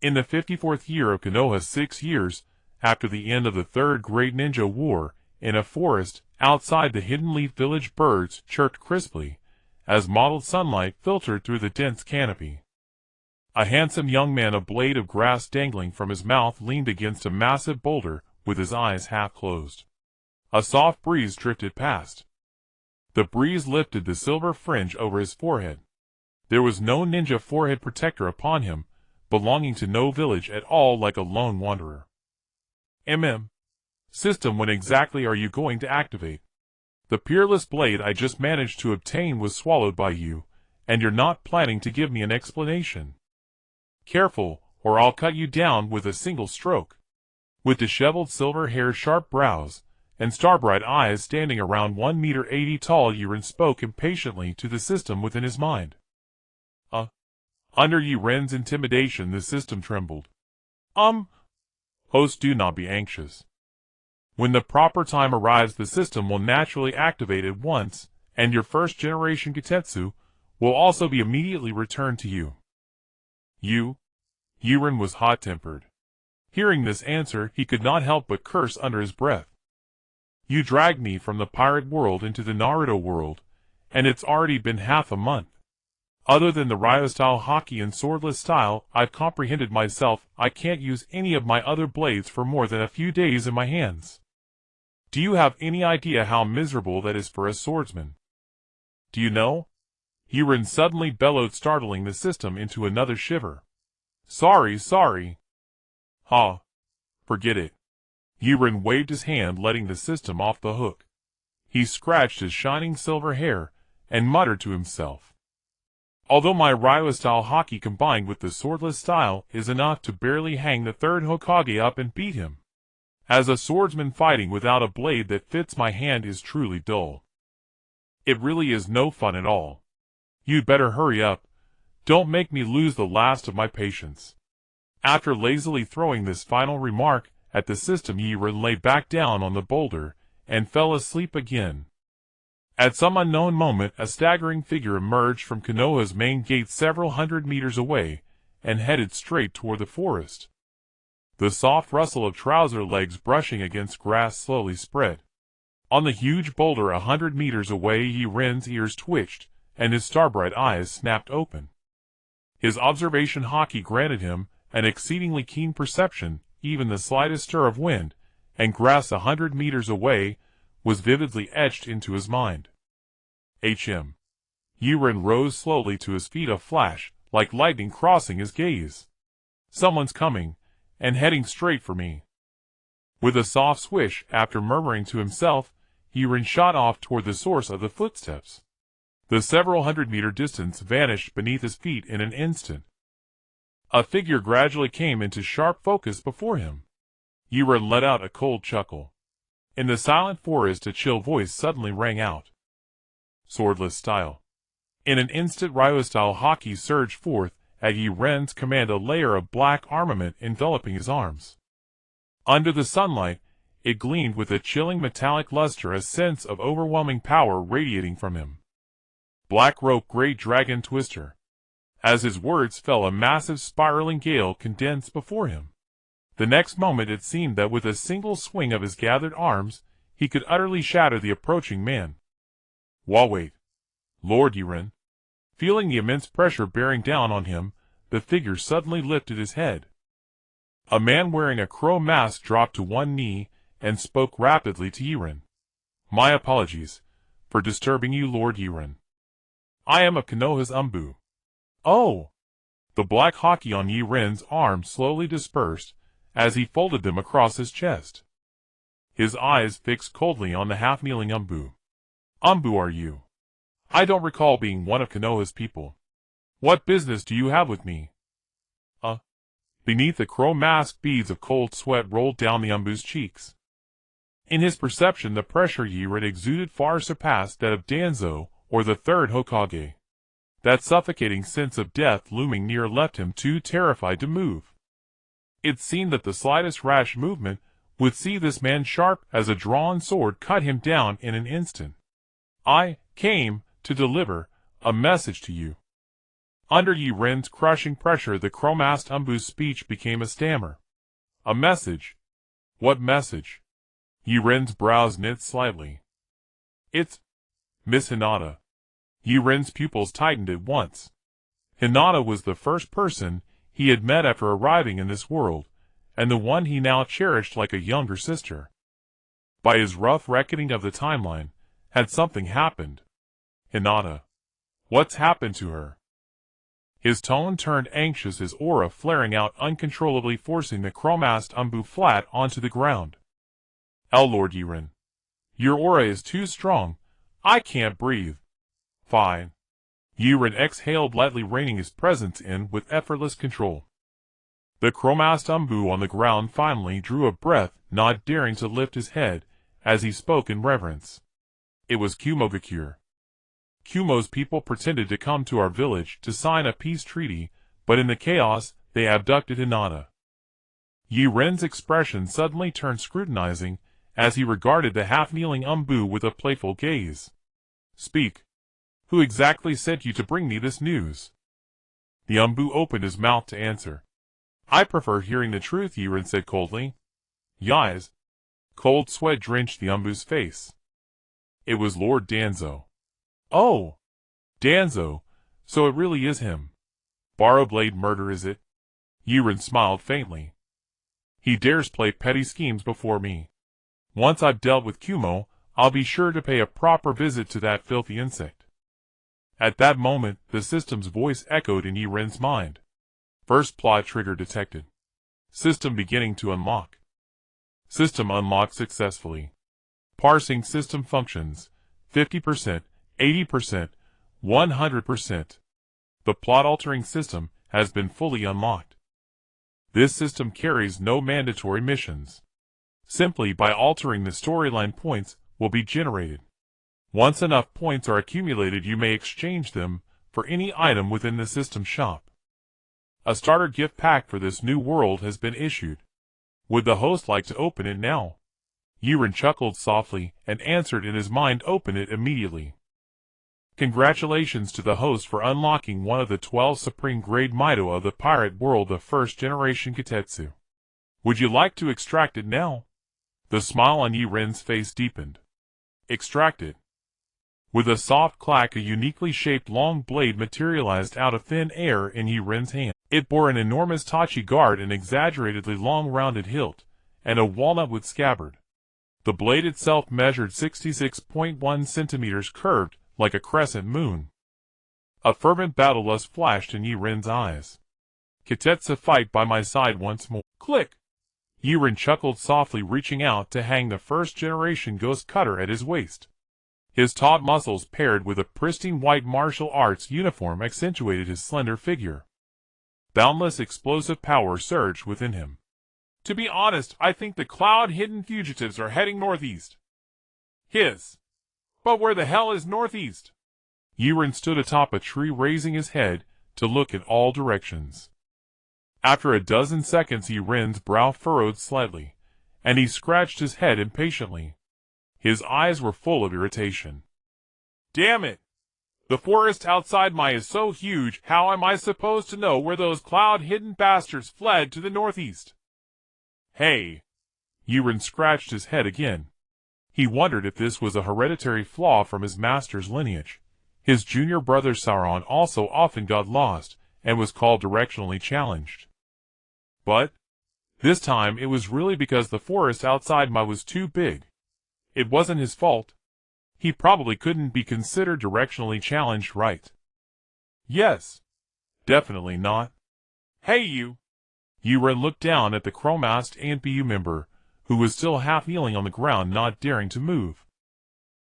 In the 54th year of Konoha, 6 years after the end of the Third Great Ninja War, in a forest outside the Hidden Leaf Village, birds chirped crisply as mottled sunlight filtered through the dense canopy. A handsome young man, a blade of grass dangling from his mouth, leaned against a massive boulder with his eyes half closed. A soft breeze drifted past. The breeze lifted the silver fringe over his forehead. There was no ninja forehead protector upon him, belonging to no village at all, like a lone wanderer. System, when exactly are you going to activate? The peerless blade I just managed to obtain was swallowed by you, and you're not planning to give me an explanation. Careful, or I'll cut you down with a single stroke. With disheveled silver hair, sharp brows, and star-bright eyes, standing around 1.80 meters tall, Yaren spoke impatiently to the system within his mind. Under Yaren's intimidation, the system trembled. Host, do not be anxious. When the proper time arrives, the system will naturally activate at once, and your first generation Kitetsu will also be immediately returned to you. Yaren was hot-tempered. Hearing this answer, he could not help but curse under his breath. You dragged me from the pirate world into the Naruto world, and it's already been half a month. Other than the Ryuo Haki and swordless style, I've comprehended myself. I can't use any of my other blades for more than a few days in my hands. Do you have any idea how miserable that is for a swordsman? Do you know? Yaren suddenly bellowed, startling the system into another shiver. Sorry. Forget it. Yaren waved his hand, letting the system off the hook. He scratched his shining silver hair and muttered to himself. Although my Ryuo Haki combined with the swordless style is enough to barely hang the third Hokage up and beat him, as a swordsman, fighting without a blade that fits my hand is truly dull. It really is no fun at all. You'd better hurry up. Don't make me lose the last of my patience. After lazily throwing this final remark at the system, Yaren lay back down on the boulder and fell asleep again. At some unknown moment, a staggering figure emerged from Konoha's main gate several hundred meters away and headed straight toward the forest. The soft rustle of trouser legs brushing against grass slowly spread. On the huge boulder 100 meters away, Yaren's ears twitched and his star-bright eyes snapped open. His observation Haki granted him an exceedingly keen perception. Even the slightest stir of wind and grass 100 meters away was vividly etched into his mind. Yaren rose slowly to his feet, a flash like lightning crossing his gaze. Someone's coming, and heading straight for me. With a soft swish, after murmuring to himself, Yaren shot off toward the source of the footsteps. The several hundred-meter distance vanished beneath his feet in an instant. A figure gradually came into sharp focus before him. Yaren let out a cold chuckle. In the silent forest, a chill voice suddenly rang out. Swordless style. In an instant, Ryuo Haki surged forth at Yaren's command, a layer of black armament enveloping his arms. Under the sunlight, it gleamed with a chilling metallic luster, a sense of overwhelming power radiating from him. Black rope, great dragon twister. As his words fell, a massive spiraling gale condensed before him. The next moment it seemed that with a single swing of his gathered arms, he could utterly shatter the approaching man. Wait, Lord Yaren. Feeling the immense pressure bearing down on him, the figure suddenly lifted his head. A man wearing a crow mask dropped to one knee and spoke rapidly to Yaren. My apologies for disturbing you, Lord Yaren. I am of Konoha's Umbu. Oh! The black Haki on Yaren's arm slowly dispersed as he folded them across his chest. His eyes fixed coldly on the half-kneeling Umbu. Umbu, are you? I don't recall being one of Konoha's people. What business do you have with me? Beneath the crow mask, beads of cold sweat rolled down the Umbu's cheeks. In his perception, the pressure Yaren exuded far surpassed that of Danzo or the third Hokage. That suffocating sense of death looming near left him too terrified to move. It seemed that the slightest rash movement would see this man, sharp as a drawn sword, cut him down in an instant. I came to deliver a message to you. Under Yaren's crushing pressure, the chromast Umbu's speech became a stammer. A message. What message? Yaren's brows knit slightly. It's Miss Hinata. Yaren's pupils tightened at once. Hinata was the first person he had met after arriving in this world, and the one he now cherished like a younger sister. By his rough reckoning of the timeline, had something happened? Hinata. What's happened to her? His tone turned anxious, his aura flaring out uncontrollably, forcing the chromast Umbu flat onto the ground. Lord Yaren. Your aura is too strong. I can't breathe. Fine. Yaren exhaled lightly, reining his presence in with effortless control. The chromast Umbu on the ground finally drew a breath, not daring to lift his head, as he spoke in reverence. It was Kumogakure. Kumo's people pretended to come to our village to sign a peace treaty, but in the chaos, they abducted Hinata. Yaren's expression suddenly turned scrutinizing, as he regarded the half-kneeling Umbu with a playful gaze. Speak. Who exactly sent you to bring me this news? The Umbu opened his mouth to answer. I prefer hearing the truth, Yaren said coldly. Yais. Cold sweat drenched the Umbu's face. It was Lord Danzo. Oh! Danzo, so it really is him. Borrowblade murder, is it? Yaren smiled faintly. He dares play petty schemes before me. Once I've dealt with Kumo, I'll be sure to pay a proper visit to that filthy insect. At that moment, the system's voice echoed in Yaren's mind. First plot trigger detected. System beginning to unlock. System unlocked successfully. Parsing system functions. 50%, 80%, 100%. The plot-altering system has been fully unlocked. This system carries no mandatory missions. Simply by altering the storyline, points will be generated. Once enough points are accumulated, you may exchange them for any item within the system shop. A starter gift pack for this new world has been issued. Would the host like to open it now? Yaren chuckled softly and answered in his mind, open it immediately. Congratulations to the host for unlocking one of the 12 supreme grade Mito of the pirate world of First Generation Kitetsu. Would you like to extract it now? The smile on Yaren's face deepened. Extract it. With a soft clack, a uniquely shaped long blade materialized out of thin air in Yaren's hand. It bore an enormous tachi guard, an exaggeratedly long rounded hilt, and a walnut-wood scabbard. The blade itself measured 66.1 centimeters, curved like a crescent moon. A fervent battle lust flashed in Yaren's eyes. Kitetsu, fight by my side once more. Click! Yaren chuckled softly, reaching out to hang the first-generation ghost cutter at his waist. His taut muscles paired with a pristine white martial arts uniform accentuated his slender figure. Boundless explosive power surged within him. To be honest, I think the cloud-hidden fugitives are heading northeast. But where the hell is northeast? Yaren stood atop a tree, raising his head to look in all directions. After a dozen seconds, Yaren's brow furrowed slightly, and he scratched his head impatiently. His eyes were full of irritation. Damn it! The forest outside my is so huge, how am I supposed to know where those cloud-hidden bastards fled to the northeast? Hey! Yaren scratched his head again. He wondered if this was a hereditary flaw from his master's lineage. His junior brother Sauron also often got lost, and was called directionally challenged. But this time it was really because the forest outside my was too big. It wasn't his fault. He probably couldn't be considered directionally challenged, right? Yes. Definitely not. Hey you! Yaren looked down at the chromast ANPU member, who was still half kneeling on the ground, not daring to move.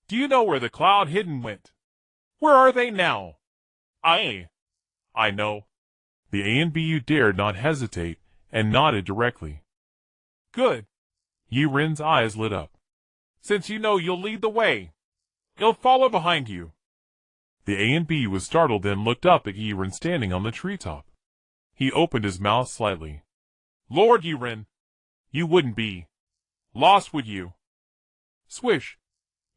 Do you know where the cloud hidden went? Where are they now? I know. The ANBU dared not hesitate, and nodded directly. Good. Yaren's eyes lit up. Since you know, you'll lead the way. He'll follow behind you. The ANB was startled, then looked up at Yaren standing on the treetop. He opened his mouth slightly. Lord Yaren, you wouldn't be lost, would you? Swish!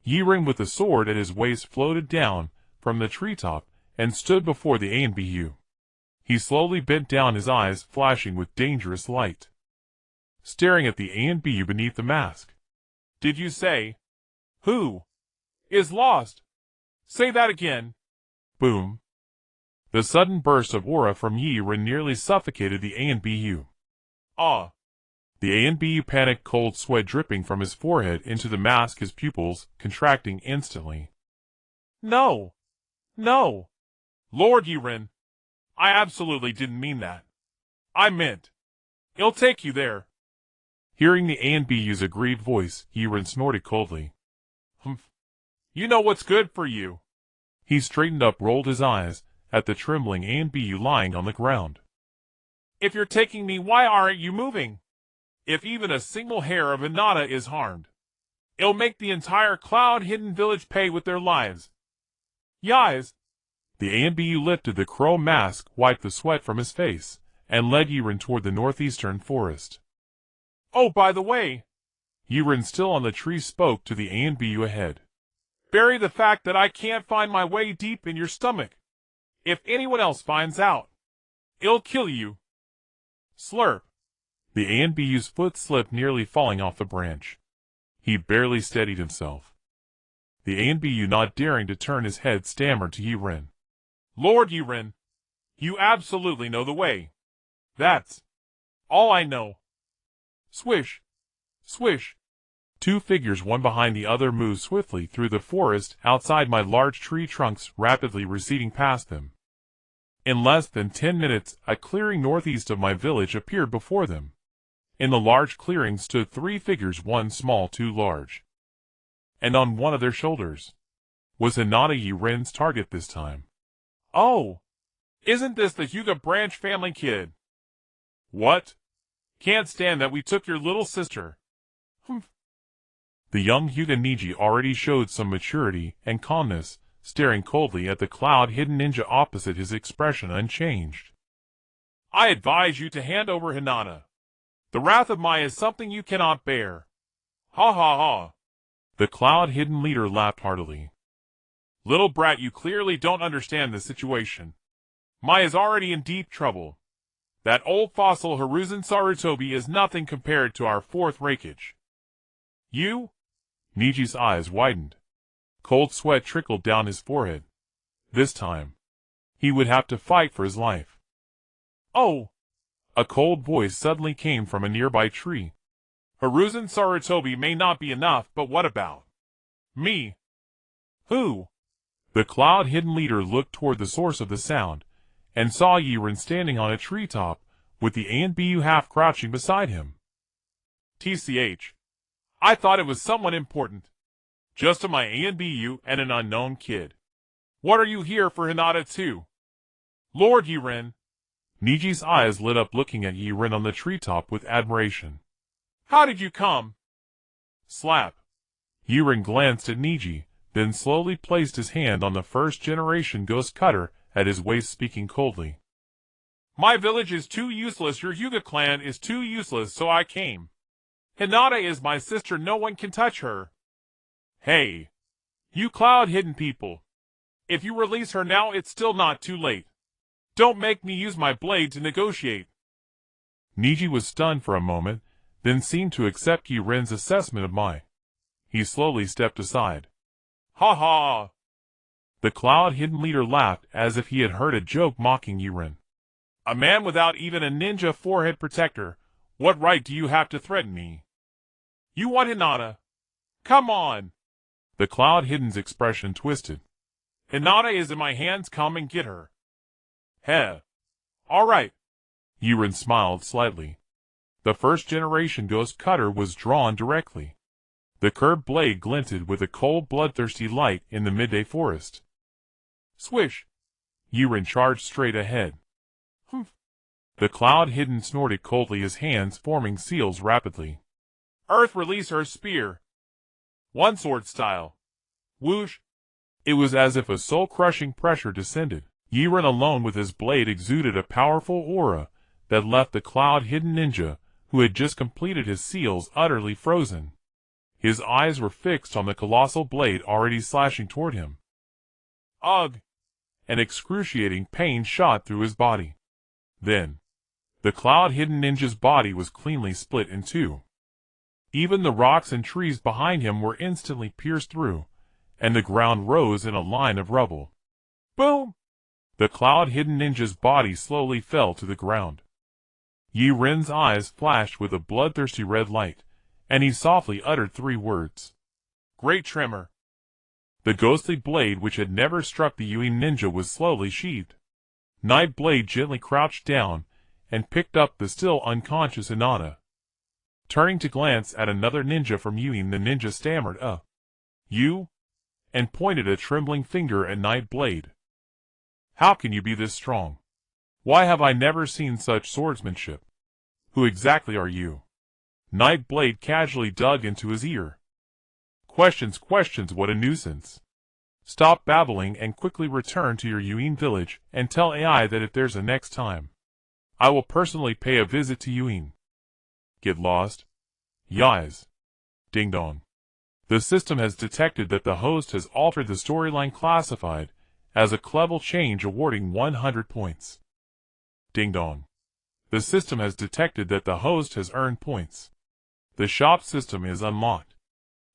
Yaren with the sword at his waist floated down from the treetop and stood before the ANBU. He slowly bent down, his eyes flashing with dangerous light, staring at the ANBU beneath the mask. Did you say, who is lost? Say that again. Boom. The sudden burst of aura from Yaren nearly suffocated the ANBU. Ah! The ANBU panicked, cold sweat dripping from his forehead into the mask, his pupils contracting instantly. No! No! Lord Yaren, I absolutely didn't mean that. I meant, it'll take you there. Hearing the ANBU's aggrieved voice, Yaren snorted coldly. Humph. You know what's good for you. He straightened up, rolled his eyes at the trembling ANBU lying on the ground. If you're taking me, why aren't you moving? If even a single hair of Hinata is harmed, it'll make the entire cloud-hidden village pay with their lives. Yais! The ANBU lifted the crow mask, wiped the sweat from his face, and led Yaren toward the northeastern forest. Oh, by the way, Yaren, still on the tree, spoke to the ANBU ahead. Bury the fact that I can't find my way deep in your stomach. If anyone else finds out, it'll kill you. Slurp. The ANBU's foot slipped, nearly falling off the branch. He barely steadied himself. The ANBU, not daring to turn his head, stammered to Yaren. Lord Yaren, you absolutely know the way. That's all I know. Swish! Swish! Two figures, one behind the other, moved swiftly through the forest outside my large tree trunks, rapidly receding past them. In less than 10 minutes, a clearing northeast of my village appeared before them. In the large clearing stood three figures, one small, two large. And on one of their shoulders was Hinata, Yaren's target this time. Oh! Isn't this the Hyūga branch family kid? What? Can't stand that we took your little sister. Humph. The young Hyūga Neji already showed some maturity and calmness, staring coldly at the cloud-hidden ninja opposite, his expression unchanged. I advise you to hand over Hinata. The wrath of Mai is something you cannot bear. Ha ha ha. The cloud-hidden leader laughed heartily. Little brat, you clearly don't understand the situation. Mai is already in deep trouble. That old fossil Hiruzen Sarutobi is nothing compared to our fourth Reikage. You? Neji's eyes widened. Cold sweat trickled down his forehead. This time, he would have to fight for his life. Oh! A cold voice suddenly came from a nearby tree. Hiruzen Sarutobi may not be enough, but what about me? Who? The cloud-hidden leader looked toward the source of the sound, and saw Yaren standing on a treetop, with the ANBU half crouching beside him. TCH. I thought it was someone important. Just my ANBU and an unknown kid. What are you here for, Hinata too? Lord Yaren. Neji's eyes lit up, looking at Yaren on the treetop with admiration. How did you come? Slap. Yaren glanced at Neji, then slowly placed his hand on the first-generation ghost cutter at his waist, speaking coldly. My village is too useless, your Hyūga clan is too useless, so I came. Hinata is my sister, no one can touch her. Hey, you cloud-hidden people. If you release her now, it's still not too late. Don't make me use my blade to negotiate. Neji was stunned for a moment, then seemed to accept Yaren's assessment of Mai. He slowly stepped aside. Ha ha! The cloud-hidden leader laughed as if he had heard a joke, mocking Yaren. A man without even a ninja forehead protector, what right do you have to threaten me? You want Hinata? Come on! The cloud-hidden's expression twisted. Hinata is in my hands, come and get her. Heh. All right. Yaren smiled slightly. The first-generation ghost cutter was drawn directly. The curved blade glinted with a cold, bloodthirsty light in the midday forest. Swish! Yaren charged straight ahead. Humph! The cloud-hidden snorted coldly, his hands forming seals rapidly. Earth, release her spear. One sword style. Whoosh! It was as if a soul-crushing pressure descended. Yaren alone with his blade exuded a powerful aura that left the cloud-hidden ninja, who had just completed his seals, utterly frozen. His eyes were fixed on the colossal blade already slashing toward him. Ugh! An excruciating pain shot through his body. Then, the cloud-hidden ninja's body was cleanly split in two. Even the rocks and trees behind him were instantly pierced through, and the ground rose in a line of rubble. Boom! The cloud-hidden ninja's body slowly fell to the ground. Yaren's eyes flashed with a bloodthirsty red light, and he softly uttered 3 words. Great Tremor! The ghostly blade which had never struck the Yui ninja was slowly sheathed. Nightblade gently crouched down, and picked up the still unconscious Hinata. Turning to glance at another ninja from Yui, the ninja stammered, You? And pointed a trembling finger at Nightblade. How can you be this strong? Why have I never seen such swordsmanship? Who exactly are you? Nightblade casually dug into his ear. Questions, what a nuisance. Stop babbling and quickly return to your Yui village and tell AI that if there's a next time, I will personally pay a visit to Yui. Get lost? Yais. Ding dong. The system has detected that the host has altered the storyline classified as a clever change, awarding 100 points. Ding dong. The system has detected that the host has earned points. The shop system is unlocked.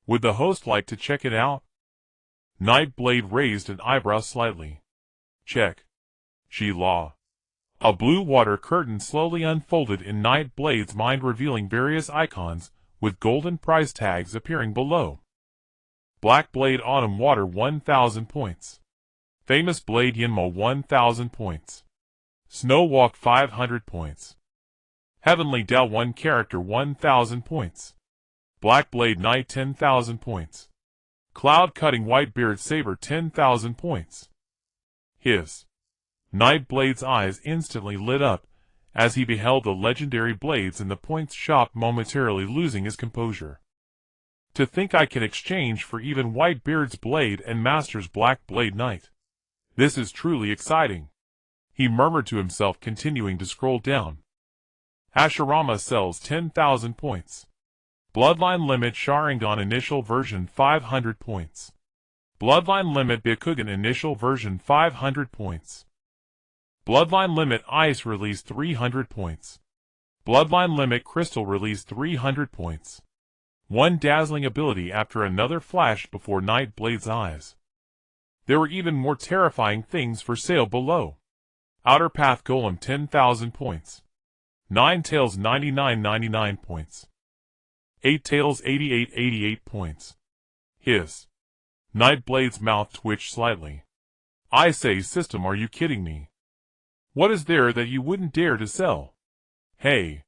Would the host like to check it out? Nightblade raised an eyebrow slightly. Check. She-la. A blue water curtain slowly unfolded in Nightblade's mind, revealing various icons with golden price tags appearing below. Black Blade Autumn Water 1000 points. Famous Blade Yinmo 1000 points. Snow Walk 500 points. Heavenly Dao 1 character 1000 points. Black Blade Knight 10,000 points. Cloud Cutting Whitebeard Saber 10,000 points. Hiss. Nightblade's eyes instantly lit up as he beheld the legendary blades in the points shop, momentarily losing his composure. To think I can exchange for even Whitebeard's blade and Master's Black Blade Knight. This is truly exciting. He murmured to himself, continuing to scroll down. Hashirama sells 10,000 points. Bloodline Limit Sharingan Initial Version 500 points. Bloodline Limit Byakugan Initial Version 500 points. Bloodline Limit Ice Release 300 points. Bloodline Limit Crystal Release 300 points. One dazzling ability after another flashed before Nightblade's eyes. There were even more terrifying things for sale below. Outer Path Golem 10,000 points. Nine Tails 99.99 points. 8 Tails 88.88 points. Hiss. Nightblade's mouth twitched slightly. I say, system, are you kidding me? What is there that you wouldn't dare to sell? Hey.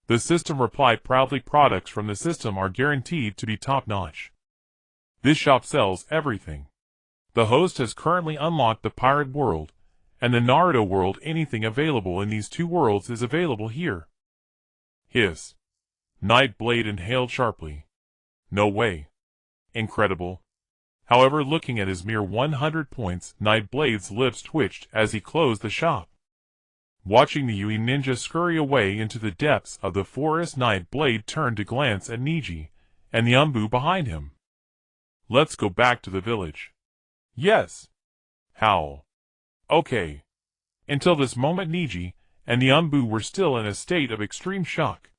The system replied proudly, products from the system are guaranteed to be top-notch. This shop sells everything. The host has currently unlocked the Pirate World, and the Naruto World. Anything available in these 2 worlds is available here. Hiss. Nightblade inhaled sharply. No way. Incredible. However, looking at his mere 100 points, Nightblade's lips twitched as he closed the shop. Watching the Yui ninja scurry away into the depths of the forest, Nightblade turned to glance at Neji and the Umbu behind him. Let's go back to the village. Yes. Howl. Okay. Until this moment, Neji and the Umbu were still in a state of extreme shock.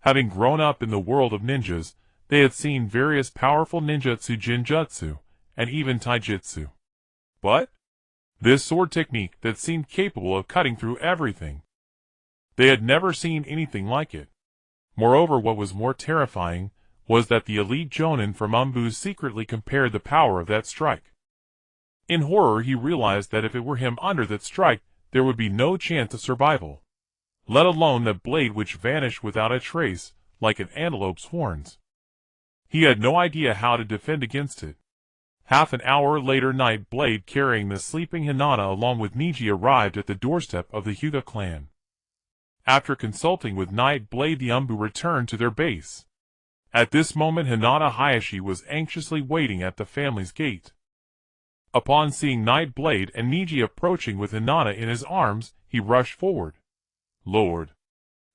Having grown up in the world of ninjas, they had seen various powerful ninjutsu, jinjutsu, and even taijutsu. But this sword technique that seemed capable of cutting through everything. They had never seen anything like it. Moreover, what was more terrifying was that the elite jōnin from Umbu secretly compared the power of that strike. In horror, he realized that if it were him under that strike, there would be no chance of survival. Let alone that blade which vanished without a trace, like an antelope's horns. He had no idea how to defend against it. Half an hour later, Nightblade, carrying the sleeping Hinata along with Neji, arrived at the doorstep of the Hyūga clan. After consulting with Nightblade, the Umbu returned to their base. At this moment, Hinata Hayashi was anxiously waiting at the family's gate. Upon seeing Nightblade and Neji approaching with Hinata in his arms, he rushed forward. Lord.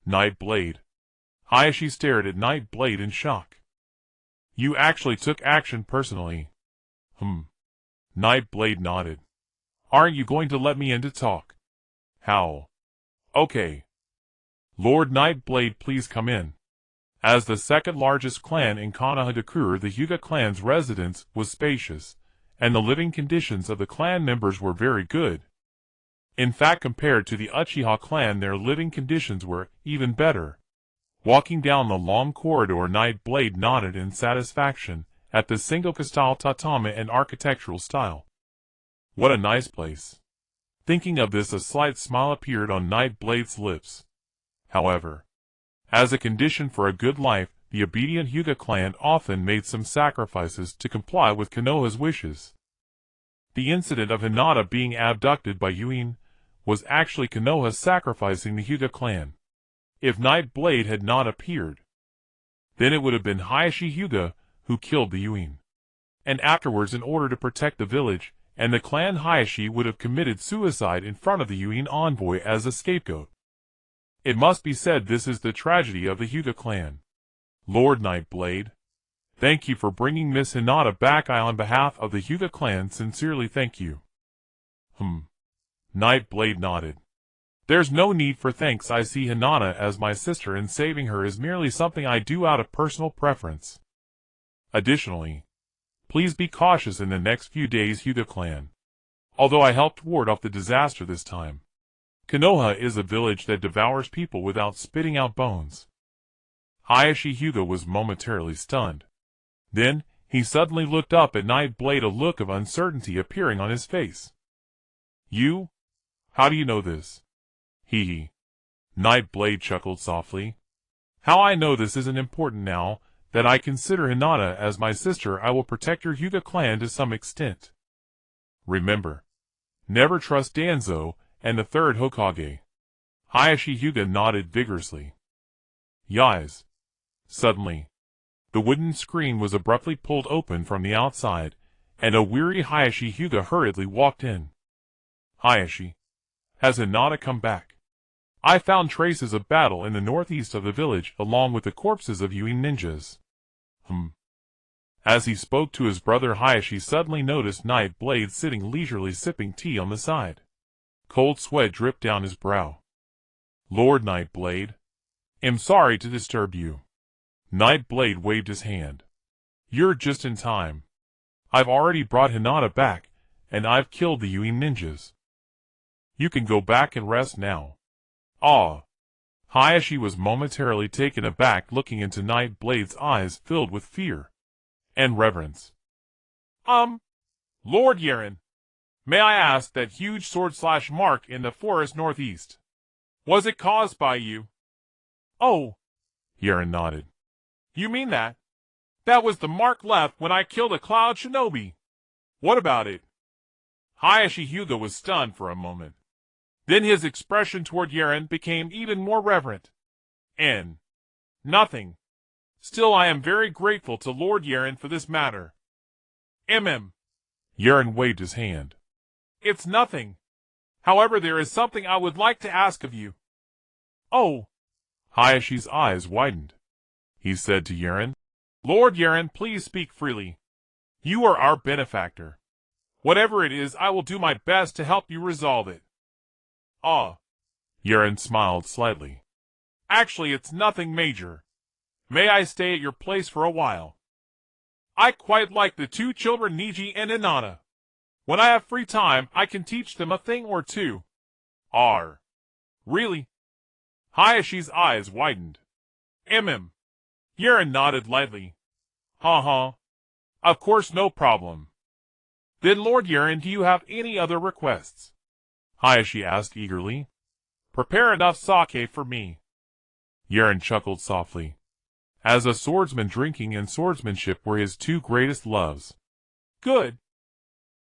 Nightblade. Hayashi stared at Nightblade in shock. You actually took action personally. Nightblade nodded. Aren't you going to let me in to talk? Howl. Okay. Lord Nightblade, please come in. As the second largest clan in Kumogakure, the Hyūga clan's residence was spacious, and the living conditions of the clan members were very good. In fact, compared to the Uchiha clan, their living conditions were even better. Walking down the long corridor, Nightblade nodded in satisfaction at the single-style tatami and architectural style. What a nice place. Thinking of this, a slight smile appeared on Nightblade's lips. However, as a condition for a good life, the obedient Hyūga clan often made some sacrifices to comply with Konoha's wishes. The incident of Hinata being abducted by Yuen was actually Konoha sacrificing the Hyūga clan. If Nightblade had not appeared, then it would have been Hayashi Hyūga who killed the Yuen. And afterwards, in order to protect the village and the clan, Hayashi would have committed suicide in front of the Yuen envoy as a scapegoat. It must be said, this is the tragedy of the Hyūga clan. Lord Nightblade, thank you for bringing Miss Hinata back. I, on behalf of the Hyūga clan, sincerely thank you. Nightblade nodded. There's no need for thanks. I see Hinata as my sister, and saving her is merely something I do out of personal preference. Additionally, please be cautious in the next few days, Hyūga clan. Although I helped ward off the disaster this time, Konoha is a village that devours people without spitting out bones. Hayashi Hyūga was momentarily stunned. Then, he suddenly looked up at Nightblade, a look of uncertainty appearing on his face. You? How do you know this? Hee. Nightblade chuckled softly. How I know this isn't important. Now that I consider Hinata as my sister, I will protect your Hyūga clan to some extent. Remember, never trust Danzo and the third Hokage. Hayashi Hyūga nodded vigorously. Yais. Suddenly, the wooden screen was abruptly pulled open from the outside, and a weary Hayashi Hyūga hurriedly walked in. Hayashi, has Hinata come back? I found traces of battle in the northeast of the village, along with the corpses of Yuen ninjas. As he spoke to his brother, Hayashi suddenly noticed Nightblade sitting leisurely sipping tea on the side. Cold sweat dripped down his brow. Lord Nightblade, am sorry to disturb you. Nightblade waved his hand. You're just in time. I've already brought Hinata back, and I've killed the Yuen ninjas. You can go back and rest now. Ah. Hayashi was momentarily taken aback, looking into Nightblade's eyes filled with fear and reverence. Lord Yaren, may I ask that huge sword/mark in the forest northeast? Was it caused by you? Oh. Yaren nodded. You mean that? That was the mark left when I killed a cloud shinobi. What about it? Hayashi Hyūga was stunned for a moment. Then his expression toward Yaren became even more reverent. Nothing. Still, I am very grateful to Lord Yaren for this matter. Yaren waved his hand. It's nothing. However, there is something I would like to ask of you. Oh. Hayashi's eyes widened. He said to Yaren, Lord Yaren, please speak freely. You are our benefactor. Whatever it is, I will do my best to help you resolve it. Ah. Yaren smiled slightly. Actually, it's nothing major. May I stay at your place for a while? I quite like the two children, Neji and Hinata. When I have free time, I can teach them a thing or two. Really? Hayashi's eyes widened. Yaren nodded lightly. Of course, no problem. Then, Lord Yaren, do you have any other requests? Hayashi asked eagerly. Prepare enough sake for me. Yaren chuckled softly. As a swordsman, drinking and swordsmanship were his two greatest loves. Good.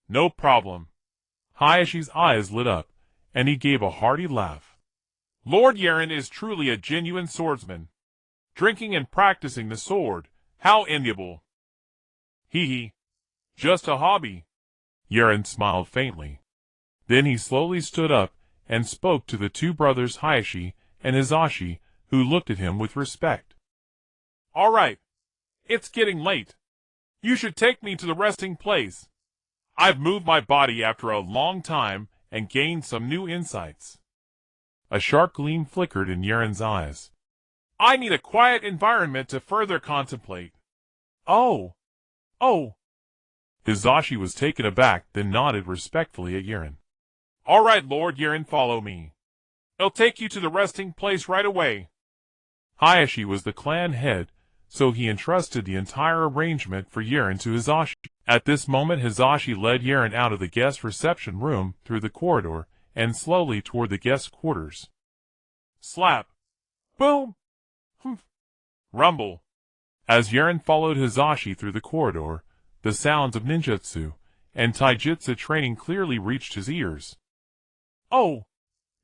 No problem. Hayashi's eyes lit up, and he gave a hearty laugh. Lord Yaren is truly a genuine swordsman. Drinking and practicing the sword, how enviable. Hee. Just a hobby. Yaren smiled faintly. Then he slowly stood up and spoke to the two brothers Hayashi and Hizashi, who looked at him with respect. All right. It's getting late. You should take me to the resting place. I've moved my body after a long time and gained some new insights. A sharp gleam flickered in Yaren's eyes. I need a quiet environment to further contemplate. Oh. Oh. Hizashi was taken aback, then nodded respectfully at Yaren. All right, Lord Yaren, follow me. I'll take you to the resting place right away. Hayashi was the clan head, so he entrusted the entire arrangement for Yaren to Hizashi. At this moment, Hizashi led Yaren out of the guest reception room through the corridor and slowly toward the guest quarters. Slap. Boom. Humph. Rumble. As Yaren followed Hizashi through the corridor, the sounds of ninjutsu and taijutsu training clearly reached his ears. Oh!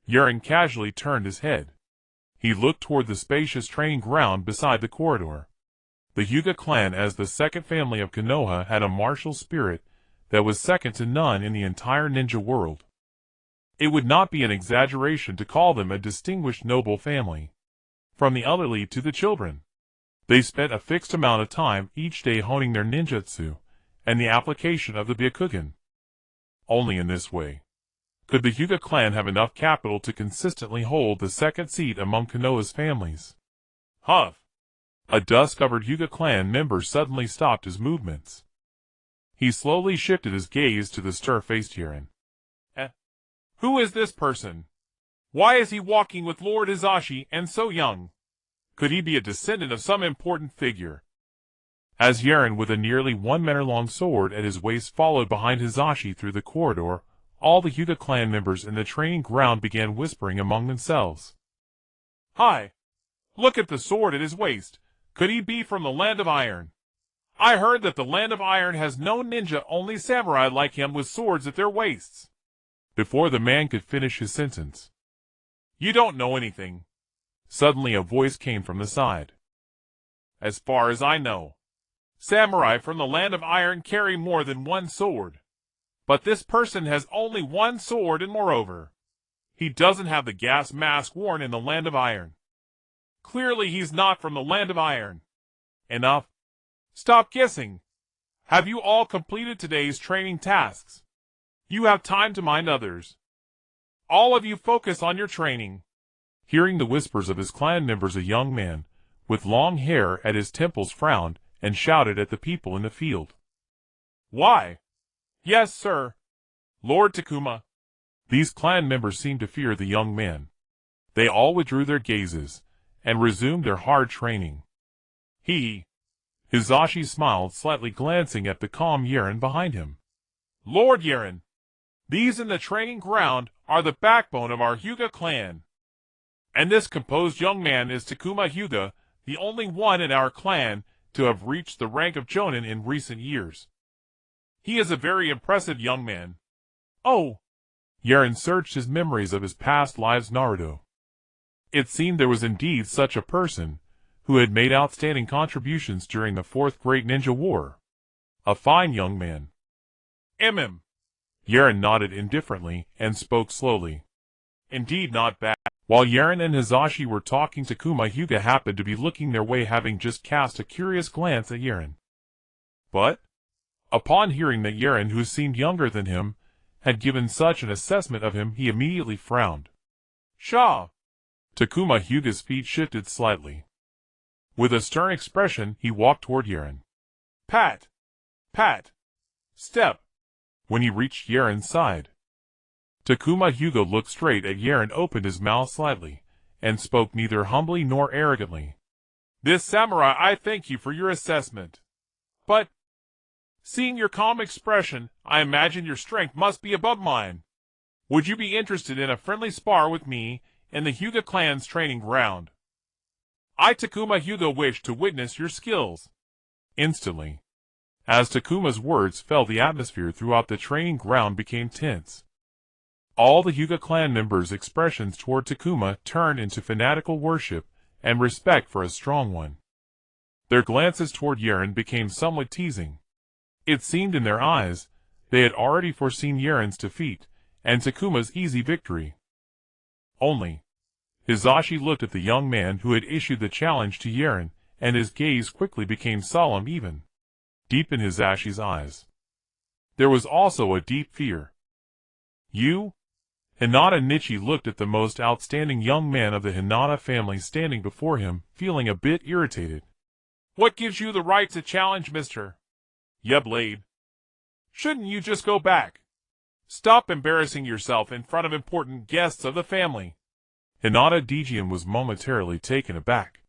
Yaren casually turned his head. He looked toward the spacious training ground beside the corridor. The Hyūga clan, as the second family of Konoha, had a martial spirit that was second to none in the entire ninja world. It would not be an exaggeration to call them a distinguished noble family. From the elderly to the children, they spent a fixed amount of time each day honing their ninjutsu and the application of the Byakugan. Only in this way could the Hyūga clan have enough capital to consistently hold the second seat among Konoha's families. Huff! A dust-covered Hyūga clan member suddenly stopped his movements. He slowly shifted his gaze to the stir-faced Yaren. Who is this person? Why is he walking with Lord Hizashi and so young? Could he be a descendant of some important figure? As Yaren, with a nearly 1 meter long sword at his waist, followed behind Hizashi through the corridor, all the Hyūga clan members in the training ground began whispering among themselves. Hi! Look at the sword at his waist. Could he be from the Land of Iron? I heard that the Land of Iron has no ninja, only samurai like him with swords at their waists. Before the man could finish his sentence, You don't know anything. Suddenly a voice came from the side. As far as I know, samurai from the Land of Iron carry more than one sword. But this person has only one sword, and moreover, he doesn't have the gas mask worn in the Land of Iron. Clearly he's not from the Land of Iron. Enough. Stop guessing. Have you all completed today's training tasks? You have time to mind others. All of you focus on your training. Hearing the whispers of his clan members, a young man with long hair at his temples frowned and shouted at the people in the field. Why? Yes, sir. Lord Tokuma. These clan members seemed to fear the young man. They all withdrew their gazes and resumed their hard training. Hizashi smiled slightly, glancing at the calm Yaren behind him. Lord Yaren, these in the training ground are the backbone of our Hyūga clan. And this composed young man is Tokuma Hyūga, the only one in our clan to have reached the rank of jōnin in recent years. He is a very impressive young man. Oh! Yaren searched his memories of his past lives Naruto. It seemed there was indeed such a person, who had made outstanding contributions during the Fourth Great Ninja War. A fine young man. Yaren nodded indifferently and spoke slowly. Indeed not bad. While Yaren and Hizashi were talking, Tokuma Hyūga happened to be looking their way, having just cast a curious glance at Yaren. But, upon hearing that Yaren, who seemed younger than him, had given such an assessment of him, he immediately frowned. Shaw! Tokuma Hyūga's feet shifted slightly. With a stern expression, he walked toward Yaren. Pat! Pat! Step! When he reached Yaren's side, Tokuma Hyūga looked straight at Yaren, opened his mouth slightly, and spoke neither humbly nor arrogantly. This samurai, I thank you for your assessment. But, seeing your calm expression, I imagine your strength must be above mine. Would you be interested in a friendly spar with me in the Hyūga clan's training ground? I, Tokuma Hyūga, wish to witness your skills. Instantly, as Takuma's words fell, the atmosphere throughout the training ground became tense. All the Hyūga clan members' expressions toward Tokuma turned into fanatical worship and respect for a strong one. Their glances toward Yaren became somewhat teasing. It seemed in their eyes they had already foreseen Yaren's defeat and Takuma's easy victory. Only, Hizashi looked at the young man who had issued the challenge to Yaren, and his gaze quickly became solemn. Even deep in Hizashi's eyes, there was also a deep fear. You? Hinata and Neji looked at the most outstanding young man of the Hinata family standing before him, feeling a bit irritated. What gives you the right to challenge Mr. Yeblade? Shouldn't you just go back? Stop embarrassing yourself in front of important guests of the family. Hinata Dejian was momentarily taken aback.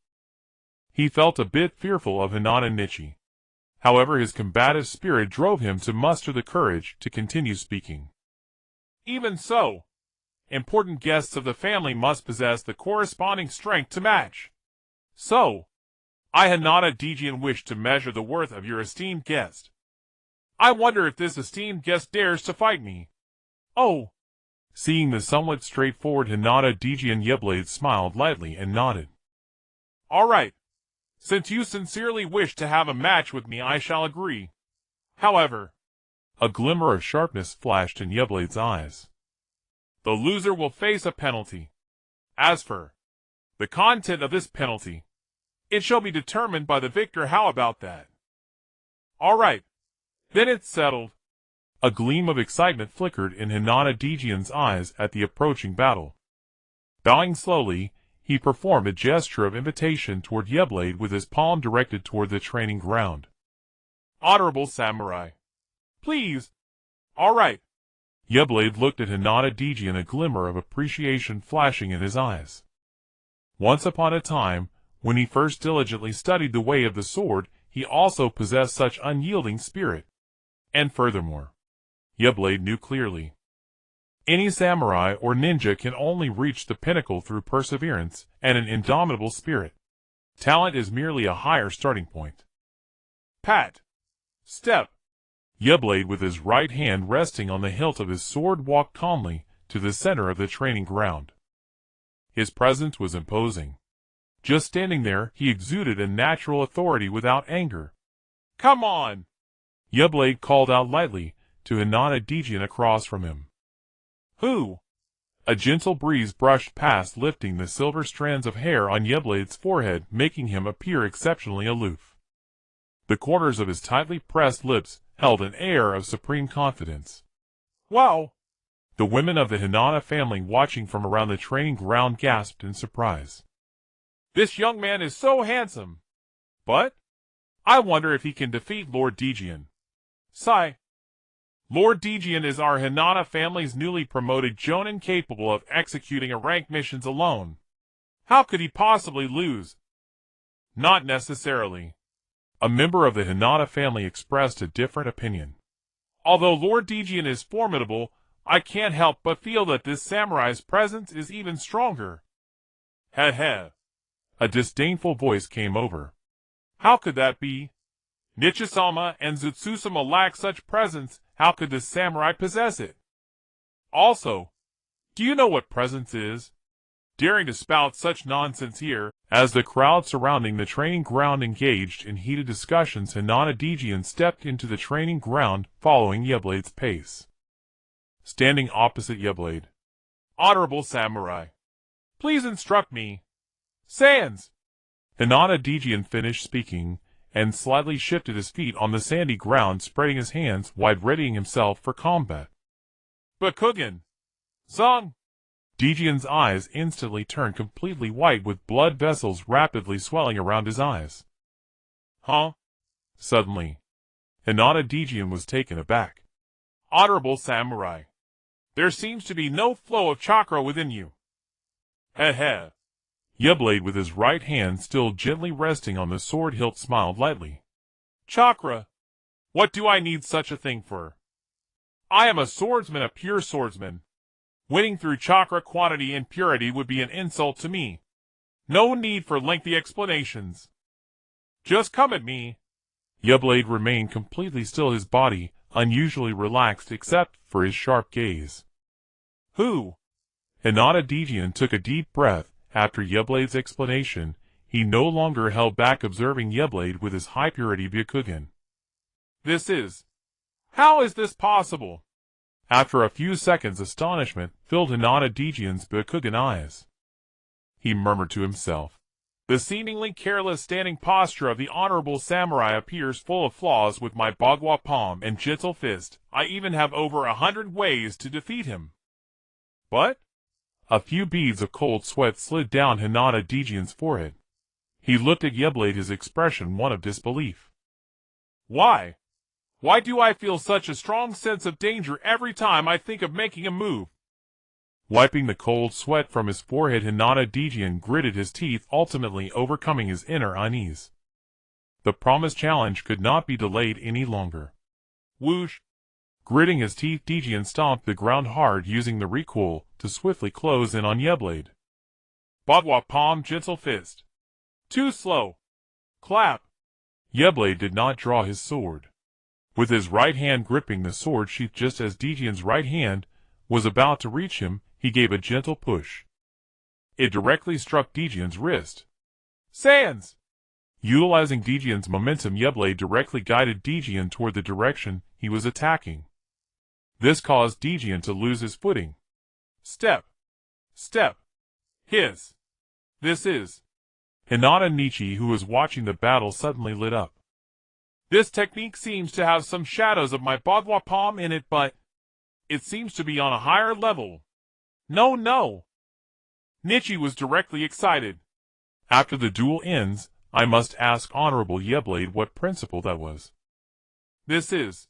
He felt a bit fearful of Hinata and Neji. However, his combative spirit drove him to muster the courage to continue speaking. Even so, important guests of the family must possess the corresponding strength to match. So, I, Hinata Dejian, wish to measure the worth of your esteemed guest. I wonder if this esteemed guest dares to fight me. Oh! Seeing the somewhat straightforward Hinata Dejian, Yeblade smiled lightly and nodded. All right. Since you sincerely wish to have a match with me, I shall agree. However, a glimmer of sharpness flashed in Yeblade's eyes. The loser will face a penalty. As for the content of this penalty, it shall be determined by the victor. How about that? All right. Then it's settled. A gleam of excitement flickered in Hinata Dejian's eyes at the approaching battle. Bowing slowly, he performed a gesture of invitation toward Yeblade with his palm directed toward the training ground. Honorable samurai. Please. All right. Yeblade looked at Hinata Dejian, a glimmer of appreciation flashing in his eyes. Once upon a time, when he first diligently studied the way of the sword, he also possessed such unyielding spirit. And furthermore, Yeblade knew clearly, any samurai or ninja can only reach the pinnacle through perseverance and an indomitable spirit. Talent is merely a higher starting point. Pat. Step. Yeblade, with his right hand resting on the hilt of his sword, walked calmly to the center of the training ground. His presence was imposing. Just standing there, he exuded a natural authority without anger. Come on! Yeblade called out lightly to Hinata Dejian across from him. Who? A gentle breeze brushed past, lifting the silver strands of hair on Yeblade's forehead, making him appear exceptionally aloof. The corners of his tightly pressed lips held an air of supreme confidence. Wow! The women of the Hinata family watching from around the training ground gasped in surprise. This young man is so handsome. But I wonder if he can defeat Lord Dejian. Sigh. Lord Dejian is our Hinata family's newly promoted jōnin, capable of executing a rank missions alone. How could he possibly lose? Not necessarily. A member of the Hinata family expressed a different opinion. Although Lord Dejian is formidable, I can't help but feel that this samurai's presence is even stronger. Heh heh. A disdainful voice came over. How could that be? Nichisama and Zutsusama lack such presence. How could this samurai possess it? Also, do you know what presence is? Daring to spout such nonsense here. As the crowd surrounding the training ground engaged in heated discussions, Hinata Dejian stepped into the training ground, following Yeblade's pace. Standing opposite Yeblade. Honorable samurai, please instruct me. Sans! Hinata Dejian finished speaking, and slightly shifted his feet on the sandy ground, spreading his hands wide, readying himself for combat. Bakugan! Zong! Dejian's eyes instantly turned completely white, with blood vessels rapidly swelling around his eyes. Huh? Suddenly, Hinata Dejian was taken aback. Honorable samurai, there seems to be no flow of chakra within you. Heh heh. Yeblade, with his right hand still gently resting on the sword hilt, smiled lightly. Chakra? What do I need such a thing for? I am a swordsman, a pure swordsman. Winning through chakra quantity and purity would be an insult to me. No need for lengthy explanations. Just come at me. Yeblade remained completely still, his body unusually relaxed except for his sharp gaze. Who? Hinata Dejian took a deep breath. After Yeblade's explanation, he no longer held back, observing Yeblade with his high-purity Byakugan. How is this possible? After a few seconds, astonishment filled Hinata Dejian's Byakugan eyes. He murmured to himself, the seemingly careless standing posture of the honorable samurai appears full of flaws. With my bagua palm and gentle fist, I even have over 100 ways to defeat him. But a few beads of cold sweat slid down Hinata Dejian's forehead. He looked at Yeblade, his expression one of disbelief. Why? Why do I feel such a strong sense of danger every time I think of making a move? Wiping the cold sweat from his forehead, Hinata Dejian gritted his teeth, ultimately overcoming his inner unease. The promised challenge could not be delayed any longer. Whoosh! Gritting his teeth, Dejian stomped the ground hard, using the recoil to swiftly close in on Yeblade. Bodwa palm, gentle fist. Too slow. Clap. Yeblade did not draw his sword. With his right hand gripping the sword sheath just as Dejian's right hand was about to reach him, he gave a gentle push. It directly struck Dejian's wrist. Sans! Utilizing Dejian's momentum, Yeblade directly guided Dejian toward the direction he was attacking. This caused Dejian to lose his footing. Step. Step. Hiss. This is. Hinata Neji, who was watching the battle, suddenly lit up. This technique seems to have some shadows of my Bodwa palm in it, but it seems to be on a higher level. No. Neji was directly excited. After the duel ends, I must ask Honorable Yeblade what principle that was. This is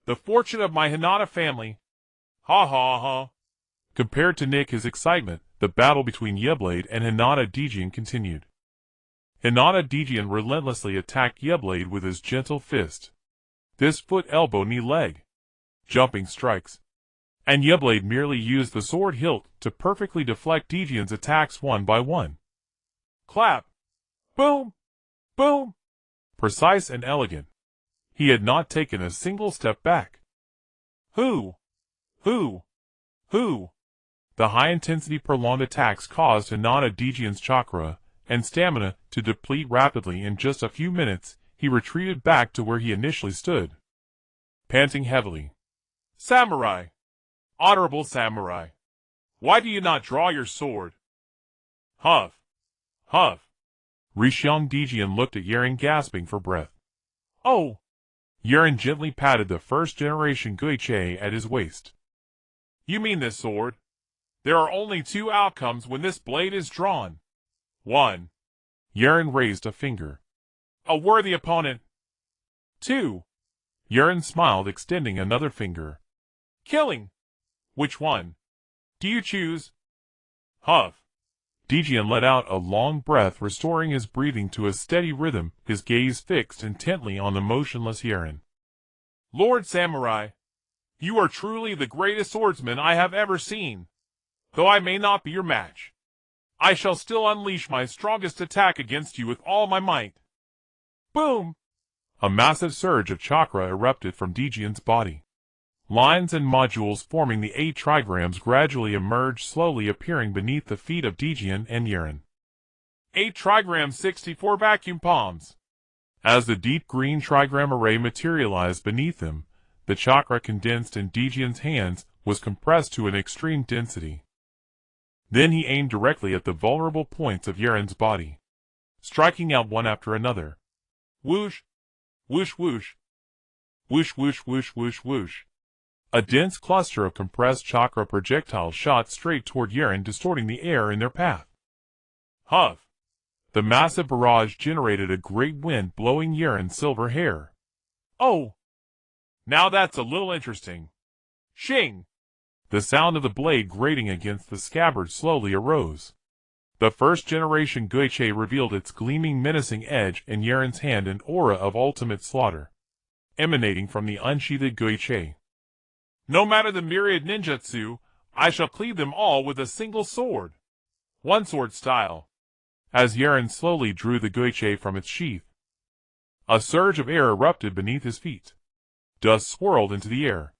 the fortune of my Hinata family. Ha ha ha. Compared to Nick, his excitement, the battle between Yeblade and Hinata Dejian continued. Hinata Dejian relentlessly attacked Yeblade with his gentle fist. This foot, elbow, knee, leg. Jumping strikes. And Yeblade merely used the sword hilt to perfectly deflect Dejian's attacks one by one. Clap. Boom. Boom. Precise and elegant. He had not taken a single step back. Who? The high-intensity prolonged attacks caused Hinata Dejian's chakra and stamina to deplete rapidly. In just a few minutes, he retreated back to where he initially stood, panting heavily. Samurai! Honorable samurai! Why do you not draw your sword? Huff! Rishyong Dejian looked at Yaren, gasping for breath. Oh! Yaren gently patted the first-generation Guiche at his waist. You mean this sword? There are only two outcomes when this blade is drawn. 1. Yaren raised a finger. A worthy opponent. 2. Yaren smiled, extending another finger. Killing. Which one? Do you choose? Huff. Dejian let out a long breath, restoring his breathing to a steady rhythm, his gaze fixed intently on the motionless Yaren. Lord Samurai, you are truly the greatest swordsman I have ever seen. Though I may not be your match, I shall still unleash my strongest attack against you with all my might. Boom! A massive surge of chakra erupted from Dejian's body. Lines and modules forming the 8 trigrams gradually emerged, slowly appearing beneath the feet of Dejian and Yaren. 8 Trigrams 64 Vacuum Palms. As the deep green trigram array materialized beneath them, the chakra condensed in Dejian's hands was compressed to an extreme density. Then he aimed directly at the vulnerable points of Yaren's body, striking out one after another. Whoosh! Whoosh whoosh! Whoosh whoosh whoosh whoosh whoosh! A dense cluster of compressed chakra projectiles shot straight toward Yaren, distorting the air in their path. Huff! The massive barrage generated a great wind, blowing Yaren's silver hair. Oh! Now that's a little interesting. Shing! The sound of the blade grating against the scabbard slowly arose. The first-generation Guiche revealed its gleaming, menacing edge in Yaren's hand, an aura of ultimate slaughter, emanating from the unsheathed Guiche. No matter the myriad ninjutsu, I shall cleave them all with a single sword. One sword style. As Yaren slowly drew the Guiche from its sheath, a surge of air erupted beneath his feet. Dust swirled into the air,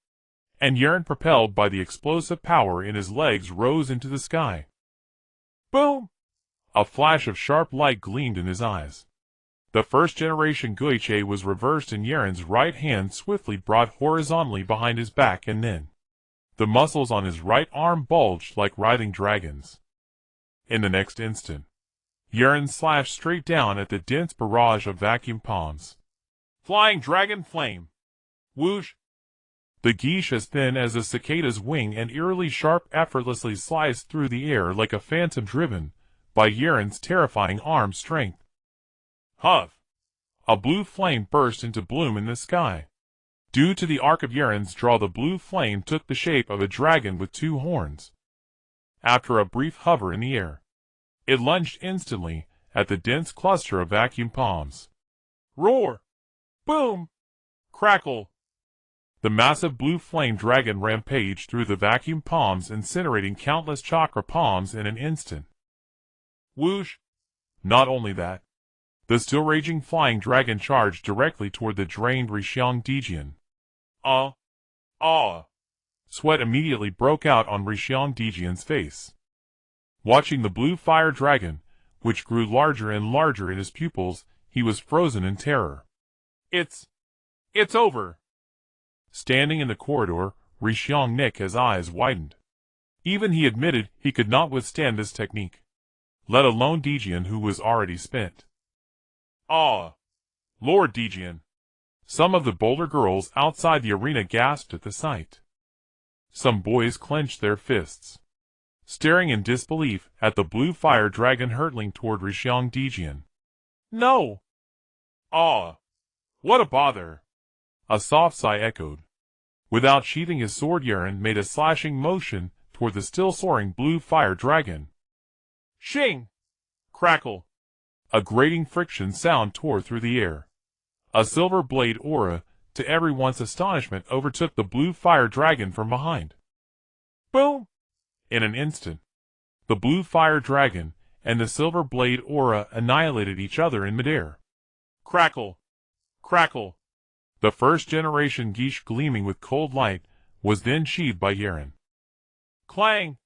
and Yaren, propelled by the explosive power in his legs, rose into the sky. Boom! A flash of sharp light gleamed in his eyes. The first-generation Guiche was reversed in Yaren's right hand, swiftly brought horizontally behind his back, and then the muscles on his right arm bulged like writhing dragons. In the next instant, Yaren slashed straight down at the dense barrage of vacuum palms. Flying Dragon Flame. Whoosh! The geesh as thin as a cicada's wing and eerily sharp effortlessly sliced through the air like a phantom driven by Yaren's terrifying arm strength. Huff! A blue flame burst into bloom in the sky. Due to the arc of Yaren's draw, the blue flame took the shape of a dragon with 2 horns. After a brief hover in the air, it lunged instantly at the dense cluster of vacuum palms. Roar! Boom! Crackle! The massive blue flame dragon rampaged through the vacuum palms, incinerating countless chakra palms in an instant. Whoosh! Not only that, the still raging flying dragon charged directly toward the drained Ryuo Haki. Sweat immediately broke out on Ryuo Haki's face. Watching the blue fire dragon, which grew larger and larger in his pupils, he was frozen in terror. It's over. Standing in the corridor, Ryuo Haki's eyes widened. Even he admitted he could not withstand this technique, let alone Daijin, who was already spent. Lord Daijin. Some of the bolder girls outside the arena gasped at the sight. Some boys clenched their fists, staring in disbelief at the blue fire dragon hurtling toward Ryuo Haki. No! What a bother! A soft sigh echoed. Without sheathing his sword, Yaren made a slashing motion toward the still soaring blue fire dragon. Shing! Crackle! A grating friction sound tore through the air. A silver blade aura, to everyone's astonishment, overtook the blue fire dragon from behind. Boom! In an instant, the blue fire dragon and the silver blade aura annihilated each other in midair. Crackle! Crackle! The first generation geesh, gleaming with cold light, was then sheathed by Yaren. Clang!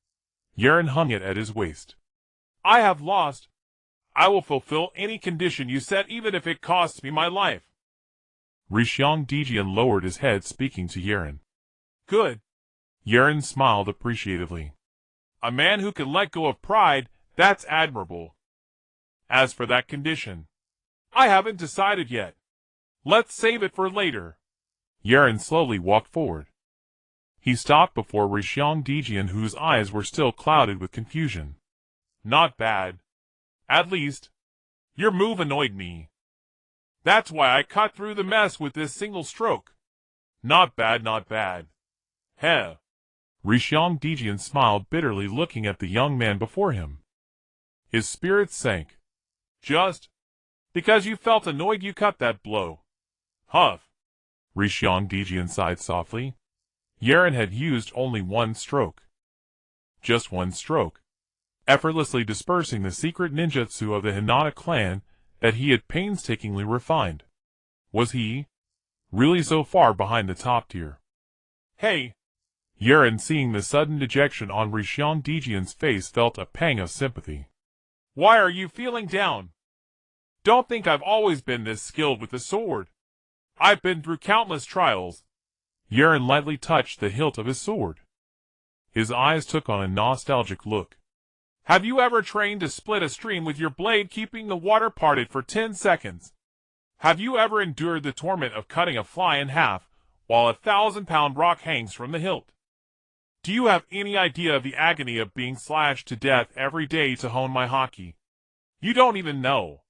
Yaren hung it at his waist. I have lost. I will fulfill any condition you set, even if it costs me my life. Ryuo Haki lowered his head, speaking to Yaren. Good. Yaren smiled appreciatively. A man who can let go of pride, that's admirable. As for that condition, I haven't decided yet. Let's save it for later. Yaren slowly walked forward. He stopped before Ryuo Haki, whose eyes were still clouded with confusion. Not bad. At least, your move annoyed me. That's why I cut through the mess with this single stroke. Not bad, not bad. Heh. Ryuo Haki smiled bitterly, looking at the young man before him. His spirits sank. Just because you felt annoyed you cut that blow. Huff. Ryuo Haki sighed softly. Yaren had used only 1 stroke. Just 1 stroke, effortlessly dispersing the secret ninjutsu of the Hinata clan that he had painstakingly refined. Was he really so far behind the top tier? Hey! Yaren, seeing the sudden dejection on Ryuo Haki's face, felt a pang of sympathy. Why are you feeling down? Don't think I've always been this skilled with the sword. I've been through countless trials. Yaren lightly touched the hilt of his sword. His eyes took on a nostalgic look. Have you ever trained to split a stream with your blade, keeping the water parted for 10 seconds? Have you ever endured the torment of cutting a fly in half while a 1,000-pound rock hangs from the hilt? Do you have any idea of the agony of being slashed to death every day to hone my haki? You don't even know.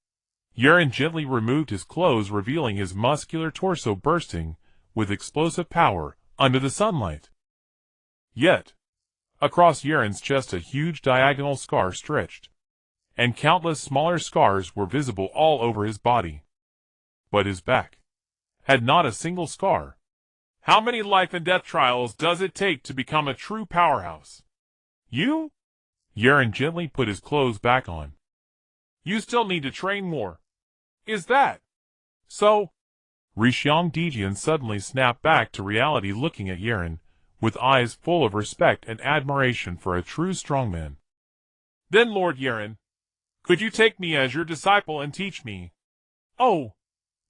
Yaren gently removed his clothes, revealing his muscular torso bursting with explosive power under the sunlight. Yet, across Yaren's chest a huge diagonal scar stretched, and countless smaller scars were visible all over his body. But his back had not a single scar. How many life and death trials does it take to become a true powerhouse? You? Yaren gently put his clothes back on. You still need to train more. Is that so? Ryuo Haki suddenly snapped back to reality, looking at Yaren with eyes full of respect and admiration for a true strongman. Then, Lord Yaren, could you take me as your disciple and teach me? Oh!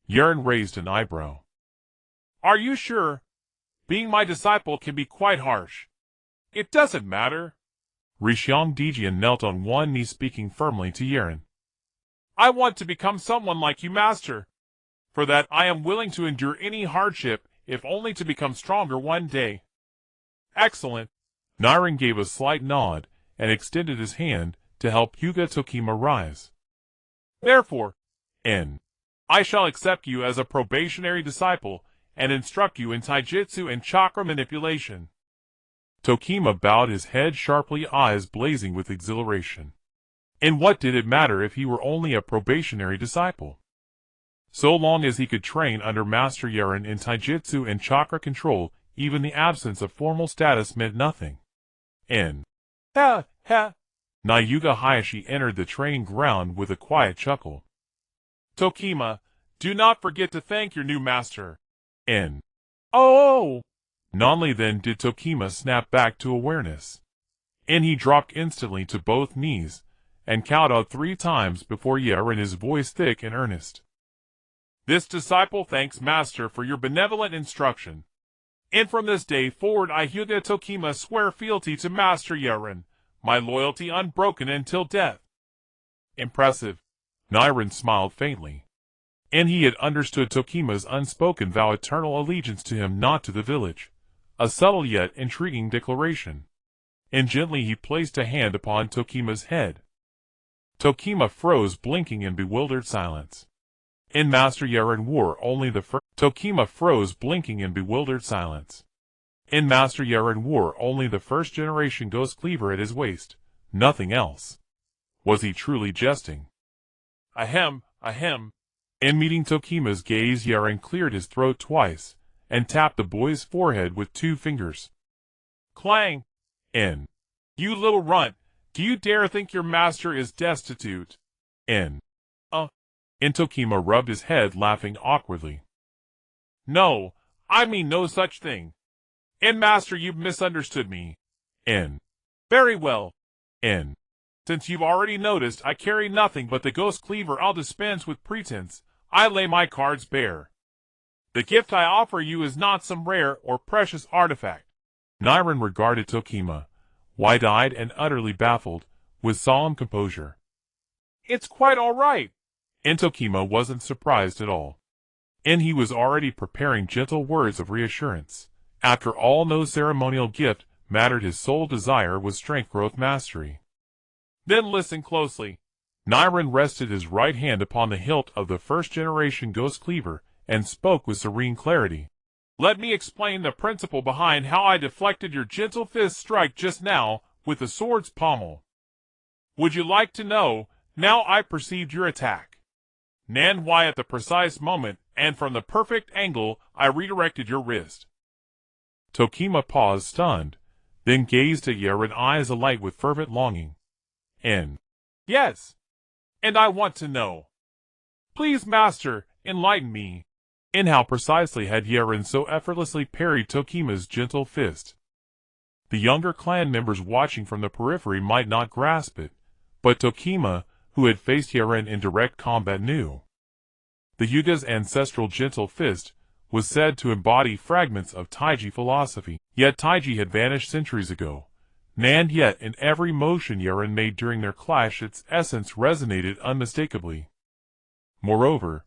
Yaren raised an eyebrow. Are you sure? Being my disciple can be quite harsh. It doesn't matter. Ryuo Haki knelt on one knee, speaking firmly to Yaren. I want to become someone like you, Master. For that I am willing to endure any hardship if only to become stronger one day. Excellent. Yaren gave a slight nod and extended his hand to help Hyūga Tokuma rise. Therefore, I shall accept you as a probationary disciple and instruct you in taijutsu and chakra manipulation. Tokima bowed his head sharply, eyes blazing with exhilaration. And what did it matter if he were only a probationary disciple? So long as he could train under Master Yaren in taijutsu and chakra control, even the absence of formal status meant nothing. Ha! Hyūga Hayashi entered the training ground with a quiet chuckle. Tokima, do not forget to thank your new master. Oh! Only then did Tokima snap back to awareness. He dropped instantly to both knees, and kowtowed 3 times before Yaren, his voice thick and earnest. This disciple thanks Master for your benevolent instruction. And from this day forward I, Hyūga Tokima, swear fealty to Master Yaren, my loyalty unbroken until death. Impressive. Yaren smiled faintly. And he had understood Tokima's unspoken vow, eternal allegiance to him, not to the village. A subtle yet intriguing declaration. And gently he placed a hand upon Tokima's head. Tokima froze, blinking in bewildered silence. And Master Yaren wore only the first. Tokima froze, blinking in bewildered silence. And Master Yaren wore only the first generation ghost cleaver at his waist, nothing else. Was he truly jesting? Ahem. And meeting Tokima's gaze, Yaren cleared his throat twice, and tapped the boy's forehead with 2 fingers. Clang! You little runt, do you dare think your master is destitute? And Tokima rubbed his head, laughing awkwardly. No, I mean no such thing. And master, you've misunderstood me. Very well. Since you've already noticed I carry nothing but the ghost cleaver, I'll dispense with pretense. I lay my cards bare. The gift I offer you is not some rare or precious artifact. Yaren regarded Tokima, wide-eyed and utterly baffled, with solemn composure. It's quite all right. And Tokima wasn't surprised at all. And he was already preparing gentle words of reassurance. After all, no ceremonial gift mattered. His sole desire was strength, growth, mastery. Then listen closely. Yaren rested his right hand upon the hilt of the first-generation ghost cleaver, and spoke with serene clarity. Let me explain the principle behind how I deflected your gentle fist strike just now with the sword's pommel. Would you like to know? Now I perceived your attack. And why at the precise moment, and from the perfect angle, I redirected your wrist. Tokima paused, stunned, then gazed at Yaren, eyes alight with fervent longing. Yes. And I want to know. Please, master, enlighten me. And how precisely had Yaren so effortlessly parried Tokima's gentle fist? The younger clan members watching from the periphery might not grasp it, but Tokima, who had faced Yaren in direct combat, knew. The Hyūga's ancestral gentle fist was said to embody fragments of Taiji philosophy, yet Taiji had vanished centuries ago. And yet in every motion Yaren made during their clash, its essence resonated unmistakably. Moreover,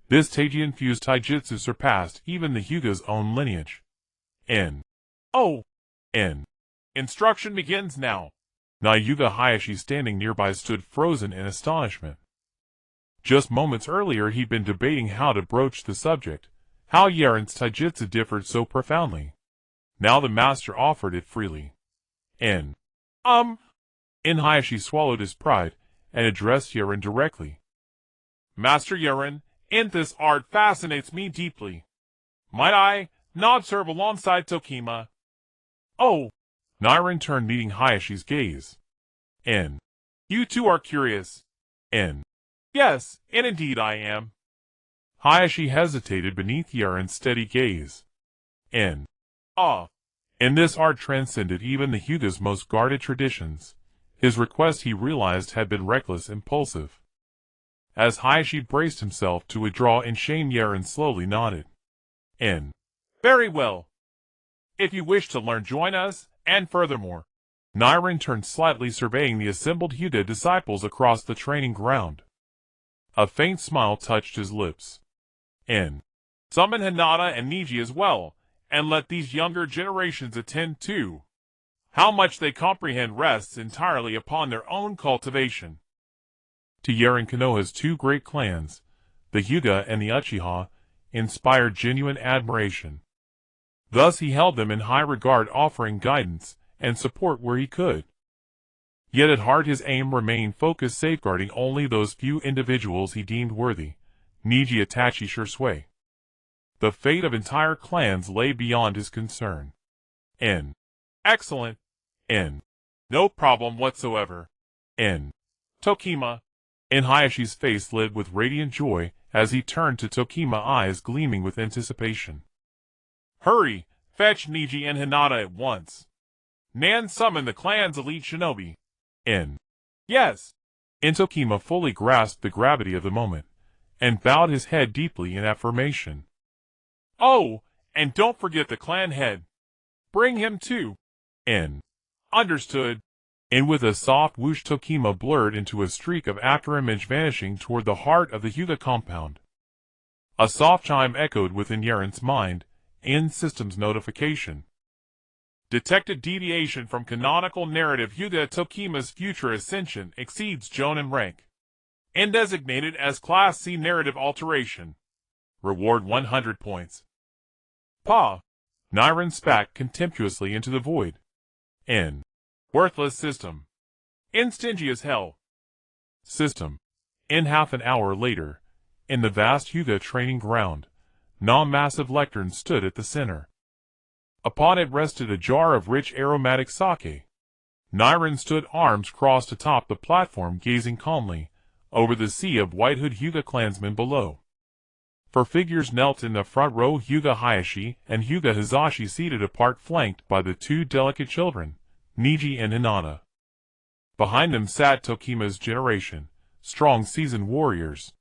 this Taiji-infused taijutsu surpassed even the Hyūga's own lineage. Instruction begins now. Hyūga Hayashi, standing nearby, stood frozen in astonishment. Just moments earlier he'd been debating how to broach the subject, how Yaren's taijutsu differed so profoundly. Now the master offered it freely. Hayashi swallowed his pride and addressed Yaren directly. Master Yaren, this art fascinates me deeply. Might I not serve alongside Tokima? Yaren turned, meeting Hayashi's gaze. You too are curious. Yes, and indeed I am. Hayashi hesitated beneath Yaren's steady gaze. This art transcended even the Hyūga's most guarded traditions. His request, he realized, had been reckless, impulsive. As Hayashi braced himself to withdraw in shame, Yaren slowly nodded. Very well. If you wish to learn, join us, and furthermore. Yaren turned slightly, surveying the assembled Hyūga disciples across the training ground. A faint smile touched his lips. Summon Hinata and Neji as well, and let these younger generations attend too. How much they comprehend rests entirely upon their own cultivation. To Yaren Konoha's two great clans, the Hyūga and the Uchiha, inspired genuine admiration. Thus he held them in high regard, offering guidance and support where he could. Yet at heart his aim remained focused, safeguarding only those few individuals he deemed worthy, Neji, Itachi, Shursui. The fate of entire clans lay beyond his concern. N. Excellent. N. No problem whatsoever. N. Tokima. And Hayashi's face lit with radiant joy as he turned to Tokima, eyes gleaming with anticipation. Hurry, fetch Neji and Hinata at once. Nan, summon the clan's elite shinobi. N. Yes. And Tokima fully grasped the gravity of the moment, and bowed his head deeply in affirmation. Oh, and don't forget the clan head. Bring him too. N. Understood. And with a soft whoosh, Tokima blurred into a streak of afterimage, vanishing toward the heart of the Hyūga compound. A soft chime echoed within Yaren's mind, in systems notification. Detected deviation from canonical narrative. Hyūga Tokima's future ascension exceeds jōnin rank. And designated as Class C narrative alteration. Reward 100 points. Pa. Yaren spat contemptuously into the void. N. Worthless system. Stingy as hell. System. In half an hour later, in the vast Hyūga training ground, non-massive lectern stood at the center. Upon it rested a jar of rich aromatic sake. Yaren stood arms crossed atop the platform, gazing calmly over the sea of white-hood Hyūga clansmen below. For figures knelt in the front row, Hyūga Hayashi and Hyūga Hizashi seated apart, flanked by the two delicate children, Neji and Hinata. Behind them sat Tokima's generation, strong seasoned warriors.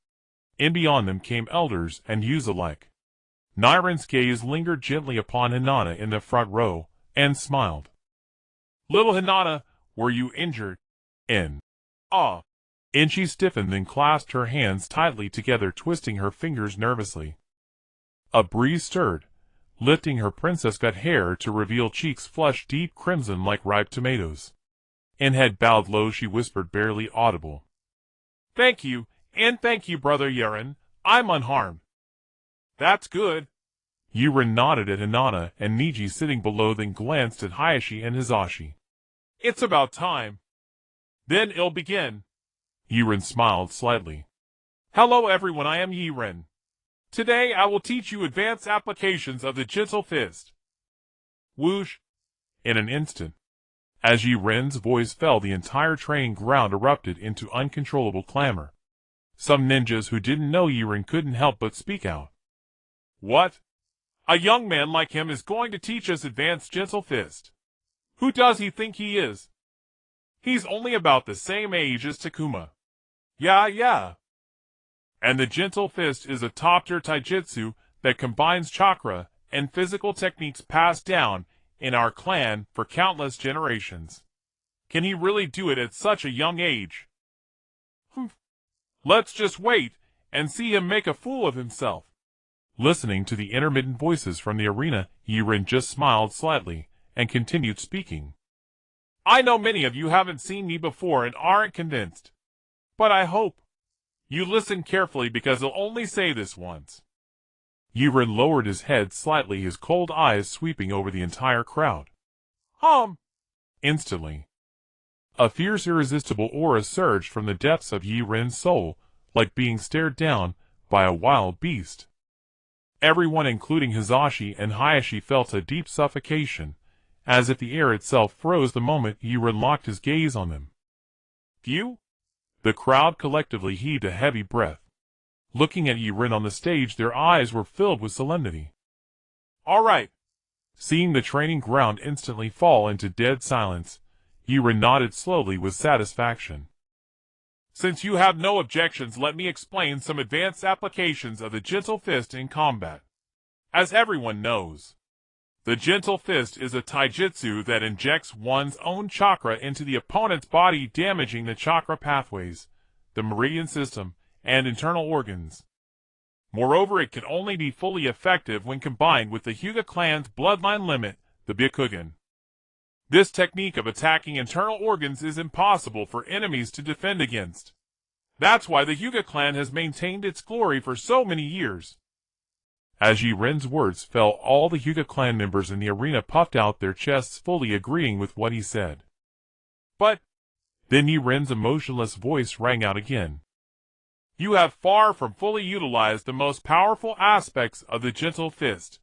In beyond them came elders and youths alike. Yaren's gaze lingered gently upon Hinata in the front row, and smiled. Little Hinata, were you injured? N. Ah. And she stiffened, then clasped her hands tightly together, twisting her fingers nervously. A breeze stirred, lifting her princess-cut hair to reveal cheeks flushed deep crimson like ripe tomatoes. And head bowed low, she whispered, barely audible. Thank you, and thank you, brother Yaren. I'm unharmed. That's good. Yaren nodded at Hinata and Neji sitting below, then glanced at Hayashi and Hizashi. It's about time. Then it'll begin. Yaren smiled slightly. Hello everyone, I am Yaren. Today I will teach you advanced applications of the gentle fist. Whoosh. In an instant, as Yaren's voice fell, the entire training ground erupted into uncontrollable clamor. Some ninjas who didn't know Yaren couldn't help but speak out. What? A young man like him is going to teach us advanced gentle fist. Who does he think he is? He's only about the same age as Takuma. Yeah. And the gentle fist is a top-tier taijutsu that combines chakra and physical techniques passed down in our clan for countless generations. Can he really do it at such a young age? Let's just wait and see him make a fool of himself. Listening to the intermittent voices from the arena, Yaren just smiled slightly and continued speaking. I know many of you haven't seen me before and aren't convinced. But I hope you listen carefully, because I'll only say this once. Yaren lowered his head slightly, his cold eyes sweeping over the entire crowd. Instantly, a fierce, irresistible aura surged from the depths of Yaren's soul, like being stared down by a wild beast. Everyone, including Hizashi and Hayashi, felt a deep suffocation, as if the air itself froze the moment Yaren locked his gaze on them. Phew! The crowd collectively heaved a heavy breath. Looking at Yaren on the stage, their eyes were filled with solemnity. All right. Seeing the training ground instantly fall into dead silence, Yaren nodded slowly with satisfaction. Since you have no objections, let me explain some advanced applications of the gentle fist in combat. As everyone knows, the gentle fist is a taijutsu that injects one's own chakra into the opponent's body, damaging the chakra pathways, the meridian system, and internal organs. Moreover, it can only be fully effective when combined with the Hyūga clan's bloodline limit, the Byakugan. This technique of attacking internal organs is impossible for enemies to defend against. That's why the Hyūga clan has maintained its glory for so many years. As Yiren's words fell, all the Hyūga clan members in the arena puffed out their chests, fully agreeing with what he said. But then Yiren's emotionless voice rang out again. You have far from fully utilized the most powerful aspects of the gentle fist.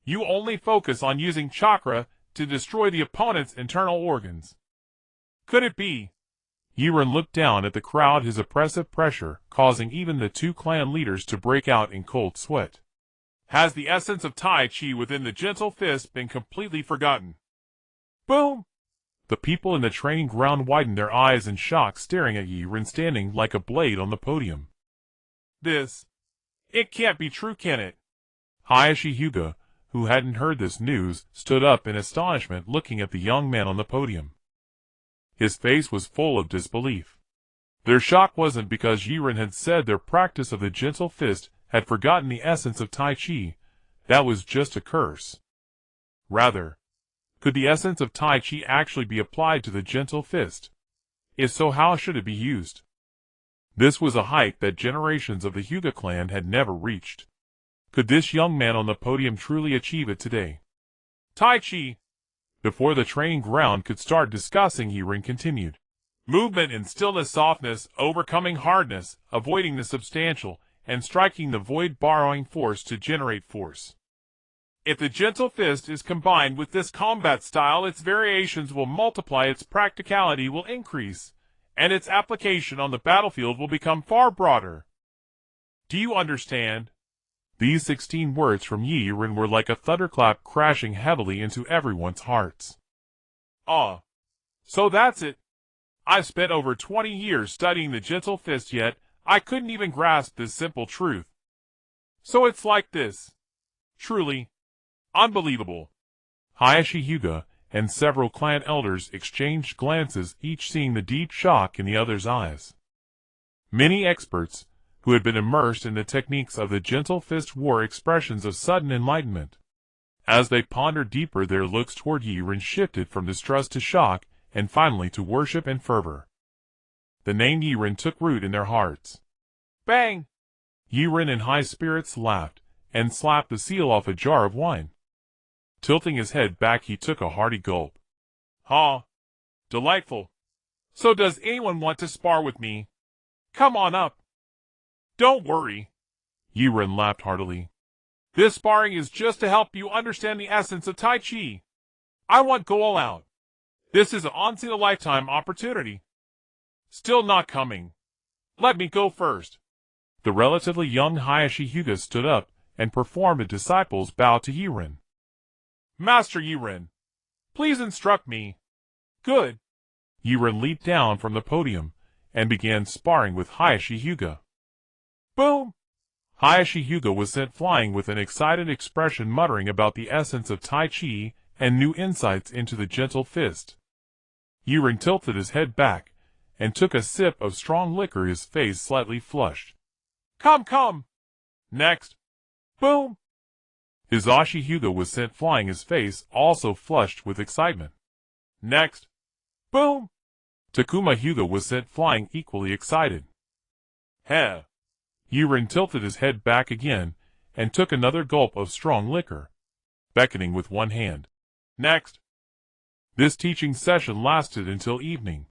You only focus on using chakra to destroy the opponent's internal organs. Could it be? Yiren looked down at the crowd, his oppressive pressure causing even the two clan leaders to break out in cold sweat. Has the essence of Tai Chi within the gentle fist been completely forgotten? Boom! The people in the training ground widened their eyes in shock, staring at Yiren standing like a blade on the podium. It can't be true, can it? Hyūga, who hadn't heard this news, stood up in astonishment, looking at the young man on the podium. His face was full of disbelief. Their shock wasn't because Yiren had said their practice of the gentle fist had forgotten the essence of Tai Chi. That was just a curse. Rather, could the essence of Tai Chi actually be applied to the gentle fist? If so, how should it be used? This was a height that generations of the Hyūga clan had never reached. Could this young man on the podium truly achieve it today? Tai Chi! Before the training ground could start discussing, Yiren continued. Movement in stillness, softness, overcoming hardness, avoiding the substantial, and striking the void, borrowing force to generate force. If the gentle fist is combined with this combat style, its variations will multiply, its practicality will increase, and its application on the battlefield will become far broader. Do you understand? These 16 words from Yiren were like a thunderclap crashing heavily into everyone's hearts. Ah, so that's it. I've spent over 20 years studying the gentle fist, yet I couldn't even grasp this simple truth. So it's like this. Truly unbelievable. Hyūga and several clan elders exchanged glances, each seeing the deep shock in the other's eyes. Many experts, who had been immersed in the techniques of the gentle fist, wore expressions of sudden enlightenment. As they pondered deeper, their looks toward Yiren shifted from distrust to shock, and finally to worship and fervor. The name Yiren took root in their hearts. Bang! Yiren in high spirits laughed, and slapped the seal off a jar of wine. Tilting his head back, he took a hearty gulp. Ha! Delightful. So does anyone want to spar with me? Come on up. Don't worry. Yiren laughed heartily. This sparring is just to help you understand the essence of Tai Chi. I want go all out. This is an once-in-a-lifetime opportunity. Still not coming. Let me go first. The relatively young Hyūga stood up and performed a disciple's bow to Yiren. Master Yaren, please instruct me. Good. Yiren leaped down from the podium and began sparring with Hyūga. Boom! Hyūga was sent flying with an excited expression, muttering about the essence of Tai Chi and new insights into the gentle fist. Yiren tilted his head back and took a sip of strong liquor, his face slightly flushed. Come! Next! Boom! His Hyūga was sent flying, his face also flushed with excitement. Next! Boom! Tokuma Hyūga was sent flying, equally excited. Heh! Yaren tilted his head back again and took another gulp of strong liquor, beckoning with one hand. Next! This teaching session lasted until evening.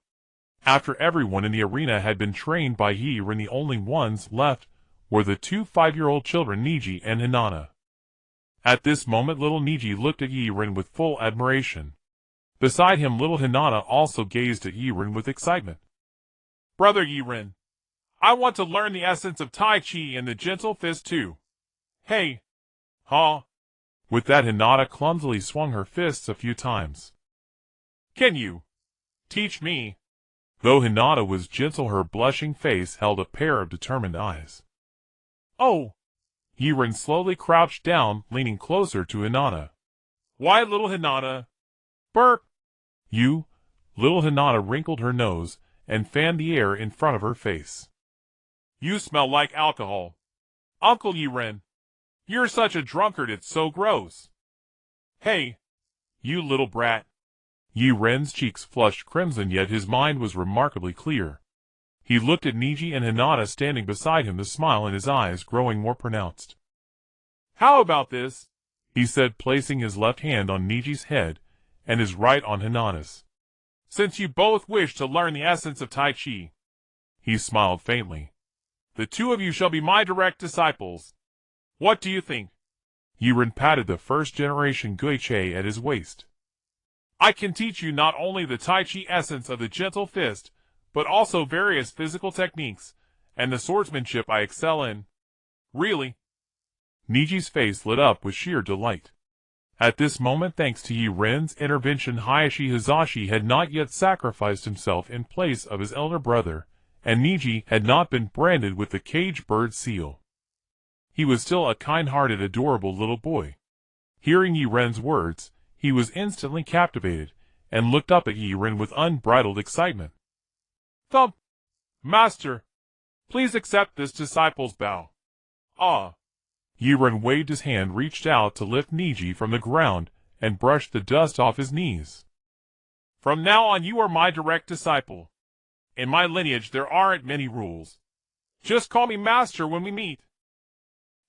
After everyone in the arena had been trained by Yaren, the only ones left were the two 5-year-old children, Neji and Hinata. At this moment, little Neji looked at Yaren with full admiration. Beside him, little Hinata also gazed at Yaren with excitement. Brother Yaren, I want to learn the essence of Tai Chi and the gentle fist too. Hey! Ha! With that, Hinata clumsily swung her fists a few times. Can you teach me? Though Hinata was gentle, her blushing face held a pair of determined eyes. Oh! Yaren slowly crouched down, leaning closer to Hinata. Why, little Hinata? Burp! You? Little Hinata wrinkled her nose and fanned the air in front of her face. You smell like alcohol. Uncle Yaren, you're such a drunkard, it's so gross. Hey, you little brat. Yaren's cheeks flushed crimson, yet his mind was remarkably clear. He looked at Neji and Hinata standing beside him, the smile in his eyes growing more pronounced. How about this? He said, placing his left hand on Neji's head and his right on Hinata's. Since you both wish to learn the essence of Tai Chi, he smiled faintly, the two of you shall be my direct disciples. What do you think? Yaren patted the first generation Goichi at his waist. I can teach you not only the Tai Chi essence of the gentle fist, but also various physical techniques, and the swordsmanship I excel in. Really? Neji's face lit up with sheer delight. At this moment, thanks to Yaren's intervention, Hayashi Hizashi had not yet sacrificed himself in place of his elder brother, and Neji had not been branded with the cage bird seal. He was still a kind-hearted, adorable little boy. Hearing Yaren's words, he was instantly captivated, and looked up at Yaren with unbridled excitement. Thump! Master, please accept this disciple's bow. Ah! Yaren waved his hand, reached out to lift Neji from the ground, and brushed the dust off his knees. From now on you are my direct disciple. In my lineage there aren't many rules. Just call me Master when we meet.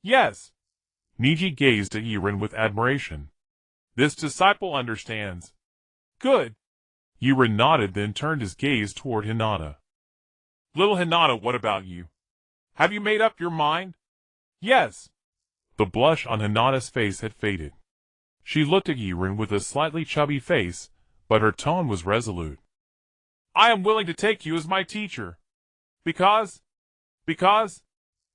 Yes. Neji gazed at Yaren with admiration. This disciple understands. Good. Yaren nodded, then turned his gaze toward Hinata. Little Hinata, what about you? Have you made up your mind? Yes. The blush on Hinata's face had faded. She looked at Yaren with a slightly chubby face, but her tone was resolute. I am willing to take you as my teacher. Because...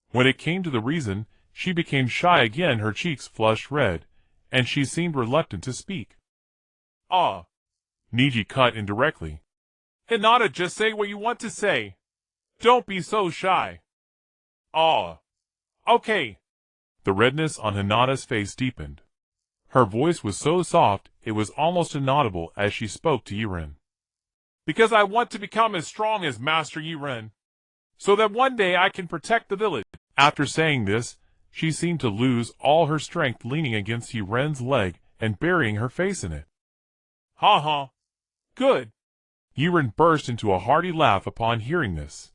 When it came to the reason, she became shy again, her cheeks flushed red, and she seemed reluctant to speak. Ah. Neji cut in directly. Hinata, just say what you want to say. Don't be so shy. Ah. Okay. The redness on Hinata's face deepened. Her voice was so soft, it was almost inaudible as she spoke to Yaren. Because I want to become as strong as Master Yaren, so that one day I can protect the village. After saying this, she seemed to lose all her strength, leaning against Yaren's leg and burying her face in it. Ha ha. Good. Yaren burst into a hearty laugh upon hearing this.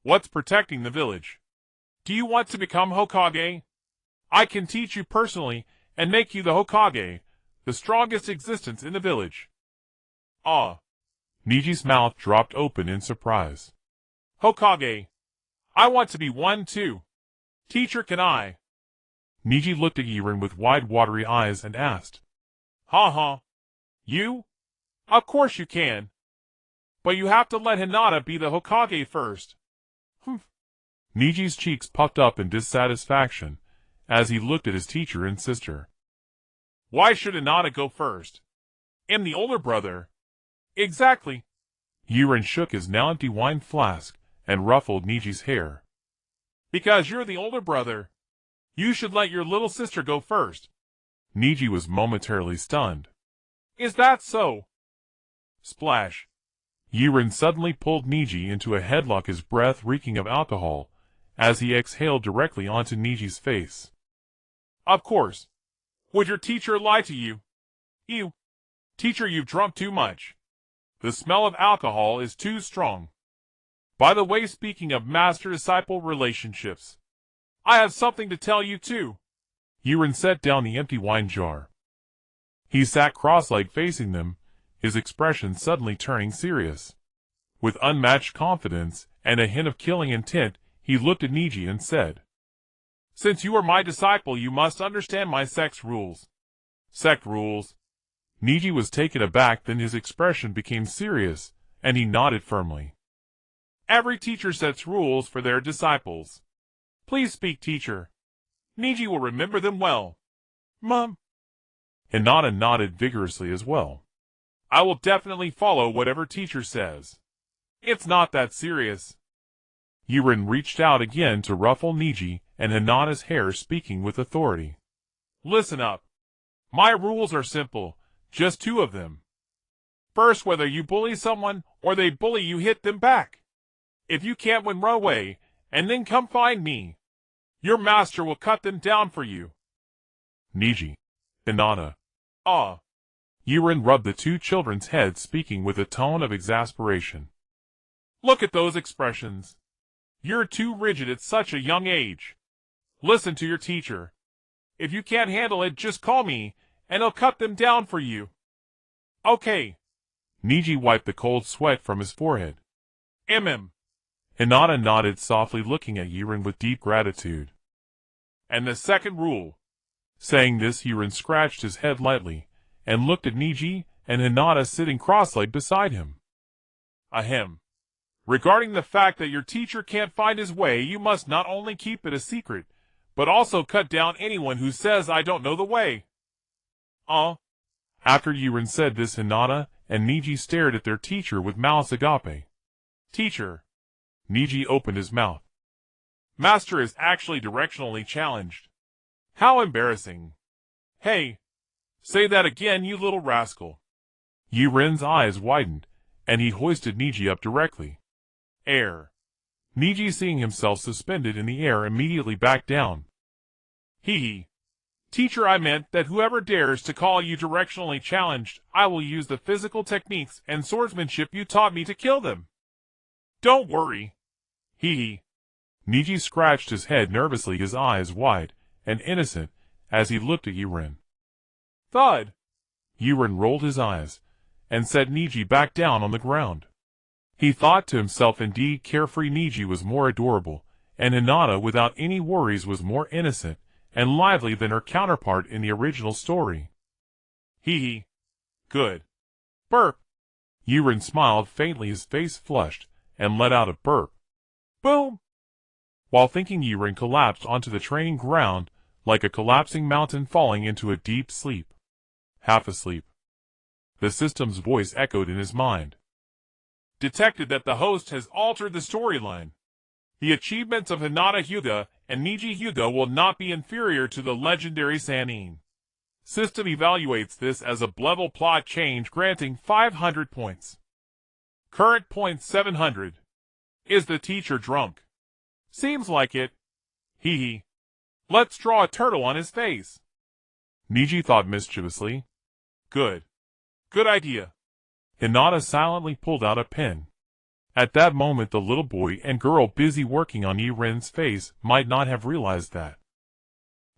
What's protecting the village? Do you want to become Hokage? I can teach you personally and make you the Hokage, the strongest existence in the village. Ah. Neji's mouth dropped open in surprise. Hokage. I want to be one too. Teacher, can I? Neji looked at Yaren with wide, watery eyes and asked. Ha ha. You? Of course you can. But you have to let Hinata be the Hokage first. Humph. Neji's cheeks puffed up in dissatisfaction as he looked at his teacher and sister. Why should Hinata go first? I'm the older brother. Exactly. Yaren shook his now empty wine flask and ruffled Neji's hair. Because you're the older brother. You should let your little sister go first. Neji was momentarily stunned. Is that so? Splash. Yaren suddenly pulled Neji into a headlock, his breath reeking of alcohol, as he exhaled directly onto Neji's face. Of course. Would your teacher lie to you? Teacher, you've drunk too much. The smell of alcohol is too strong. By the way, speaking of master-disciple relationships, I have something to tell you too. Yaren set down the empty wine jar. He sat cross-legged facing them, his expression suddenly turning serious. With unmatched confidence and a hint of killing intent, he looked at Neji and said, Since you are my disciple, you must understand my sex rules. Sect rules? Neji was taken aback, then his expression became serious, and he nodded firmly. Every teacher sets rules for their disciples. Please speak, teacher. Neji will remember them well. Mom. Hinata nodded vigorously as well. I will definitely follow whatever teacher says. It's not that serious. Yaren reached out again to ruffle Neji and Hinata's hair, speaking with authority. Listen up. My rules are simple, just two of them. First, whether you bully someone or they bully you, hit them back. If you can't win, run away, and then come find me. Your master will cut them down for you. Neji. Hinata. Ah. Yaren rubbed the two children's heads, speaking with a tone of exasperation. Look at those expressions. You're too rigid at such a young age. Listen to your teacher. If you can't handle it, just call me, and I'll cut them down for you. Okay. Neji wiped the cold sweat from his forehead. Hinata nodded softly, looking at Yaren with deep gratitude. And the second rule. Saying this, Yaren scratched his head lightly, and looked at Neji and Hinata sitting cross-legged beside him. Ahem. Regarding the fact that your teacher can't find his way, you must not only keep it a secret, but also cut down anyone who says I don't know the way. After Yaren said this, Hinata and Neji stared at their teacher with malice agape. Teacher. Neji opened his mouth. Master is actually directionally challenged. How embarrassing. Hey, say that again, you little rascal. Yaren's eyes widened, and he hoisted Neji up directly. Air. Neji, seeing himself suspended in the air, immediately backed down. Hee. Teacher, I meant that whoever dares to call you directionally challenged, I will use the physical techniques and swordsmanship you taught me to kill them. Don't worry. Hee. Neji scratched his head nervously, his eyes wide and innocent as he looked at Yaren. Thud. Yaren rolled his eyes and set Neji back down on the ground. He thought to himself, indeed, carefree Neji was more adorable, and Hinata, without any worries, was more innocent and lively than her counterpart in the original story. Hee. Good. Burp. Yaren smiled faintly, his face flushed, and let out a burp. Boom. While thinking, Yaren collapsed onto the training ground like a collapsing mountain, falling into a deep sleep. Half asleep. The system's voice echoed in his mind. Detected that the host has altered the storyline. The achievements of Hinata Hyūga and Neji Hyūga will not be inferior to the legendary Sannin. System evaluates this as a level plot change, granting 500 points. Current points 700. Is the teacher drunk? Seems like it. Hee. Let's draw a turtle on his face. Neji thought mischievously. Good. Good idea. Hinata silently pulled out a pen. At that moment, the little boy and girl busy working on Yaren's face might not have realized that.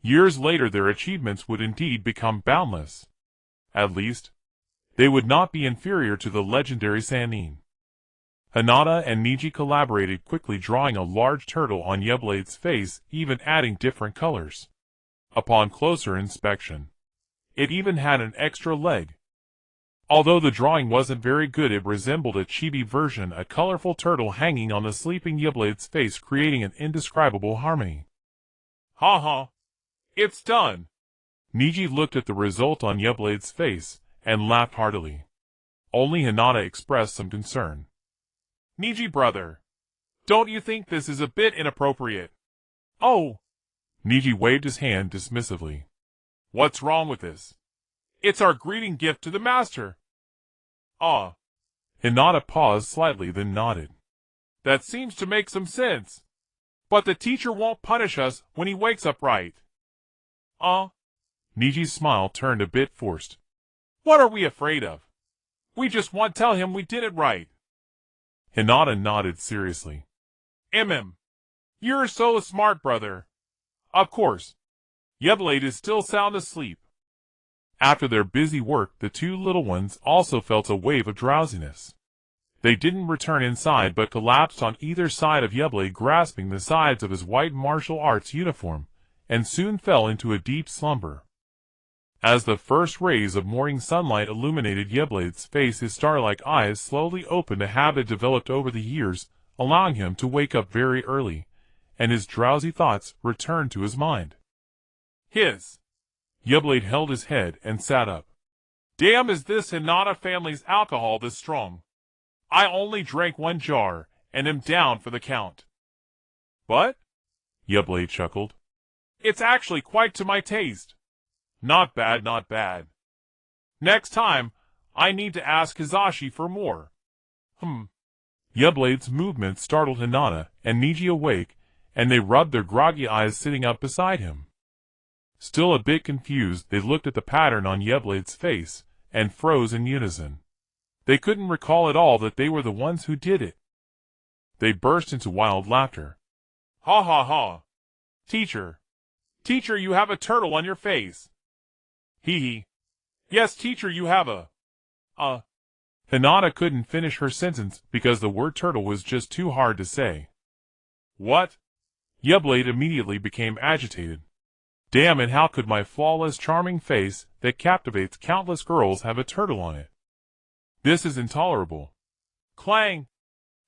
Years later, their achievements would indeed become boundless. At least, they would not be inferior to the legendary Sannin. Hinata and Neji collaborated, quickly drawing a large turtle on Yeblade's face, even adding different colors. Upon closer inspection, it even had an extra leg. Although the drawing wasn't very good, it resembled a chibi version, a colorful turtle hanging on the sleeping Yeblade's face, creating an indescribable harmony. Ha ha. It's done. Neji looked at the result on Yeblade's face and laughed heartily. Only Hinata expressed some concern. Neji brother, don't you think this is a bit inappropriate? Oh. Neji waved his hand dismissively. What's wrong with this? It's our greeting gift to the master. Hinata paused slightly, then nodded. That seems to make some sense. But the teacher won't punish us when he wakes up, right? Neji's smile turned a bit forced. What are we afraid of? We just want to tell him we did it right. Hinata nodded seriously. You're so smart, brother. Of course. Yeblade is still sound asleep. After their busy work, the two little ones also felt a wave of drowsiness. They didn't return inside, but collapsed on either side of Yeblade, grasping the sides of his white martial arts uniform, and soon fell into a deep slumber. As the first rays of morning sunlight illuminated Yeblade's face, his star-like eyes slowly opened, a habit developed over the years, allowing him to wake up very early, and his drowsy thoughts returned to his mind. Yeblade held his head and sat up. Damn, is this Hinata family's alcohol this strong? I only drank 1 jar, and am down for the count. What? Yeblade chuckled. It's actually quite to my taste. Not bad, not bad. Next time, I need to ask Hizashi for more. Yeblade's movement startled Hinata and Neji awake, and they rubbed their groggy eyes sitting up beside him. Still a bit confused, they looked at the pattern on Yeblade's face, and froze in unison. They couldn't recall at all that they were the ones who did it. They burst into wild laughter. Ha ha ha! Teacher! Teacher, you have a turtle on your face! Hee hee! Yes, teacher, you have a... Hinata couldn't finish her sentence because the word turtle was just too hard to say. What? Yeblade immediately became agitated. Damn it, how could my flawless, charming face that captivates countless girls have a turtle on it? This is intolerable. Clang!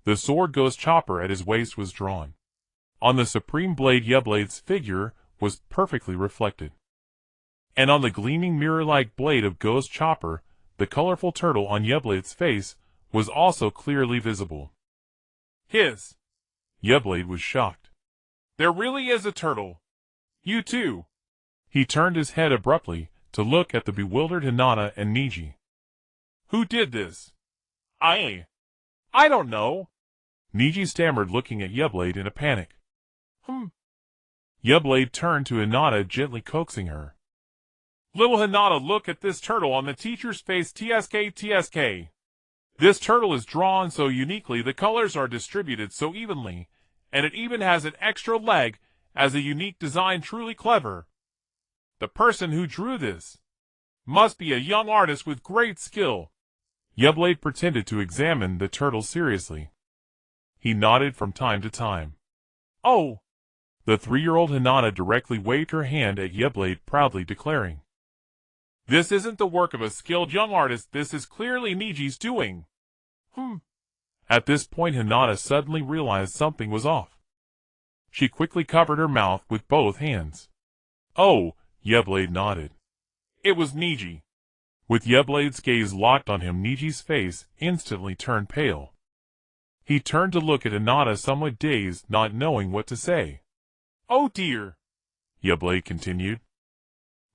The sword ghost chopper at his waist was drawn. On the supreme blade, Yeblade's figure was perfectly reflected. And on the gleaming mirror-like blade of ghost chopper, the colorful turtle on Yeblade's face was also clearly visible. Hiss! Yeblade was shocked. There really is a turtle. You too. He turned his head abruptly to look at the bewildered Hinata and Neji. Who did this? I don't know. Neji stammered, looking at Yeblade in a panic. Yeblade turned to Hinata, gently coaxing her. Little Hinata, look at this turtle on the teacher's face. TSK. This turtle is drawn so uniquely, the colors are distributed so evenly, and it even has an extra leg as a unique design. Truly clever. The person who drew this must be a young artist with great skill. Yeblade pretended to examine the turtle seriously. He nodded from time to time. Oh! The 3-year-old Hinata directly waved her hand at Yeblade, proudly declaring, This isn't the work of a skilled young artist, this is clearly Neji's doing. At this point, Hinata suddenly realized something was off. She quickly covered her mouth with both hands. Oh, Yeblade nodded. It was Neji. With Yeblade's gaze locked on him, Neji's face instantly turned pale. He turned to look at Hinata, somewhat dazed, not knowing what to say. Oh dear, Yeblade continued.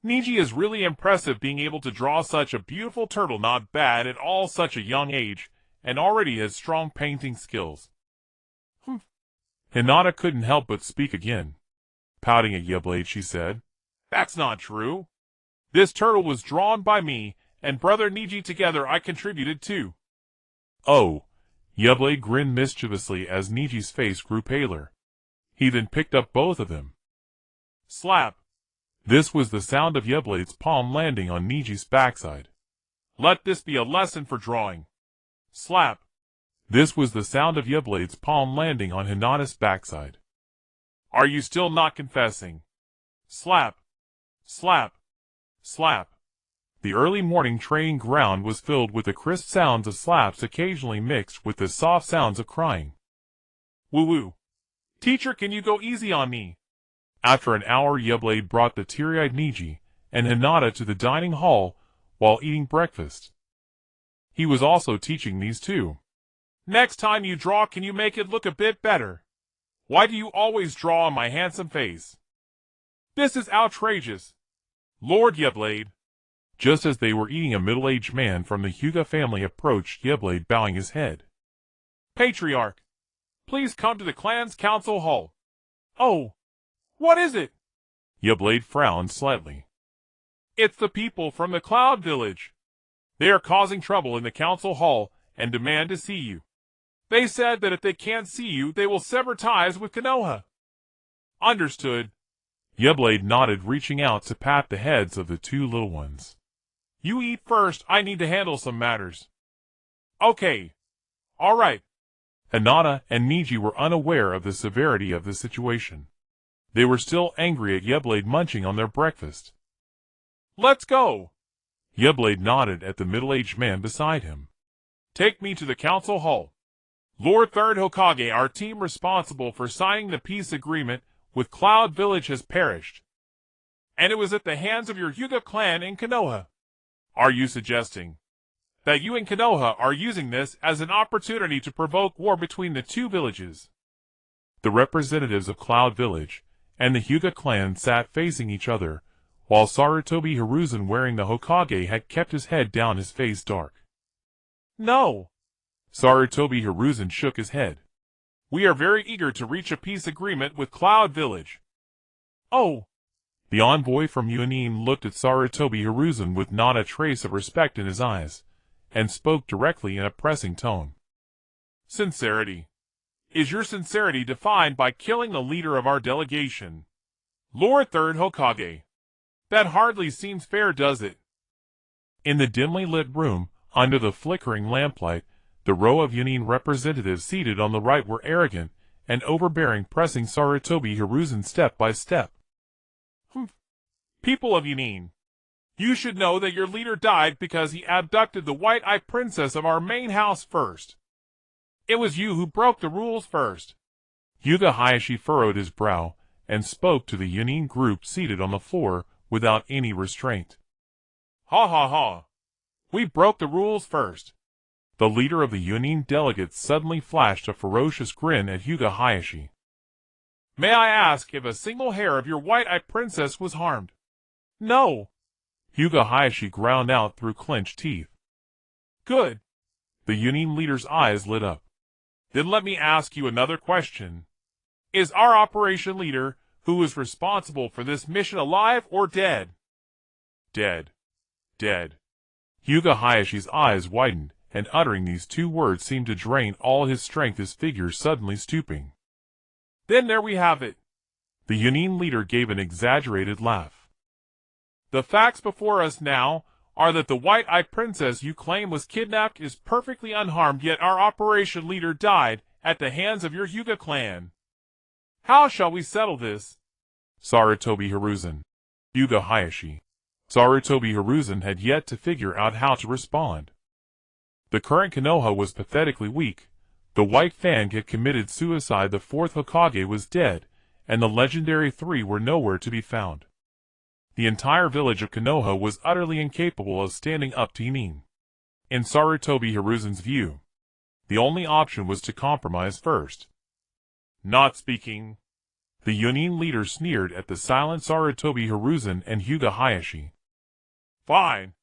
Neji is really impressive, being able to draw such a beautiful turtle. Not bad at all, such a young age, and already has strong painting skills. Hinata couldn't help but speak again. Pouting at Yeblade, she said, That's not true. This turtle was drawn by me and brother Neji together. I contributed too. Oh, Yeblade grinned mischievously as Neji's face grew paler. He then picked up both of them. Slap. This was the sound of Yeblade's palm landing on Neji's backside. Let this be a lesson for drawing. Slap. This was the sound of Yeblade's palm landing on Hinata's backside. Are you still not confessing? Slap. Slap. Slap. The early morning training ground was filled with the crisp sounds of slaps, occasionally mixed with the soft sounds of crying. Woo-woo. Teacher, can you go easy on me? After an hour, Yeblade brought the teary-eyed Neji and Hinata to the dining hall while eating breakfast. He was also teaching these two. Next time you draw, can you make it look a bit better? Why do you always draw on my handsome face? This is outrageous. Lord Yeblade. Just as they were eating, a middle-aged man from the Hyūga family approached Yeblade, bowing his head. Patriarch, please come to the clan's council hall. Oh, what is it? Yeblade frowned slightly. It's the people from the Cloud Village. They are causing trouble in the council hall and demand to see you. They said that if they can't see you, they will sever ties with Konoha. Understood. Yeblade nodded, reaching out to pat the heads of the two little ones. You eat first, I need to handle some matters. Okay. All right. Hinata and Neji were unaware of the severity of the situation. They were still angry at Yeblade munching on their breakfast. Let's go. Yeblade nodded at the middle-aged man beside him. Take me to the council hall. Lord Third Hokage, our team responsible for signing the peace agreement with Cloud Village has perished. And it was at the hands of your Hyūga clan in Konoha. Are you suggesting that you and Konoha are using this as an opportunity to provoke war between the two villages? The representatives of Cloud Village and the Hyūga clan sat facing each other, while Sarutobi Hiruzen, wearing the Hokage, had kept his head down, his face dark. No. Sarutobi Hiruzen shook his head. We are very eager to reach a peace agreement with Cloud Village. Oh. The envoy from Yōnin looked at Sarutobi Hiruzen with not a trace of respect in his eyes, and spoke directly in a pressing tone. Sincerity. Is your sincerity defined by killing the leader of our delegation, Lord Third Hokage? That hardly seems fair, does it? In the dimly lit room, under the flickering lamplight, the row of Yōnin representatives seated on the right were arrogant and overbearing, pressing Sarutobi Hiruzen step by step. People of Yōnin, you should know that your leader died because he abducted the white-eyed princess of our main house first. It was you who broke the rules first. Hyūga Hayashi furrowed his brow and spoke to the Yōnin group seated on the floor without any restraint. Ha ha ha. We broke the rules first. The leader of the Yōnin delegates suddenly flashed a ferocious grin at Hyūga Hayashi. May I ask if a single hair of your white-eyed princess was harmed? No. Hyūga Hayashi ground out through clenched teeth. Good. The Yōnin leader's eyes lit up. Then let me ask you another question. Is our operation leader, who is responsible for this mission, alive or dead? Dead. Dead. Hyūga Hayashi's eyes widened, and uttering these two words seemed to drain all his strength, his figure suddenly stooping. Then there we have it. The Yōnin leader gave an exaggerated laugh. The facts before us now are that the white-eyed princess you claim was kidnapped is perfectly unharmed, yet our operation leader died at the hands of your Hyūga clan. How shall we settle this? Sarutobi Hiruzen. Hyūga Hayashi. Sarutobi Hiruzen had yet to figure out how to respond. The current Konoha was pathetically weak. The White Fang had committed suicide, the fourth Hokage was dead, and the legendary three were nowhere to be found. The entire village of Konoha was utterly incapable of standing up to Yōnin. In Sarutobi Hiruzen's view, the only option was to compromise first. Not speaking. The Yōnin leader sneered at the silent Sarutobi Hiruzen and Hyūga Hayashi. Fine.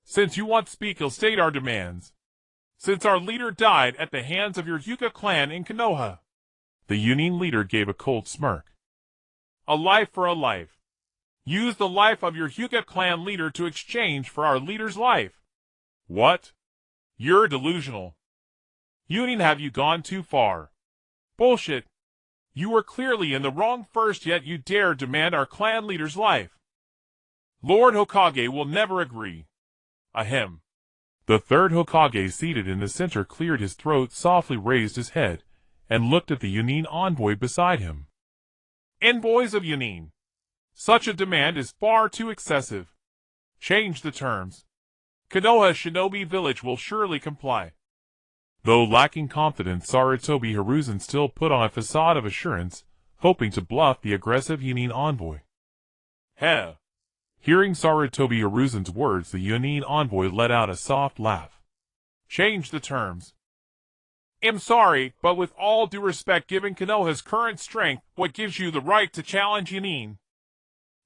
Since you want to speak, you'll state our demands. Since our leader died at the hands of your Hyūga clan in Konoha. The Yōnin leader gave a cold smirk. A life for a life. Use the life of your Hyūga clan leader to exchange for our leader's life. What? You're delusional. Yōnin, have you gone too far? Bullshit. You were clearly in the wrong first, yet you dare demand our clan leader's life. Lord Hokage will never agree. Ahem. The third Hokage seated in the center cleared his throat, softly raised his head, and looked at the Yōnin envoy beside him. Envoys of Yōnin, such a demand is far too excessive. Change the terms. Konoha Shinobi Village will surely comply. Though lacking confidence, Sarutobi Hiruzen still put on a facade of assurance, hoping to bluff the aggressive Yōnin envoy. Heh. Hearing Sarutobi Hiruzen's words, the Yōnin envoy let out a soft laugh. Change the terms. I'm sorry, but with all due respect, given Konoha's current strength, what gives you the right to challenge Yōnin?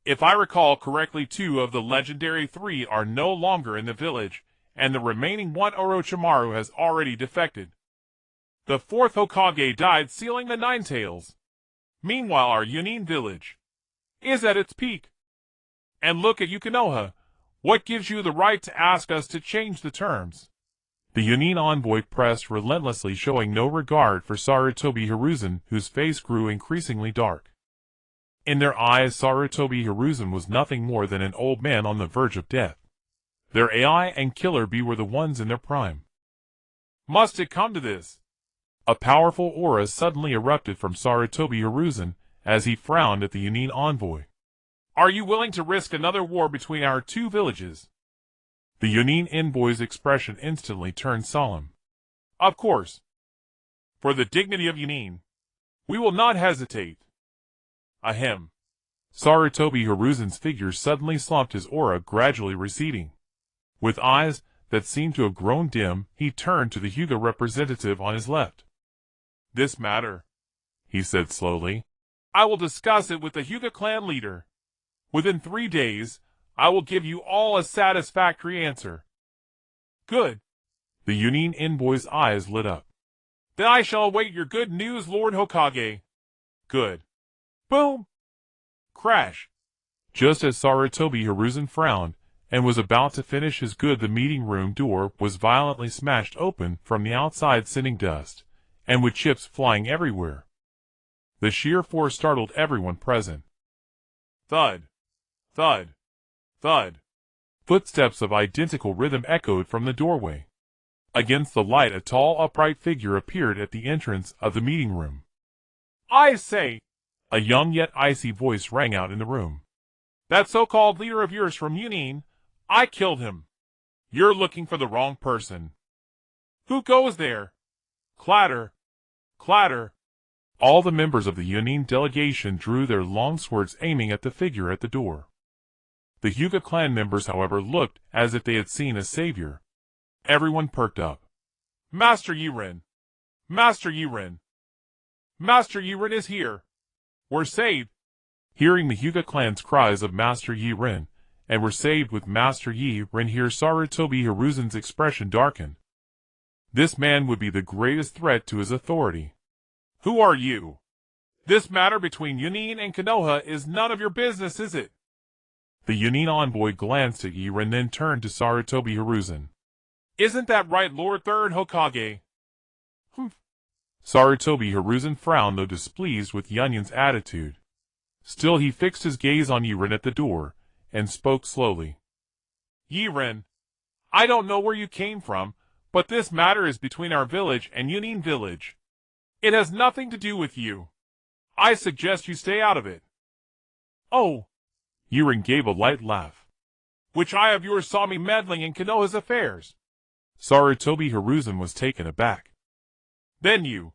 If I recall correctly, 2 of the legendary 3 are no longer in the village, and the remaining one Orochimaru has already defected. The 4th Hokage died sealing the Nine Tails. Meanwhile, our Yōnin village is at its peak. And look at you, Konoha. What gives you the right to ask us to change the terms? The Yōnin envoy pressed relentlessly, showing no regard for Sarutobi Hiruzen, whose face grew increasingly dark. In their eyes, Sarutobi Hiruzen was nothing more than an old man on the verge of death. Their AI and Killer Bee were the ones in their prime. Must it come to this? A powerful aura suddenly erupted from Sarutobi Hiruzen as he frowned at the Yōnin envoy. Are you willing to risk another war between our 2 villages? The Yōnin envoy's expression instantly turned solemn. Of course. For the dignity of Yōnin, we will not hesitate. Ahem. Sarutobi Hiruzen's figure suddenly slumped, his aura gradually receding. With eyes that seemed to have grown dim, he turned to the Hyūga representative on his left. This matter, he said slowly, I will discuss it with the Hyūga clan leader. Within 3 days, I will give you all a satisfactory answer. Good. The Yōnin envoy's eyes lit up. Then I shall await your good news, Lord Hokage. Good. Boom! Crash. Just as Sarutobi Hiruzen frowned and was about to finish his good, the meeting room door was violently smashed open from the outside, sending dust, and with chips flying everywhere. The sheer force startled everyone present. Thud. Thud. Thud. Footsteps of identical rhythm echoed from the doorway. Against the light, a tall, upright figure appeared at the entrance of the meeting room. I say! A young yet icy voice rang out in the room. That so-called leader of yours from Yōnin, I killed him. You're looking for the wrong person. Who goes there? Clatter. Clatter. All the members of the Yōnin delegation drew their long swords, aiming at the figure at the door. The Hyūga clan members, however, looked as if they had seen a savior. Everyone perked up. Master Yaren! Master Yaren! Master Yaren is here! We're saved! Hearing the Hyūga clan's cries of Master Yaren, and were saved with Master Yaren, here Sarutobi Hiruzen's expression darkened. This man would be the greatest threat to his authority. Who are you? This matter between Yōnin and Konoha is none of your business, is it? The Yōnin envoy glanced at Yaren, then turned to Sarutobi Hiruzen. Isn't that right, Lord Third Hokage? Humph. Sarutobi Hiruzen frowned, though displeased with Yunin's attitude. Still he fixed his gaze on Yaren at the door, and spoke slowly. Yaren, I don't know where you came from, but this matter is between our village and Yōnin village. It has nothing to do with you. I suggest you stay out of it. Oh! Yaren gave a light laugh. Which eye of yours saw me meddling in Konoha's affairs? Sarutobi Hiruzen was taken aback. Then you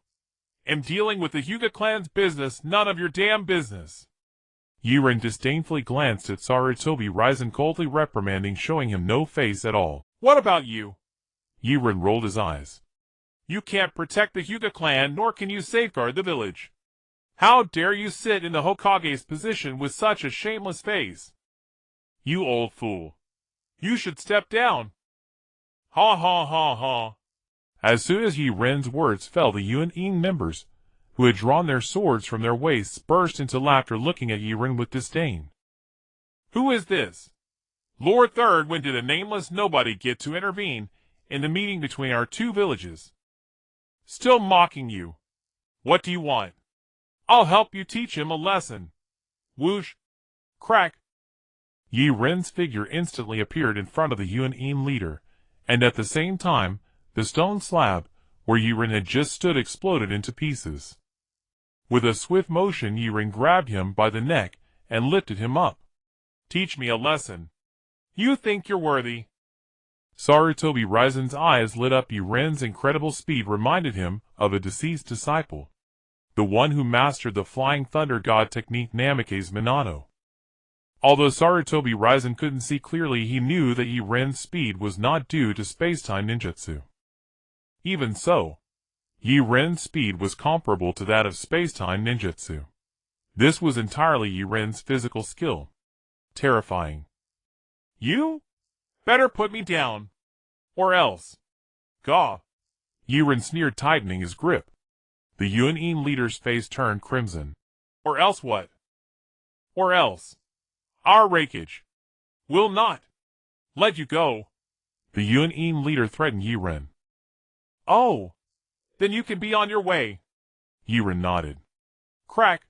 am dealing with the Hyūga clan's business, none of your damn business. Yaren disdainfully glanced at Sarutobi Hiruzen, coldly reprimanding, showing him no face at all. What about you? Yaren rolled his eyes. You can't protect the Hyūga clan, nor can you safeguard the village. How dare you sit in the Hokage's position with such a shameless face? You old fool. You should step down. Ha ha ha ha. As soon as Yaren's words fell, the Yōnin members, who had drawn their swords from their waists, burst into laughter, looking at Yaren with disdain. Who is this? Lord Third, when did a nameless nobody get to intervene in the meeting between our two villages? Still mocking you. What do you want? I'll help you teach him a lesson. Whoosh. Crack. Yaren's figure instantly appeared in front of the Yōnin leader, and at the same time, the stone slab, where Yaren had just stood, exploded into pieces. With a swift motion, Yaren grabbed him by the neck and lifted him up. Teach me a lesson. You think you're worthy? Sarutobi Hiruzen's eyes lit up. Yaren's incredible speed reminded him of a deceased disciple, the one who mastered the Flying Thunder God technique, Namikaze Minato. Although Sarutobi Hiruzen couldn't see clearly, he knew that Yaren's speed was not due to spacetime ninjutsu. Even so, Yaren's speed was comparable to that of spacetime ninjutsu. This was entirely Yaren's physical skill. Terrifying. You? Better put me down. Or else. Gah. Yaren sneered, tightening his grip. The Yōnin leader's face turned crimson. Or else what? Or else. Our Raikage will not let you go. The Yōnin leader threatened Yaren. Oh, then you can be on your way. Yaren nodded. Crack.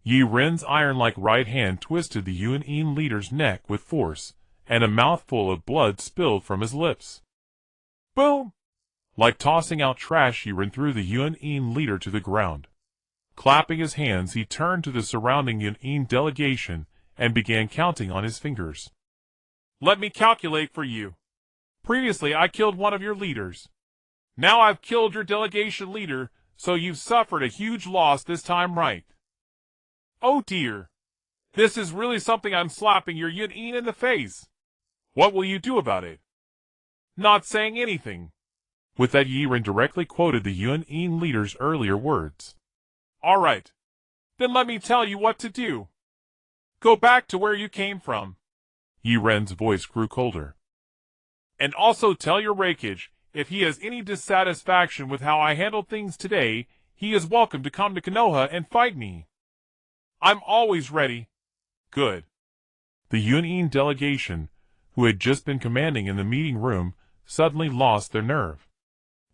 Yaren's iron-like right hand twisted the Yōnin leader's neck with force, and a mouthful of blood spilled from his lips. Boom! Like tossing out trash, Yaren threw the Yōnin leader to the ground. Clapping his hands, he turned to the surrounding Yōnin delegation and began counting on his fingers. Let me calculate for you. Previously, I killed one of your leaders. Now I've killed your delegation leader, so you've suffered a huge loss this time, right? Oh dear. This is really something. I'm slapping your Yōnin in the face. What will you do about it? Not saying anything. With that, Yaren directly quoted the Yōnin leader's earlier words. All right. Then let me tell you what to do. Go back to where you came from. Yaren's voice grew colder. And also tell your Raikage, If he has any dissatisfaction with how I handled things today, he is welcome to come to Konoha and fight me. I'm always ready. Good. The Yōnin delegation, who had just been commanding in the meeting room, suddenly lost their nerve.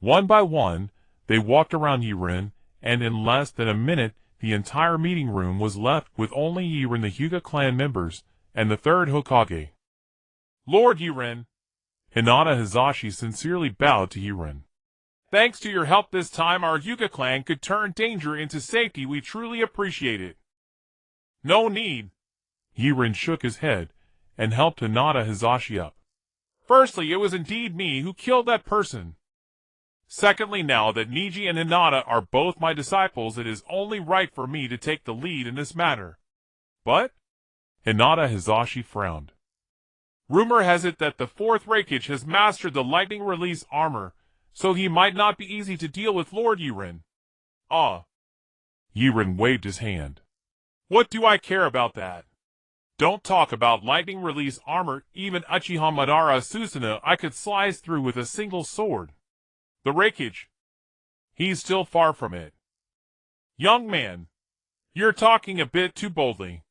One by one, they walked around Yaren, and in less than a minute, the entire meeting room was left with only Yaren, the Hyūga clan members, and the third Hokage. Lord Yaren. Hinata Hizashi sincerely bowed to Yaren. Thanks to your help this time, our Hyūga clan could turn danger into safety. We truly appreciate it. No need. Yaren shook his head and helped Hinata Hizashi up. Firstly, it was indeed me who killed that person. Secondly, now that Neji and Hinata are both my disciples, it is only right for me to take the lead in this matter. But? Hinata Hizashi frowned. Rumor has it that the fourth Reikage has mastered the lightning release armor, so he might not be easy to deal with, Lord Yaren. Ah. Yaren waved his hand. What do I care about that? Don't talk about lightning release armor. Even Uchiha Madara Susanoo I could slice through with a single sword. The Reikage. He's still far from it. Young man, you're talking a bit too boldly.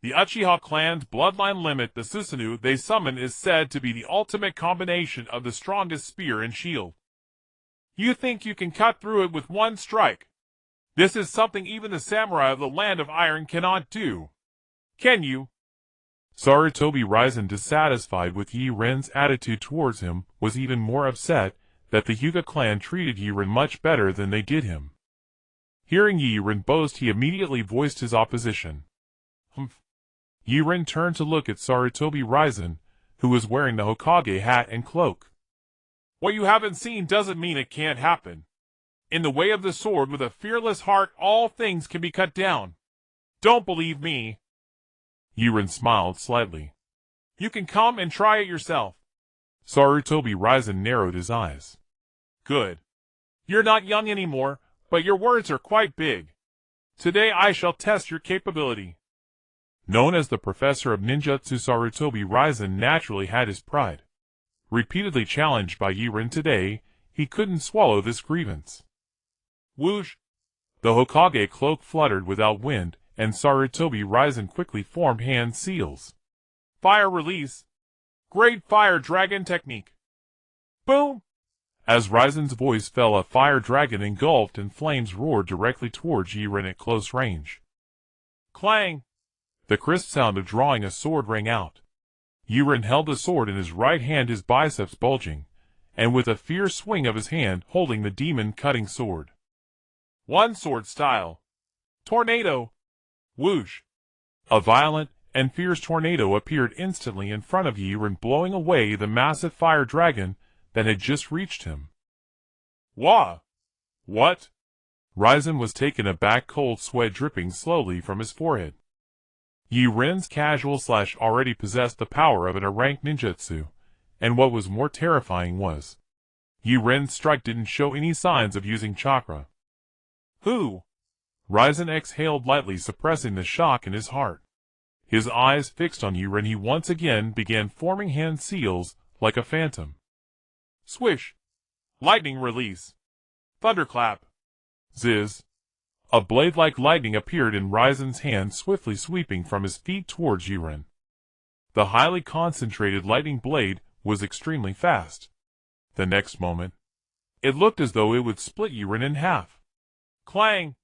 The Uchiha clan's bloodline limit, the Susanoo they summon, is said to be the ultimate combination of the strongest spear and shield. You think you can cut through it with one strike? This is something even the samurai of the Land of Iron cannot do. Can you? Sarutobi Ryzen, dissatisfied with Yaren's attitude towards him, was even more upset that the Hyūga clan treated Yaren much better than they did him. Hearing Yaren boast, he immediately voiced his opposition. Humph. Yaren turned to look at Sarutobi Ryzen, who was wearing the Hokage hat and cloak. What you haven't seen doesn't mean it can't happen. In the way of the sword, with a fearless heart, all things can be cut down. Don't believe me? Yaren smiled slightly. You can come and try it yourself. Sarutobi Ryzen narrowed his eyes. Good. You're not young anymore, but your words are quite big. Today I shall test your capability. Known as the professor of ninjutsu, Sarutobi Ryzen naturally had his pride. Repeatedly challenged by Yaren today, he couldn't swallow this grievance. Whoosh! The Hokage cloak fluttered without wind, and Sarutobi Ryzen quickly formed hand seals. Fire release. Great fire dragon technique. Boom! As Ryzen's voice fell, a fire dragon engulfed and flames roared directly towards Yaren at close range. Clang! The crisp sound of drawing a sword rang out. Yaren held the sword in his right hand, his biceps bulging, and with a fierce swing of his hand holding the demon-cutting sword. One sword style. Tornado. Whoosh! A violent and fierce tornado appeared instantly in front of Yaren, blowing away the massive fire dragon that had just reached him. Wah! What? Ryzen was taken aback, cold sweat dripping slowly from his forehead. Yaren's casual/already possessed the power of an A-rank ninjutsu, and what was more terrifying was, Yaren's strike didn't show any signs of using chakra. Who? Ryzen exhaled lightly, suppressing the shock in his heart. His eyes fixed on Yaren, he once again began forming hand seals like a phantom. Swish! Lightning release. Thunderclap. Ziz! A blade like lightning appeared in Ryzen's hand, swiftly sweeping from his feet towards Yaren. The highly concentrated lightning blade was extremely fast. The next moment, it looked as though it would split Yaren in half. Clang!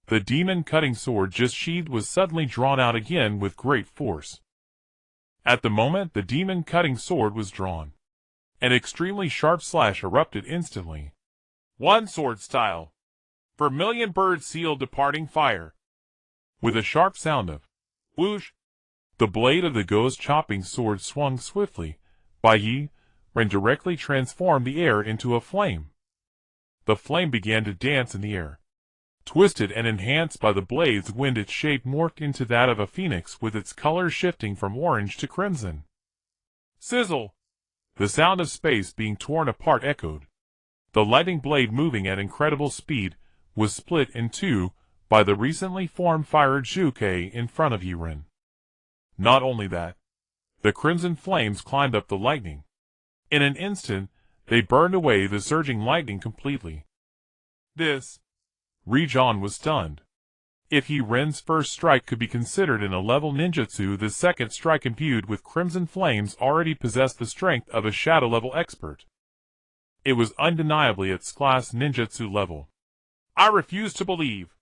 The demon-cutting sword just sheathed was suddenly drawn out again with great force. At the moment the demon-cutting sword was drawn, an extremely sharp slash erupted instantly. One sword style. Vermilion bird seal departing fire. With a sharp sound of whoosh, the blade of the ghost chopping sword swung swiftly by Yaren, directly transformed the air into a flame. The flame began to dance in the air. Twisted and enhanced by the blade's wind, its shape morphed into that of a phoenix, with its colors shifting from orange to crimson. Sizzle! The sound of space being torn apart echoed. The lightning blade, moving at incredible speed, was split in two by the recently formed fire Kekkei in front of Yaren. Not only that, the crimson flames climbed up the lightning. In an instant, they burned away the surging lightning completely. This. Rijon was stunned. If Yiren's first strike could be considered in a level ninjutsu, the second strike imbued with crimson flames already possessed the strength of a shadow-level expert. It was undeniably its class ninjutsu level. I refuse to believe.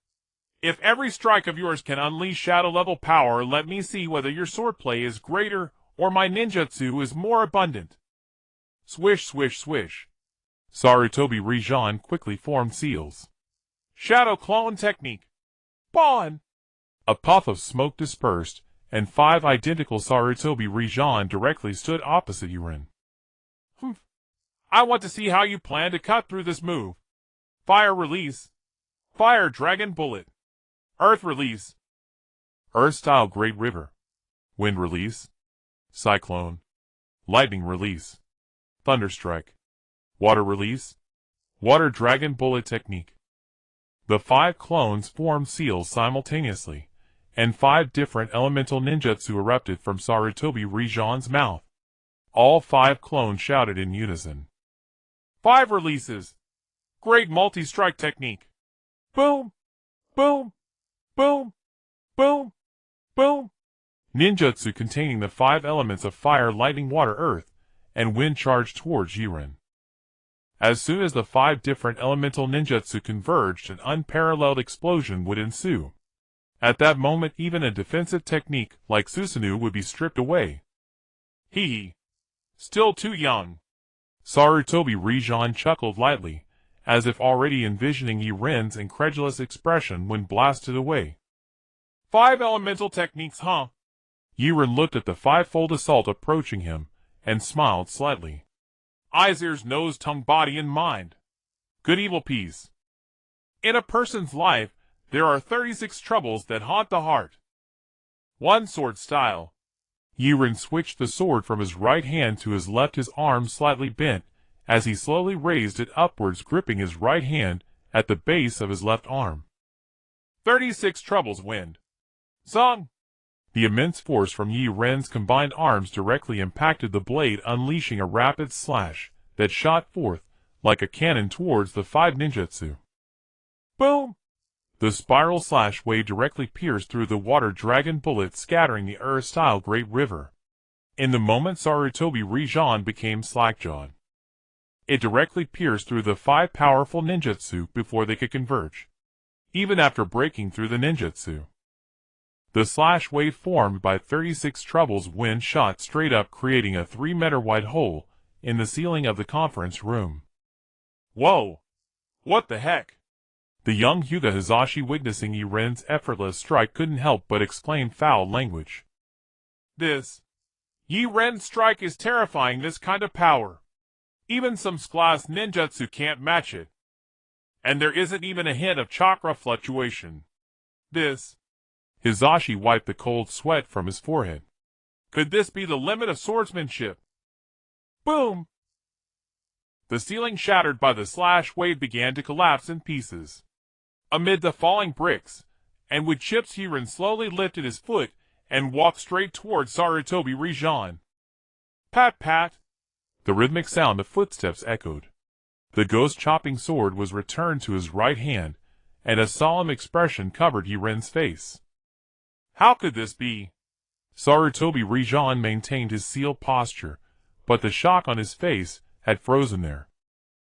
If every strike of yours can unleash shadow-level power, let me see whether your swordplay is greater or my ninjutsu is more abundant. Swish, swish, swish. Sarutobi Rijon quickly formed seals. Shadow clone technique. Bon! A puff of smoke dispersed, and 5 identical Sarutobi Rijon directly stood opposite Yaren. I want to see how you plan to cut through this move. Fire release. Fire dragon bullet. Earth release. Earth-style Great River. Wind release. Cyclone. Lightning release. Thunderstrike. Water release. Water dragon bullet technique. The 5 clones formed seals simultaneously, and 5 different elemental ninjutsu erupted from Sarutobi Rijon's mouth. All 5 clones shouted in unison. 5 releases. Great multi-strike technique. Boom! Boom! Boom! Boom! Boom! Ninjutsu containing the 5 elements of fire, lightning, water, earth, and wind charged towards Yaren. As soon as the 5 different elemental ninjutsu converged, an unparalleled explosion would ensue. At that moment, even a defensive technique like Susanoo would be stripped away. Hee. Still too young. Sarutobi Rijon chuckled lightly, as if already envisioning Yiren's incredulous expression when blasted away. 5 elemental techniques, huh? Yaren looked at the 5-fold assault approaching him, and smiled slightly. Eyes, ears, nose, tongue, body, and mind. Good evil peace. In a person's life, there are 36 troubles that haunt the heart. 1 sword style. Yaren switched the sword from his right hand to his left, his arm slightly bent, as he slowly raised it upwards, gripping his right hand at the base of his left arm. 36 troubles wind. Song. The immense force from Yiren's combined arms directly impacted the blade, unleashing a rapid slash that shot forth like a cannon towards the 5 ninjutsu. Boom! The spiral slash wave directly pierced through the water dragon bullet, scattering the earth-style Great River. In the moment, Sarutobi Rijon became slack-jawed. It directly pierced through the 5 powerful ninjutsu before they could converge. Even after breaking through the ninjutsu, the slash wave formed by 36 troubles wind shot straight up, creating a 3-meter-wide hole in the ceiling of the conference room. Whoa! What the heck? The young Hyūga Hizashi, witnessing Yiren's effortless strike, couldn't help but exclaim foul language. This Yiren's strike is terrifying, this kind of power. Even some class ninjutsu can't match it. And there isn't even a hint of chakra fluctuation. This Hizashi wiped the cold sweat from his forehead. Could this be the limit of swordsmanship? Boom! The ceiling, shattered by the slash wave, began to collapse in pieces. Amid the falling bricks, and with chips, Yaren slowly lifted his foot and walked straight towards Sarutobi Rijon. Pat, pat! The rhythmic sound of footsteps echoed. The ghost-chopping sword was returned to his right hand, and a solemn expression covered Yiren's face. How could this be? Sarutobi Rijon maintained his sealed posture, but the shock on his face had frozen there.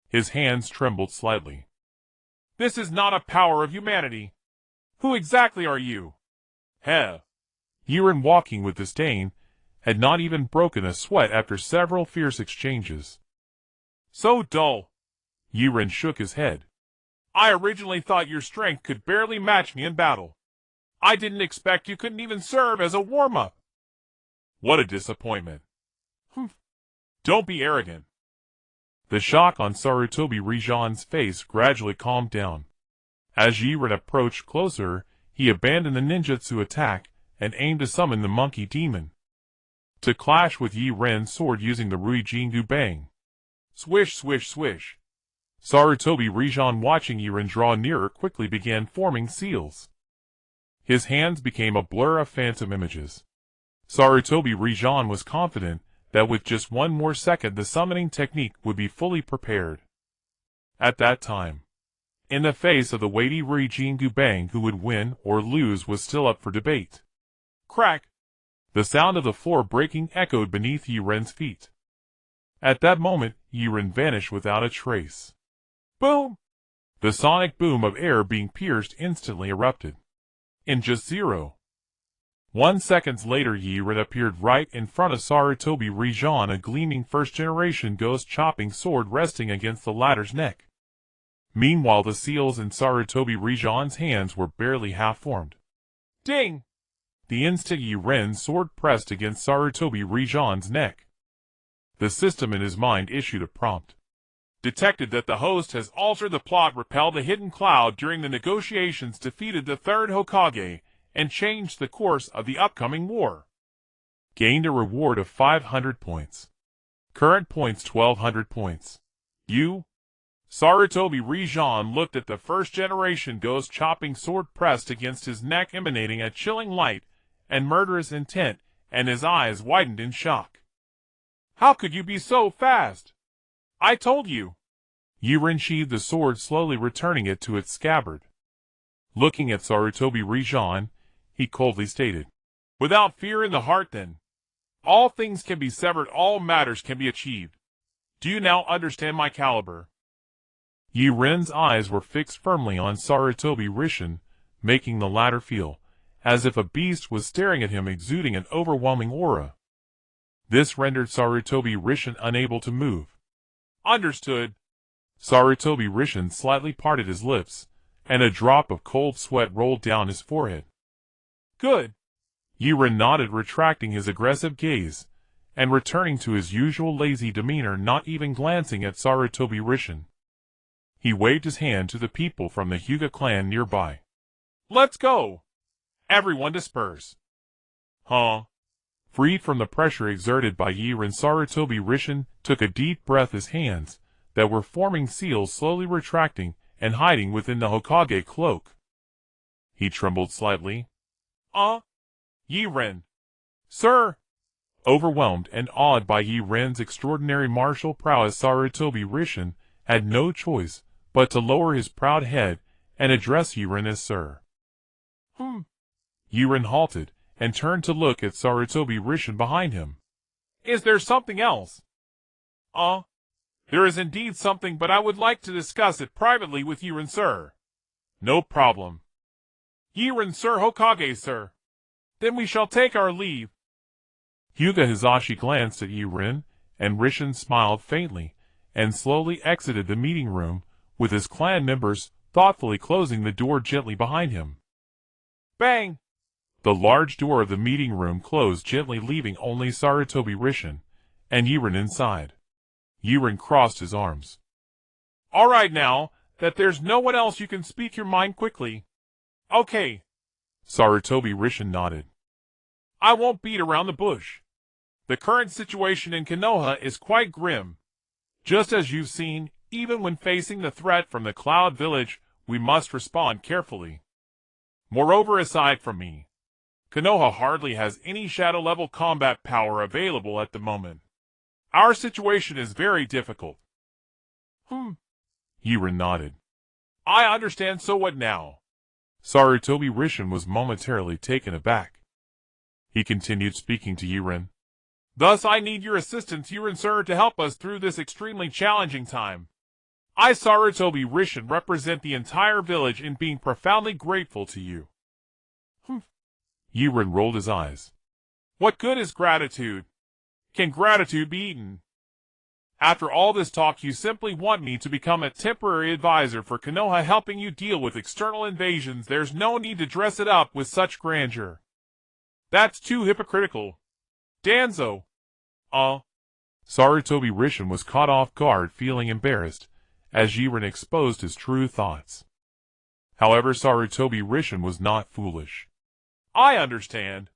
His hands trembled slightly. This is not a power of humanity. Who exactly are you? Heh. Yaren, walking with disdain, had not even broken a sweat after several fierce exchanges. So dull. Yaren shook his head. I originally thought your strength could barely match me in battle. I didn't expect you couldn't even serve as a warm-up. What a disappointment. Don't be arrogant. The shock on Sarutobi Rijon's face gradually calmed down. As Yaren approached closer, he abandoned the ninjutsu attack and aimed to summon the monkey demon to clash with Yiren's sword using the Rui Jingu Bang. Swish, swish, swish. Sarutobi Rijon, watching Yaren draw nearer, quickly began forming seals. His hands became a blur of phantom images. Sarutobi Rijon was confident that with just one more second the summoning technique would be fully prepared. At that time, in the face of the weighty Rijin Gubang, who would win or lose was still up for debate. Crack! The sound of the floor breaking echoed beneath Yaren's feet. At that moment, Yaren vanished without a trace. Boom! The sonic boom of air being pierced instantly erupted. In just 0.1 seconds later, Yaren appeared right in front of Sarutobi Rijin, a gleaming first-generation ghost-chopping sword resting against the latter's neck. Meanwhile, the seals in Sarutobi Rijin's hands were barely half-formed. Ding! The instant Yaren's sword pressed against Sarutobi Rijin's neck. The system in his mind issued a prompt. Detected that the host has altered the plot, repelled the hidden cloud during the negotiations, defeated the third Hokage, and changed the course of the upcoming war. Gained a reward of 500 points. Current points 1200 points. Sarutobi Rijin looked at the first-generation ghost-chopping sword pressed against his neck, emanating a chilling light and murderous intent, and his eyes widened in shock. How could you be so fast? I told you. Yaren sheathed the sword, slowly returning it to its scabbard. Looking at Sarutobi Rijin, he coldly stated, Without fear in the heart, then, all things can be severed, all matters can be achieved. Do you now understand my caliber? Yaren's eyes were fixed firmly on Sarutobi Rijin, making the latter feel as if a beast was staring at him, exuding an overwhelming aura. This rendered Sarutobi Rijin unable to move. Understood. Sarutobi Rijin slightly parted his lips, and a drop of cold sweat rolled down his forehead. Good. Yaren nodded, retracting his aggressive gaze, and returning to his usual lazy demeanor, not even glancing at Sarutobi Rijin. He waved his hand to the people from the Hyūga clan nearby. Let's go! Everyone disperse. Huh? Freed from the pressure exerted by Yaren, Sarutobi Rijin took a deep breath, his hands, that were forming seals, slowly retracting and hiding within the Hokage cloak. He trembled slightly. Yaren. Sir! Overwhelmed and awed by Yaren's extraordinary martial prowess, Sarutobi Rijin had no choice but to lower his proud head and address Yaren as Sir. Yaren halted and turned to look at Sarutobi Rijin behind him. Is there something else? There is indeed something, but I would like to discuss it privately with Yaren, sir. No problem. Yaren, sir, Hokage, sir. Then we shall take our leave. Hyūga Hisashi glanced at Yaren, and Rijin smiled faintly, and slowly exited the meeting room, with his clan members thoughtfully closing the door gently behind him. Bang! The large door of the meeting room closed gently, leaving only Sarutobi Rijin and Yaren inside. Yaren crossed his arms. All right, now that there's no one else, you can speak your mind quickly. Okay. Sarutobi Rijin nodded. I won't beat around the bush. The current situation in Konoha is quite grim. Just as you've seen, even when facing the threat from the Cloud Village, we must respond carefully. Moreover, aside from me, Konoha hardly has any shadow-level combat power available at the moment. Our situation is very difficult. Yaren nodded. I understand, so what now? Sarutobi Rijin was momentarily taken aback. He continued, speaking to Yaren. Thus I need your assistance, Yaren, sir, to help us through this extremely challenging time. I, Sarutobi Rijin, represent the entire village in being profoundly grateful to you. Yaren rolled his eyes. What good is gratitude? Can gratitude be eaten? After all this talk, you simply want me to become a temporary advisor for Konoha, helping you deal with external invasions. There's no need to dress it up with such grandeur. That's too hypocritical. Danzo. Sarutobi Rijin was caught off guard, feeling embarrassed, as Yaren exposed his true thoughts. However, Sarutobi Rijin was not foolish. I understand.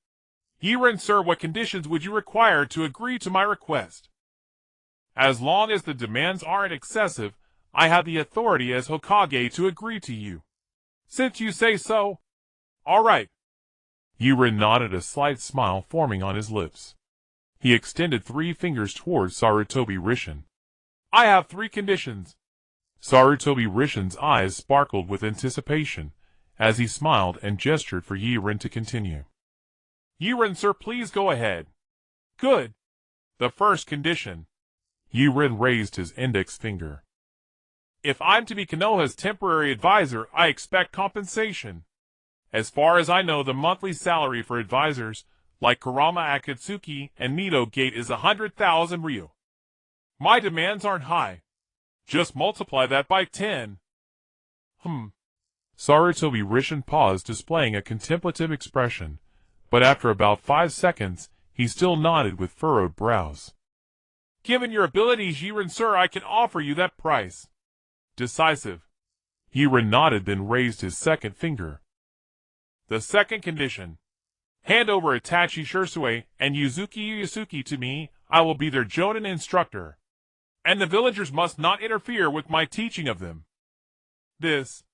Yaren, sir, what conditions would you require to agree to my request? As long as the demands aren't excessive, I have the authority as Hokage to agree to you. Since you say so, all right. Yaren nodded, a slight smile forming on his lips. He extended 3 fingers towards Sarutobi Rishin. I have 3 conditions. Sarutobi Rishin's eyes sparkled with anticipation, as he smiled and gestured for Yaren to continue. Yaren, sir, please go ahead. Good. The first condition. Yaren raised his index finger. If I'm to be Konoha's temporary advisor, I expect compensation. As far as I know, the monthly salary for advisors, like Kurama Akatsuki and Nido Gate, is 100,000 ryu. My demands aren't high. Just multiply that by 10. Sarutobi Rishin paused, displaying a contemplative expression, but after about 5 seconds, he still nodded with furrowed brows. Given your abilities, Yaren, sir, I can offer you that price. Decisive. Yaren nodded, then raised his second finger. The second condition. Hand over Itachi Shursui and Yuzuki Yusuke to me. I will be their jōnin instructor. And the villagers must not interfere with my teaching of them. This.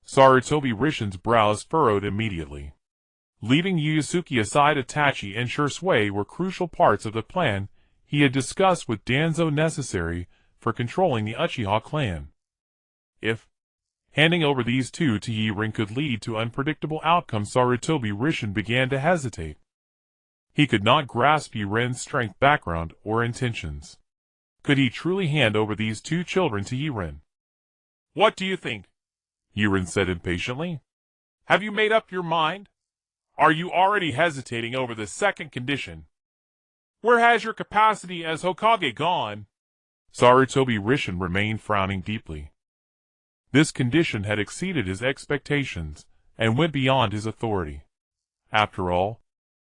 Sarutobi Rishin's brows furrowed immediately. Leaving Yusuke aside, Itachi and Shursui were crucial parts of the plan he had discussed with Danzo, necessary for controlling the Uchiha clan. If handing over these 2 to Yaren could lead to unpredictable outcomes, Sarutobi Rishin began to hesitate. He could not grasp Yaren's strength, background, or intentions. Could he truly hand over these 2 children to Yaren? What do you think? Yaren said impatiently. Have you made up your mind? Are you already hesitating over the second condition? Where has your capacity as Hokage gone? Sarutobi Rishin remained frowning deeply. This condition had exceeded his expectations and went beyond his authority. After all,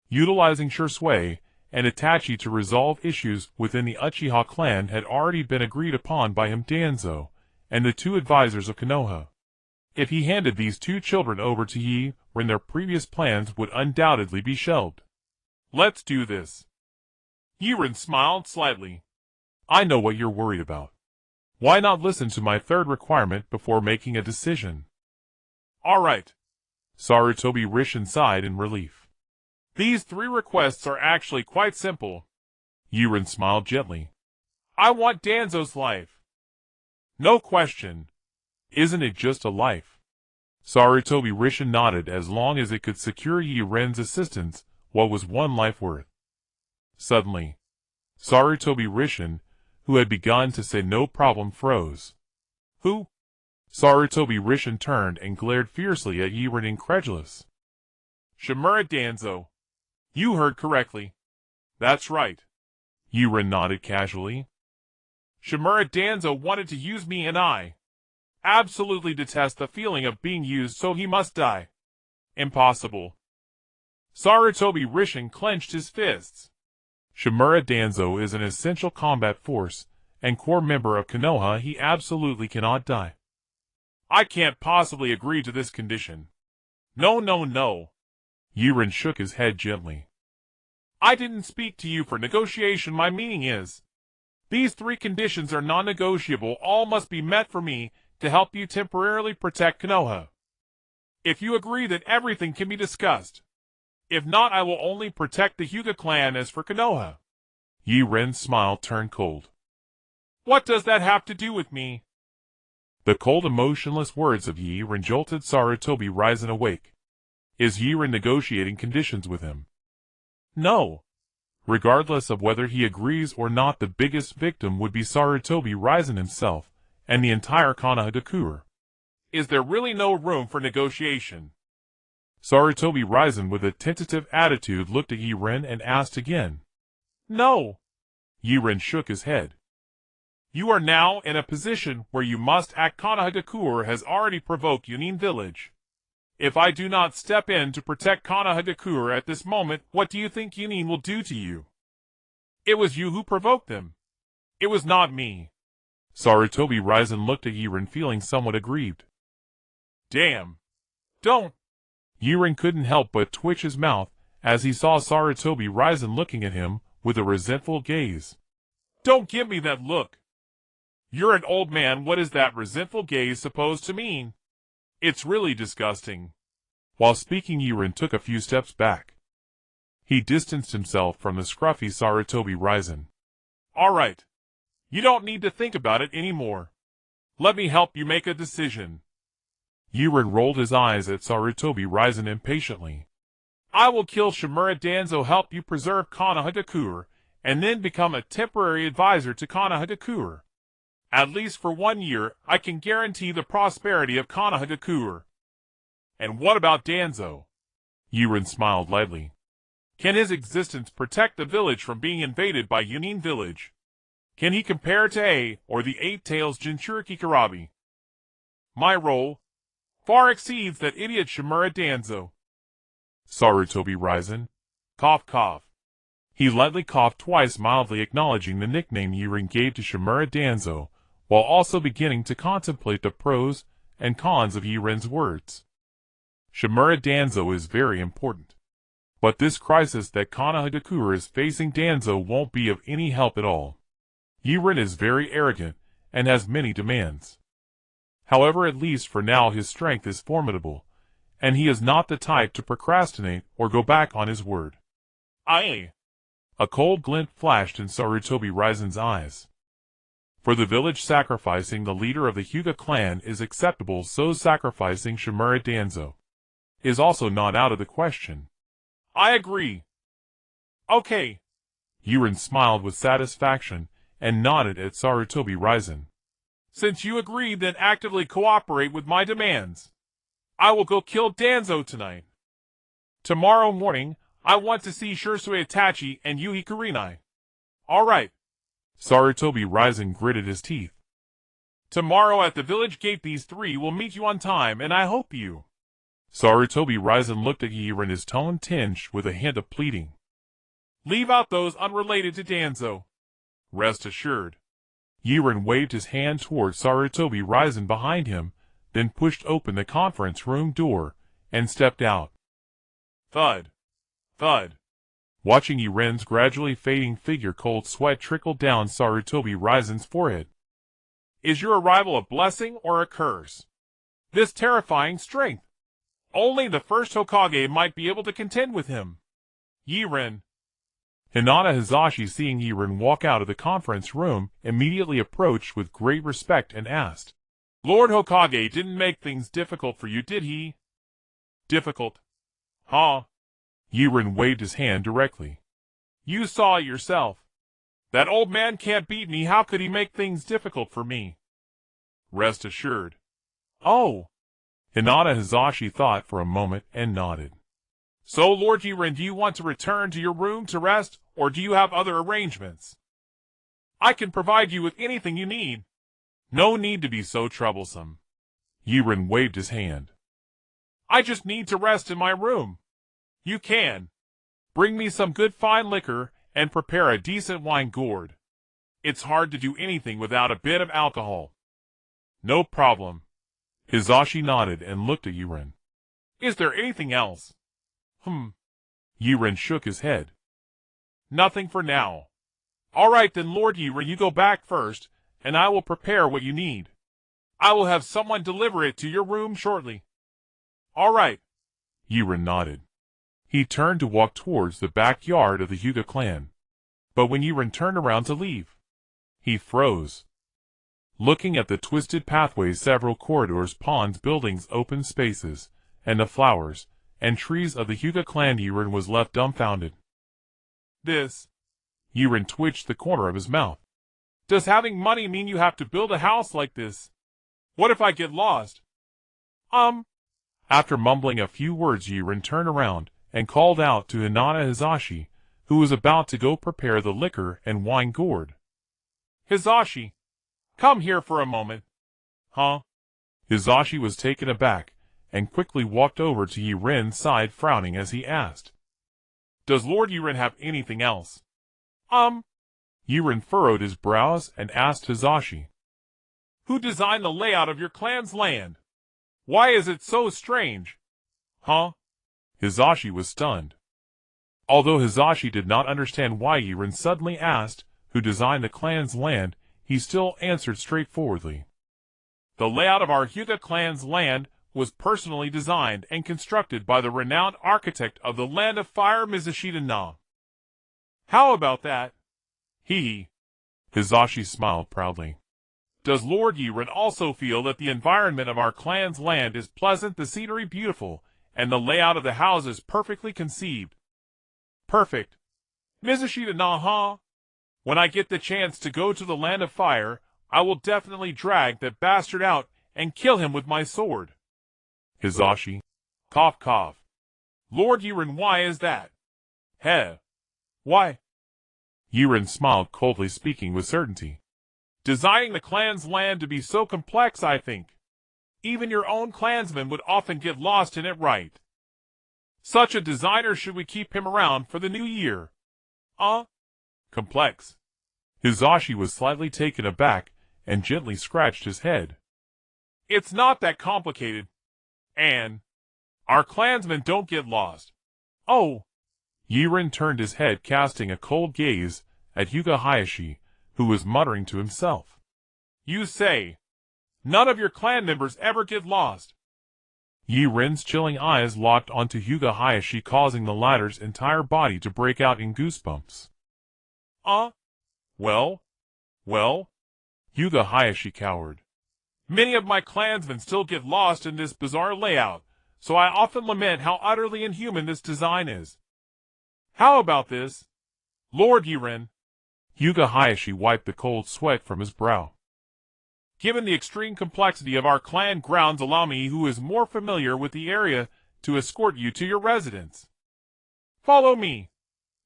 utilizing Shursui and Itachi to resolve issues within the Uchiha clan had already been agreed upon by him, Danzo, and the 2 advisors of Konoha. If he handed these 2 children over to Yaren, their previous plans would undoubtedly be shelved. Let's do this. Yaren smiled slightly. I know what you're worried about. Why not listen to my third requirement before making a decision? All right. Sarutobi Rishin sighed in relief. These 3 requests are actually quite simple. Yaren smiled gently. I want Danzo's life. No question. Isn't it just a life? Sarutobi Rishin nodded. As long as it could secure Yaren's assistance, what was one life worth? Suddenly, Sarutobi Rishin, who had begun to say no problem, froze. Who? Sarutobi Rishin turned and glared fiercely at Yaren, incredulous. Shimura Danzo. You heard correctly. That's right. Yaren nodded casually. Shimura Danzo wanted to use me, and I absolutely detest the feeling of being used, so he must die. Impossible. Sarutobi Rishin clenched his fists. Shimura Danzo is an essential combat force and core member of Konoha. He absolutely cannot die. I can't possibly agree to this condition. No, no, no. Yaren shook his head gently. I didn't speak to you for negotiation. My meaning is, these 3 conditions are non-negotiable. All must be met for me to help you temporarily protect Konoha. If you agree, that everything can be discussed. If not, I will only protect the Hyūga clan. As for Konoha. Yaren's smile turned cold. What does that have to do with me? The cold, emotionless words of Yaren jolted Sarutobi Rising awake. Is Yaren negotiating conditions with him? No. Regardless of whether he agrees or not, the biggest victim would be Sarutobi Rising himself and the entire Kumogakure. Is there really no room for negotiation? Sarutobi Rising, with a tentative attitude, looked at Yaren and asked again. No. Yaren shook his head. You are now in a position where you must act. Kumogakure has already provoked Yōnin village. If I do not step in to protect Kumogakure at this moment, what do you think Yōnin will do to you? It was you who provoked them. It was not me. Sarutobi Rising looked at Yaren, feeling somewhat aggrieved. Damn. Don't. Yaren couldn't help but twitch his mouth as he saw Sarutobi Rising looking at him with a resentful gaze. Don't give me that look. You're an old man. What is that resentful gaze supposed to mean? It's really disgusting. While speaking, Yaren took a few steps back. He distanced himself from the scruffy Sarutobi Ryzen. All right. You don't need to think about it anymore. Let me help you make a decision. Yaren rolled his eyes at Sarutobi Ryzen impatiently. I will kill Shimura Danzo, help you preserve Konohagakure, and then become a temporary advisor to Konohagakure. At least for 1 year, I can guarantee the prosperity of Konohagakure. And what about Danzo? Yaren smiled lightly. Can his existence protect the village from being invaded by Yōnin village? Can he compare to A or the Eight Tails Jinchuriki Karabi? My role far exceeds that idiot Shimura Danzo. Sarutobi Ryzen. Cough, cough. He lightly coughed twice, mildly acknowledging the nickname Yaren gave to Shimura Danzo, while also beginning to contemplate the pros and cons of Yaren's words. Shimura Danzo is very important. But this crisis that Konohagakure is facing, Danzo won't be of any help at all. Yaren is very arrogant and has many demands. However, at least for now his strength is formidable, and he is not the type to procrastinate or go back on his word. Aye. A cold glint flashed in Sarutobi Ryzen's eyes. For the village, sacrificing the leader of the Hyūga clan is acceptable, so sacrificing Shimura Danzo is also not out of the question. I agree. Okay. Yaren smiled with satisfaction and nodded at Sarutobi Ryzen. Since you agree, then actively cooperate with my demands. I will go kill Danzo tonight. Tomorrow morning, I want to see Shursui Itachi and Yuhi Kurenai. All right. Sarutobi Ryzen gritted his teeth. Tomorrow at the village gate, these three will meet you on time, and I hope you. Sarutobi Ryzen looked at Yaren, his tone tinged with a hint of pleading. Leave out those unrelated to Danzo. Rest assured. Yaren waved his hand toward Sarutobi Ryzen behind him, then pushed open the conference room door and stepped out. Thud. Thud. Watching Yaren's gradually fading figure, cold sweat trickled down Sarutobi Ryzen's forehead. Is your arrival a blessing or a curse? This terrifying strength. Only the first Hokage might be able to contend with him. Yaren. Hinata Hizashi, seeing Yaren walk out of the conference room, immediately approached with great respect and asked, Lord Hokage didn't make things difficult for you, did he? Difficult? Huh? Yaren waved his hand directly. You saw it yourself. That old man can't beat me, how could he make things difficult for me? Rest assured. Oh! Hinata Hizashi thought for a moment and nodded. So, Lord Yaren, do you want to return to your room to rest, or do you have other arrangements? I can provide you with anything you need. No need to be so troublesome. Yaren waved his hand. I just need to rest in my room. You can. Bring me some good fine liquor and prepare a decent wine gourd. It's hard to do anything without a bit of alcohol. No problem. Hizashi nodded and looked at Yaren. Is there anything else? Yaren shook his head. Nothing for now. All right then, Lord Yaren, you go back first, and I will prepare what you need. I will have someone deliver it to your room shortly. All right. Yaren nodded. He turned to walk towards the backyard of the Hyūga clan. But when Yaren turned around to leave, he froze. Looking at the twisted pathways, several corridors, ponds, buildings, open spaces, and the flowers and trees of the Hyūga clan, Yaren was left dumbfounded. This. Yaren twitched the corner of his mouth. Does having money mean you have to build a house like this? What if I get lost? After mumbling a few words, Yaren turned around and called out to Hinata Hizashi, who was about to go prepare the liquor and wine gourd. Hizashi, come here for a moment. Huh? Hizashi was taken aback and quickly walked over to Yaren's side, frowning as he asked, Does Lord Yaren have anything else? Yaren furrowed his brows and asked Hizashi, Who designed the layout of your clan's land? Why is it so strange? Huh? Hizashi was stunned. Although Hizashi did not understand why Yaren suddenly asked who designed the clan's land, he still answered straightforwardly. The layout of our Hyūga clan's land was personally designed and constructed by the renowned architect of the Land of Fire, Susanoo. How about that? Hee. Hizashi smiled proudly. Does Lord Yaren also feel that the environment of our clan's land is pleasant, the scenery beautiful, and the layout of the houses perfectly conceived? Perfect. Susanoo, huh? When I get the chance to go to the Land of Fire, I will definitely drag that bastard out and kill him with my sword. Hizashi. Cough, cough. Lord Yaren, why is that? Heh. Why? Yaren smiled coldly, speaking with certainty. Designing the clan's land to be so complex, I think. Even your own clansmen would often get lost in it, right? Such a designer, should we keep him around for the new year? Complex. Hizashi was slightly taken aback and gently scratched his head. It's not that complicated. And our clansmen don't get lost. Oh. Yaren turned his head, casting a cold gaze at Hyūga Tokuma, who was muttering to himself. You say, none of your clan members ever get lost. Yaren's chilling eyes locked onto Hyūga Tokuma, causing the latter's entire body to break out in goosebumps. Well? Hyūga Tokuma cowered. Many of my clansmen still get lost in this bizarre layout, so I often lament how utterly inhuman this design is. How about this, Lord Yaren? Hyūga Tokuma wiped the cold sweat from his brow. Given the extreme complexity of our clan grounds, allow me, who is more familiar with the area, to escort you to your residence. Follow me.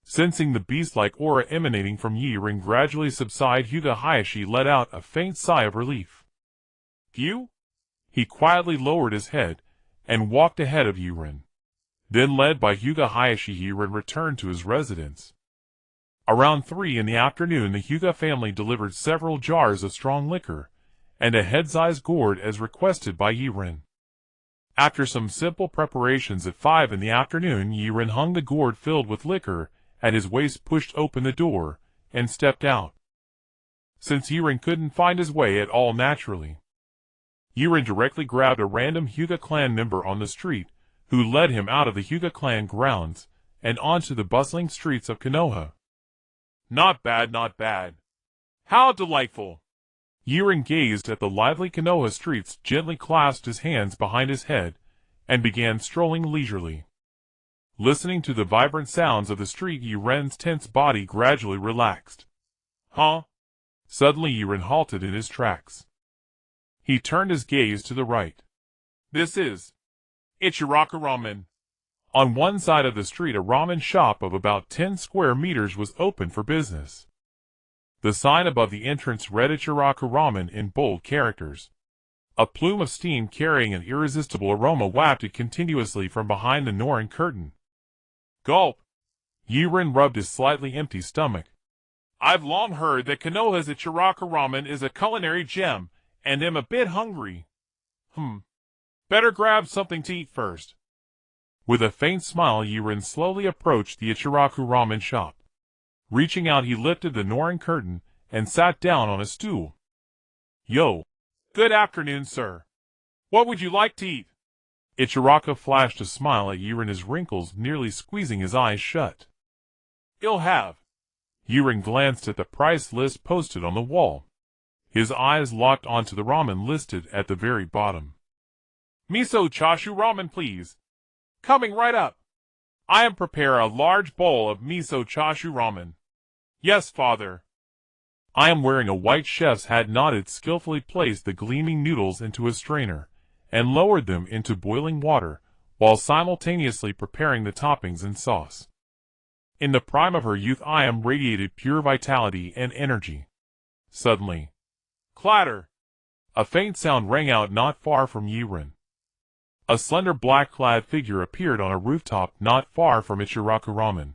Sensing the beast-like aura emanating from Yaren gradually subside, Hyūga Tokuma let out a faint sigh of relief. Phew? He quietly lowered his head and walked ahead of Yaren. Then, led by Hyūga Tokuma, Yaren returned to his residence. Around 3 in the afternoon, the Hyūga family delivered several jars of strong liquor and a head-sized gourd as requested by Yaren. After some simple preparations at 5 in the afternoon, Yaren hung the gourd filled with liquor at his waist, pushed open the door, and stepped out. Since Yaren couldn't find his way at all naturally, Yaren directly grabbed a random Hyūga clan member on the street, who led him out of the Hyūga clan grounds and onto the bustling streets of Konoha. Not bad, not bad. How delightful. Yaren gazed at the lively Konoha streets, gently clasped his hands behind his head, and began strolling leisurely. Listening to the vibrant sounds of the street, Yaren's tense body gradually relaxed. Huh? Suddenly Yaren halted in his tracks. He turned his gaze to the right. This is Ichiraka Ramen. On one side of the street, a ramen shop of about 10 square meters was open for business. The sign above the entrance read Ichiraka Ramen in bold characters. A plume of steam carrying an irresistible aroma wafted continuously from behind the Norin curtain. Gulp. Yaren rubbed his slightly empty stomach. I've long heard that Konoha's Ichiraka Ramen is a culinary gem, and am a bit hungry. Better grab something to eat first. With a faint smile, Yaren slowly approached the Ichiraku Ramen shop. Reaching out, he lifted the Norin curtain and sat down on a stool. Yo. Good afternoon, sir. What would you like to eat? Ichiraka flashed a smile at Yaren, his wrinkles nearly squeezing his eyes shut. You'll have. Yaren glanced at the price list posted on the wall. His eyes locked onto the ramen listed at the very bottom. Miso chashu ramen, please. Coming right up. I am prepare a large bowl of miso chashu ramen. Yes, father. I am wearing a white chef's hat. Nodded, skillfully placed the gleaming noodles into a strainer and lowered them into boiling water while simultaneously preparing the toppings and sauce. In the prime of her youth, Ayam radiated pure vitality and energy. Suddenly, clatter! A faint sound rang out not far from Yaren. A slender black-clad figure appeared on a rooftop not far from Ichiraku Ramen.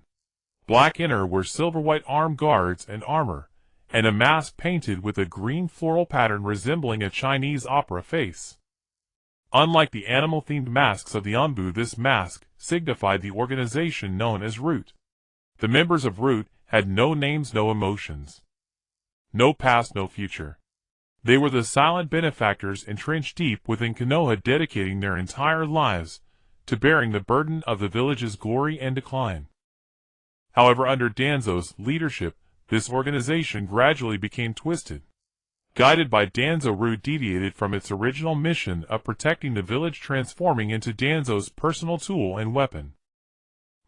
Black inner were silver-white armed guards and armor, and a mask painted with a green floral pattern resembling a Chinese opera face. Unlike the animal-themed masks of the Anbu, this mask signified the organization known as Root. The members of Root had no names, no emotions. No past, no future. They were the silent benefactors entrenched deep within Konoha, dedicating their entire lives to bearing the burden of the village's glory and decline. However, under Danzo's leadership, this organization gradually became twisted. Guided by Danzo, Root deviated from its original mission of protecting the village, transforming into Danzo's personal tool and weapon.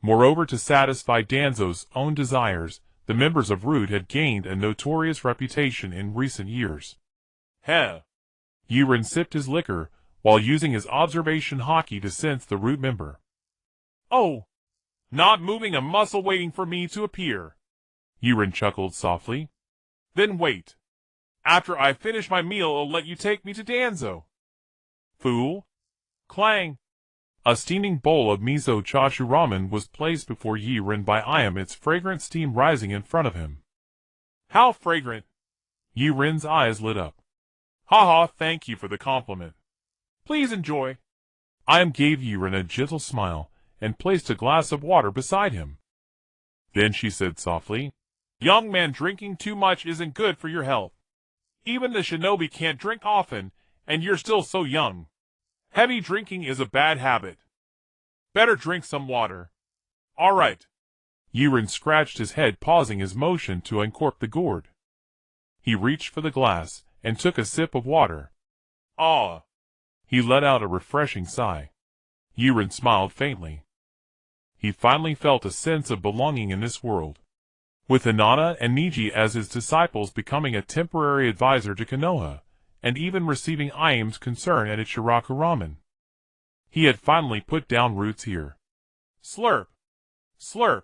Moreover, to satisfy Danzo's own desires, the members of Root had gained a notorious reputation in recent years. Heh. Yaren sipped his liquor, while using his observation haki to sense the Root member. Oh! Not moving a muscle, waiting for me to appear. Yaren chuckled softly. Then wait. After I finish my meal, I'll let you take me to Danzo. Fool! Clang! A steaming bowl of miso chashu ramen was placed before Yaren by Ayam, its fragrant steam rising in front of him. How fragrant! Yaren's eyes lit up. Ha, thank you for the compliment. Please enjoy. Ayam gave Yaren a gentle smile and placed a glass of water beside him. Then she said softly, Young man, drinking too much isn't good for your health. Even the shinobi can't drink often, and you're still so young. Heavy drinking is a bad habit. Better drink some water. All right. Yaren scratched his head, pausing his motion to uncork the gourd. He reached for the glass and took a sip of water. Ah! He let out a refreshing sigh. Yaren smiled faintly. He finally felt a sense of belonging in this world. With Hinata and Neji as his disciples, becoming a temporary advisor to Konoha, and even receiving Ayam's concern at Ichiraku Ramen. He had finally put down roots here. Slurp! Slurp!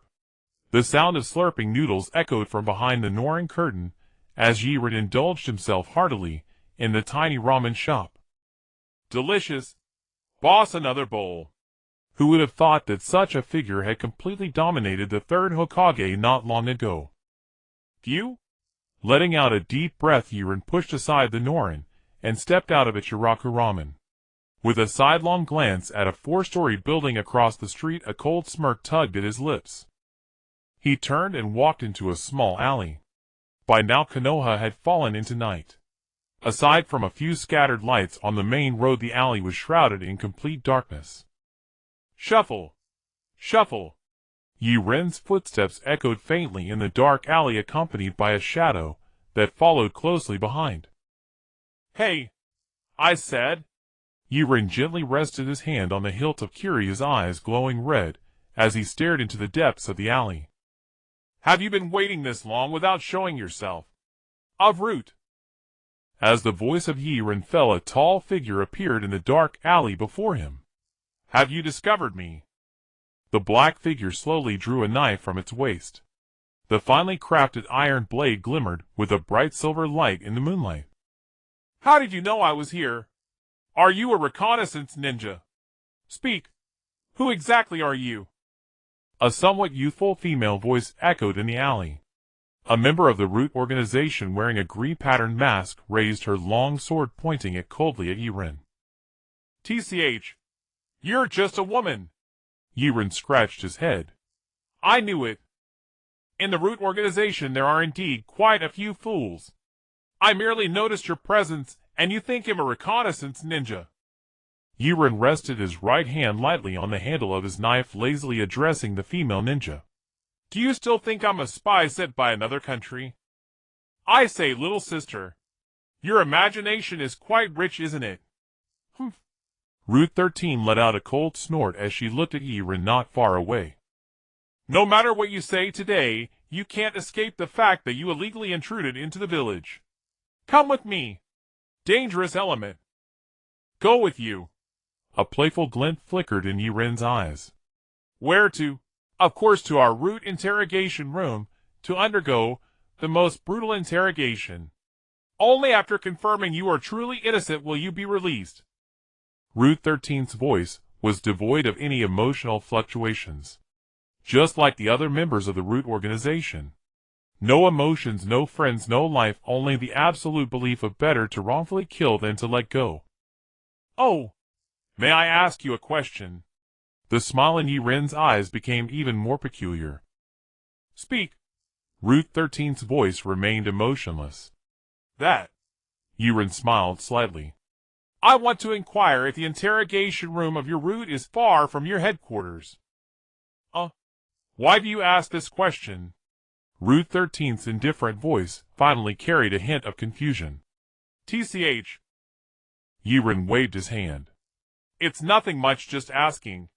The sound of slurping noodles echoed from behind the Norin curtain as Yaren indulged himself heartily in the tiny ramen shop. Delicious! Boss, another bowl. Who would have thought that such a figure had completely dominated the third Hokage not long ago? Phew! Letting out a deep breath, Yaren pushed aside the Norin and stepped out of Ichiraku Ramen. With a sidelong glance at a 4-story building across the street, a cold smirk tugged at his lips. He turned and walked into a small alley. By now Konoha had fallen into night. Aside from a few scattered lights on the main road, the alley was shrouded in complete darkness. Shuffle! Shuffle! Yaren's footsteps echoed faintly in the dark alley, accompanied by a shadow that followed closely behind. Hey! I said! Yaren gently rested his hand on the hilt of Kiryu, eyes glowing red as he stared into the depths of the alley. Have you been waiting this long without showing yourself? Of Root! As the voice of Yaren fell, a tall figure appeared in the dark alley before him. Have you discovered me? The black figure slowly drew a knife from its waist. The finely crafted iron blade glimmered with a bright silver light in the moonlight. How did you know I was here? Are you a reconnaissance ninja? Speak. Who exactly are you? A somewhat youthful female voice echoed in the alley. A member of the Root organization wearing a green-patterned mask raised her long sword, pointing it coldly at Yaren. TCH. You're just a woman. Yaren scratched his head. I knew it. In the Root organization there are indeed quite a few fools. I merely noticed your presence, and you think him a reconnaissance ninja. Yaren rested his right hand lightly on the handle of his knife, lazily addressing the female ninja. Do you still think I'm a spy sent by another country? I say, little sister, your imagination is quite rich, isn't it? Humph. Root 13 let out a cold snort as she looked at Yaren not far away. No matter what you say today, you can't escape the fact that you illegally intruded into the village. Come with me. Dangerous element. Go with you. A playful glint flickered in Yaren's eyes. Where to? Of course to our Root interrogation room, to undergo the most brutal interrogation. Only after confirming you are truly innocent will you be released. Root 13's voice was devoid of any emotional fluctuations. Just like the other members of the Root organization. No emotions, no friends, no life, only the absolute belief of better to wrongfully kill than to let go. Oh, may I ask you a question? The smile in Yaren's eyes became even more peculiar. Speak. Root 13's voice remained emotionless. That. Yaren smiled slightly. I want to inquire if the interrogation room of your route is far from your headquarters. Why do you ask this question? Route 13's indifferent voice finally carried a hint of confusion. TCH. Yaren waved his hand. It's nothing much, just asking.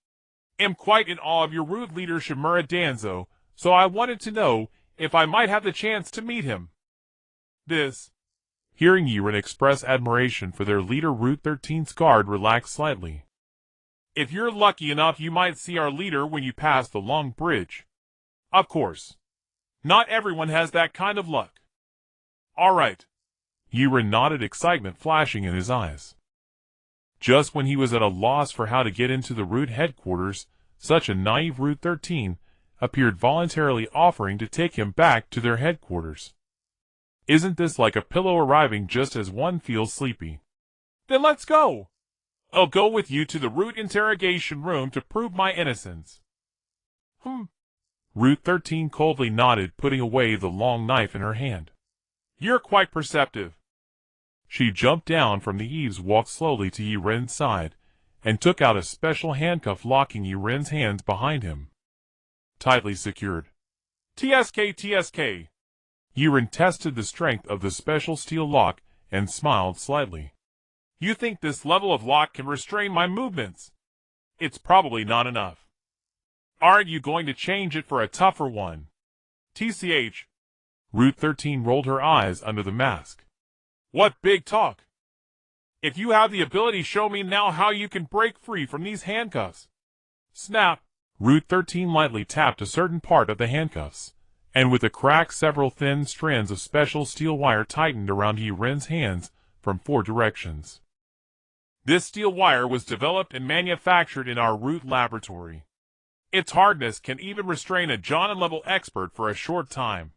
Am quite in awe of your route leader Shimura Danzo, so I wanted to know if I might have the chance to meet him. Hearing Yaren express admiration for their leader, Route 13's guard relaxed slightly. If you're lucky enough, you might see our leader when you pass the long bridge. Of course. Not everyone has that kind of luck. All right. Yaren nodded, excitement flashing in his eyes. Just when he was at a loss for how to get into the route headquarters, such a naive Route 13 appeared, voluntarily offering to take him back to their headquarters. Isn't this like a pillow arriving just as one feels sleepy? Then let's go. I'll go with you to the route interrogation room to prove my innocence. Route 13 coldly nodded, putting away the long knife in her hand. You're quite perceptive. She jumped down from the eaves, walked slowly to Yaren's side, and took out a special handcuff, locking Yaren's hands behind him. Tightly secured. TSK. Yaren tested the strength of the special steel lock and smiled slightly. You think this level of lock can restrain my movements? It's probably not enough. Aren't you going to change it for a tougher one? TCH. Route 13 rolled her eyes under the mask. What big talk! If you have the ability, show me now how you can break free from these handcuffs. Snap! Route 13 lightly tapped a certain part of the handcuffs, and with a crack several thin strands of special steel wire tightened around Yaren's hands from 4 directions. This steel wire was developed and manufactured in our route laboratory. Its hardness can even restrain a jōnin-level expert for a short time.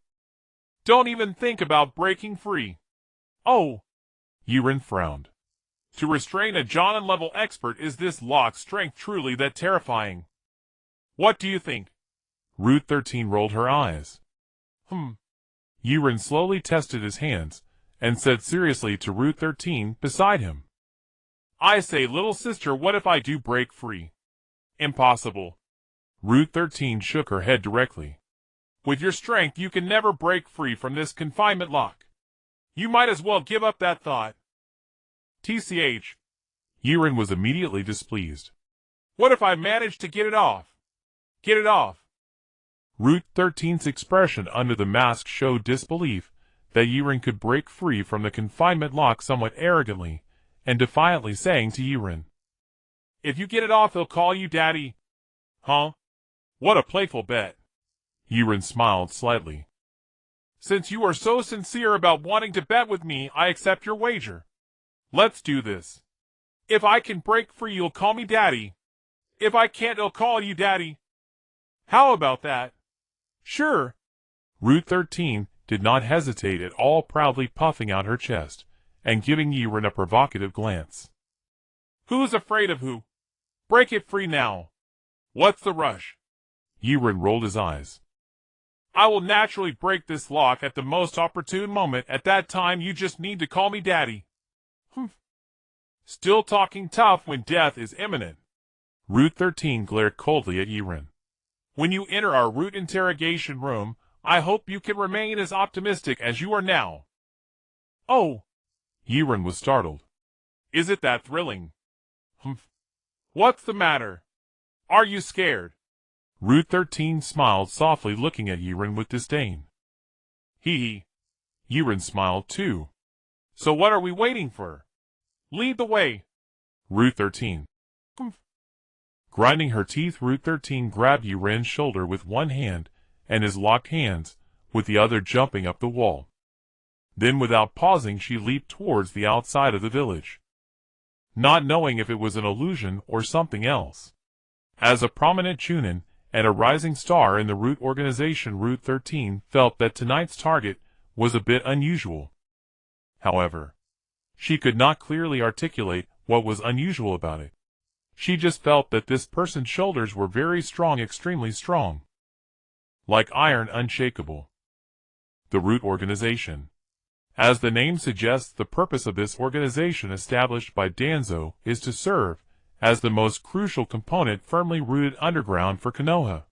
Don't even think about breaking free. Oh! Yaren frowned. To restrain a jōnin-level expert, is this lock's strength truly that terrifying? What do you think? Route 13 rolled her eyes. Yaren slowly tested his hands, and said seriously to Route 13 beside him. I say, little sister, what if I do break free? Impossible. Route 13 shook her head directly. With your strength, you can never break free from this confinement lock. You might as well give up that thought. TCH. Yaren was immediately displeased. What if I manage to get it off? Get it off. Route 13's expression under the mask showed disbelief that Yaren could break free from the confinement lock, somewhat arrogantly and defiantly saying to Yaren, If you get it off, they'll call you Daddy. Huh? What a playful bet. Yaren smiled slightly. Since you are so sincere about wanting to bet with me, I accept your wager. Let's do this. If I can break free, you'll call me Daddy. If I can't, I'll call you Daddy. How about that? Sure. Route 13 did not hesitate at all, proudly puffing out her chest and giving Yaren a provocative glance. Who's afraid of who? Break it free now. What's the rush? Yaren rolled his eyes. I will naturally break this lock at the most opportune moment. At that time, you just need to call me Daddy. Still talking tough when death is imminent. Route 13 glared coldly at Yaren. When you enter our route interrogation room, I hope you can remain as optimistic as you are now. Oh! Yaren was startled. Is it that thrilling? What's the matter? Are you scared? Route 13 smiled softly, looking at Yaren with disdain. Hee. Yaren smiled too. So what are we waiting for? Lead the way. Route 13. Grinding her teeth, Route 13 grabbed Yaren's shoulder with one hand and his locked hands with the other, jumping up the wall. Then, without pausing, she leaped towards the outside of the village, not knowing if it was an illusion or something else. As a prominent chōnin and a rising star in the route organization, Route 13 felt that tonight's target was a bit unusual. However, she could not clearly articulate what was unusual about it. She just felt that this person's shoulders were very strong, extremely strong. Like iron, unshakable. The route organization. As the name suggests, the purpose of this organization established by Danzo is to serve as the most crucial component firmly rooted underground for Konoha,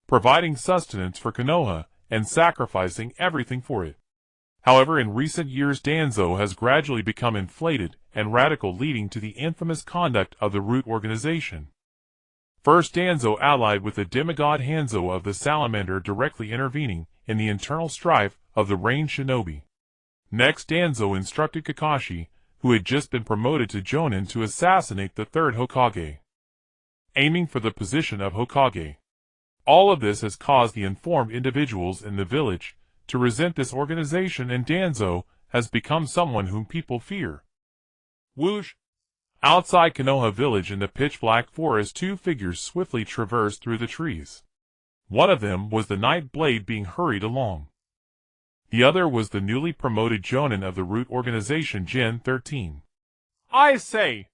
providing sustenance for Konoha and sacrificing everything for it. However, in recent years Danzo has gradually become inflated and radical, leading to the infamous conduct of the root organization. First, Danzo allied with the demigod Hanzo of the Salamander, directly intervening in the internal strife of the ranged shinobi. Next, Danzo instructed Kakashi, who had just been promoted to jōnin, to assassinate the third Hokage, aiming for the position of Hokage. All of this has caused the informed individuals in the village to resent this organization, and Danzo has become someone whom people fear. Whoosh! Outside Konoha village in the pitch-black forest, two figures swiftly traversed through the trees. One of them was the Night Blade being hurried along. The other was the newly promoted jōnin of the root organization, Gen 13. I say!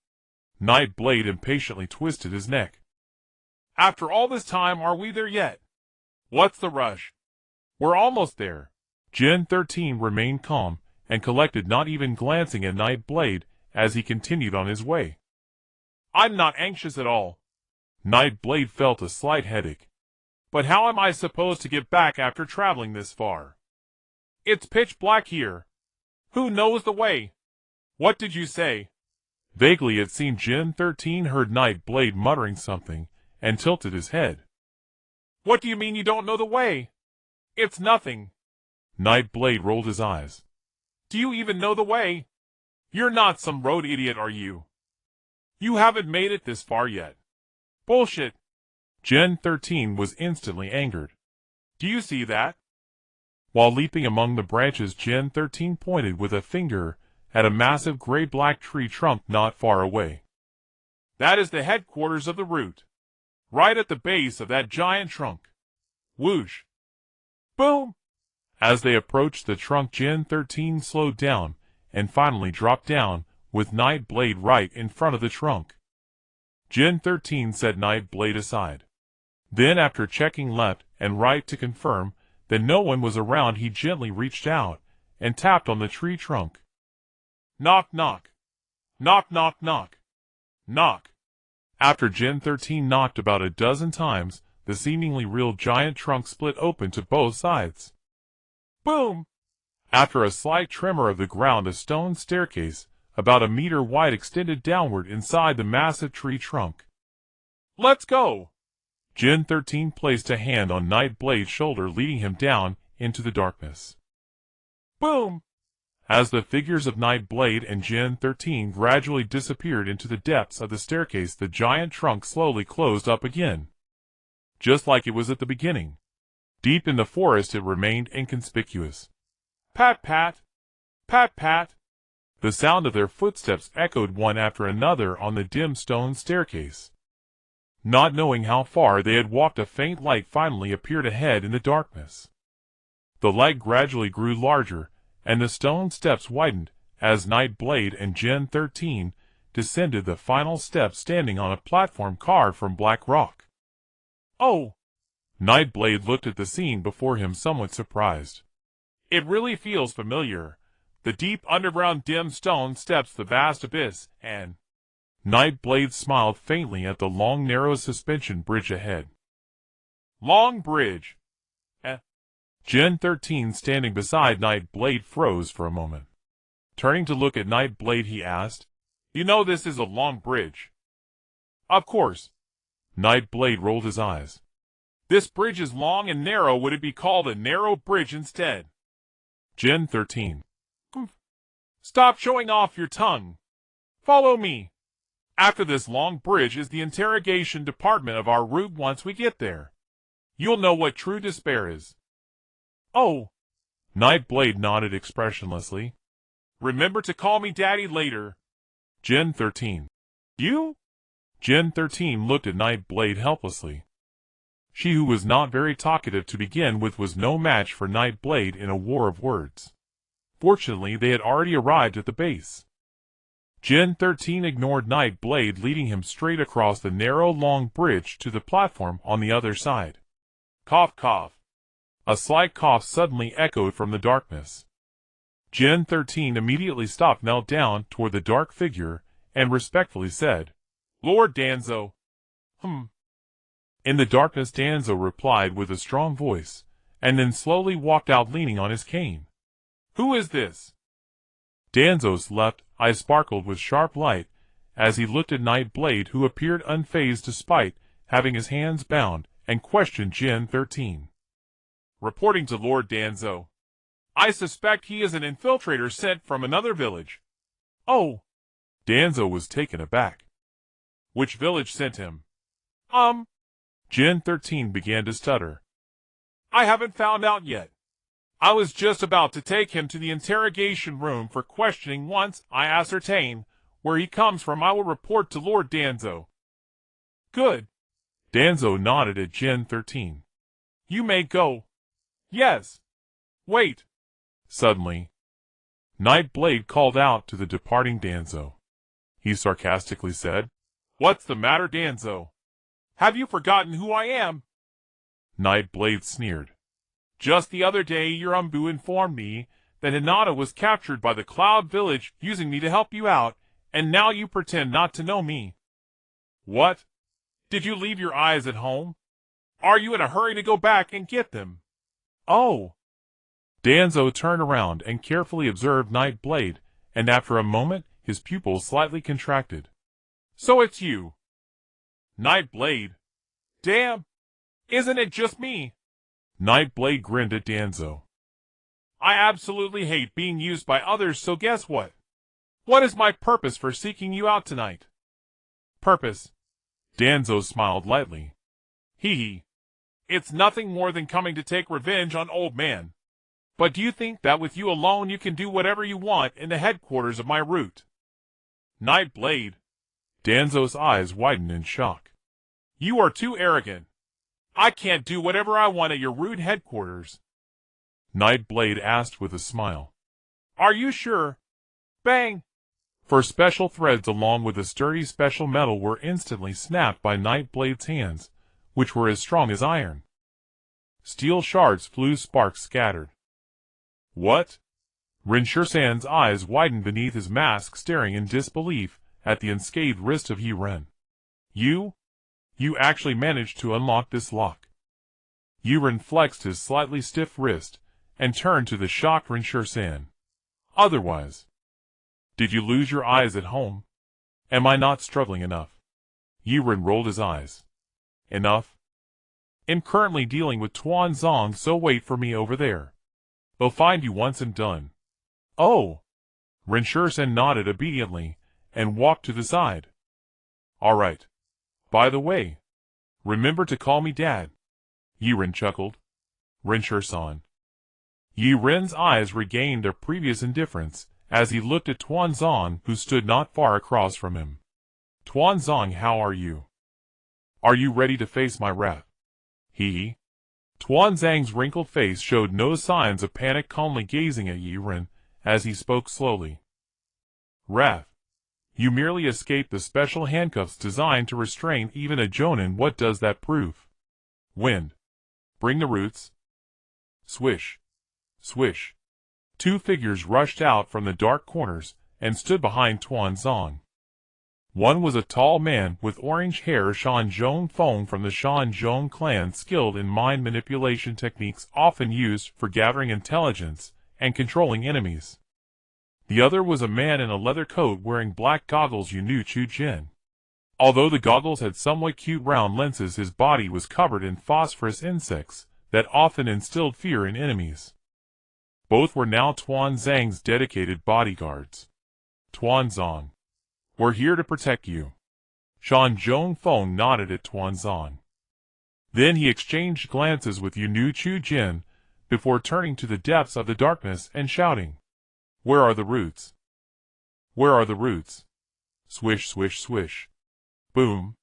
Night Blade impatiently twisted his neck. After all this time, are we there yet? What's the rush? We're almost there. Gen 13 remained calm and collected, not even glancing at Night Blade as he continued on his way. I'm not anxious at all. Night Blade felt a slight headache. But how am I supposed to get back after traveling this far? It's pitch black here. Who knows the way? What did you say? Vaguely it seemed Gen 13 heard Night Blade muttering something and tilted his head. What do you mean you don't know the way? It's nothing. Night Blade rolled his eyes. Do you even know the way? You're not some road idiot, are you? You haven't made it this far yet. Bullshit. Gen 13 was instantly angered. Do you see that? While leaping among the branches, Gen 13 pointed with a finger at a massive gray-black tree trunk not far away. That is the headquarters of the root. Right at the base of that giant trunk. Whoosh. Boom! As they approached the trunk, Gen 13 slowed down and finally dropped down, with Night Blade right in front of the trunk. Gen 13 set Night Blade aside. Then, after checking left and right to confirm that no one was around, he gently reached out and tapped on the tree trunk. Knock, knock. Knock, knock, knock. Knock. After Gen 13 knocked about a dozen times, the seemingly real giant trunk split open to both sides. Boom! After a slight tremor of the ground, a stone staircase, about a meter wide, extended downward inside the massive tree trunk. Let's go! Gen 13 placed a hand on Night Blade's shoulder, leading him down into the darkness. Boom! As the figures of Night Blade and Gen 13 gradually disappeared into the depths of the staircase, the giant trunk slowly closed up again. Just like it was at the beginning. Deep in the forest it remained inconspicuous. Pat pat! Pat pat! The sound of their footsteps echoed one after another on the dim stone staircase. Not knowing how far they had walked, a faint light finally appeared ahead in the darkness. The light gradually grew larger, and the stone steps widened as Night Blade and Gen 13 descended the final steps, standing on a platform carved from black rock. Oh! Night Blade looked at the scene before him, somewhat surprised. It really feels familiar. The deep underground dim stone steps, the vast abyss, and... Night Blade smiled faintly at the long narrow suspension bridge ahead. Long bridge. Gen 13, standing beside Night Blade, froze for a moment. Turning to look at Night Blade, he asked, You know this is a long bridge. Of course. Night Blade rolled his eyes. This bridge is long and narrow. Would it be called a narrow bridge instead? Gen 13. Stop showing off your tongue. Follow me. After this long bridge is the interrogation department of our route. Once we get there, you'll know what true despair is. Oh. Night Blade nodded expressionlessly. Remember to call me Daddy later. Gen 13. You? Gen 13 looked at Night Blade helplessly. She, who was not very talkative to begin with, was no match for Night Blade in a war of words. Fortunately, they had already arrived at the base. Gen 13 ignored Night Blade, leading him straight across the narrow, long bridge to the platform on the other side. Cough, cough. A slight cough suddenly echoed from the darkness. Gen 13 immediately stopped, knelt down toward the dark figure, and respectfully said, Lord Danzo. In the darkness Danzo replied with a strong voice, and then slowly walked out leaning on his cane. Who is this? Danzo's left eye sparkled with sharp light as he looked at Nightblade, who appeared unfazed despite having his hands bound, and questioned Gen 13. Reporting to Lord Danzo. I suspect he is an infiltrator sent from another village. Oh! Danzo was taken aback. Which village sent him? Gen 13 began to stutter. I haven't found out yet. I was just about to take him to the interrogation room for questioning. Once I ascertain where he comes from, I will report to Lord Danzo. Good. Danzo nodded at Gen 13. You may go. Yes. Wait. Suddenly, Nightblade called out to the departing Danzo. He sarcastically said, What's the matter, Danzo? Have you forgotten who I am? Nightblade sneered. Just the other day your Umbu informed me that Hinata was captured by the Cloud Village using me to help you out, and now you pretend not to know me. What? Did you leave your eyes at home? Are you in a hurry to go back and get them? Oh! Danzo turned around and carefully observed Nightblade, and after a moment his pupils slightly contracted. So it's you. Nightblade. Damn! Isn't it just me? Nightblade grinned at Danzo. I absolutely hate being used by others, so guess what? What is my purpose for seeking you out tonight? Purpose? Danzo smiled lightly. Hee. It's nothing more than coming to take revenge on Old Man. But do you think that with you alone you can do whatever you want in the headquarters of my route? Nightblade. Danzo's eyes widened in shock. You are too arrogant. I can't do whatever I want at your rude headquarters. Nightblade asked with a smile. Are you sure? Bang! For special threads along with a sturdy special metal were instantly snapped by Nightblade's hands, which were as strong as iron. Steel shards flew, sparks scattered. What? Rinshur-san's eyes widened beneath his mask, staring in disbelief at the unscathed wrist of Yaren. You actually managed to unlock this lock. Yaren flexed his slightly stiff wrist and turned to the shocked Rinshur-san. Otherwise, did you lose your eyes at home? Am I not struggling enough? Yaren rolled his eyes. Enough? I'm currently dealing with Tuanzong, so wait for me over there. They'll find you once I'm done. Oh! Rinshur-san nodded obediently and walked to the side. All right. By the way, remember to call me Dad. Yaren chuckled. Rinshur-san. Yaren's eyes regained their previous indifference as he looked at Tuanzong, who stood not far across from him. Tuanzong, how are you? Are you ready to face my wrath? He. Tuanzong's wrinkled face showed no signs of panic, calmly gazing at Yaren as he spoke slowly. Wrath. You merely escaped the special handcuffs designed to restrain even a jōnin. What does that prove? Wind. Bring the roots. Swish. Swish. Two figures rushed out from the dark corners and stood behind Tuanzong. One was a tall man with orange hair, Shan Zhong Feng from the Shan Zhong clan, skilled in mind manipulation techniques often used for gathering intelligence and controlling enemies. The other was a man in a leather coat wearing black goggles, Yunuchu Jin. Although the goggles had somewhat cute round lenses, his body was covered in phosphorus insects that often instilled fear in enemies. Both were now Tuanzong's dedicated bodyguards. Tuanzong. We're here to protect you. Shan Zhong Feng nodded at Tuanzong. Then he exchanged glances with Yunuchu Jin before turning to the depths of the darkness and shouting, Where are the roots? Where are the roots? Swish, swish, swish. Boom.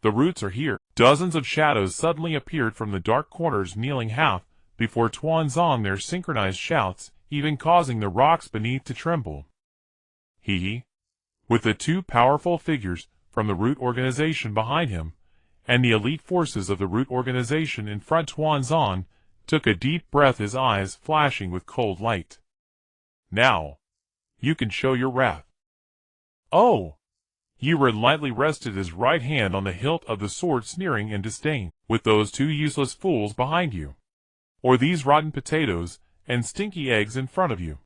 The roots are here. Dozens of shadows suddenly appeared from the dark corners, kneeling half before Tuanzong, their synchronized shouts even causing the rocks beneath to tremble. With the two powerful figures from the Root Organization behind him, and the elite forces of the Root Organization in front, Tuanzong took a deep breath, his eyes flashing with cold light. Now, you can show your wrath. Oh! Yaren lightly rested his right hand on the hilt of the sword, sneering in disdain. With those two useless fools behind you, or these rotten potatoes and stinky eggs in front of you,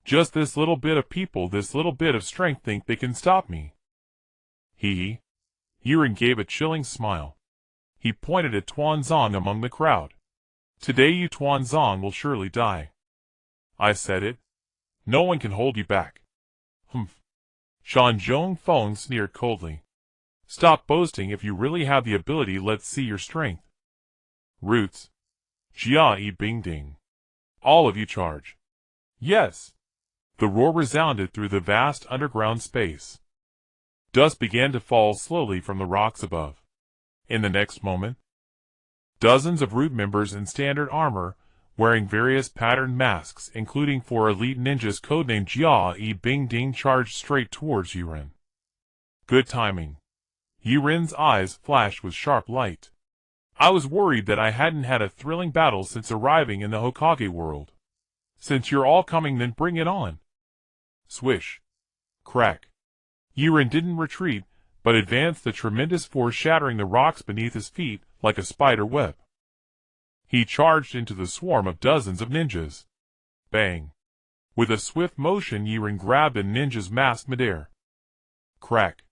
just this little bit of people, this little bit of strength, think they can stop me? Yaren gave a chilling smile. He pointed at Tuanzong among the crowd. Today you Tuanzong will surely die. I said it. No one can hold you back. Humph. Shan Zhongfeng sneered coldly. Stop boasting. If you really have the ability, let's see your strength. Roots. Jia Yi Bing Ding. All of you charge. Yes. The roar resounded through the vast underground space. Dust began to fall slowly from the rocks above. In the next moment, dozens of root members in standard armor, wearing various patterned masks, including 4 elite ninjas codenamed Jia Yi Bing Ding, charged straight towards Yaren. Good timing. Yaren's eyes flashed with sharp light. I was worried that I hadn't had a thrilling battle since arriving in the Hokage world. Since you're all coming, then bring it on. Swish. Crack. Yaren didn't retreat, but advanced, the tremendous force shattering the rocks beneath his feet like a spider web. He charged into the swarm of dozens of ninjas. Bang. With a swift motion, Yaren grabbed a ninja's mask midair. Crack.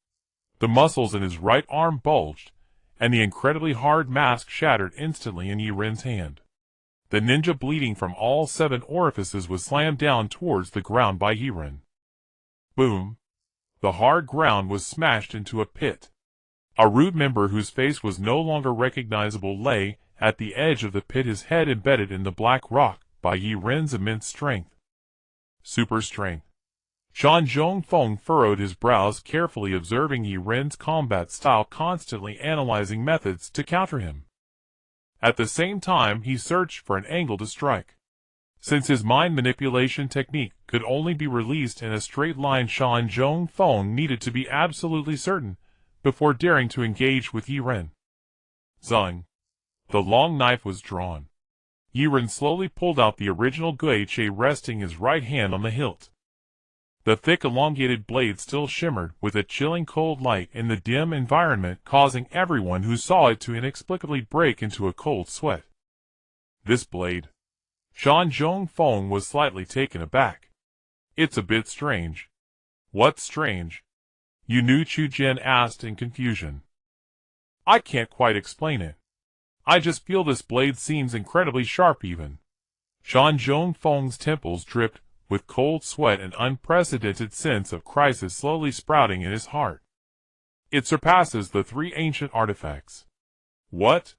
The muscles in his right arm bulged, and the incredibly hard mask shattered instantly in Yaren's hand. The ninja, bleeding from all 7 orifices, was slammed down towards the ground by Yaren. Boom. The hard ground was smashed into a pit. A root member whose face was no longer recognizable lay at the edge of the pit, his head embedded in the black rock by Yaren's immense strength. Super strength. Shan Zhongfeng furrowed his brows, carefully observing Yaren's combat style, constantly analyzing methods to counter him. At the same time, he searched for an angle to strike. Since his mind manipulation technique could only be released in a straight line, Shan Zhongfeng needed to be absolutely certain before daring to engage with Yaren. Zung. The long knife was drawn. Yaren slowly pulled out the original guiche, resting his right hand on the hilt. The thick elongated blade still shimmered with a chilling cold light in the dim environment, causing everyone who saw it to inexplicably break into a cold sweat. This blade. Shan Zhongfeng was slightly taken aback. It's a bit strange. What's strange? Yunu Chujian asked in confusion. I can't quite explain it. I just feel this blade seems incredibly sharp even. Shan Zhongfeng's temples dripped with cold sweat, an unprecedented sense of crisis slowly sprouting in his heart. It surpasses the 3 ancient artifacts. What?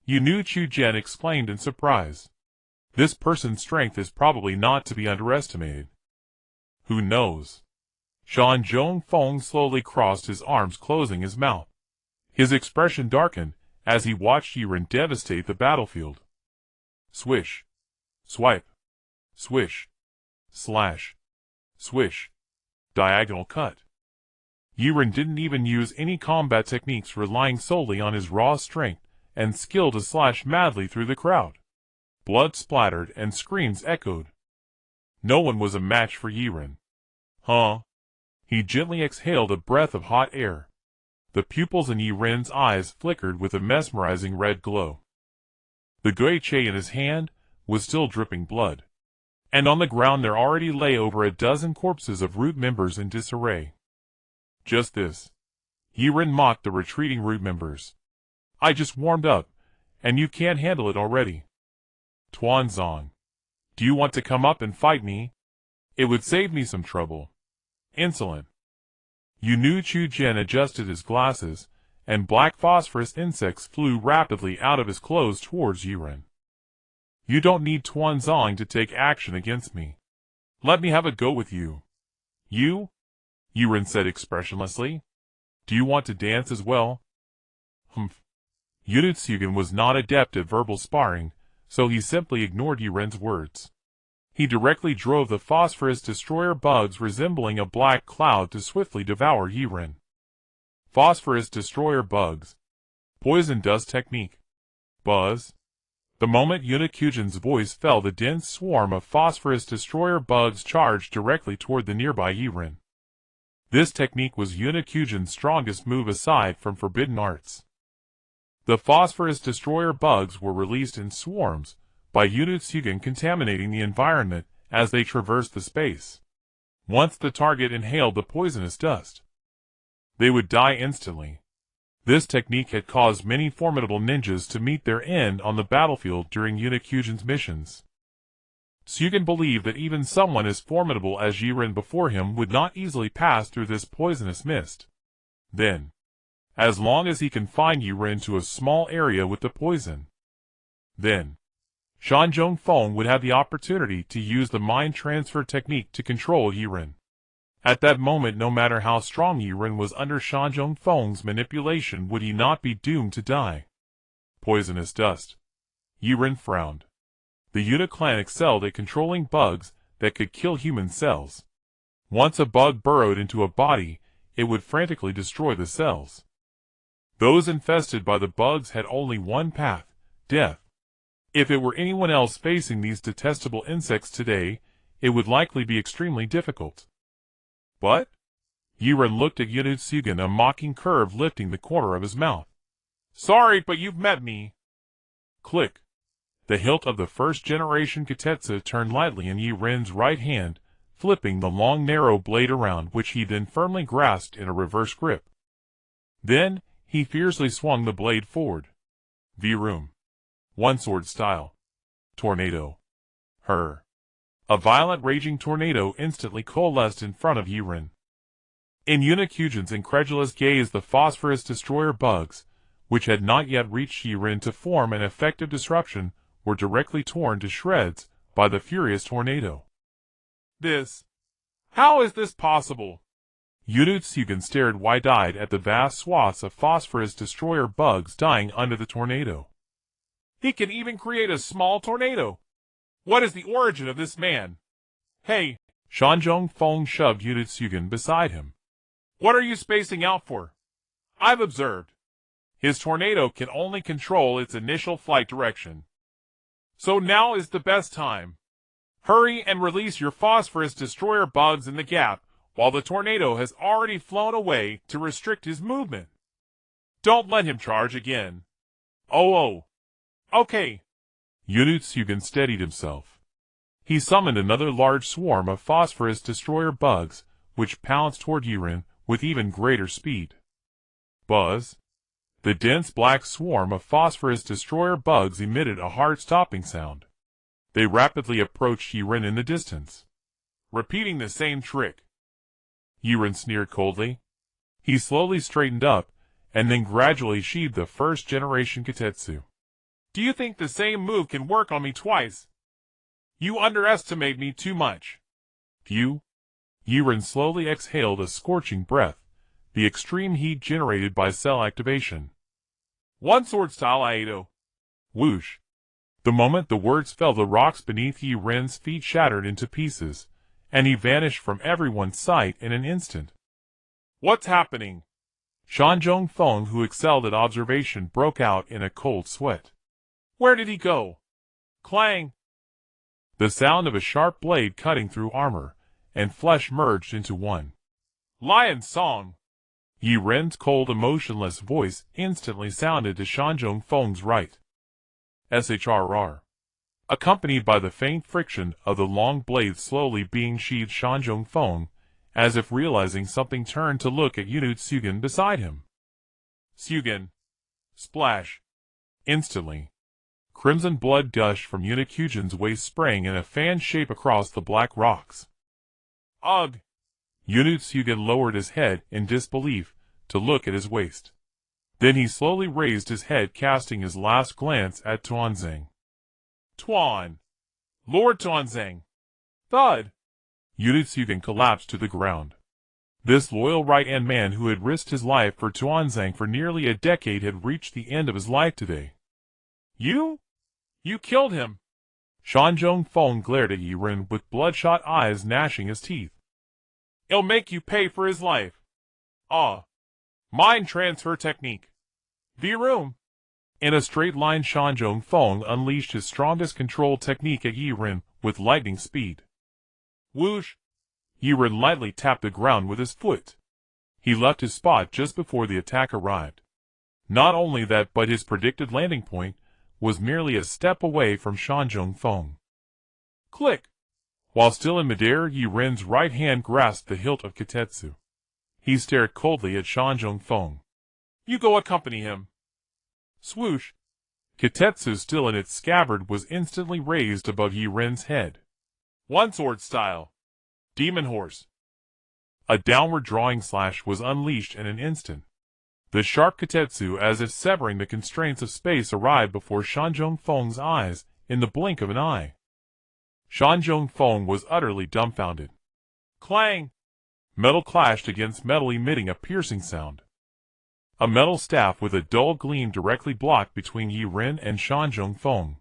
Yunu Chujian exclaimed in surprise. This person's strength is probably not to be underestimated. Who knows? Shan Zhongfeng slowly crossed his arms, closing his mouth. His expression darkened as he watched Yaren devastate the battlefield. Swish. Swipe. Swish. Slash. Swish. Diagonal cut. Yaren didn't even use any combat techniques, relying solely on his raw strength and skill to slash madly through the crowd. Blood splattered and screams echoed. No one was a match for Yaren. Huh? He gently exhaled a breath of hot air. The pupils in Yaren's eyes flickered with a mesmerizing red glow. The guiche in his hand was still dripping blood. And on the ground there already lay over a dozen corpses of root members in disarray. Just this. Yaren mocked the retreating root members. I just warmed up, and you can't handle it already. Tuanzong. Do you want to come up and fight me? It would save me some trouble. Insolent. Yunu Chujian adjusted his glasses, and black phosphorus insects flew rapidly out of his clothes towards Yaren. You don't need Tuanzong to take action against me. Let me have a go with you. You? Yaren said expressionlessly. Do you want to dance as well? Humph. Yunutsugen was not adept at verbal sparring, so he simply ignored Yaren's words. He directly drove the phosphorus destroyer bugs resembling a black cloud to swiftly devour Yaren. Phosphorus destroyer bugs. Poison dust technique. Buzz. The moment Yunakujin's voice fell, the dense swarm of phosphorus destroyer bugs charged directly toward the nearby Yaren. This technique was Yunakujin's strongest move aside from forbidden arts. The phosphorus destroyer bugs were released in swarms, by Yunatsugen contaminating the environment as they traversed the space. Once the target inhaled the poisonous dust, they would die instantly. This technique had caused many formidable ninjas to meet their end on the battlefield during Yunakujin's missions. Sugen believed that even someone as formidable as Yaren before him would not easily pass through this poisonous mist. Then, as long as he confined Yaren to a small area with the poison, then Shanzhong Feng would have the opportunity to use the mind transfer technique to control Yaren. At that moment, no matter how strong Yaren was under Shanzhong Feng's manipulation, would he not be doomed to die. Poisonous dust. Yaren frowned. The Yuna clan excelled at controlling bugs that could kill human cells. Once a bug burrowed into a body, it would frantically destroy the cells. Those infested by the bugs had only one path: death. If it were anyone else facing these detestable insects today, it would likely be extremely difficult. But Yaren looked at Yunatsugen, a mocking curve lifting the corner of his mouth. Sorry, but you've met me. Click. The hilt of the first generation Kitetsu turned lightly in Yaren's right hand, flipping the long narrow blade around, which he then firmly grasped in a reverse grip. Then he fiercely swung the blade forward. V-room. One sword style. Tornado. Her. A violent raging tornado instantly coalesced in front of Yaren. In Yunakujin's incredulous gaze, the phosphorus destroyer bugs, which had not yet reached Yaren to form an effective disruption, were directly torn to shreds by the furious tornado. How is this possible? Yunatsugen stared wide-eyed at the vast swaths of phosphorus destroyer bugs dying under the tornado. He can even create a small tornado. What is the origin of this man? Hey! Shanzhong Feng shoved Yunatsugen beside him. What are you spacing out for? I've observed. His tornado can only control its initial flight direction. So now is the best time. Hurry and release your phosphorus destroyer bugs in the gap while the tornado has already flown away to restrict his movement. Don't let him charge again. Oh. Okay. Yunatsugen steadied himself. He summoned another large swarm of phosphorus destroyer bugs, which pounced toward Yaren with even greater speed. Buzz. The dense black swarm of phosphorus destroyer bugs emitted a heart-stopping sound. They rapidly approached Yaren in the distance. Repeating the same trick. Yaren sneered coldly. He slowly straightened up, and then gradually sheathed the first generation Kitetsu. Do you think the same move can work on me twice? You underestimate me too much. Yaren slowly exhaled a scorching breath, the extreme heat generated by cell activation. One sword style Aido. Whoosh. The moment the words fell, the rocks beneath Yaren's feet shattered into pieces, and he vanished from everyone's sight in an instant. What's happening? Shanzhong Feng, who excelled at observation, broke out in a cold sweat. Where did he go? Clang! The sound of a sharp blade cutting through armor and flesh merged into one. Lion song! Yaren's cold, emotionless voice instantly sounded to Shanzhong Feng's right. SHRR. Accompanied by the faint friction of the long blade slowly being sheathed, Shanzhong Feng, as if realizing something, turned to look at Yunatsugen beside him. Sugen. Splash. Instantly, crimson blood gushed from Yunakujin's waist, spraying in a fan shape across the black rocks. Ugh! Yunatsugen lowered his head in disbelief to look at his waist. Then he slowly raised his head, casting his last glance at Tuanzang. Tuan! Lord Tuanzang! Thud! Yunatsugen collapsed to the ground. This loyal right-hand man who had risked his life for Tuanzang for nearly a decade had reached the end of his life today. You killed him! Shanzhong Feng glared at Yaren with bloodshot eyes, gnashing his teeth. It'll make you pay for his life. Mind transfer technique. V-room. In a straight line, Shanjong Feng unleashed his strongest control technique at Yaren with lightning speed. Whoosh! Yaren lightly tapped the ground with his foot. He left his spot just before the attack arrived. Not only that, but his predicted landing point was merely a step away from Shanjong Feng. Click! While still in midair, Yaren's right hand grasped the hilt of Kitetsu. He stared coldly at Shanjong Feng. You go accompany him. Swoosh! Kitetsu, still in its scabbard, was instantly raised above Yaren's head. One sword style. Demon Horse. A downward drawing slash was unleashed in an instant. The sharp Kitetsu, as if severing the constraints of space, arrived before Shanjong Feng's eyes in the blink of an eye. Shanjong Feng was utterly dumbfounded. Clang! Metal clashed against metal, emitting a piercing sound. A metal staff with a dull gleam directly blocked between Yaren and Shanjong Feng.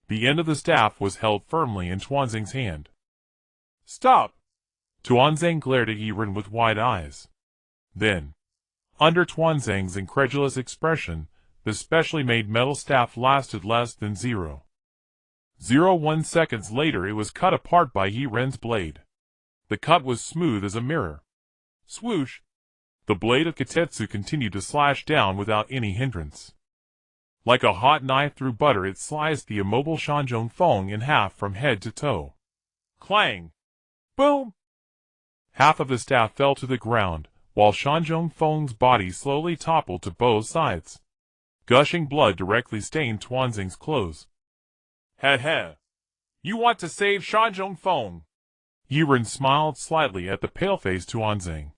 The end of the staff was held firmly in Tuanzang's hand. Stop! Tuanzang glared at Yaren with wide eyes. Then, under Tuanzang's incredulous expression, the specially made metal staff lasted less than 0.01 seconds later. It was cut apart by Yaren's blade. The cut was smooth as a mirror. Swoosh! The blade of Kitetsu continued to slash down without any hindrance. Like a hot knife through butter, it sliced the immobile Shanjong Feng in half from head to toe. Clang! Boom! Half of the staff fell to the ground, while Shanjong Feng's body slowly toppled to both sides. Gushing blood directly stained Tuanzang's clothes. He. You want to save Shanjong Feng? Yaren smiled slightly at the pale-faced Tuanzang.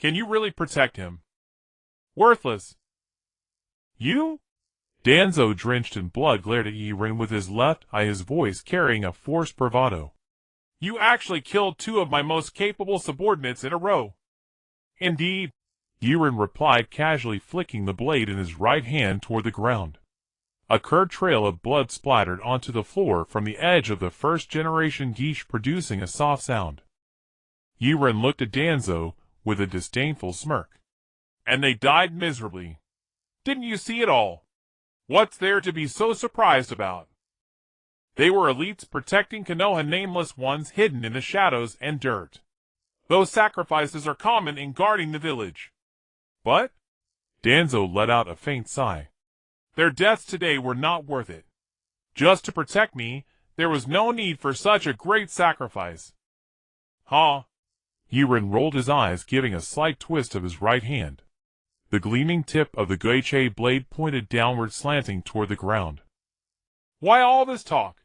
Can you really protect him? Worthless. You? Danzo, drenched in blood, glared at Yaren with his left eye, his voice carrying a forced bravado. You actually killed two of my most capable subordinates in a row. Indeed, Yaren replied, casually flicking the blade in his right hand toward the ground. A curved trail of blood splattered onto the floor from the edge of the first generation geisha, producing a soft sound. Yaren looked at Danzo with a disdainful smirk. And they died miserably. Didn't you see it all? What's there to be so surprised about? They were elites protecting Konoha, nameless ones hidden in the shadows and dirt. Those sacrifices are common in guarding the village. But? Danzo let out a faint sigh. Their deaths today were not worth it. Just to protect me, there was no need for such a great sacrifice. Huh? Yaren rolled his eyes, giving a slight twist of his right hand. The gleaming tip of the Geiche blade pointed downward, slanting toward the ground. Why all this talk?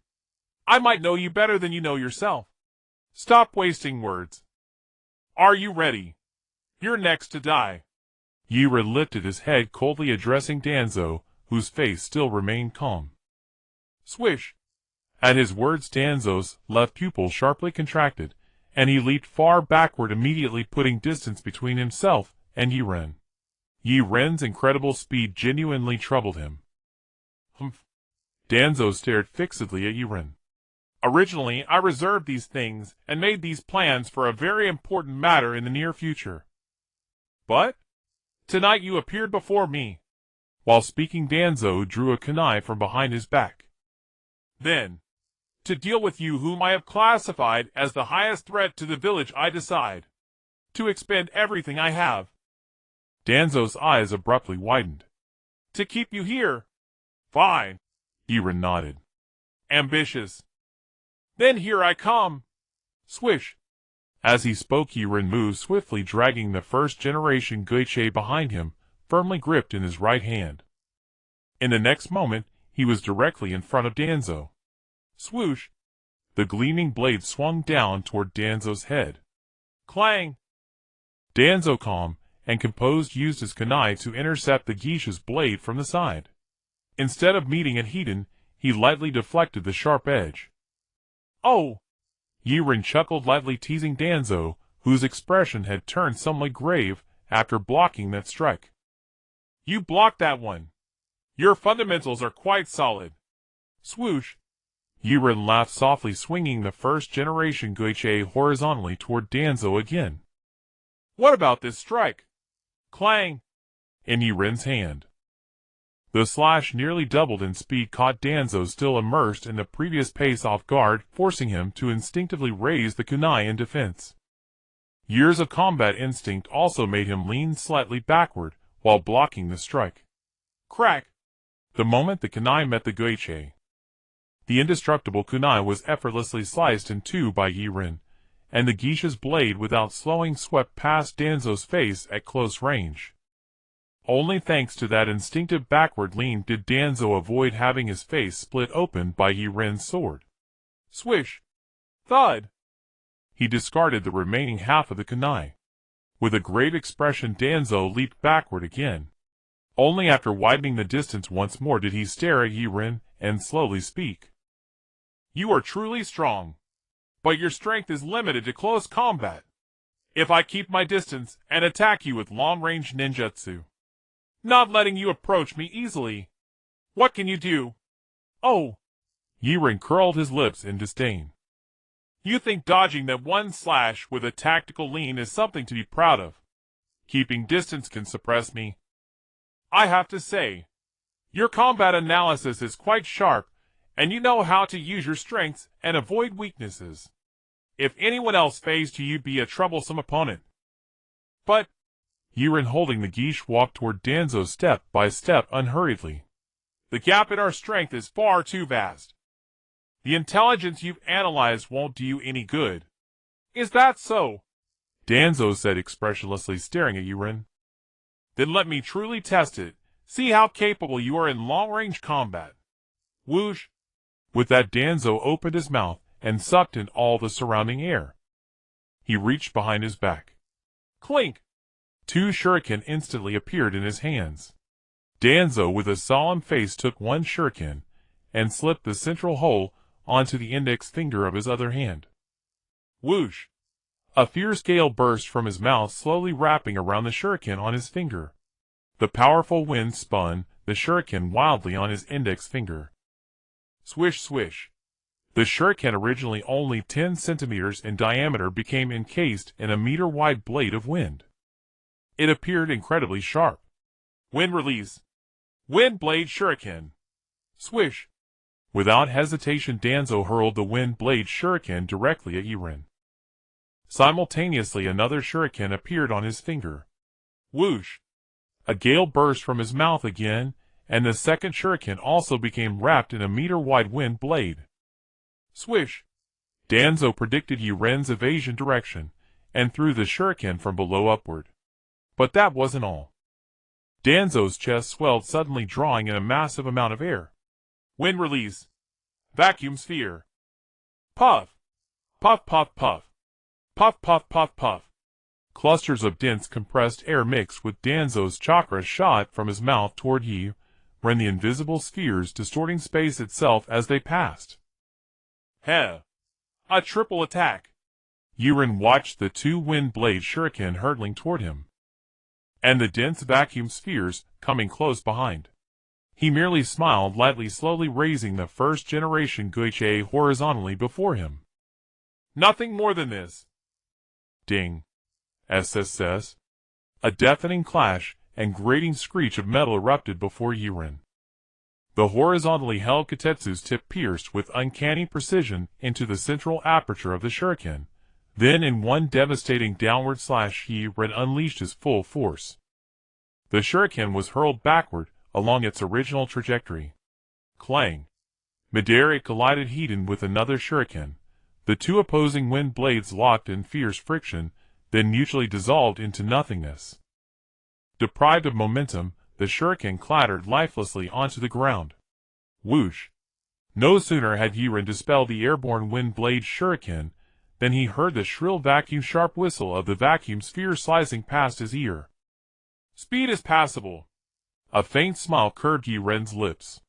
I might know you better than you know yourself. Stop wasting words. Are you ready? You're next to die. Yaren lifted his head, coldly addressing Danzo, whose face still remained calm. Swish! At his words, Danzo's left pupil sharply contracted, and he leaped far backward, immediately putting distance between himself and Yaren. Yaren's incredible speed genuinely troubled him. Humph. Danzo stared fixedly at Yaren. Originally, I reserved these things and made these plans for a very important matter in the near future. But tonight you appeared before me. While speaking, Danzo drew a kunai from behind his back. Then, to deal with you whom I have classified as the highest threat to the village, I decide to expend everything I have. Danzo's eyes abruptly widened. To keep you here? Fine. Yaren nodded. Ambitious. Then here I come. Swish. As he spoke, Yaren moved swiftly, dragging the first generation Geiche behind him, firmly gripped in his right hand. In the next moment, he was directly in front of Danzo. Swoosh! The gleaming blade swung down toward Danzo's head. Clang! Danzo, calm and composed, used his kunai to intercept the geisha's blade from the side. Instead of meeting it head-on, he lightly deflected the sharp edge. Oh! Yaren chuckled lightly, teasing Danzo, whose expression had turned somewhat grave after blocking that strike. You blocked that one. Your fundamentals are quite solid. Swoosh! Yaren laughed softly, swinging the first generation Geiche horizontally toward Danzo again. What about this strike? Clang! In Yaren's hand. The slash nearly doubled in speed, caught Danzo still immersed in the previous pace off guard, forcing him to instinctively raise the kunai in defense. Years of combat instinct also made him lean slightly backward while blocking the strike. Crack! The moment the kunai met the goichi, the indestructible kunai was effortlessly sliced in two by Yaren, and the geisha's blade without slowing swept past Danzo's face at close range. Only thanks to that instinctive backward lean did Danzo avoid having his face split open by Yaren's sword. Swish! Thud! He discarded the remaining half of the kunai. With a grave expression, Danzo leaped backward again. Only after widening the distance once more did he stare at Yaren and slowly speak. You are truly strong, but your strength is limited to close combat. If I keep my distance and attack you with long-range ninjutsu, not letting you approach me easily, what can you do? Oh! Yaren curled his lips in disdain. You think dodging that one slash with a tactical lean is something to be proud of? Keeping distance can suppress me. I have to say, your combat analysis is quite sharp, and you know how to use your strengths and avoid weaknesses. If anyone else faced you, you'd be a troublesome opponent. But Yaren, holding the geisha, walked toward Danzo step by step unhurriedly. The gap in our strength is far too vast. The intelligence you've analyzed won't do you any good. Is that so? Danzo said expressionlessly, staring at Yaren. Then let me truly test it, see how capable you are in long-range combat. Whoosh! With that, Danzo opened his mouth and sucked in all the surrounding air. He reached behind his back. Clink! Two shuriken instantly appeared in his hands. Danzo, with a solemn face, took one shuriken and slipped the central hole onto the index finger of his other hand. Whoosh! A fierce gale burst from his mouth, slowly wrapping around the shuriken on his finger. The powerful wind spun the shuriken wildly on his index finger. Swish, swish! The shuriken, originally only 10 centimeters in diameter, became encased in a meter-wide blade of wind. It appeared incredibly sharp. Wind release. Wind blade shuriken. Swish! Without hesitation, Danzo hurled the wind blade shuriken directly at Yaren. Simultaneously, another shuriken appeared on his finger. Whoosh! A gale burst from his mouth again, and the second shuriken also became wrapped in a meter-wide wind blade. Swish! Danzo predicted Yaren's evasion direction, and threw the shuriken from below upward. But that wasn't all. Danzo's chest swelled, suddenly drawing in a massive amount of air. Wind release. Vacuum sphere. Puff! Puff, puff, puff. Puff, puff, puff, puff. Clusters of dense compressed air mixed with Danzo's chakra shot from his mouth toward Yaren, the invisible spheres distorting space itself as they passed. Heh! A triple attack! Yaren watched the two wind blade shuriken hurtling toward him, and the dense vacuum spheres coming close behind. He merely smiled lightly, slowly raising the first generation goichi horizontally before him. Nothing more than this. Ding. SSS. A deafening clash and grating screech of metal erupted before Yaren. The horizontally held Kitetsu's tip pierced with uncanny precision into the central aperture of the shuriken. Then, in one devastating downward slash, Yaren unleashed his full force. The shuriken was hurled backward along its original trajectory. Clang! Midair it collided head-on with another shuriken. The two opposing wind blades locked in fierce friction, then mutually dissolved into nothingness. Deprived of momentum, the shuriken clattered lifelessly onto the ground. Whoosh! No sooner had Yaren dispelled the airborne wind blade shuriken than he heard the shrill vacuum-sharp whistle of the vacuum sphere slicing past his ear. Speed is passable. A faint smile curved Yaren's lips.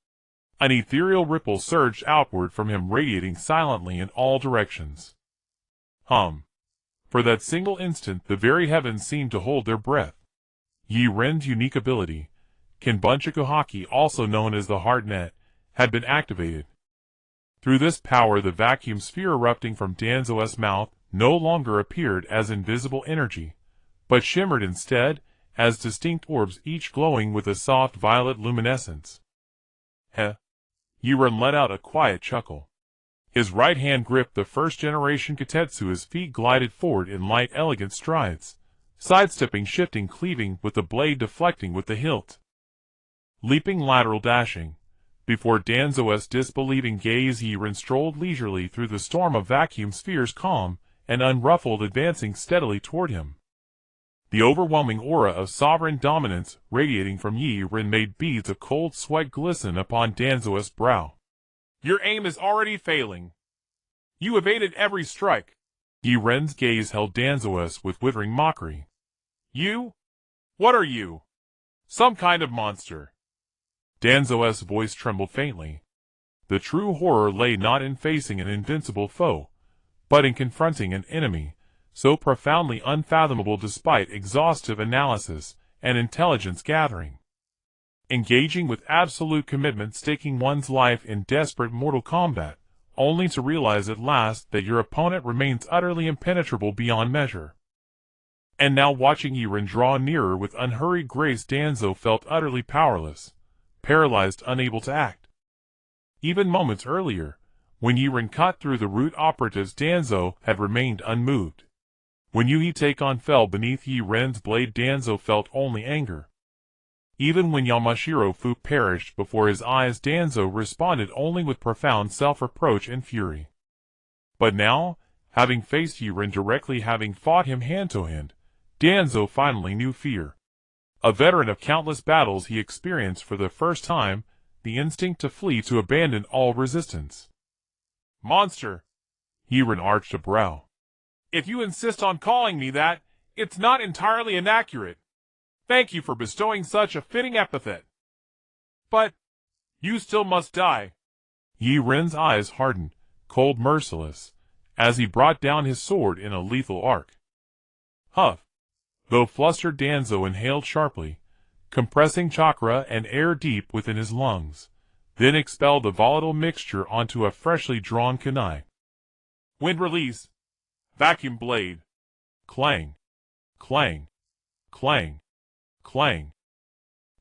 An ethereal ripple surged outward from him, radiating silently in all directions. For that single instant, the very heavens seemed to hold their breath. Yaren's unique ability, Ryuo Haki, also known as the Heart Net, had been activated. Through this power, the vacuum sphere erupting from Danzo's mouth no longer appeared as invisible energy, but shimmered instead as distinct orbs each glowing with a soft violet luminescence. Heh. Yaren let out a quiet chuckle. His right hand gripped the first-generation Kitetsu. His feet glided forward in light, elegant strides, sidestepping, shifting, cleaving, with the blade deflecting with the hilt. Leaping, lateral, dashing. Before Danzo's disbelieving gaze, Yaren strolled leisurely through the storm of vacuum spheres, calm and unruffled, advancing steadily toward him. The overwhelming aura of sovereign dominance radiating from Yaren made beads of cold sweat glisten upon Danzo's brow. Your aim is already failing. You evaded every strike. Yaren's gaze held Danzo's with withering mockery. You? What are you? Some kind of monster. Danzo's voice trembled faintly. The true horror lay not in facing an invincible foe, but in confronting an enemy so profoundly unfathomable despite exhaustive analysis and intelligence gathering. Engaging with absolute commitment, staking one's life in desperate mortal combat, only to realize at last that your opponent remains utterly impenetrable beyond measure. And now, watching Yaren draw nearer with unhurried grace, Danzo felt utterly powerless, paralyzed, unable to act. Even moments earlier, when Yaren cut through the root operatives, Danzo had remained unmoved. When Yuhi fell beneath Yaren's blade, Danzo felt only anger. Even when Yamashiro Fu perished before his eyes, Danzo responded only with profound self-reproach and fury. But now, having faced Yaren directly, having fought him hand-to-hand, Danzo finally knew fear. A veteran of countless battles, he experienced for the first time the instinct to flee, to abandon all resistance. Monster! Yaren arched a brow. If you insist on calling me that, it's not entirely inaccurate. Thank you for bestowing such a fitting epithet. But you still must die. Yaren's eyes hardened, cold, merciless, as he brought down his sword in a lethal arc. Huff! Though flustered, Danzo inhaled sharply, compressing chakra and air deep within his lungs, then expelled the volatile mixture onto a freshly drawn kunai. Wind release. Vacuum blade. Clang. Clang. Clang. Clang.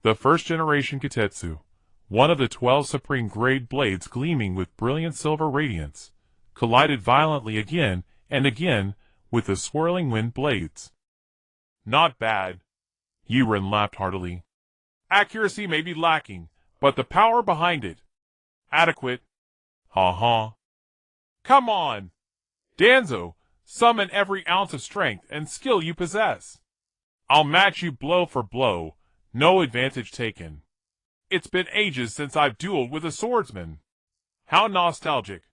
The first-generation Kitetsu, one of the 12 supreme-grade blades gleaming with brilliant silver radiance, collided violently again and again with the swirling wind blades. Not bad. Yaren laughed heartily. Accuracy may be lacking, but the power behind it, adequate. Ha ha. Come on, Danzo, summon every ounce of strength and skill you possess. I'll match you blow for blow, no advantage taken. It's been ages since I've dueled with a swordsman. How nostalgic.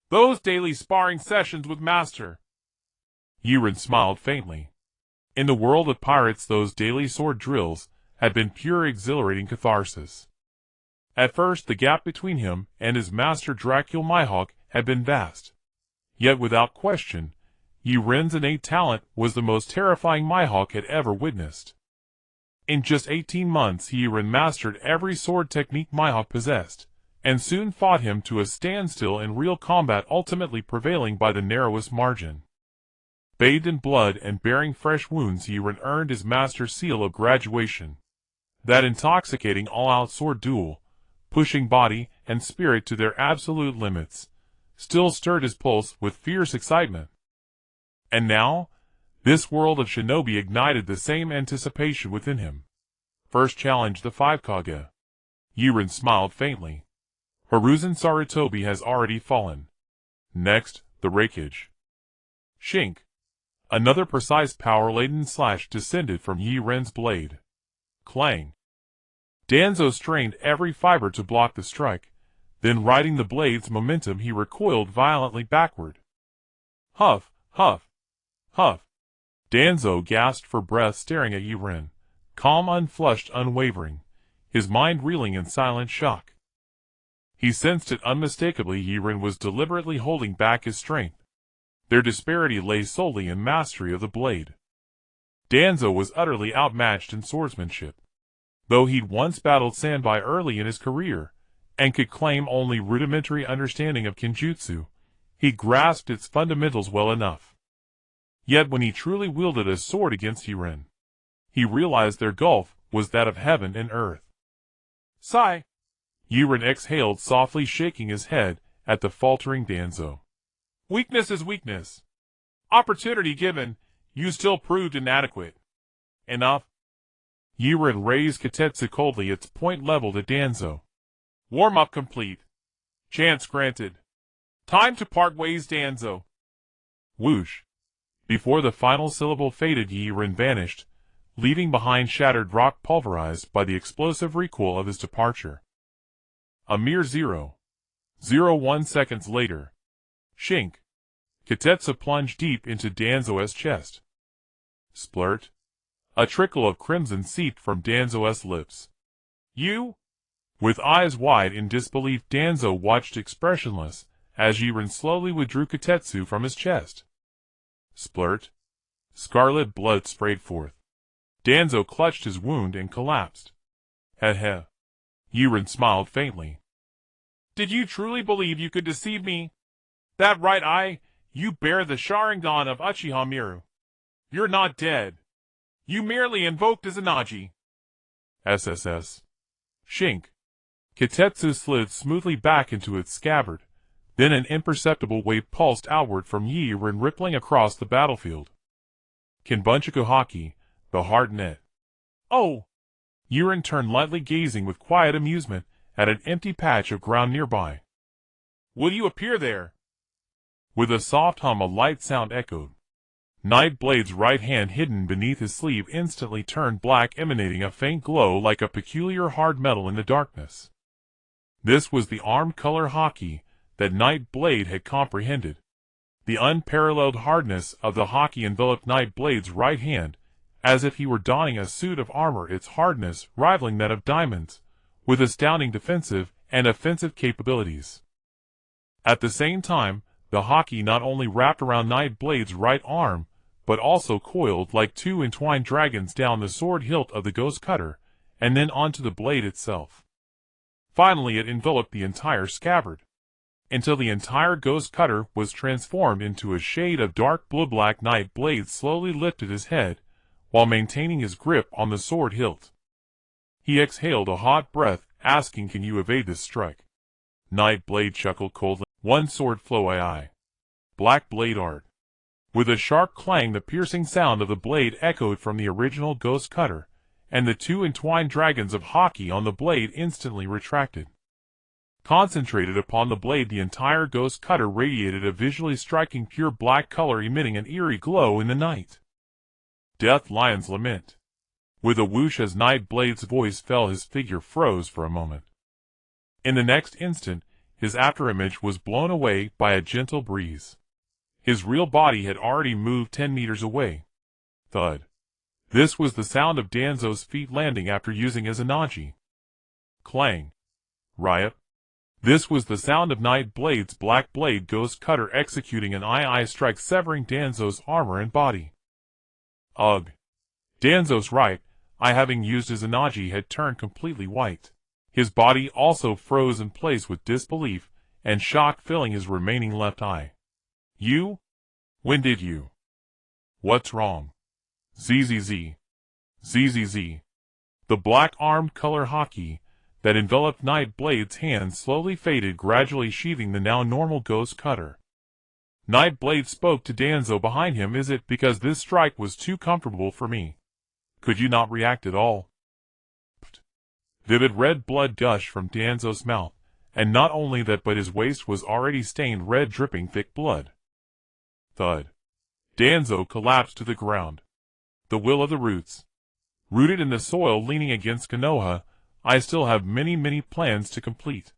Those daily sparring sessions with Master. Yaren smiled faintly. In the world of pirates, those daily sword drills had been pure exhilarating catharsis. At first, the gap between him and his master Dracul Mihawk had been vast. Yet without question, Yaren's innate talent was the most terrifying Mihawk had ever witnessed. In just 18 months, Yaren mastered every sword technique Mihawk possessed, and soon fought him to a standstill in real combat, ultimately prevailing by the narrowest margin. Bathed in blood and bearing fresh wounds, Yaren earned his master's seal of graduation. That intoxicating all-out sword duel, pushing body and spirit to their absolute limits, still stirred his pulse with fierce excitement. And now, this world of shinobi ignited the same anticipation within him. First challenge the 5 Kage. Yaren smiled faintly. Hiruzen Sarutobi has already fallen. Next, the Reikage. Shink. Another precise power-laden slash descended from Yaren's blade. Clang. Danzo strained every fiber to block the strike, then riding the blade's momentum he recoiled violently backward. Huff, huff, huff. Danzo gasped for breath, staring at Yaren, calm, unflushed, unwavering, his mind reeling in silent shock. He sensed it unmistakably. Yaren was deliberately holding back his strength. Their disparity lay solely in mastery of the blade. Danzo was utterly outmatched in swordsmanship. Though he'd once battled Sanbai early in his career, and could claim only rudimentary understanding of Kenjutsu, he grasped its fundamentals well enough. Yet when he truly wielded a sword against Yaren, He realized their gulf was that of heaven and earth. Sigh. Yaren exhaled softly, shaking his head at the faltering Danzo. Weakness is weakness. Opportunity given, you still proved inadequate. Enough. Yaren raised Kitetsu coldly, its point leveled at Danzo. Warm-up complete. Chance granted. Time to part ways, Danzo. Whoosh. Before the final syllable faded, Yaren vanished, leaving behind shattered rock pulverized by the explosive recoil of his departure. A mere 0.01 seconds later. Shink. Kitetsu plunged deep into Danzo's chest. Splurt. A trickle of crimson seeped from Danzo's lips. You? With eyes wide in disbelief, Danzo watched expressionless as Yaren slowly withdrew Kitetsu from his chest. Splurt. Scarlet blood sprayed forth. Danzo clutched his wound and collapsed. Heh. Yaren smiled faintly. Did you truly believe you could deceive me? That right eye, you bear the Sharingan of Uchiha Miru. You're not dead. You merely invoked Izanagi. SSS. Shink. Kitetsu slid smoothly back into its scabbard. Then an imperceptible wave pulsed outward from Yaren, rippling across the battlefield. Kinbunchaku Haki, the hard net. Oh! Yaren turned lightly, gazing with quiet amusement at an empty patch of ground nearby. Will you appear there? With a soft hum, a light sound echoed. Nightblade's right hand, hidden beneath his sleeve, instantly turned black, emanating a faint glow like a peculiar hard metal in the darkness. This was the armed color Haki that Nightblade had comprehended. The unparalleled hardness of the Haki enveloped Nightblade's right hand, as if he were donning a suit of armor, its hardness rivaling that of diamonds, with astounding defensive and offensive capabilities. At the same time, the Haki not only wrapped around Nightblade's right arm, but also coiled like two entwined dragons down the sword hilt of the Ghost Cutter, and then onto the blade itself. Finally, it enveloped the entire scabbard, until the entire Ghost Cutter was transformed into a shade of dark blue-black. Nightblade slowly lifted his head, while maintaining his grip on the sword hilt. He exhaled a hot breath, asking, "Can you evade this strike?" Nightblade chuckled coldly. "One sword flow, aye. Black blade art." With a sharp clang, the piercing sound of the blade echoed from the original Ghost Cutter, and the two entwined dragons of Haki on the blade instantly retracted. Concentrated upon the blade, the entire Ghost Cutter radiated a visually striking pure black color, emitting an eerie glow in the night. Death Lion's Lament. With a whoosh as Nightblade's voice fell, his figure froze for a moment. In the next instant, his afterimage was blown away by a gentle breeze. His real body had already moved 10 meters away. Thud. This was the sound of Danzo's feet landing after using Izanagi. Clang. Riot. This was the sound of Nightblade's black blade Ghost Cutter executing an eye strike, severing Danzo's armor and body. Ugh. Danzo's right eye, having used Izanagi, had turned completely white. His body also froze in place with disbelief and shock filling his remaining left eye. "You? When did you? What's wrong?" ZZZ. ZZZ. The black-armed color Haki that enveloped Nightblade's hand slowly faded, gradually sheathing the now normal Ghost Cutter. Nightblade spoke to Danzo behind him. "Is it because this strike was too comfortable for me? Could you not react at all?" Vivid red blood gushed from Danzo's mouth, and not only that, but his waist was already stained red, dripping thick blood. Thud. Danzo collapsed to the ground. The will of the roots. Rooted in the soil, leaning against Konoha, I still have many plans to complete.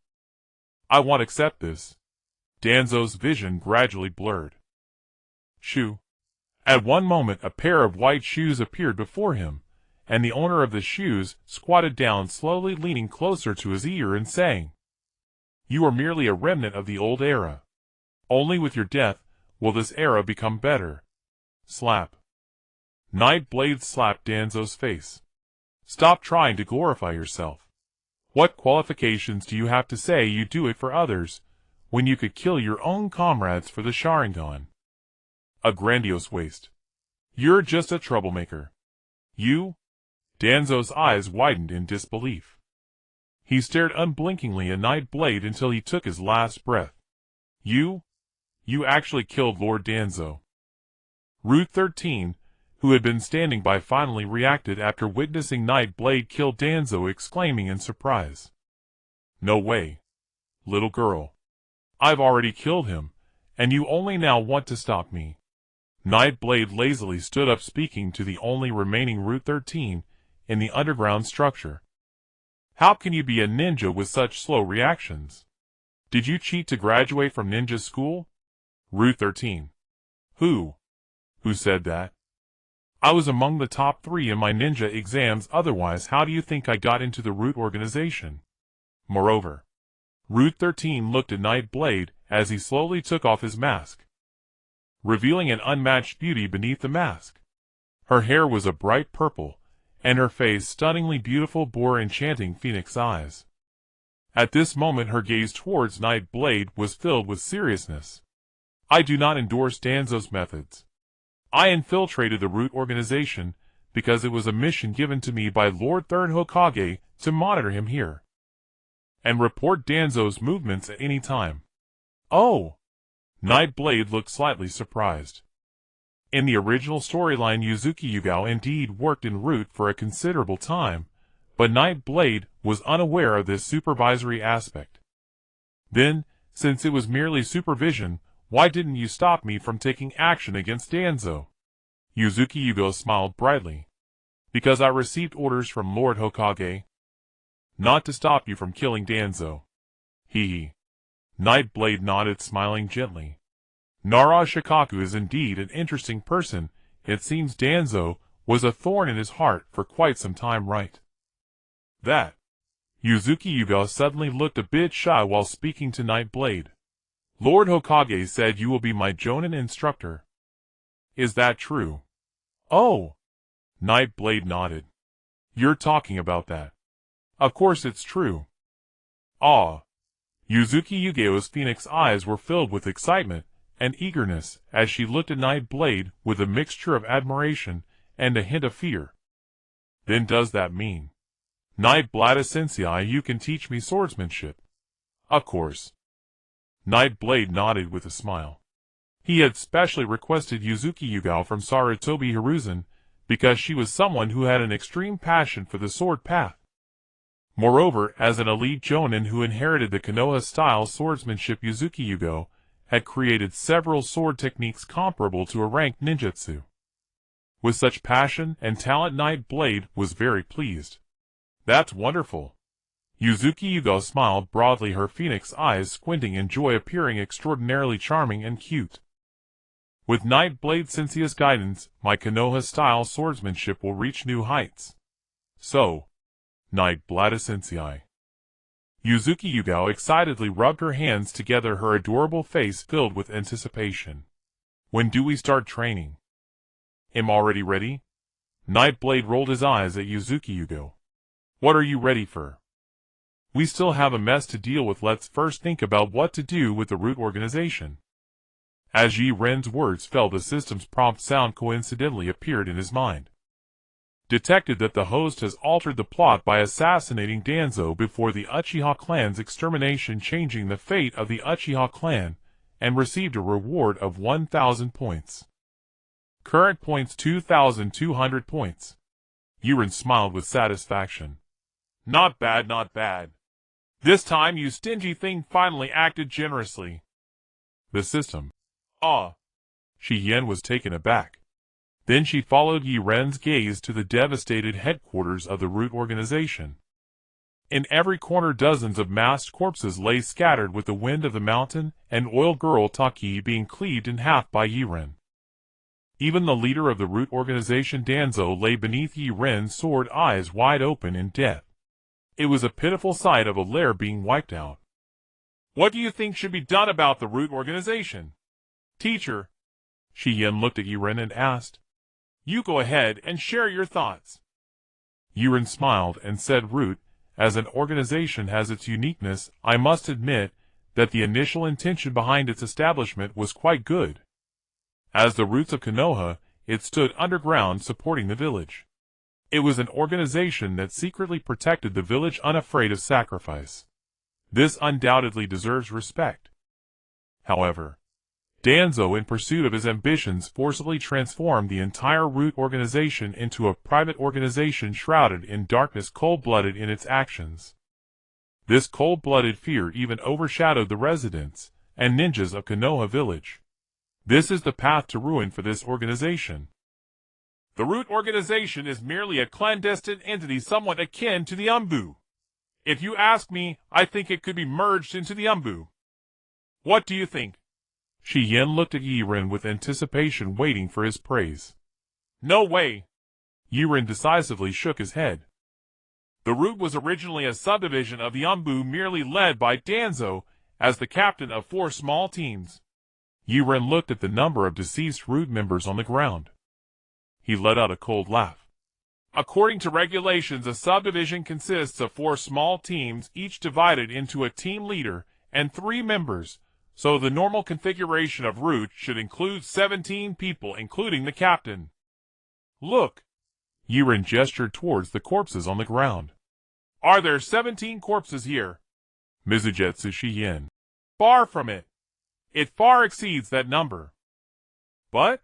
I won't accept this. Danzo's vision gradually blurred. Shoe. At one moment, a pair of white shoes appeared before him, and the owner of the shoes squatted down, slowly leaning closer to his ear and saying, "You are merely a remnant of the old era. Only with your death will this era become better." Slap. Nightblade slapped Danzo's face. "Stop trying to glorify yourself. What qualifications do you have to say you do it for others, when you could kill your own comrades for the Sharingan? A grandiose waste. You're just a troublemaker. You, Danzo's eyes widened in disbelief. He stared unblinkingly at Nightblade until he took his last breath. You actually killed Lord Danzo. Route 13, who had been standing by, finally reacted after witnessing Nightblade kill Danzo, exclaiming in surprise. No way, little girl. I've already killed him, and you only now want to stop me. Nightblade lazily stood up, speaking to the only remaining Route 13 in the underground structure. How can you be a ninja with such slow reactions? Did you cheat to graduate from ninja school? Route 13. Who said that? I was among the top 3 in my ninja exams, otherwise how do you think I got into the Root organization? Moreover, Route 13 looked at Nightblade as he slowly took off his mask, revealing an unmatched beauty beneath the mask. Her hair was a bright purple, and her face, stunningly beautiful, bore enchanting phoenix eyes. At this moment her gaze towards Nightblade was filled with seriousness. I do not endorse Danzo's methods. I infiltrated the Root organization because it was a mission given to me by Lord Third Hokage to monitor him here and report Danzo's movements at any time. Oh! Nightblade looked slightly surprised. In the original storyline, Yuzuki Yugao indeed worked en route for a considerable time, but Nightblade was unaware of this supervisory aspect. Then, since it was merely supervision, why didn't you stop me from taking action against Danzo? Yuzuki Yugao smiled brightly. Because I received orders from Lord Hokage. Not to stop you from killing Danzo. Hee. Nightblade nodded, smiling gently. Nara Shikaku is indeed an interesting person. It seems Danzo was a thorn in his heart for quite some time, right? That. Yuzuki Yugao suddenly looked a bit shy while speaking to Nightblade. Lord Hokage said you will be my jōnin instructor. Is that true? Oh! Nightblade nodded. You're talking about that. Of course it's true. Ah! Yuzuki Yugao's phoenix eyes were filled with excitement and eagerness as she looked at Nightblade with a mixture of admiration and a hint of fear. Then does that mean, Nightblade Sensei, you can teach me swordsmanship? Of course. Nightblade nodded with a smile. He had specially requested Yuzuki Yugao from Sarutobi Hiruzen because she was someone who had an extreme passion for the sword path. Moreover, as an elite jōnin who inherited the Konoha-style swordsmanship, Yuzuki Yugao had created several sword techniques comparable to a ranked ninjutsu. With such passion and talent, Nightblade was very pleased. That's wonderful. Yuzuki Yugao smiled broadly, her phoenix eyes squinting in joy, appearing extraordinarily charming and cute. With Nightblade Sensei's guidance, my Konoha-style swordsmanship will reach new heights. So, Nightblade Sensei. Yuzuki Yugao excitedly rubbed her hands together, her adorable face filled with anticipation. When do we start training? Am already ready? Nightblade rolled his eyes at Yuzuki Yugao. What are you ready for? We still have a mess to deal with. Let's first think about what to do with the Root organization. As Yiren's words fell, the system's prompt sound coincidentally appeared in his mind. Detected that the host has altered the plot by assassinating Danzo before the Uchiha clan's extermination, changing the fate of the Uchiha clan, and received a reward of 1,000 points. Current points 2,200 points. Yaren smiled with satisfaction. Not bad, not bad. This time you stingy thing finally acted generously. The system. Ah. Shiyen was taken aback. Then she followed Yiren's gaze to the devastated headquarters of the Root organization. In every corner dozens of massed corpses lay scattered, with the wind of the mountain and oil girl Taki being cleaved in half by Yaren. Even the leader of the Root organization, Danzo, lay beneath Yiren's sword, eyes wide open in death. It was a pitiful sight of a lair being wiped out. What do you think should be done about the Root organization? Teacher. Shiyen looked at Yaren and asked. You go ahead and share your thoughts. Yaren smiled and said, Root, as an organization, has its uniqueness. I must admit that the initial intention behind its establishment was quite good. As the roots of Konoha, it stood underground supporting the village. It was an organization that secretly protected the village, unafraid of sacrifice. This undoubtedly deserves respect. However, Danzo, in pursuit of his ambitions, forcibly transformed the entire root organization into a private organization shrouded in darkness, cold-blooded in its actions. This cold-blooded fear even overshadowed the residents and ninjas of Konoha village. This is the path to ruin for this organization. The root organization is merely a clandestine entity somewhat akin to the Umbu. If you ask me, I think it could be merged into the Umbu. What do you think? Shi-Yen looked at Yaren with anticipation, waiting for his praise. No way. Yaren decisively shook his head. The root was originally a subdivision of the Umbu, merely led by Danzo as the captain of 4 small teams. Yaren looked at the number of deceased root members on the ground. He let out a cold laugh. According to regulations, a subdivision consists of 4 small teams, each divided into a team leader and 3 members, so the normal configuration of root should include 17 people, including the captain. Look. Yaren gestured towards the corpses on the ground. Are there 17 corpses here? Mizugetsu Shi-Yen. Far from it. It far exceeds that number. But?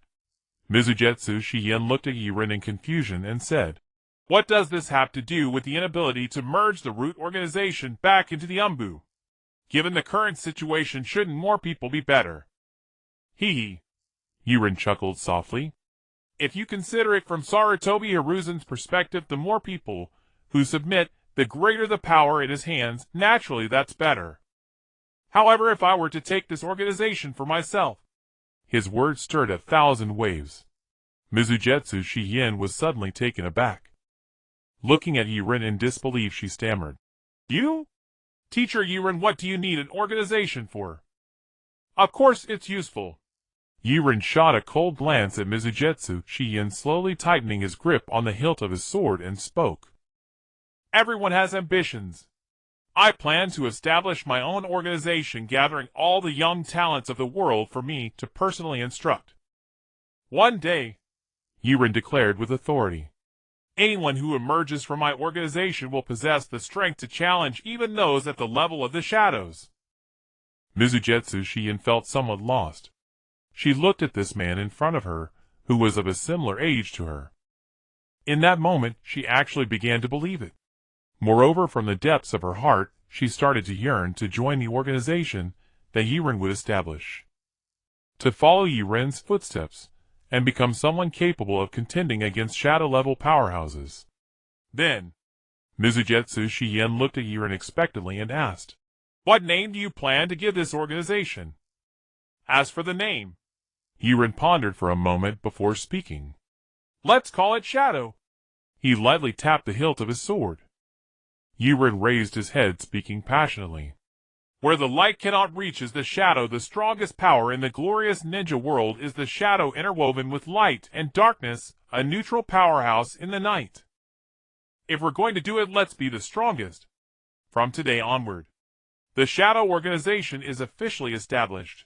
Mizugetsu Shi-Yen looked at Yaren in confusion and said, What does this have to do with the inability to merge the root organization back into the Umbu? Given the current situation, shouldn't more people be better? Hee. Yaren chuckled softly. If you consider it from Sarutobi Hiruzen's perspective, the more people who submit, the greater the power in his hands. Naturally, that's better. However, if I were to take this organization for myself... His words stirred 1,000 waves. Mizugetsu Shi-Yen was suddenly taken aback. Looking at Yaren in disbelief, she stammered. You? Teacher Yaren, what do you need an organization for? Of course it's useful. Yaren shot a cold glance at Mizugetsu Shi-Yen, slowly tightening his grip on the hilt of his sword, and spoke. Everyone has ambitions. I plan to establish my own organization, gathering all the young talents of the world for me to personally instruct. One day, Yaren declared with authority, anyone who emerges from my organization will possess the strength to challenge even those at the level of the shadows. Mizugetsu Shi-Yen felt somewhat lost. She looked at this man in front of her, who was of a similar age to her. In that moment, she actually began to believe it. Moreover, from the depths of her heart, she started to yearn to join the organization that Yaren would establish. To follow Yaren's footsteps, and become someone capable of contending against shadow-level powerhouses. Then, Mizugetsu Shi-Yen looked at Yaren expectantly and asked, What name do you plan to give this organization? As for the name, Yaren pondered for a moment before speaking. Let's call it Shadow. He lightly tapped the hilt of his sword. Yaren raised his head, speaking passionately. Where the light cannot reach is the shadow. The strongest power in the glorious ninja world is the shadow, interwoven with light and darkness, a neutral powerhouse in the night. If we're going to do it, let's be the strongest. From today onward, the shadow organization is officially established.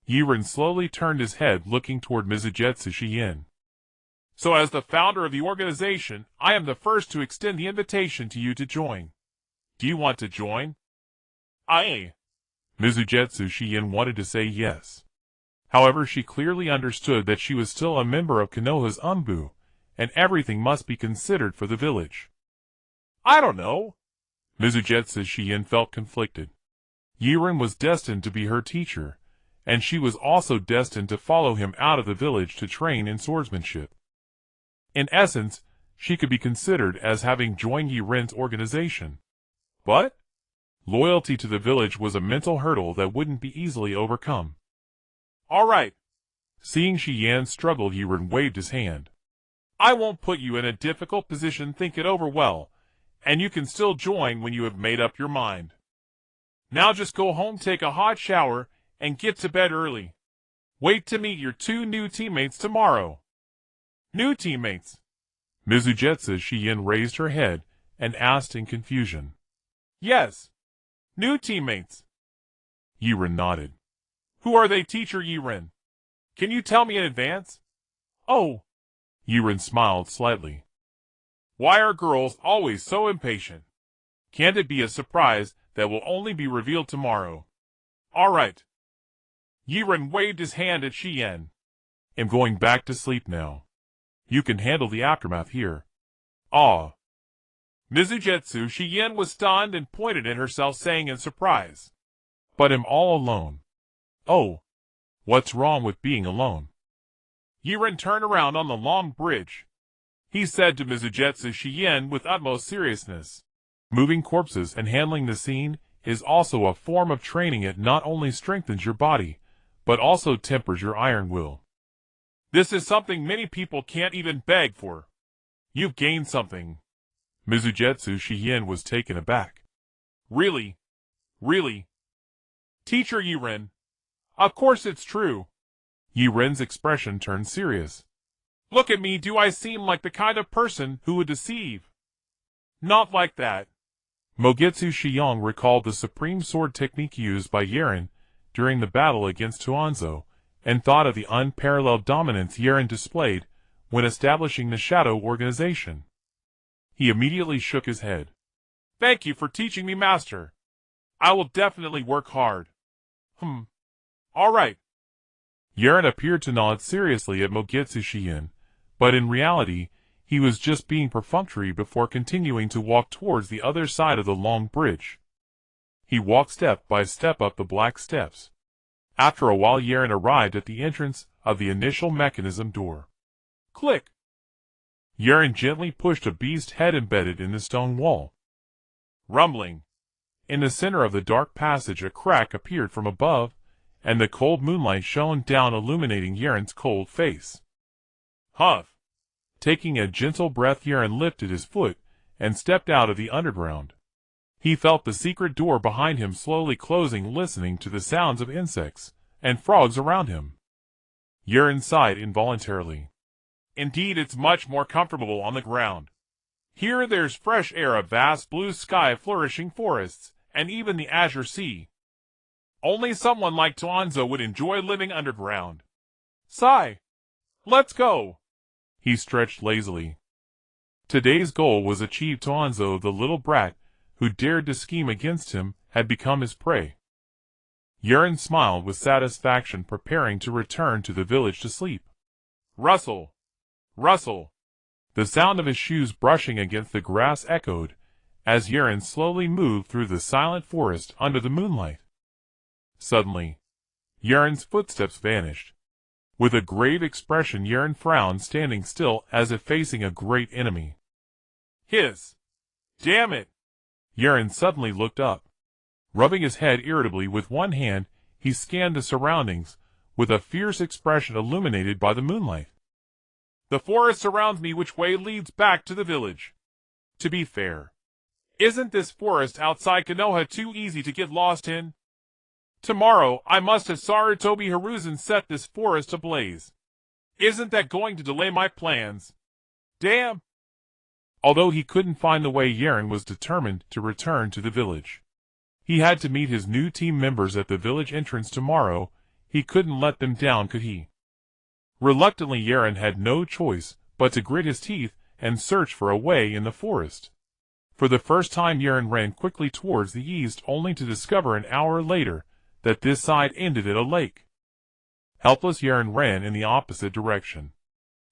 Yaren slowly turned his head, looking toward Mizugetsu Shi-Yen. So as the founder of the organization, I am the first to extend the invitation to you to join. Do you want to join? Aye. Mizugetsu Shi-Yen wanted to say yes. However, she clearly understood that she was still a member of Konoha's Umbu, and everything must be considered for the village. I don't know. Mizugetsu Shi-Yen felt conflicted. Yaren was destined to be her teacher, and she was also destined to follow him out of the village to train in swordsmanship. In essence, she could be considered as having joined Yaren's organization. But loyalty to the village was a mental hurdle that wouldn't be easily overcome. All right. Seeing Shi-Yen struggle, Yaren waved his hand. I won't put you in a difficult position. Think it over well, and you can still join when you have made up your mind. Now just go home, take a hot shower, and get to bed early. Wait to meet your 2 new teammates tomorrow. New teammates? Mizugetsu Shi-Yen raised her head and asked in confusion. Yes. New teammates. Yaren nodded. Who are they, Teacher Yaren? Can you tell me in advance? Oh. Yaren smiled slightly. Why are girls always so impatient? Can't it be a surprise that will only be revealed tomorrow? Alright. Yaren waved his hand at Shien. I'm going back to sleep now. You can handle the aftermath here. Ah. Mizujutsu Shien was stunned and pointed at herself, saying in surprise. But I'm all alone. Oh. What's wrong with being alone? Yaren turned around on the long bridge. He said to Mizujutsu Shien with utmost seriousness. Moving corpses and handling the scene is also a form of training. It not only strengthens your body, but also tempers your iron will. This is something many people can't even beg for. You've gained something. Mizujutsu Shien was taken aback. Really? Really? Teacher Yaren. Of course it's true. Yaren's expression turned serious. Look at me, do I seem like the kind of person who would deceive? Not like that. Mogetsu Shiong recalled the supreme sword technique used by Yaren during the battle against Tuanzo, and thought of the unparalleled dominance Yaren displayed when establishing the Shadow Organization. He immediately shook his head. Thank you for teaching me, Master. I will definitely work hard. All right. Yaren appeared to nod seriously at Mogetsu Shien, but in reality, he was just being perfunctory before continuing to walk towards the other side of the long bridge. He walked step by step up the black steps. After a while, Yaren arrived at the entrance of the initial mechanism door. Click! Yaren gently pushed a beast head embedded in the stone wall. Rumbling. In the center of the dark passage, a crack appeared from above, and the cold moonlight shone down, illuminating Yaren's cold face. Huff! Taking a gentle breath, Yaren lifted his foot and stepped out of the underground. He felt the secret door behind him slowly closing, listening to the sounds of insects and frogs around him. Yaren sighed involuntarily. Indeed, it's much more comfortable on the ground. Here there's fresh air, a vast blue sky, flourishing forests, and even the azure sea. Only someone like Tuanzo would enjoy living underground. Sigh. Let's go. He stretched lazily. Today's goal was achieved. Tuanzo, the little brat who dared to scheme against him, had become his prey. Yaren smiled with satisfaction, preparing to return to the village to sleep. Rustle! Rustle! The sound of his shoes brushing against the grass echoed as Yaren slowly moved through the silent forest under the moonlight. Suddenly, Yaren's footsteps vanished. With a grave expression, Yaren frowned, standing still as if facing a great enemy. Hiss! Damn it! Yaren suddenly looked up. Rubbing his head irritably with one hand, he scanned the surroundings, with a fierce expression illuminated by the moonlight. The forest surrounds me. Which way leads back to the village? To be fair, isn't this forest outside Konoha too easy to get lost in? Tomorrow I must have Sarutobi Hiruzen set this forest ablaze. Isn't that going to delay my plans? Damn! Although he couldn't find the way, Yaren was determined to return to the village. He had to meet his new team members at the village entrance tomorrow. He couldn't let them down, could he? Reluctantly, Yaren had no choice but to grit his teeth and search for a way in the forest. For the first time, Yaren ran quickly towards the east, only to discover an hour later that this side ended at a lake. Helpless, Yaren ran in the opposite direction.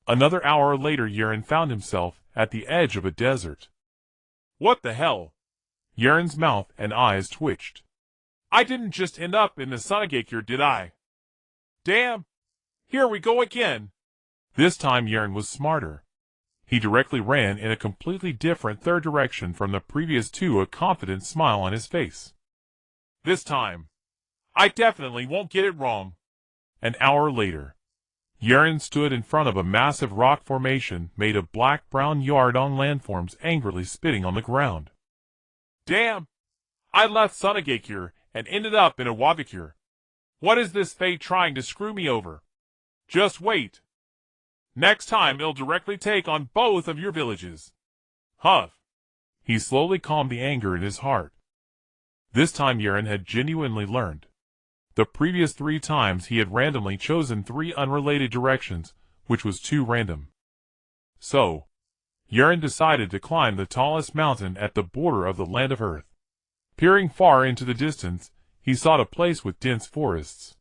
Another hour later, Yaren found himself at the edge of a desert. What the hell? Yaren's mouth and eyes twitched. I didn't just end up in the Sunagakure, did I? Damn! Here we go again! This time Yaren was smarter. He directly ran in a completely different third direction from the previous two, a confident smile on his face. This time, I definitely won't get it wrong. An hour later, Yaren stood in front of a massive rock formation made of black-brown yard-on landforms, angrily spitting on the ground. Damn! I left Sunagakure and ended up in a Wagakure. What is this fate trying to screw me over? Just wait. Next time it'll directly take on both of your villages. Huff. He slowly calmed the anger in his heart. This time Yaren had genuinely learned. The previous 3 times he had randomly chosen 3 unrelated directions, which was too random. So, Yaren decided to climb the tallest mountain at the border of the land of Earth. Peering far into the distance, he sought a place with dense forests.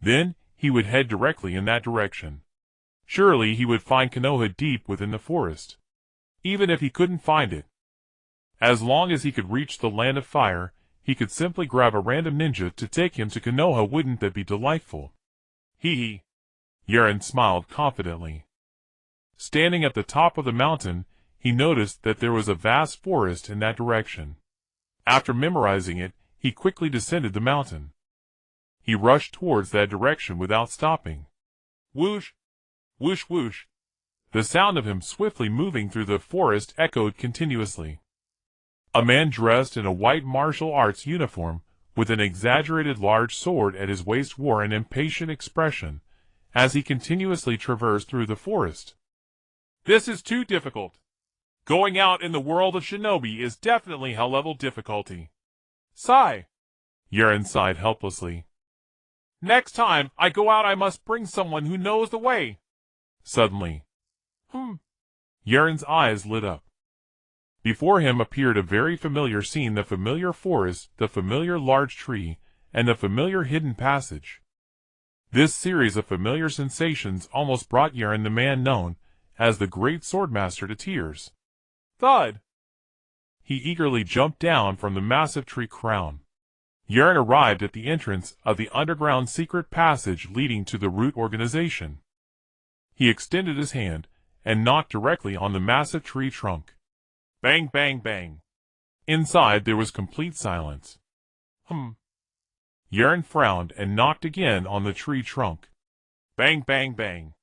Then, he would head directly in that direction. Surely he would find Konoha deep within the forest. Even if he couldn't find it. As long as he could reach the land of fire, he could simply grab a random ninja to take him to Konoha. Wouldn't that be delightful? Hee. Yaren smiled confidently. Standing at the top of the mountain, he noticed that there was a vast forest in that direction. After memorizing it, he quickly descended the mountain. He rushed towards that direction without stopping. Whoosh! Whoosh whoosh! The sound of him swiftly moving through the forest echoed continuously. A man dressed in a white martial arts uniform, with an exaggerated large sword at his waist, wore an impatient expression, as he continuously traversed through the forest. This is too difficult. Going out in the world of shinobi is definitely hell-level difficulty. Sigh. Yaren sighed helplessly. Next time I go out I must bring someone who knows the way. Suddenly. Yaren's eyes lit up. Before him appeared a very familiar scene, the familiar forest, the familiar large tree, and the familiar hidden passage. This series of familiar sensations almost brought Yaren, the man known as the great swordmaster, to tears. Thud! He eagerly jumped down from the massive tree crown. Yaren arrived at the entrance of the underground secret passage leading to the root organization. He extended his hand and knocked directly on the massive tree trunk. Bang, bang, bang. Inside there was complete silence. Yaren frowned and knocked again on the tree trunk. Bang, bang, bang.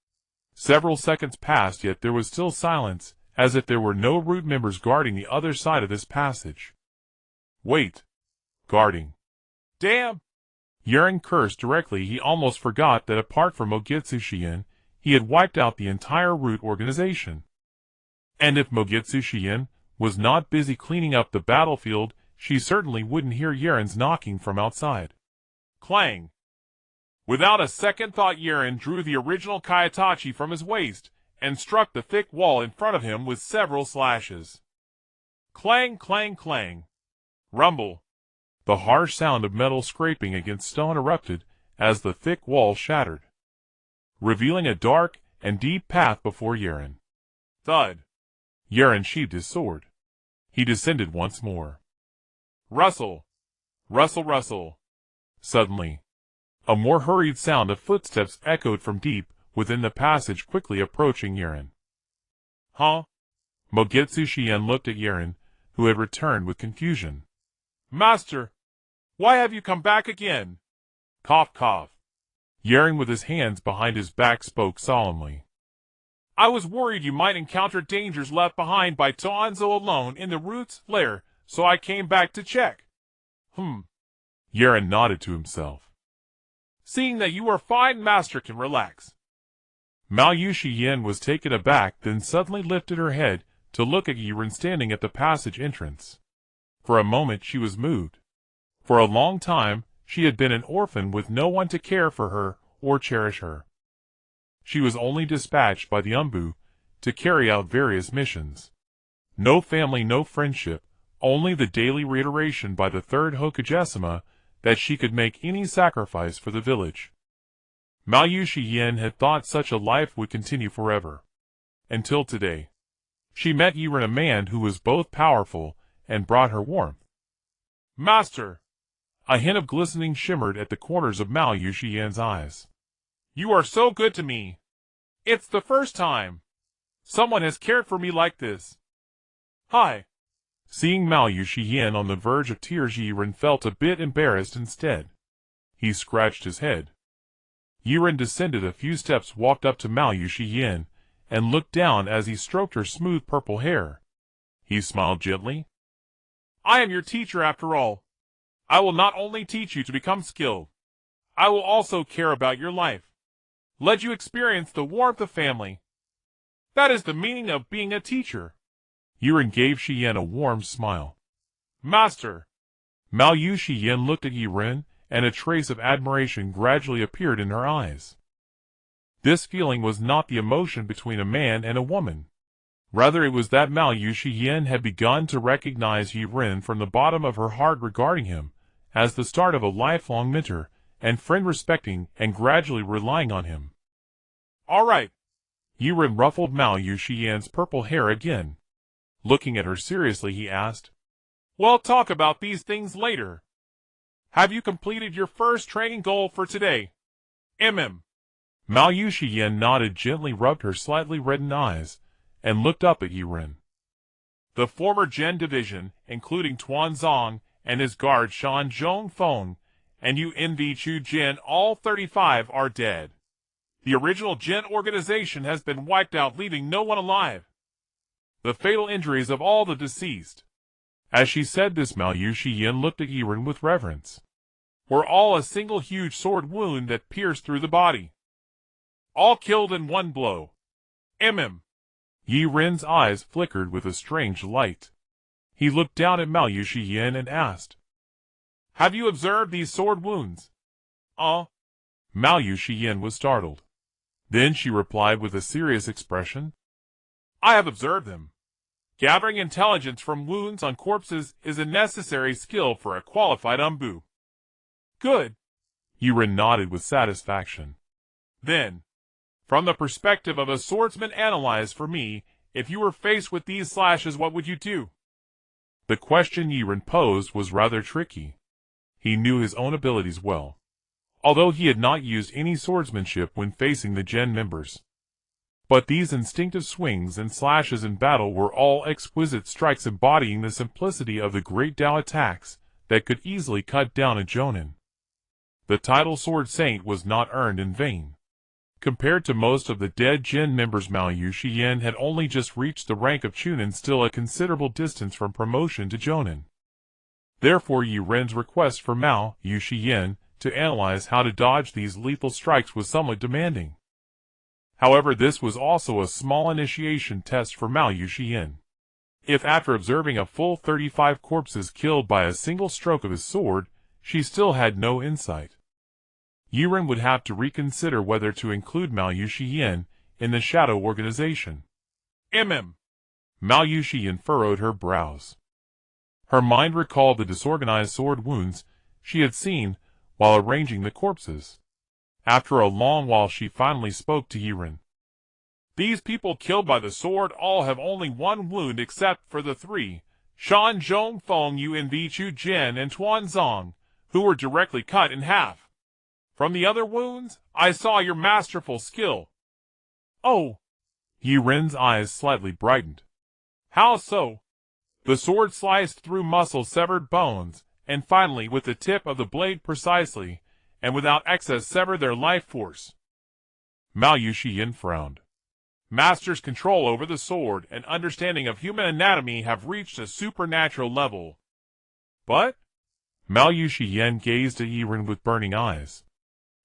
Several seconds passed, yet there was still silence, as if there were no root members guarding the other side of this passage. Wait. Guarding. Damn! Yaren cursed directly. He almost forgot that apart from Mogetsu Shien, he had wiped out the entire root organization. And if Mogetsu Shien was not busy cleaning up the battlefield, she certainly wouldn't hear Yaren's knocking from outside. Clang! Without a second thought, Yaren drew the original Kayatachi from his waist and struck the thick wall in front of him with several slashes. Clang, clang, clang. Rumble. The harsh sound of metal scraping against stone erupted as the thick wall shattered, revealing a dark and deep path before Yaren. Thud. Yaren sheathed his sword. He descended once more. Rustle. Rustle, rustle. Suddenly, a more hurried sound of footsteps echoed from deep within the passage, quickly approaching Yaren. Huh? Mogetsu Shien looked at Yaren, who had returned with confusion. Master, why have you come back again? Cough, cough. Yaren, with his hands behind his back, spoke solemnly. I was worried you might encounter dangers left behind by Toanzo alone in the root's lair, so I came back to check. Yaren nodded to himself. Seeing that you are fine, Master can relax. Mao Shien was taken aback, then suddenly lifted her head to look at Yaren standing at the passage entrance. For a moment she was moved. For a long time she had been an orphan with no one to care for her or cherish her. She was only dispatched by the Umbu to carry out various missions. No family, no friendship, only the daily reiteration by the third Hokage that she could make any sacrifice for the village. Mao Shien had thought such a life would continue forever. Until today. She met Yaren, a man who was both powerful and brought her warmth. Master! A hint of glistening shimmered at the corners of Mao Shien's eyes. You are so good to me. It's the first time someone has cared for me like this. Hi. Seeing Mao Shien on the verge of tears, Yaren felt a bit embarrassed instead. He scratched his head. Yaren descended a few steps, walked up to Mao Shien, and looked down as he stroked her smooth purple hair. He smiled gently. I am your teacher after all. I will not only teach you to become skilled, I will also care about your life. Let you experience the warmth of family. That is the meaning of being a teacher. Yaren gave Shien a warm smile. Master! Mao Shien looked at Yaren, and a trace of admiration gradually appeared in her eyes. This feeling was not the emotion between a man and a woman. Rather, it was that Mao Yuxian had begun to recognize Yaren from the bottom of her heart, regarding him as the start of a lifelong mentor and friend, respecting and gradually relying on him. All right. Yaren ruffled Mao Yuxian's purple hair again. Looking at her seriously, he asked, We'll talk about these things later. Have you completed your first training goal for today? Mao Yuxian nodded, gently rubbed her slightly reddened eyes, and looked up at Yaren. The former Gen division, including Tuanzong and his guard Shan Zhongfeng, and Invincible Gen, all 35 are dead. The original Gen organization has been wiped out, leaving no one alive. The fatal injuries of all the deceased. As she said this, Mao Yuxian looked at Yaren with reverence. Were all a single huge sword wound that pierced through the body. All killed in one blow. Yaren's eyes flickered with a strange light. He looked down at Mao Yuxian and asked, Have you observed these sword wounds? Mao Yuxian was startled. Then she replied with a serious expression, I have observed them. Gathering intelligence from wounds on corpses is a necessary skill for a qualified umbu. Good. Yaren nodded with satisfaction. Then, from the perspective of a swordsman, analyze for me, if you were faced with these slashes, what would you do? The question Yaren posed was rather tricky. He knew his own abilities well, although he had not used any swordsmanship when facing the Gen members. But these instinctive swings and slashes in battle were all exquisite strikes, embodying the simplicity of the great Tao attacks that could easily cut down a jōnin. The title Sword Saint was not earned in vain. Compared to most of the dead Gen members, Mao Yuxian had only just reached the rank of Chunin, still a considerable distance from promotion to jōnin. Therefore, Yaren's request for Mao Yuxian to analyze how to dodge these lethal strikes was somewhat demanding. However, this was also a small initiation test for Mao Yuxian. If after observing a full 35 corpses killed by a single stroke of his sword, she still had no insight, Yaren would have to reconsider whether to include Mao Yuxian in the Shadow Organization. Mao Yuxian furrowed her brows. Her mind recalled the disorganized sword wounds she had seen while arranging the corpses. After a long while, she finally spoke to Yaren. These people killed by the sword all have only one wound, except for the three, Shan Zhongfeng, Invincible Gen, and Tuanzong, who were directly cut in half. From the other wounds, I saw your masterful skill. Oh! Yaren's eyes slightly brightened. How so? The sword sliced through muscle, severed bones, and finally, with the tip of the blade precisely, and without excess, severed their life force. Mao Yuxian frowned. Master's control over the sword and understanding of human anatomy have reached a supernatural level. But? Mao Yuxian gazed at Yaren with burning eyes.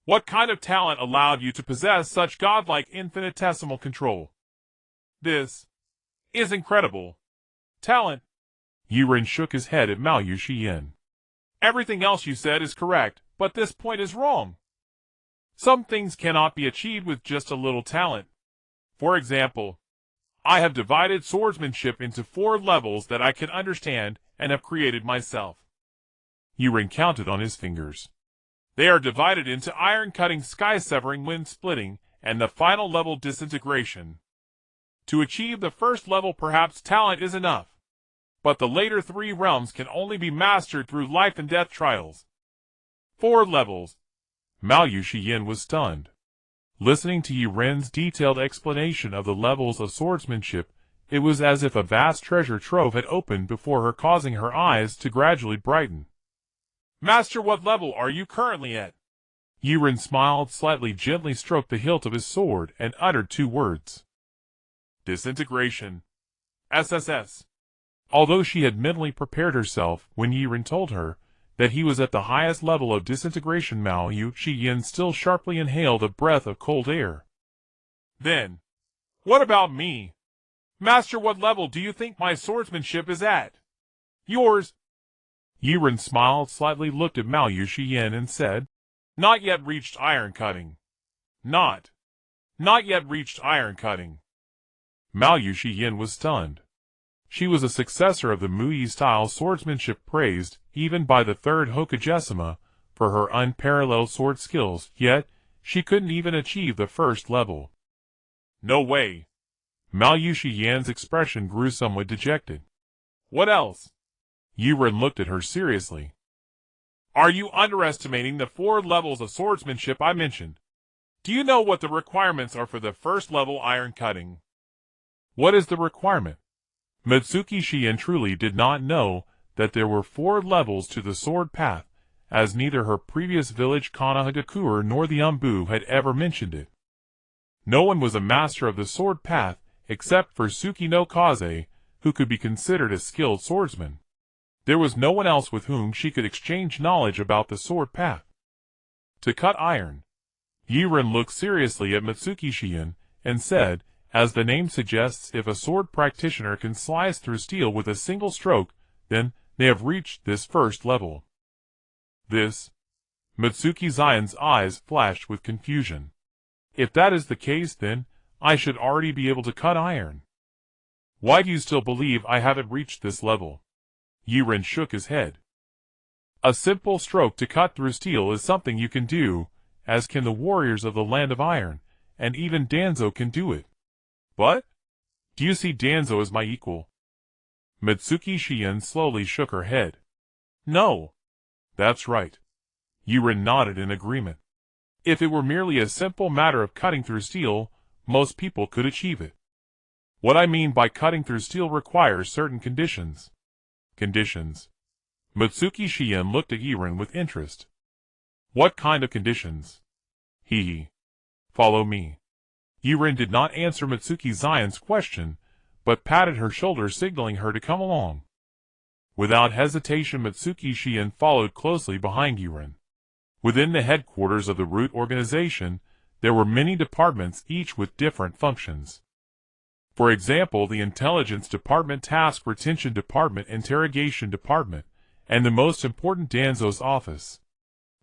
What kind of talent allowed you to possess such godlike infinitesimal control? This is incredible. Talent. Yaren shook his head at Mao Yuxian. Everything else you said is correct, but this point is wrong. Some things cannot be achieved with just a little talent. For example, I have divided swordsmanship into 4 levels that I can understand and have created myself. Yaren counted on his fingers. They are divided into iron-cutting, sky-severing, wind-splitting, and the final level, disintegration. To achieve the first level, perhaps talent is enough. But the later 3 realms can only be mastered through life and death trials. 4 levels. Mao Yuxian was stunned. Listening to Yaren's detailed explanation of the levels of swordsmanship, it was as if a vast treasure trove had opened before her, causing her eyes to gradually brighten. Master, what level are you currently at? Yaren smiled slightly, gently stroked the hilt of his sword, and uttered 2 words. Disintegration. SSS. Although she had mentally prepared herself when Yaren told her that he was at the highest level of disintegration, Mao Yuxian still sharply inhaled a breath of cold air. Then, what about me? Master, what level do you think my swordsmanship is at? Yours. Yaren smiled slightly, looked at Mao Yuxian and said, Not yet reached iron cutting. Not yet reached iron cutting. Mao Yushi-yin was stunned. She was a successor of the Muyi-style swordsmanship praised, even by the third Hokage for her unparalleled sword skills, yet she couldn't even achieve the first level. No way. Mao Yushi-yan's expression grew somewhat dejected. What else? Yaren looked at her seriously. Are you underestimating the 4 levels of swordsmanship I mentioned? Do you know what the requirements are for the first level iron cutting? What is the requirement? Mitsuki Shien truly did not know that there were 4 levels to the sword path, as neither her previous village Kumogakure nor the Umbu had ever mentioned it. No one was a master of the sword path except for Suki no Kaze, who could be considered a skilled swordsman. There was no one else with whom she could exchange knowledge about the sword path. To cut iron. Yaren looked seriously at Mitsuki Shien and said, as the name suggests, if a sword practitioner can slice through steel with a single stroke, then they have reached this first level. This? Mitsuki Zion's eyes flashed with confusion. If that is the case, then I should already be able to cut iron. Why do you still believe I haven't reached this level? Yaren shook his head. A simple stroke to cut through steel is something you can do, as can the warriors of the Land of Iron, and even Danzo can do it. But? Do you see Danzo as my equal? Mitsuki Shien slowly shook her head. No. That's right. Yaren nodded in agreement. If it were merely a simple matter of cutting through steel, most people could achieve it. What I mean by cutting through steel requires certain conditions. Conditions. Mitsuki Shien looked at Yaren with interest. What kind of conditions? Hee. Follow me. Yaren did not answer Mitsuki Zion's question, but patted her shoulder signaling her to come along. Without hesitation, Mitsuki Shien followed closely behind Yaren. Within the headquarters of the Root organization, there were many departments, each with different functions. For example, the Intelligence Department, Task Retention Department, Interrogation Department, and the most important Danzo's office.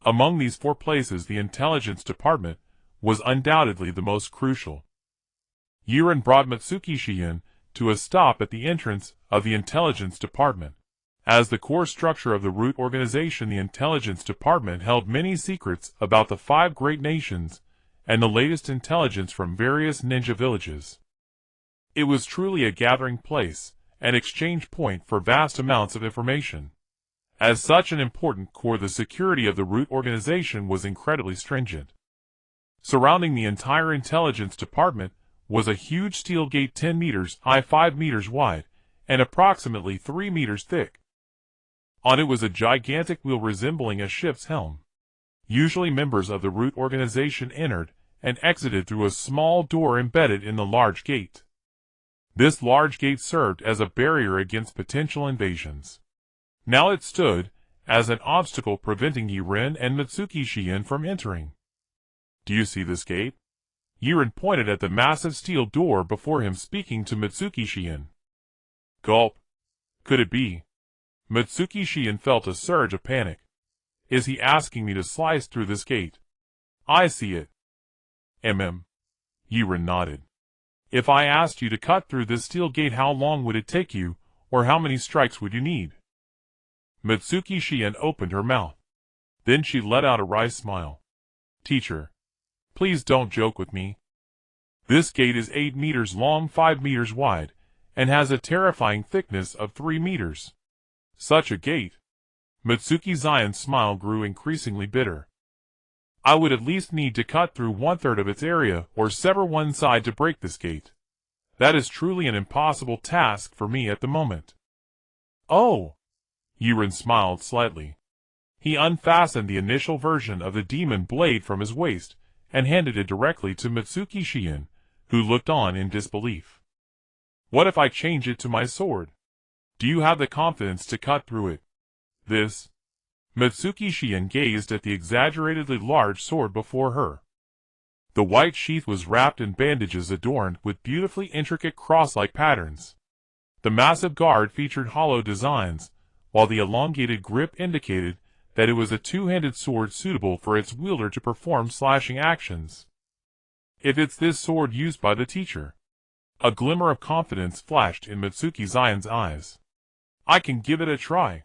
Among these 4 places, the Intelligence Department was undoubtedly the most crucial. Yaren brought Mitsuki Shien to a stop at the entrance of the Intelligence Department. As the core structure of the Root organization, the Intelligence Department held many secrets about the 5 great nations and the latest intelligence from various ninja villages. It was truly a gathering place, an exchange point for vast amounts of information. As such an important core, the security of the Root organization was incredibly stringent. Surrounding the entire Intelligence Department was a huge steel gate 10 meters high, 5 meters wide, and approximately 3 meters thick. On it was a gigantic wheel resembling a ship's helm. Usually members of the Root organization entered and exited through a small door embedded in the large gate. This large gate served as a barrier against potential invasions. Now it stood as an obstacle preventing Yaren and Mitsuki Shien from entering. Do you see this gate? Yaren pointed at the massive steel door before him, speaking to Mitsuki Shien. Gulp. Could it be? Mitsuki Shien felt a surge of panic. Is he asking me to slice through this gate? I see it. Yaren nodded. If I asked you to cut through this steel gate, how long would it take you, or how many strikes would you need? Mitsuki Shien opened her mouth. Then she let out a wry smile. Teacher, please don't joke with me. This gate is 8 meters long, 5 meters wide, and has a terrifying thickness of 3 meters. Such a gate. Mitsuki Zion's smile grew increasingly bitter. I would at least need to cut through 1/3 of its area or sever one side to break this gate. That is truly an impossible task for me at the moment. Oh! Yaren smiled slightly. He unfastened the initial version of the demon blade from his waist and handed it directly to Mitsuki Shien, who looked on in disbelief. What if I change it to my sword? Do you have the confidence to cut through it? This? Mitsuki Shien gazed at the exaggeratedly large sword before her. The white sheath was wrapped in bandages adorned with beautifully intricate cross-like patterns. The massive guard featured hollow designs, while the elongated grip indicated that it was a two-handed sword suitable for its wielder to perform slashing actions. If it's this sword used by the teacher. A glimmer of confidence flashed in Mitsuki Zion's eyes. I can give it a try.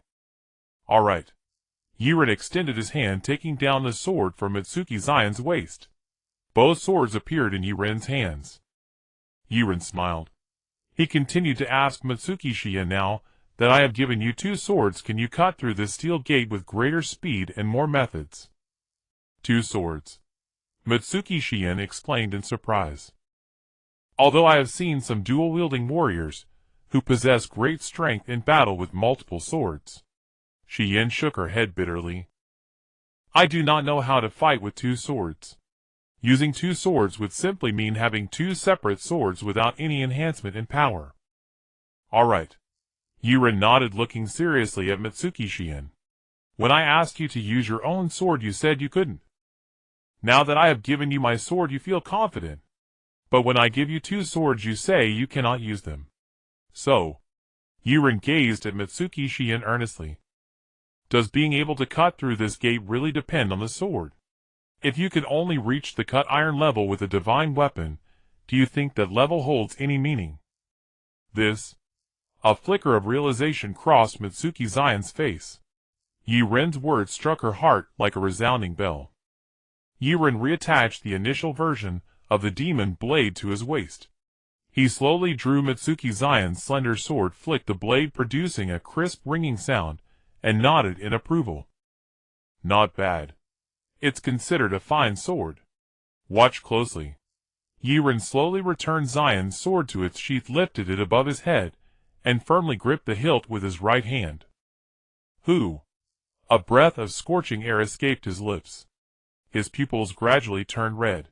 All right. Yaren extended his hand, taking down the sword from Mitsuki Zion's waist. Both swords appeared in Yaren's hands. Yaren smiled. He continued to ask Mitsuki Shion, now that I have given you 2 swords, can you cut through this steel gate with greater speed and more methods? 2 swords. Mitsuki Shion explained in surprise. Although I have seen some dual-wielding warriors who possess great strength in battle with multiple swords. Shion shook her head bitterly. I do not know how to fight with 2 swords. Using 2 swords would simply mean having 2 separate swords without any enhancement in power. All right. Yaren nodded, looking seriously at Mitsuki Shion. When I asked you to use your own sword, you said you couldn't. Now that I have given you my sword, you feel confident. But when I give you 2 swords, you say you cannot use them. So, Yaren gazed at Mitsuki Shion earnestly. Does being able to cut through this gate really depend on the sword? If you could only reach the cut iron level with a divine weapon, do you think that level holds any meaning? A flicker of realization crossed Mitsuki Zion's face. Yaren's words struck her heart like a resounding bell. Yaren reattached the initial version of the demon blade to his waist. He slowly drew Mitsuki Zion's slender sword, flicked the blade, producing a crisp ringing sound, and nodded in approval. Not bad. It's considered a fine sword. Watch closely. Yaren slowly returned Zion's sword to its sheath, lifted it above his head, and firmly gripped the hilt with his right hand. Hoo! A breath of scorching air escaped his lips. His pupils gradually turned red.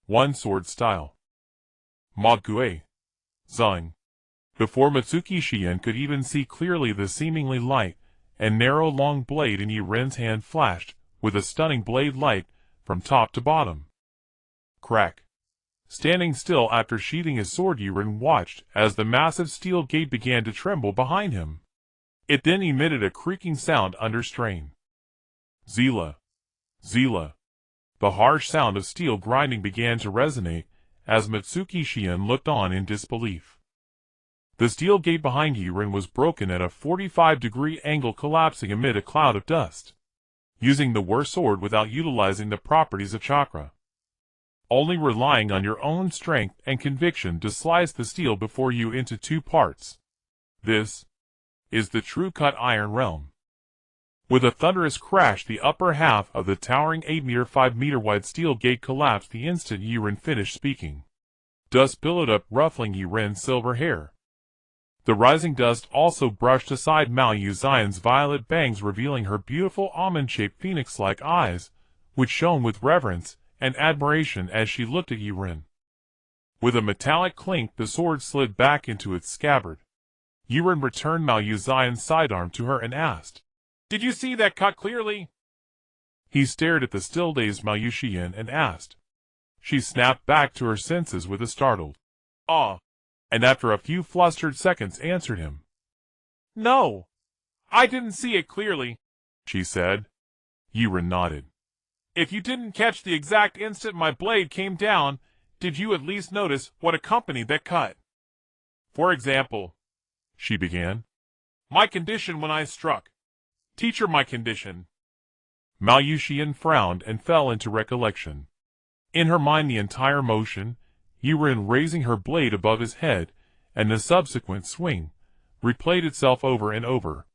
One sword style. Mague. Zing. Before Mitsuki Shion could even see clearly, the seemingly light and narrow long blade in Yaren's hand flashed with a stunning blade light from top to bottom. Crack. Standing still after sheathing his sword, Yaren watched as the massive steel gate began to tremble behind him. It then emitted a creaking sound under strain. Zila. Zila. The harsh sound of steel grinding began to resonate as Mitsuki Shion looked on in disbelief. The steel gate behind Yaren was broken at a 45-degree angle, collapsing amid a cloud of dust. Using the war sword without utilizing the properties of chakra. Only relying on your own strength and conviction to slice the steel before you into 2 parts. This is the true cut iron realm. With a thunderous crash, the upper half of the towering 8-meter, 5-meter wide steel gate collapsed the instant Yaren finished speaking. Dust billowed up, ruffling Yaren's silver hair. The rising dust also brushed aside Mayu Zion's violet bangs, revealing her beautiful almond-shaped phoenix-like eyes, which shone with reverence and admiration as she looked at Yaren. With a metallic clink, the sword slid back into its scabbard. Yaren returned Mayu Zion's sidearm to her and asked, "Did you see that cut clearly?" He stared at the still-dazed Mayu Shion and asked. She snapped back to her senses with a startled, "Ah," and after a few flustered seconds answered him. "No, I didn't see it clearly," she said. Yaren nodded. "If you didn't catch the exact instant my blade came down, did you at least notice what accompanied that cut? For example," she began, "my condition when I struck. Teacher, my condition." Mayu Shion frowned and fell into recollection. In her mind, the entire motion, Yaren raising her blade above his head, and the subsequent swing, replayed itself over and over.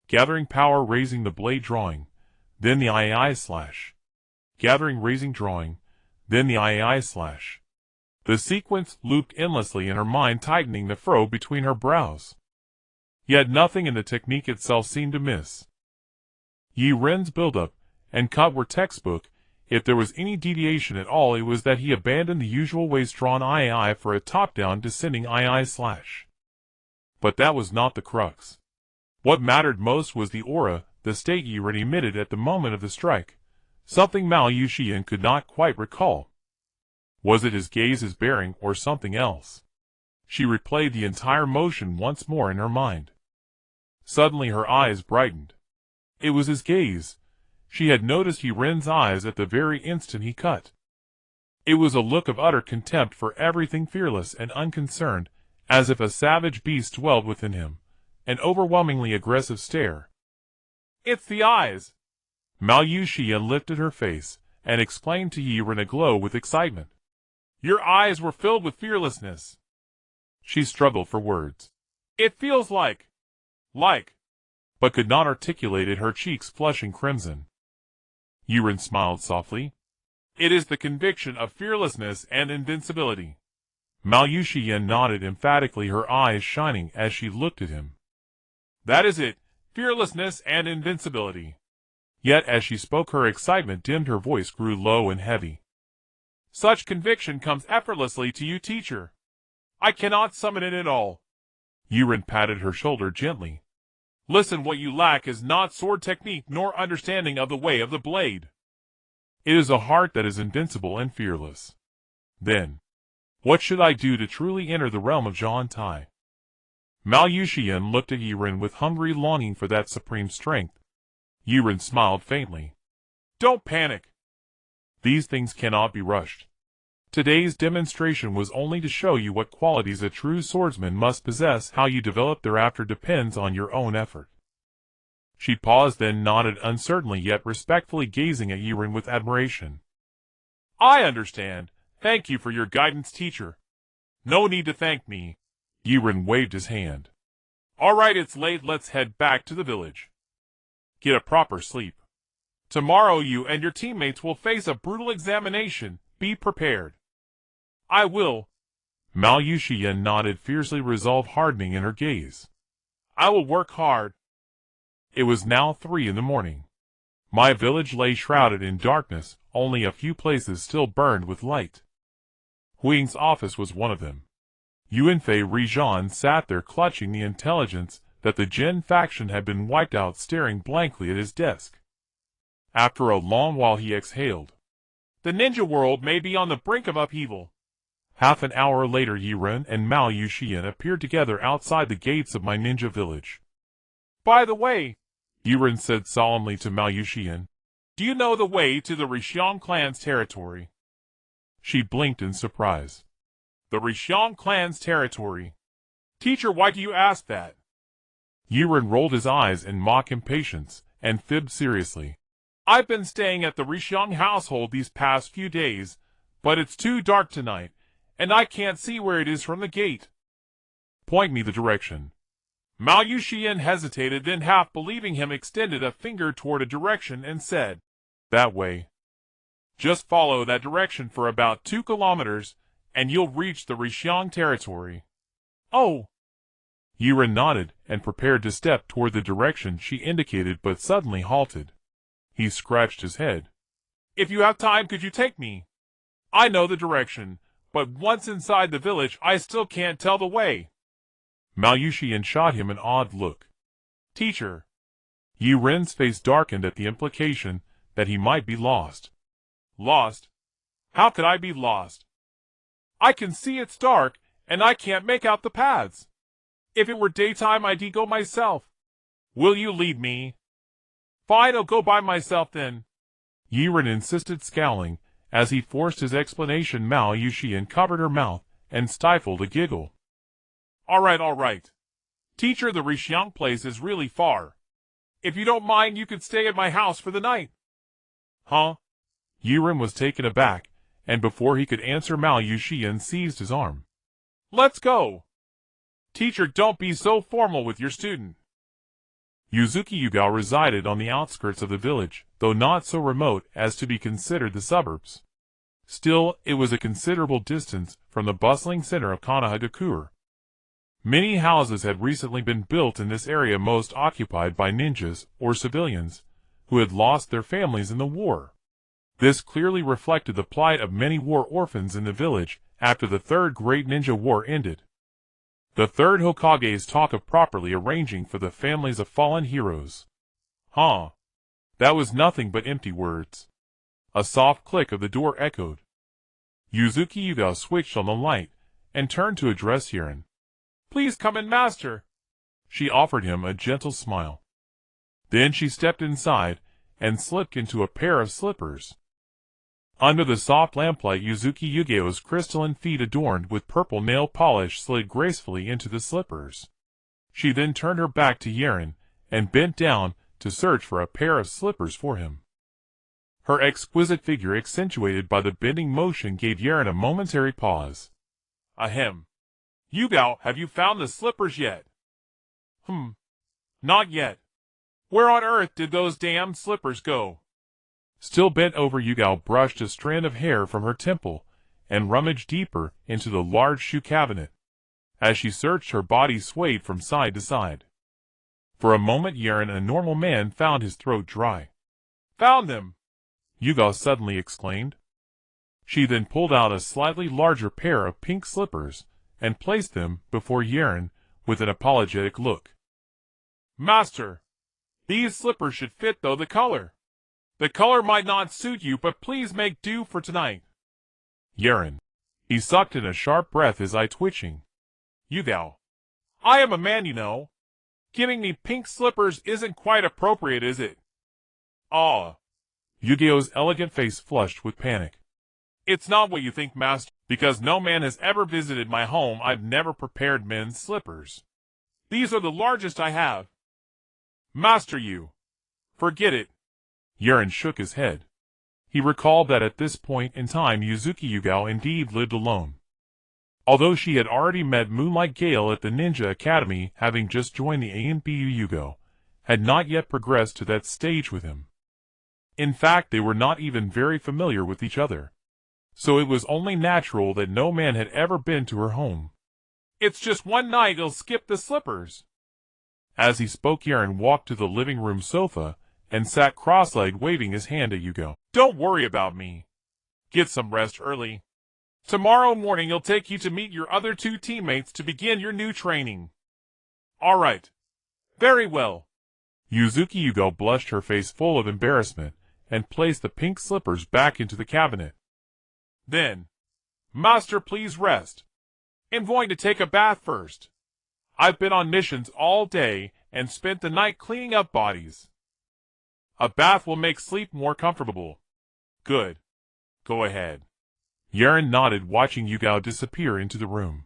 Gathering power, raising the blade, drawing, then the II slash. Gathering, raising, drawing, then the II slash. The sequence looped endlessly in her mind, tightening the furrow between her brows. Yet nothing in the technique itself seemed amiss. Yaren's build-up and cut were textbook. If there was any deviation at all, it was that he abandoned the usual waist-drawn II for a top-down descending II slash. But that was not the crux. What mattered most was the aura, the state Yaren emitted at the moment of the strike, something Mayu Shion could not quite recall. Was it his gaze, his bearing, or something else? She replayed the entire motion once more in her mind. Suddenly her eyes brightened. It was his gaze. She had noticed Yaren's eyes at the very instant he cut. It was a look of utter contempt for everything, fearless and unconcerned, as if a savage beast dwelled within him, an overwhelmingly aggressive stare. It's the eyes. Mao Yuxian lifted her face and explained to Yaren aglow with excitement. Your eyes were filled with fearlessness. She struggled for words. It feels like, but could not articulate it, her cheeks flushing crimson. Yaren smiled softly. It is the conviction of fearlessness and invincibility. Mao Yuxian nodded emphatically, her eyes shining as she looked at him. That is it, fearlessness and invincibility. Yet as she spoke, her excitement dimmed, her voice grew low and heavy. Such conviction comes effortlessly to you, teacher. I cannot summon it at all. Yaren patted her shoulder gently. Listen, what you lack is not sword technique nor understanding of the way of the blade. It is a heart that is invincible and fearless. Then, what should I do to truly enter the realm of Zhantai? Mao Yuxian looked at Yaren with hungry longing for that supreme strength. Yaren smiled faintly. Don't panic. These things cannot be rushed. Today's demonstration was only to show you what qualities a true swordsman must possess. How you develop thereafter depends on your own effort. She paused, then nodded uncertainly yet respectfully, gazing at Yaren with admiration. I understand. Thank you for your guidance, teacher. No need to thank me. Yaren waved his hand. All right, it's late. Let's head back to the village. Get a proper sleep. Tomorrow you and your teammates will face a brutal examination. Be prepared. I will. Mao Yuxian nodded, fiercely, resolve hardening in her gaze. I will work hard. It was now 3 in the morning. My village lay shrouded in darkness, only a few places still burned with light. Huing's office was one of them. Yuanfei Rizhan sat there clutching the intelligence that the Jin faction had been wiped out, staring blankly at his desk. After a long while he exhaled. The ninja world may be on the brink of upheaval. Half an hour later, Yaren and Mao Yuxian appeared together outside the gates of my ninja village. By the way, Yaren said solemnly to Mao Yuxian, do you know the way to the Rishiang clan's territory? She blinked in surprise. The Rishiang clan's territory. Teacher, why do you ask that? Yaren rolled his eyes in mock impatience and fibbed seriously. I've been staying at the Rishiang household these past few days, but it's too dark tonight, and I can't see where it is from the gate. Point me the direction. Mao Yuxian hesitated, then, half believing him, extended a finger toward a direction and said, That way. Just follow that direction for about 2 kilometers, and you'll reach the Rishiang territory. Oh! Yaren nodded and prepared to step toward the direction she indicated, but suddenly halted. He scratched his head. If you have time, could you take me? I know the direction, but once inside the village, I still can't tell the way. Mao Yuxian shot him an odd look. Teacher. Yaren's face darkened at the implication that he might be lost. Lost? How could I be lost? I can see it's dark, and I can't make out the paths. If it were daytime, I'd go myself. Will you lead me? Fine, I'll go by myself then. Yaren insisted, scowling. As he forced his explanation, Mao Yuxian covered her mouth and stifled a giggle. All right. Teacher, the Rishiang place is really far. If you don't mind, you could stay at my house for the night. Huh? Yaren was taken aback, and before he could answer, Mao Yuxian seized his arm. Let's go. Teacher, don't be so formal with your student. Yuzuki Yugao resided on the outskirts of the village, though not so remote as to be considered the suburbs. Still, it was a considerable distance from the bustling center of Konohagakure. Many houses had recently been built in this area, most occupied by ninjas or civilians who had lost their families in the war. This clearly reflected the plight of many war orphans in the village after the Third Great Ninja War ended. The third Hokage's talk of properly arranging for the families of fallen heroes. Huh? That was nothing but empty words. A soft click of the door echoed. Yuzuki Yugao switched on the light and turned to address Yaren. Please come in, master. She offered him a gentle smile. Then she stepped inside and slipped into a pair of slippers. Under the soft lamplight, Yuzuki Yugeo's crystalline feet adorned with purple nail polish slid gracefully into the slippers. She then turned her back to Yaren and bent down to search for a pair of slippers for him. Her exquisite figure, accentuated by the bending motion, gave Yaren a momentary pause. Ahem. Yugao, have you found the slippers yet? Not yet. Where on earth did those damn slippers go? Still bent over, Yugao brushed a strand of hair from her temple and rummaged deeper into the large shoe cabinet. As she searched, her body swayed from side to side. For a moment, Yaren, a normal man, found his throat dry. Found them! Yugao suddenly exclaimed. She then pulled out a slightly larger pair of pink slippers and placed them before Yaren with an apologetic look. Master, these slippers should fit, though the color. The color might not suit you, but please make do for tonight. Yaren. He sucked in a sharp breath, his eye twitching. Yugao, I am a man, you know. Giving me pink slippers isn't quite appropriate, is it? Ah. Yugeo's elegant face flushed with panic. It's not what you think, master. Because no man has ever visited my home, I've never prepared men's slippers. These are the largest I have. Master, you. Forget it. Yaren shook his head. He recalled that at this point in time Yuzuki Yugao indeed lived alone. Although she had already met Moonlight Gale at the Ninja Academy, having just joined the ANBU, Yugao had not yet progressed to that stage with him. In fact, they were not even very familiar with each other. So it was only natural that no man had ever been to her home. It's just one night, he'll skip the slippers. As he spoke, Yaren walked to the living room sofa and sat cross-legged, waving his hand at Yugao. Don't worry about me. Get some rest early. Tomorrow morning he'll take you to meet your other two teammates to begin your new training. All right. Very well. Yuzuki Yugao blushed, her face full of embarrassment, and placed the pink slippers back into the cabinet. Then, Master, please rest. I'm going to take a bath first. I've been on missions all day and spent the night cleaning up bodies. A bath will make sleep more comfortable. Good. Go ahead. Yaren nodded, watching Yugao disappear into the room.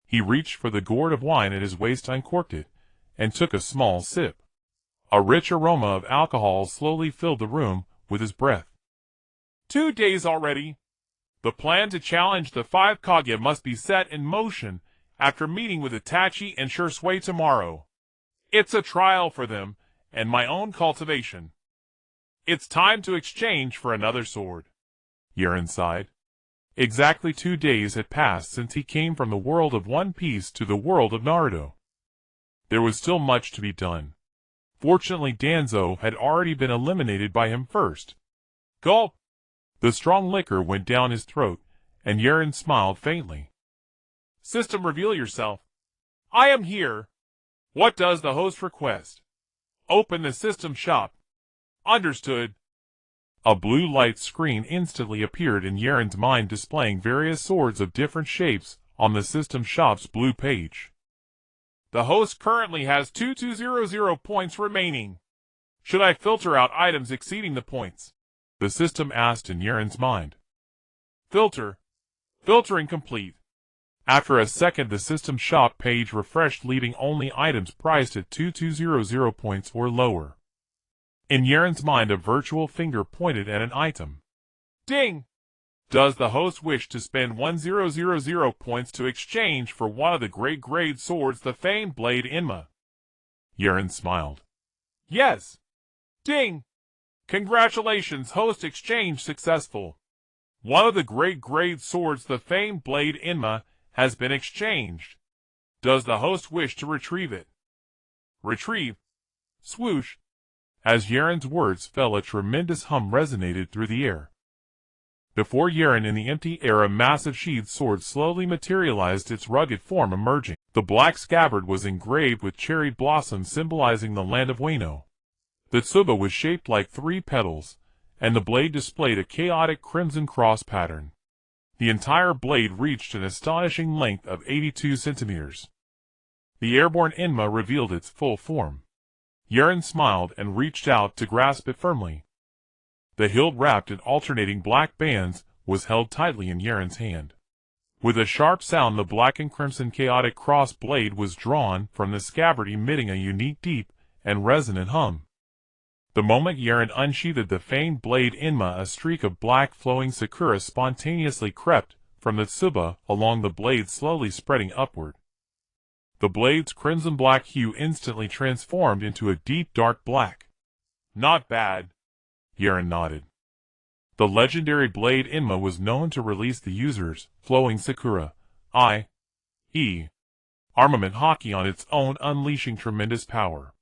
He reached for the gourd of wine at his waist, uncorked it, and took a small sip. A rich aroma of alcohol slowly filled the room with his breath. 2 days already. The plan to challenge the 5 Kage must be set in motion after meeting with Itachi and Shursui tomorrow. It's a trial for them, and my own cultivation. It's time to exchange for another sword. Yaren sighed. Exactly 2 days had passed since he came from the world of One Piece to the world of Naruto. There was still much to be done. Fortunately, Danzo had already been eliminated by him first. Gulp! The strong liquor went down his throat, and Yaren smiled faintly. System, reveal yourself. I am here. What does the host request? Open the system shop. Understood. A blue light screen instantly appeared in Yaren's mind, displaying various swords of different shapes on the system shop's blue page. The host currently has 2200 points remaining. Should I filter out items exceeding the points? The system asked in Yaren's mind. Filter. Filtering complete. After a second, the system shop page refreshed, leaving only items priced at 2200 points or lower. In Yaren's mind, a virtual finger pointed at an item. Ding! Does the host wish to spend 1000 points to exchange for one of the great grade swords, the famed blade Inma? Yaren smiled. Yes. Ding! Congratulations, host, exchange successful. One of the great grade swords, the famed blade Inma, has been exchanged. Does the host wish to retrieve it? Retrieve. Swoosh. As Yaren's words fell, a tremendous hum resonated through the air. Before Yaren, in the empty air, a massive sheathed sword slowly materialized, its rugged form emerging. The black scabbard was engraved with cherry blossoms, symbolizing the land of Wano. The tsuba was shaped like 3 petals, and the blade displayed a chaotic crimson cross pattern. The entire blade reached an astonishing length of 82 centimeters. The airborne Inma revealed its full form. Yaren smiled and reached out to grasp it firmly. The hilt wrapped in alternating black bands was held tightly in Yaren's hand. With a sharp sound, the black and crimson chaotic cross blade was drawn from the scabbard, emitting a unique deep and resonant hum. The moment Yaren unsheathed the feigned blade inma, a streak of black flowing sakura spontaneously crept from the tsuba along the blade, slowly spreading upward. The blade's crimson-black hue instantly transformed into a deep dark black. Not bad. Yaren nodded. The legendary blade inma was known to release the user's flowing sakura, i.e., armament haki on its own, unleashing tremendous power.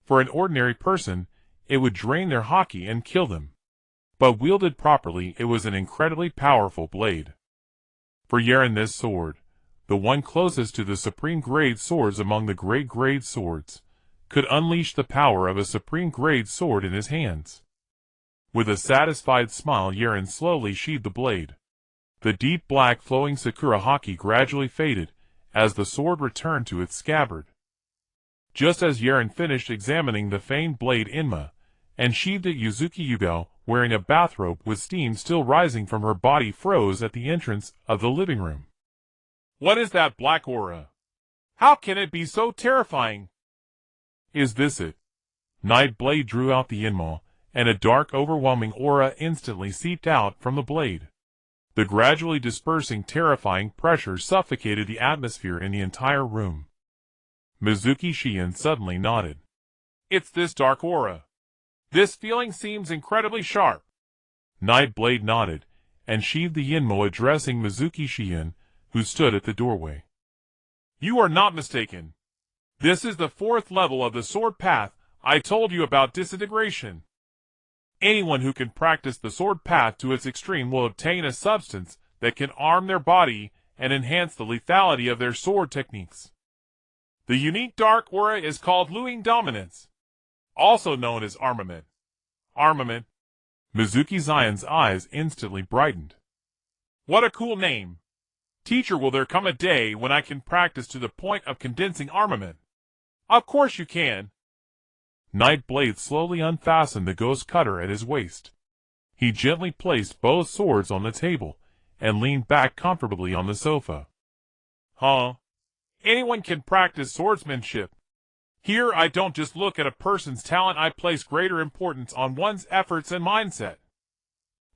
For an ordinary person, it would drain their haki and kill them. But wielded properly, it was an incredibly powerful blade. For Yaren, this sword, the one closest to the supreme grade swords among the great grade swords, could unleash the power of a supreme grade sword in his hands. With a satisfied smile, Yaren slowly sheathed the blade. The deep black flowing sakura haki gradually faded as the sword returned to its scabbard. Just as Yaren finished examining the feigned blade inma, and sheathed it, Yuzuki Yugo, wearing a bathrobe with steam still rising from her body, froze at the entrance of the living room. What is that black aura? How can it be so terrifying? Is this it? Nightblade drew out the inma, and a dark, overwhelming aura instantly seeped out from the blade. The gradually dispersing, terrifying pressure suffocated the atmosphere in the entire room. Mizuki Shion suddenly nodded. It's this dark aura. This feeling seems incredibly sharp. Nightblade nodded, and sheathed the inmo, addressing Mizuki Shion, who stood at the doorway. You are not mistaken. This is the 4th level of the sword path I told you about, disintegration. Anyone who can practice the sword path to its extreme will obtain a substance that can arm their body and enhance the lethality of their sword techniques. The unique dark aura is called Luing Dominance, also known as armament. Armament. Mizuki Zion's eyes instantly brightened. What a cool name. Teacher, will there come a day when I can practice to the point of condensing armament? Of course you can. Nightblade slowly unfastened the ghost cutter at his waist. He gently placed both swords on the table and leaned back comfortably on the sofa. Huh? Anyone can practice swordsmanship. Here I don't just look at a person's talent, I place greater importance on one's efforts and mindset.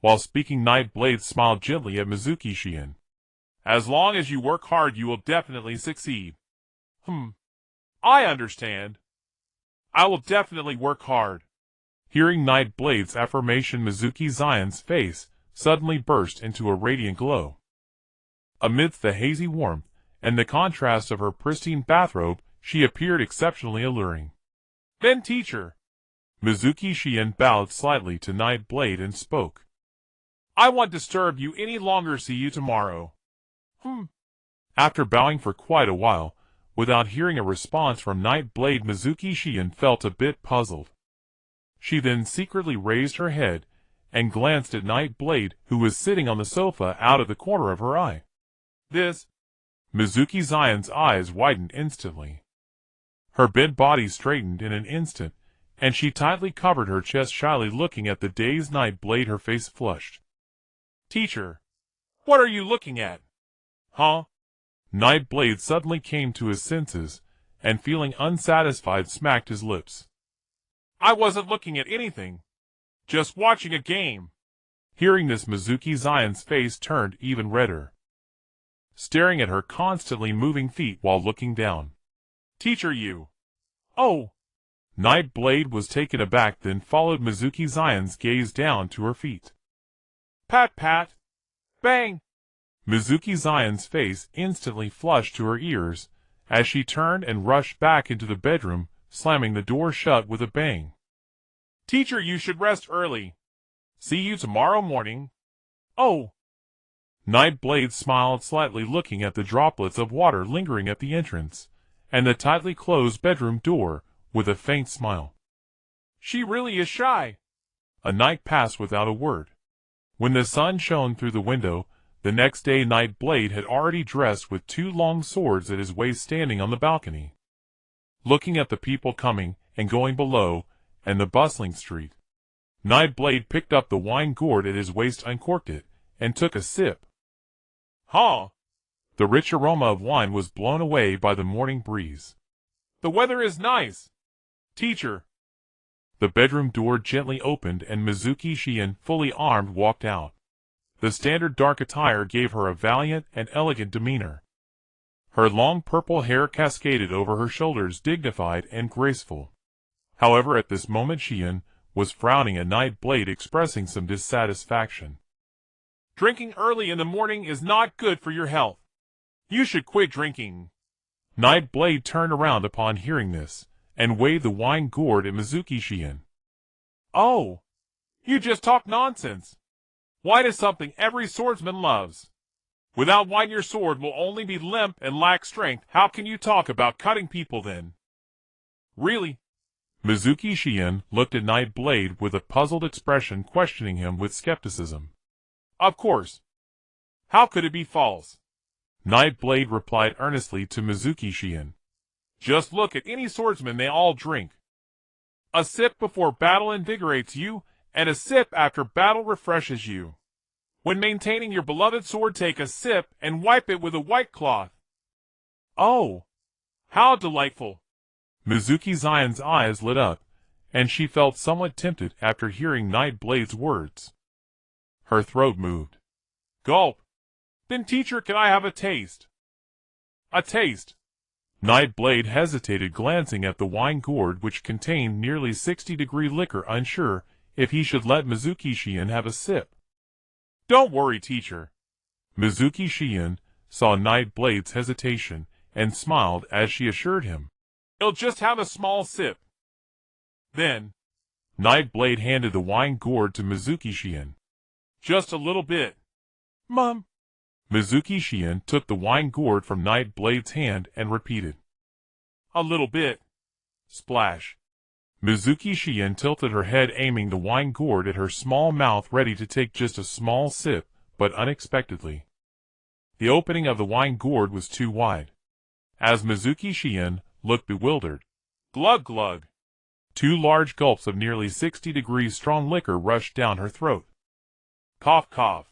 While speaking, Nightblade smiled gently at Mizuki Shion. As long as you work hard, you will definitely succeed. I understand. I will definitely work hard. Hearing Nightblade's affirmation, Mizuki Zion's face suddenly burst into a radiant glow. Amidst the hazy warmth and the contrast of her pristine bathrobe, she appeared exceptionally alluring. Then, teacher. Mizuki Shion bowed slightly to Nightblade and spoke. I won't disturb you any longer. See you tomorrow. After bowing for quite a while, without hearing a response from Nightblade, Mizuki Shion felt a bit puzzled. She then secretly raised her head and glanced at Nightblade, who was sitting on the sofa out of the corner of her eye. This? Mizuki Zion's eyes widened instantly. Her bent body straightened in an instant, and she tightly covered her chest, shyly looking at the dazed Nightblade. Her face flushed. Teacher, what are you looking at? Huh? Nightblade suddenly came to his senses, and feeling unsatisfied, smacked his lips. I wasn't looking at anything. Just watching a game. Hearing this, Mizuki Zion's face turned even redder, staring at her constantly moving feet while looking down. Teacher, you. Oh. Nightblade was taken aback, then followed Mizuki Zion's gaze down to her feet. Pat, pat. Bang. Mizuki Zion's face instantly flushed to her ears as she turned and rushed back into the bedroom, slamming the door shut with a bang. Teacher, you should rest early. See you tomorrow morning. Oh. Nightblade smiled slightly, looking at the droplets of water lingering at the entrance and the tightly closed bedroom door with a faint smile. She really is shy. A night passed without a word. When the sun shone through the window, the next day, Nightblade had already dressed with 2 long swords at his waist, standing on the balcony, looking at the people coming and going below and the bustling street. Nightblade picked up the wine gourd at his waist, uncorked it, and took a sip. Huh? The rich aroma of wine was blown away by the morning breeze. The weather is nice. Teacher. The bedroom door gently opened and Mizuki Shien, fully armed, walked out. The standard dark attire gave her a valiant and elegant demeanor. Her long purple hair cascaded over her shoulders, dignified and graceful. However, at this moment Shien was frowning at Nightblade, expressing some dissatisfaction. Drinking early in the morning is not good for your health. You should quit drinking. Nightblade turned around upon hearing this, and waved the wine gourd at Mizuki Shien. Oh, you just talk nonsense. Wine is something every swordsman loves. Without wine your sword will only be limp and lack strength. How can you talk about cutting people then? Really? Mizuki Shien looked at Nightblade with a puzzled expression, questioning him with skepticism. Of course. How could it be false? Nightblade replied earnestly to Mizuki Shien. Just look at any swordsman, they all drink. A sip before battle invigorates you, and a sip after battle refreshes you. When maintaining your beloved sword, take a sip and wipe it with a white cloth. Oh, how delightful! Mizuki Zion's eyes lit up, and she felt somewhat tempted after hearing Nightblade's words. Her throat moved. Gulp. Then teacher, can I have a taste? A taste. Nightblade hesitated, glancing at the wine gourd which contained nearly 60-degree liquor, unsure if he should let Mizuki Shien have a sip. Don't worry, teacher. Mizuki Shien saw Nightblade's hesitation and smiled as she assured him. He'll just have a small sip. Then, Nightblade handed the wine gourd to Mizuki Shien. Just a little bit. Mum. Mizuki Shien took the wine gourd from Nightblade's hand and repeated. A little bit. Splash. Mizuki Shien tilted her head, aiming the wine gourd at her small mouth, ready to take just a small sip, but unexpectedly. The opening of the wine gourd was too wide. As Mizuki Shien looked bewildered, glug glug, 2 large gulps of nearly 60 degrees strong liquor rushed down her throat. Cough cough.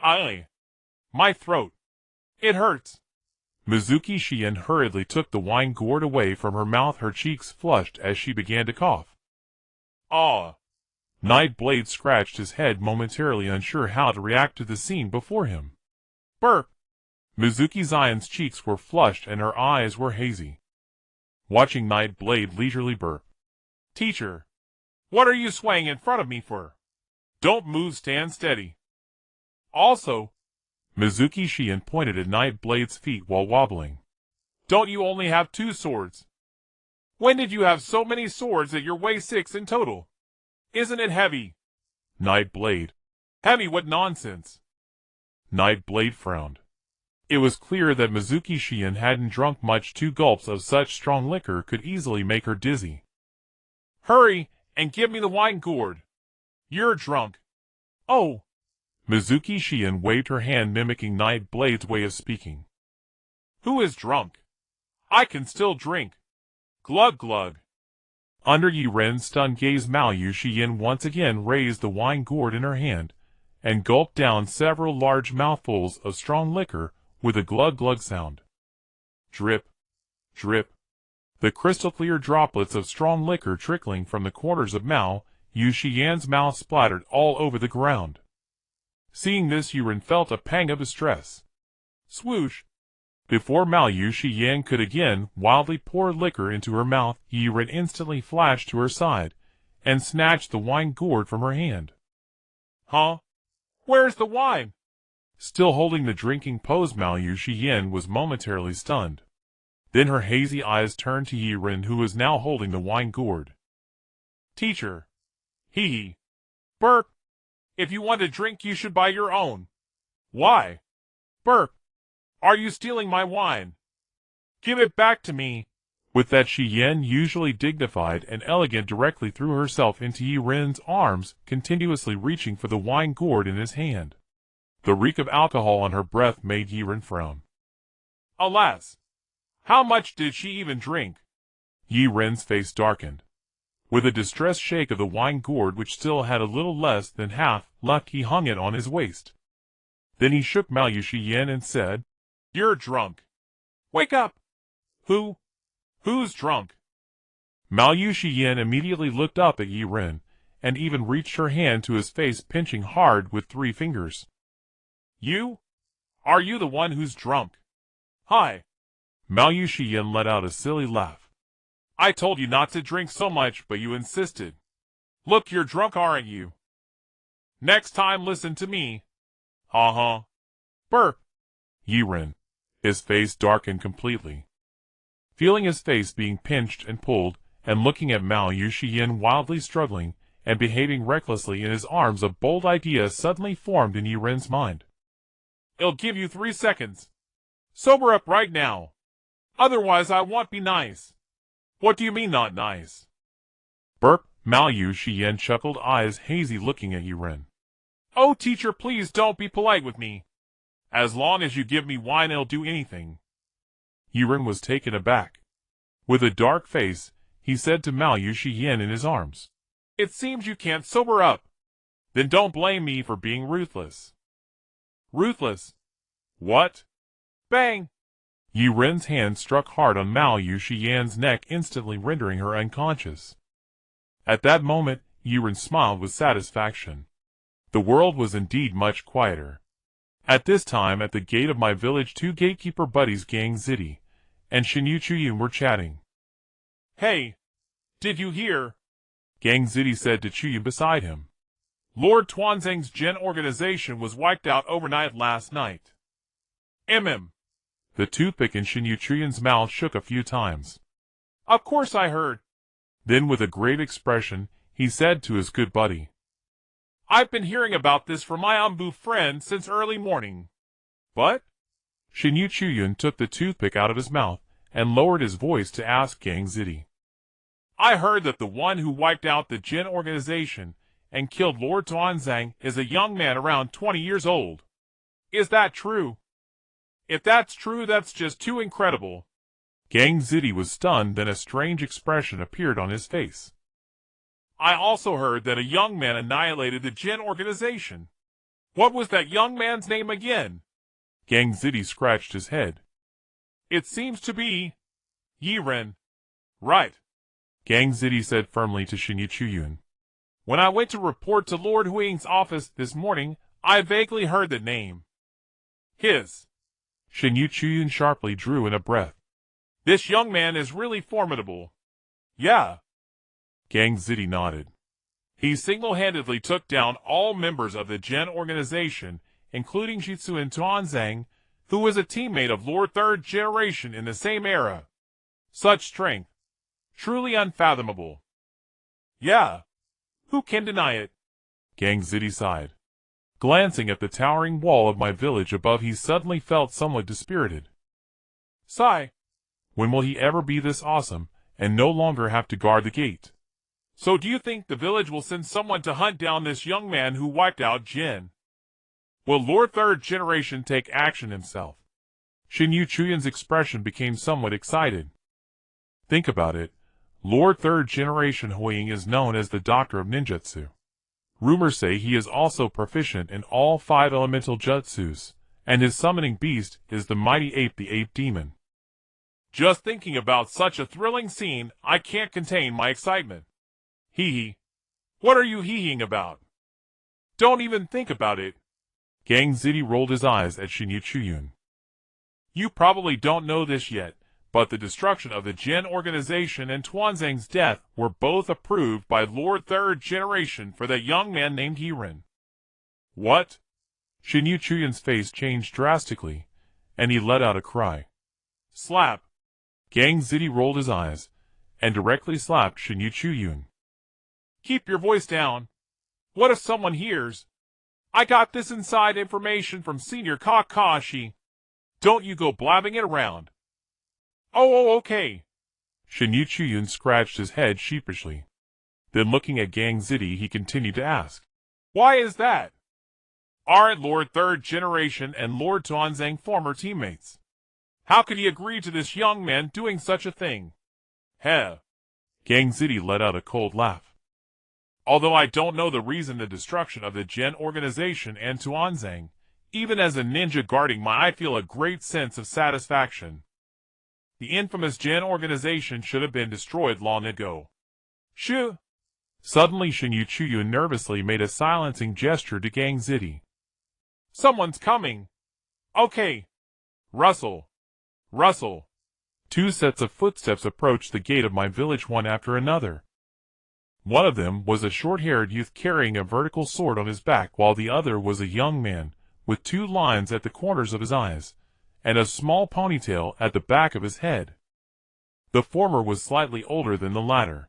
Aye. My throat. It hurts. Mizuki Shien hurriedly took the wine gourd away from her mouth, her cheeks flushed as she began to cough. Ah. Nightblade scratched his head, momentarily unsure how to react to the scene before him. Burp. Mizuki Zion's cheeks were flushed and her eyes were hazy, watching Nightblade leisurely burp. Teacher, what are you swaying in front of me for? Don't move, stand steady. Also, Mizuki Shien pointed at Nightblade's feet while wobbling. Don't you only have 2 swords? When did you have so many swords that you weigh 6 in total? Isn't it heavy? Nightblade. Heavy, what nonsense. Nightblade frowned. It was clear that Mizuki Shien hadn't drunk much. 2 gulps of such strong liquor could easily make her dizzy. Hurry, and give me the wine gourd. You're drunk. Oh. Mizuki Shien waved her hand, mimicking Nightblade's way of speaking. Who is drunk? I can still drink. Glug glug. Under Yaren's stunned gaze, Mayu Shien once again raised the wine gourd in her hand, and gulped down several large mouthfuls of strong liquor with a glug glug sound. Drip, drip. The crystal clear droplets of strong liquor trickling from the corners of Mayu Shien's mouth splattered all over the ground. Seeing this, Yaren felt a pang of distress. Swoosh! Before Mayu Shien could again wildly pour liquor into her mouth, Yaren instantly flashed to her side, and snatched the wine gourd from her hand. Huh? Where's the wine? Still holding the drinking pose, Mayu Shien was momentarily stunned. Then her hazy eyes turned to Yaren, who was now holding the wine gourd. Teacher. Hee. Burp. If you want to drink, you should buy your own. Why? Burp. Are you stealing my wine? Give it back to me. With that, Shien, usually dignified and elegant, directly threw herself into Yaren's arms, continuously reaching for the wine gourd in his hand. The reek of alcohol on her breath made Yaren frown. Alas! How much did she even drink? Yaren's face darkened. With a distressed shake of the wine gourd which still had a little less than half left, he hung it on his waist. Then he shook Mao Yuxian and said, "You're drunk. Wake up!" Who's drunk?" Mao Yuxian immediately looked up at Yaren, and even reached her hand to his face, pinching hard with 3 fingers. "You? Are you the one who's drunk?" "Hi." Mao Yuxian let out a silly laugh. "I told you not to drink so much, but you insisted. Look, you're drunk, aren't you? Next time, listen to me." "Uh-huh." Burp. Yaren. His face darkened completely. Feeling his face being pinched and pulled, and looking at Mao Yuxian wildly struggling and behaving recklessly in his arms, a bold idea suddenly formed in Yaren's mind. "I'll give you 3 seconds. Sober up right now. Otherwise I won't be nice." "What do you mean not nice?" Burp. Mao Yuxian chuckled, eyes hazy, looking at Yaren. "Oh, teacher, please don't be polite with me. As long as you give me wine, I'll do anything." Yaren was taken aback. With a dark face, he said to Mao Yuxian in his arms, "It seems you can't sober up. Then don't blame me for being ruthless." "Ruthless? What?" Bang! Yaren's hand struck hard on Mao Yuxian's neck, instantly rendering her unconscious. At that moment, Yaren smiled with satisfaction. The world was indeed much quieter. At this time, at the gate of my village, 2 gatekeeper buddies, Gang Zidi and Chunyun, were chatting. "Hey, did you hear?" Gang Zidi said to Chuyu beside him. "Lord Tuanzang's Jin organization was wiped out overnight last night." The toothpick in Chunyun's mouth shook a few times. "Of course I heard." Then, with a grave expression, he said to his good buddy, "I've been hearing about this from my Ambu friend since early morning." "But?" Chunyun took the toothpick out of his mouth and lowered his voice to ask Gang Zidi. "I heard that the one who wiped out the Jin organization and killed Lord Tuanzang is a young man around 20 years old. Is that true? If that's true, that's just too incredible." Gang Zidi was stunned, then a strange expression appeared on his face. "I also heard that a young man annihilated the Jin organization. What was that young man's name again?" Gang Zidi scratched his head. "It seems to be Yaren." "Right," Gang Zidi said firmly to Chunyun. "When I went to report to Lord Huing's office this morning, I vaguely heard the name." "His." Chunyun sharply drew in a breath. "This young man is really formidable." "Yeah." Gang Zidi nodded. "He single-handedly took down all members of the Jin organization, including Shitsu and Tuanzang, who was a teammate of Lord Third Generation in the same era. Such strength. Truly unfathomable." "Yeah. Who can deny it?" Gang Zidi sighed. Glancing at the towering wall of my village above, he suddenly felt somewhat dispirited. Sigh. When will he ever be this awesome, and no longer have to guard the gate? "So do you think the village will send someone to hunt down this young man who wiped out Jin? Will Lord Third Generation take action himself?" Chunyun's expression became somewhat excited. Think about it. Lord Third Generation Huing is known as the Doctor of Ninjutsu. Rumors say he is also proficient in all 5 elemental jutsus, and his summoning beast is the mighty ape, the ape demon. Just thinking about such a thrilling scene, I can't contain my excitement. Hee. What are you hee-heeing about? Don't even think about it. Gang Zidi rolled his eyes at Chunyun. You probably don't know this yet, but the destruction of the Jin organization and Tuanzang's death were both approved by Lord Third Generation for that young man named Yaren. What? Chunyun's face changed drastically, and he let out a cry. Slap. Gang Zidi rolled his eyes, and directly slapped Chunyun. Keep your voice down. What if someone hears? I got this inside information from Senior Kakashi. Don't you go blabbing it around. Oh, okay. Chunyun scratched his head sheepishly. Then looking at Gang Zidi, he continued to ask. Why is that? Aren't Lord Third Generation and Lord Tuanzang former teammates? How could he agree to this young man doing such a thing? Heh. Gang Ziti let out a cold laugh. Although I don't know the reason the destruction of the Gen organization and Tuanzang, even as a ninja guarding I feel a great sense of satisfaction. The infamous Gen organization should have been destroyed long ago. Shoo! Suddenly Shinyu Chuyu nervously made a silencing gesture to Gang Ziti. Someone's coming. Okay. Rustle. Rustle. 2 sets of footsteps approached the gate of my village one after another. One of them was a short-haired youth carrying a vertical sword on his back, while the other was a young man, with 2 lines at the corners of his eyes, and a small ponytail at the back of his head. The former was slightly older than the latter.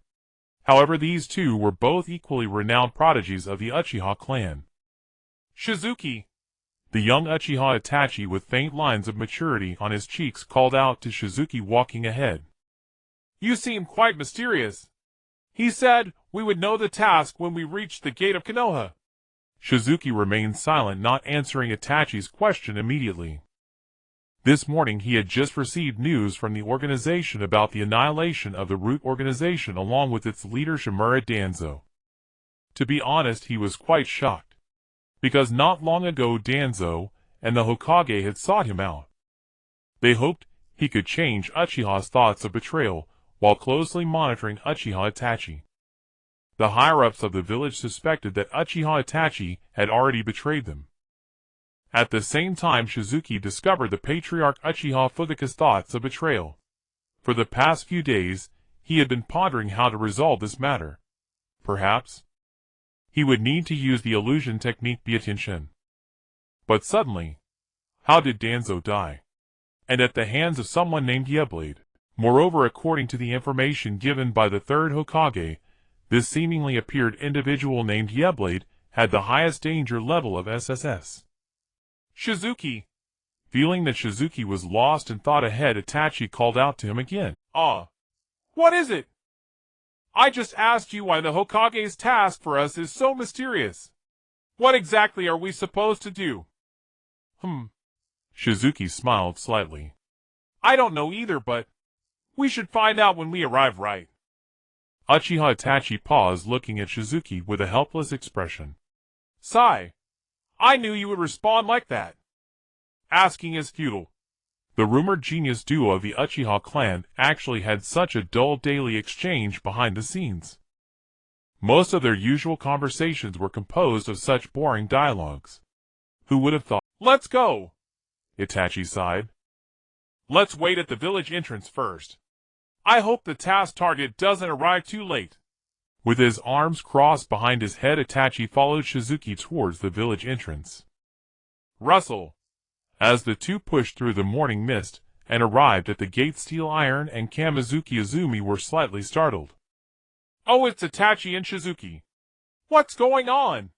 However, these 2 were both equally renowned prodigies of the Uchiha clan. Shizuki. The young Uchiha Itachi with faint lines of maturity on his cheeks called out to Shizuki walking ahead. You seem quite mysterious. He said we would know the task when we reached the gate of Konoha. Shizuki remained silent, not answering Itachi's question immediately. This morning he had just received news from the organization about the annihilation of the Root organization along with its leader Shimura Danzo. To be honest, he was quite shocked, because not long ago Danzo and the Hokage had sought him out. They hoped he could change Uchiha's thoughts of betrayal while closely monitoring Uchiha Itachi. The higher-ups of the village suspected that Uchiha Itachi had already betrayed them. At the same time, Shizuki discovered the patriarch Uchiha Fudoka's thoughts of betrayal. For the past few days, he had been pondering how to resolve this matter. Perhaps he would need to use the illusion technique Byakunshin. But suddenly, how did Danzo die? And at the hands of someone named Yeblade. Moreover, according to the information given by the third Hokage, this seemingly appeared individual named Yeblade had the highest danger level of SSS. Shizuki. Feeling that Shizuki was lost and thought ahead, Itachi called out to him again. What is it? I just asked you why the Hokage's task for us is so mysterious. What exactly are we supposed to do? Shizuki smiled slightly. I don't know either, but we should find out when we arrive, right? Uchiha Itachi paused, looking at Shizuki with a helpless expression. Sigh. I knew you would respond like that. Asking is futile. The rumored genius duo of the Uchiha clan actually had such a dull daily exchange behind the scenes. Most of their usual conversations were composed of such boring dialogues. Who would have thought? Let's go, Itachi sighed. Let's wait at the village entrance first. I hope the task target doesn't arrive too late. With his arms crossed behind his head, Itachi followed Shizuki towards the village entrance. Rustle. As the 2 pushed through the morning mist and arrived at the gate, Steel Iron and Kamizuki Izumi were slightly startled. Oh, it's Itachi and Shizuki. What's going on?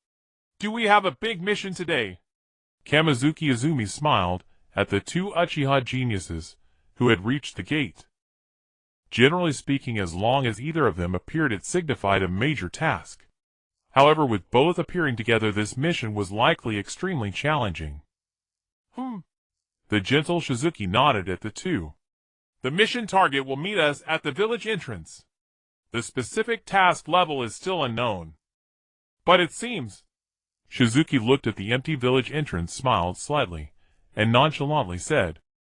Do we have a big mission today? Kamizuki Izumi smiled at the 2 Uchiha geniuses who had reached the gate. Generally speaking, as long as either of them appeared, it signified a major task. However, with both appearing together, this mission was likely extremely challenging. The gentle Shizuki nodded at the 2. The mission target will meet us at the village entrance. The specific task level is still unknown. But it seems... Shizuki looked at the empty village entrance, smiled slightly, and nonchalantly said,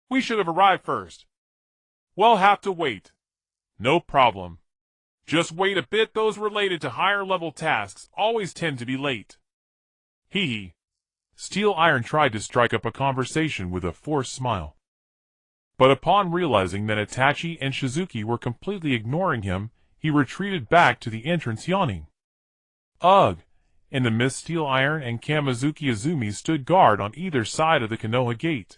We should have arrived first. We'll have to wait. No problem. Just wait a bit. Those related to higher level tasks always tend to be late. Hee hee. Steel Iron tried to strike up a conversation with a forced smile. But upon realizing that Itachi and Shizuki were completely ignoring him, he retreated back to the entrance, yawning. Ugh! In the mist, Steel Iron and Kamizuki Izumi stood guard on either side of the Konoha gate.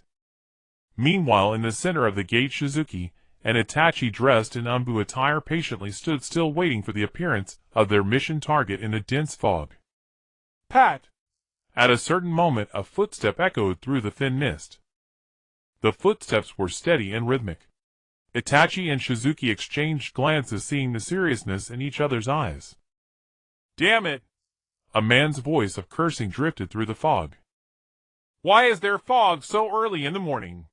Meanwhile, in the center of the gate, Shizuki and Itachi, dressed in Umbu attire, patiently stood still, waiting for the appearance of their mission target in a dense fog. Pat! At a certain moment, a footstep echoed through the thin mist. The footsteps were steady and rhythmic. Itachi and Shizuki exchanged glances, seeing the seriousness in each other's eyes. Damn it! A man's voice of cursing drifted through the fog. Why is there fog so early in the morning?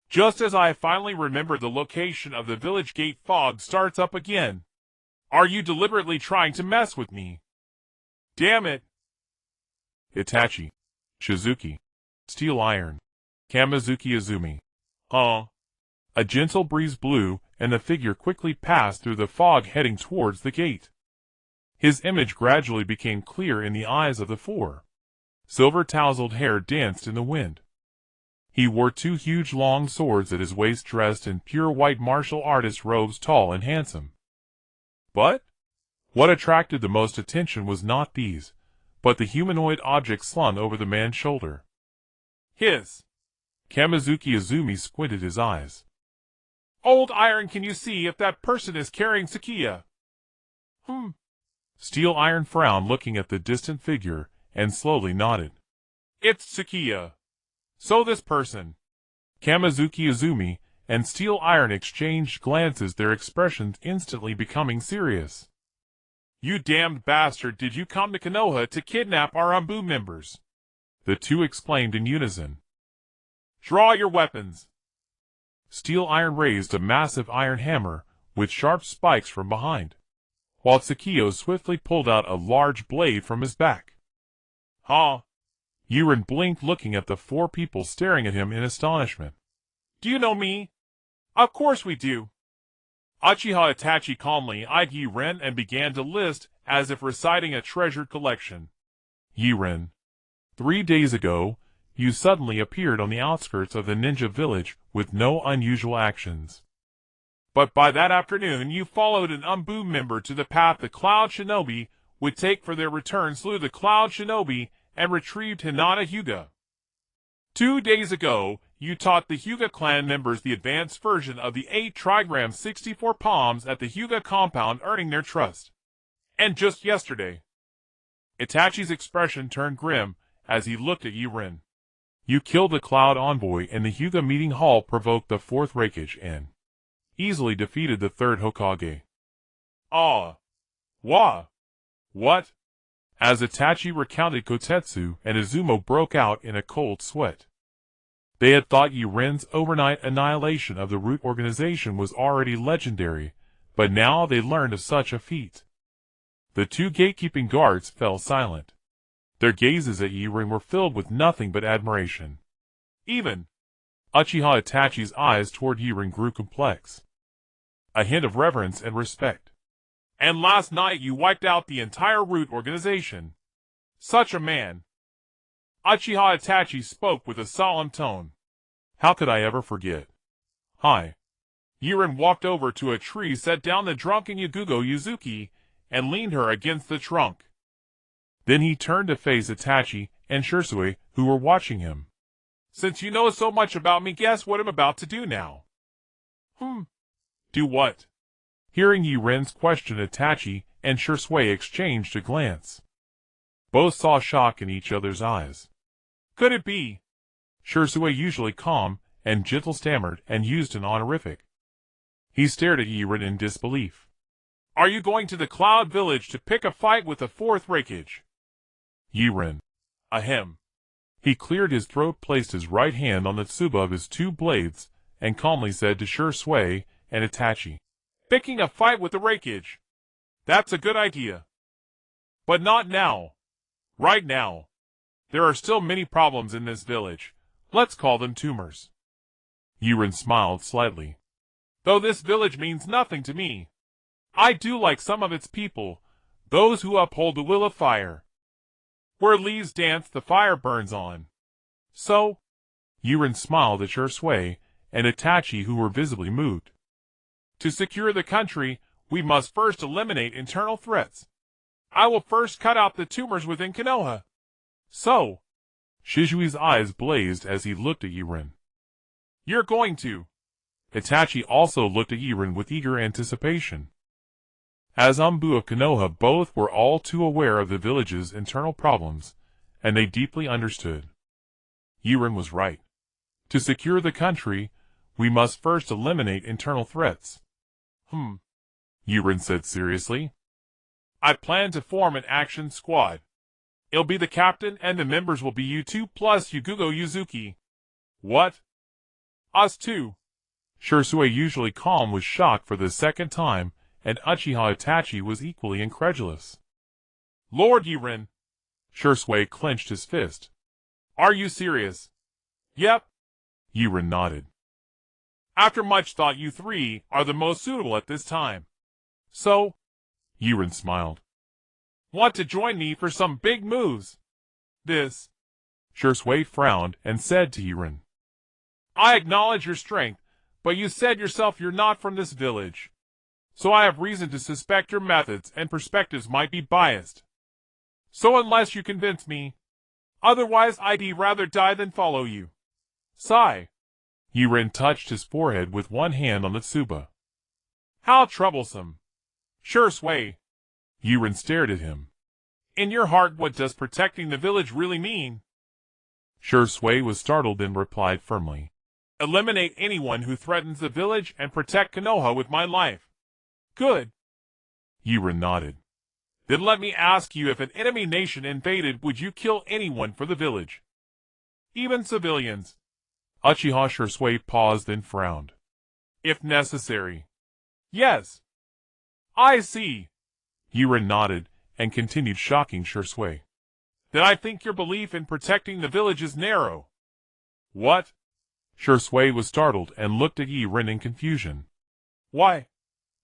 Just as I finally remembered the location of the village gate, fog starts up again. Are you deliberately trying to mess with me? Damn it! Itachi. Shizuki. Steel Iron. Kamizuki Izumi. Huh? A gentle breeze blew, and the figure quickly passed through the fog heading towards the gate. His image gradually became clear in the eyes of the four. Silver-tousled hair danced in the wind. He wore two huge long swords at his waist, dressed in pure white martial artist robes, tall and handsome. But what attracted the most attention was not these, but the humanoid object slung over the man's shoulder. His. Kamizuki Izumi squinted his eyes. Old Iron, can you see if that person is carrying Sakia? Steel Iron frowned, looking at the distant figure, and slowly nodded. It's Sakia. So this person. Kamizuki Izumi and Steel Iron exchanged glances, their expressions instantly becoming serious. You damned bastard, did you come to Konoha to kidnap our Umbu members? The two exclaimed in unison. Draw your weapons. Steel Iron raised a massive iron hammer with sharp spikes from behind, while Tsukio swiftly pulled out a large blade from his back. Huh? Yaren blinked, looking at the four people staring at him in astonishment. Do you know me? Of course we do. Uchiha Itachi calmly eyed Yaren and began to list as if reciting a treasured collection. Yaren. 3 days ago, you suddenly appeared on the outskirts of the ninja village with no unusual actions. But by that afternoon you followed an Umbu member to the path the Cloud Shinobi would take for their return, slew the Cloud Shinobi, and retrieved Hinata Hyūga. 2 days ago, you taught the Hyūga clan members the advanced version of the 8 Trigrams 64 Palms at the Hyūga compound, earning their trust. And just yesterday. Itachi's expression turned grim as he looked at Yaren. You killed the Cloud Envoy in the Hyūga meeting hall, provoked the 4th Raikage, and easily defeated the 3rd Hokage. Ah. Wah. What? As Itachi recounted, Kitetsu and Izumo broke out in a cold sweat. They had thought Yaren's overnight annihilation of the Root organization was already legendary, but now they learned of such a feat. The two gatekeeping guards fell silent. Their gazes at Yaren were filled with nothing but admiration. Even Uchiha Itachi's eyes toward Yaren grew complex. A hint of reverence and respect. And last night you wiped out the entire Root organization. Such a man. Uchiha Itachi spoke with a solemn tone. How could I ever forget? Hi. Yaren walked over to a tree, set down the drunken Yagugo Yuzuki, and leaned her against the trunk. Then he turned to face Itachi and Shisui, who were watching him. Since you know so much about me, guess what I'm about to do now? Do what? Hearing Yaren's question, Itachi and Shisui exchanged a glance. Both saw shock in each other's eyes. Could it be? Shisui, usually calm and gentle, stammered and used an honorific. He stared at Yaren in disbelief. Are you going to the Cloud Village to pick a fight with the 4th Raikage? Yaren. Ahem. He cleared his throat, placed his right hand on the tsuba of his 2 blades, and calmly said to Shisui and Itachi, Picking a fight with the Raikage. That's a good idea. But not now. Right now. There are still many problems in this village. Let's call them tumors. Yaren smiled slightly. Though this village means nothing to me, I do like some of its people, those who uphold the will of fire. Where leaves dance, the fire burns on. So, Yaren smiled at Shisui and Itachi, who were visibly moved. To secure the country, we must first eliminate internal threats. I will first cut out the tumors within Konoha. So, Shisui's eyes blazed as he looked at Yaren. You're going to. Itachi also looked at Yaren with eager anticipation. As Umbu of Konoha, both were all too aware of the village's internal problems, and they deeply understood. Yaren was right. To secure the country, we must first eliminate internal threats. Yaren said seriously. I plan to form an action squad. It'll be the captain, and the members will be you two plus Yagugo Yuzuki. What? Us two? Shisui, usually calm, was shocked for the second time and Uchiha Itachi was equally incredulous. Lord Yaren. Shisui clenched his fist. Are you serious? Yep. Yaren nodded. After much thought, you three are the most suitable at this time. So? Yaren smiled. Want to join me for some big moves? This. Shisui frowned and said to Yaren. I acknowledge your strength, but you said yourself you're not from this village. So I have reason to suspect your methods and perspectives might be biased. So unless you convince me, otherwise I'd rather die than follow you. Sigh. Yaren touched his forehead with one hand on the tsuba. How troublesome. Shisui. Yaren stared at him. In your heart, what does protecting the village really mean? Shisui was startled and replied firmly. Eliminate anyone who threatens the village and protect Konoha with my life. Good. Yaren nodded. Then let me ask you, if an enemy nation invaded, would you kill anyone for the village? Even civilians? Uchiha Shisui paused and frowned. If necessary. Yes. I see. Yaren nodded and continued shocking Shisui. Then I think your belief in protecting the village is narrow. What? Shisui was startled and looked at Yaren in confusion. Why?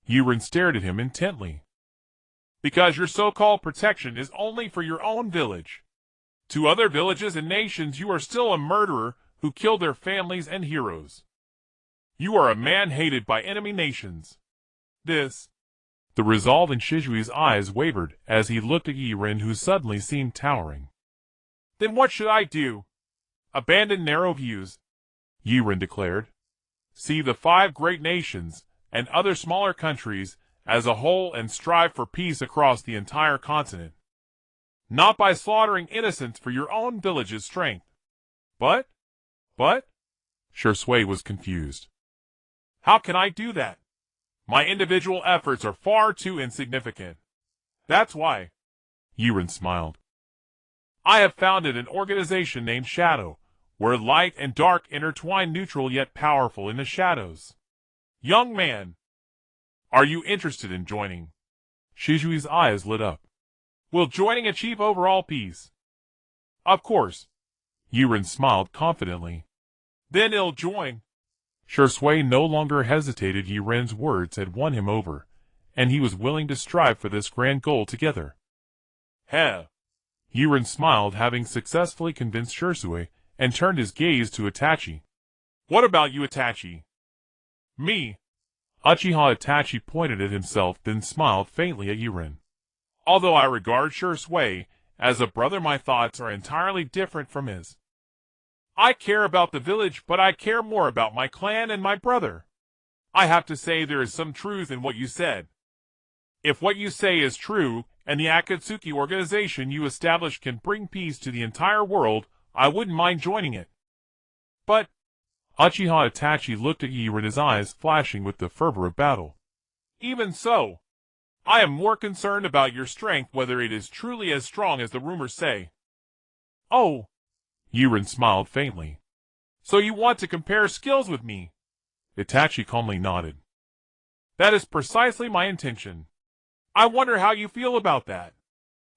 Yaren stared at him intently. Because your so-called protection is only for your own village. To other villages and nations you are still a murderer who killed their families and heroes. You are a man hated by enemy nations. This. The resolve in Shisui's eyes wavered as he looked at Yaren, who suddenly seemed towering. Then what should I do? Abandon narrow views, Yaren declared. See the 5 great nations and other smaller countries as a whole and strive for peace across the entire continent. Not by slaughtering innocents for your own village's strength. But? Shisui was confused. How can I do that? My individual efforts are far too insignificant. That's why. Yaren smiled. I have founded an organization named Shadow, where light and dark intertwine, neutral yet powerful in the shadows. Young man, are you interested in joining? Shisui's eyes lit up. Will joining achieve overall peace? Of course. Yaren smiled confidently. Then he'll join. Shisui no longer hesitated. Yaren's words had won him over, and he was willing to strive for this grand goal together. Heh. Yaren smiled, having successfully convinced Shisui, and turned his gaze to Itachi. What about you, Itachi? Me. Uchiha Itachi pointed at himself, then smiled faintly at Yaren. Although I regard Shisui as a brother, my thoughts are entirely different from his. I care about the village, but I care more about my clan and my brother. I have to say there is some truth in what you said. If what you say is true, and the Akatsuki organization you established can bring peace to the entire world, I wouldn't mind joining it. But Uchiha Itachi looked at Yaren, his eyes flashing with the fervor of battle. Even so, I am more concerned about your strength, whether it is truly as strong as the rumors say. Oh. Yaren smiled faintly. So you want to compare skills with me? Itachi calmly nodded. That is precisely my intention. I wonder how you feel about that.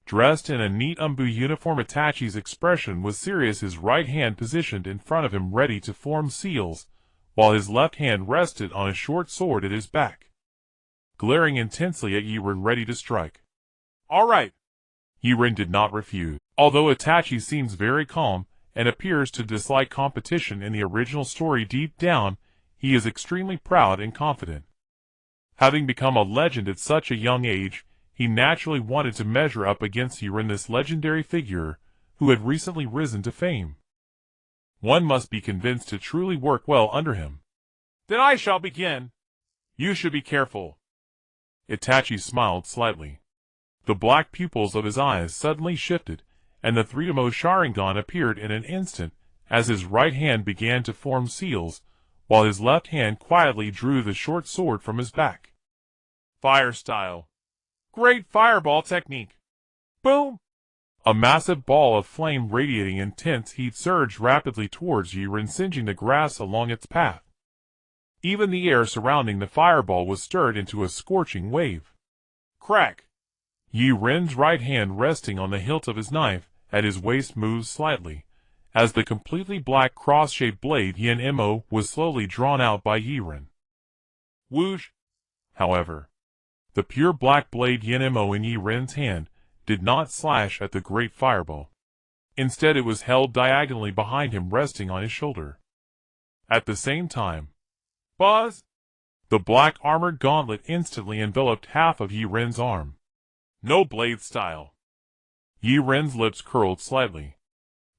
Dressed in a neat umbu uniform, Itachi's expression was serious, his right hand positioned in front of him ready to form seals, while his left hand rested on a short sword at his back. Glaring intensely at Yaren, ready to strike. All right. Yaren did not refuse. Although Itachi seems very calm, and appears to dislike competition in the original story, deep down, he is extremely proud and confident. Having become a legend at such a young age, he naturally wanted to measure up against Yaren, this legendary figure, who had recently risen to fame. One must be convinced to truly work well under him. Then I shall begin. You should be careful. Itachi smiled slightly. The black pupils of his eyes suddenly shifted, and the three-tomo Sharingan appeared in an instant, as his right hand began to form seals, while his left hand quietly drew the short sword from his back. Fire style. Great fireball technique. Boom! A massive ball of flame radiating intense heat surged rapidly towards Yaren, singeing the grass along its path. Even the air surrounding the fireball was stirred into a scorching wave. Crack! Yiren's right hand resting on the hilt of his knife at his waist moved slightly, as the completely black cross-shaped blade Yen-mo was slowly drawn out by Yiren. Whoosh! However, the pure black blade Yen-mo in Yiren's hand did not slash at the great fireball. Instead it was held diagonally behind him, resting on his shoulder. At the same time, buzz! The black armored gauntlet instantly enveloped half of Yiren's arm. No blade style. Yiren's lips curled slightly.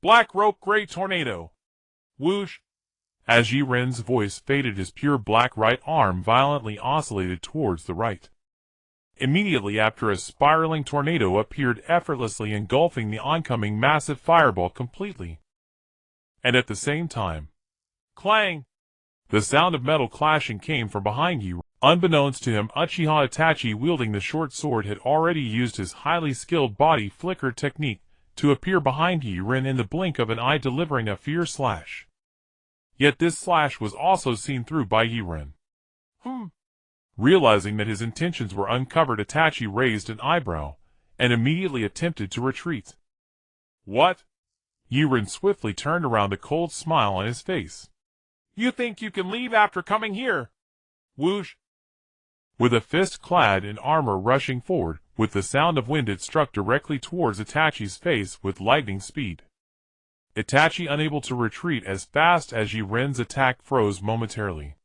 Black rope gray tornado. Whoosh! As Yiren's voice faded, his pure black right arm violently oscillated towards the right. Immediately after, a spiraling tornado appeared, effortlessly engulfing the oncoming massive fireball completely. And at the same time, clang! The sound of metal clashing came from behind Yiren. Unbeknownst to him, Uchiha Itachi, wielding the short sword, had already used his highly skilled body flicker technique to appear behind Yiren in the blink of an eye, delivering a fierce slash. Yet this slash was also seen through by Yiren. Realizing that his intentions were uncovered, Itachi raised an eyebrow and immediately attempted to retreat. What? Yiren swiftly turned around, a cold smile on his face. You think you can leave after coming here? Whoosh! With a fist clad in armor rushing forward, with the sound of wind, it struck directly towards Itachi's face with lightning speed. Itachi, unable to retreat as fast as Yiren's attack, froze momentarily.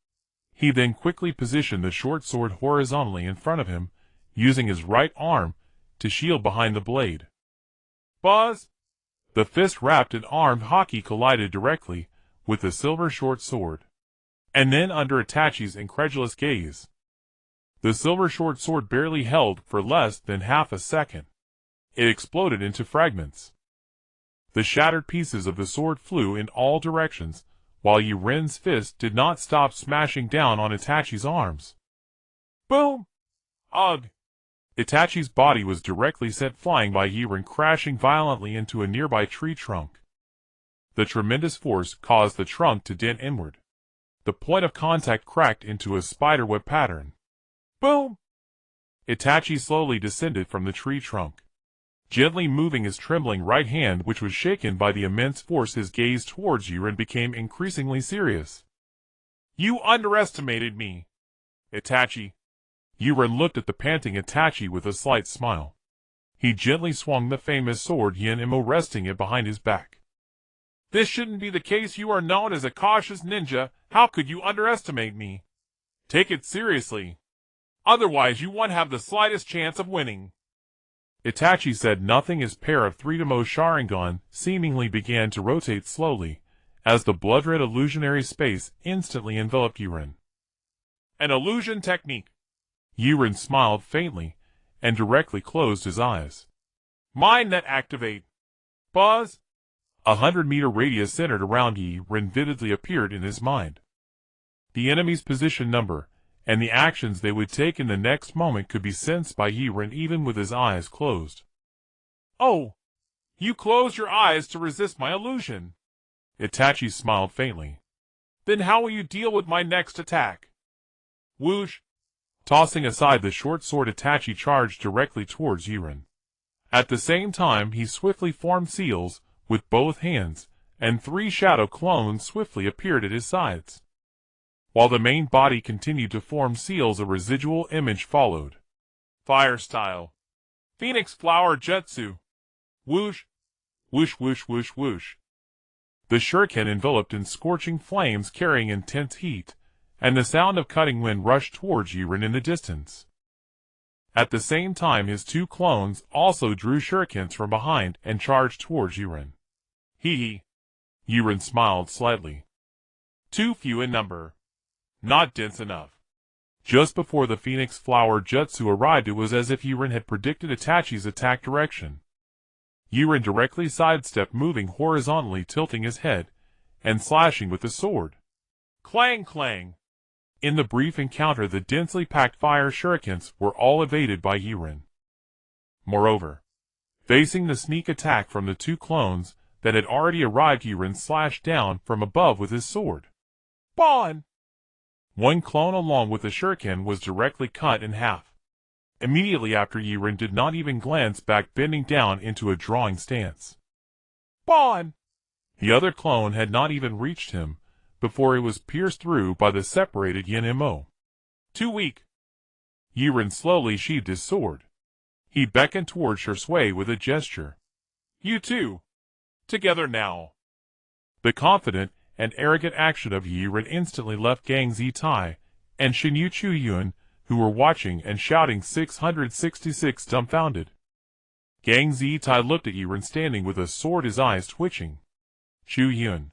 He then quickly positioned the short sword horizontally in front of him, using his right arm to shield behind the blade. Buzz! The fist wrapped in armed Haki collided directly with the silver short sword. And then, under Itachi's incredulous gaze, the silver short sword barely held for less than half a second. It exploded into fragments. The shattered pieces of the sword flew in all directions, while Yiren's fist did not stop smashing down on Itachi's arms. Boom! Ugh! Itachi's body was directly sent flying by Yiren, crashing violently into a nearby tree trunk. The tremendous force caused the trunk to dent inward. The point of contact cracked into a spiderweb pattern. Boom! Itachi slowly descended from the tree trunk. Gently moving his trembling right hand, which was shaken by the immense force, his gaze towards Yiren became increasingly serious. You underestimated me, Itachi. Yiren looked at the panting Itachi with a slight smile. He gently swung the famous sword Yen-mo, resting it behind his back. This shouldn't be the case. You are known as a cautious ninja. How could you underestimate me? Take it seriously. Otherwise you won't have the slightest chance of winning. Itachi said nothing. His pair of 3-tomo Sharingan seemingly began to rotate slowly, as the blood-red illusionary space instantly enveloped Yiren. An illusion technique. Yiren smiled faintly, and directly closed his eyes. Mind net activate. Buzz! 100-meter radius centered around Yiren vividly appeared in his mind. The enemy's position number, and the actions they would take in the next moment could be sensed by Yiren even with his eyes closed. Oh! You closed your eyes to resist my illusion. Itachi smiled faintly. Then how will you deal with my next attack? Whoosh! Tossing aside the short sword, Itachi charged directly towards Yiren. At the same time, he swiftly formed seals with both hands, and 3 shadow clones swiftly appeared at his sides. While the main body continued to form seals, a residual image followed. Fire style. Phoenix flower jutsu. Whoosh! Whoosh whoosh whoosh whoosh. The shuriken enveloped in scorching flames carrying intense heat, and the sound of cutting wind rushed towards Yiren in the distance. At the same time, his 2 clones also drew shurikens from behind and charged towards Yiren. Hee. Yiren smiled slightly. Too few in number. Not dense enough. Just before the Phoenix Flower Jutsu arrived, it was as if Yiren had predicted Itachi's attack direction. Yiren directly sidestepped, moving horizontally, tilting his head, and slashing with the sword. Clang clang! In the brief encounter, the densely packed fire shurikens were all evaded by Yiren. Moreover, facing the sneak attack from the 2 clones that had already arrived, Yiren slashed down from above with his sword. Bon! One clone along with the shuriken was directly cut in half. Immediately after, Yaren did not even glance back, bending down into a drawing stance. Bon! The other clone had not even reached him before it was pierced through by the separated Yin-mo. Too weak. Yaren slowly sheathed his sword. He beckoned towards Shursui with a gesture. You two. Together now. The confident and arrogant action of Yaren instantly left Gang Zitai and Shinyu Chuyun, who were watching and shouting 666, dumbfounded. Gang Zitai looked at Yaren standing with a sword, his eyes twitching. Chuyun.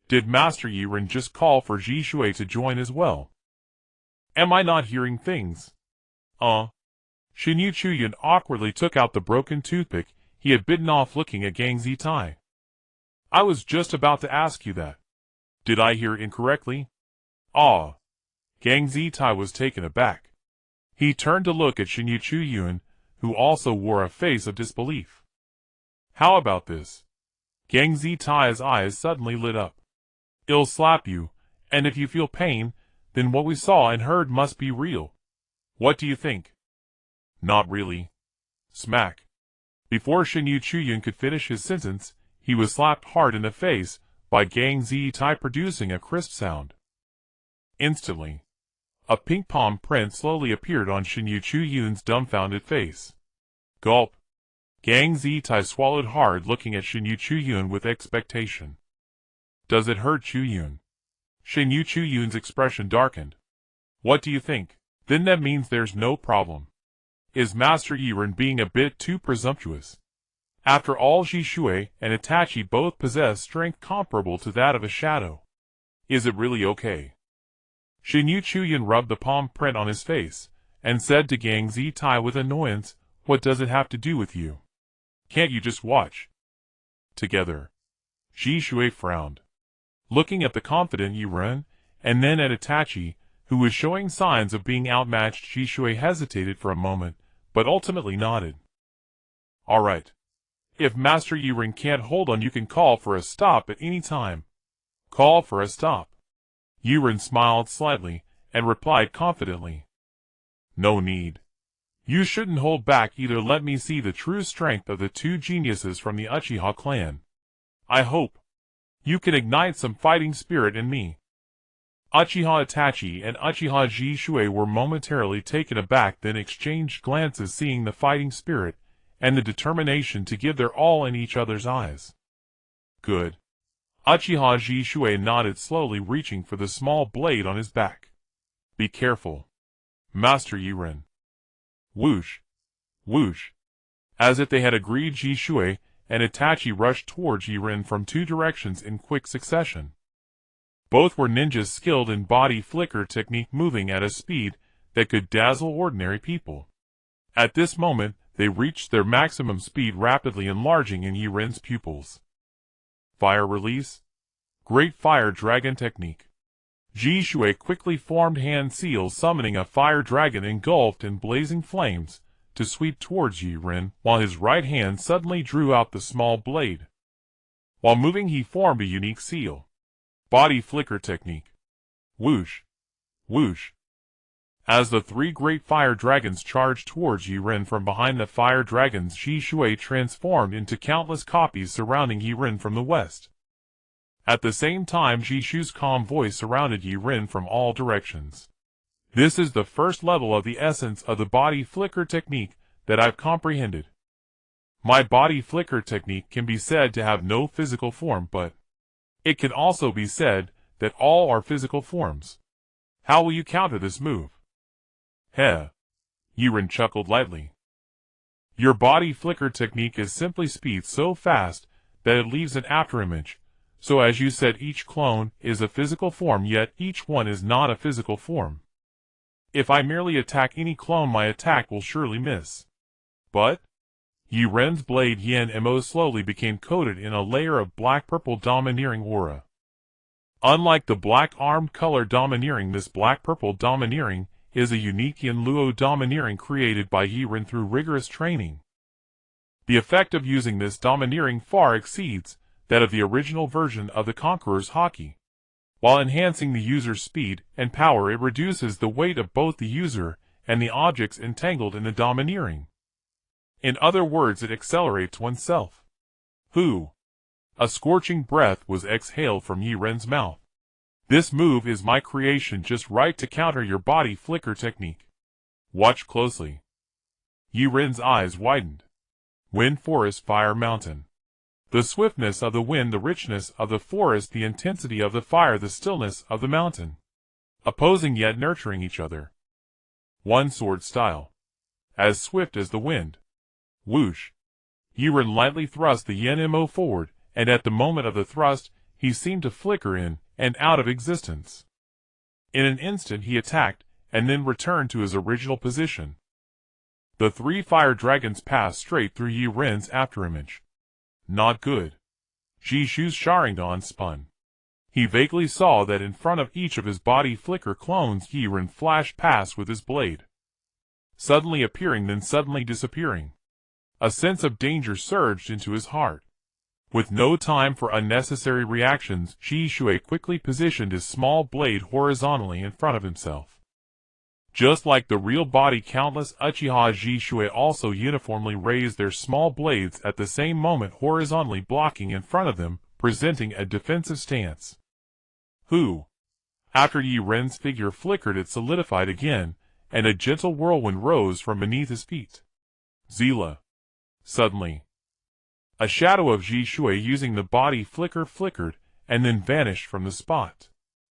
Did Master Yaren just call for Jishui to join as well? Am I not hearing things? Shinyu Chuyun awkwardly took out the broken toothpick he had bitten off, looking at Gang Zitai. I was just about to ask you that. Did I hear incorrectly? Gang Zitai was taken aback. He turned to look at Shinyu Chuyun, who also wore a face of disbelief. How about this? Gang Zitai's eyes suddenly lit up. I'll slap you, and if you feel pain, then what we saw and heard must be real. What do you think? Not really. Smack. Before Shinyu Chuyun could finish his sentence, he was slapped hard in the face by Gang Zitai, producing a crisp sound. Instantly, a pink palm print slowly appeared on Shinyu Chuyun's dumbfounded face. Gulp. Gang Zitai swallowed hard, looking at Shinyu Chuyun with expectation. Does it hurt, Chuyun? Shinyu Chuyun's expression darkened. What do you think? Then that means there's no problem. Is Master Yaren being a bit too presumptuous? After all, Jishui and Itachi both possess strength comparable to that of a shadow. Is it really okay? Shinyu Chuyun rubbed the palm print on his face, and said to Gang Zitai with annoyance, what does it have to do with you? Can't you just watch? Together. Jishui frowned. Looking at the confident Yaren, and then at Itachi, who was showing signs of being outmatched, Jishui hesitated for a moment, but ultimately nodded. All right. If Master Yaren can't hold on, you can call for a stop at any time. Call for a stop. Yaren smiled slightly, and replied confidently. No need. You shouldn't hold back either. Let me see the true strength of the two geniuses from the Uchiha clan. I hope you can ignite some fighting spirit in me. Uchiha Itachi and Uchiha Jishui were momentarily taken aback, then exchanged glances, seeing the fighting spirit and the determination to give their all in each other's eyes. Good. Uchiha Jishui nodded slowly, reaching for the small blade on his back. Be careful. Master Yaren. Whoosh. Whoosh. As if they had agreed, Jishui and Itachi rushed towards Yaren from two directions in quick succession. Both were ninjas skilled in body flicker technique, moving at a speed that could dazzle ordinary people. At this moment, they reached their maximum speed, rapidly enlarging in Yaren's pupils. Fire release. Great Fire Dragon technique. Jishui quickly formed hand seals, summoning a fire dragon engulfed in blazing flames to sweep towards Yaren, while his right hand suddenly drew out the small blade. While moving, he formed a unique seal. Body flicker technique. Whoosh. Whoosh. As the three great fire dragons charged towards Yaren from behind, the fire dragons Jishui transformed into countless copies surrounding Yaren from the west. At the same time, Jishu's calm voice surrounded Yaren from all directions. This is the first level of the essence of the body flicker technique that I've comprehended. My body flicker technique can be said to have no physical form, but it can also be said that all are physical forms. How will you counter this move? Heh. Yaren chuckled lightly. Your body flicker technique is simply speed so fast that it leaves an afterimage. So as you said, each clone is a physical form, yet each one is not a physical form. If I merely attack any clone, my attack will surely miss. But Yaren's blade Yin-mo slowly became coated in a layer of black-purple domineering aura. Unlike the black-armed color domineering, this black-purple domineering is a unique Yin-luo domineering created by Yaren through rigorous training. The effect of using this domineering far exceeds that of the original version of the Conqueror's Haki. While enhancing the user's speed and power, it reduces the weight of both the user and the objects entangled in the domineering. In other words, it accelerates oneself. Who? A scorching breath was exhaled from Yaren's mouth. This move is my creation, just right to counter your body flicker technique. Watch closely. Yaren's eyes widened. Wind, forest, fire, mountain. The swiftness of the wind, the richness of the forest, the intensity of the fire, the stillness of the mountain. Opposing yet nurturing each other. One sword style. As swift as the wind. Whoosh. Yaren lightly thrust the Yen-mo forward, and at the moment of the thrust, he seemed to flicker in and out of existence. In an instant he attacked, and then returned to his original position. The three fire dragons passed straight through Yaren's afterimage. Not good. Jishu's Sharingan spun. He vaguely saw that in front of each of his body flicker clones Yaren flashed past with his blade. Suddenly appearing, then suddenly disappearing. A sense of danger surged into his heart. With no time for unnecessary reactions, Jishu quickly positioned his small blade horizontally in front of himself. Just like the real body, countless Uchiha Jishu also uniformly raised their small blades at the same moment, horizontally blocking in front of them, presenting a defensive stance. Who? After Yaren's figure flickered, it solidified again, and a gentle whirlwind rose from beneath his feet. Zila. Suddenly, a shadow of Jishu using the body flicker flickered, and then vanished from the spot.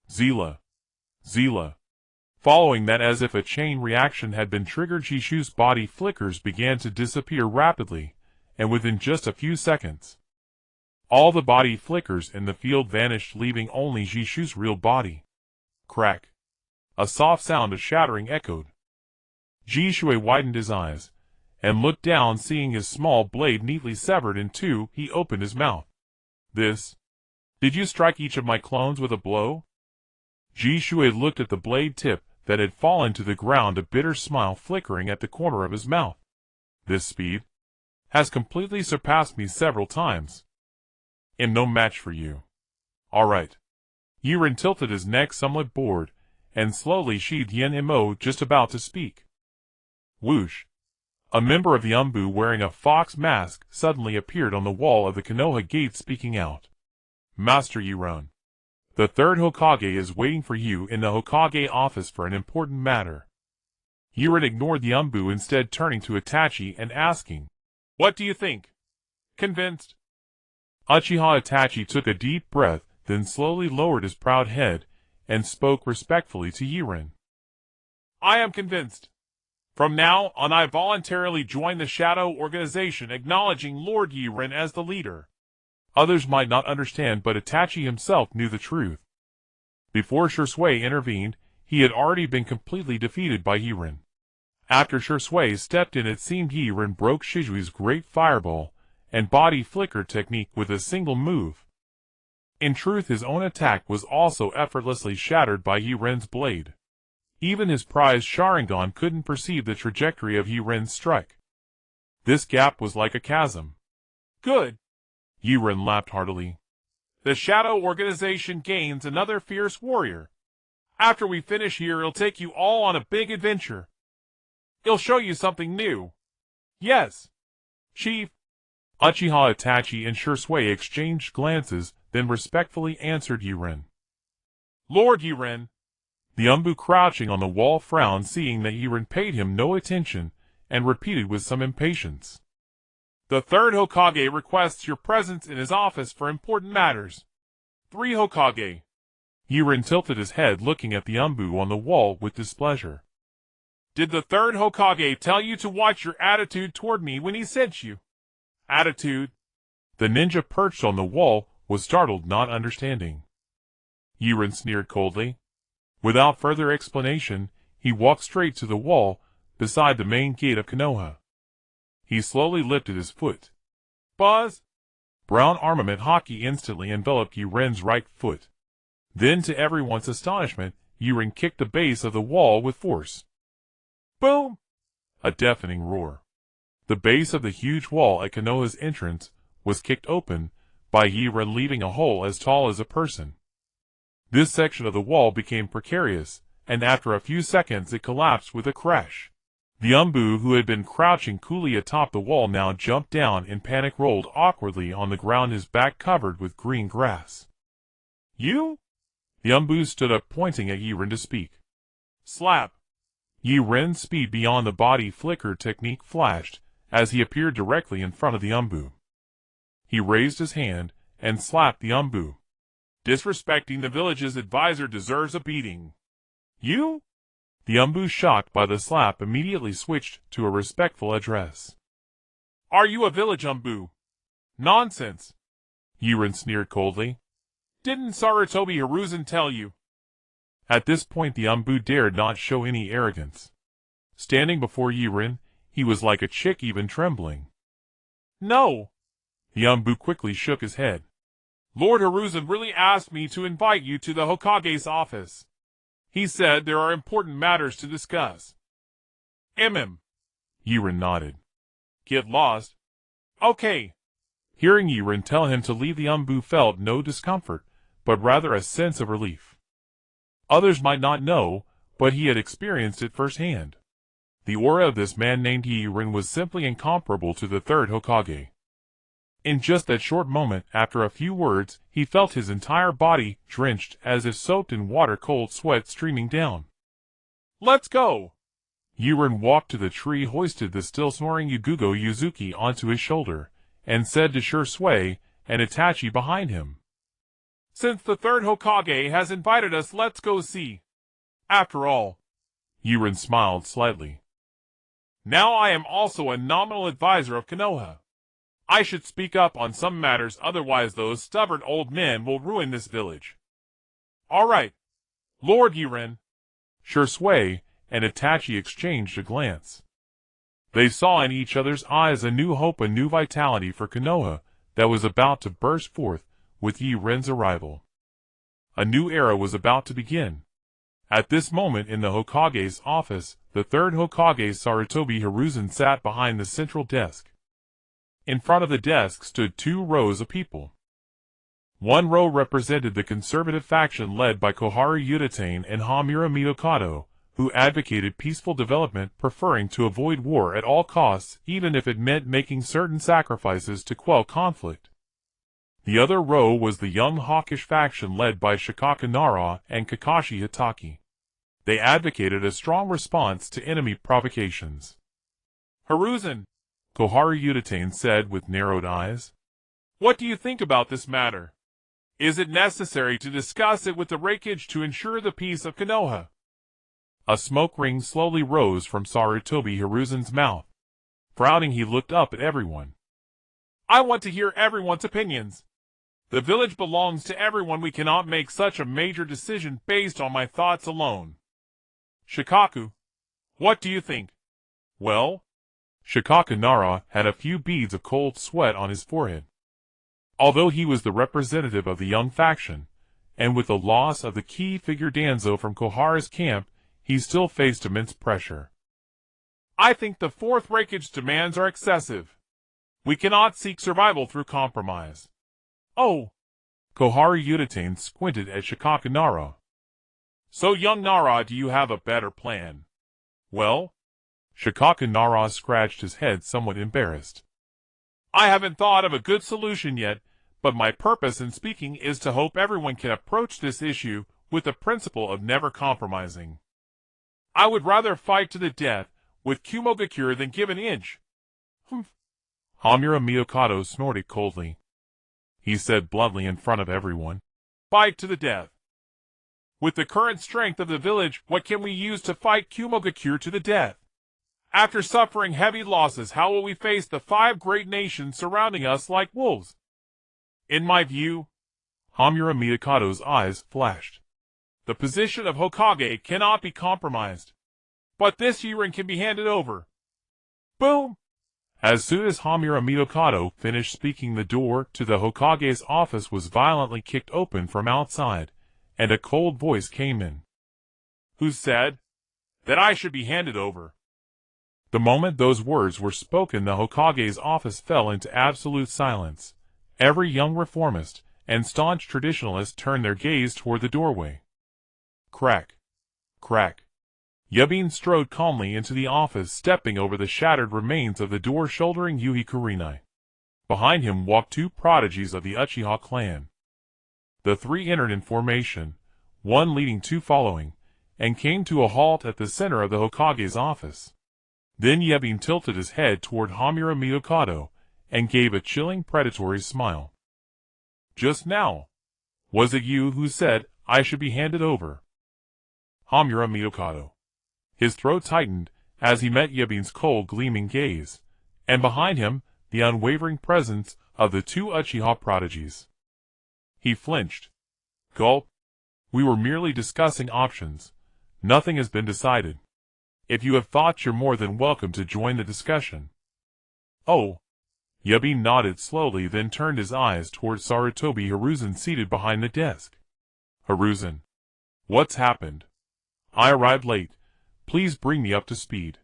Zila. Zila. Following that, as if a chain reaction had been triggered, Jishu's body flickers began to disappear rapidly, and within just a few seconds, all the body flickers in the field vanished, leaving only Jishu's real body. Crack. A soft sound of shattering echoed. Jishu widened his eyes, and looked down, seeing his small blade neatly severed in two. He opened his mouth. This? Did you strike each of my clones with a blow? Jishu looked at the blade tip that had fallen to the ground, a bitter smile flickering at the corner of his mouth. This speed has completely surpassed me several times. Am no match for you. All right. Yaren tilted his neck, somewhat bored, and slowly sheathed Yen-mo, just about to speak. Whoosh. A member of the Umbu wearing a fox mask suddenly appeared on the wall of the Konoha gate, speaking out. Master Yaren, the third Hokage is waiting for you in the Hokage office for an important matter. Yaren ignored the Umbu, instead turning to Itachi and asking, What do you think? Convinced? Uchiha Itachi took a deep breath, then slowly lowered his proud head, and spoke respectfully to Yaren. I am convinced. From now on I voluntarily join the Shadow Organization, acknowledging Lord Yaren as the leader. Others might not understand, but Itachi himself knew the truth. Before Shisui intervened, he had already been completely defeated by Yaren. After Shisui stepped in, it seemed Yaren broke Shisui's great fireball and body flicker technique with a single move. In truth, his own attack was also effortlessly shattered by Yaren's blade. Even his prized Sharingan couldn't perceive the trajectory of Yaren's strike. This gap was like a chasm. Good. Yaren laughed heartily. The Shadow Organization gains another fierce warrior. After we finish here, he'll take you all on a big adventure. He'll show you something new. Yes, Chief. Uchiha Itachi and Shisui exchanged glances, then respectfully answered Yaren. Lord Yaren. The Umbu crouching on the wall frowned, seeing that Yaren paid him no attention, and repeated with some impatience. The third Hokage requests your presence in his office for important matters. 3 Hokage. Yaren tilted his head, looking at the Umbu on the wall with displeasure. Did the third Hokage tell you to watch your attitude toward me when he sent you? Attitude? The ninja perched on the wall was startled, not understanding. Yaren sneered coldly. Without further explanation, he walked straight to the wall beside the main gate of Konoha. He slowly lifted his foot. Buzz! Brown armament Haki instantly enveloped Yaren's right foot. Then, to everyone's astonishment, Yaren kicked the base of the wall with force. Boom! A deafening roar. The base of the huge wall at Konoha's entrance was kicked open by Yaren, leaving a hole as tall as a person. This section of the wall became precarious, and after a few seconds it collapsed with a crash. The Umbu, who had been crouching coolly atop the wall, now jumped down and panic-rolled awkwardly on the ground, his back covered with green grass. You? The Umbu stood up, pointing at Yaren to speak. Slap. Yaren's speed beyond the body flicker technique flashed as he appeared directly in front of the Umbu. He raised his hand and slapped the Umbu. Disrespecting the village's advisor deserves a beating. You? The Umbu, shocked by the slap, immediately switched to a respectful address. Are you a village Umbu? Nonsense. Yaren sneered coldly. Didn't Sarutobi Hiruzen tell you? At this point the Umbu dared not show any arrogance. Standing before Yaren, he was like a chick, even trembling. No. The Umbu quickly shook his head. Lord Hiruzen really asked me to invite you to the Hokage's office. He said there are important matters to discuss. Yaren nodded. Get lost. Okay. Hearing Yaren tell him to leave, the Umbu felt no discomfort, but rather a sense of relief. Others might not know, but he had experienced it firsthand. The aura of this man named Yaren was simply incomparable to the third Hokage. In just that short moment, after a few words, he felt his entire body drenched as if soaked in water, cold sweat streaming down. Let's go! Yaren walked to the tree, hoisted the still snoring Yugugo Yuzuki onto his shoulder, and said to Shursui and Itachi behind him. Since the third Hokage has invited us, let's go see. After all, Yaren smiled slightly. Now I am also a nominal advisor of Konoha. I should speak up on some matters, otherwise those stubborn old men will ruin this village. All right, Lord Yaren. Shursui and Itachi exchanged a glance. They saw in each other's eyes a new hope, a new vitality for Konoha that was about to burst forth with Yaren's arrival. A new era was about to begin. At this moment in the Hokage's office, the third Hokage, Sarutobi Hiruzen, sat behind the central desk. In front of the desk stood 2 rows of people. One row represented the conservative faction led by Koharu Utatane and Hamura Mitokado, who advocated peaceful development, preferring to avoid war at all costs, even if it meant making certain sacrifices to quell conflict. The other row was the young hawkish faction led by Shikaka Nara and Kakashi Hitaki. They advocated a strong response to enemy provocations. Hiruzen, Koharu Utatane said with narrowed eyes. What do you think about this matter? Is it necessary to discuss it with the Reikage to ensure the peace of Konoha? A smoke ring slowly rose from Sarutobi Hiruzen's mouth. Frowning, he looked up at everyone. I want to hear everyone's opinions. The village belongs to everyone. We cannot make such a major decision based on my thoughts alone. Shikaku, what do you think? Well, Shikaka Nara had a few beads of cold sweat on his forehead. Although he was the representative of the young faction, and with the loss of the key figure Danzo from Koharu's camp, he still faced immense pressure. I think the fourth Reikage demands are excessive. We cannot seek survival through compromise. Oh! Koharu Utatane squinted at Shikaka Nara. So, young Nara, do you have a better plan? Well? Shikaka Nara scratched his head, somewhat embarrassed. I haven't thought of a good solution yet, but my purpose in speaking is to hope everyone can approach this issue with the principle of never compromising. I would rather fight to the death with Kumogakure than give an inch. Hamura Mitokado snorted coldly. He said bluntly in front of everyone. Fight to the death. With the current strength of the village, what can we use to fight Kumogakure to the death? After suffering heavy losses, how will we face the 5 great nations surrounding us like wolves? In my view, Hamura Mitokado's eyes flashed. The position of Hokage cannot be compromised. But this Yaren can be handed over. Boom! As soon as Hamura Mitokado finished speaking, the door to the Hokage's office was violently kicked open from outside, and a cold voice came in. Who said that I should be handed over? The moment those words were spoken, the Hokage's office fell into absolute silence. Every young reformist and staunch traditionalists turned their gaze toward the doorway. Crack. Crack. Yabin strode calmly into the office, stepping over the shattered remains of the door, shouldering Yui Kurenai. Behind him walked two prodigies of the Uchiha clan. The three entered in formation, one leading, two following, and came to a halt at the center of the Hokage's office. Then Yabin tilted his head toward Hamura Miyokado and gave a chilling, predatory smile. "Just now, was it you who said I should be handed over?" Hamura Miyokado. His throat tightened as he met Yabin's cold, gleaming gaze, and behind him the unwavering presence of the two Uchiha prodigies. He flinched. "Gulp. We were merely discussing options. Nothing has been decided. If you have thoughts, you're more than welcome to join the discussion." "Oh." Yabin nodded slowly, then turned his eyes toward Sarutobi Hiruzen seated behind the desk. "Hiruzen. What's happened? I arrived late. Please bring me up to speed."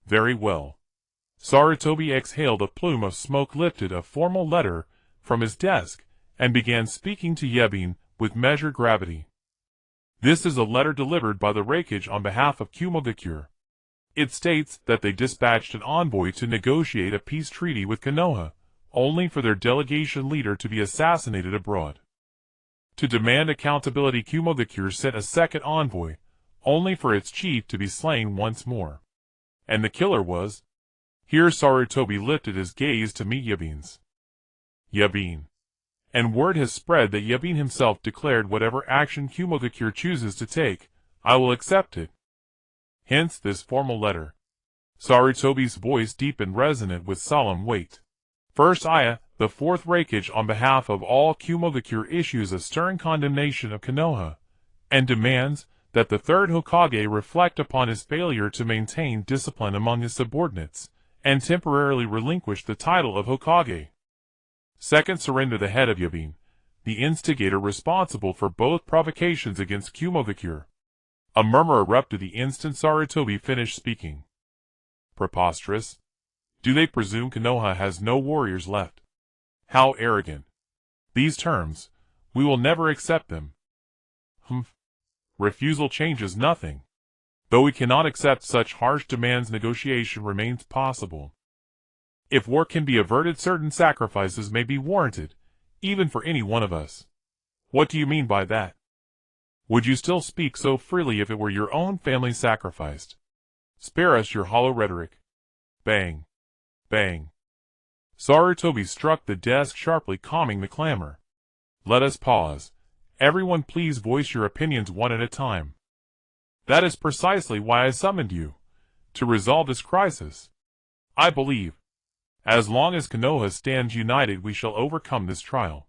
"Very well." Sarutobi exhaled a plume of smoke, lifted a formal letter from his desk, and began speaking to Yabin with measured gravity. "This is a letter delivered by the Reikage on behalf of Kumogakure. It states that they dispatched an envoy to negotiate a peace treaty with Konoha, only for their delegation leader to be assassinated abroad. To demand accountability, Kumogakure sent a second envoy, only for its chief to be slain once more. And the killer was—" Here Sarutobi lifted his gaze to meet Yabin's. "Yabin. And word has spread that Yabin himself declared whatever action Kumogakure chooses to take, I will accept it. Hence this formal letter." Sarutobi's voice deepened, resonant with solemn weight. "First Aya, the fourth Reikage, on behalf of all Kumogakure, issues a stern condemnation of Konoha, and demands that the third Hokage reflect upon his failure to maintain discipline among his subordinates, and temporarily relinquish the title of Hokage. Second, surrender the head of Yabin, the instigator responsible for both provocations against Kumogakure." A murmur erupted the instant Sarutobi finished speaking. "Preposterous. Do they presume Konoha has no warriors left? How arrogant. These terms, we will never accept them." "Humph. Refusal changes nothing. Though we cannot accept such harsh demands, negotiation remains possible. If war can be averted, certain sacrifices may be warranted, even for any one of us." "What do you mean by that?" "Would you still speak so freely if it were your own family sacrificed? Spare us your hollow rhetoric." Bang. Bang. Sarutobi struck the desk sharply, calming the clamor. "Let us pause. Everyone please voice your opinions one at a time. That is precisely why I summoned you, to resolve this crisis. I believe, as long as Konoha stands united, we shall overcome this trial."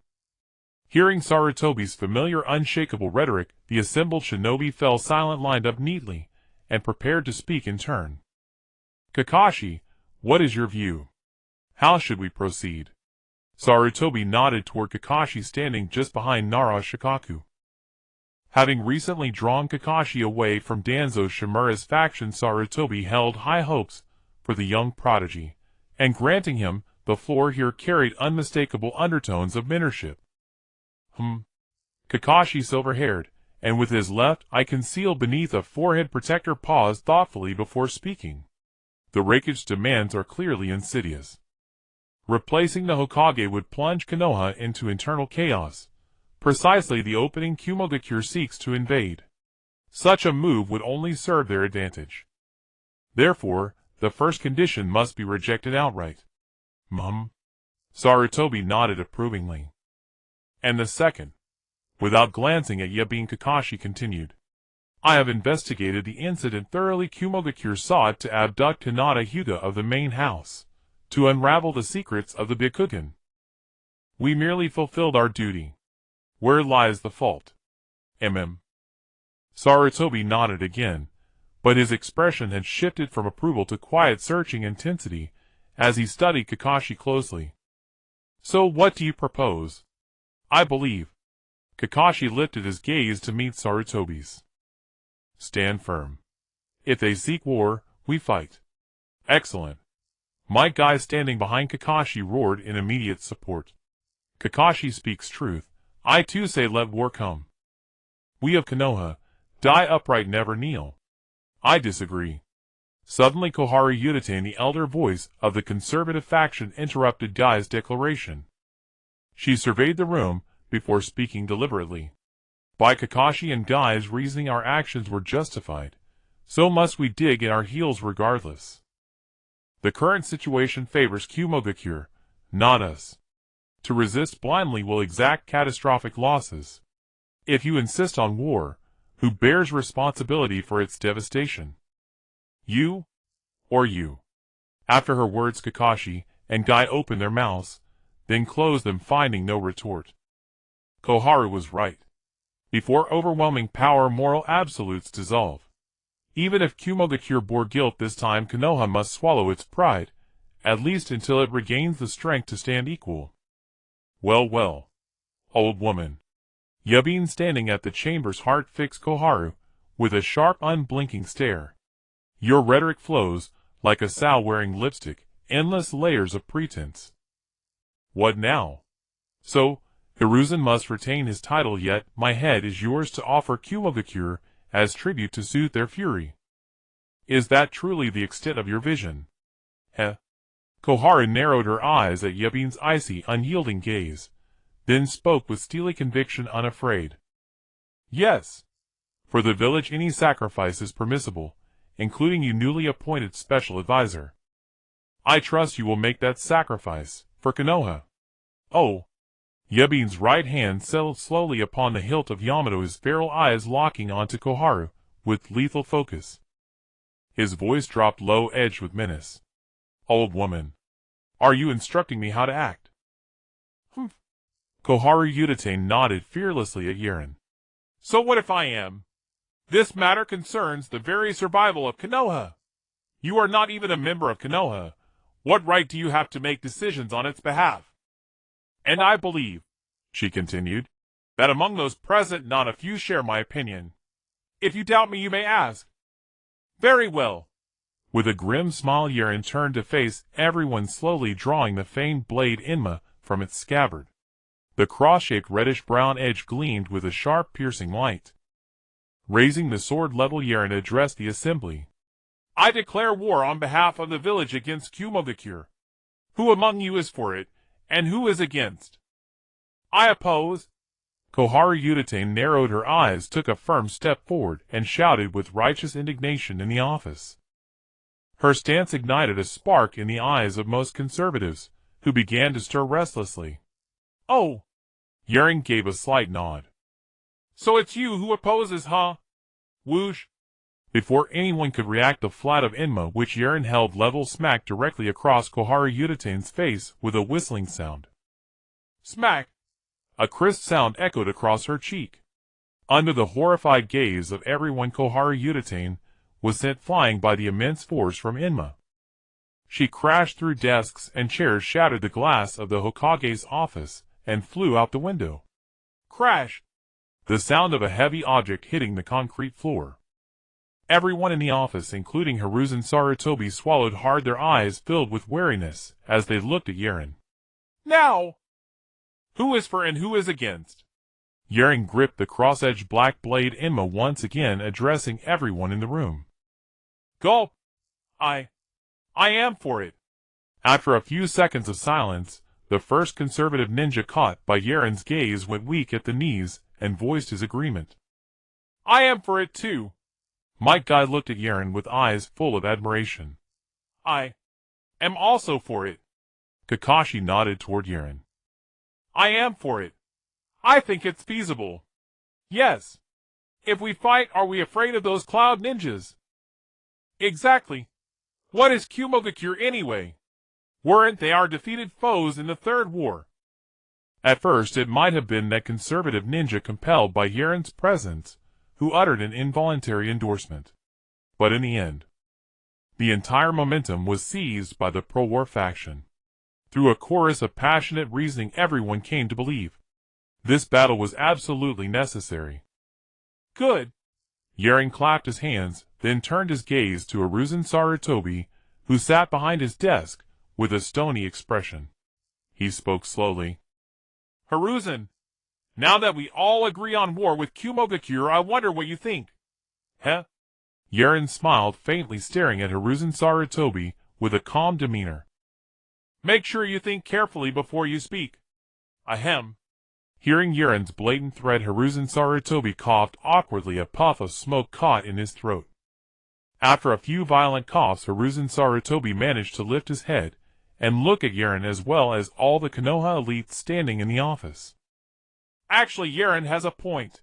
Hearing Sarutobi's familiar unshakable rhetoric, the assembled shinobi fell silent, lined up neatly, and prepared to speak in turn. "Kakashi, what is your view? How should we proceed?" Sarutobi nodded toward Kakashi, standing just behind Nara Shikaku. Having recently drawn Kakashi away from Danzo Shimura's faction, Sarutobi held high hopes for the young prodigy, and granting him the floor here carried unmistakable undertones of mentorship. Kakashi, silver-haired, and with his left eye concealed beneath a forehead protector, paused thoughtfully before speaking. "The Reikage's demands are clearly insidious. Replacing the Hokage would plunge Konoha into internal chaos, precisely the opening Kumogakure seeks to invade. Such a move would only serve their advantage. Therefore, the first condition must be rejected outright." Sarutobi nodded approvingly. "And the second?" Without glancing at Yabin, Kakashi continued. "I have investigated the incident thoroughly. Kumogakure sought to abduct Hinata Hyūga of the main house, to unravel the secrets of the Byakugan. We merely fulfilled our duty. Where lies the fault?" Sarutobi nodded again, but his expression had shifted from approval to quiet, searching intensity as he studied Kakashi closely. "So what do you propose?" "I believe." Kakashi lifted his gaze to meet Sarutobi's. "Stand firm. If they seek war, we fight." "Excellent." My guy standing behind Kakashi roared in immediate support. Kakashi speaks truth. I too say let war come. We of Konoha, die upright, never kneel. I disagree. Suddenly Koharu Yutate, the elder voice of the conservative faction, interrupted Guy's declaration. She surveyed the room before speaking deliberately. By Kakashi and Guy's reasoning, our actions were justified. So must we dig in our heels regardless. The current situation favors Kumogakure, not us. To resist blindly will exact catastrophic losses. If you insist on war, who bears responsibility for its devastation? You, or you? After her words, Kakashi and Guy opened their mouths, then closed them, finding no retort. Koharu was right. Before overwhelming power, moral absolutes dissolve. Even if Kumogakure bore guilt this time, Konoha must swallow its pride, at least until it regains the strength to stand equal. Well, well, old woman. Yabin, standing at the chamber's heart, fixed Koharu with a sharp, unblinking stare. Your rhetoric flows like a sow wearing lipstick, endless layers of pretense. What now? So, Hiruzen must retain his title, yet my head is yours to offer Kumogakure as tribute to soothe their fury. Is that truly the extent of your vision? Heh. Koharu narrowed her eyes at Yabin's icy, unyielding gaze, then spoke with steely conviction, unafraid. Yes. For the village any sacrifice is permissible, including you, newly appointed special advisor. I trust you will make that sacrifice, for Konoha. Oh. Yabin's right hand settled slowly upon the hilt of Yamato, his feral eyes locking onto Koharu with lethal focus. His voice dropped low, edged with menace. Old woman, are you instructing me how to act? Humph. Koharu Yutate nodded fearlessly at Yaren. So what if I am? This matter concerns the very survival of Konoha. You are not even a member of Konoha. What right do you have to make decisions on its behalf? And I believe, she continued, that among those present not a few share my opinion. If you doubt me, you may ask. Very well. With a grim smile, Yaren turned to face everyone, slowly drawing the famed blade Inma from its scabbard. The cross-shaped reddish-brown edge gleamed with a sharp, piercing light. Raising the sword level, Yaren addressed the assembly. I declare war on behalf of the village against Kumogakure. Who among you is for it, and who is against? I oppose. Koharu Yutate narrowed her eyes, took a firm step forward, and shouted with righteous indignation in the office. Her stance ignited a spark in the eyes of most conservatives, who began to stir restlessly. Oh! Yaren gave a slight nod. So it's you who opposes, huh? Whoosh! Before anyone could react, the flat of Inma, which Yaren held level, smacked directly across Koharu Yutate's face with a whistling sound. Smack! A crisp sound echoed across her cheek. Under the horrified gaze of everyone, Koharu Yutate was sent flying by the immense force from Inma. She crashed through desks and chairs, shattered the glass of the Hokage's office, and flew out the window. Crash! The sound of a heavy object hitting the concrete floor. Everyone in the office, including Hiruzen Sarutobi, swallowed hard, their eyes filled with wariness as they looked at Yaren. Now! Who is for and who is against? Yaren gripped the cross-edged black blade Inma, once again addressing everyone in the room. Gulp! I am for it. After a few seconds of silence, the first conservative ninja, caught by Yaren's gaze, went weak at the knees and voiced his agreement. I am for it too. Might Guy looked at Yaren with eyes full of admiration. I am also for it. Kakashi nodded toward Yaren. I am for it. I think it's feasible. Yes. If we fight, are we afraid of those cloud ninjas? Exactly. What is Kumogakure anyway? Weren't they our defeated foes in the Third War? At first it might have been that conservative ninja, compelled by Yaren's presence, who uttered an involuntary endorsement. But in the end, the entire momentum was seized by the pro-war faction. Through a chorus of passionate reasoning, everyone came to believe this battle was absolutely necessary. Good. Yaren clapped his hands, then turned his gaze to Hiruzen Sarutobi, who sat behind his desk with a stony expression. He spoke slowly. Hiruzen, now that we all agree on war with Kumogakure, I wonder what you think. Heh? Yaren smiled faintly, staring at Hiruzen Sarutobi with a calm demeanor. Make sure you think carefully before you speak. Ahem. Hearing Yaren's blatant threat, Hiruzen Sarutobi coughed awkwardly, a puff of smoke caught in his throat. After a few violent coughs, Hiruzen Sarutobi managed to lift his head and look at Yaren as well as all the Konoha elites standing in the office. Actually, Yaren has a point.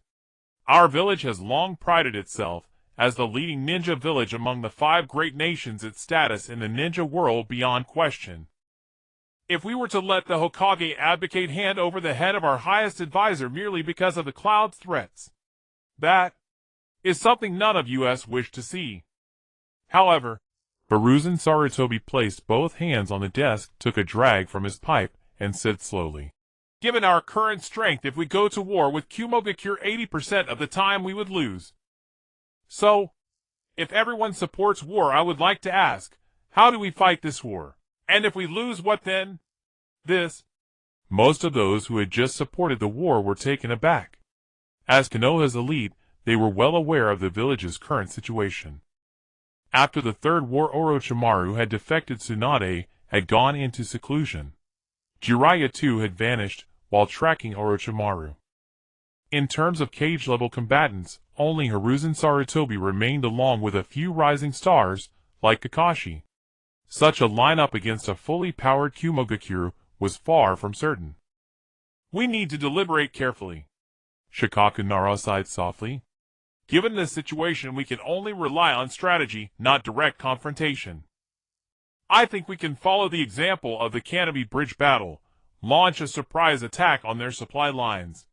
Our village has long prided itself as the leading ninja village among the 5 great nations, its status in the ninja world beyond question. If we were to let the Hokage abdicate hand over the head of our highest advisor merely because of the Cloud's threats, that is something none of us wish to see. However, Hiruzen Sarutobi placed both hands on the desk, took a drag from his pipe, and said slowly, given our current strength, if we go to war with Kumogakure 80% of the time we would lose. So, if everyone supports war, I would like to ask, how do we fight this war? And if we lose, what then? This. Most of those who had just supported the war were taken aback. As Konoha's elite, they were well aware of the village's current situation. After the Third War, Orochimaru had defected, Tsunade had gone into seclusion. Jiraiya too had vanished while tracking Orochimaru. In terms of cage-level combatants, only Hiruzen Sarutobi remained, along with a few rising stars, like Kakashi. Such a lineup against a fully powered Kumogakure was far from certain. We need to deliberate carefully. Shikaku Nara sighed softly. Given this situation, we can only rely on strategy, not direct confrontation. I think we can follow the example of the Canopy Bridge battle, launch a surprise attack on their supply lines.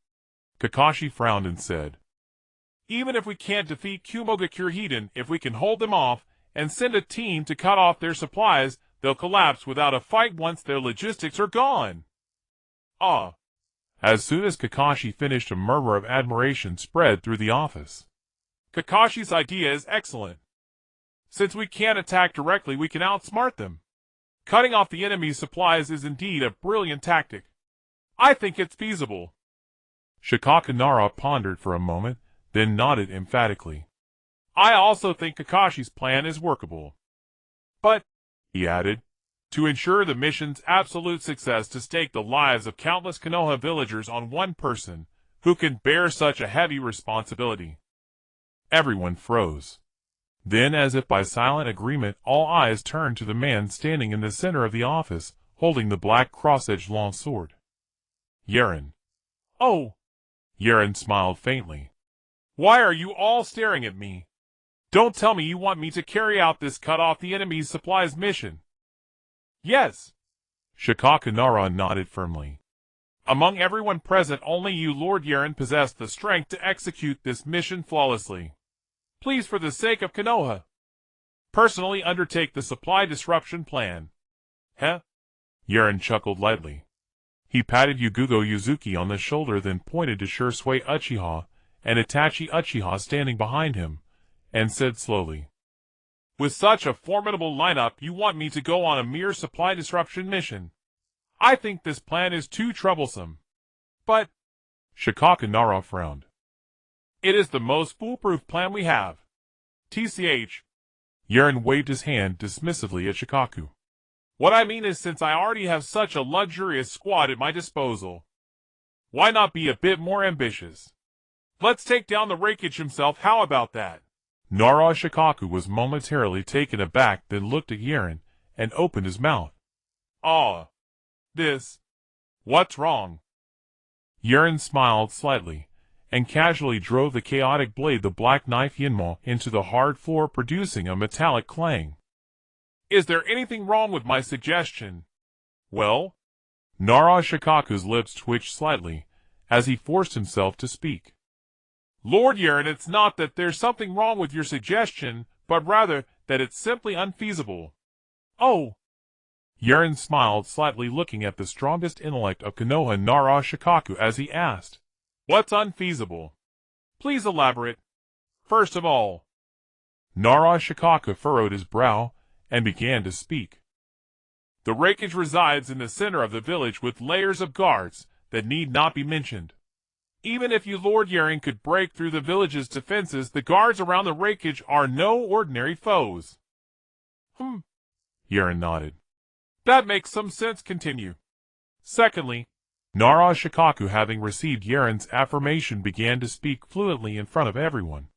Kakashi frowned and said, even if we can't defeat Kumogakure Hiden, if we can hold them off and send a team to cut off their supplies, they'll collapse without a fight once their logistics are gone. Ah. As soon as Kakashi finished, a murmur of admiration spread through the office. Kakashi's idea is excellent. Since we can't attack directly, we can outsmart them. Cutting off the enemy's supplies is indeed a brilliant tactic. I think it's feasible. Shikaku Nara pondered for a moment, then nodded emphatically. I also think Kakashi's plan is workable. But, he added, to ensure the mission's absolute success, to stake the lives of countless Konoha villagers on one person who can bear such a heavy responsibility. Everyone froze. Then, as if by silent agreement, all eyes turned to the man standing in the center of the office, holding the black cross-edged long sword. Yaren. Oh! Yaren smiled faintly. Why are you all staring at me? Don't tell me you want me to carry out this cut-off-the-enemy's supplies mission. Yes. Shikaku Nara nodded firmly. Among everyone present, only you, Lord Yaren, possess the strength to execute this mission flawlessly. Please, for the sake of Konoha, personally undertake the supply disruption plan. Heh? Yaren chuckled lightly. He patted Yugugo Yuzuki on the shoulder, then pointed to Shursui Uchiha and Itachi Uchiha standing behind him, and said slowly, with such a formidable lineup, you want me to go on a mere supply disruption mission? I think this plan is too troublesome. But... Shikaku Nara frowned. It is the most foolproof plan we have. TCH. Yaren waved his hand dismissively at Shikaku. What I mean is, since I already have such a luxurious squad at my disposal, why not be a bit more ambitious? Let's take down the Raikage himself, how about that? Nara Shikaku was momentarily taken aback, then looked at Yaren and opened his mouth. Ah. This. What's wrong? Yaren smiled slightly, and casually drove the chaotic blade, the black knife Yinmo, into the hard floor, producing a metallic clang. Is there anything wrong with my suggestion? Well? Nara Shikaku's lips twitched slightly, as he forced himself to speak. Lord Yaren, it's not that there's something wrong with your suggestion, but rather that it's simply unfeasible. Oh! Yaren smiled slightly, looking at the strongest intellect of Konoha, Nara Shikaku, as he asked, what's unfeasible? Please elaborate. First of all. Nara Shikaku furrowed his brow and began to speak. The Raikage resides in the center of the village with layers of guards that need not be mentioned. Even if you Lord Yaren could break through the village's defenses, the guards around the wreckage are no ordinary foes. Yaren nodded. That makes some sense. Continue. Secondly, Nara Shikaku, having received Yaren's affirmation, began to speak fluently in front of everyone.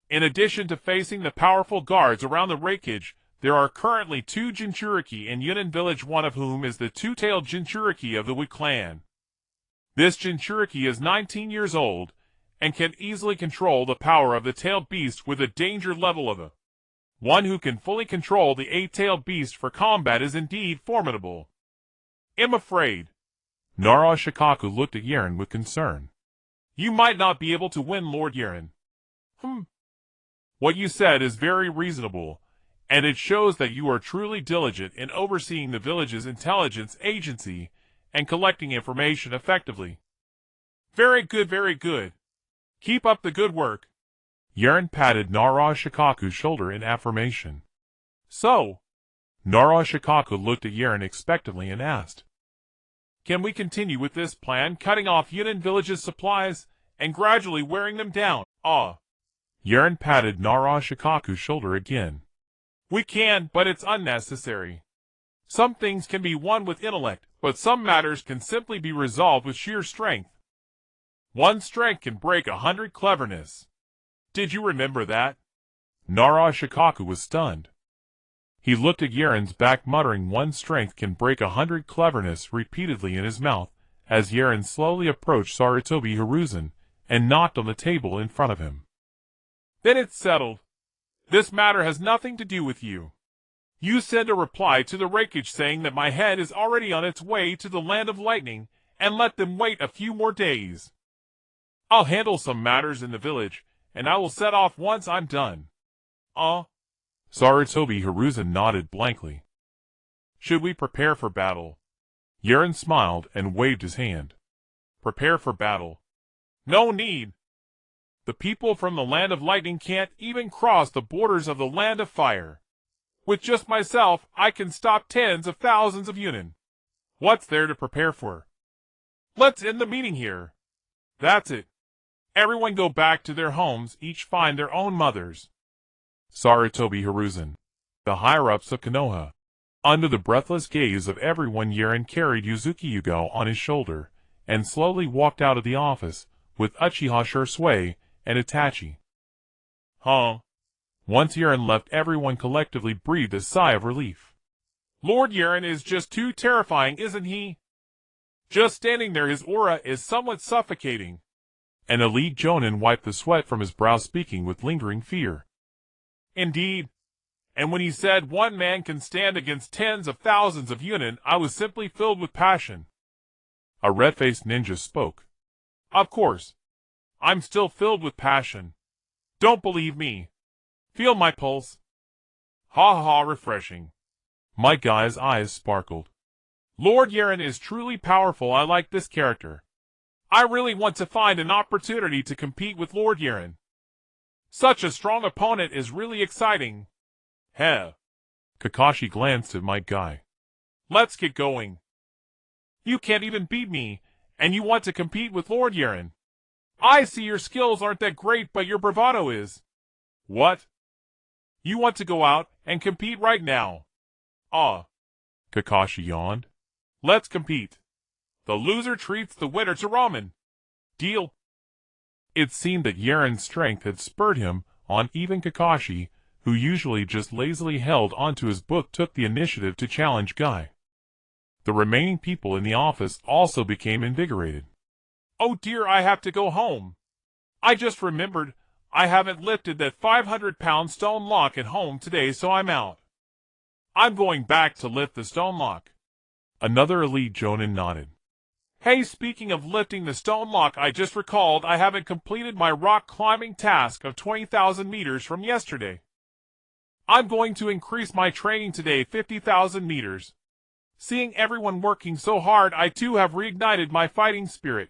In addition to facing the powerful guards around the wreckage, there are currently 2 Jinchuriki in Yunnan village, one of whom is the two-tailed Jinchuriki of the Wu clan. This Jinchuriki is 19 years old, and can easily control the power of the tailed beast with a danger level of a. One who can fully control the 8-tailed beast for combat is indeed formidable. I'm afraid. Nara Shikaku looked at Yaren with concern. You might not be able to win, Lord Yaren. What you said is very reasonable, and it shows that you are truly diligent in overseeing the village's intelligence agency and collecting information effectively. Very good, very good. Keep up the good work. Yaren patted Nara Shikaku's shoulder in affirmation. So, Nara Shikaku looked at Yaren expectantly and asked, can we continue with this plan, cutting off Yunnan village's supplies and gradually wearing them down? Yaren patted Nara Shikaku's shoulder again. We can, but it's unnecessary. Some things can be won with intellect, but some matters can simply be resolved with sheer strength. One strength can break 100 cleverness. Did you remember that? Nara Shikaku was stunned. He looked at Yaren's back, muttering one strength can break 100 cleverness repeatedly in his mouth, as Yaren slowly approached Sarutobi Hiruzen and knocked on the table in front of him. Then it's settled. This matter has nothing to do with you. You send a reply to the wreckage saying that my head is already on its way to the land of lightning, and let them wait a few more days. I'll handle some matters in the village, and I will set off once I'm done. Sarutobi Hiruzen nodded blankly. Should we prepare for battle? Yaren smiled and waved his hand. Prepare for battle? No need. The people from the land of lightning can't even cross the borders of the land of fire. With just myself, I can stop tens of thousands of Yunnan. What's there to prepare for? Let's end the meeting here. That's it. Everyone go back to their homes, each find their own mothers. Sarutobi Hiruzen, the higher-ups of Konoha. Under the breathless gaze of everyone, Yaren carried Yuzuki Yugo on his shoulder and slowly walked out of the office with Uchiha Shursui and Itachi. Once Yaren left, everyone collectively breathed a sigh of relief. Lord Yaren is just too terrifying, isn't he? Just standing there, his aura is somewhat suffocating. An elite jōnin wiped the sweat from his brow, speaking with lingering fear. Indeed. And when he said one man can stand against tens of thousands of Yunnan, I was simply filled with passion. A red-faced ninja spoke. Of course. I'm still filled with passion. Don't believe me. Feel my pulse. Ha ha, refreshing. My guy's eyes sparkled. Lord Yaren is truly powerful. I like this character. I really want to find an opportunity to compete with Lord Yaren. Such a strong opponent is really exciting. Heh. Kakashi glanced at my guy. Let's get going. You can't even beat me, and you want to compete with Lord Yaren. I see your skills aren't that great, but your bravado is. What? You want to go out and compete right now? Kakashi yawned. Let's compete. The loser treats the winner to ramen. Deal. It seemed that Yaren's strength had spurred him on. Even Kakashi, who usually just lazily held onto his book, took the initiative to challenge Guy. The remaining people in the office also became invigorated. Oh dear, I have to go home. I just remembered I haven't lifted that 500-pound stone lock at home today, so I'm out. I'm going back to lift the stone lock. Another elite jōnin nodded. Hey, speaking of lifting the stone lock, I just recalled I haven't completed my rock climbing task of 20,000 meters from yesterday. I'm going to increase my training today 50,000 meters. Seeing everyone working so hard, I too have reignited my fighting spirit.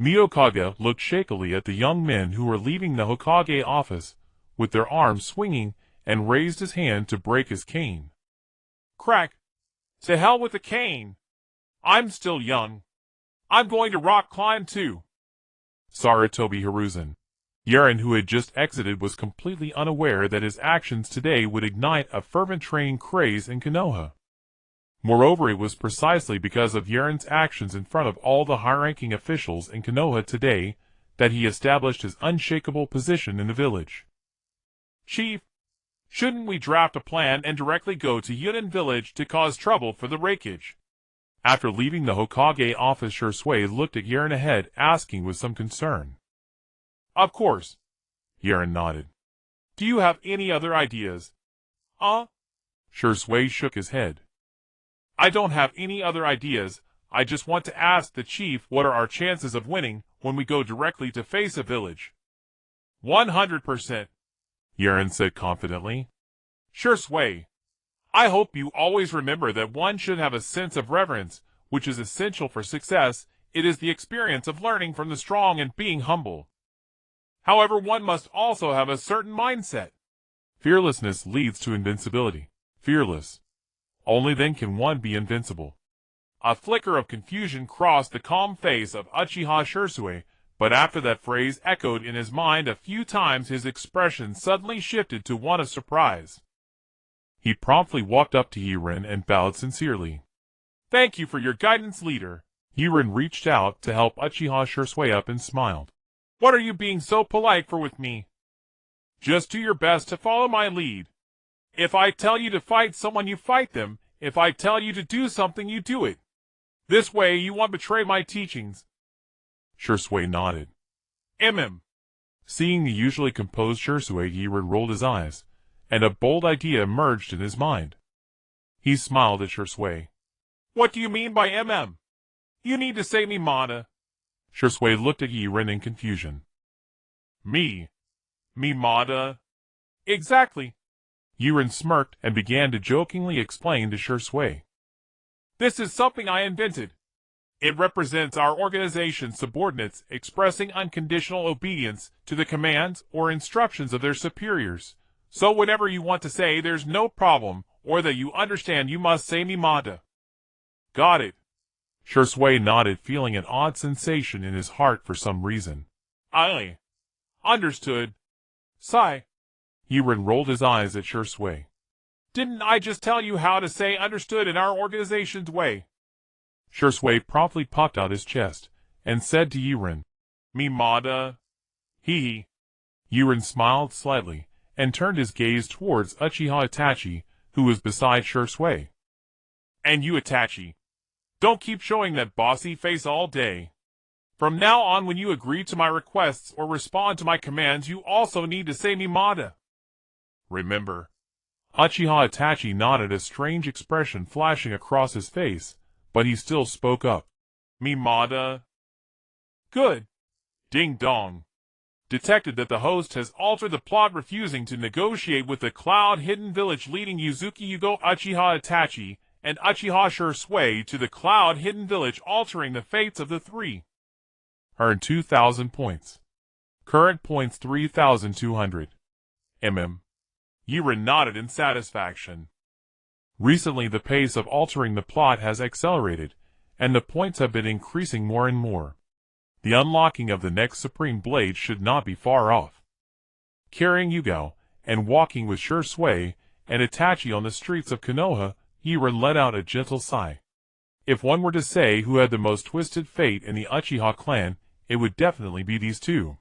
Miyokage looked shakily at the young men who were leaving the Hokage office with their arms swinging and raised his hand to break his cane. Crack. To hell with the cane. I'm still young. I'm going to rock climb too. Sarutobi Hiruzen. Yaren, who had just exited, was completely unaware that his actions today would ignite a fervent training craze in Konoha. Moreover, it was precisely because of Yaren's actions in front of all the high-ranking officials in Konoha today that he established his unshakable position in the village. Chief, shouldn't we draft a plan and directly go to Yūnin village to cause trouble for the Raikage? After leaving the Hokage office, Shursui looked at Yaren ahead, asking with some concern. Of course. Yaren nodded. Do you have any other ideas? Shursui shook his head. I don't have any other ideas. I just want to ask the chief what are our chances of winning when we go directly to face a village. 100%. Yaren said confidently. Shursui, I hope you always remember that one should have a sense of reverence, which is essential for success. It is the experience of learning from the strong and being humble. However, one must also have a certain mindset. Fearlessness leads to invincibility. Fearless. Only then can one be invincible. A flicker of confusion crossed the calm face of Uchiha Shursui, but after that phrase echoed in his mind a few times, his expression suddenly shifted to one of surprise. He promptly walked up to Yaren and bowed sincerely. Thank you for your guidance, leader. Yaren reached out to help Uchiha Shursui up and smiled. What are you being so polite for with me? Just do your best to follow my lead. If I tell you to fight someone, you fight them. If I tell you to do something, you do it. This way you won't betray my teachings. Shursui nodded. Seeing the usually composed Shursui, Yaren rolled his eyes, and a bold idea emerged in his mind. He smiled at Shursui. What do you mean by You need to say Mimata. Shursui looked at Yaren in confusion. Mimata? Exactly. Yaren smirked and began to jokingly explain to Shursui. This is something I invented. It represents our organization's subordinates expressing unconditional obedience to the commands or instructions of their superiors. So whenever you want to say there's no problem, or that you understand, you must say Mimata. Got it. Shursui nodded, feeling an odd sensation in his heart for some reason. I understood. Sigh. Yaren rolled his eyes at Shursui. Didn't I just tell you how to say understood in our organization's way? Shursui promptly puffed out his chest and said to Yaren, Mimata. Hee. Yaren smiled slightly and turned his gaze towards Uchiha Itachi, who was beside Shursui. And you, Itachi, don't keep showing that bossy face all day. From now on, when you agree to my requests or respond to my commands, you also need to say Mimata. Remember. Uchiha Itachi nodded, a strange expression flashing across his face, but he still spoke up. Mimata. Good. Ding dong. Detected that the host has altered the plot, refusing to negotiate with the Cloud-Hidden Village, leading Yuzuki Yugo Uchiha Itachi and Uchiha Shursui to the Cloud-Hidden Village, altering the fates of the three. Earned 2,000 points. Current points 3,200. Yaren nodded in satisfaction. Recently the pace of altering the plot has accelerated, and the points have been increasing more and more. The unlocking of the next Supreme Blade should not be far off. Carrying Yugao, and walking with Shursui and Itachi on the streets of Konoha, Yaren let out a gentle sigh. If one were to say who had the most twisted fate in the Uchiha clan, it would definitely be these two.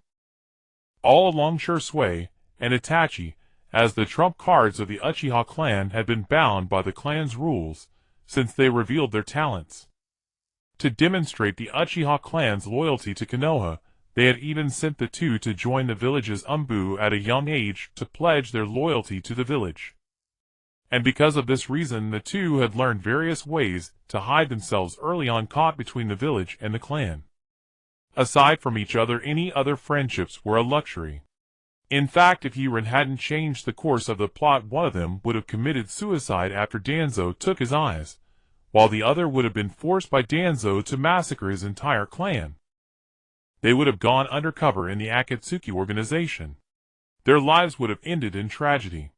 All along, Shursui and Itachi, as the trump cards of the Uchiha clan, had been bound by the clan's rules since they revealed their talents. To demonstrate the Uchiha clan's loyalty to Konoha, they had even sent the two to join the village's umbu at a young age to pledge their loyalty to the village. And because of this reason, the two had learned various ways to hide themselves early on, caught between the village and the clan. Aside from each other, any other friendships were a luxury. In fact, if Yaren hadn't changed the course of the plot, one of them would have committed suicide after Danzo took his eyes, while the other would have been forced by Danzo to massacre his entire clan. They would have gone undercover in the Akatsuki organization. Their lives would have ended in tragedy.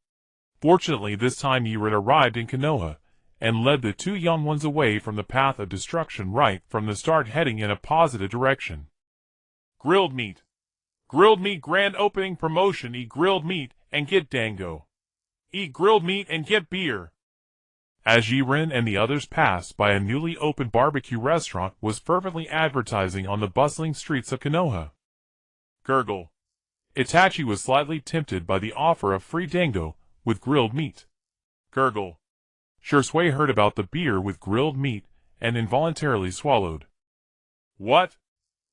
Fortunately, this time Yaren arrived in Konoha, and led the two young ones away from the path of destruction right from the start, heading in a positive direction. Grilled meat. Grilled meat grand opening promotion. Eat grilled meat and get dango. Eat grilled meat and get beer. As Yaren and the others passed by, a newly opened barbecue restaurant was fervently advertising on the bustling streets of Konoha. Gurgle. Itachi was slightly tempted by the offer of free dango with grilled meat. Gurgle. Shursui heard about the beer with grilled meat and involuntarily swallowed. What?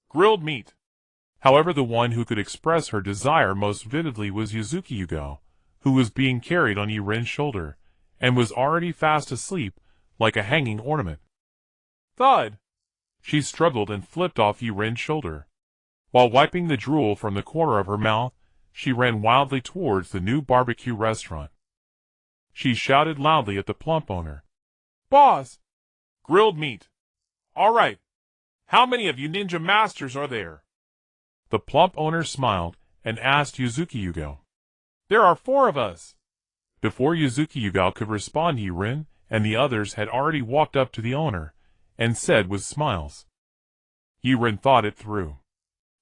Grilled meat. However, the one who could express her desire most vividly was Hyūga, who was being carried on Yaren's shoulder, and was already fast asleep, like a hanging ornament. Thud! She struggled and flipped off Yaren's shoulder. While wiping the drool from the corner of her mouth, she ran wildly towards the new barbecue restaurant. She shouted loudly at the plump owner. Boss! Grilled meat. All right. How many of you ninja masters are there? The plump owner smiled and asked Hyūga. There are 4 of us. Before Hyūga could respond, Yaren and the others had already walked up to the owner and said with smiles. Yaren thought it through.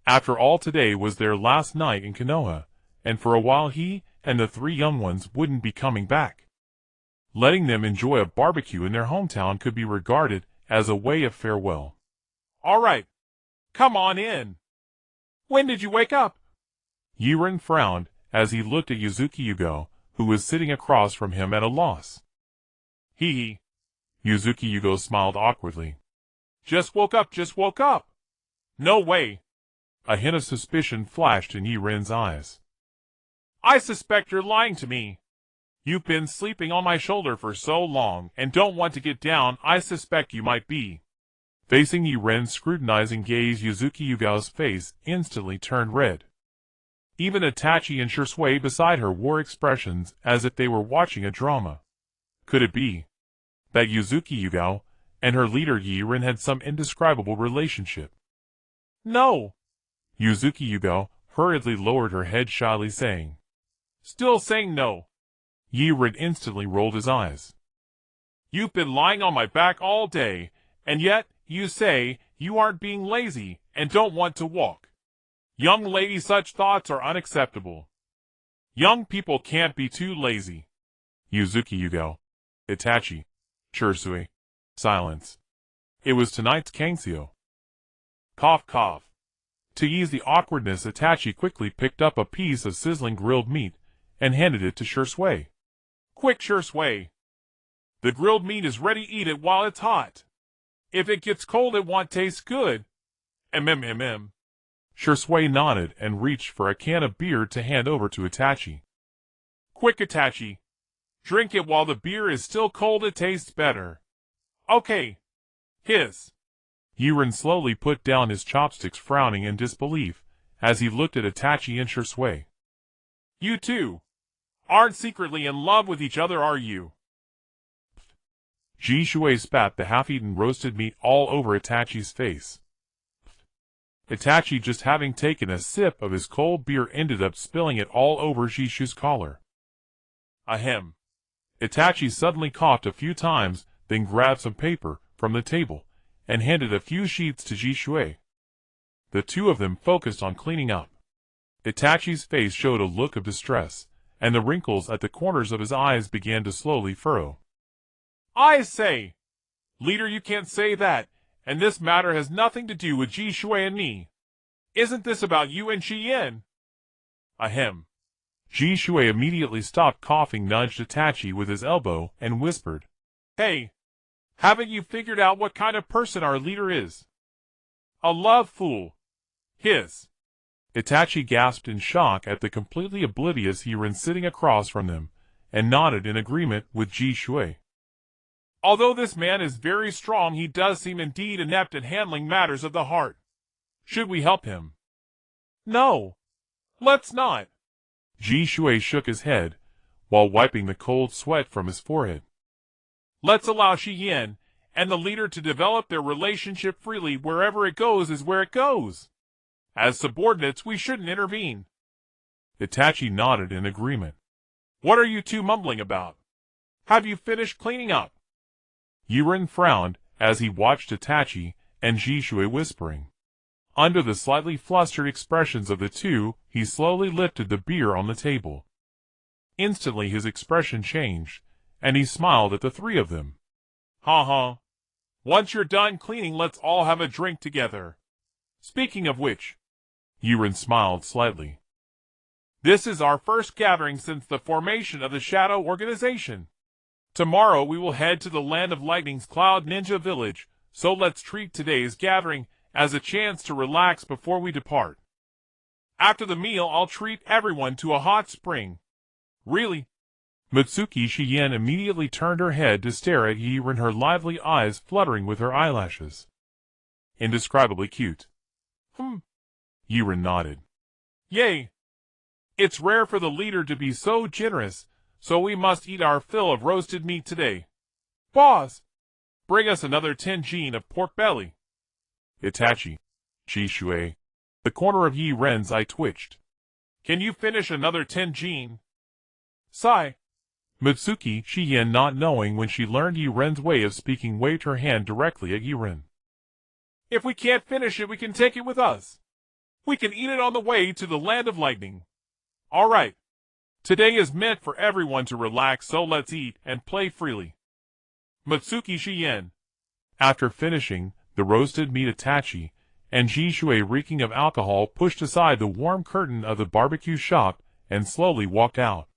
After all, today was their last night in Konoha, and for a while he and the 3 young ones wouldn't be coming back. Letting them enjoy a barbecue in their hometown could be regarded as a way of farewell. All right. Come on in. When did you wake up? Yaren frowned as he looked at Hyūga, who was sitting across from him at a loss. Hee. Hyūga smiled awkwardly. Just woke up. No way. A hint of suspicion flashed in Yaren's eyes. I suspect you're lying to me. You've been sleeping on my shoulder for so long and don't want to get down. I suspect you might be. Facing Yaren's scrutinizing gaze, Hyūga's face instantly turned red. Even Itachi and Shursui beside her wore expressions as if they were watching a drama. Could it be that Hyūga and her leader Yaren had some indescribable relationship? No. Hyūga hurriedly lowered her head, shyly saying. Still saying no. Yaren instantly rolled his eyes. You've been lying on my back all day, and yet you say you aren't being lazy and don't want to walk. Young lady, such thoughts are unacceptable. Young people can't be too lazy. Hyūga, Itachi, Shursui. Silence. It was tonight's Kansio. Cough, cough. To ease the awkwardness, Itachi quickly picked up a piece of sizzling grilled meat and handed it to Shursui. Quick, Shursui. The grilled meat is ready. Eat it while it's hot. If it gets cold, it won't taste good. Mm. Shursui nodded and reached for a can of beer to hand over to Itachi. Quick, Itachi. Drink it while the beer is still cold. It tastes better. Okay. Hiss. Yaren slowly put down his chopsticks, frowning in disbelief as he looked at Itachi and Shursui. You two aren't secretly in love with each other, are you? Shursui spat the half-eaten roasted meat all over Itachi's face. Itachi, just having taken a sip of his cold beer, ended up spilling it all over Jishu's collar. Ahem. Itachi suddenly coughed a few times, then grabbed some paper from the table and handed a few sheets to Jishui. The two of them focused on cleaning up. Itachi's face showed a look of distress, and the wrinkles at the corners of his eyes began to slowly furrow. I say, leader, you can't say that, and this matter has nothing to do with Jishui and me. Isn't this about you and Chien? Ahem. Jishui immediately stopped coughing, nudged Itachi with his elbow, and whispered, Hey, haven't you figured out what kind of person our leader is? A love fool. Hiss. Itachi gasped in shock at the completely oblivious Yaren sitting across from them, and nodded in agreement with Jishui. Although this man is very strong, he does seem indeed inept at handling matters of the heart. Should we help him? No. Let's not. Jishui shook his head, while wiping the cold sweat from his forehead. Let's allow Chien and the leader to develop their relationship freely. Wherever it goes is where it goes. As subordinates, we shouldn't intervene. Itachi nodded in agreement. What are you two mumbling about? Have you finished cleaning up? Yaren frowned as he watched Itachi and Jishui whispering. Under the slightly flustered expressions of the two, he slowly lifted the beer on the table. Instantly his expression changed, and he smiled at the three of them. Ha ha. Once you're done cleaning, let's all have a drink together. Speaking of which, Yaren smiled slightly. This is our first gathering since the formation of the Shadow Organization. Tomorrow we will head to the Land of Lightning's Cloud Ninja Village, so let's treat today's gathering as a chance to relax before we depart. After the meal, I'll treat everyone to a hot spring. Really? Mitsuki Shiyen immediately turned her head to stare at Yaren, her lively eyes fluttering with her eyelashes. Indescribably cute. Yaren nodded. Yay! It's rare for the leader to be so generous, so we must eat our fill of roasted meat today. Boss, bring us another 10 jin of pork belly. Itachi. Jishui. The corner of Yaren's eye twitched. Can you finish another 10 jin? Sigh. Mitsuki Shiyen, not knowing when she learned Yaren's way of speaking, waved her hand directly at Yaren. If we can't finish it, we can take it with us. We can eat it on the way to the Land of Lightning. All right. Today is meant for everyone to relax, so let's eat and play freely. Mitsuki Shiyen. After finishing the roasted meat, Itachi and Jishui, reeking of alcohol, pushed aside the warm curtain of the barbecue shop and slowly walked out.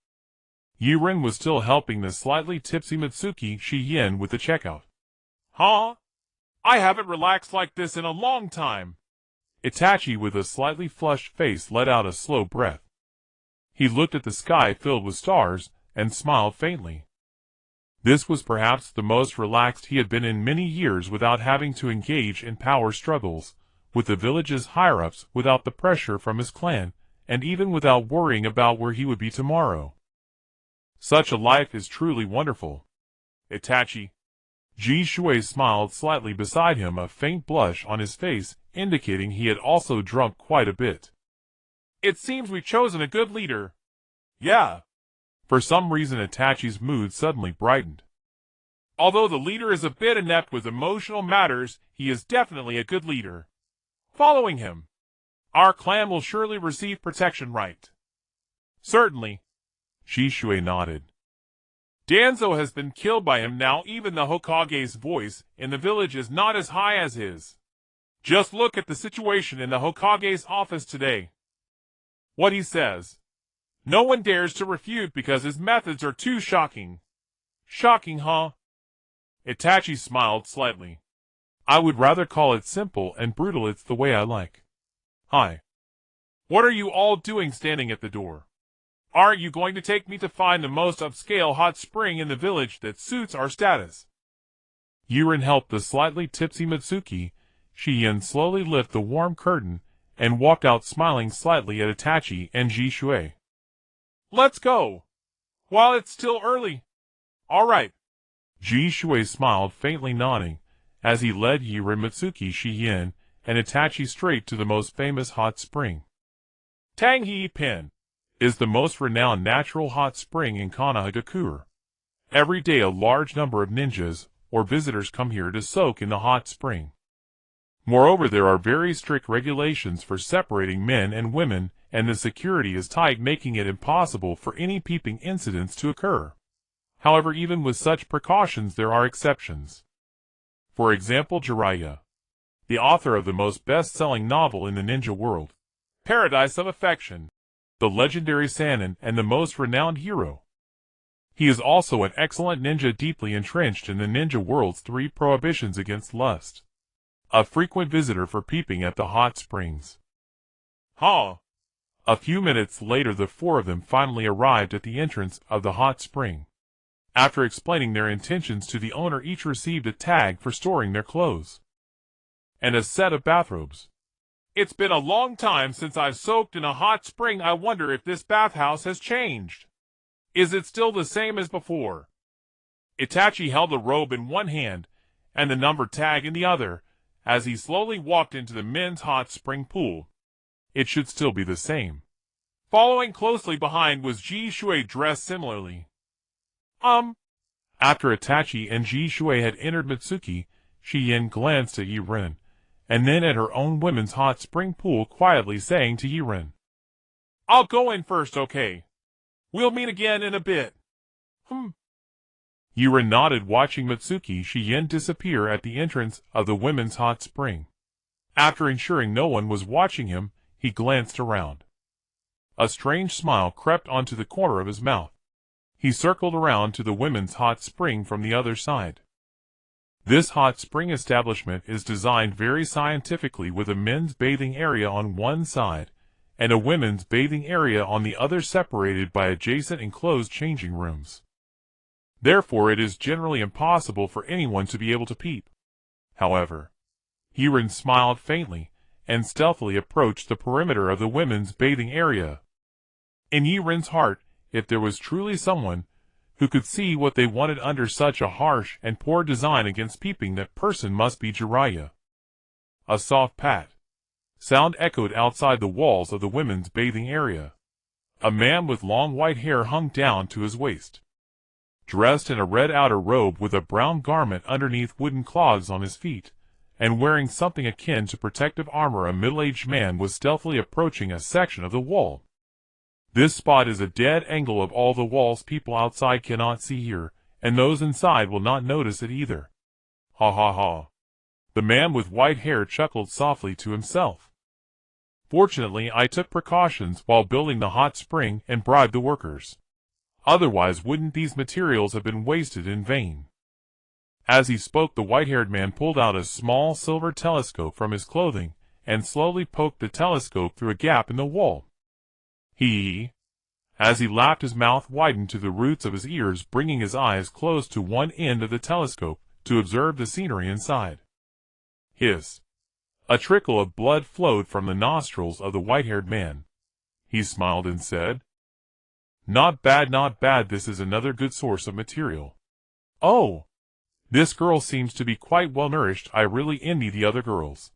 Yaren was still helping the slightly tipsy Mitsuki Shiyen with the checkout. Huh? I haven't relaxed like this in a long time. Itachi, with a slightly flushed face, let out a slow breath. He looked at the sky filled with stars and smiled faintly. This was perhaps the most relaxed he had been in many years, without having to engage in power struggles with the village's higher-ups, without the pressure from his clan, and even without worrying about where he would be tomorrow. Such a life is truly wonderful. Itachi. Jishui smiled slightly beside him, a faint blush on his face indicating he had also drunk quite a bit. It seems we've chosen a good leader. Yeah. For some reason Itachi's mood suddenly brightened. Although the leader is a bit inept with emotional matters, he is definitely a good leader. Following him, our clan will surely receive protection, right? Certainly. Jishui nodded. Danzo has been killed by him now. Even the Hokage's voice in the village is not as high as his. Just look at the situation in the Hokage's office today. What he says. No one dares to refute because his methods are too shocking. Shocking, huh? Itachi smiled slightly. I would rather call it simple and brutal. It's the way I like. Hi. What are you all doing standing at the door? Aren't you going to take me to find the most upscale hot spring in the village that suits our status? Yaren helped the slightly tipsy Mitsuki Shiyen slowly lift the warm curtain and walked out, smiling slightly at Itachi and Jishui. Let's go. While it's still early. All right. Jishui smiled, faintly nodding, as he led Yaren, Mitsuki Shiyen, and Itachi straight to the most famous hot spring. Tanghi Pin is the most renowned natural hot spring in Kumogakure. Every day a large number of ninjas or visitors come here to soak in the hot spring. Moreover, there are very strict regulations for separating men and women, and the security is tight, making it impossible for any peeping incidents to occur. However, even with such precautions, there are exceptions. For example, Jiraiya, the author of the most best-selling novel in the ninja world, Paradise of Affection, the legendary Sannin and the most renowned hero. He is also an excellent ninja, deeply entrenched in the ninja world's 3 prohibitions against lust. A frequent visitor for peeping at the hot springs. Huh. A few minutes later the 4 of them finally arrived at the entrance of the hot spring. After explaining their intentions to the owner, each received a tag for storing their clothes and a set of bathrobes. It's been a long time since I've soaked in a hot spring. I wonder if this bathhouse has changed. Is it still the same as before? Itachi held the robe in one hand and the number tag in the other as he slowly walked into the men's hot spring pool. It should still be the same. Following closely behind was Jishui, dressed similarly. After Itachi and Ji Shui had entered Mitsuki, Shi-Yen glanced at Yaren, and then at her own women's hot spring pool, quietly saying to Yaren, "I'll go in first, okay? We'll meet again in a bit." Yaren nodded, watching Mitsuki Shi-Yen disappear at the entrance of the women's hot spring. After ensuring no one was watching him, he glanced around. A strange smile crept onto the corner of his mouth. He circled around to the women's hot spring from the other side. This hot spring establishment is designed very scientifically, with a men's bathing area on one side and a women's bathing area on the other, separated by adjacent enclosed changing rooms. Therefore, it is generally impossible for anyone to be able to peep. However, Yaren smiled faintly and stealthily approached the perimeter of the women's bathing area. In Yaren's heart, if there was truly someone who could see what they wanted under such a harsh and poor design against peeping, that person must be Jiraiya. A soft pat sound echoed outside the walls of the women's bathing area. A man with long white hair hung down to his waist. Dressed in a red outer robe with a brown garment underneath, wooden clogs on his feet, and wearing something akin to protective armor, a middle-aged man was stealthily approaching a section of the wall. This spot is a dead angle of all the walls. People outside cannot see here, and those inside will not notice it either. Ha ha ha. The man with white hair chuckled softly to himself. Fortunately, I took precautions while building the hot spring and bribed the workers. Otherwise, wouldn't these materials have been wasted in vain? As he spoke, the white-haired man pulled out a small silver telescope from his clothing and slowly poked the telescope through a gap in the wall. As he laughed, his mouth widened to the roots of his ears, bringing his eyes close to one end of the telescope to observe the scenery inside. Hiss. A trickle of blood flowed from the nostrils of the white-haired man. He smiled and said, "Not bad, not bad. This is another good source of material. Oh, this girl seems to be quite well nourished. I really envy the other girls.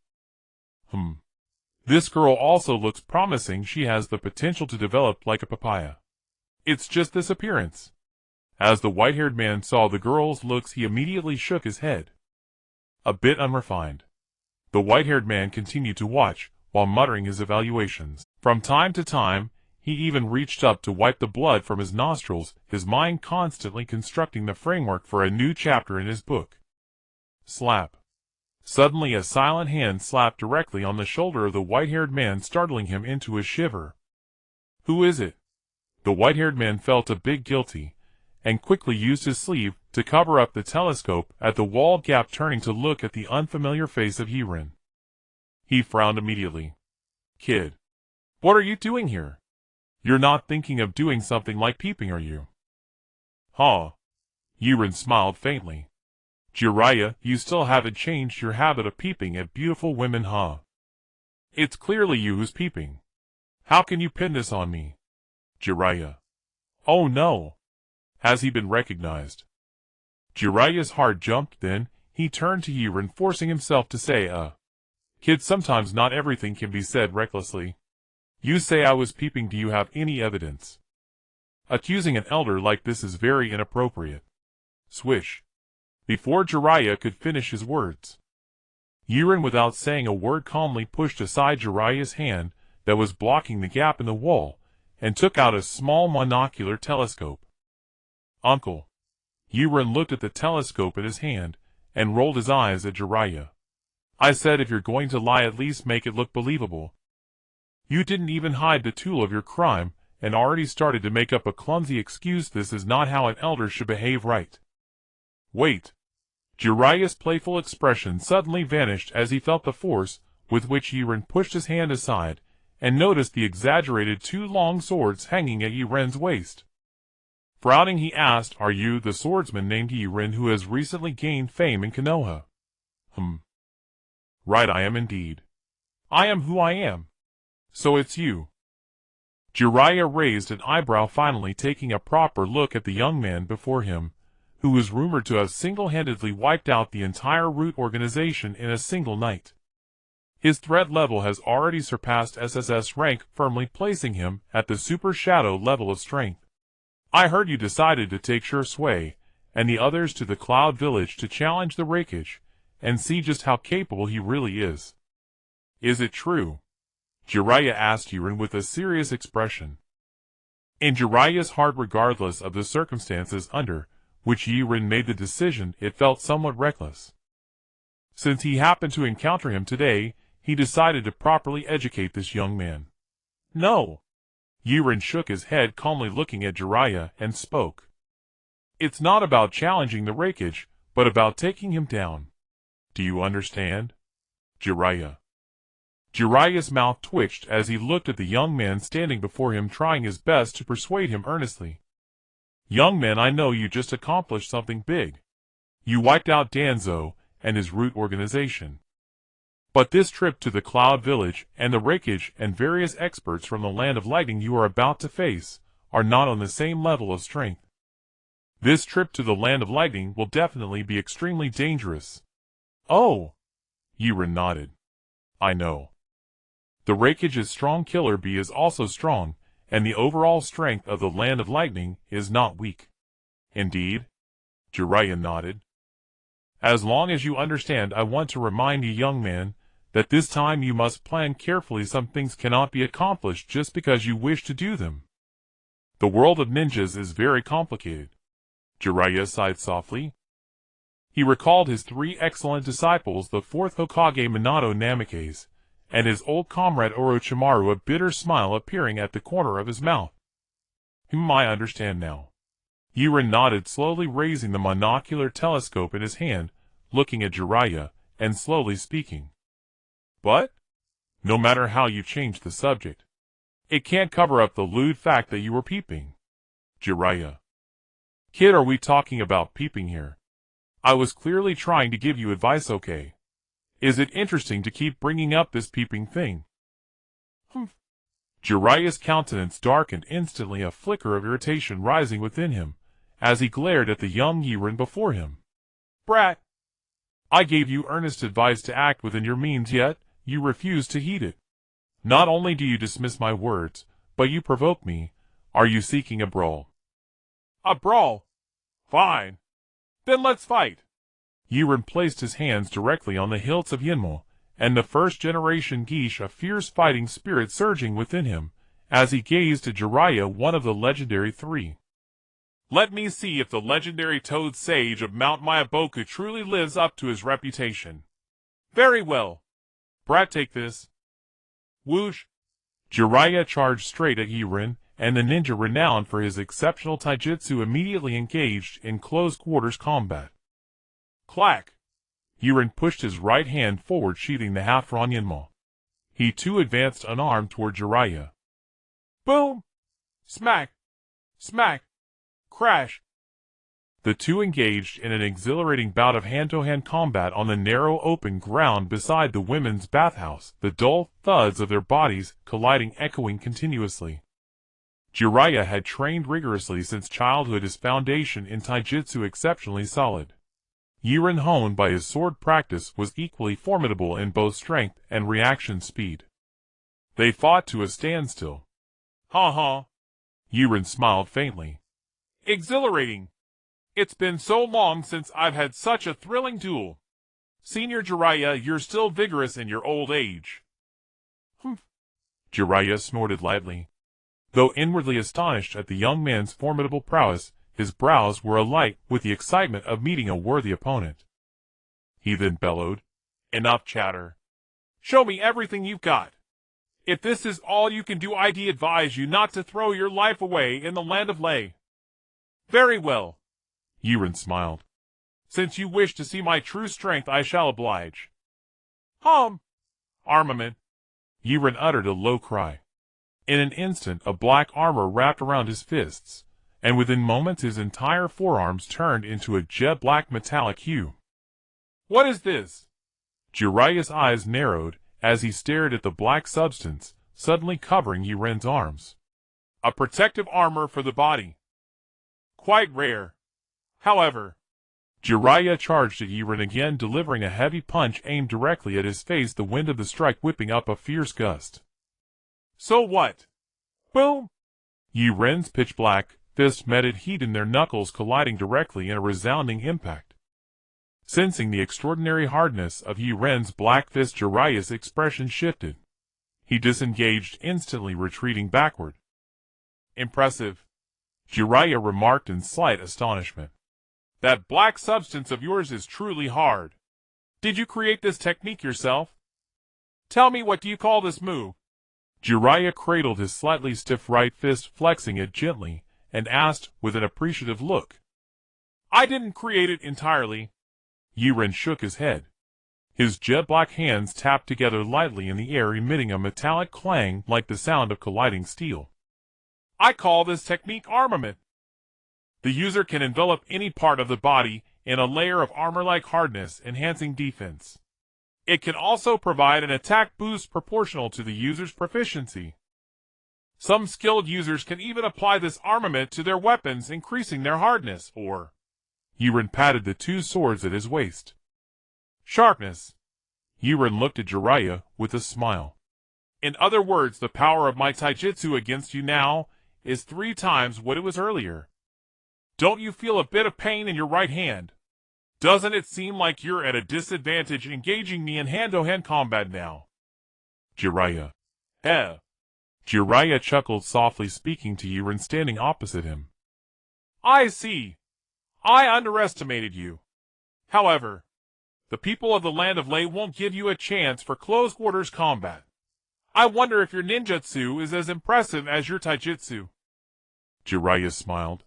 This girl also looks promising. She has the potential to develop like a papaya. It's just this appearance." As the white-haired man saw the girl's looks, he immediately shook his head. A bit unrefined. The white-haired man continued to watch, while muttering his evaluations. From time to time, he even reached up to wipe the blood from his nostrils, his mind constantly constructing the framework for a new chapter in his book. Slap. Suddenly a silent hand slapped directly on the shoulder of the white-haired man, startling him into a shiver. "Who is it?" The white-haired man felt a bit guilty, and quickly used his sleeve to cover up the telescope at the wall gap, turning to look at the unfamiliar face of Yaren. He frowned immediately. "Kid, what are you doing here? You're not thinking of doing something like peeping, are you?" "Huh." Yaren smiled faintly. "Jiraiya, you still haven't changed your habit of peeping at beautiful women, huh? It's clearly you who's peeping. How can you pin this on me?" Jiraiya. "Oh no. Has he been recognized?" Jiraiya's heart jumped. Then he turned to Yaren, forcing himself to say, "Kid, sometimes not everything can be said recklessly. You say I was peeping. Do you have any evidence? Accusing an elder like this is very inappropriate." Swish. Before Jiraiya could finish his words, Yaren, without saying a word, calmly pushed aside Jiraiya's hand that was blocking the gap in the wall, and took out a small monocular telescope. "Uncle." Yaren looked at the telescope in his hand, and rolled his eyes at Jiraiya. "I said if you're going to lie, at least make it look believable. You didn't even hide the tool of your crime, and already started to make up a clumsy excuse. This is not how an elder should behave, right?" "Wait." Jiraiya's playful expression suddenly vanished as he felt the force with which Yaren pushed his hand aside, and noticed the exaggerated two long swords hanging at Yaren's waist. Frowning, he asked, "Are you the swordsman named Yaren who has recently gained fame in Konoha?" "Right, I am indeed. I am who I am. So it's you." Jiraiya raised an eyebrow, finally taking a proper look at the young man before him, who was rumored to have single-handedly wiped out the entire Root organization in a single night. His threat level has already surpassed SSS rank, firmly placing him at the Super Shadow level of strength. "I heard you decided to take Sure Sway, and the others to the Cloud Village to challenge the Raikage, and see just how capable he really is. Is it true? Jiraiya asked Yaren with a serious expression. In Jiraiya's heart, regardless of the circumstances under which Yaren made the decision, it felt somewhat reckless. Since he happened to encounter him today, he decided to properly educate this young man. No. Yaren shook his head, calmly looking at Jiraiya, and spoke. It's not about challenging the Raikage, but about taking him down. Do you understand? Jiraiya. Jiraiya's mouth twitched as he looked at the young man standing before him, trying his best to persuade him earnestly. Young man, I know you just accomplished something big. You wiped out Danzo and his root organization. But this trip to the Cloud Village and the Raikage and various experts from the Land of Lightning you are about to face are not on the same level of strength. This trip to the Land of Lightning will definitely be extremely dangerous. Oh! Yaren nodded. I know. The Raikage's strong killer bee is also strong, and the overall strength of the Land of Lightning is not weak. Indeed? Jiraiya nodded. As long as you understand, I want to remind you, young man, that this time you must plan carefully. Some things cannot be accomplished just because you wish to do them. The world of ninjas is very complicated. Jiraiya sighed softly. He recalled his 3 excellent disciples, the 4th Hokage Minato Namikaze, and his old comrade Orochimaru, a bitter smile appearing at the corner of his mouth. I understand now. Yaren nodded, slowly raising the monocular telescope in his hand, looking at Jiraiya, and slowly speaking. But? No matter how you change the subject, it can't cover up the lewd fact that you were peeping. Jiraiya. Kid, are we talking about peeping here? I was clearly trying to give you advice, okay? Is it interesting to keep bringing up this peeping thing? Jiraiya's countenance darkened instantly, a flicker of irritation rising within him, as he glared at the young Yaren before him. Brat! I gave you earnest advice to act within your means, yet you refuse to heed it. Not only do you dismiss my words, but you provoke me. Are you seeking a brawl? A brawl? Fine. Then let's fight. Yaren placed his hands directly on the hilts of Yinmo, and the first-generation geisha, a fierce fighting spirit surging within him, as he gazed at Jiraiya, one of the legendary 3. Let me see if the legendary Toad Sage of Mount Myaboku truly lives up to his reputation. Very well. Brat, take this. Whoosh! Jiraiya charged straight at Yaren, and the ninja renowned for his exceptional taijutsu immediately engaged in close-quarters combat. Clack! Yaren pushed his right hand forward, sheathing the half-drawn Yinmo. He too advanced unarmed toward Jiraiya. Boom! Smack! Smack! Crash! The two engaged in an exhilarating bout of hand-to-hand combat on the narrow open ground beside the women's bathhouse, the dull thuds of their bodies colliding echoing continuously. Jiraiya had trained rigorously since childhood, his foundation in taijutsu exceptionally solid. Yaren, honed by his sword practice, was equally formidable in both strength and reaction speed. They fought to a standstill. Ha! Yaren smiled faintly. Exhilarating! It's been so long since I've had such a thrilling duel. Senior Jiraiya, you're still vigorous in your old age. Jiraiya snorted lightly. Though inwardly astonished at the young man's formidable prowess, his brows were alight with the excitement of meeting a worthy opponent. He then bellowed, Enough chatter. Show me everything you've got. If this is all you can do, I'd advise you not to throw your life away in the land of Lei. Very well. Yaren smiled. Since you wish to see my true strength, I shall oblige. Armament. Yaren uttered a low cry. In an instant, a black armor wrapped around his fists, and within moments his entire forearms turned into a jet-black metallic hue. What is this? Jiraiya's eyes narrowed as he stared at the black substance suddenly covering Yaren's arms. A protective armor for the body. Quite rare. However, Jiraiya charged at Yaren again, delivering a heavy punch aimed directly at his face, the wind of the strike whipping up a fierce gust. So what? Boom! Yaren's pitch-black, fists met at heat and their knuckles colliding directly in a resounding impact. Sensing the extraordinary hardness of Yaren's black fist, Jiraiya's expression shifted. He disengaged, instantly retreating backward. "Impressive," Jiraiya remarked in slight astonishment. "That black substance of yours is truly hard. Did you create this technique yourself? Tell me, what do you call this move?" Jiraiya cradled his slightly stiff right fist, flexing it gently, and asked with an appreciative look. "I didn't create it entirely." Yaren shook his head. His jet-black hands tapped together lightly in the air, emitting a metallic clang like the sound of colliding steel. "I call this technique armament. The user can envelop any part of the body in a layer of armor-like hardness, enhancing defense. It can also provide an attack boost proportional to the user's proficiency. Some skilled users can even apply this armament to their weapons, increasing their hardness or..." Yaren patted the two swords at his waist. "Sharpness." Yaren looked at Jiraiya with a smile. "In other words, the power of my taijutsu against you now is 3 times what it was earlier. Don't you feel a bit of pain in your right hand? Doesn't it seem like you're at a disadvantage engaging me in hand-to-hand combat now?" Jiraiya. Jiraiya chuckled softly, speaking to Yaren standing opposite him. "I see. I underestimated you. However, the people of the Land of Lei won't give you a chance for close-quarters combat. I wonder if your ninjutsu is as impressive as your taijutsu." Jiraiya smiled.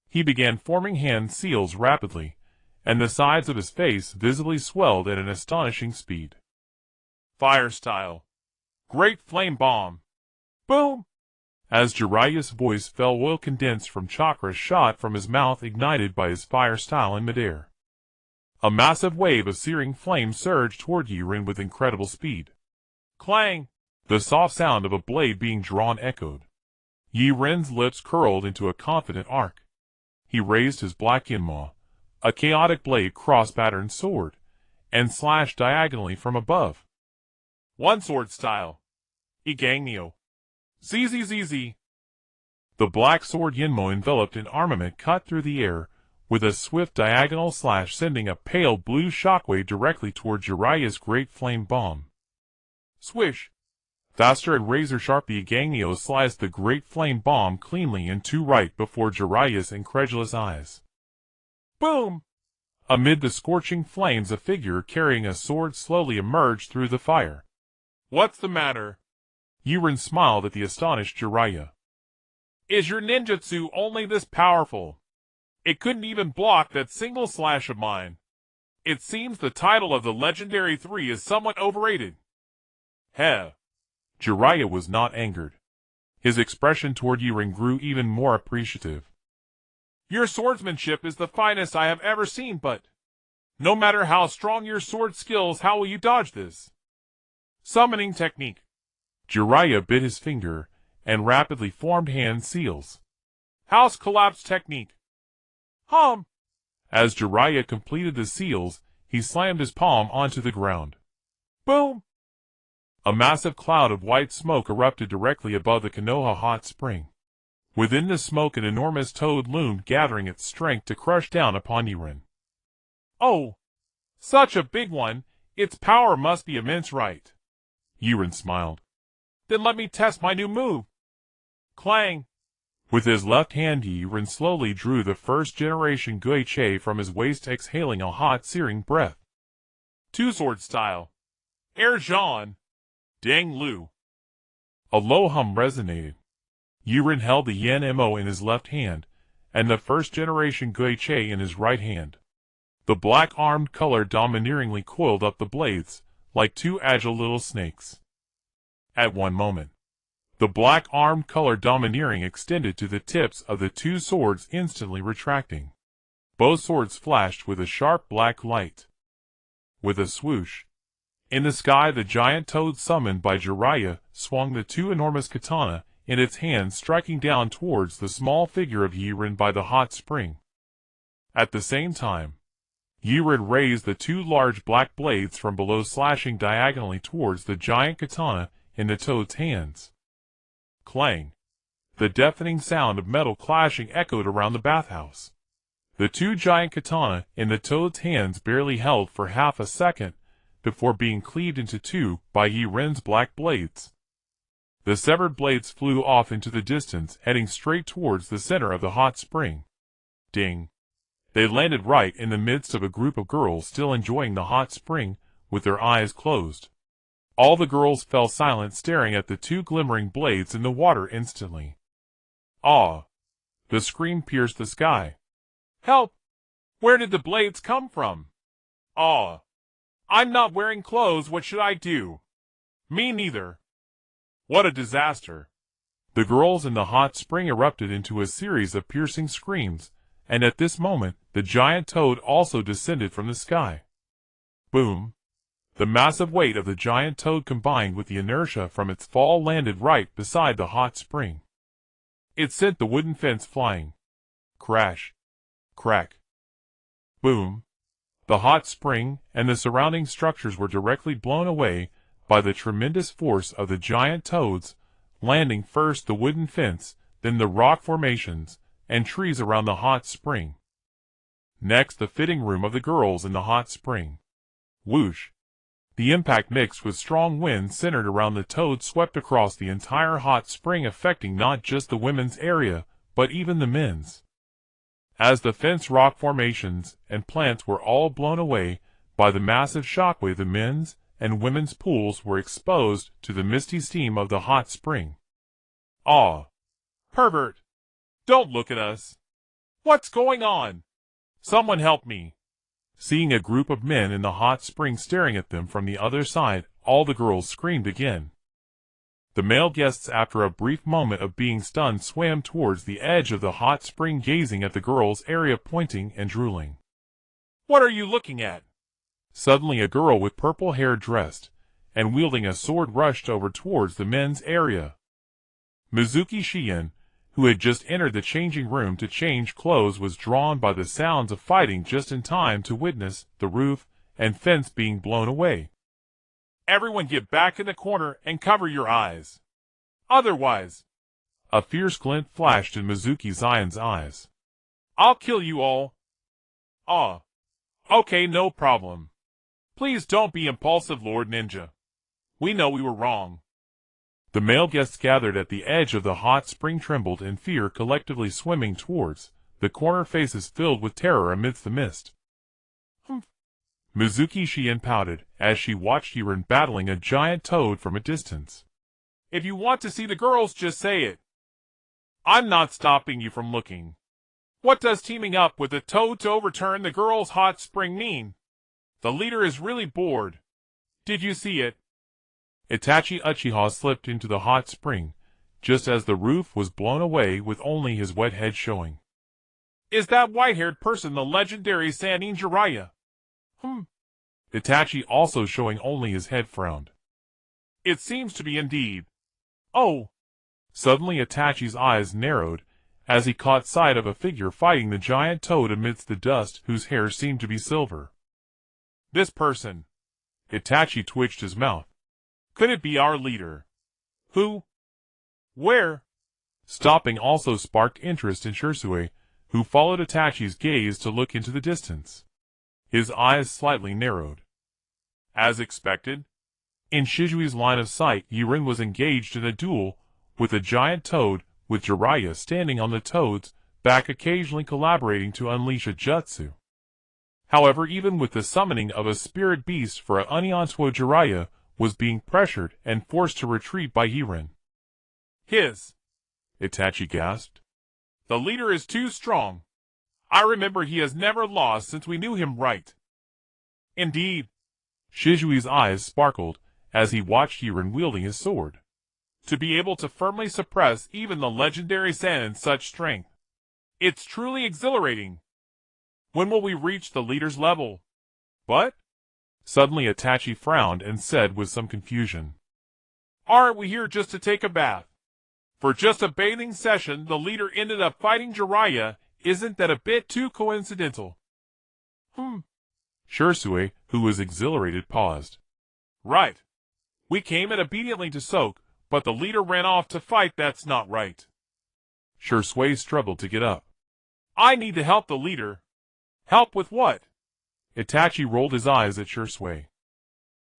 He began forming hand seals rapidly, and the sides of his face visibly swelled at an astonishing speed. "Fire style. Great flame bomb. Boom!" As Jiraiya's voice fell, oil condensed from chakra shot from his mouth, ignited by his fire style in midair. A massive wave of searing flame surged toward Yaren with incredible speed. Clang! The soft sound of a blade being drawn echoed. Yaren's lips curled into a confident arc. He raised his black inma, a chaotic blade cross-patterned sword, and slashed diagonally from above. "One sword style. Igangyo. ZZZZ." The black sword Yinmo, enveloped in armament, cut through the air with a swift diagonal slash, sending a pale blue shockwave directly toward Jiraiya's great flame bomb. Swish! Faster and razor-sharp, the Igangyo sliced the great flame bomb cleanly in 2 right before Jiraiya's incredulous eyes. Boom! Amid the scorching flames, a figure carrying a sword slowly emerged through the fire. "What's the matter?" Yaren smiled at the astonished Jiraiya. "Is your ninjutsu only this powerful? It couldn't even block that single slash of mine. It seems the title of the Legendary 3 is somewhat overrated." Jiraiya was not angered. His expression toward Yaren grew even more appreciative. "Your swordsmanship is the finest I have ever seen, but no matter how strong your sword skills, how will you dodge this summoning technique?" Jiraiya bit his finger and rapidly formed hand seals. "House collapse technique." As Jiraiya completed the seals, he slammed his palm onto the ground. Boom! A massive cloud of white smoke erupted directly above the Konoha hot spring. Within the smoke, an enormous toad loomed, gathering its strength to crush down upon Yaren. "Oh, such a big one! Its power must be immense, right?" Yaren smiled. "Then let me test my new move." Clang! With his left hand, Yaren slowly drew the First Generation Guiche from his waist, exhaling a hot, searing breath. "Two-sword style. Air Jean. Dang Lu." A low hum resonated. Yaren held the Yen Mo in his left hand, and the First Generation Guiche in his right hand. The black-armed color domineeringly coiled up the blades, like 2 agile little snakes. At one moment, the black-armed color domineering extended to the tips of the 2 swords, instantly retracting. Both swords flashed with a sharp black light. With a swoosh, in the sky, the giant toad summoned by Jiraiya swung the 2 enormous katana in its hands, striking down towards the small figure of Yaren by the hot spring. At the same time, Yaren raised the 2 large black blades from below, slashing diagonally towards the giant katana in the toad's hands. Clang! The deafening sound of metal clashing echoed around the bathhouse. The two giant katana in the toad's hands barely held for half a second before being cleaved into two by Yaren's black blades. The severed blades flew off into the distance, heading straight towards the center of the hot spring. Ding! They landed right in the midst of a group of girls still enjoying the hot spring, with their eyes closed. All the girls fell silent, staring at the two glimmering blades in the water instantly. Ah! The scream pierced the sky. Help! Where did the blades come from? Ah! I'm not wearing clothes, what should I do? Me neither. What a disaster! The girls in the hot spring erupted into a series of piercing screams, and at this moment, the giant toad also descended from the sky. Boom! The massive weight of the giant toad combined with the inertia from its fall landed right beside the hot spring. It sent the wooden fence flying. Crash! Crack! Boom! The hot spring and the surrounding structures were directly blown away by the tremendous force of the giant toads, landing first the wooden fence, then the rock formations and trees around the hot spring. Next, the fitting room of the girls in the hot spring. Whoosh! The impact mixed with strong winds centered around the toad swept across the entire hot spring, affecting not just the women's area, but even the men's. As the fence, rock formations, and plants were all blown away by the massive shockwave, the men's and women's pools were exposed to the misty steam of the hot spring. Ah! Pervert! Don't look at us! What's going on? Someone help me! Seeing a group of men in the hot spring staring at them from the other side, all the girls screamed again. The male guests, after a brief moment of being stunned, swam towards the edge of the hot spring, gazing at the girls' area, pointing and drooling. What are you looking at? Suddenly a girl with purple hair, dressed and wielding a sword, rushed over towards the men's area. Mizuki Shien, who had just entered the changing room to change clothes, was drawn by the sounds of fighting just in time to witness the roof and fence being blown away. Everyone get back in the corner and cover your eyes. Otherwise... A fierce glint flashed in Mizuki Zion's eyes. I'll kill you all. Ah. Okay, no problem. Please don't be impulsive, Lord Ninja. We know we were wrong. The male guests gathered at the edge of the hot spring trembled in fear, collectively swimming towards the corner, faces filled with terror amidst the mist. Humph. Mizuki Shien pouted as she watched Yaren battling a giant toad from a distance. If you want to see the girls, just say it. I'm not stopping you from looking. What does teaming up with a toad to overturn the girls' hot spring mean? The leader is really bored. Did you see it? Itachi Uchiha slipped into the hot spring, just as the roof was blown away, with only his wet head showing. Is that white-haired person the legendary Sannin Jiraiya? Itachi, also showing only his head, frowned. It seems to be indeed. Oh! Suddenly Itachi's eyes narrowed as he caught sight of a figure fighting the giant toad amidst the dust, whose hair seemed to be silver. This person. Itachi twitched his mouth. Could it be our leader? Who? Where? Stopping also sparked interest in Shisui, who followed Itachi's gaze to look into the distance. His eyes slightly narrowed. As expected, in Shisui's line of sight, Yaren was engaged in a duel with a giant toad, with Jiraiya standing on the toad's back, occasionally collaborating to unleash a jutsu. However, even with the summoning of a spirit beast for a Onionsuo, Jiraiya was being pressured and forced to retreat by Yaren. Itachi gasped. The leader is too strong. I remember he has never lost since we knew him, right? Indeed. Shisui's eyes sparkled as he watched Yaren wielding his sword. To be able to firmly suppress even the legendary Sannin's such strength. It's truly exhilarating. When will we reach the leader's level? But? Suddenly Itachi frowned and said with some confusion. Aren't we here just to take a bath? For just a bathing session, the leader ended up fighting Jiraiya. Isn't that a bit too coincidental? Shisui, who was exhilarated, paused. Right. We came in obediently to soak, but the leader ran off to fight. That's not right. Shui struggled to get up. I need to help the leader. Help with what? Itachi rolled his eyes at Shui.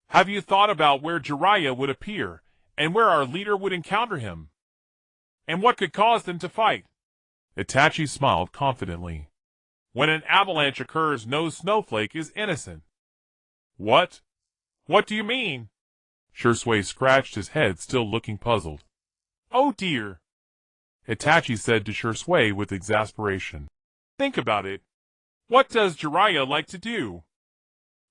Have you thought about where Jiraiya would appear, and where our leader would encounter him? And what could cause them to fight? Itachi smiled confidently. When an avalanche occurs, no snowflake is innocent. What? What do you mean? Shui scratched his head, still looking puzzled. Oh dear, Itachi said to Shui with exasperation. Think about it. What does Jiraiya like to do?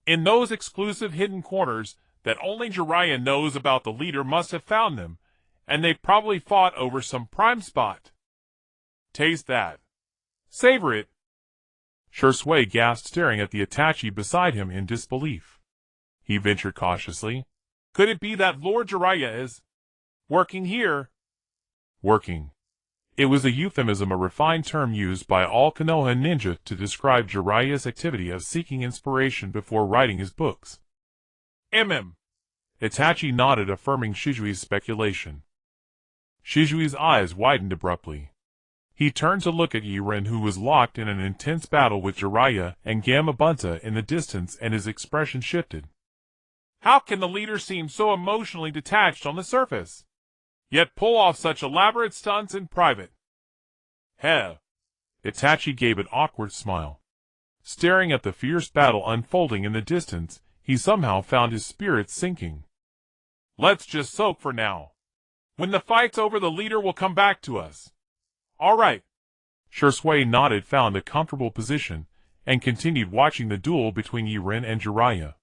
In those exclusive hidden corners that only Jiraiya knows about, the leader must have found them, and they probably fought over some prime spot. Taste that. Savor it. Shui gasped, staring at the Itachi beside him in disbelief. He ventured cautiously. Could it be that Lord Jiraiya is working here? Working. It was a euphemism, a refined term used by all Konoha ninja to describe Jiraiya's activity of seeking inspiration before writing his books. Itachi nodded, affirming Shijui's speculation. Shijui's eyes widened abruptly. He turned to look at Yaren, who was locked in an intense battle with Jiraiya and Gamabunta in the distance, and his expression shifted. How can the leader seem so emotionally detached on the surface, yet pull off such elaborate stunts in private? Heh. Itachi gave an awkward smile. Staring at the fierce battle unfolding in the distance, he somehow found his spirits sinking. Let's just soak for now. When the fight's over, the leader will come back to us. All right. Shui nodded, found a comfortable position, and continued watching the duel between Yaren and Jiraiya.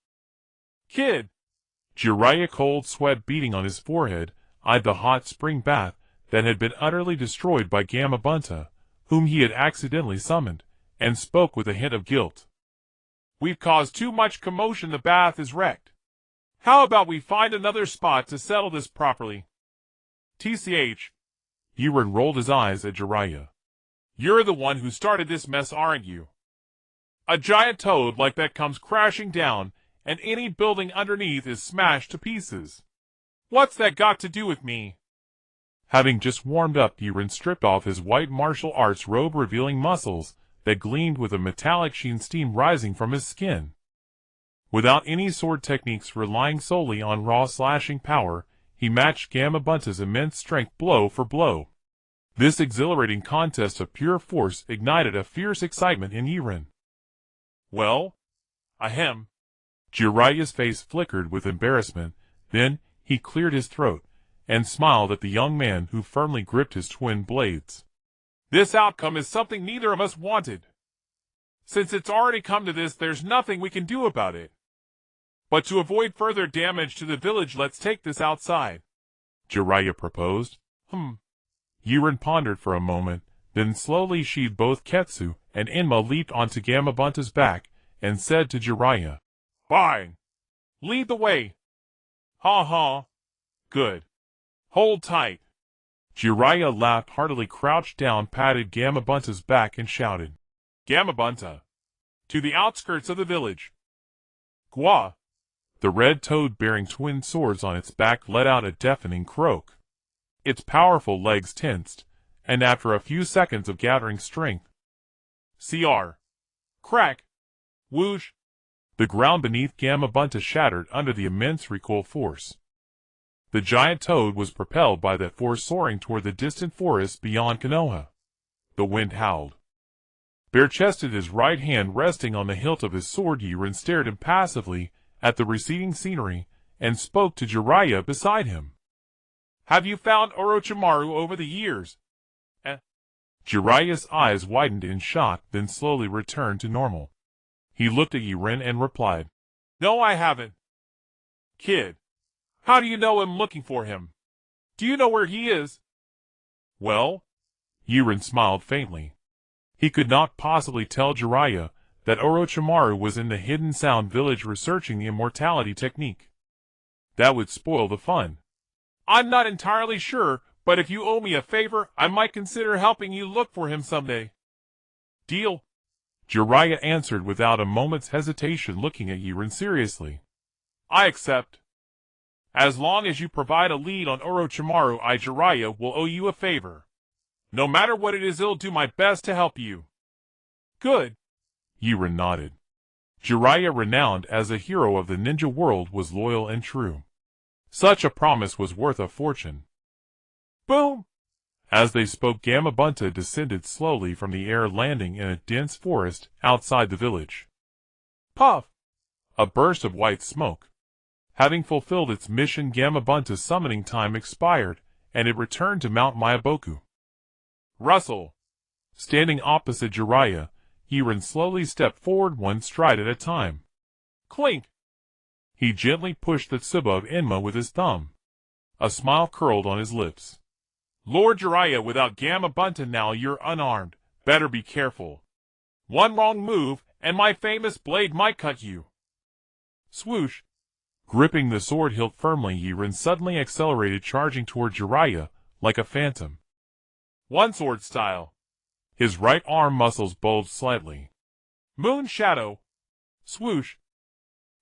Kid. Jiraiya, cold sweat beading on his forehead, eyed the hot spring bath that had been utterly destroyed by Gamabunta, whom he had accidentally summoned, and spoke with a hint of guilt. We've caused too much commotion. The bath is wrecked. How about we find another spot to settle this properly? TCH. Yaren rolled his eyes at Jiraiya. You're the one who started this mess, aren't you? A giant toad like that comes crashing down, and any building underneath is smashed to pieces. What's that got to do with me? Having just warmed up, Yaren stripped off his white martial arts robe, revealing muscles that gleamed with a metallic sheen, steam rising from his skin. Without any sword techniques, relying solely on raw slashing power, he matched Gamabunta's immense strength blow for blow. This exhilarating contest of pure force ignited a fierce excitement in Yaren. Well, ahem. Jiraiya's face flickered with embarrassment, then he cleared his throat and smiled at the young man who firmly gripped his twin blades. This outcome is something neither of us wanted. Since it's already come to this, there's nothing we can do about it. But to avoid further damage to the village, let's take this outside, Jiraiya proposed. Yaren pondered for a moment, then slowly sheathed both Ketsu and Enma, leaped onto Gamabunta's back, and said to Jiraiya, Fine. Lead the way. Ha ha. Good. Hold tight. Jiraiya laughed heartily, crouched down, patted Gamabunta's back, and shouted, Gamabunta. To the outskirts of the village. Gwa. The red toad, bearing twin swords on its back, let out a deafening croak. Its powerful legs tensed, and after a few seconds of gathering strength, CR. Crack. Whoosh. The ground beneath Gamabunta shattered under the immense recoil force. The giant toad was propelled by that force, soaring toward the distant forest beyond Konoha. The wind howled. Bare-chested, his right hand resting on the hilt of his sword, Yaren stared impassively at the receding scenery and spoke to Jiraiya beside him. Have you found Orochimaru over the years? Jiraiya's eyes widened in shock, then slowly returned to normal. He looked at Yaren and replied, No, I haven't. Kid, how do you know I'm looking for him? Do you know where he is? Well, Yaren smiled faintly. He could not possibly tell Jiraiya that Orochimaru was in the Hidden Sound village researching the immortality technique. That would spoil the fun. I'm not entirely sure, but if you owe me a favor, I might consider helping you look for him someday. Deal? Jiraiya answered without a moment's hesitation, looking at Yaren seriously. I accept. As long as you provide a lead on Orochimaru, I, Jiraiya, will owe you a favor. No matter what it is, I'll do my best to help you. Good. Yaren nodded. Jiraiya, renowned as a hero of the ninja world, was loyal and true. Such a promise was worth a fortune. Boom! As they spoke, Gamabunta descended slowly from the air, landing in a dense forest outside the village. Puff! A burst of white smoke. Having fulfilled its mission, Gamabunta's summoning time expired, and it returned to Mount Myaboku. Rustle! Standing opposite Jiraiya, Yaren slowly stepped forward, one stride at a time. Clink! He gently pushed the tsuba of Enma with his thumb. A smile curled on his lips. Lord Jiraiya, without Gamabunta now you're unarmed. Better be careful. One wrong move, and my famous blade might cut you. Swoosh! Gripping the sword hilt firmly, Yaren suddenly accelerated, charging toward Jiraiya like a phantom. One sword style. His right arm muscles bulged slightly. Moon shadow. Swoosh!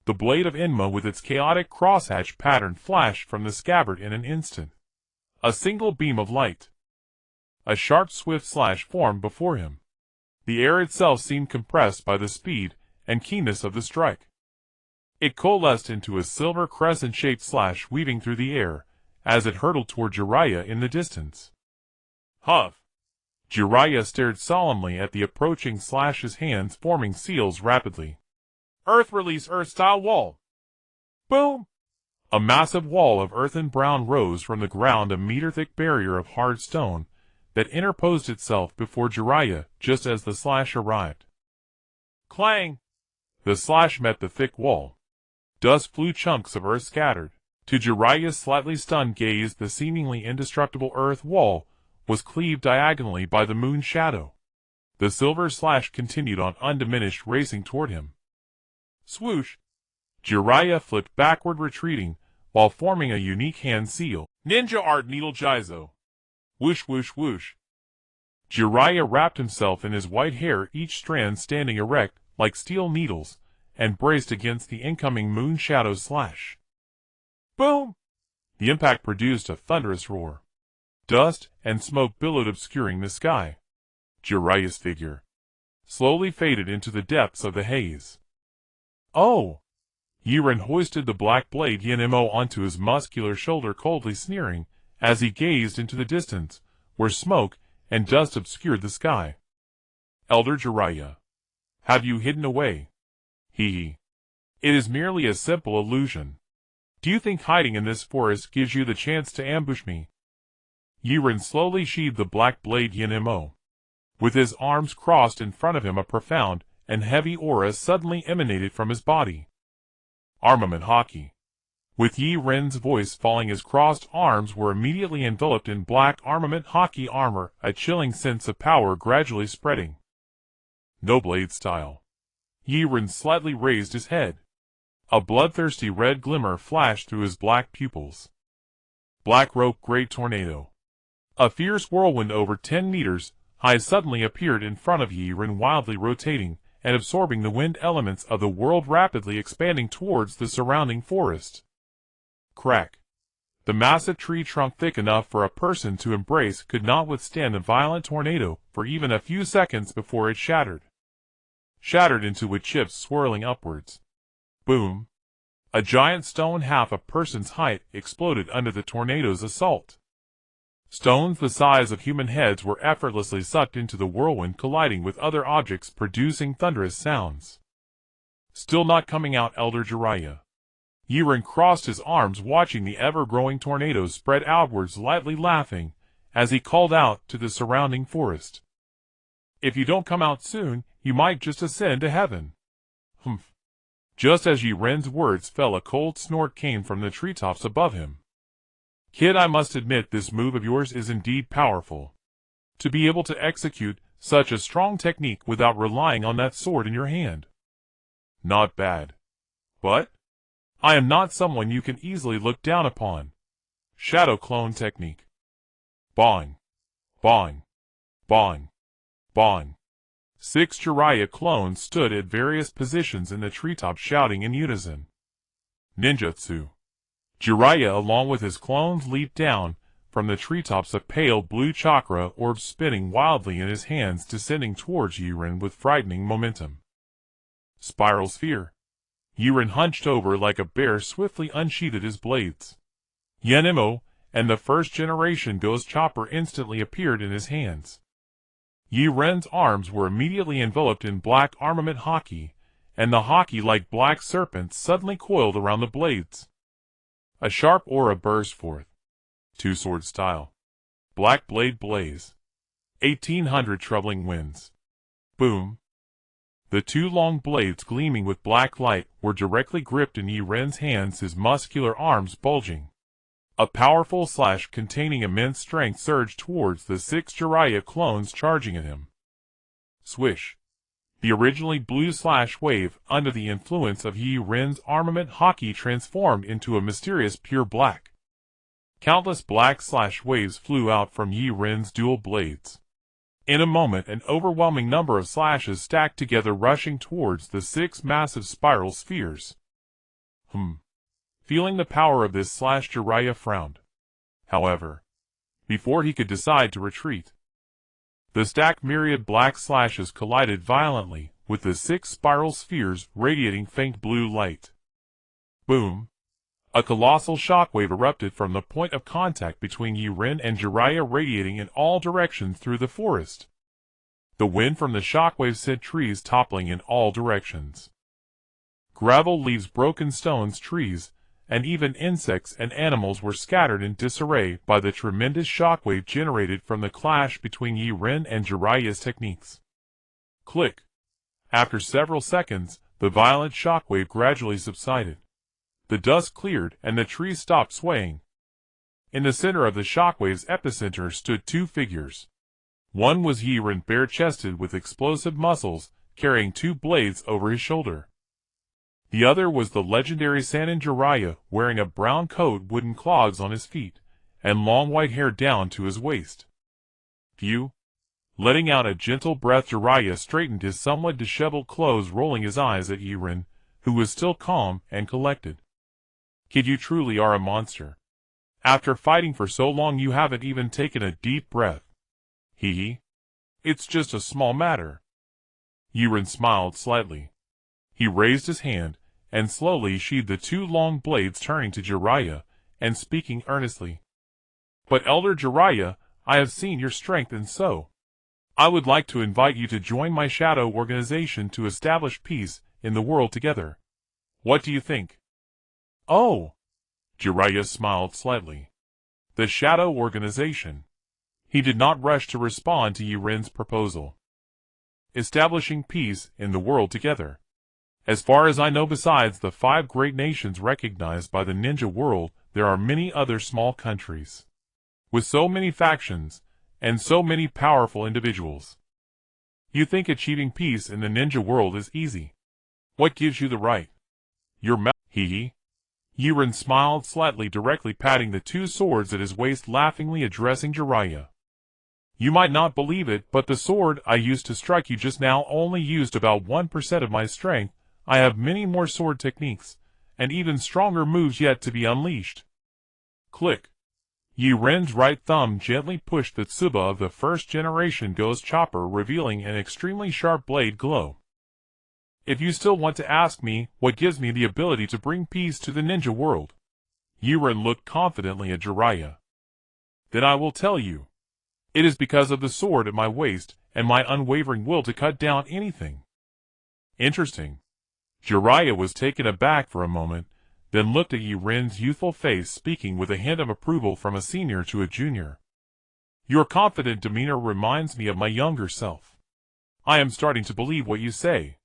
The blade of Enma with its chaotic crosshatch pattern flashed from the scabbard in an instant. A single beam of light. A sharp, swift slash formed before him. The air itself seemed compressed by the speed and keenness of the strike. It coalesced into a silver crescent-shaped slash, weaving through the air as it hurtled toward Jiraiya in the distance. Huff! Jiraiya stared solemnly at the approaching slash, his hands forming seals rapidly. Earth release, earth-style wall. Boom! A massive wall of earthen brown rose from the ground, a meter-thick barrier of hard stone that interposed itself before Jiraiya just as the slash arrived. Clang! The slash met the thick wall. Dust flew, chunks of earth scattered. To Jiraiya's slightly stunned gaze, the seemingly indestructible earth wall was cleaved diagonally by the moon shadow. The silver slash continued on undiminished, racing toward him. Swoosh! Jiraiya flipped backward, retreating, while forming a unique hand seal. Ninja art needle Jizo. Whoosh, whoosh, whoosh. Jiraiya wrapped himself in his white hair, each strand standing erect like steel needles, and braced against the incoming moon shadow slash. Boom! The impact produced a thunderous roar. Dust and smoke billowed, obscuring the sky. Jiraiya's figure slowly faded into the depths of the haze. Oh! Yaren hoisted the black blade Yenmo onto his muscular shoulder, coldly sneering as he gazed into the distance, where smoke and dust obscured the sky. Elder Jiraiya, have you hidden away? Hee. It is merely a simple illusion. Do you think hiding in this forest gives you the chance to ambush me? Yaren slowly sheathed the black blade Yenmo. With his arms crossed in front of him, a profound and heavy aura suddenly emanated from his body. Armament Haki. With Yaren's voice falling, his crossed arms were immediately enveloped in black Armament Haki armor, a chilling sense of power gradually spreading. No blade style. Yaren slightly raised his head. A bloodthirsty red glimmer flashed through his black pupils. Black rope, great tornado. A fierce whirlwind over 10 meters high suddenly appeared in front of Yaren, wildly rotating and absorbing the wind elements of the world, rapidly expanding towards the surrounding forest. Crack. The massive tree trunk, thick enough for a person to embrace, could not withstand the violent tornado for even a few seconds before it shattered. Shattered into wood chips swirling upwards. Boom. A giant stone half a person's height exploded under the tornado's assault. Stones the size of human heads were effortlessly sucked into the whirlwind, colliding with other objects, producing thunderous sounds. Still not coming out, Elder Jiraiya. Yaren crossed his arms, watching the ever-growing tornadoes spread outwards, lightly laughing as he called out to the surrounding forest. If you don't come out soon, you might just ascend to heaven. Humph. Just as Yaren's words fell, a cold snort came from the treetops above him. Kid, I must admit this move of yours is indeed powerful. To be able to execute such a strong technique without relying on that sword in your hand. Not bad. But I am not someone you can easily look down upon. Shadow clone technique. Bong. Bong. Bong. Bong. 6 Jiraiya clones stood at various positions in the treetop, shouting in unison. Ninjutsu. Jiraiya, along with his clones, leaped down from the treetops a pale blue chakra orb spinning wildly in his hands, descending towards Yaren with frightening momentum. Spiral sphere. Yaren hunched over like a bear, swiftly unsheathed his blades. Yenimo, and the first generation ghost chopper instantly appeared in his hands. Yaren's arms were immediately enveloped in black armament haki, and the haki like black serpents suddenly coiled around the blades. A sharp aura burst forth. Two-sword style. Black blade blaze. 1800 troubling winds. Boom. The two long blades gleaming with black light were directly gripped in Yaren's hands, his muscular arms bulging. A powerful slash containing immense strength surged towards the 6 Jiraiya clones charging at him. Swish. The originally blue slash wave, under the influence of Yaren's armament haki, transformed into a mysterious pure black. Countless black slash waves flew out from Yaren's dual blades. In a moment, an overwhelming number of slashes stacked together, rushing towards the 6 massive spiral spheres. Feeling the power of this slash, Jiraiya frowned. However, before he could decide to retreat, the stacked myriad black slashes collided violently, with the 6 spiral spheres radiating faint blue light. Boom! A colossal shockwave erupted from the point of contact between Yaren and Jiraiya, radiating in all directions through the forest. The wind from the shockwave sent trees toppling in all directions. Gravel, leaves, broken stones, trees, and even insects and animals were scattered in disarray by the tremendous shockwave generated from the clash between Yaren and Jiraiya's techniques. Click. After several seconds, the violent shockwave gradually subsided. The dust cleared and the trees stopped swaying. In the center of the shockwave's epicenter stood 2 figures. One was Yaren, bare-chested with explosive muscles, carrying 2 blades over his shoulder. The other was the legendary Sannin Jiraiya, wearing a brown coat, wooden clogs on his feet, and long white hair down to his waist. Phew! Letting out a gentle breath, Jiraiya straightened his somewhat disheveled clothes, rolling his eyes at Yaren, who was still calm and collected. Kid, you truly are a monster. After fighting for so long, you haven't even taken a deep breath. Hee. It's just a small matter. Yaren smiled slightly. He raised his hand, and slowly sheathed the 2 long blades, turning to Jiraiya, and speaking earnestly. But Elder Jiraiya, I have seen your strength, and so I would like to invite you to join my shadow organization to establish peace in the world together. What do you think? Oh! Jiraiya smiled slightly. The shadow organization. He did not rush to respond to Yaren's proposal. Establishing peace in the world together. As far as I know, besides the 5 great nations recognized by the ninja world, there are many other small countries with so many factions and so many powerful individuals. You think achieving peace in the ninja world is easy? What gives you the right? Your mouth. Hee. Yaren smiled slightly, directly patting the 2 swords at his waist, laughingly addressing Jiraiya. You might not believe it, but the sword I used to strike you just now only used about 1% of my strength. I have many more sword techniques, and even stronger moves yet to be unleashed. Click. Yaren's right thumb gently pushed the tsuba of the first generation ghost chopper, revealing an extremely sharp blade glow. If you still want to ask me what gives me the ability to bring peace to the ninja world, Yaren looked confidently at Jiraiya. Then I will tell you. It is because of the sword at my waist and my unwavering will to cut down anything. Interesting. Jiraiya was taken aback for a moment, then looked at Yaren's youthful face, speaking with a hint of approval from a senior to a junior. Your confident demeanor reminds me of my younger self. I am starting to believe what you say.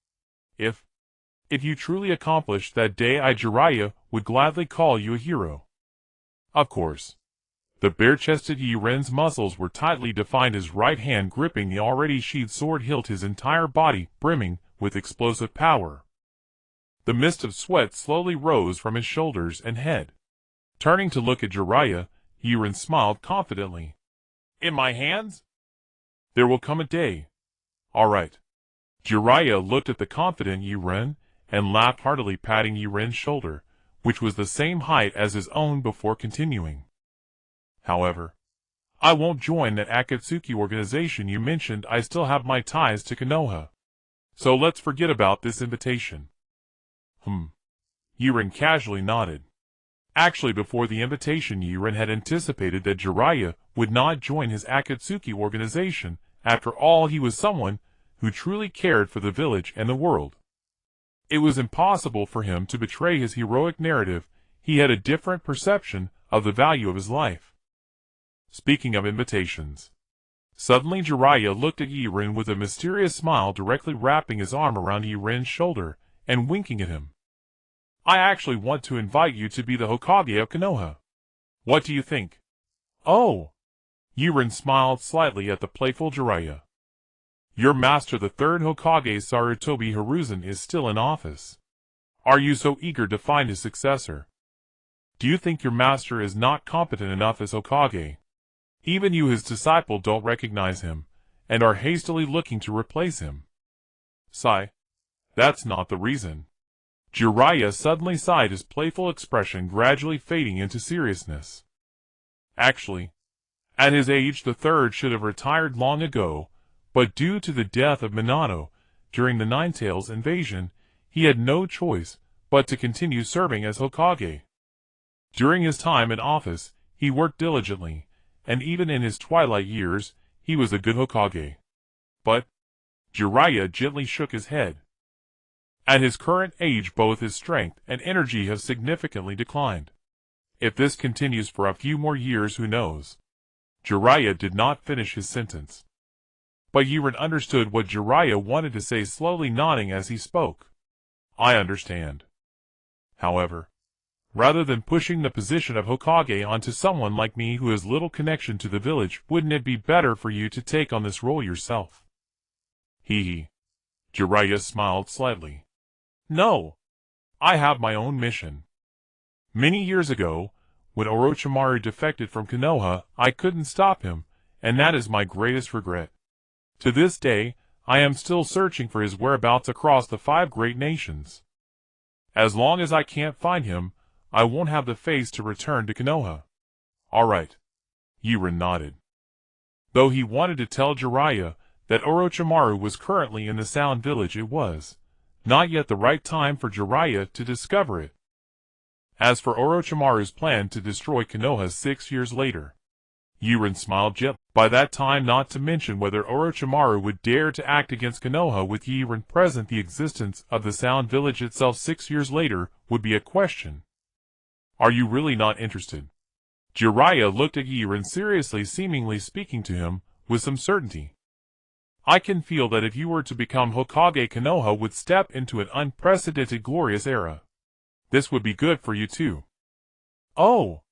If you truly accomplished that day, Jiraiya would gladly call you a hero. Of course. The bare-chested Yaren's muscles were tightly defined, his right hand gripping the already sheathed sword hilt, his entire body brimming with explosive power. The mist of sweat slowly rose from his shoulders and head. Turning to look at Jiraiya, Yaren smiled confidently. In my hands? There will come a day. All right. Jiraiya looked at the confident Yaren and laughed heartily, patting Yaren's shoulder, which was the same height as his own, before continuing. However, I won't join that Akatsuki organization you mentioned. I still have my ties to Konoha. So let's forget about this invitation. Yaren casually nodded. Actually, before the invitation, Yaren had anticipated that Jiraiya would not join his Akatsuki organization. After all, he was someone who truly cared for the village and the world. It was impossible for him to betray his heroic narrative. He had a different perception of the value of his life. Speaking of invitations. Suddenly Jiraiya looked at Yaren with a mysterious smile, directly wrapping his arm around Yaren's shoulder and winking at him. I actually want to invite you to be the Hokage of Konoha. What do you think? Oh! Yaren smiled slightly at the playful Jiraiya. Your master, the third Hokage Sarutobi Hiruzen, is still in office. Are you so eager to find his successor? Do you think your master is not competent enough as Hokage? Even you, his disciple, don't recognize him, and are hastily looking to replace him. Sigh. That's not the reason. Jiraiya suddenly sighed, his playful expression gradually fading into seriousness. Actually, at his age, the third should have retired long ago, but due to the death of Minato during the Ninetales invasion, he had no choice but to continue serving as Hokage. During his time in office, he worked diligently, and even in his twilight years, he was a good Hokage. But Jiraiya gently shook his head. At his current age, both his strength and energy have significantly declined. If this continues for a few more years, who knows? Jiraiya did not finish his sentence. But Yaren understood what Jiraiya wanted to say, slowly nodding as he spoke. I understand. However, rather than pushing the position of Hokage onto someone like me who has little connection to the village, wouldn't it be better for you to take on this role yourself? Hee. Jiraiya smiled slightly. No. I have my own mission. Many years ago, when Orochimaru defected from Konoha, I couldn't stop him, and that is my greatest regret. To this day, I am still searching for his whereabouts across the 5 great nations. As long as I can't find him, I won't have the face to return to Konoha. All right. Yaren nodded. Though he wanted to tell Jiraiya that Orochimaru was currently in the Sound Village, it was not yet the right time for Jiraiya to discover it. As for Orochimaru's plan to destroy Konoha 6 years later, Yaren smiled gently. By that time, not to mention whether Orochimaru would dare to act against Konoha with Yaren present, the existence of the Sound Village itself 6 years later would be a question. Are you really not interested? Jiraiya looked at Yaren seriously, seemingly speaking to him with some certainty. I can feel that if you were to become Hokage, Konoha would step into an unprecedented glorious era. This would be good for you too. Oh!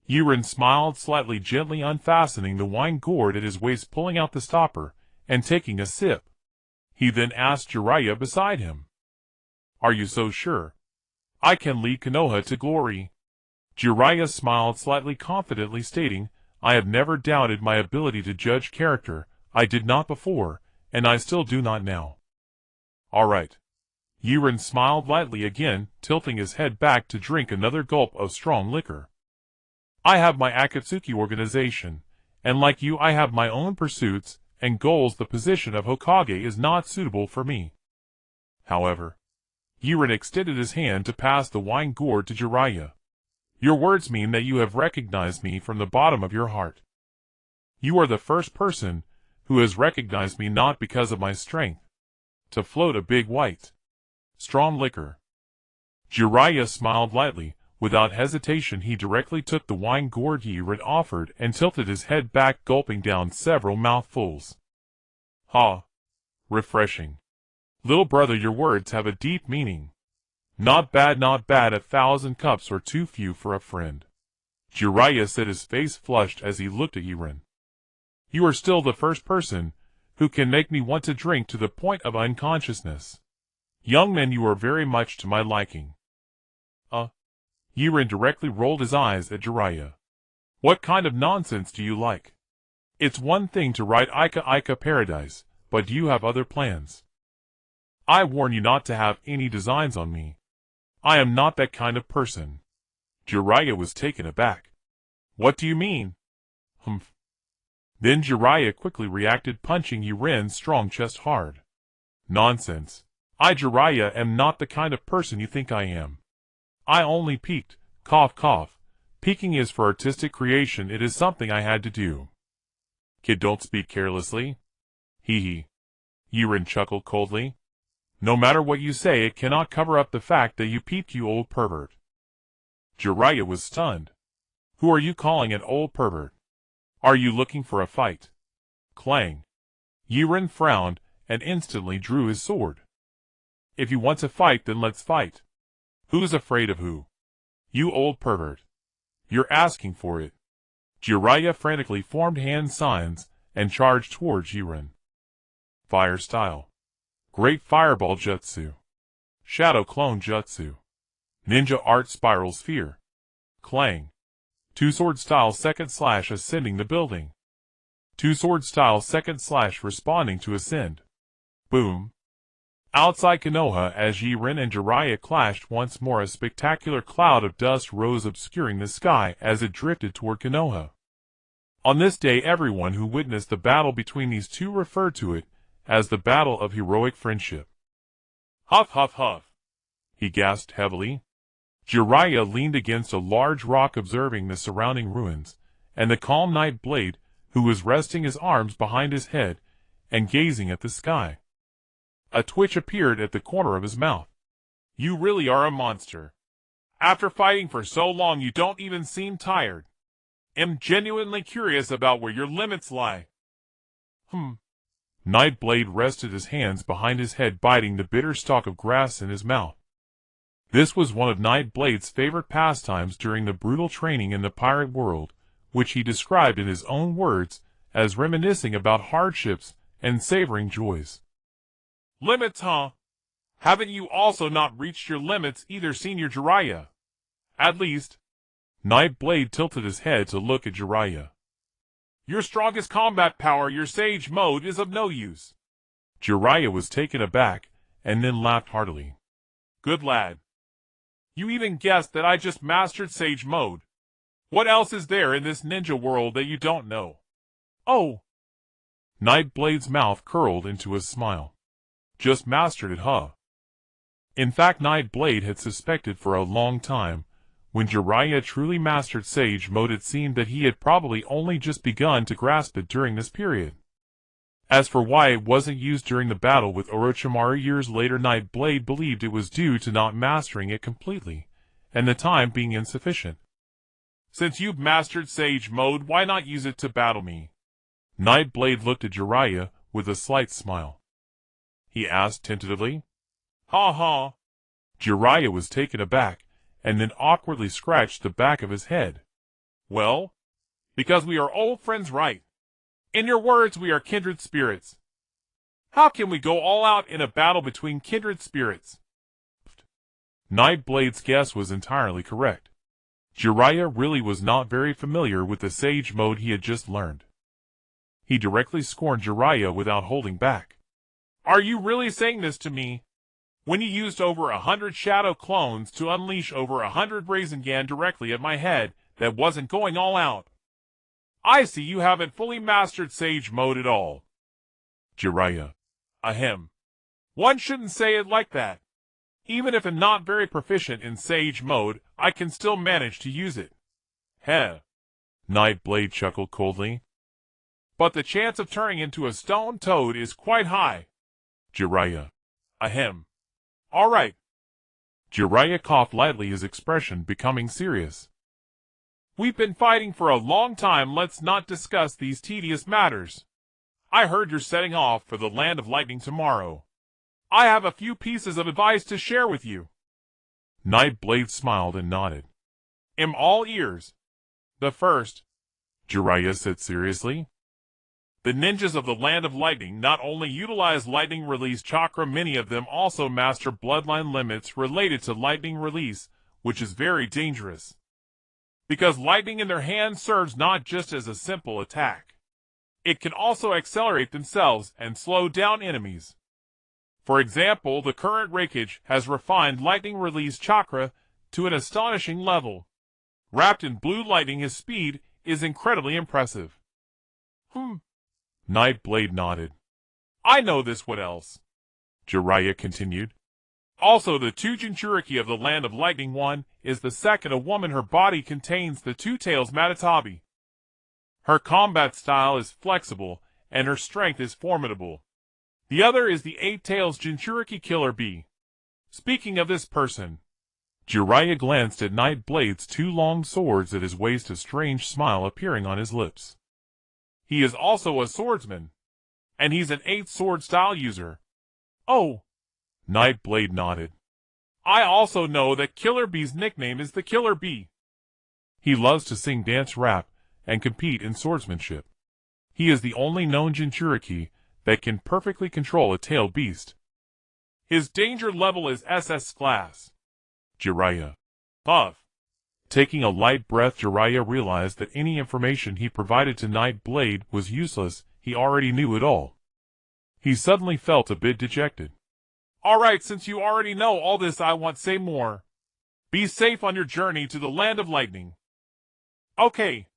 Yaren smiled slightly, gently unfastening the wine gourd at his waist, pulling out the stopper, and taking a sip. He then asked Jiraiya beside him. Are you so sure? I can lead Konoha to glory. Jiraiya smiled slightly confidently, stating, I have never doubted my ability to judge character. I did not before, and I still do not now. All right. Yaren smiled lightly again, tilting his head back to drink another gulp of strong liquor. I have my Akatsuki organization, and like you, I have my own pursuits and goals. The position of Hokage is not suitable for me. However, Yaren extended his hand to pass the wine gourd to Jiraiya. Your words mean that you have recognized me from the bottom of your heart. You are the first person who has recognized me not because of my strength. To float a big white, strong liquor. Jiraiya smiled lightly. Without hesitation, he directly took the wine gourd Yaren offered and tilted his head back, gulping down several mouthfuls. Ha! Refreshing. Little brother, your words have a deep meaning. Not bad, not bad. 1,000 cups are too few for a friend. Jiraiya said, his face flushed as he looked at Yaren. You are still the first person who can make me want to drink to the point of unconsciousness. Young man, you are very much to my liking. Yaren directly rolled his eyes at Jiraiya. What kind of nonsense do you like? It's one thing to write Ika Paradise, but do you have other plans? I warn you not to have any designs on me. I am not that kind of person. Jiraiya was taken aback. What do you mean? Humph. Then Jiraiya quickly reacted, punching Yaren's strong chest hard. Nonsense. I, Jiraiya, am not the kind of person you think I am. I only peeked, cough cough. Peeking is for artistic creation, it is something I had to do. Kid, don't speak carelessly. Hee hee. Yaren chuckled coldly. No matter what you say, it cannot cover up the fact that you peeped, you old pervert. Jiraiya was stunned. Who are you calling an old pervert? Are you looking for a fight? Clang. Yaren frowned and instantly drew his sword. If you want to fight, then let's fight. Who's afraid of who? You old pervert. You're asking for it. Jiraiya frantically formed hand signs and charged towards Yaren. Fire style. Great Fireball Jutsu. Shadow Clone Jutsu. Ninja Art Spiral Sphere. Clang. Two-sword style second slash ascending the building. Two-sword style second slash responding to ascend. Boom. Outside Konoha, as Yaren and Jiraiya clashed once more, a spectacular cloud of dust rose, obscuring the sky as it drifted toward Konoha. On this day, everyone who witnessed the battle between these two referred to it as the Battle of Heroic Friendship. Huff huff huff. He gasped heavily. Jiraiya leaned against a large rock, observing the surrounding ruins, and the calm Night Blade, who was resting his arms behind his head and gazing at the sky. A twitch appeared at the corner of his mouth. You really are a monster. After fighting for so long, you don't even seem tired. Am genuinely curious about where your limits lie. Nightblade rested his hands behind his head, biting the bitter stalk of grass in his mouth. This was one of Nightblade's favorite pastimes during the brutal training in the pirate world, which he described in his own words as reminiscing about hardships and savoring joys. Limits, huh? Haven't you also not reached your limits either, Senior Jiraiya? At least. Nightblade tilted his head to look at Jiraiya. Your strongest combat power, your Sage Mode, is of no use. Jiraiya was taken aback, and then laughed heartily. Good lad. You even guessed that I just mastered Sage Mode. What else is there in this ninja world that you don't know? Oh! Nightblade's mouth curled into a smile. Just mastered it, huh? In fact, Nightblade had suspected for a long time. When Jiraiya truly mastered Sage Mode, it seemed that he had probably only just begun to grasp it during this period. As for why it wasn't used during the battle with Orochimaru years later, Nightblade believed it was due to not mastering it completely, and the time being insufficient. Since you've mastered Sage Mode, why not use it to battle me? Nightblade looked at Jiraiya with a slight smile. He asked tentatively. Ha ha. Jiraiya was taken aback, and then awkwardly scratched the back of his head. Well, because we are old friends, right? In your words, we are kindred spirits. How can we go all out in a battle between kindred spirits? Nightblade's guess was entirely correct. Jiraiya really was not very familiar with the Sage Mode he had just learned. He directly scorned Jiraiya without holding back. Are you really saying this to me? When you used over 100 shadow clones to unleash over 100 Rasengan directly at my head, that wasn't going all out. I see you haven't fully mastered Sage Mode at all. Jiraiya. Ahem. One shouldn't say it like that. Even if I'm not very proficient in Sage Mode, I can still manage to use it. Heh. Nightblade chuckled coldly. But the chance of turning into a stone toad is quite high. Jiraiya. Ahem. All right. Jiraiya coughed lightly, his expression becoming serious. We've been fighting for a long time. Let's not discuss these tedious matters. I heard you're setting off for the Land of Lightning tomorrow. I have a few pieces of advice to share with you. Nightblade smiled and nodded. Am all ears. The first, Jiraiya said seriously. The ninjas of the Land of Lightning not only utilize lightning release chakra, many of them also master bloodline limits related to lightning release, which is very dangerous. Because lightning in their hands serves not just as a simple attack. It can also accelerate themselves and slow down enemies. For example, the current Raikage has refined lightning release chakra to an astonishing level. Wrapped in blue lightning, his speed is incredibly impressive. Nightblade nodded. I know this, what else? Jiraiya continued. Also, the two Jinchuriki of the Land of Lightning one is the second a woman. Her body contains the two tails Matatabi. Her combat style is flexible, and her strength is formidable. The other is the Eight Tails Jinchuriki Killer Bee. Speaking of this person, Jiraiya glanced at Nightblade's two long swords at his waist, a strange smile appearing on his lips. He is also a swordsman, and he's an 8-sword style user. Oh, Nightblade nodded. I also know that Killer Bee's nickname is the Killer Bee. He loves to sing, dance, rap, and compete in swordsmanship. He is the only known Jinchuriki that can perfectly control a tailed beast. His danger level is SS class. Jiraiya. Taking a light breath, Jiraiya realized that any information he provided to Nightblade was useless. He already knew it all. He suddenly felt a bit dejected. Alright, since you already know all this, I won't say more. Be safe on your journey to the Land of Lightning. Okay.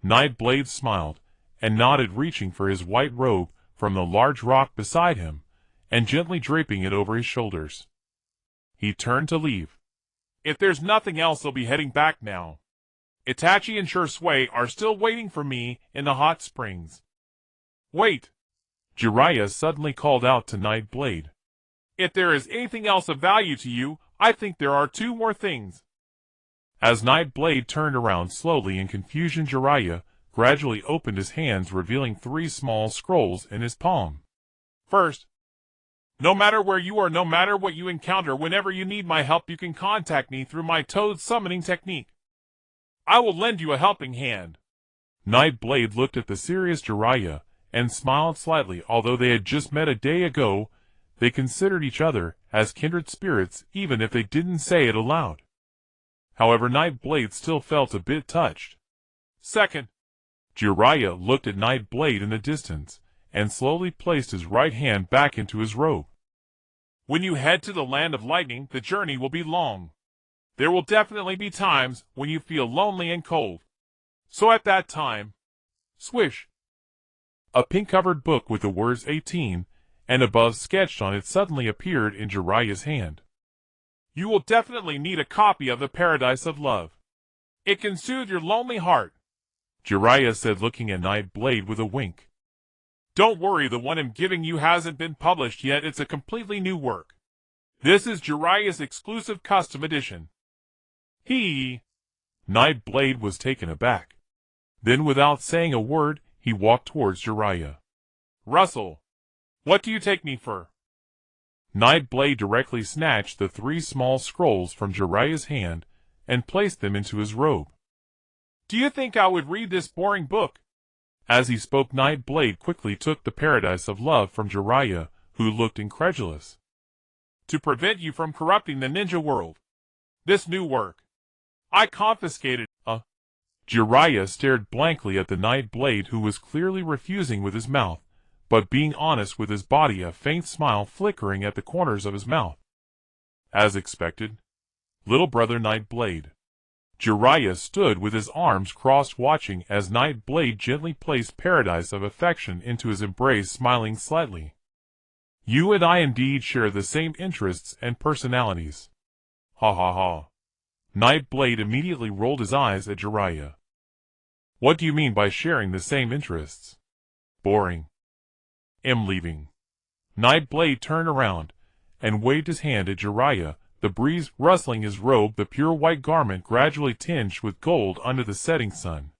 Nightblade smiled and nodded, reaching for his white robe from the large rock beside him and gently draping it over his shoulders. He turned to leave. If there's nothing else, I'll be heading back now. Itachi and Shursui are still waiting for me in the hot springs. Wait! Jiraiya suddenly called out to Nightblade. If there is anything else of value to you, I think there are two more things. As Nightblade turned around slowly in confusion, Jiraiya gradually opened his hands, revealing 3 small scrolls in his palm. First, no matter where you are, no matter what you encounter, whenever you need my help, you can contact me through my toad summoning technique. I will lend you a helping hand. Nightblade looked at the serious Jiraiya and smiled slightly. Although they had just met a day ago, they considered each other as kindred spirits, even if they didn't say it aloud. However, Nightblade still felt a bit touched. Second, Jiraiya looked at Nightblade in the distance and slowly placed his right hand back into his robe. When you head to the Land of Lightning, the journey will be long. There will definitely be times when you feel lonely and cold. So at that time, swish! A pink-covered book with the words 18 and above sketched on it suddenly appeared in Jiraiya's hand. You will definitely need a copy of the Paradise of Love. It can soothe your lonely heart, Jiraiya said, looking at Nightblade with a wink. Don't worry, the one I'm giving you hasn't been published yet. It's a completely new work. This is Jiraiya's exclusive custom edition. Nightblade was taken aback. Then, without saying a word, he walked towards Jiraiya. Russell, what do you take me for? Nightblade directly snatched the 3 small scrolls from Jiraiya's hand and placed them into his robe. Do you think I would read this boring book? As he spoke, Nightblade quickly took the Paradise of Love from Jiraiya, who looked incredulous. To prevent you from corrupting the ninja world. This new work. I confiscated. Jiraiya stared blankly at the Nightblade, who was clearly refusing with his mouth, but being honest with his body, a faint smile flickering at the corners of his mouth. As expected, little brother Nightblade. Jiraiya stood with his arms crossed, watching as Nightblade gently placed Paradise of Affection into his embrace, smiling slightly. You and I indeed share the same interests and personalities. Ha ha ha. Nightblade immediately rolled his eyes at Jiraiya. What do you mean by sharing the same interests? Boring. Am leaving. Nightblade turned around and waved his hand at Jiraiya, the breeze rustling his robe, the pure white garment gradually tinged with gold under the setting sun.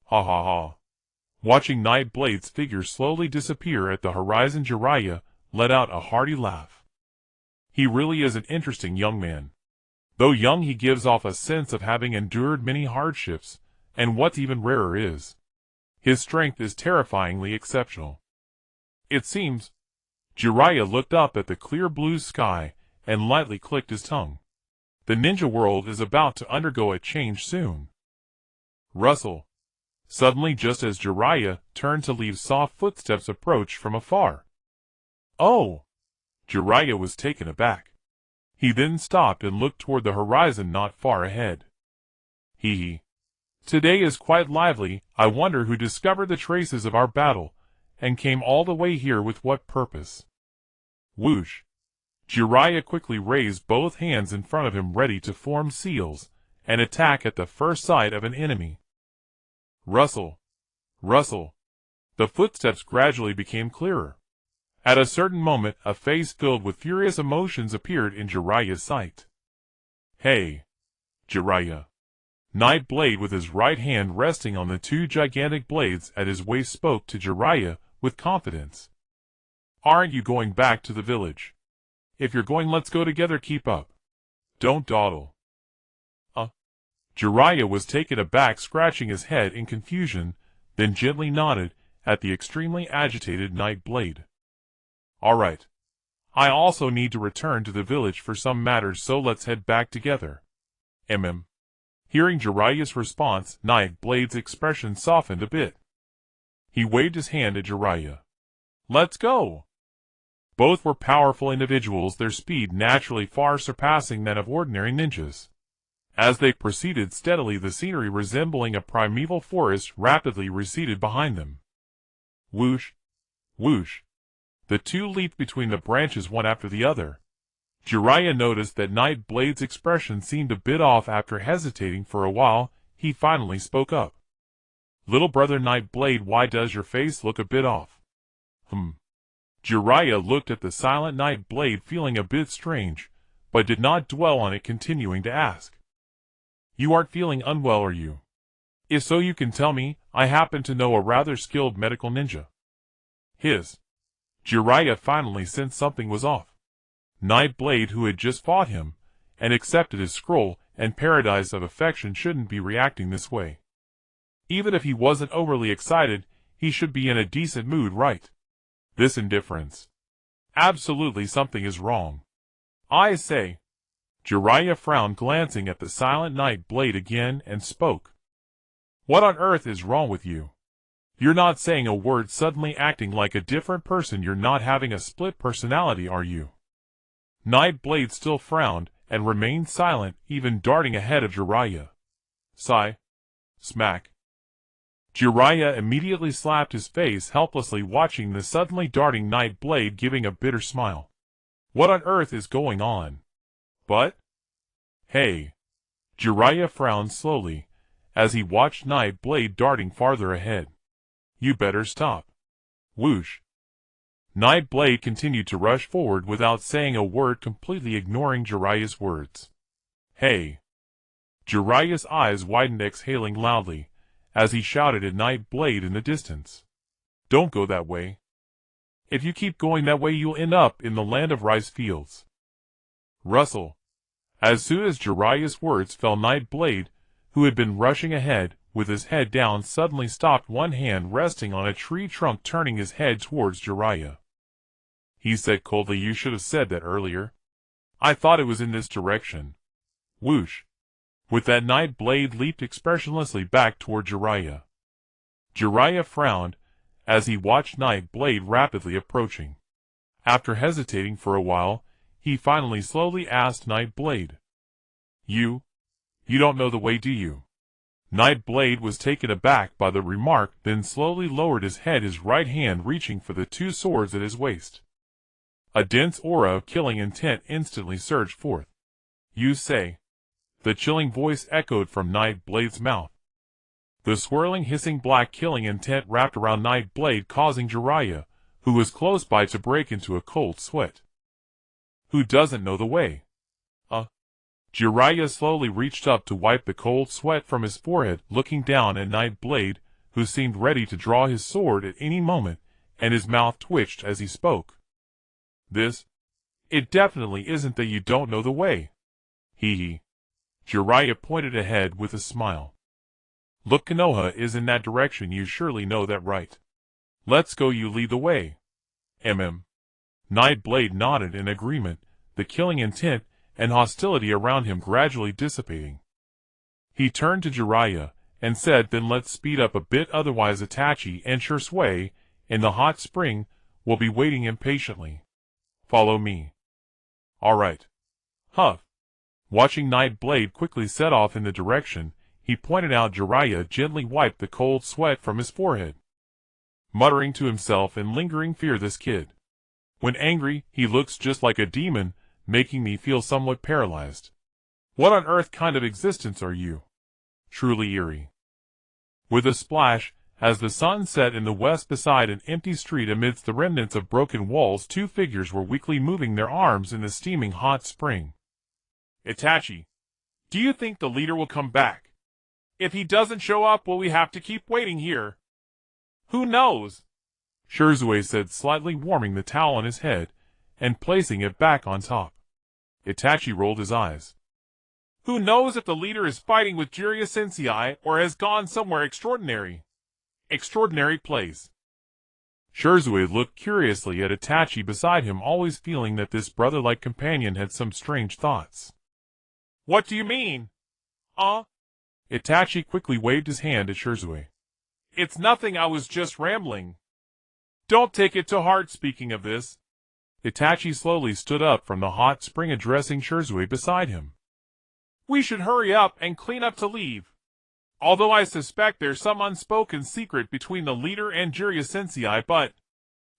Ha ha ha. Watching Nightblade's figure slowly disappear at the horizon, Jiraiya let out a hearty laugh. He really is an interesting young man. Though young, he gives off a sense of having endured many hardships, and what's even rarer is, his strength is terrifyingly exceptional. It seems. Jiraiya looked up at the clear blue sky and lightly clicked his tongue. The ninja world is about to undergo a change soon. Russell. Suddenly, just as Jiraiya turned to leave, soft footsteps approached from afar. Oh! Jiraiya was taken aback. He then stopped and looked toward the horizon not far ahead. Today is quite lively. I wonder who discovered the traces of our battle, and came all the way here with what purpose. Whoosh! Jiraiya quickly raised both hands in front of him ready to form seals, and attack at the first sight of an enemy. Rustle! Rustle! The footsteps gradually became clearer. At a certain moment, a face filled with furious emotions appeared in Jiraiya's sight. Hey! Jiraiya! Nightblade, with his right hand resting on the two gigantic blades at his waist, spoke to Jiraiya with confidence. Aren't you going back to the village? If you're going, let's go together. Keep up. Don't dawdle. Jiraiya was taken aback, scratching his head in confusion, then gently nodded at the extremely agitated Nightblade. All right. I also need to return to the village for some matters, so let's head back together. Hearing Jiraiya's response, Nightblade's expression softened a bit. He waved his hand at Jiraiya. Let's go! Both were powerful individuals, their speed naturally far surpassing that of ordinary ninjas. As they proceeded steadily, the scenery resembling a primeval forest rapidly receded behind them. Whoosh! Whoosh! The two leaped between the branches one after the other. Jiraiya noticed that Nightblade's expression seemed a bit off. After hesitating for a while, he finally spoke up. Little brother Nightblade, why does your face look a bit off? Jiraiya looked at the silent Nightblade, feeling a bit strange, but did not dwell on it, continuing to ask. You aren't feeling unwell, are you? If so, you can tell me. I happen to know a rather skilled medical ninja. Jiraiya finally sensed something was off. Nightblade, who had just fought him, and accepted his scroll and paradise of affection, shouldn't be reacting this way. Even if he wasn't overly excited, he should be in a decent mood, right? This indifference. Absolutely something is wrong. I say. Jiraiya frowned, glancing at the silent Nightblade again, and spoke. What on earth is wrong with you? You're not saying a word, suddenly acting like a different person. You're not having a split personality, are you? Nightblade still frowned, and remained silent, even darting ahead of Jiraiya. Sigh. Smack. Jiraiya immediately slapped his face, helplessly watching the suddenly darting Nightblade, giving a bitter smile. What on earth is going on? But? Hey. Jiraiya frowned slowly, as he watched Nightblade darting farther ahead. You better stop. Whoosh. Nightblade continued to rush forward without saying a word, completely ignoring Jiraiya's words. Hey. Jiraiya's eyes widened, exhaling loudly, as he shouted at Nightblade in the distance. Don't go that way. If you keep going that way, you'll end up in the land of rice fields. Rustle. As soon as Jiraiya's words fell, Nightblade, who had been rushing ahead, with his head down, suddenly stopped, one hand resting on a tree trunk, turning his head towards Jiraiya. He said coldly, you should have said that earlier. I thought it was in this direction. Whoosh. With that, Nightblade leaped expressionlessly back toward Jiraiya. Jiraiya frowned, as he watched Nightblade rapidly approaching. After hesitating for a while, he finally slowly asked Nightblade. You don't know the way, do you? Nightblade was taken aback by the remark, then slowly lowered his head, his right hand reaching for the two swords at his waist. A dense aura of killing intent instantly surged forth. You say? The chilling voice echoed from Nightblade's mouth. The swirling, hissing black killing intent wrapped around Nightblade, causing Jiraiya, who was close by, to break into a cold sweat. Who doesn't know the way? Jiraiya slowly reached up to wipe the cold sweat from his forehead, looking down at Nightblade, who seemed ready to draw his sword at any moment, and his mouth twitched as he spoke. It definitely isn't that you don't know the way. Hee. Jiraiya pointed ahead with a smile. Look, Konoha is in that direction, you surely know that, right? Let's go, you lead the way. Nightblade nodded in agreement, the killing intent and hostility around him gradually dissipating. He turned to Jiraiya, and said, then let's speed up a bit, otherwise Itachi and Shursui, in the hot spring, will be waiting impatiently. Follow me. All right. Watching Nightblade quickly set off in the direction, he pointed out Jiraiya gently wiped the cold sweat from his forehead, muttering to himself in lingering fear. This kid. When angry, he looks just like a demon, making me feel somewhat paralyzed. What on earth kind of existence are you? Truly eerie. With a splash, as the sun set in the west beside an empty street amidst the remnants of broken walls, two figures were weakly moving their arms in the steaming hot spring. Itachi, do you think the leader will come back? If he doesn't show up, will we have to keep waiting here? Who knows? Shirzue said, slightly warming the towel on his head and placing it back on top. Itachi rolled his eyes. Who knows if the leader is fighting with Jiraiya Sensei or has gone somewhere extraordinary? Extraordinary place. Shirzue looked curiously at Itachi beside him, always feeling that this brother-like companion had some strange thoughts. What do you mean? Itachi quickly waved his hand at Shirzue. It's nothing, I was just rambling. Don't take it to heart. Speaking of this. Itachi slowly stood up from the hot spring, addressing Shirzue beside him. We should hurry up and clean up to leave. Although I suspect there's some unspoken secret between the leader and Jiraiya Sensei, but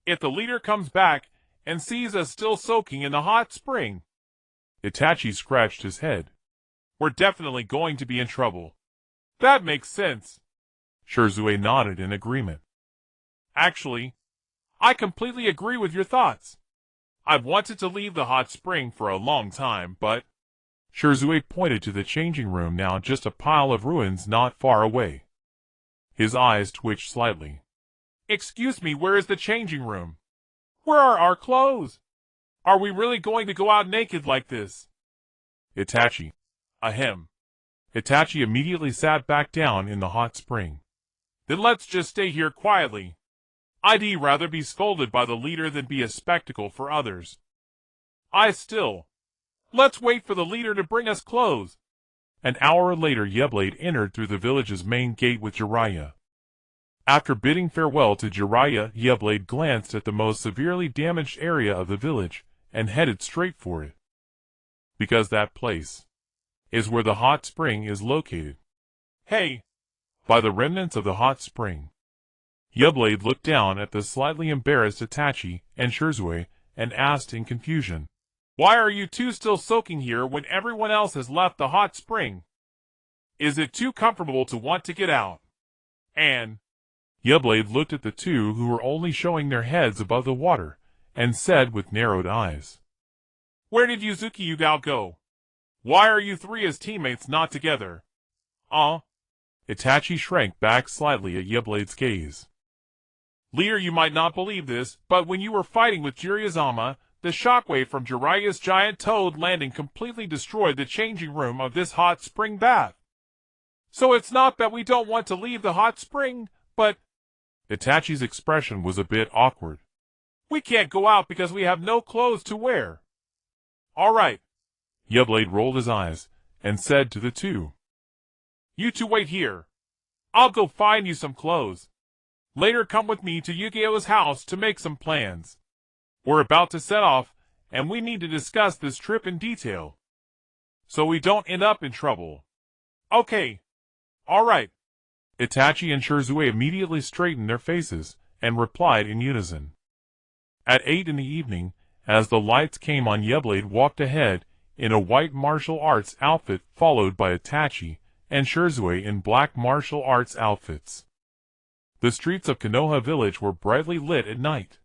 if the leader comes back and sees us still soaking in the hot spring, Itachi scratched his head. We're definitely going to be in trouble. That makes sense. Shirzue nodded in agreement. Actually, I completely agree with your thoughts. I've wanted to leave the hot spring for a long time, but... Shirzue pointed to the changing room, now just a pile of ruins not far away. His eyes twitched slightly. Excuse me, where is the changing room? Where are our clothes? Are we really going to go out naked like this? Itachi. Ahem. Itachi immediately sat back down in the hot spring. Then let's just stay here quietly. I'd rather be scolded by the leader than be a spectacle for others. Let's wait for the leader to bring us clothes. An hour later, Yeblade entered through the village's main gate with Jiraiya. After bidding farewell to Jiraiya, Yeblade glanced at the most severely damaged area of the village and headed straight for it. Because that place is where the hot spring is located. Hey! By the remnants of the hot spring. Yeblade looked down at the slightly embarrassed Itachi and Shirzue and asked in confusion, Why are you two still soaking here when everyone else has left the hot spring? Is it too comfortable to want to get out? And Yeblade looked at the two who were only showing their heads above the water and said with narrowed eyes, Where did Yuzuki Yugao go? Why are you three as teammates not together? Itachi shrank back slightly at Yeblade's gaze. Leader, you might not believe this, but when you were fighting with Jiraiya, the shockwave from Jiraiya's giant toad landing completely destroyed the changing room of this hot spring bath. So it's not that we don't want to leave the hot spring, but... Itachi's expression was a bit awkward. We can't go out because we have no clothes to wear. All right. Yeblade rolled his eyes and said to the two, You two wait here. I'll go find you some clothes. Later come with me to Yu-Gi-Oh's house to make some plans. We're about to set off, and we need to discuss this trip in detail, so we don't end up in trouble. Okay. All right. Itachi and Shirzue immediately straightened their faces and replied in unison. At 8 in the evening, as the lights came on, Yeblade walked ahead in a white martial arts outfit, followed by Itachi and Shirzue in black martial arts outfits. The streets of Konoha village were brightly lit at night.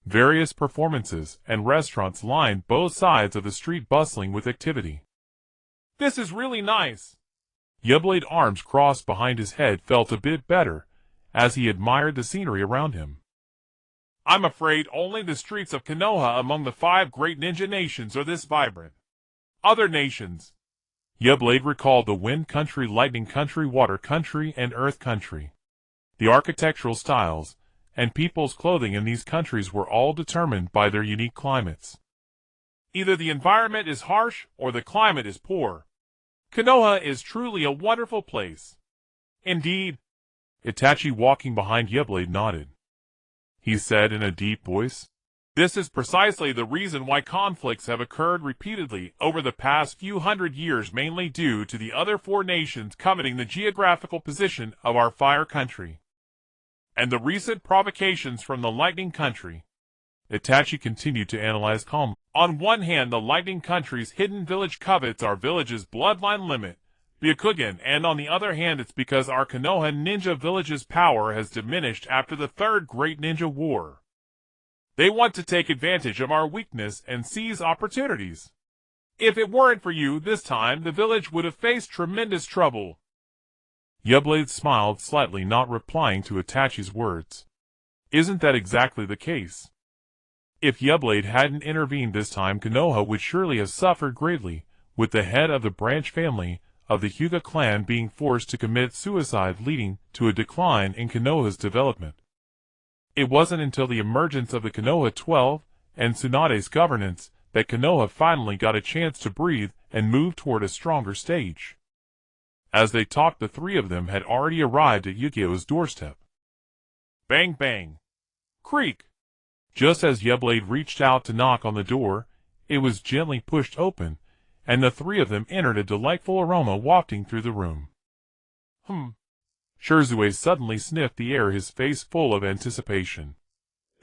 Various performances and restaurants lined both sides of the street, bustling with activity. This is really nice. Yeblade, arms crossed behind his head, felt a bit better as he admired the scenery around him. I'm afraid only the streets of Konoha among the 5 great ninja nations are this vibrant. Other nations. Yeblade recalled the Wind Country, Lightning Country, Water Country, and Earth Country. The architectural styles and people's clothing in these countries were all determined by their unique climates. Either the environment is harsh or the climate is poor. Konoha is truly a wonderful place. Indeed. Itachi, walking behind Yeblade, nodded. He said in a deep voice, This is precisely the reason why conflicts have occurred repeatedly over the past few hundred years, mainly due to the other four nations coveting the geographical position of our fire country, and the recent provocations from the lightning country. Itachi continued to analyze calmly. On one hand, the lightning country's hidden village covets our village's bloodline limit, Byakugan, and on the other hand it's because our Konoha ninja village's power has diminished after the Third Great Ninja War. They want to take advantage of our weakness and seize opportunities. If it weren't for you this time, the village would have faced tremendous trouble. Yablade smiled slightly, not replying to Itachi's words. Isn't that exactly the case? If Yablade hadn't intervened this time, Konoha would surely have suffered greatly, with the head of the branch family of the Hyūga clan being forced to commit suicide, leading to a decline in Konoha's development. It wasn't until the emergence of the Konoha 12 and Tsunade's governance that Konoha finally got a chance to breathe and move toward a stronger stage. As they talked, the three of them had already arrived at Yukio's doorstep. Bang bang. Creak. Just as Yablade reached out to knock on the door, it was gently pushed open, and the three of them entered, a delightful aroma wafting through the room. Shirzue suddenly sniffed the air, his face full of anticipation.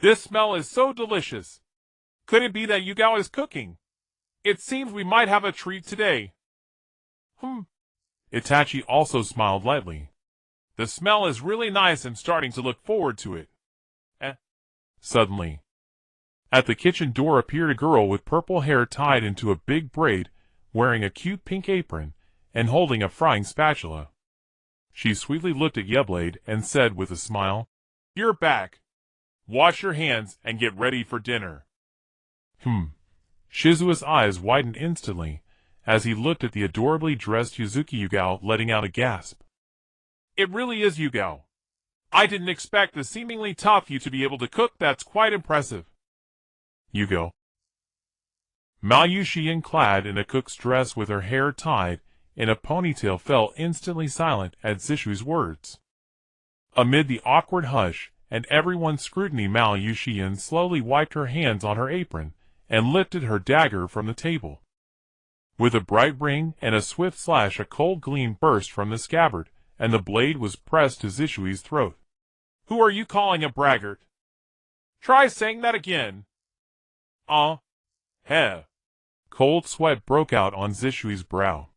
This smell is so delicious. Could it be that Yugao is cooking? It seems we might have a treat today. Itachi also smiled lightly. The smell is really nice. I'm starting to look forward to it. Suddenly, at the kitchen door appeared a girl with purple hair tied into a big braid, wearing a cute pink apron, and holding a frying spatula. She sweetly looked at Yablade and said with a smile, "You're back. Wash your hands and get ready for dinner." Shizuo's eyes widened instantly as he looked at the adorably dressed Yuzuki Yugao, letting out a gasp. It really is Yugao. I didn't expect the seemingly tough you to be able to cook. That's quite impressive. Yugao. Mao Yuxian, clad in a cook's dress with her hair tied in a ponytail, fell instantly silent at Zishui's words. Amid the awkward hush and everyone's scrutiny, Mao Yuxian slowly wiped her hands on her apron and lifted her dagger from the table. With a bright ring and a swift slash, a cold gleam burst from the scabbard, and the blade was pressed to Zishui's throat. Who are you calling a braggart? Try saying that again. Heh. Cold sweat broke out on Zishui's brow.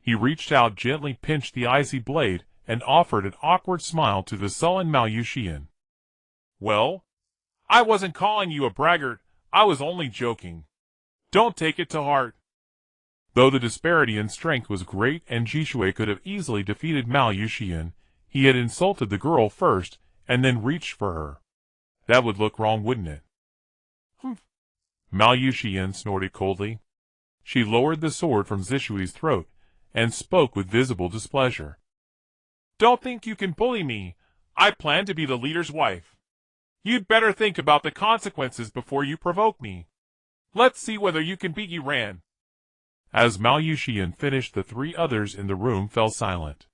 He reached out, gently pinched the icy blade, and offered an awkward smile to the sullen Mao Yuxian. Well, I wasn't calling you a braggart. I was only joking. Don't take it to heart. Though the disparity in strength was great and Jishui could have easily defeated Mao Yuxian, he had insulted the girl first and then reached for her. That would look wrong, wouldn't it? Mao Yuxian snorted coldly. She lowered the sword from Zishui's throat and spoke with visible displeasure. Don't think you can bully me. I plan to be the leader's wife. You'd better think about the consequences before you provoke me. Let's see whether you can beat Yaren. As Mao Yuxian finished, the three others in the room fell silent.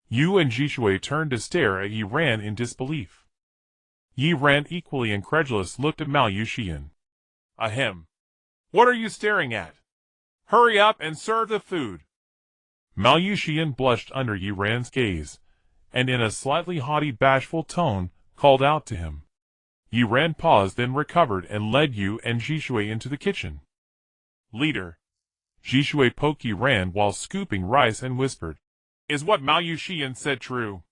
Yu and Jishui turned to stare at Yaren in disbelief. Yaren, equally incredulous, looked at Mao Yuxian. Ahem. What are you staring at? Hurry up and serve the food. Mao Yuxian blushed under Yaren's gaze, and in a slightly haughty, bashful tone, called out to him. Yaren paused, then recovered and led Yu and Jishui into the kitchen. Leader. Jishui poked Yaren while scooping rice and whispered, Is what Mao Yuxian said true?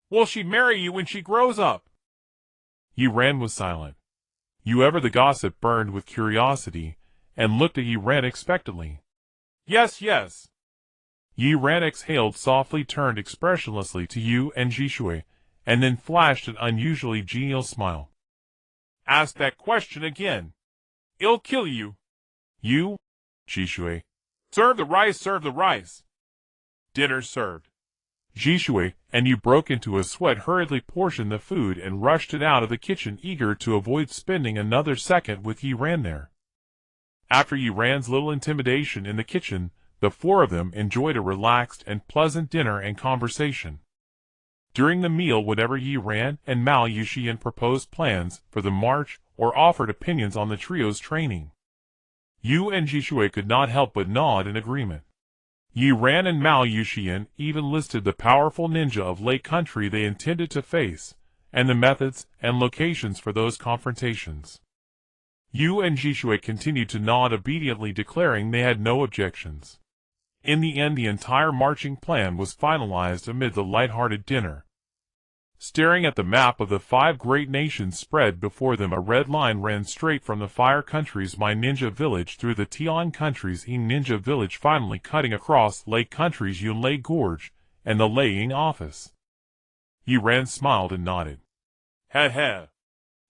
Will she marry you when she grows up? Yaren was silent. Yu, ever the gossip, burned with curiosity and looked at Yaren expectantly. Yes, yes. Yaren exhaled softly, turned expressionlessly to Yu and Jishui, and then flashed an unusually genial smile. Ask that question again. It'll kill you. Yu, Jishui. Serve the rice, serve the rice. Dinner served. Jishui and Yu broke into a sweat, hurriedly portioned the food, and rushed it out of the kitchen, eager to avoid spending another second with Yaren there. After Yaren's little intimidation in the kitchen, the four of them enjoyed a relaxed and pleasant dinner and conversation. During the meal, whenever Yaren and Mao Yuxian proposed plans for the march or offered opinions on the trio's training. Yu and Jishui could not help but nod in agreement. Yaren and Mao Yuxian even listed the powerful ninja of Lake Country they intended to face, and the methods and locations for those confrontations. Yu and Jishui continued to nod obediently, declaring they had no objections. In the end, the entire marching plan was finalized amid the light-hearted dinner. Staring at the map of the 5 great nations spread before them, a red line ran straight from the Fire Country's My Ninja Village through the Tian Country's Yin Ninja Village, finally cutting across Lake Country's Yunlei Gorge and the Laying Office. Yaren smiled and nodded. Heh.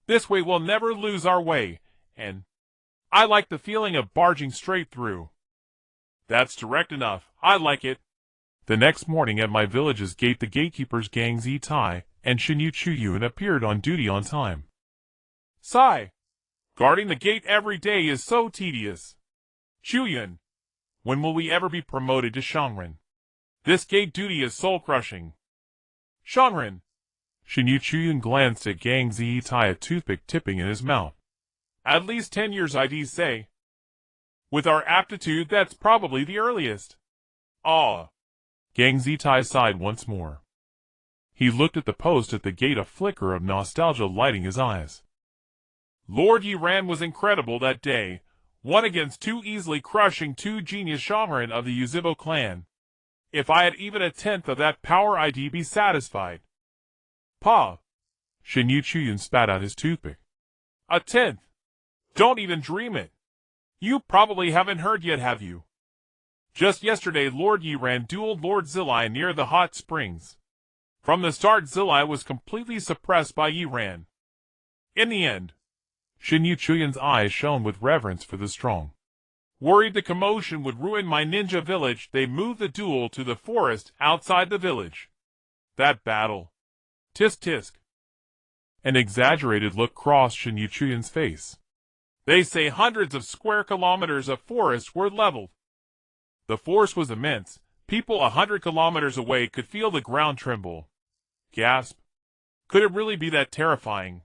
This way we'll never lose our way, and I like the feeling of barging straight through. That's direct enough. I like it. The next morning at my village's gate, the gatekeepers Gang Zitai and Shinyu Chuyun appeared on duty on time. Sigh. Guarding the gate every day is so tedious. Chuyun, when will we ever be promoted to Shangren? This gate duty is soul-crushing. Shangren. Shinyu Chuyun glanced at Gang Zitai, a toothpick tipping in his mouth. At least 10 years, I'd say. With our aptitude, that's probably the earliest. Ah. Gang Zitai sighed once more. He looked at the post at the gate, a flicker of nostalgia lighting his eyes. Lord Yaren was incredible that day, 1 against 2, easily crushing 2 genius Shangren of the Yuzhibo clan. If I had even a tenth of that power, I'd be satisfied. Pa. Shinyu Chuyun spat out his toothpick. A tenth? Don't even dream it. You probably haven't heard yet, have you? Just yesterday, Lord Yaren dueled Lord Zilai near the hot springs. From the start, Zilai was completely suppressed by Yaren. In the end, Shinyu Chuyun's eyes shone with reverence for the strong. Worried the commotion would ruin my ninja village, they moved the duel to the forest outside the village. That battle. Tisk tisk. An exaggerated look crossed Shinyu Chuyun's face. They say hundreds of square kilometers of forest were leveled. The force was immense. People 100 kilometers away could feel the ground tremble. Gasp. Could it really be that terrifying?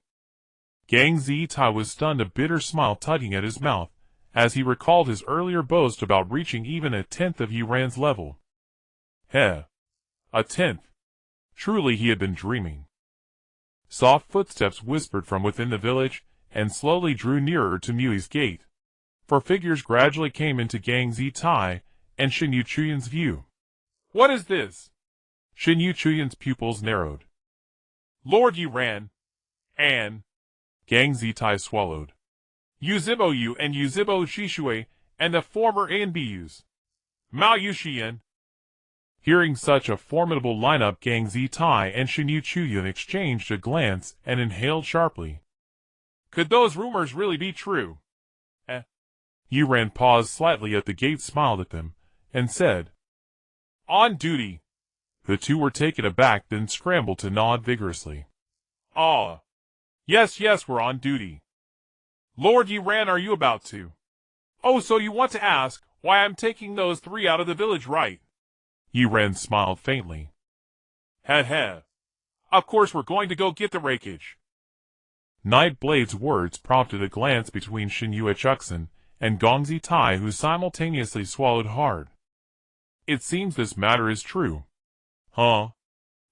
Gang Zitai was stunned, a bitter smile tugging at his mouth, as he recalled his earlier boast about reaching even a tenth of Yaren's level. A tenth. Truly he had been dreaming. Soft footsteps whispered from within the village, and slowly drew nearer to Mui's gate. 4 figures gradually came into Gang Zitai and Shinyu Chuyun's view. What is this? Shinyu Chuyun's pupils narrowed. Lord Yaren. And Gang Zitai swallowed. Yuzhibo Yu and Yuzhibo Shishui, and the former ANBUs. Mao Yuxian. Hearing such a formidable lineup, Gang Zitai and Shinyu Chuyun exchanged a glance and inhaled sharply. Could those rumors really be true? Yaren paused slightly at the gate, smiled at them, and said, On duty. The 2 were taken aback, then scrambled to nod vigorously. Ah. Yes, we're on duty. Lord Yaren, are you about to? Oh, so you want to ask why I'm taking those 3 out of the village, right? Yaren smiled faintly. Heh. Of course we're going to go get the rakeage. Nightblade's words prompted a glance between Shinyu Chuxin and Gang Zitai, who simultaneously swallowed hard. It seems this matter is true. Huh?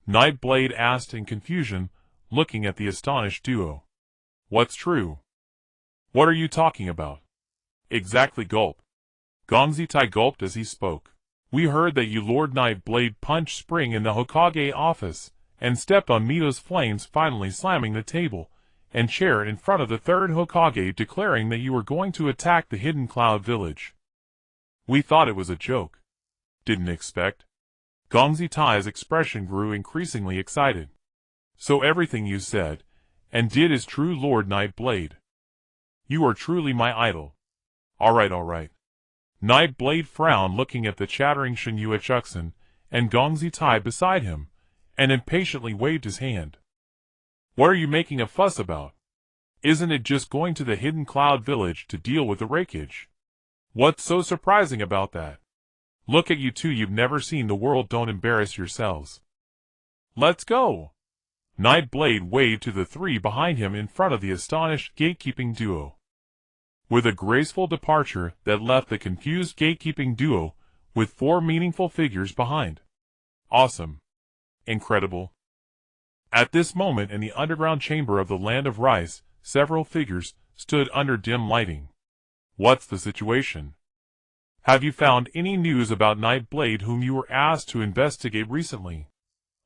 Nightblade asked in confusion, looking at the astonished duo. What's true? What are you talking about? Exactly, gulp. Gang Zitai gulped as he spoke. We heard that you Lord Nightblade punched Spring in the Hokage office, and stepped on Mito's flames, finally slamming the table and chair in front of the 3rd Hokage, declaring that you were going to attack the Hidden Cloud Village. We thought it was a joke. Didn't expect. Gang Zitai's expression grew increasingly excited. So everything you said and did is true, Lord Nightblade. You are truly my idol. All right. Nightblade frowned, looking at the chattering Shinyu Chuxin and Gang Zitai beside him, and impatiently waved his hand. What are you making a fuss about? Isn't it just going to the Hidden Cloud Village to deal with the rakeage? What's so surprising about that? Look at you 2, you've never seen the world, don't embarrass yourselves. Let's go. Nightblade waved to the three behind him in front of the astonished gatekeeping duo. With a graceful departure that left the confused gatekeeping duo with four meaningful figures behind. Awesome. Incredible. At this moment in the underground chamber of the Land of Rice, several figures stood under dim lighting. What's the situation? Have you found any news about Nightblade whom you were asked to investigate recently?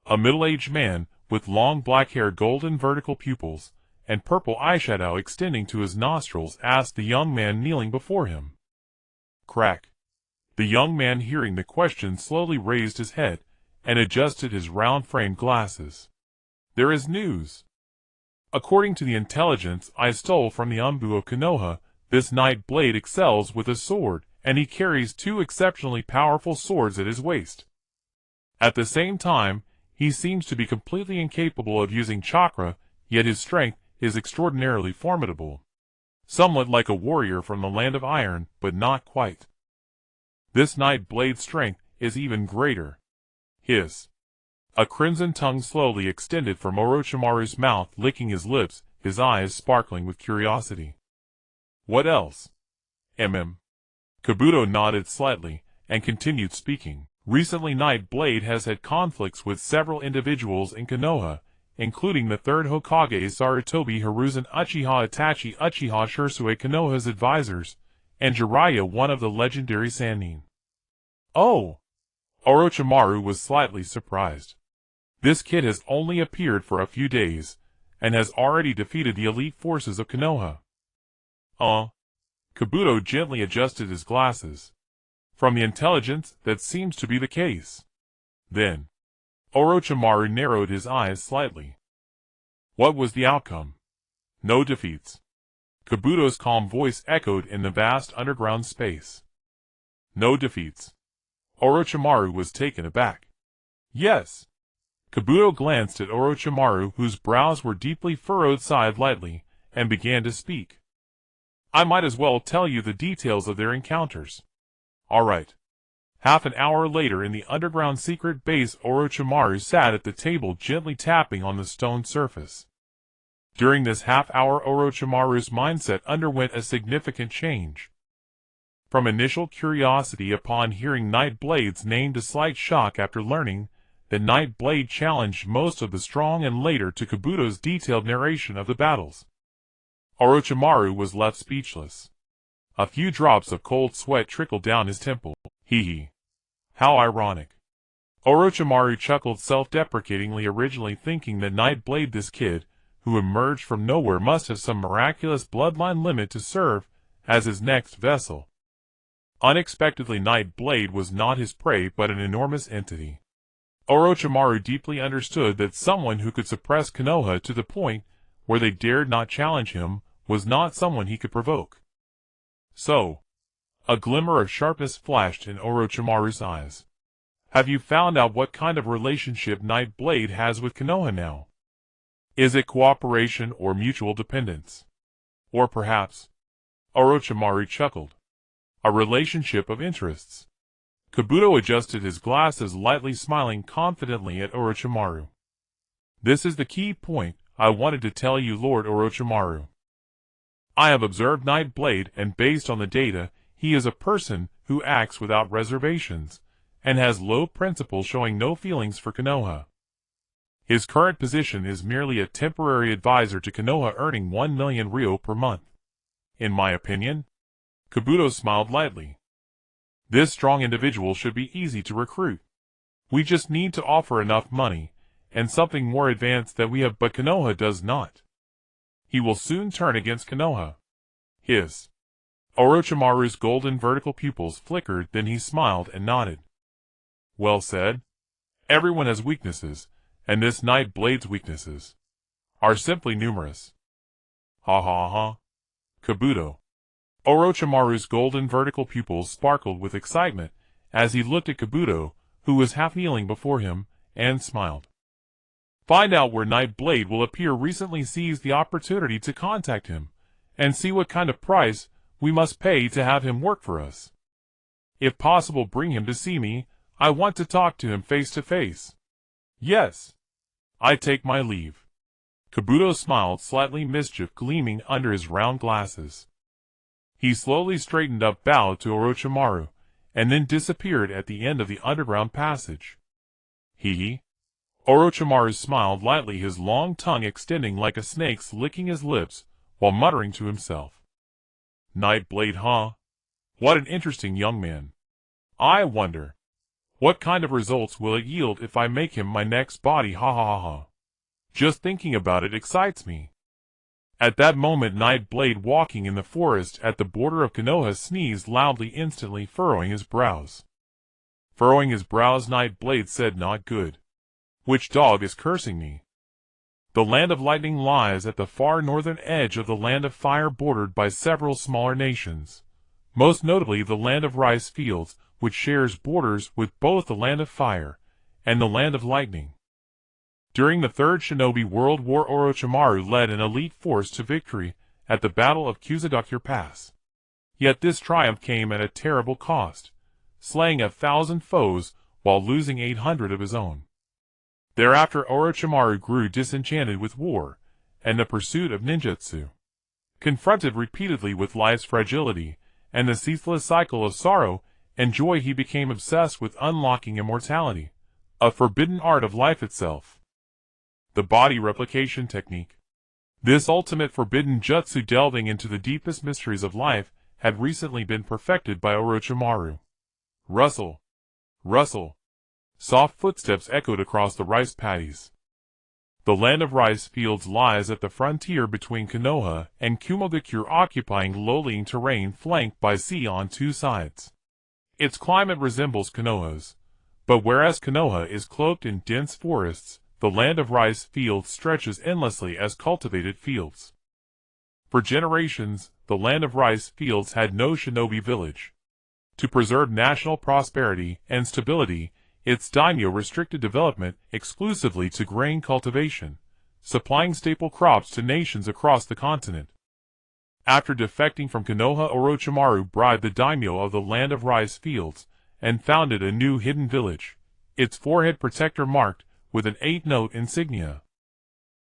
A middle-aged man with long black hair, golden vertical pupils, and purple eyeshadow extending to his nostrils asked the young man kneeling before him. Crack. The young man, hearing the question, slowly raised his head and adjusted his round-framed glasses. There is news. According to the intelligence I stole from the Umbu of Konoha, this Nightblade excels with a sword, and he carries two exceptionally powerful swords at his waist. At the same time, he seems to be completely incapable of using chakra, yet his strength is extraordinarily formidable. Somewhat like a warrior from the Land of Iron, but not quite. This Nightblade's strength is even greater. Hiss. A crimson tongue slowly extended from Orochimaru's mouth, licking his lips, his eyes sparkling with curiosity. What else? Kabuto nodded slightly, and continued speaking. Recently Nightblade has had conflicts with several individuals in Konoha, including the third Hokage Sarutobi Hiruzen Uchiha Itachi Uchiha Shursue, Konoha's advisors, and Jiraiya, one of the legendary Sannin. Oh! Orochimaru was slightly surprised. This kid has only appeared for a few days, and has already defeated the elite forces of Konoha. Kabuto gently adjusted his glasses. From the intelligence, that seems to be the case. Then, Orochimaru narrowed his eyes slightly. What was the outcome? No defeats. Kabuto's calm voice echoed in the vast underground space. No defeats. Orochimaru was taken aback. Yes. Kabuto glanced at Orochimaru, whose brows were deeply furrowed, sighed lightly, and began to speak. I might as well tell you the details of their encounters. All right. Half an hour later, in the underground secret base, Orochimaru sat at the table, gently tapping on the stone surface. During this half-hour, Orochimaru's mindset underwent a significant change. From initial curiosity upon hearing Nightblade's name to slight shock after learning that Nightblade challenged most of the strong, and later to Kabuto's detailed narration of the battles. Orochimaru was left speechless. A few drops of cold sweat trickled down his temple. Hee. How ironic. Orochimaru chuckled self-deprecatingly, originally thinking that Nightblade, this kid, who emerged from nowhere, must have some miraculous bloodline limit to serve as his next vessel. Unexpectedly, Nightblade was not his prey, but an enormous entity. Orochimaru deeply understood that someone who could suppress Konoha to the point where they dared not challenge him was not someone he could provoke. So, a glimmer of sharpness flashed in Orochimaru's eyes. Have you found out what kind of relationship Nightblade has with Konoha now? Is it cooperation or mutual dependence? Or perhaps, Orochimaru chuckled, a relationship of interests? Kabuto adjusted his glasses lightly, smiling confidently at Orochimaru. This is the key point I wanted to tell you, Lord Orochimaru. I have observed Nightblade, and based on the data, he is a person who acts without reservations, and has low principles, showing no feelings for Konoha. His current position is merely a temporary advisor to Konoha, earning 1 million ryo per month. In my opinion, Kabuto smiled lightly. This strong individual should be easy to recruit. We just need to offer enough money, and something more advanced that we have, but Konoha does not. He will soon turn against Konoha. Hiss. Orochimaru's golden vertical pupils flickered, then he smiled and nodded. Well said. Everyone has weaknesses, and this Nightblade's weaknesses are simply numerous. Ha ha ha. Kabuto. Orochimaru's golden vertical pupils sparkled with excitement as he looked at Kabuto, who was half kneeling before him, and smiled. Find out where Nightblade will appear. Recently seized the opportunity to contact him, and see what kind of price we must pay to have him work for us. If possible, bring him to see me. I want to talk to him face to face. Yes. I take my leave. Kabuto smiled, slightly mischief gleaming under his round glasses. He slowly straightened up, bowed to Orochimaru, and then disappeared at the end of the underground passage. Hee. Orochimaru smiled lightly, his long tongue extending like a snake's, licking his lips, while muttering to himself. Nightblade, huh? What an interesting young man. I wonder, what kind of results will it yield if I make him my next body, ha ha ha ha. Just thinking about it excites me. At that moment, Nightblade, walking in the forest at the border of Konoha, sneezed loudly, instantly furrowing his brows. Furrowing his brows, Nightblade said, "Not good. Which dog is cursing me?" The Land of Lightning lies at the far northern edge of the Land of Fire, bordered by several smaller nations, most notably the Land of Rice Fields, which shares borders with both the Land of Fire and the Land of Lightning. During the Third Shinobi World War, Orochimaru led an elite force to victory at the Battle of Kumogakure Pass. Yet this triumph came at a terrible cost, slaying 1,000 foes while losing 800 of his own. Thereafter, Orochimaru grew disenchanted with war and the pursuit of ninjutsu. Confronted repeatedly with life's fragility and the ceaseless cycle of sorrow and joy, he became obsessed with unlocking immortality, a forbidden art of life itself. The body replication technique. This ultimate forbidden jutsu, delving into the deepest mysteries of life, had recently been perfected by Orochimaru. Rustle. Rustle. Soft footsteps echoed across the rice paddies. The Land of Rice Fields lies at the frontier between Konoha and Kumogakure, occupying lowlying terrain flanked by sea on two sides. Its climate resembles Konoha's, but whereas Konoha is cloaked in dense forests, the Land of Rice Fields stretches endlessly as cultivated fields. For generations, the Land of Rice Fields had no shinobi village. To preserve national prosperity and stability, its daimyo restricted development exclusively to grain cultivation, supplying staple crops to nations across the continent. After defecting from Konoha, Orochimaru bribed the daimyo of the Land of Rice Fields and founded a new hidden village, its forehead protector marked with an 8-note insignia.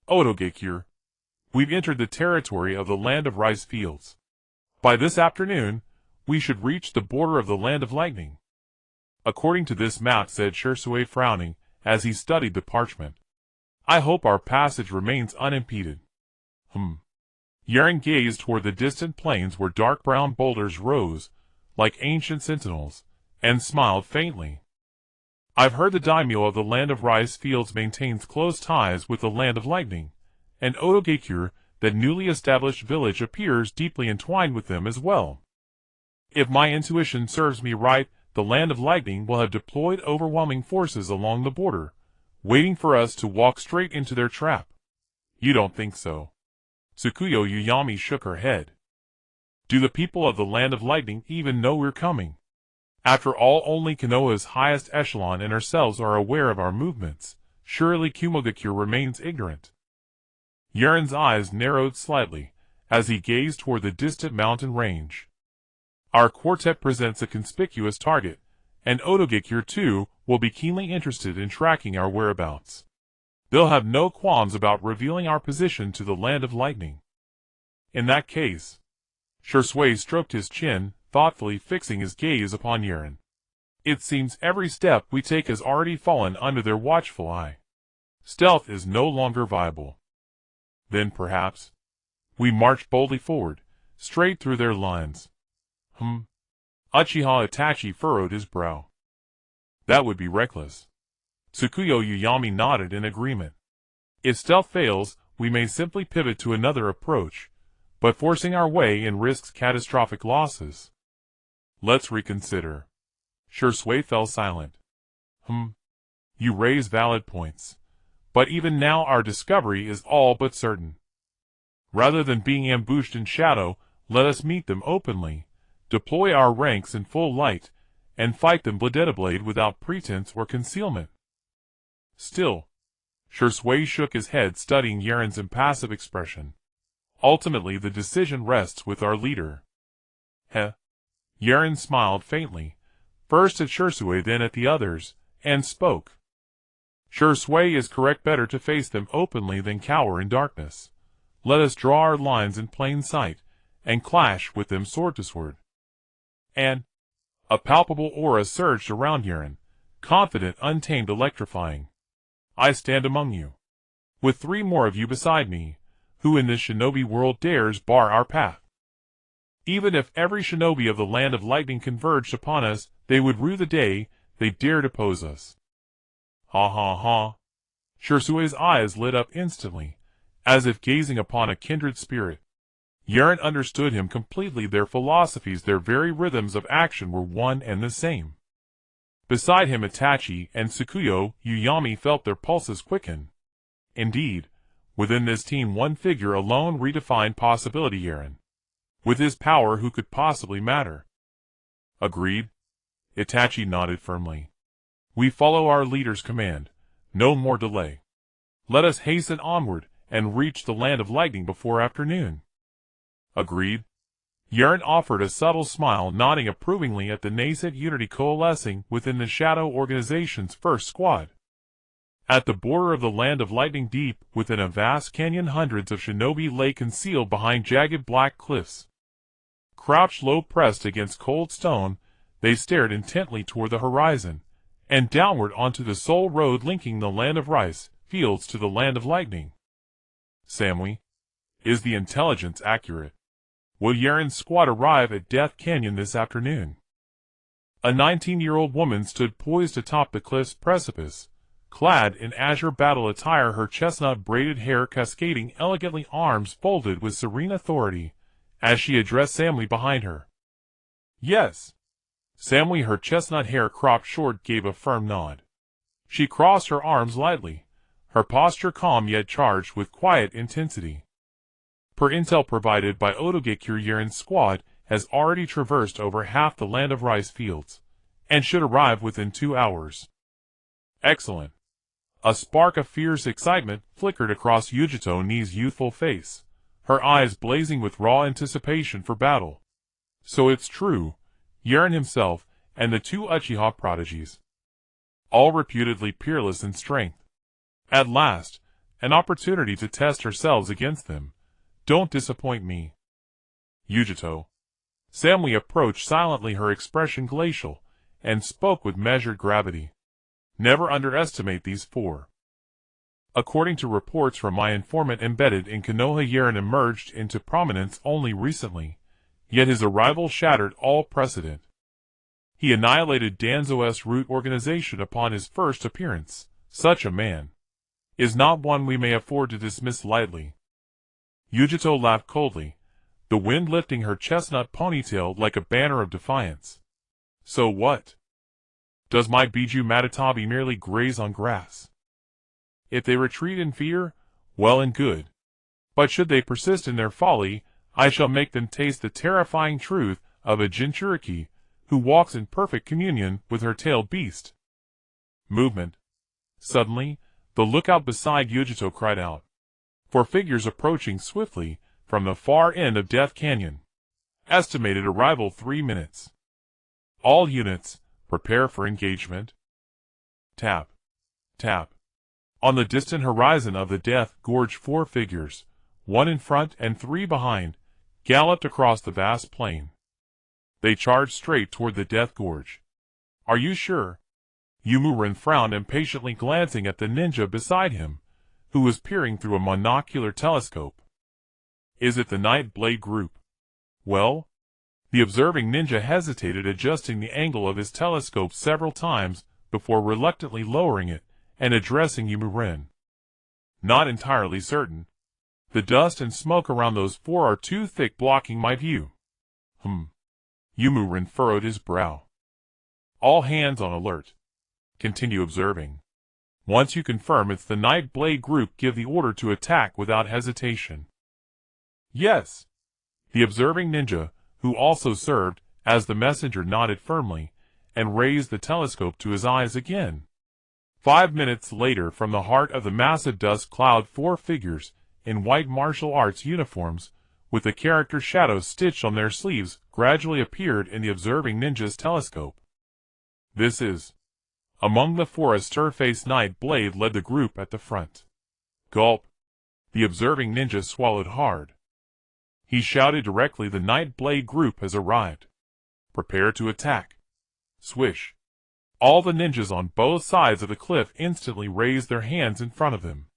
Otogakure. We've entered the territory of the Land of Rice Fields. By this afternoon, we should reach the border of the Land of Lightning. According to this map, said Shisui, frowning as he studied the parchment. I hope our passage remains unimpeded. Yaren gazed toward the distant plains where dark brown boulders rose like ancient sentinels, and smiled faintly. I've heard the daimyo of the Land of Rice Fields maintains close ties with the Land of Lightning, and Otogakure, that newly established village, appears deeply entwined with them as well. If my intuition serves me right, the Land of Lightning will have deployed overwhelming forces along the border, waiting for us to walk straight into their trap. You don't think so? Tsukuyo Uyami shook her head. Do the people of the Land of Lightning even know we're coming? After all, only Konoha's highest echelon and ourselves are aware of our movements. Surely Kumogakure remains ignorant. Yaren's eyes narrowed slightly as he gazed toward the distant mountain range. Our quartet presents a conspicuous target, and Otogakure too will be keenly interested in tracking our whereabouts. They'll have no qualms about revealing our position to the Land of Lightning. In that case, Shisui stroked his chin, thoughtfully fixing his gaze upon Yaren. It seems every step we take has already fallen under their watchful eye. Stealth is no longer viable. Then perhaps we march boldly forward, straight through their lines. Uchiha Itachi furrowed his brow. That would be reckless. Tsukuyo Uyami nodded in agreement. If stealth fails, we may simply pivot to another approach, but forcing our way in risks catastrophic losses. Let's reconsider. Shisui fell silent. You raise valid points, but even now our discovery is all but certain. Rather than being ambushed in shadow, let us meet them openly, deploy our ranks in full light, and fight them blade without pretense or concealment. Still, Shisui shook his head, studying Yaren's impassive expression. Ultimately, the decision rests with our leader. Yaren smiled faintly, first at Shisui then at the others, and spoke. Sure, Sui is correct. Better to face them openly than cower in darkness. Let us draw our lines in plain sight, and clash with them sword to sword. And a palpable aura surged around Yaren, confident, untamed, electrifying. I stand among you, with 3 more of you beside me, who in this shinobi world dares bar our path. Even if every shinobi of the Land of Lightning converged upon us, they would rue the day they dared oppose us. Ha ha ha. Shirsue's eyes lit up instantly, as if gazing upon a kindred spirit. Yaren understood him completely. Their philosophies, their very rhythms of action were one and the same. Beside him, Itachi and Tsukuyo Uyami felt their pulses quicken. Indeed, within this team, one figure alone redefined possibility. Yaren. With his power, who could possibly matter? Agreed. Itachi nodded firmly. We follow our leader's command. No more delay. Let us hasten onward and reach the Land of Lightning before afternoon. Agreed. Yaren offered a subtle smile, nodding approvingly at the nascent unity coalescing within the Shadow Organization's first squad. At the border of the Land of Lightning, deep within a vast canyon, hundreds of shinobi lay concealed behind jagged black cliffs. Crouched low, pressed against cold stone, they stared intently toward the horizon, and downward onto the sole road linking the Land of Rice Fields to the Land of Lightning. Samui, is the intelligence accurate? Will Yaren's squad arrive at Death Canyon this afternoon? A 19-year-old woman stood poised atop the cliff's precipice, clad in azure battle attire, her chestnut-braided hair cascading elegantly, arms folded with serene authority, as she addressed Samui behind her. Yes. Samui, her chestnut hair cropped short, gave a firm nod. She crossed her arms lightly, her posture calm yet charged with quiet intensity. Per intel provided by Otogekure, Yaren's squad has already traversed over half the Land of Rice Fields, and should arrive within 2 hours. Excellent. A spark of fierce excitement flickered across Yujito Ni's youthful face, her eyes blazing with raw anticipation for battle. So it's true, Yaren himself and the 2 Uchiha prodigies, all reputedly peerless in strength. At last, an opportunity to test ourselves against them. Don't disappoint me. Yujito. Samui approached silently, her expression glacial, and spoke with measured gravity. Never underestimate these 4. According to reports from my informant embedded in Konoha, Yaren emerged into prominence only recently, yet his arrival shattered all precedent. He annihilated Danzo's root organization upon his first appearance. Such a man is not one we may afford to dismiss lightly. Yujito laughed coldly, the wind lifting her chestnut ponytail like a banner of defiance. So what? Does my Biju Matatabi merely graze on grass? If they retreat in fear, well and good. But should they persist in their folly, I shall make them taste the terrifying truth of a Jinchuriki who walks in perfect communion with her tailed beast. Movement. Suddenly, the lookout beside Yujito cried out. 4 figures approaching swiftly from the far end of Death Canyon. Estimated arrival 3 minutes. All units, prepare for engagement. Tap. Tap. On the distant horizon of the Death Gorge, 4 figures, 1 in front and 3 behind, galloped across the vast plain. They charged straight toward the Death Gorge. Are you sure? Youmuurin frowned impatiently, glancing at the ninja beside him, who was peering through a monocular telescope. Is it the Night Blade group? Well? The observing ninja hesitated, adjusting the angle of his telescope several times before reluctantly lowering it and addressing Youmuurin. Not entirely certain. The dust and smoke around those 4 are too thick, blocking my view. Youmuurin furrowed his brow. All hands on alert. Continue observing. Once you confirm it's the Night Blade group, give the order to attack without hesitation. Yes. The observing ninja, who also served as the messenger, nodded firmly, and raised the telescope to his eyes again. 5 minutes later, from the heart of the massive dust cloud, 4 figures, in white martial arts uniforms, with the character shadows stitched on their sleeves, gradually appeared in the observing ninja's telescope. This is Among the four, a stir-faced Night Blade led the group at the front. Gulp. The observing ninja swallowed hard. He shouted directly, "The Night Blade group has arrived. Prepare to attack." Swish. All the ninjas on both sides of the cliff instantly raised their hands in front of them.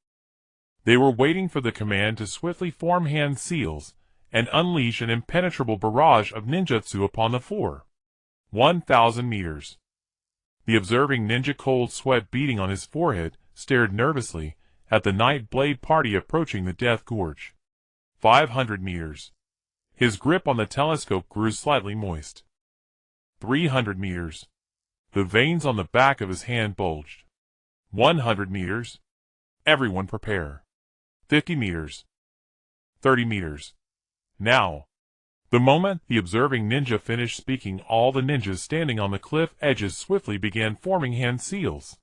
They were waiting for the command to swiftly form hand seals and unleash an impenetrable barrage of ninjutsu upon the four. 1,000 meters. The observing ninja, cold sweat beading on his forehead, stared nervously at the Night Blade party approaching the Death Gorge. 500 meters. His grip on the telescope grew slightly moist. 300 meters. The veins on the back of his hand bulged. 100 meters. Everyone prepare. 50 meters. 30 meters. Now. The moment the observing ninja finished speaking, all the ninjas standing on the cliff edges swiftly began forming hand seals.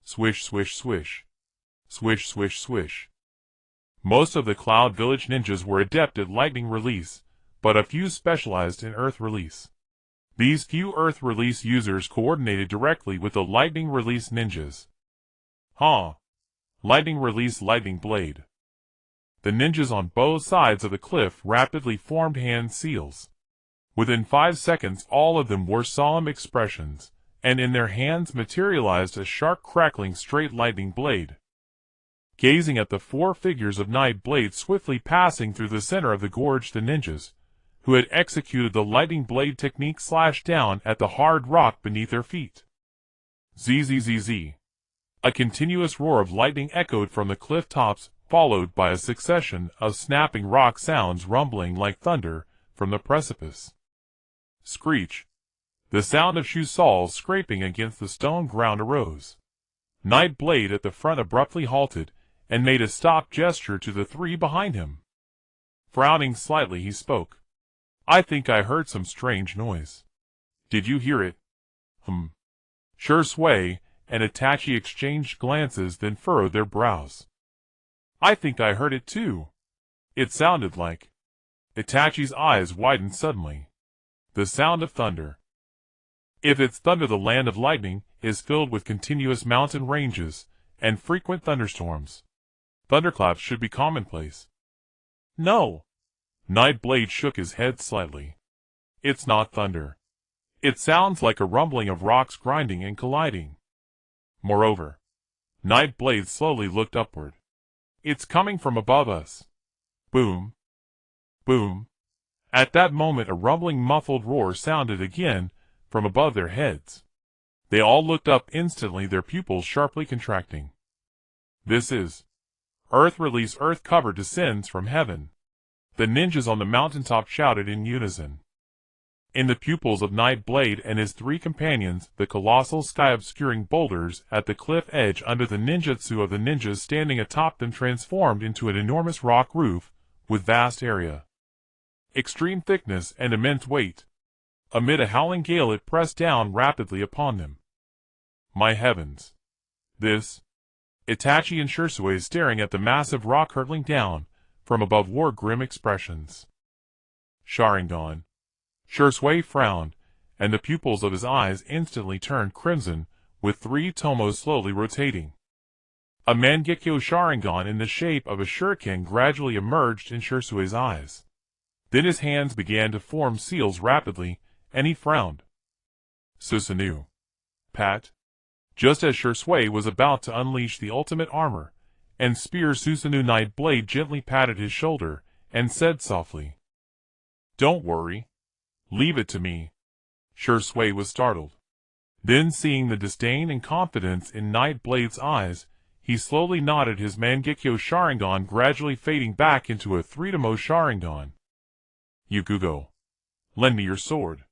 Swish, swish, swish. Swish, swish, swish. Most of the Cloud Village ninjas were adept at lightning release, but a few specialized in earth release. These few earth release users coordinated directly with the lightning release ninjas. Lightning release lightning blade. The ninjas on both sides of the cliff rapidly formed hand seals. Within 5 seconds, all of them wore solemn expressions, and in their hands materialized a sharp, crackling, straight lightning blade. Gazing at the four figures of Night Blade swiftly passing through the center of the gorge, the ninjas, who had executed the lightning blade technique, slashed down at the hard rock beneath their feet. Zzz. A continuous roar of lightning echoed from the cliff tops, followed by a succession of snapping rock sounds rumbling like thunder from the precipice. Screech. The sound of shoe soles scraping against the stone ground arose. Night Blade at the front abruptly halted and made a stop gesture to the three behind him. Frowning slightly, he spoke. "I think I heard some strange noise. Did you hear it?" Shui and Itachi exchanged glances, then furrowed their brows. "I think I heard it too. It sounded like..." Itachi's eyes widened suddenly. "The sound of thunder. If it's thunder, the land of lightning is filled with continuous mountain ranges and frequent thunderstorms. Thunderclaps should be commonplace." "No." Night Blade shook his head slightly. "It's not thunder. It sounds like a rumbling of rocks grinding and colliding. Moreover," Night Blade slowly looked upward, "it's coming from above us." Boom. Boom. At that moment a rumbling, muffled roar sounded again from above their heads. They all looked up instantly, their pupils sharply contracting. "This is Earth Release. Earth Cover descends from heaven," the ninjas on the mountaintop shouted in unison. In the pupils of Night Blade and his three companions, the colossal sky-obscuring boulders at the cliff edge under the ninjutsu of the ninjas standing atop them transformed into an enormous rock roof with vast area, extreme thickness, and immense weight. Amid a howling gale it pressed down rapidly upon them. "My heavens! This..." Itachi and Shui, staring at the massive rock hurtling down from above, wore grim expressions. "Sharingan." Shui frowned, and the pupils of his eyes instantly turned crimson, with three tomos slowly rotating. A Mangekyo Sharingan in the shape of a shuriken gradually emerged in Shui's eyes. Then his hands began to form seals rapidly, and he frowned. "Susanoo. Pat." Just as Shui was about to unleash the ultimate armor and spear Susanoo, Night Blade gently patted his shoulder and said softly, "Don't worry. Leave it to me." Shui was startled. Then, seeing the disdain and confidence in Night Blade's eyes, he slowly nodded, his Mangekyo Sharingan gradually fading back into a three-tomo Sharingan. "Yugugo. Lend me your sword."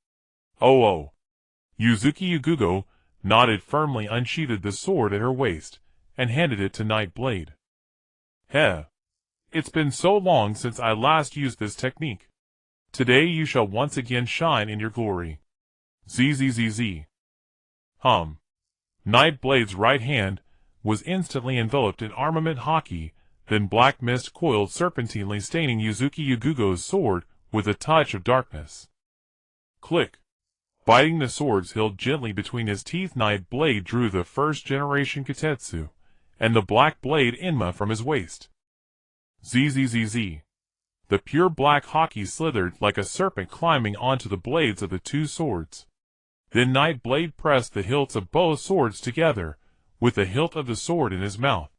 Oh. Yuzuki Yugugo nodded firmly, unsheathed the sword at her waist, and handed it to Night Blade. "Heh. It's been so long since I last used this technique. Today you shall once again shine in your glory." Zzz. Night Blade's right hand was instantly enveloped in armament haki, then black mist coiled serpentinely, staining Yuzuki Yugugo's sword with a touch of darkness. Click. Biting the swords hilt gently between his teeth, Night Blade drew the First Generation Kitetsu, and the black blade Inma from his waist. Zzz. The pure black Haki slithered like a serpent climbing onto the blades of the two swords. Then Night Blade pressed the hilts of both swords together, with the hilt of the sword in his mouth,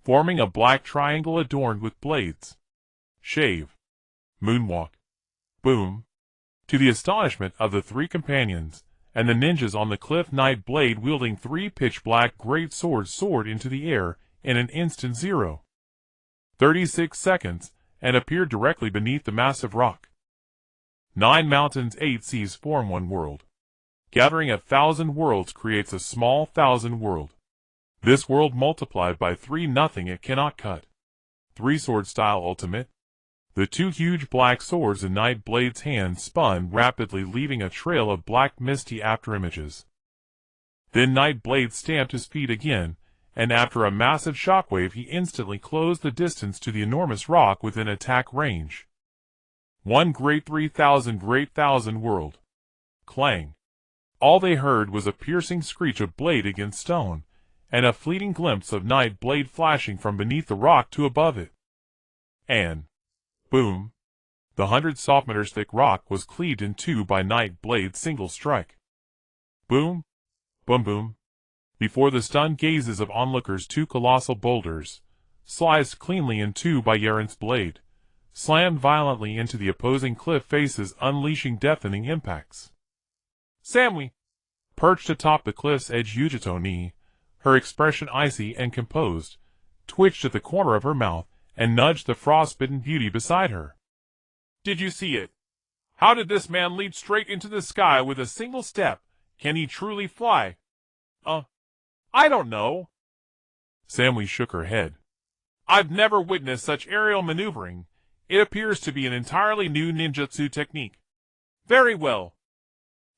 forming a black triangle adorned with blades. Shave. Moonwalk. Boom. To the astonishment of the three companions, and the ninjas on the cliff, Night Blade wielding three pitch-black great swords soared into the air in an instant 36 seconds, and appeared directly beneath the massive rock. 9 mountains, 8 seas form one world. Gathering 1,000 worlds creates a small 1,000 world. This world multiplied by 3, nothing it cannot cut. 3 sword style ultimate. The two huge black swords in Night Blade's hand spun rapidly, leaving a trail of black misty afterimages. Then Night Blade stamped his feet again, and after a massive shockwave he instantly closed the distance to the enormous rock within attack range. One great 3,000 world. Clang. All they heard was a piercing screech of blade against stone, and a fleeting glimpse of Night Blade flashing from beneath the rock to above it. And boom! The 100 softmeters thick rock was cleaved in two by Night Blade's single strike. Boom! Boom boom! Before the stunned gazes of onlookers, 2 colossal boulders, sliced cleanly in two by Yaren's blade, slammed violently into the opposing cliff faces, unleashing deafening impacts. Samui, perched atop the cliff's edge, Yujuto Ni, her expression icy and composed, twitched at the corner of her mouth and nudged the frostbitten beauty beside her. Did you see it? How did this man leap straight into the sky with a single step? Can he truly fly? I don't know. Samui shook her head. I've never witnessed such aerial maneuvering. It appears to be an entirely new ninjutsu technique. Very well.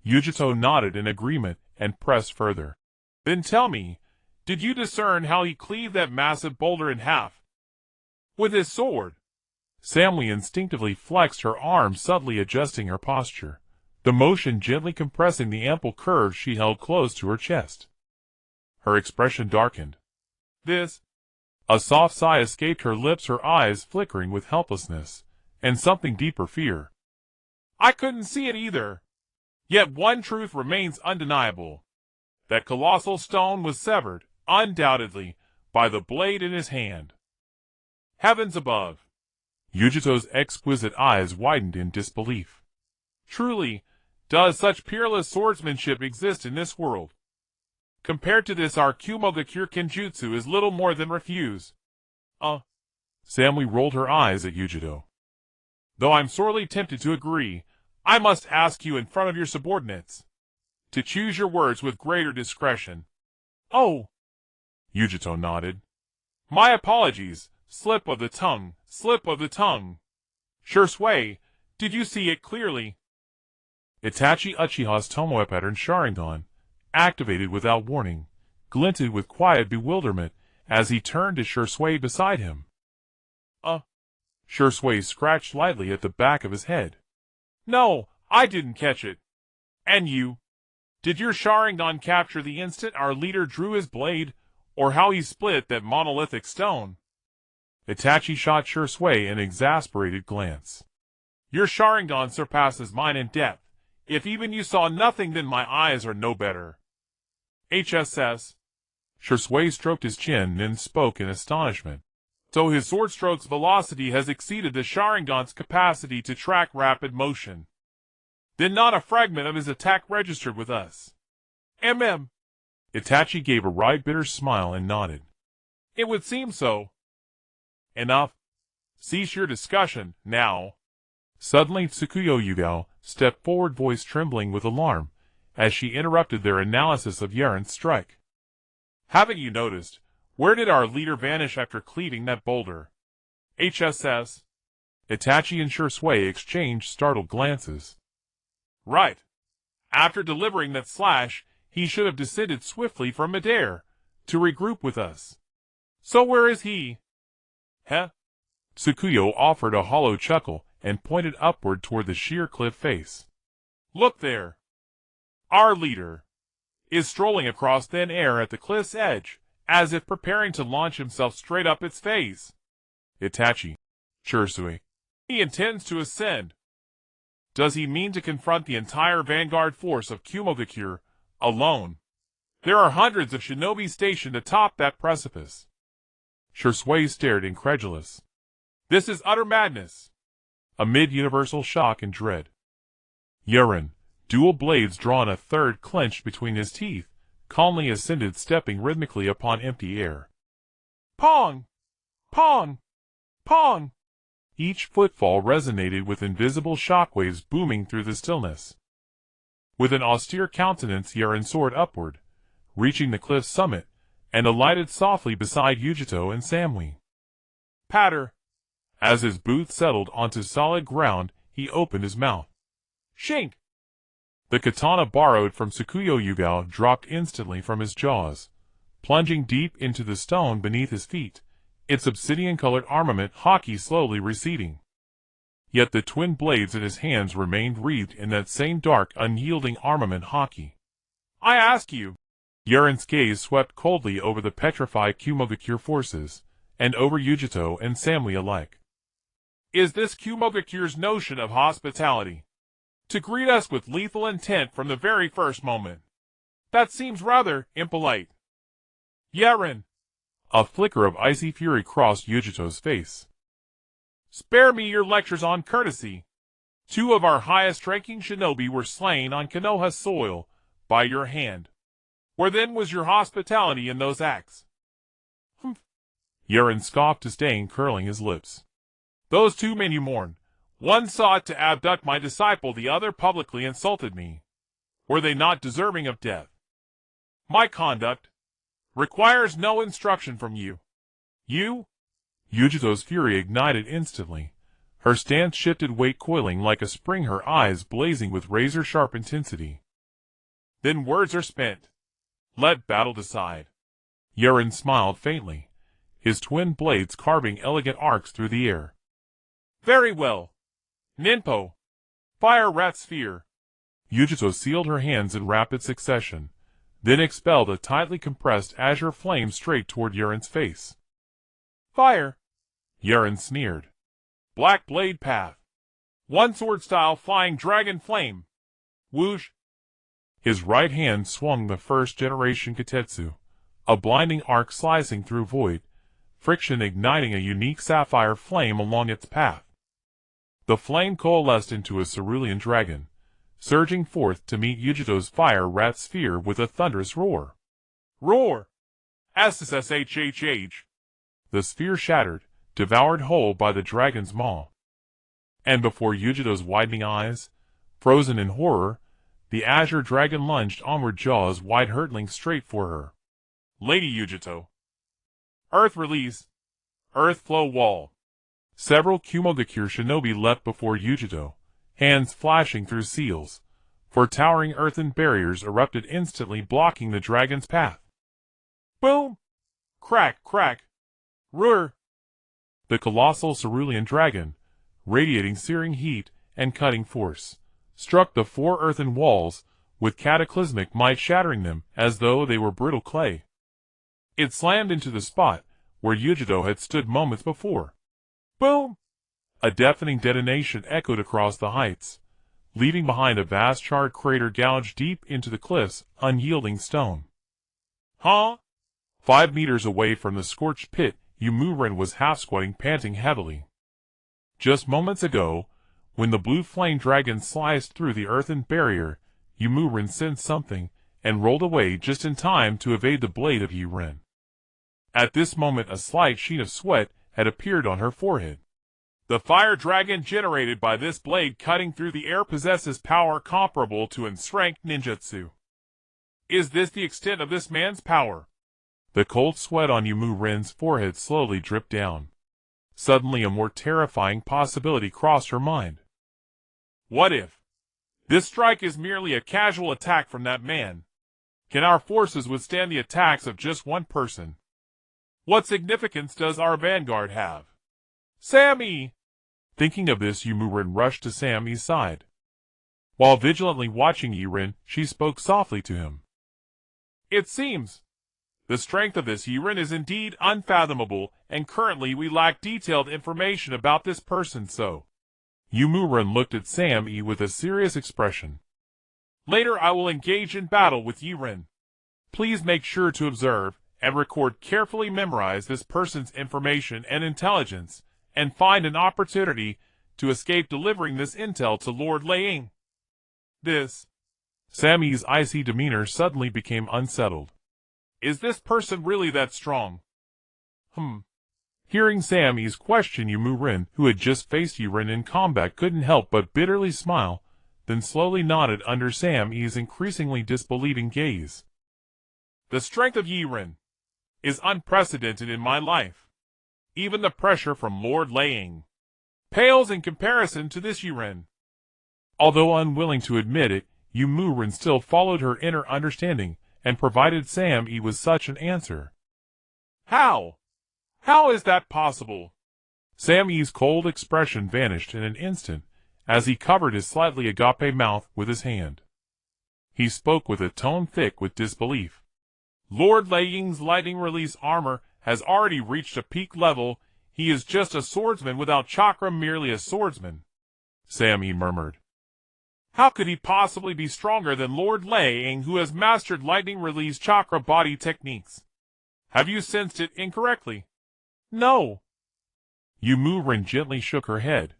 Yujuto nodded in agreement and pressed further. Then tell me, did you discern how he cleaved that massive boulder in half? With his sword. Samui instinctively flexed her arms, subtly adjusting her posture, the motion gently compressing the ample curves she held close to her chest. Her expression darkened. This. A soft sigh escaped her lips, her eyes flickering with helplessness and something deeper, fear. I couldn't see it either. Yet one truth remains undeniable. That colossal stone was severed, undoubtedly, by the blade in his hand. Heavens above! Yujuto's exquisite eyes widened in disbelief. Truly, does such peerless swordsmanship exist in this world? Compared to this, our Kumogakure Kenjutsu is little more than refuse. Samui rolled her eyes at Yujuto. Though I'm sorely tempted to agree, I must ask you in front of your subordinates to choose your words with greater discretion. Oh! Yujuto nodded. My apologies. Slip of the tongue. Slip of the tongue. Shursui, did you see it clearly? Itachi Uchiha's Tomoe pattern Sharingan, activated without warning, glinted with quiet bewilderment as he turned to Shursui beside him. Shursui scratched lightly at the back of his head. No, I didn't catch it. And you? Did your Sharingan capture the instant our leader drew his blade, or how he split that monolithic stone? Itachi shot Shursui an exasperated glance. Your Sharingan surpasses mine in depth. If even you saw nothing, then my eyes are no better. HSS. Shursui stroked his chin, then spoke in astonishment. So his sword stroke's velocity has exceeded the Sharingan's capacity to track rapid motion. Then not a fragment of his attack registered with us. Itachi gave a wry, bitter smile and nodded. It would seem so. Enough. Cease your discussion, now. Suddenly Tsukuyo Yugao stepped forward, voice trembling with alarm, as she interrupted their analysis of Yaren's strike. Haven't you noticed? Where did our leader vanish after cleaving that boulder? HSS. Itachi and Shursui exchanged startled glances. Right. After delivering that slash, he should have descended swiftly from midair, to regroup with us. So where is he? Tsukuyo offered a hollow chuckle and pointed upward toward the sheer cliff face. Look there. our leader, is strolling across thin air at the cliff's edge, as if preparing to launch himself straight up its face. Itachi. Churasui. He intends to ascend. Does he mean to confront the entire vanguard force of Kumogakure alone? There are hundreds of shinobi stationed atop that precipice. Churasui stared incredulous. This is utter madness. Amid universal shock and dread, Yaren, dual blades drawn a third clenched between his teeth, calmly ascended, stepping rhythmically upon empty air. Pong! Pong! Pong! Each footfall resonated with invisible shockwaves booming through the stillness. With an austere countenance, Yaren soared upward, reaching the cliff's summit, and alighted softly beside Yujito and Samui. Patter! As his boots settled onto solid ground, he opened his mouth. Shink! The katana borrowed from Tsukuyo Yugao dropped instantly from his jaws, plunging deep into the stone beneath his feet, its obsidian-colored armament Haki slowly receding. Yet the twin blades in his hands remained wreathed in that same dark, unyielding armament Haki. I ask you. Yaren's gaze swept coldly over the petrified Kumogakure forces, and over Yujito and Samui alike. Is this Kumogakure's notion of hospitality? To greet us with lethal intent from the very first moment? That seems rather impolite. Yaren! A flicker of icy fury crossed Yujito's face. Spare me your lectures on courtesy. 2 of our highest-ranking shinobi were slain on Konoha soil by your hand. Where then was your hospitality in those acts? Humph. Yaren scoffed, disdain curling his lips. Those 2 men you mourn. One sought to abduct my disciple, the other publicly insulted me. Were they not deserving of death? My conduct requires no instruction from you. You? Yujito's fury ignited instantly. Her stance shifted, weight coiling like a spring, her eyes blazing with razor-sharp intensity. Then words are spent. Let battle decide. Yaren smiled faintly, his twin blades carving elegant arcs through the air. Very well. Ninpo. Fire rat sphere. Yujito sealed her hands in rapid succession, then expelled a tightly compressed azure flame straight toward Yaren's face. Fire. Yaren sneered. Black blade path. One sword style flying dragon flame. Whoosh. His right hand swung the First Generation Kitetsu, a blinding arc slicing through void, friction igniting a unique sapphire flame along its path. The flame coalesced into a cerulean dragon, surging forth to meet Yujito's fire rat sphere with a thunderous roar. Roar! SSSHHH! The sphere shattered, devoured whole by the dragon's maw. And before Yujito's widening eyes, frozen in horror, the azure dragon lunged onward, jaws wide, hurtling straight for her. Lady Yujito. Earth release. Earth flow wall. Several Kumogakure shinobi leapt before Yujito, hands flashing through seals, for towering earthen barriers erupted instantly, blocking the dragon's path. Boom! Crack, crack! Roar! The colossal cerulean dragon, radiating searing heat and cutting force, struck the 4 earthen walls, with cataclysmic might shattering them as though they were brittle clay. It slammed into the spot where Yujito had stood moments before. Boom! A deafening detonation echoed across the heights, leaving behind a vast charred crater gouged deep into the cliff's unyielding stone. Huh? 5 meters away from the scorched pit, Youmuurin was half-squatting, panting heavily. Just moments ago, when the blue flame dragon sliced through the earthen barrier, Youmuurin sensed something, and rolled away just in time to evade the blade of Yaren. At this moment a slight sheen of sweat had appeared on her forehead. The fire dragon generated by this blade cutting through the air possesses power comparable to enstrength ninjutsu. Is this the extent of this man's power? The cold sweat on Youmuurin's forehead slowly dripped down. Suddenly a more terrifying possibility crossed her mind. What if this strike is merely a casual attack from that man? Can our forces withstand the attacks of just one person? What significance does our vanguard have? Sammy! Thinking of this, Youmuurin rushed to Sammy's side. While vigilantly watching Yaren, she spoke softly to him. It seems the strength of this Yaren is indeed unfathomable, and currently we lack detailed information about this person, so. Youmuurin looked at Sam-e with a serious expression. Later I will engage in battle with Yaren. Please make sure to observe and carefully memorize this person's information and intelligence, and find an opportunity to escape delivering this intel to Lord Lei. This. Sam-e's icy demeanor suddenly became unsettled. Is this person really that strong? Hearing Sam-e's question, Youmuurin, who had just faced Yaren in combat, couldn't help but bitterly smile, then slowly nodded under Sam-e's increasingly disbelieving gaze. The strength of Yaren is unprecedented in my life. Even the pressure from Lord Lei pales in comparison to this Yaren. Although unwilling to admit it, Youmuurin still followed her inner understanding and provided Sam-e with such an answer. How? How is that possible? Sam-e's cold expression vanished in an instant as he covered his slightly agape mouth with his hand. He spoke with a tone thick with disbelief. Lord Lei's lightning release armor has already reached a peak level. He is just a swordsman without chakra, merely a swordsman. Sam-e murmured. How could he possibly be stronger than Lord Lei, who has mastered lightning release chakra body techniques? Have you sensed it incorrectly? No. Youmuurin gently shook her head.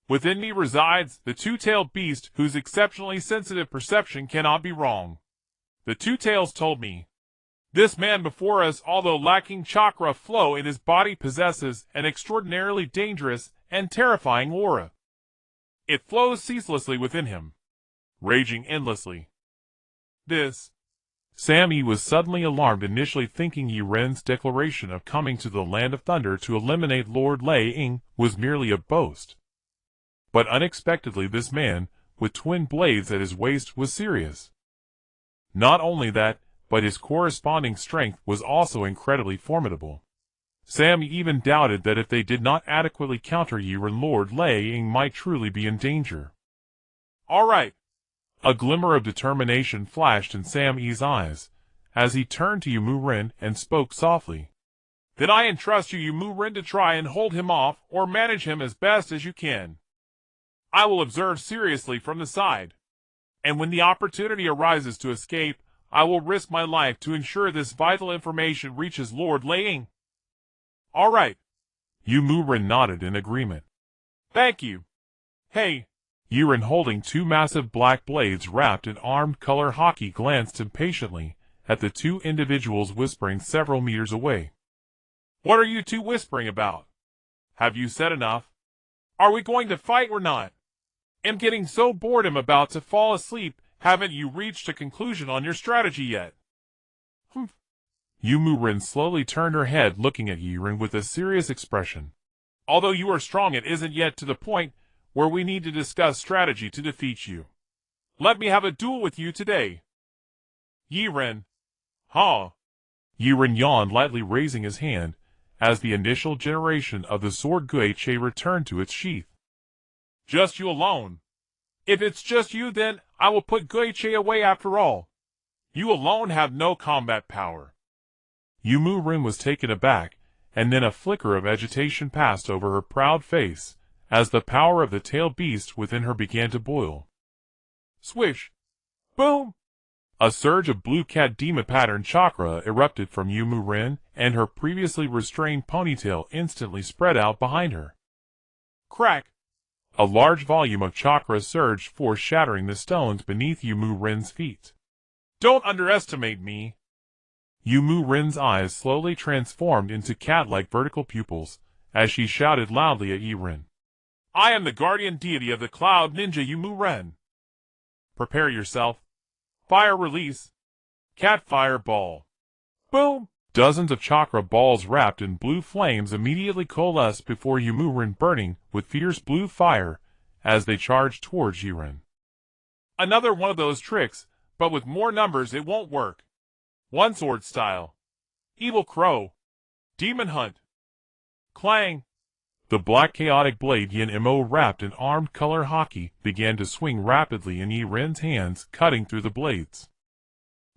Within me resides the two-tailed beast whose exceptionally sensitive perception cannot be wrong. The two tails told me. This man before us, although lacking chakra flow in his body, possesses an extraordinarily dangerous and terrifying aura. It flows ceaselessly within him, raging endlessly. This. Sam-e was suddenly alarmed, initially thinking Yaren's declaration of coming to the Land of Thunder to eliminate Lord Lei was merely a boast. But unexpectedly this man, with twin blades at his waist, was serious. Not only that, but his corresponding strength was also incredibly formidable. Sam-e even doubted that if they did not adequately counter Yaren, Lord Lei might truly be in danger. All right. A glimmer of determination flashed in Sam-e's eyes, as he turned to Youmuurin and spoke softly. Then I entrust you, Youmuurin, to try and hold him off, or manage him as best as you can. I will observe seriously from the side, and when the opportunity arises to escape, I will risk my life to ensure this vital information reaches Lord Lei. All right. Youmuurin nodded in agreement. Thank you. Hey. Yaren, holding two massive black blades wrapped in armed color Haki, glanced impatiently at the two individuals whispering several meters away. What are you two whispering about? Have you said enough? Are we going to fight or not? I'm getting so bored I'm about to fall asleep. Haven't you reached a conclusion on your strategy yet? Youmuurin slowly turned her head, looking at Yaren with a serious expression. Although you are strong, it isn't yet to the point where we need to discuss strategy to defeat you. Let me have a duel with you today. Yaren. Huh? Yaren yawned, lightly raising his hand, as the initial generation of the sword Guiche returned to its sheath. Just you alone. If it's just you, then I will put Guiche away after all. You alone have no combat power. Youmuurin was taken aback, and then a flicker of agitation passed over her proud face, as the power of the tailed beast within her began to boil. Swish! Boom! A surge of blue cat demon-patterned chakra erupted from Youmuurin, and her previously restrained ponytail instantly spread out behind her. Crack! A large volume of chakra surged forth, shattering the stones beneath Youmuurin's feet. Don't underestimate me! Youmuurin's eyes slowly transformed into cat-like vertical pupils, as she shouted loudly at Yaren. I am the guardian deity of the cloud ninja Youmuurin. Prepare yourself. Fire release. Cat fire ball. Boom! Dozens of chakra balls wrapped in blue flames immediately coalesced before Youmuurin, burning with fierce blue fire as they charged towards Yaren. Another one of those tricks, but with more numbers it won't work. One sword style. Evil crow. Demon hunt. Clang. The black chaotic blade Yin-Mo wrapped in armed color Haki began to swing rapidly in Yiren's hands, cutting through the blades.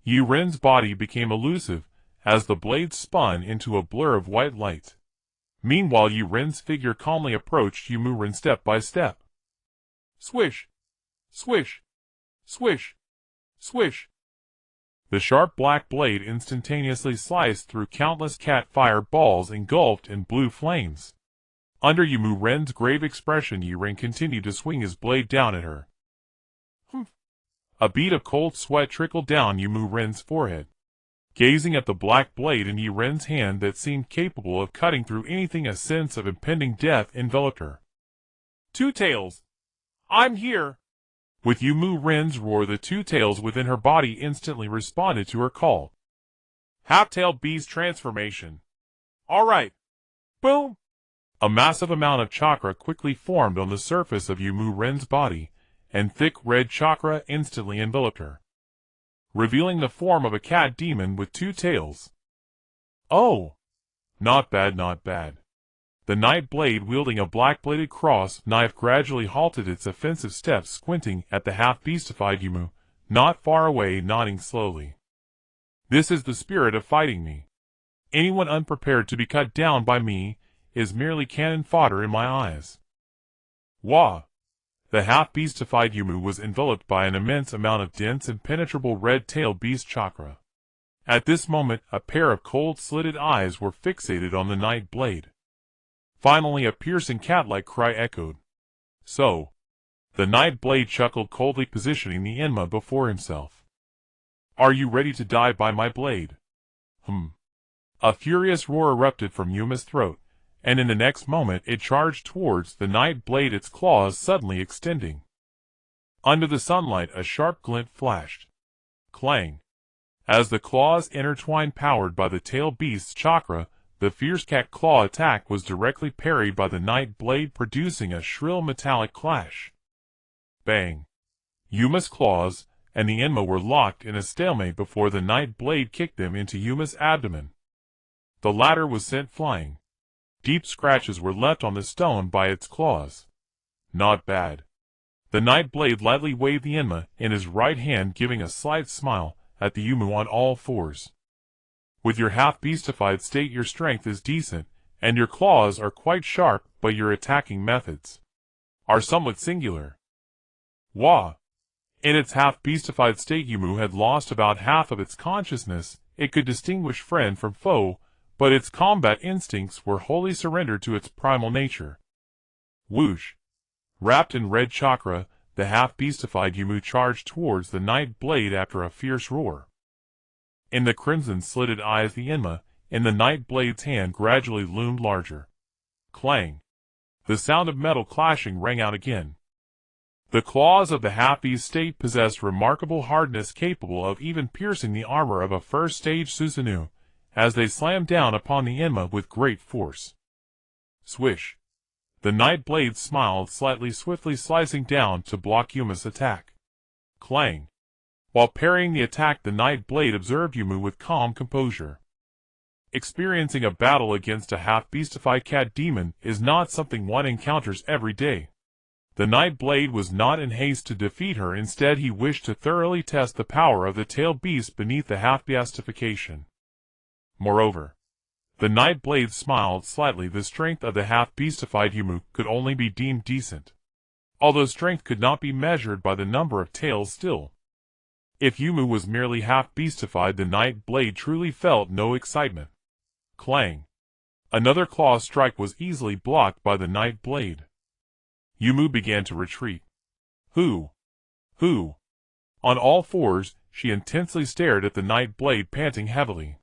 Yiren's body became elusive as the blades spun into a blur of white light. Meanwhile, Yiren's figure calmly approached Youmuurin step by step. Swish! Swish! Swish! Swish! The sharp black blade instantaneously sliced through countless cat fire balls engulfed in blue flames. Under Youmuurin's grave expression, Yiren continued to swing his blade down at her. Humph! A bead of cold sweat trickled down Youmuurin's forehead. Gazing at the black blade in Yiren's hand that seemed capable of cutting through anything, a sense of impending death enveloped her. Two Tails! I'm here! With Youmuurin's roar, the two tails within her body instantly responded to her call. Half-tail beast transformation. Alright. Boom! A massive amount of chakra quickly formed on the surface of Youmuurin's body, and thick red chakra instantly enveloped her, revealing the form of a cat demon with two tails. Oh! Not bad, not bad. The night blade wielding a black-bladed cross knife gradually halted its offensive steps, squinting at the half-beastified Youmou, not far away, nodding slowly. This is the spirit of fighting me. Anyone unprepared to be cut down by me is merely cannon fodder in my eyes. Wah! The half-beastified Youmou was enveloped by an immense amount of dense, impenetrable red-tailed beast chakra. At this moment, a pair of cold, slitted eyes were fixated on the night blade. Finally, a piercing cat-like cry echoed. So, the night blade chuckled coldly, positioning the Enma before himself. Are you ready to die by my blade? A furious roar erupted from Yuma's throat, and in the next moment it charged towards the night blade, its claws suddenly extending. Under the sunlight, a sharp glint flashed. Clang! As the claws intertwined, powered by the tail beast's chakra, the fierce cat claw attack was directly parried by the night blade, producing a shrill metallic clash. Bang! Yuma's claws and the Enma were locked in a stalemate before the night blade kicked them into Yuma's abdomen. The latter was sent flying. Deep scratches were left on the stone by its claws. Not bad. The night blade lightly waved the Enma in his right hand, giving a slight smile at the Youmou on all fours. With your half-beastified state, your strength is decent, and your claws are quite sharp, but your attacking methods are somewhat singular. Wah! In its half-beastified state, Youmou had lost about half of its consciousness. It could distinguish friend from foe, but its combat instincts were wholly surrendered to its primal nature. Whoosh! Wrapped in red chakra, the half-beastified Youmou charged towards the night blade after a fierce roar. In the crimson-slitted eyes, the Enma in the night blade's hand gradually loomed larger. Clang! The sound of metal clashing rang out again. The claws of the half-beast state possessed remarkable hardness, capable of even piercing the armor of a first-stage Susanoo, as they slammed down upon the Enma with great force. Swish! The night blade smiled slightly, swiftly slicing down to block Yuma's attack. Clang! While parrying the attack, the night blade observed Youmou with calm composure. Experiencing a battle against a half-beastified cat demon is not something one encounters every day. The night blade was not in haste to defeat her. Instead, he wished to thoroughly test the power of the tail beast beneath the half-beastification. Moreover, the night blade smiled slightly. The strength of the half-beastified Youmou could only be deemed decent, although strength could not be measured by the number of tails. Still, if Youmou was merely half-beastified, the night blade truly felt no excitement. Clang! Another claw strike was easily blocked by the night blade. Youmou began to retreat. Hoo! On all fours, she intensely stared at the night blade, panting heavily.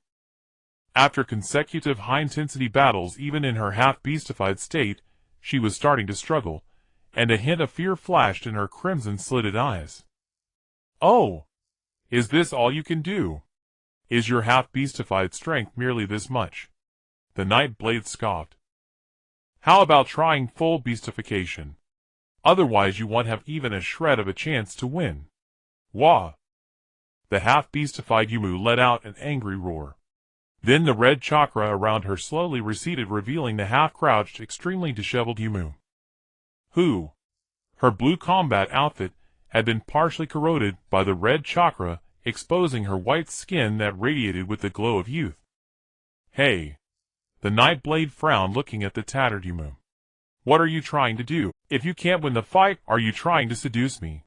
After consecutive high-intensity battles, even in her half-beastified state, she was starting to struggle, and a hint of fear flashed in her crimson-slitted eyes. Oh! Is this all you can do? Is your half-beastified strength merely this much? The night blade scoffed. How about trying full beastification? Otherwise you won't have even a shred of a chance to win. Wah! The half-beastified Youmou let out an angry roar. Then the red chakra around her slowly receded, revealing the half-crouched, extremely disheveled Yumu, who, her blue combat outfit, had been partially corroded by the red chakra, exposing her white skin that radiated with the glow of youth. Hey! The Nightblade frowned, looking at the tattered Yumu. What are you trying to do? If you can't win the fight, are you trying to seduce me?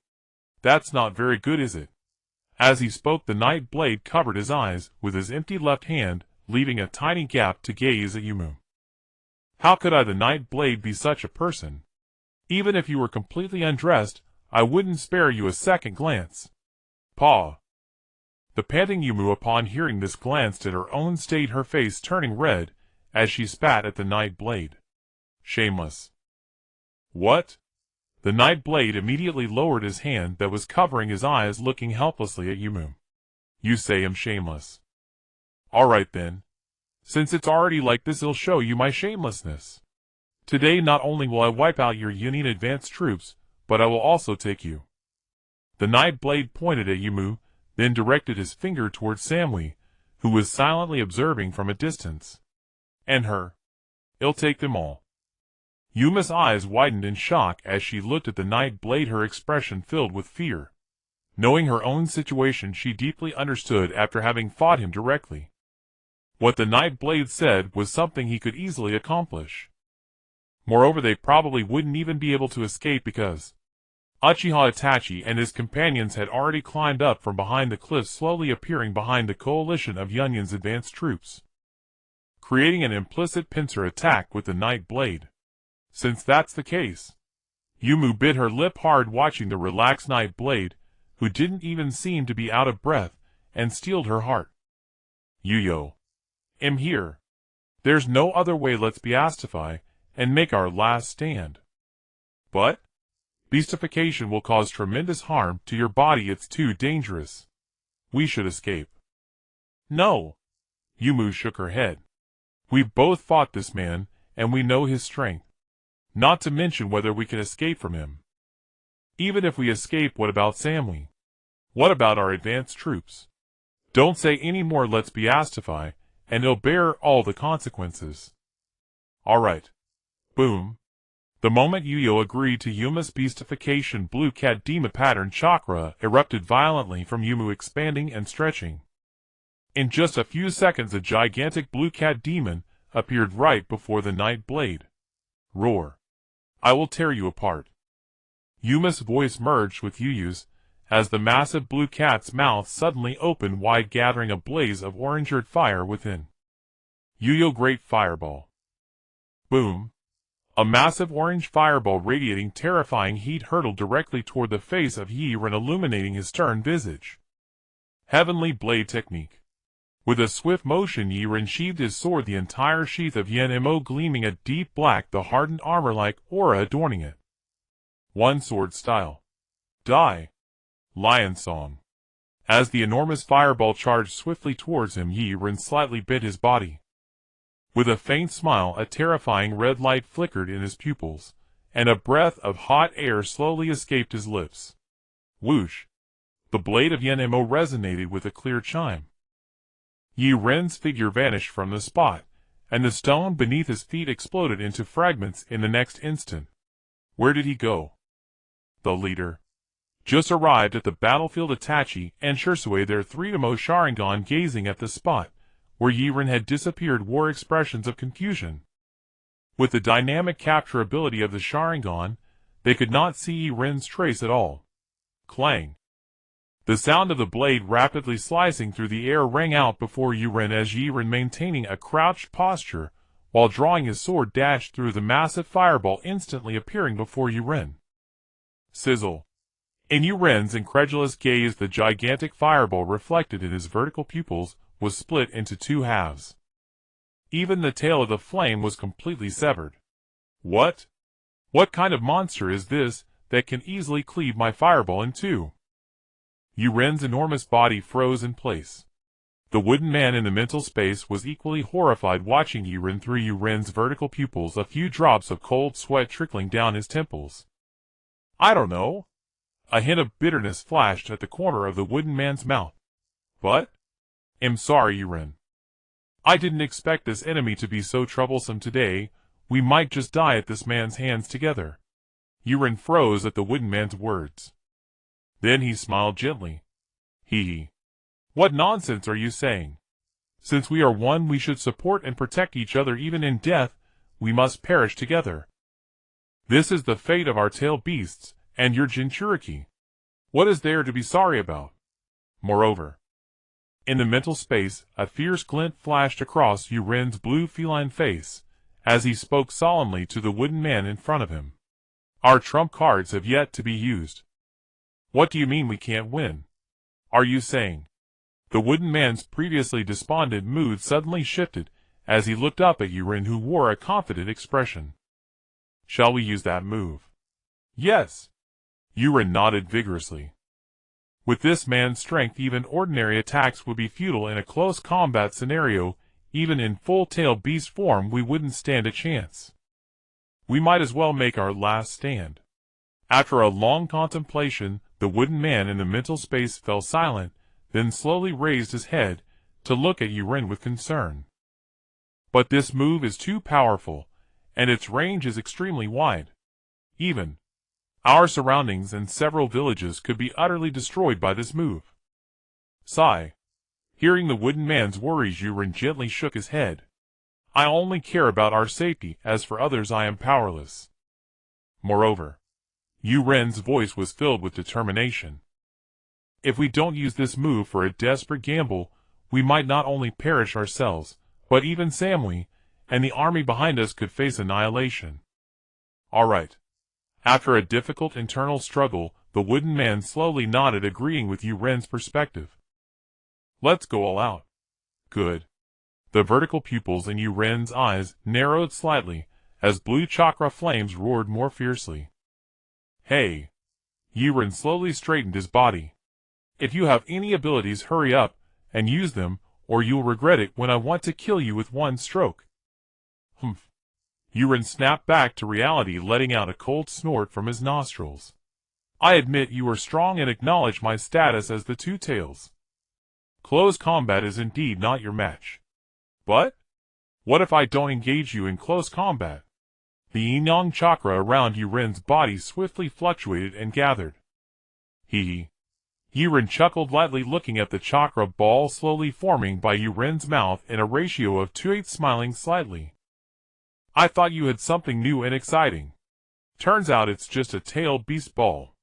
That's not very good, is it? As he spoke, the Nightblade covered his eyes with his empty left hand, leaving a tiny gap to gaze at Yumu. How could I, the Nightblade, be such a person? Even if you were completely undressed, I wouldn't spare you a second glance. Paw. The panting Yumu, upon hearing this, glanced at her own state, her face turning red as she spat at the Nightblade. Shameless. What? The Nightblade immediately lowered his hand that was covering his eyes, looking helplessly at Yumu. You say I'm shameless. All right then. Since it's already like this, I'll show you my shamelessness. Today not only will I wipe out your Yōnin advanced troops, but I will also take you. The Nightblade pointed at Yumu, then directed his finger towards Samui, who was silently observing from a distance. And her. I'll take them all. Yuma's eyes widened in shock as she looked at the Nightblade, her expression filled with fear. Knowing her own situation, she deeply understood after having fought him directly. What the Nightblade said was something he could easily accomplish. Moreover, they probably wouldn't even be able to escape because Uchiha Itachi and his companions had already climbed up from behind the cliff, slowly appearing behind the coalition of Yunin's advanced troops, creating an implicit pincer attack with the Nightblade. Since that's the case, Yumu bit her lip hard, watching the relaxed Nightblade, who didn't even seem to be out of breath, and steeled her heart. Yuyo. I'm here. There's no other way. Let's beastify and make our last stand. But beastification will cause tremendous harm to your body. It's too dangerous. We should escape. No. Yumu shook her head. We've both fought this man, and we know his strength. Not to mention whether we can escape from him. Even if we escape, what about Samui? What about our advanced troops? Don't say any more. Let's beastify, and he'll bear all the consequences. All right. Boom. The moment Yuyo agreed to Yuma's beastification, blue cat demon pattern chakra erupted violently from Yumu, expanding and stretching. In just a few seconds, a gigantic blue cat demon appeared right before the Nightblade. Roar. I will tear you apart. Yuma's voice merged with Yuyu's as the massive blue cat's mouth suddenly opened wide, gathering a blaze of orange-red fire within. Yuyo Great Fireball. Boom. A massive orange fireball radiating terrifying heat hurtled directly toward the face of Yaren, illuminating his stern visage. Heavenly Blade Technique. With a swift motion, Yaren sheathed his sword, the entire sheath of Yen-mo gleaming a deep black, the hardened armor-like aura adorning it. One sword style. Die. Lion Song. As the enormous fireball charged swiftly towards him, Yaren slightly bent his body. With a faint smile, a terrifying red light flickered in his pupils, and a breath of hot air slowly escaped his lips. Whoosh! The blade of Yen-mo resonated with a clear chime. Yaren's figure vanished from the spot, and the stone beneath his feet exploded into fragments in the next instant. Where did he go? The leader just arrived at the battlefield. Itachi and Shisui, their three-tomo Sharingan gazing at the spot where Yaren had disappeared, wore expressions of confusion. With the dynamic capture ability of the Sharingan, they could not see Yaren's trace at all. Clang! The sound of the blade rapidly slicing through the air rang out before Yaren as Yaren, maintaining a crouched posture while drawing his sword, dashed through the massive fireball, instantly appearing before Yaren. Sizzle! In Yaren's incredulous gaze, the gigantic fireball, reflected in his vertical pupils, was split into two halves. Even the tail of the flame was completely severed. What? What kind of monster is this that can easily cleave my fireball in two? Yaren's enormous body froze in place. The wooden man in the mental space was equally horrified, watching Yaren through Yaren's vertical pupils, a few drops of cold sweat trickling down his temples. I don't know. A hint of bitterness flashed at the corner of the wooden man's mouth. But I'm sorry, Yaren. I didn't expect this enemy to be so troublesome today. We might just die at this man's hands together. Yaren froze at the wooden man's words. Then he smiled gently. Hee. What nonsense are you saying? Since we are one, we should support and protect each other. Even in death, we must perish together. This is the fate of our tail beasts, and your Jinchuriki. What is there to be sorry about? Moreover, in the mental space, a fierce glint flashed across Yaren's blue feline face, as he spoke solemnly to the wooden man in front of him. Our trump cards have yet to be used. What do you mean we can't win? Are you saying? The wooden man's previously despondent mood suddenly shifted as he looked up at Yaren, who wore a confident expression. Shall we use that move? Yes. Yaren nodded vigorously. With this man's strength, even ordinary attacks would be futile in a close combat scenario. Even in full tail beast form, we wouldn't stand a chance. We might as well make our last stand. After a long contemplation, the wooden man in the mental space fell silent, then slowly raised his head to look at Yaren with concern. But this move is too powerful, and its range is extremely wide. Even our surroundings and several villages could be utterly destroyed by this move. Sigh. Hearing the wooden man's worries, Yaren gently shook his head. I only care about our safety. As for others, I am powerless. Moreover, Yaren's voice was filled with determination. If we don't use this move for a desperate gamble, we might not only perish ourselves, but even Samui and the army behind us could face annihilation. All right. After a difficult internal struggle, the wooden man slowly nodded, agreeing with Yaren's perspective. Let's go all out. Good. The vertical pupils in Yaren's eyes narrowed slightly as blue chakra flames roared more fiercely. Hey. Yaren slowly straightened his body. If you have any abilities, hurry up and use them, or you'll regret it when I want to kill you with one stroke. Humph. Yaren snapped back to reality, letting out a cold snort from his nostrils. I admit you are strong and acknowledge my status as the Two Tails. Close combat is indeed not your match. But what if I don't engage you in close combat? The yin-yang chakra around Yaren's body swiftly fluctuated and gathered. Hee. Yaren chuckled lightly, looking at the chakra ball slowly forming by Yaren's mouth in a ratio of 2:8, smiling slightly. I thought you had something new and exciting. Turns out it's just a tail beast ball.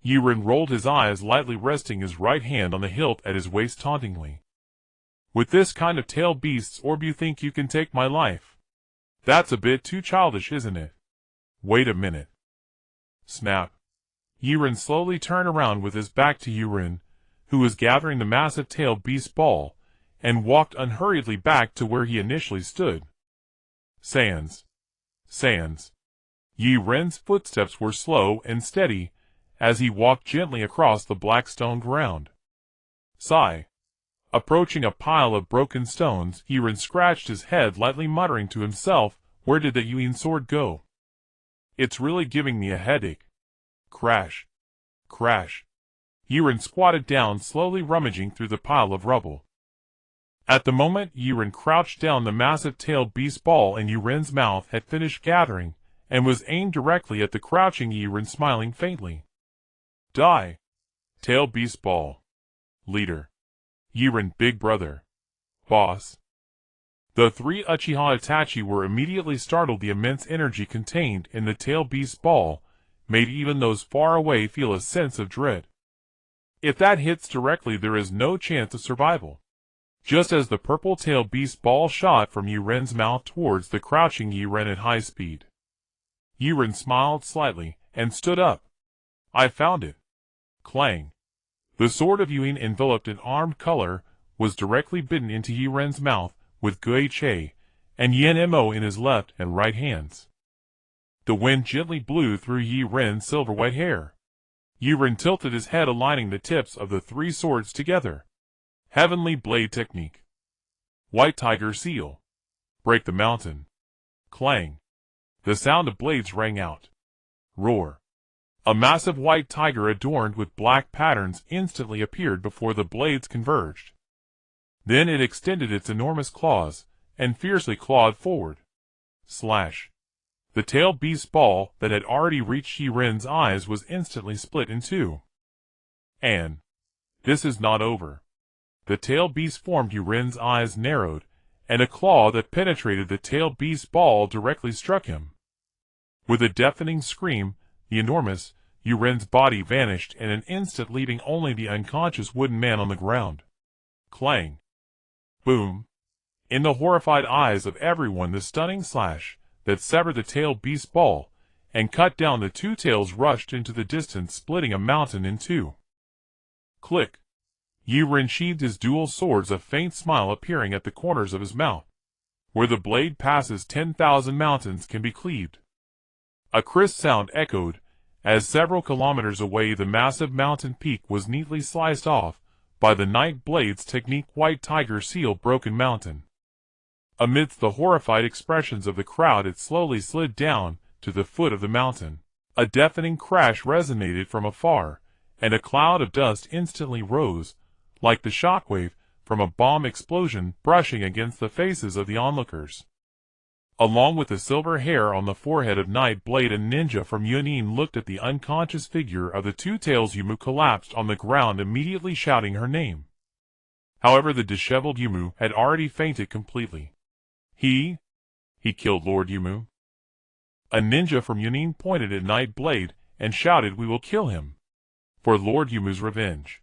Yaren rolled his eyes lightly, resting his right hand on the hilt at his waist tauntingly. With this kind of tail beast's orb, you think you can take my life? That's a bit too childish, isn't it? Wait a minute. Snap. Yaren slowly turned around with his back to Yaren, who was gathering the massive tail beast ball, and walked unhurriedly back to where he initially stood. Sans. Yaren's footsteps were slow and steady as he walked gently across the black stone ground. Sigh. Approaching a pile of broken stones, Yaren scratched his head lightly, muttering to himself, where did the Yuin sword go? It's really giving me a headache. Crash. Crash. Yaren squatted down, slowly rummaging through the pile of rubble. At the moment Yaren crouched down, the massive tail beast ball in Yaren's mouth had finished gathering, and was aimed directly at the crouching Yaren, smiling faintly. Die. Tail beast ball. Leader. Yaren, big brother. Boss. The three Uchiha Itachi were immediately startled. The immense energy contained in the tail beast ball made even those far away feel a sense of dread. If that hits directly, there is no chance of survival. Just as the purple tail beast ball shot from Yaren's mouth towards the crouching Yaren at high speed. Yaren smiled slightly and stood up. I found it. Clang. The sword of Yuin, enveloped in armed color, was directly bitten into Yaren's mouth, with Guiche and Yen Mo in his left and right hands. The wind gently blew through Yaren's silver-white hair. Yaren tilted his head, aligning the tips of the three swords together. Heavenly blade technique. White tiger seal. Break the mountain. Clang. The sound of blades rang out. Roar. A massive white tiger adorned with black patterns instantly appeared before the blades converged. Then it extended its enormous claws, and fiercely clawed forward. Slash. The tailed beast's ball that had already reached Yaren's eyes was instantly split in two. And this is not over. The tailed beast's form Yaren's eyes narrowed, and a claw that penetrated the tailed beast's ball directly struck him. With a deafening scream, the enormous Yaren's body vanished in an instant, leaving only the unconscious wooden man on the ground. Clang. Boom. In the horrified eyes of everyone, the stunning slash that severed the tailed beast's ball and cut down the two tails rushed into the distance, splitting a mountain in two. Click. Yaren sheathed his dual swords, a faint smile appearing at the corners of his mouth. Where the blade passes, 10,000 mountains can be cleaved. A crisp sound echoed, as several kilometers away the massive mountain peak was neatly sliced off by the Night Blade's technique. White Tiger Seal Broken Mountain. Amidst the horrified expressions of the crowd, it slowly slid down to the foot of the mountain. A deafening crash resonated from afar, and a cloud of dust instantly rose, like the shockwave from a bomb explosion, brushing against the faces of the onlookers. Along with the silver hair on the forehead of Night Blade, a ninja from Yōnin looked at the unconscious figure of the Two Tails. Yumu collapsed on the ground, immediately shouting her name. However, the disheveled Yumu had already fainted completely. He killed Lord Yumu. A ninja from Yōnin pointed at Night Blade and shouted, "We will kill him. For Lord Yumu's revenge.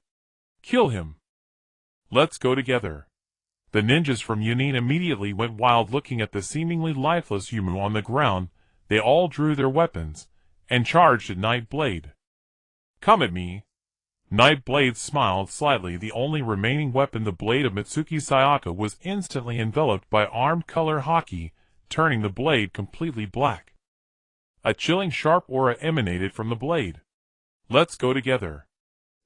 Kill him. Let's go together." The ninjas from Yōnin immediately went wild, looking at the seemingly lifeless Yumu on the ground. They all drew their weapons and charged at Night Blade. "Come at me." Night Blade smiled slightly. The only remaining weapon, the blade of Mitsuki Sayaka, was instantly enveloped by armed color haki, turning the blade completely black. A chilling sharp aura emanated from the blade. "Let's go together.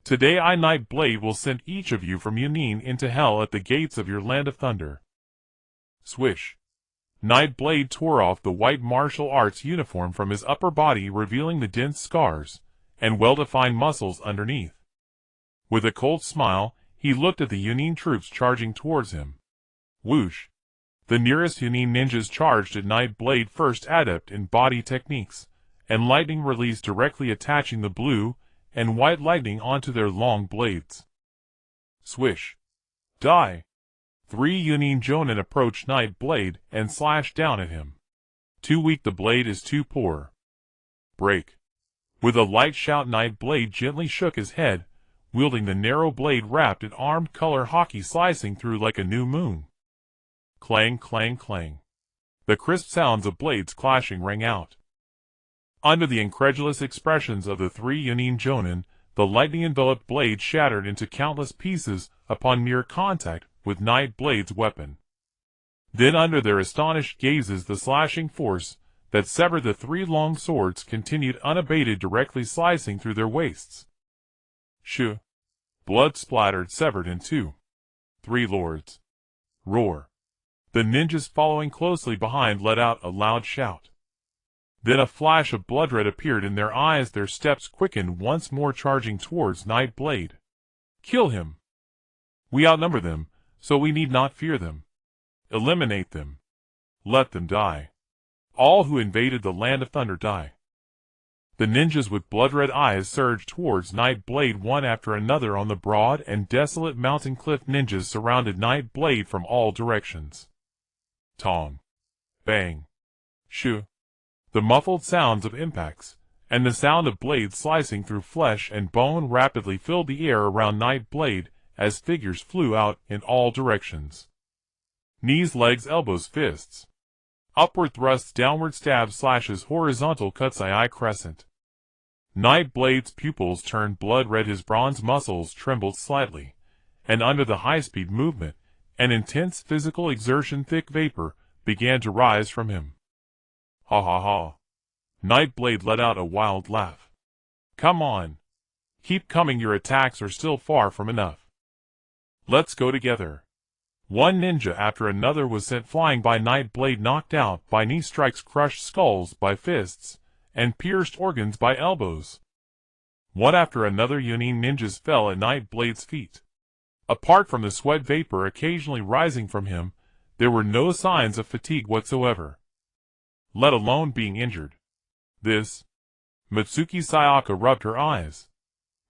Today I, Night Blade, will send each of you from Yōnin into hell at the gates of your land of thunder." Swish. Night Blade tore off the white martial arts uniform from his upper body, revealing the dense scars and well-defined muscles underneath. With a cold smile, he looked at the Yōnin troops charging towards him. Whoosh. The nearest Yōnin ninjas charged at Night Blade, first adept in body techniques, and lightning released directly, attaching the blue and white lightning onto their long blades. Swish. Die. 3 Yōnin jōnin approached Night Blade and slashed down at him. "Too weak, the blade is too poor." Break. With a light shout, Night Blade gently shook his head, wielding the narrow blade wrapped in armed color haki, slicing through like a new moon. Clang, clang, clang. The crisp sounds of blades clashing rang out. Under the incredulous expressions of the 3 Yōnin jōnin, the lightning-enveloped blade shattered into countless pieces upon mere contact with Night Blade's weapon. Then, under their astonished gazes, the slashing force that severed the 3 long swords continued unabated, directly slicing through their waists. Shoo. Blood splattered, severed in two. 3 lords. Roar. The ninjas following closely behind let out a loud shout. Then a flash of blood red appeared in their eyes. Their steps quickened once more, charging towards Night Blade. "Kill him. We outnumber them, so we need not fear them. Eliminate them. Let them die. All who invaded the land of thunder die." The ninjas with blood-red eyes surged towards Night Blade, one after another. On the broad and desolate mountain cliff, ninjas surrounded Night Blade from all directions. Tong. Bang. Shoo. The muffled sounds of impacts, and the sound of blades slicing through flesh and bone rapidly filled the air around Night Blade as figures flew out in all directions. Knees, legs, elbows, fists. Upward thrusts, downward stabs, slashes, horizontal cuts, eye crescent. Night Blade's pupils turned blood red, his bronze muscles trembled slightly, and under the high-speed movement and intense physical exertion, thick vapor began to rise from him. Ha ha ha. Night Blade let out a wild laugh. "Come on. Keep coming, your attacks are still far from enough. Let's go together." One ninja after another was sent flying by Night Blade, knocked out by knee strikes, crushed skulls by fists, and pierced organs by elbows. One after another Yōnin ninjas fell at Night Blade's feet. Apart from the sweat vapor occasionally rising from him, there were no signs of fatigue whatsoever, let alone being injured. Mitsuki Sayaka rubbed her eyes.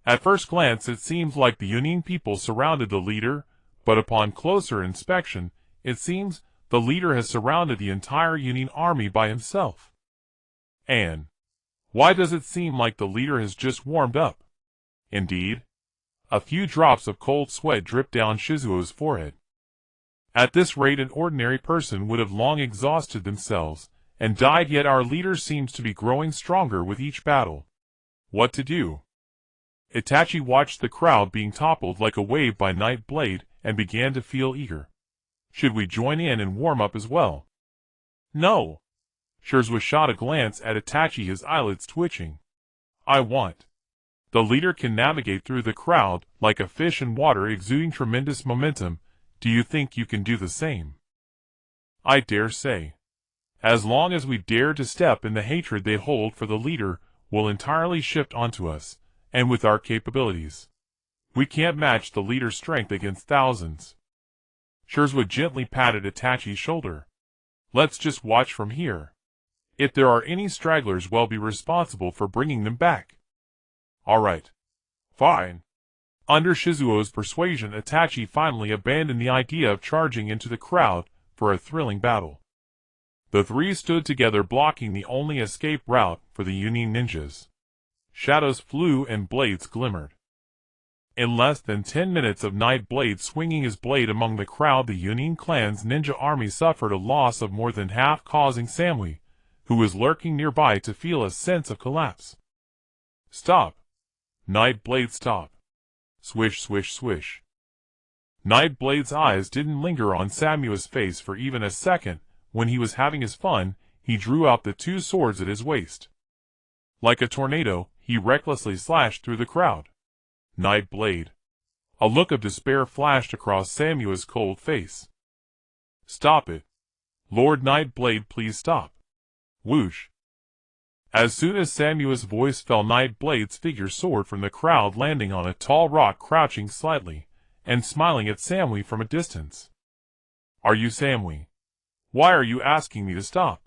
At first glance it seemed like the Yōnin people surrounded the leader, but upon closer inspection, it seems the leader has surrounded the entire Yōnin army by himself. And why does it seem like the leader has just warmed up? Indeed, a few drops of cold sweat dripped down Shizuo's forehead. At this rate an ordinary person would have long exhausted themselves and died, yet our leader seems to be growing stronger with each battle. What to do? Itachi watched the crowd being toppled like a wave by Night Blade and began to feel eager. Should we join in and warm up as well? No. Shizuo shot a glance at Itachi, his eyelids twitching. I want. The leader can navigate through the crowd like a fish in water, exuding tremendous momentum. Do you think you can do the same? I dare say. As long as we dare to step in the hatred they hold for the leader, will entirely shift onto us, and with our capabilities, we can't match the leader's strength against thousands. Shizuo gently patted Itachi's shoulder. Let's just watch from here. If there are any stragglers, we'll be responsible for bringing them back. All right. Fine. Under Shizuo's persuasion, Itachi finally abandoned the idea of charging into the crowd for a thrilling battle. The three stood together, blocking the only escape route for the Yōnin ninjas. Shadows flew and blades glimmered. In less than 10 minutes of Night Blade swinging his blade among the crowd, the Yōnin clan's ninja army suffered a loss of more than half, causing Samui, who was lurking nearby, to feel a sense of collapse. Stop. Night Blade, stop. Swish, swish, swish. Night Blade's eyes didn't linger on Samui's face for even a second. When he was having his fun, he drew out the two swords at his waist. Like a tornado, he recklessly slashed through the crowd. Night Blade. A look of despair flashed across Samui's cold face. Stop it. Lord Night Blade, please stop. Whoosh. As soon as Samui's voice fell, Night Blade's figure soared from the crowd, landing on a tall rock, crouching slightly, and smiling at Samui from a distance. Are you Samui? Why are you asking me to stop?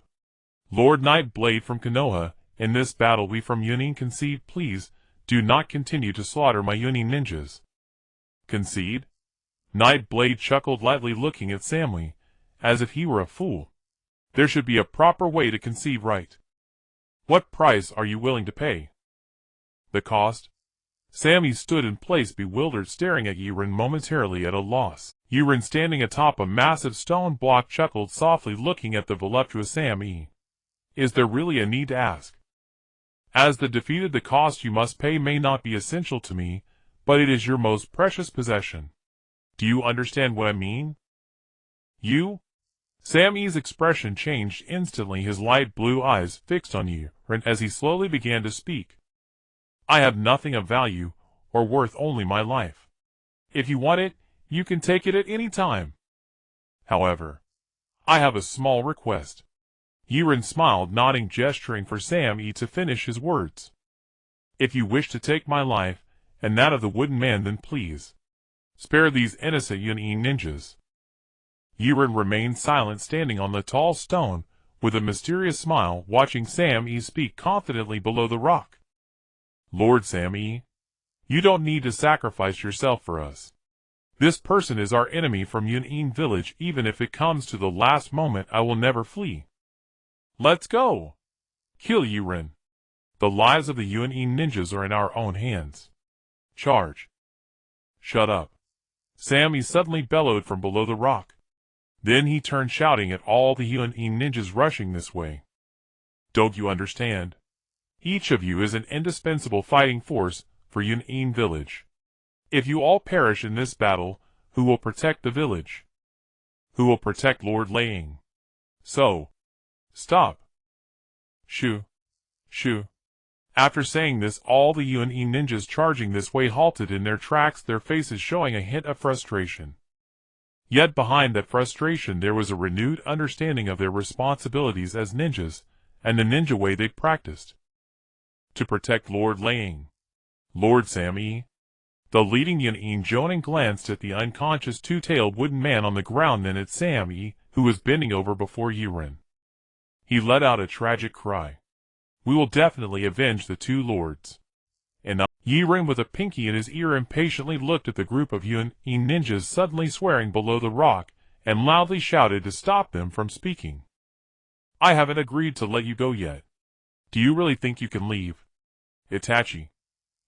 Lord Night Blade from Konoha, in this battle we from Yōnin concede. Please, do not continue to slaughter my Yōnin ninjas. Concede? Night Blade chuckled lightly, looking at Samui, as if he were a fool. There should be a proper way to concede, right? What price are you willing to pay? The cost? Samui stood in place, bewildered, staring at Yaren, momentarily at a loss. Yaren, standing atop a massive stone block, chuckled softly, looking at the voluptuous Samui. Is there really a need to ask? As the defeated, the cost you must pay may not be essential to me, but it is your most precious possession. Do you understand what I mean? You? Samui's expression changed instantly, his light blue eyes fixed on Yaren as he slowly began to speak. I have nothing of value or worth, only my life. If you want it, you can take it at any time. However, I have a small request. Yaren smiled, nodding, gesturing for Samui to finish his words. If you wish to take my life, and that of the wooden man, then please spare these innocent Yōnin ninjas. Yaren remained silent, standing on the tall stone, with a mysterious smile, watching Samui speak confidently below the rock. Lord Samui, you don't need to sacrifice yourself for us. This person is our enemy from Yōnin village. Even if it comes to the last moment, I will never flee. Let's go. Kill Yaren. The lives of the Yōnin ninjas are in our own hands. Charge. Shut up. Samui suddenly bellowed from below the rock. Then he turned, shouting at all the Yōnin ninjas rushing this way. Don't you understand? Each of you is an indispensable fighting force for Yōnin village. If you all perish in this battle, who will protect the village? Who will protect Lord Liang? So, stop. Shoo. Shoo. After saying this, all the Yōnin ninjas charging this way halted in their tracks, their faces showing a hint of frustration. Yet behind that frustration there was a renewed understanding of their responsibilities as ninjas, and the ninja way they practiced. To protect Lord Liang. Lord Samui. The leading jōnin jōnin glanced at the unconscious two-tailed wooden man on the ground, then at Sammy, who was bending over before Yaren. He let out a tragic cry. We will definitely avenge the two lords. And Yaren, with a pinky in his ear, impatiently looked at the group of jōnin ninjas suddenly swearing below the rock, and loudly shouted to stop them from speaking. I haven't agreed to let you go yet. Do you really think you can leave? Itachi.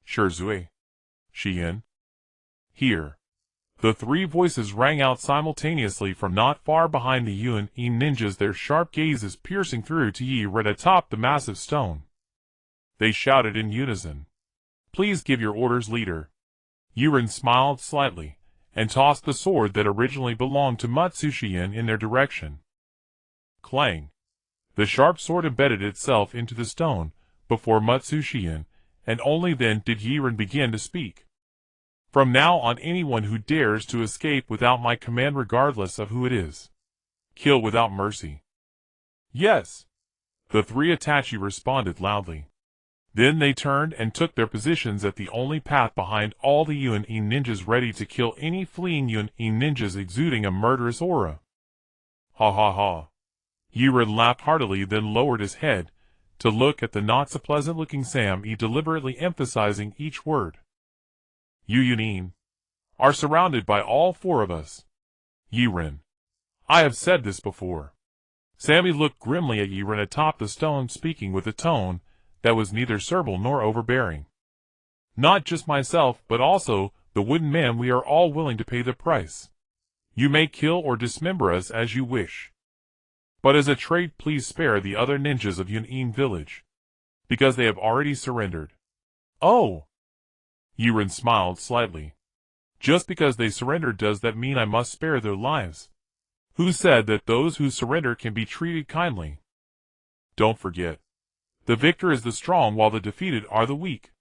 Shirzue. Shien. Here. The three voices rang out simultaneously from not far behind the jōnin ninjas, their sharp gazes piercing through to Yaren atop the massive stone. They shouted in unison. Please give your orders, leader. Yaren smiled slightly, and tossed the sword that originally belonged to Matsushien in their direction. Clang. The sharp sword embedded itself into the stone, before Matsushien, and only then did Yaren begin to speak. From now on, anyone who dares to escape without my command, regardless of who it is, kill without mercy. Yes. The three Itachi responded loudly. Then they turned and took their positions at the only path behind all the jōnin ninjas, ready to kill any fleeing jōnin ninjas exuding a murderous aura. Ha ha ha. Yaren laughed heartily, then lowered his head to look at the not-so-pleasant-looking Sammy, deliberately emphasizing each word. You jōnin are surrounded by all four of us. Yaren. I have said this before. Sammy looked grimly at Yaren atop the stone, speaking with a tone that was neither servile nor overbearing. Not just myself, but also the wooden man. We are all willing to pay the price. You may kill or dismember us as you wish. But as a trade, please spare the other ninjas of jōnin village, because they have already surrendered. Oh! Yaren smiled slightly. Just because they surrendered, does that mean I must spare their lives? Who said that those who surrender can be treated kindly? Don't forget. The victor is the strong, while the defeated are the weak.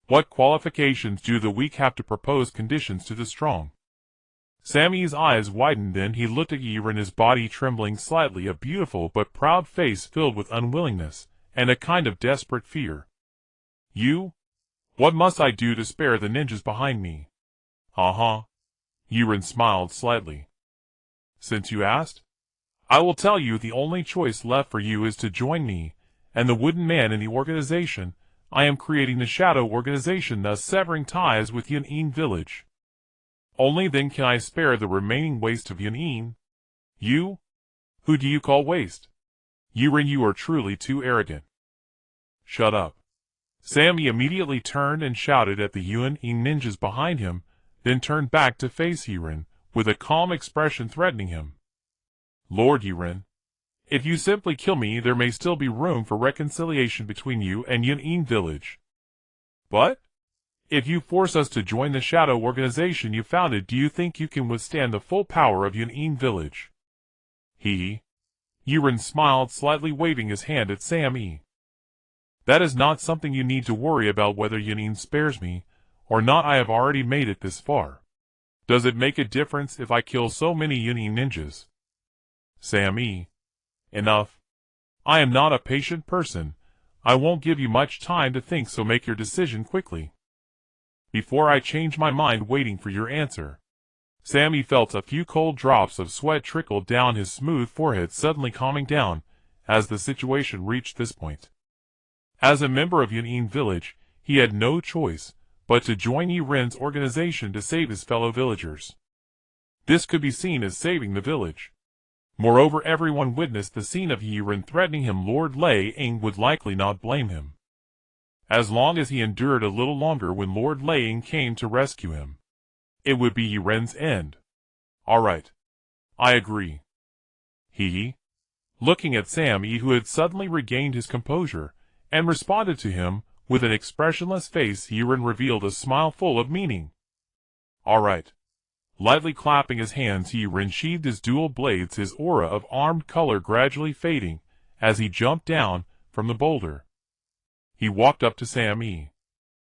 What qualifications do the weak have to propose conditions to the strong? Sammy's eyes widened, then he looked at Yaren, his body trembling slightly, a beautiful but proud face filled with unwillingness and a kind of desperate fear. You? What must I do to spare the ninjas behind me? Uh-huh. Yaren smiled slightly. Since you asked, I will tell you the only choice left for you is to join me and the wooden man in the organization. I am creating the shadow organization, thus severing ties with jōnin village. Only then can I spare the remaining waste of jōnin. You? Who do you call waste? Yaren, you are truly too arrogant. Shut up. Sammy immediately turned and shouted at the jōnin ninjas behind him, then turned back to face Yaren, with a calm expression threatening him. Lord Yaren, if you simply kill me, there may still be room for reconciliation between you and jōnin village. But if you force us to join the shadow organization you founded, do you think you can withstand the full power of jōnin village? Yaren smiled slightly, waving his hand at Sammy. That is not something you need to worry about, whether jōnin spares me or not. I have already made it this far. Does it make a difference if I kill so many jōnin ninjas? Sammy. Enough. I am not a patient person. I won't give you much time to think, so make your decision quickly, before I change my mind waiting for your answer. Sammy felt a few cold drops of sweat trickle down his smooth forehead, suddenly calming down as the situation reached this point. As a member of jōnin village, he had no choice but to join Yaren's organization to save his fellow villagers. This could be seen as saving the village. Moreover, everyone witnessed the scene of Yaren threatening him. Lord Lei Ying would likely not blame him, as long as he endured a little longer. When Lord Lei Ying came to rescue him, it would be Yaren's end. All right. I agree. Looking at Sammy, who had suddenly regained his composure and responded to him with an expressionless face, Yaren revealed a smile full of meaning. All right. Lightly clapping his hands, Yaren sheathed his dual blades, his aura of armed color gradually fading as he jumped down from the boulder. He walked up to Sammy.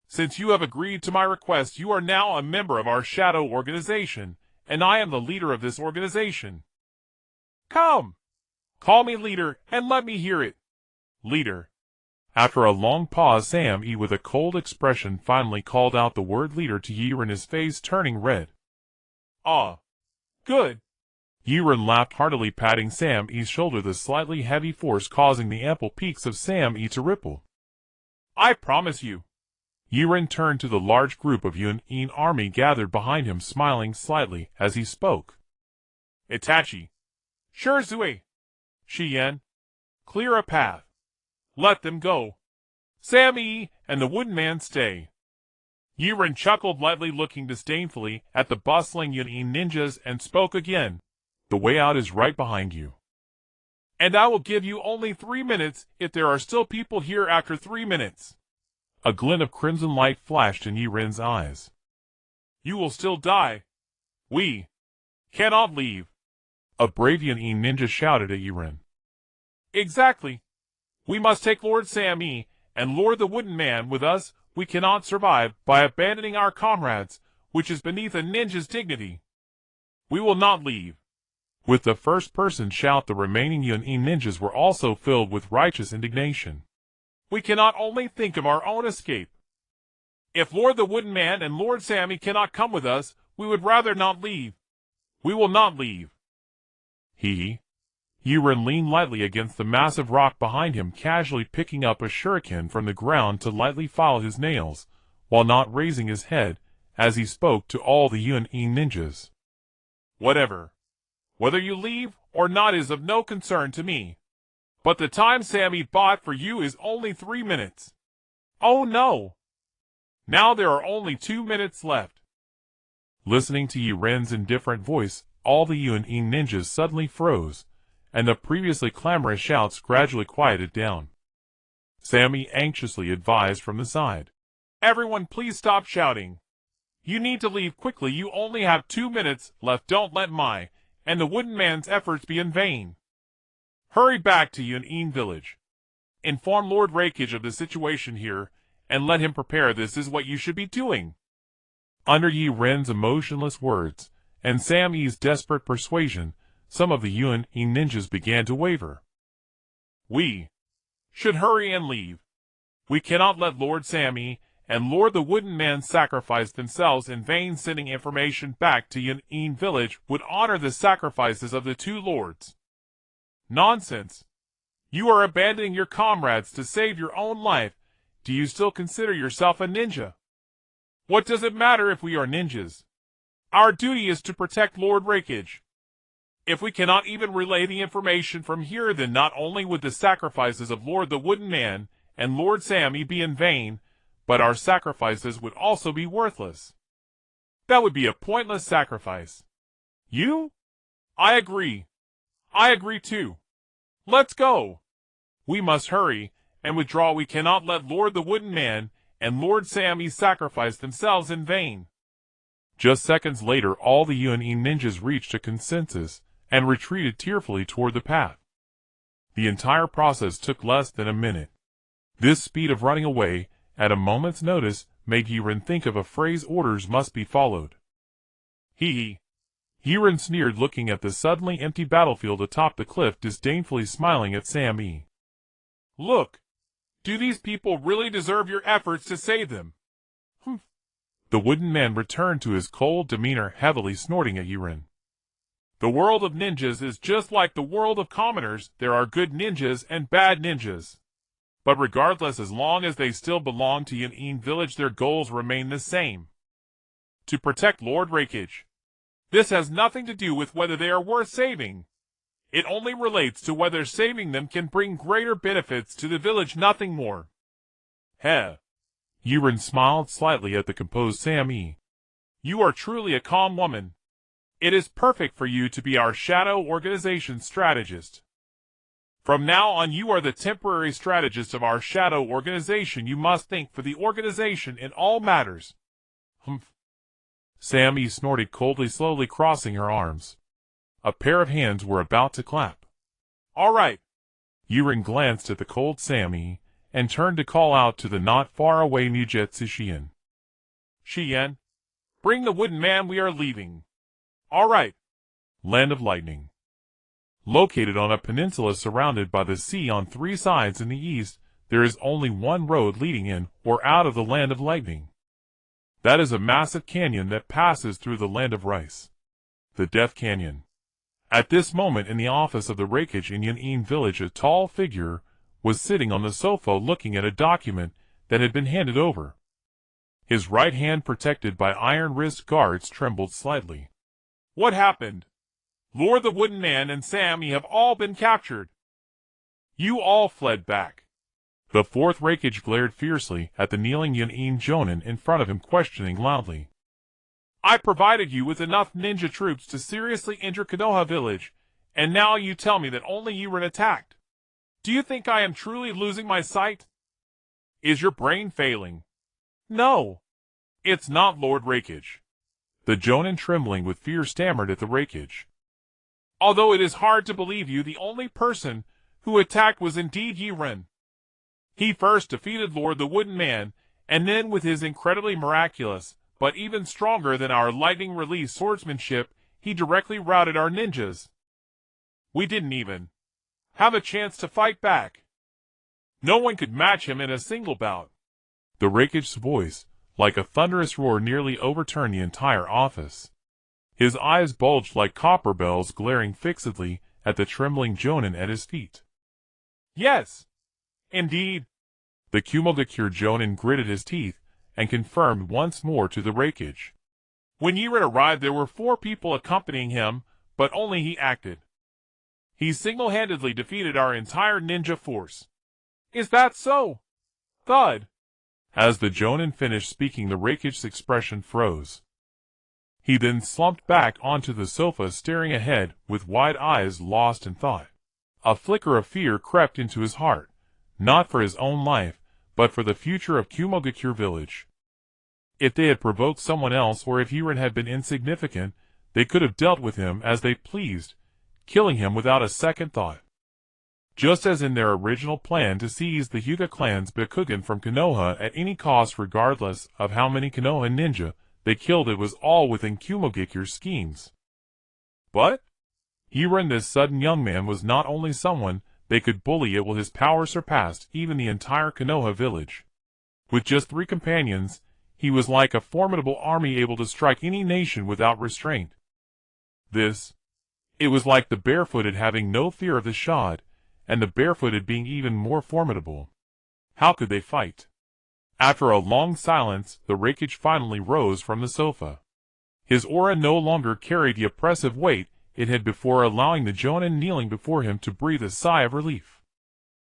Since you have agreed to my request, you are now a member of our shadow organization, and I am the leader of this organization. Come! Call me leader, and let me hear it. Leader. After a long pause, Sam-e with a cold expression finally called out the word leader to Yaren, his face turning red. Ah, good. Yaren laughed heartily, patting Sam-e's shoulder, the slightly heavy force causing the ample peaks of Sam-e to ripple. I promise you. Yaren turned to the large group of Yōnin army gathered behind him, smiling slightly as he spoke. Itachi. Shirzue. Shien. Clear a path. Let them go. Sam-e and the wooden man stay. Yaren chuckled lightly, looking disdainfully at the bustling Yōnin ninjas, and spoke again. The way out is right behind you. And I will give you only 3 minutes if there are still people here after 3 minutes. A glint of crimson light flashed in Yaren's eyes. You will still die. We cannot leave. A brave Yōnin ninja shouted at Yaren. Exactly. We must take Lord Sam-e and Lord the Wooden Man with us. We cannot survive by abandoning our comrades, which is beneath a ninja's dignity. We will not leave. With the first-person shout, the remaining Yōnin ninjas were also filled with righteous indignation. We cannot only think of our own escape. If Lord the Wooden Man and Lord Sam-e cannot come with us, we would rather not leave. We will not leave. Yaren leaned lightly against the massive rock behind him, casually picking up a shuriken from the ground to lightly file his nails, while not raising his head, as he spoke to all the Yōnin ninjas. Whatever. Whether you leave or not is of no concern to me. But the time Sam-e bought for you is only 3 minutes. Oh no! Now there are only 2 minutes left. Listening to Yaren's indifferent voice, all the Yōnin ninjas suddenly froze, and the previously clamorous shouts gradually quieted down. Sam-e anxiously advised from the side. Everyone, please stop shouting. You need to leave quickly. You only have 2 minutes left. Don't let my and the Wooden Man's efforts be in vain. Hurry back to Yōnin village. Inform Lord Raikage of the situation here, and let him prepare. This is what you should be doing. Under Yaren's emotionless words, and Sam-e's desperate persuasion, some of the Yōnin ninjas began to waver. We should hurry and leave. We cannot let Lord Sam-e and Lord the Wooden Man sacrifice themselves in vain. Sending information back to Yōnin village would honor the sacrifices of the 2 lords. Nonsense. You are abandoning your comrades to save your own life. Do you still consider yourself a ninja? What does it matter if we are ninjas? Our duty is to protect Lord Raikage. If we cannot even relay the information from here, then not only would the sacrifices of Lord the Wooden Man and Lord Sam-e be in vain, but our sacrifices would also be worthless. That would be a pointless sacrifice. You? I agree. I agree too. Let's go. We must hurry and withdraw. We cannot let Lord the Wooden Man and Lord Sam-e sacrifice themselves in vain. Just seconds later, all the Yōnin ninjas reached a consensus and retreated tearfully toward the path. The entire process took less than a minute. This speed of running away at a moment's notice made Yaren think of a phrase: orders must be followed. Yaren sneered, looking at the suddenly empty battlefield atop the cliff, disdainfully smiling at Sam-e. Look, do these people really deserve your efforts to save them? The Wooden Man returned to his cold demeanor, heavily snorting at Yaren. The world of ninjas is just like the world of commoners. There are good ninjas and bad ninjas. But regardless, as long as they still belong to Yōnin village, their goals remain the same. To protect Lord Raikage. This has nothing to do with whether they are worth saving. It only relates to whether saving them can bring greater benefits to the village, nothing more. Yaren smiled slightly at the composed Sam-e. You are truly a calm woman. It is perfect for you to be our shadow organization strategist. From now on, you are the temporary strategist of our shadow organization. You must think for the organization in all matters. Sam-e snorted coldly, slowly crossing her arms. A pair of hands were about to clap. All right. Yaren glanced at the cold Sam-e and turned to call out to the not far away ninjutsu Shien. Shien, bring the Wooden Man. We are leaving. All right. Land of Lightning. Located on a peninsula surrounded by the sea on 3 sides in the east, there is only one road leading in or out of the land of lightning. That is a massive canyon that passes through the land of rice. The Death Canyon. At this moment in the office of the Reikage in Yōnin village, a tall figure was sitting on the sofa looking at a document that had been handed over. His right hand, protected by iron wrist guards, trembled slightly. What happened? Lord the Wooden Man and Sammy have all been captured. You all fled back. The fourth Reikage glared fiercely at the kneeling Yōnin jōnin in front of him, questioning loudly. I provided you with enough ninja troops to seriously injure Konoha village, and now you tell me that only you were attacked. Do you think I am truly losing my sight? Is your brain failing? No. It's not, Lord Reikage. The jōnin, trembling with fear, stammered at the Reikage. Although it is hard to believe you, the only person who attacked was indeed Yaren. He first defeated Lord the Wooden Man, and then with his incredibly miraculous, but even stronger than our lightning-release swordsmanship, he directly routed our ninjas. We didn't even have a chance to fight back. No one could match him in a single bout. The Reikage's voice, like a thunderous roar, nearly overturned the entire office. His eyes bulged like copper bells, glaring fixedly at the trembling jōnin at his feet. Yes, indeed. The Kumogakure jōnin gritted his teeth and confirmed once more to the Reikage. When Yaren arrived, there were 4 people accompanying him, but only he acted. He single-handedly defeated our entire ninja force. Is that so? Thud. As the jōnin finished speaking, the Reikage's expression froze. He then slumped back onto the sofa, staring ahead with wide eyes, lost in thought. A flicker of fear crept into his heart, not for his own life, but for the future of Kumogakure village. If they had provoked someone else, or if Yaren had been insignificant, they could have dealt with him as they pleased, killing him without a second thought. Just as in their original plan to seize the Hyūga clan's Byakugan from Konoha at any cost, regardless of how many Konoha ninja they killed, it was all within Kumogakure's schemes. But Yaren, this sudden young man, was not only someone they could bully, it will his power surpassed even the entire Konoha village. With just 3 companions, he was like a formidable army, able to strike any nation without restraint. It was like the barefooted having no fear of the shod, and the barefooted being even more formidable. How could they fight? After a long silence, the Reikage finally rose from the sofa. His aura no longer carried the oppressive weight it had before, allowing the jōnin kneeling before him to breathe a sigh of relief.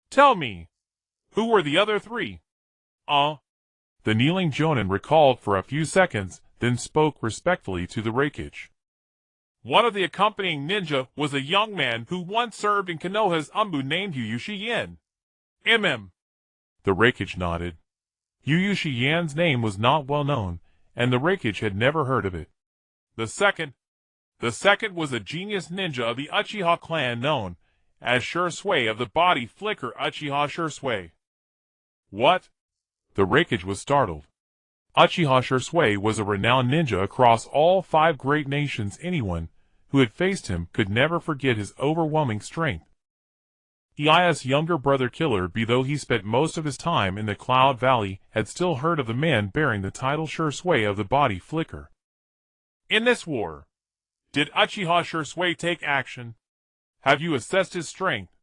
Tell me, who were the other 3? The kneeling jōnin recalled for a few seconds, then spoke respectfully to the Reikage. One of the accompanying ninja was a young man who once served in Konoha's Umbu named Yūushi Yen. The Reikage nodded. Yūushi Yen's name was not well known, and the Reikage had never heard of it. The second was a genius ninja of the Uchiha clan known as Shursui of the body flicker Uchiha Shursui. What? The Reikage was startled. Uchiha Shursui was a renowned ninja across all 5 great nations. Anyone who had faced him could never forget his overwhelming strength. Iya's younger brother Killer Bee, though he spent most of his time in the Cloud Valley, had still heard of the man bearing the title Shursui of the body flicker. In this war, did Uchiha Shursui take action? Have you assessed his strength?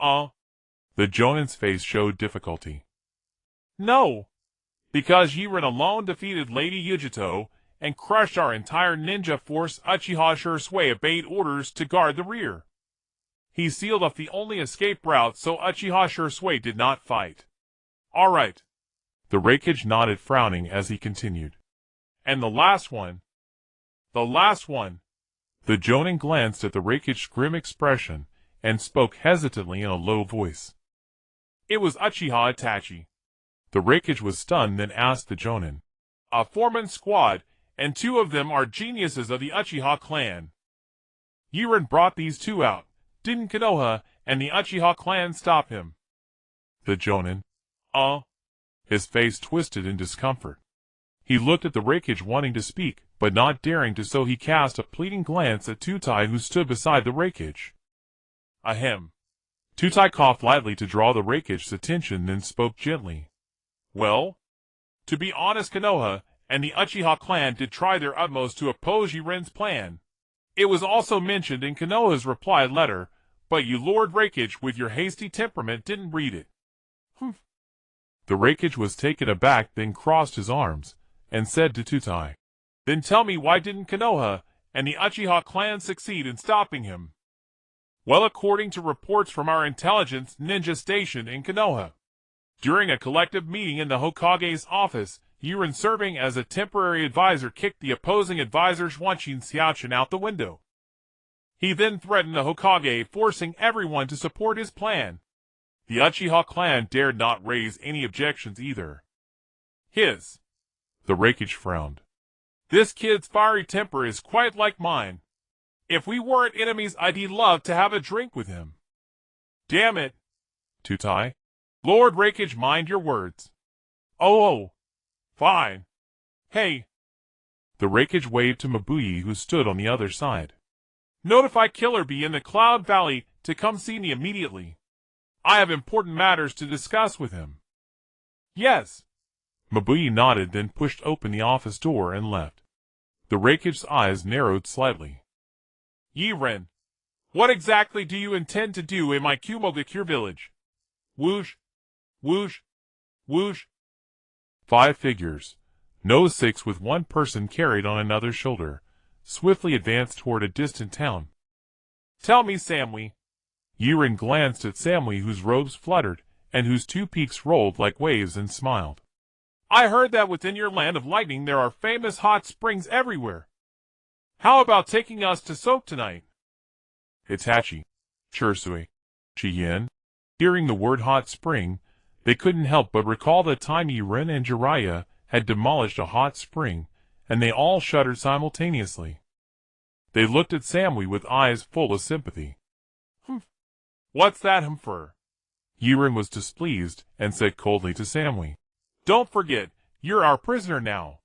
The jōnin's face showed difficulty. No, because Yaren alone defeated Lady Yujito and crushed our entire ninja force. Uchiha Shursui obeyed orders to guard the rear. He sealed off the only escape route, so Uchiha Shursui did not fight. All right. The Reikage nodded, frowning as he continued. And the last one. The jōnin glanced at the Reikage's grim expression and spoke hesitantly in a low voice. It was Uchiha Itachi. The Reikage was stunned, then asked the jōnin. A 4-man squad, and 2 of them are geniuses of the Uchiha clan. Yaren brought these 2 out, didn't Konoha and the Uchiha clan stop him? The jōnin. His face twisted in discomfort. He looked at the Reikage, wanting to speak, but not daring to, so he cast a pleading glance at Tutai, who stood beside the Reikage. Ahem. Tutai coughed lightly to draw the Rakich's attention, then spoke gently. Well, to be honest, Konoha and the Uchiha clan did try their utmost to oppose Yaren's plan. It was also mentioned in Konoha's reply letter, but you, Lord Rakich, with your hasty temperament, didn't read it. Humph. The Rakich was taken aback, then crossed his arms, and said to Tutai, Then tell me, why didn't Konoha and the Uchiha clan succeed in stopping him? Well, according to reports from our intelligence ninja station in Konoha, during a collective meeting in the Hokage's office, Yaren, serving as a temporary advisor, kicked the opposing advisor Shuanshin Xiaochen out the window. He then threatened the Hokage, forcing everyone to support his plan. The Uchiha clan dared not raise any objections either. The Rakich frowned. This kid's fiery temper is quite like mine. If we weren't enemies, I'd love to have a drink with him. Damn it. Tutai. Lord Rakich, mind your words. Oh, fine. Hey. The Rakich waved to Mabuyi, who stood on the other side. Notify Killer Bee in the Cloud Valley to come see me immediately. I have important matters to discuss with him. Yes. Mabuyi nodded, then pushed open the office door and left. The Rakich's eyes narrowed slightly. Yaren, what exactly do you intend to do in my Kumogakure village? Whoosh, whoosh, whoosh. 5 figures, no 6 with one person carried on another's shoulder, swiftly advanced toward a distant town. Tell me, Samui. Yaren glanced at Samui, whose robes fluttered, and whose 2 peaks rolled like waves, and smiled. I heard that within your land of lightning there are famous hot springs everywhere. How about taking us to soak tonight? Itachi, Chursui, Chien. Hearing the word hot spring, they couldn't help but recall the time Yaren and Jiraiya had demolished a hot spring, and they all shuddered simultaneously. They looked at Samui with eyes full of sympathy. What's that for? Yaren was displeased, and said coldly to Samui, Don't forget, you're our prisoner now.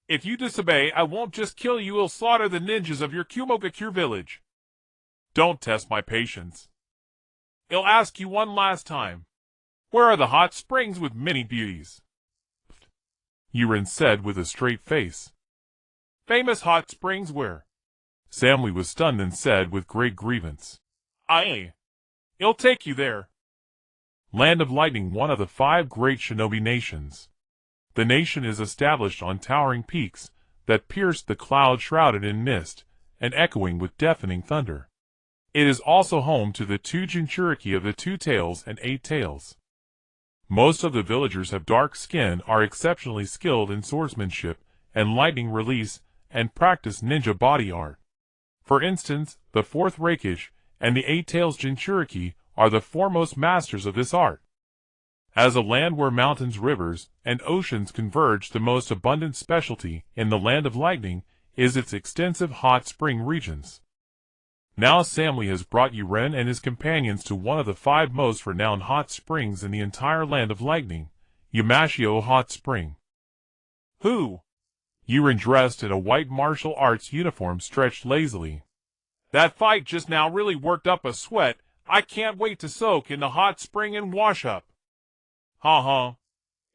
If you disobey, I won't just kill you, I'll slaughter the ninjas of your Kumogakure village. Don't test my patience. I'll ask you one last time. Where are the hot springs with many beauties? Yaren said with a straight face. Famous hot springs where? Samui was stunned and said with great grievance. I'll take you there. Land of Lightning, one of the 5 great shinobi nations. The nation is established on towering peaks that pierce the cloud shrouded in mist and echoing with deafening thunder. It is also home to the 2 Jinchuriki of the 2 Tails and 8 Tails. Most of the villagers have dark skin, are exceptionally skilled in swordsmanship and lightning release, and practice ninja body art. For instance, the 4th Rakish and the 8 Tails Jinchuriki are the foremost masters of this art. As a land where mountains, rivers, and oceans converge, the most abundant specialty in the Land of Lightning is its extensive hot spring regions. Now Samui has brought Yaren and his companions to one of the 5 most renowned hot springs in the entire Land of Lightning, Yamashio Hot Spring. Who? Yaren, dressed in a white martial arts uniform, stretched lazily. That fight just now really worked up a sweat. I can't wait to soak in the hot spring and wash up.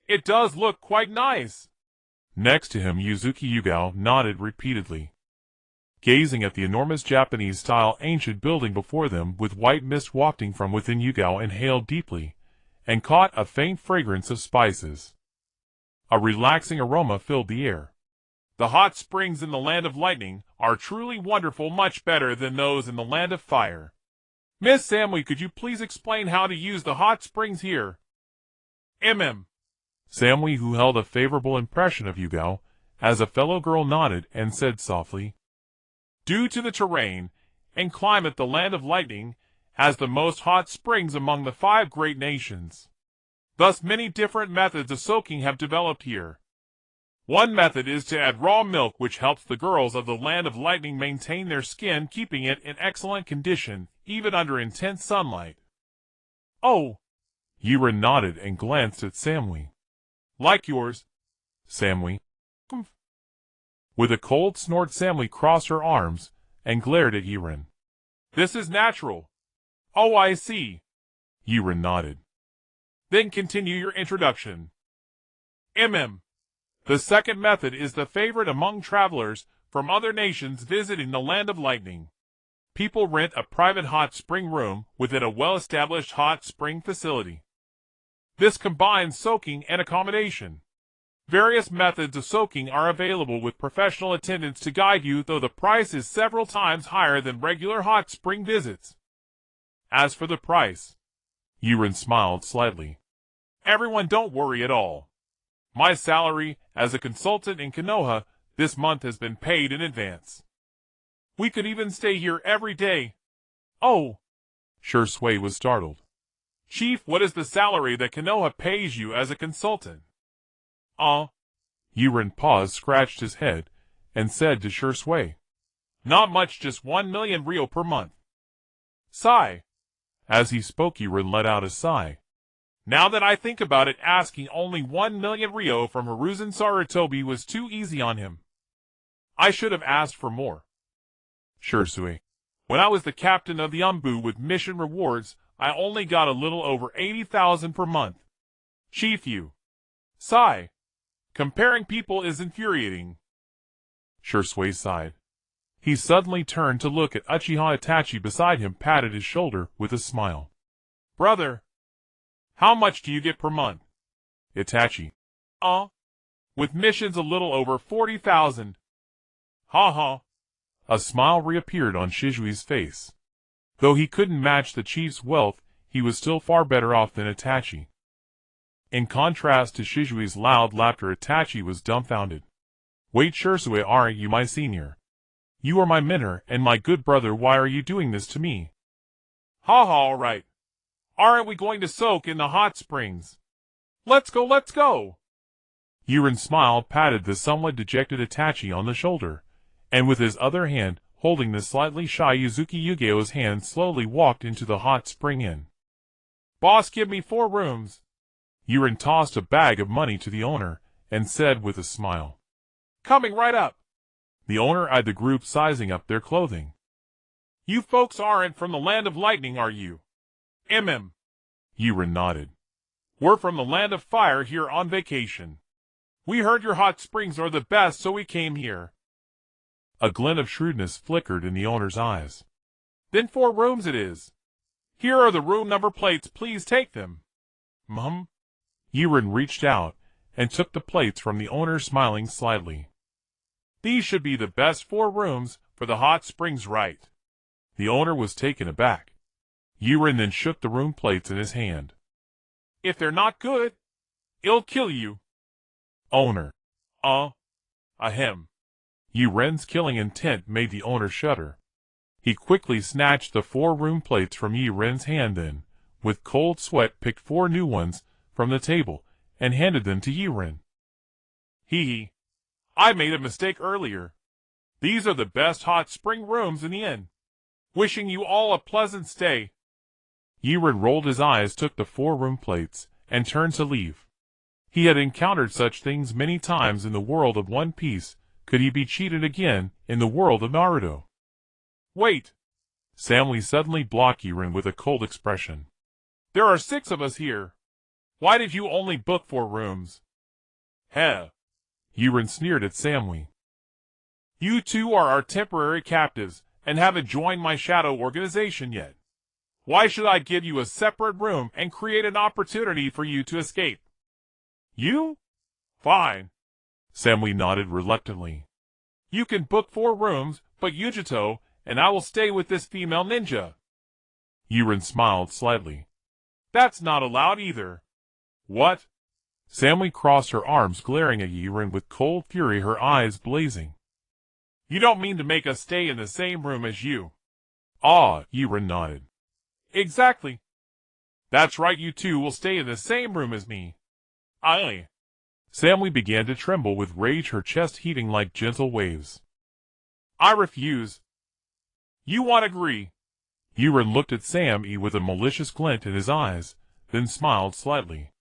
It does look quite nice. Next to him, Yuzuki Yugao nodded repeatedly. Gazing at the enormous Japanese-style ancient building before them with white mist wafting from within, Yugao inhaled deeply, and caught a faint fragrance of spices. A relaxing aroma filled the air. The hot springs in the Land of Lightning are truly wonderful, much better than those in the Land of Fire. Miss Samui, could you please explain how to use the hot springs here? Samui, who held a favorable impression of Yugao, as a fellow girl, nodded and said softly, Due to the terrain and climate, the Land of Lightning has the most hot springs among the 5 great nations. Thus many different methods of soaking have developed here. One method is to add raw milk, which helps the girls of the Land of Lightning maintain their skin, keeping it in excellent condition, even under intense sunlight. Oh! Yaren nodded and glanced at Samui. Like yours. Samui. With a cold snort, Samui crossed her arms and glared at Yaren. This is natural. Oh, I see. Yaren nodded. Then continue your introduction. The second method is the favorite among travelers from other nations visiting the Land of Lightning. People rent a private hot spring room within a well-established hot spring facility. This combines soaking and accommodation. Various methods of soaking are available with professional attendants to guide you, though the price is several times higher than regular hot spring visits. As for the price, Yaren smiled slightly. Everyone don't worry at all. My salary as a consultant in Konoha this month has been paid in advance. We could even stay here every day. Oh! Shursui was startled. Chief, what is the salary that Konoha pays you as a consultant? Yaren paused, scratched his head, and said to Shursui. Not much, just 1 million Ryo per month. Sigh. As he spoke, Yaren let out a sigh. Now that I think about it, asking only 1 million Ryo from Hiruzen Sarutobi was too easy on him. I should have asked for more. Shursui. When I was the captain of the Umbu with mission rewards, I only got a little over 80,000 per month. Chief, you. Sigh. Comparing people is infuriating. Shursui sighed. He suddenly turned to look at Uchiha Itachi beside him, patted his shoulder with a smile. Brother, how much do you get per month? Itachi. With missions a little over 40,000. Ha ha. A smile reappeared on Shizui's face. Though he couldn't match the chief's wealth, he was still far better off than Itachi. In contrast to Shizui's loud laughter, Itachi was dumbfounded. Wait, Shursui, aren't you my senior? You are my mentor and my good brother. Why are you doing this to me? Ha ha, all right. Aren't we going to soak in the hot springs? Let's go, let's go. Yaren smiled, patted the somewhat dejected Itachi on the shoulder, and with his other hand, holding the slightly shy Yuzuki Yugeo's hand, slowly walked into the hot spring inn. Boss, give me 4 rooms. Yaren tossed a bag of money to the owner, and said with a smile. Coming right up. The owner eyed the group, sizing up their clothing. You folks aren't from the Land of Lightning, are you? Yaren nodded. We're from the Land of Fire here on vacation. We heard your hot springs are the best, so we came here. A glint of shrewdness flickered in the owner's eyes. Then 4 rooms it is. Here are the room number plates, please take them. Yaren reached out and took the plates from the owner, smiling slightly. These should be the best 4 rooms for the hot springs, right? The owner was taken aback. Yaren then shook the room plates in his hand. If they're not good, it'll kill you. Owner. Ahem. Yaren's killing intent made the owner shudder. He quickly snatched the 4 room plates from Yaren's hand, then, with cold sweat, picked 4 new ones from the table and handed them to Yaren. Hee. I made a mistake earlier. These are the best hot spring rooms in the inn. Wishing you all a pleasant stay. Yaren rolled his eyes, took the 4 room plates, and turned to leave. He had encountered such things many times in the world of One Piece. Could he be cheated again in the world of Naruto? Wait. Samly suddenly blocked Yaren with a cold expression. There are 6 of us here. Why did you only book 4 rooms? Heh. Yaren sneered at Samly. You 2 are our temporary captives and haven't joined my shadow organization yet. Why should I give you a separate room and create an opportunity for you to escape? You? Fine. Samly nodded reluctantly. You can book 4 rooms, but Yujito and I will stay with this female ninja. Yaren smiled slightly. That's not allowed either. What? Samly crossed her arms, glaring at Yaren with cold fury, her eyes blazing. You don't mean to make us stay in the same room as you? Yaren nodded. Exactly. That's right, you 2 will stay in the same room as me. Aye. Samly began to tremble with rage, her chest heaving like gentle waves. I refuse. You won't agree. Yaren looked at Sammy with a malicious glint in his eyes, then smiled slightly.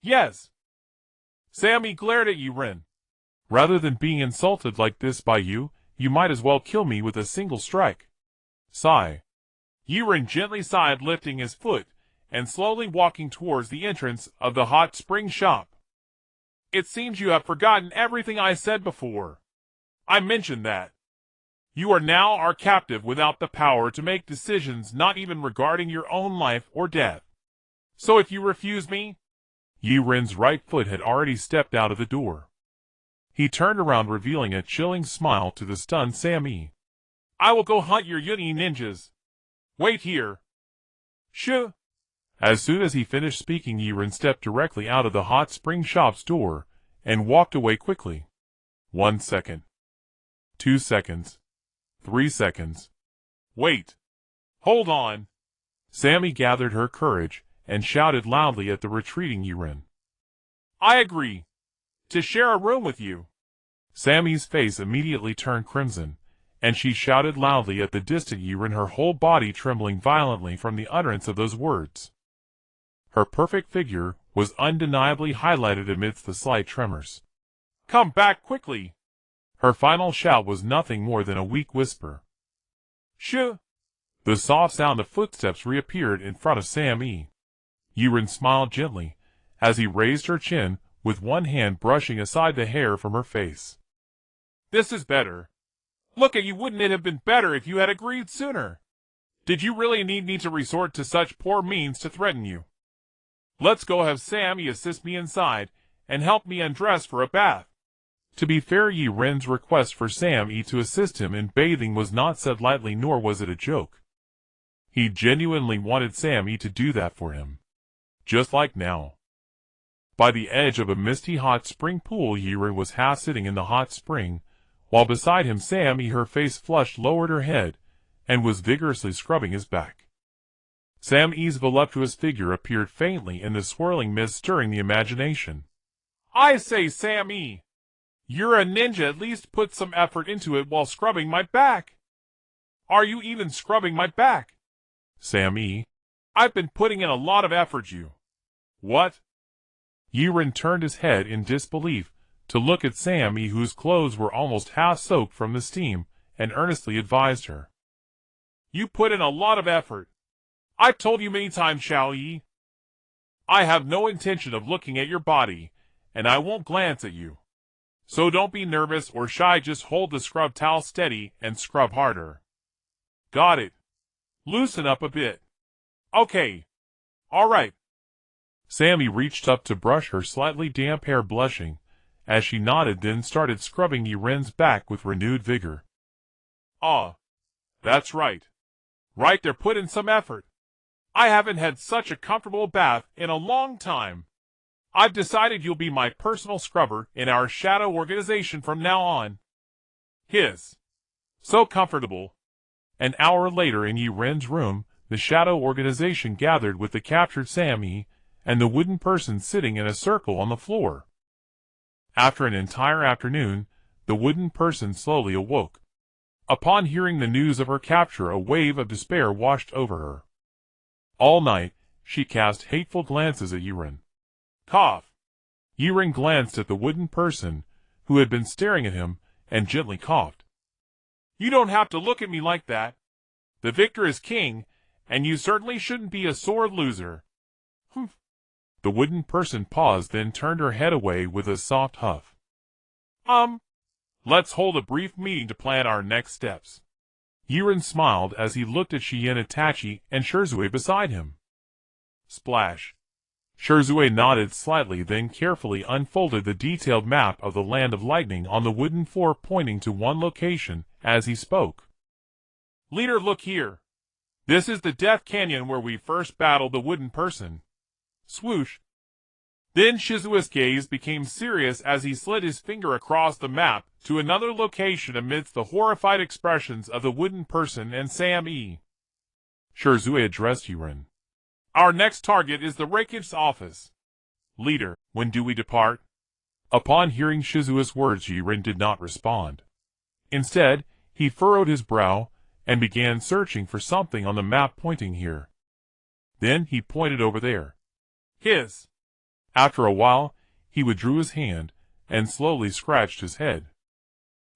Yes. Sammy glared at Yaren. Rather than being insulted like this by you, you might as well kill me with a single strike. Sigh. Yaren gently sighed, lifting his foot and slowly walking towards the entrance of the hot spring shop. It seems you have forgotten everything I said before. I mentioned that. You are now our captive without the power to make decisions not even regarding your own life or death. So if you refuse me... Yiren's right foot had already stepped out of the door. He turned around, revealing a chilling smile to the stunned Sammy. I will go hunt your Oni ninjas. Wait here. Shoo! As soon as he finished speaking, Yaren stepped directly out of the hot spring shop's door and walked away quickly. 1 second. 2 seconds. 3 seconds. Wait. Hold on. Sammy gathered her courage and shouted loudly at the retreating Yaren. I agree to share a room with you. Sammy's face immediately turned crimson, and she shouted loudly at the distant Yaren, her whole body trembling violently from the utterance of those words. Her perfect figure was undeniably highlighted amidst the slight tremors. Come back quickly. Her final shout was nothing more than a weak whisper. Shoo! The soft sound of footsteps reappeared in front of Sammy. Yaren smiled gently as he raised her chin, with one hand brushing aside the hair from her face. This is better. Look at you, wouldn't it have been better if you had agreed sooner? Did you really need me to resort to such poor means to threaten you? Let's go have Sammy assist me inside and help me undress for a bath. To be fair, Yiren's request for Sammy to assist him in bathing was not said lightly, nor was it a joke. He genuinely wanted Sammy to do that for him. Just like now. By the edge of a misty hot spring pool, Yaren was half sitting in the hot spring, while beside him Sammy, her face flushed, lowered her head, and was vigorously scrubbing his back. Sammy's voluptuous figure appeared faintly in the swirling mist, stirring the imagination. I say, Sammy, you're a ninja, at least put some effort into it while scrubbing my back. Are you even scrubbing my back? Sammy, I've been putting in a lot of effort, you. What? Yaren turned his head in disbelief to look at Sammy, whose clothes were almost half soaked from the steam, and earnestly advised her. You put in a lot of effort. I've told you many times, shall ye? I have no intention of looking at your body, and I won't glance at you. So don't be nervous or shy, just hold the scrub towel steady and scrub harder. Got it. Loosen up a bit. Okay. All right. Sammy reached up to brush her slightly damp hair, blushing as she nodded, then started scrubbing Yiren's back with renewed vigor. Ah, that's right. Right there, put in some effort. I haven't had such a comfortable bath in a long time. I've decided you'll be my personal scrubber in our shadow organization from now on. So comfortable. An hour later, in Yiren's room, the shadow organization gathered with the captured Sammy and the wooden person sitting in a circle on the floor. After an entire afternoon, the wooden person slowly awoke. Upon hearing the news of her capture, a wave of despair washed over her. All night, she cast hateful glances at Yaren. Cough. Yaren glanced at the wooden person, who had been staring at him, and gently coughed. You don't have to look at me like that. The victor is king, and you certainly shouldn't be a sore loser. Humph. The wooden person paused, then turned her head away with a soft huff. Let's hold a brief meeting to plan our next steps. Yaren smiled as he looked at Chien, Itachi, and Shirzue beside him. Splash. Shirzue nodded slightly, then carefully unfolded the detailed map of the Land of Lightning on the wooden floor, pointing to one location as he spoke. Leader, look here. This is the Death Canyon where we first battled the wooden person. Swoosh. Then Shizuo's gaze became serious as he slid his finger across the map to another location amidst the horrified expressions of the wooden person and Sammy. Shirzue addressed Yaren. Our next target is the Reikif's office. Leader, when do we depart? Upon hearing Shizuo's words, Yaren did not respond. Instead, he furrowed his brow and began searching for something on the map, pointing here. Then he pointed over there. After a while, he withdrew his hand and slowly scratched his head.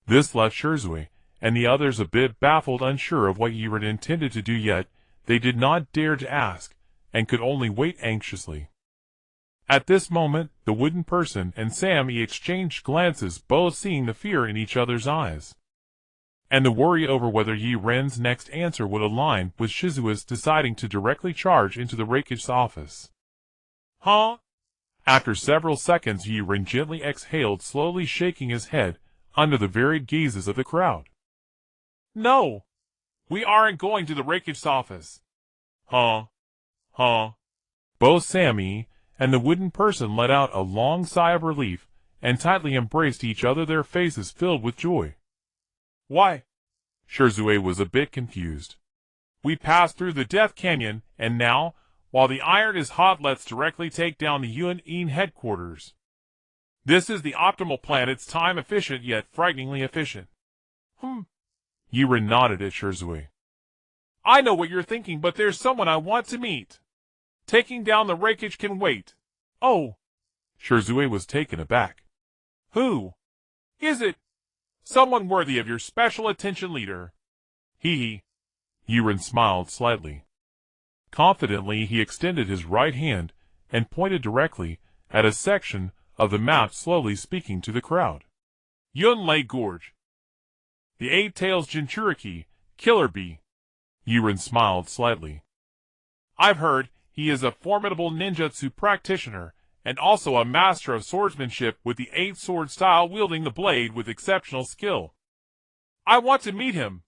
This left Shirzue and the others a bit baffled, unsure of what Yaren intended to do, yet they did not dare to ask, and could only wait anxiously. At this moment, the wooden person and Sammy exchanged glances, both seeing the fear in each other's eyes, and the worry over whether Yaren's next answer would align with Shizua's deciding to directly charge into the Rakich's office. Huh? After several seconds, Yaren gently exhaled, slowly shaking his head under the varied gazes of the crowd. No, we aren't going to the Rakich's office. Huh? Both Sammy and the wooden person let out a long sigh of relief and tightly embraced each other, their faces filled with joy. Why? Shizue was a bit confused. We passed through the Death Canyon, and now, while the iron is hot, let's directly take down the Yōnin headquarters. This is the optimal plan. It's time efficient, yet frighteningly efficient. Yaren nodded at Shizue. I know what you're thinking, but there's someone I want to meet. Taking down the Rakich can wait. Oh. Shizue was taken aback. Who? Is it? Someone worthy of your special attention, leader. Hee. Yaren smiled slightly. Confidently, he extended his right hand and pointed directly at a section of the map, slowly speaking to the crowd. Yunlei Gorge. The Eight Tails Jinchuriki, Killer Bee. Yaren smiled slightly. I've heard he is a formidable ninjutsu practitioner, and also a master of swordsmanship with the 8-sword style, wielding the blade with exceptional skill. I want to meet him.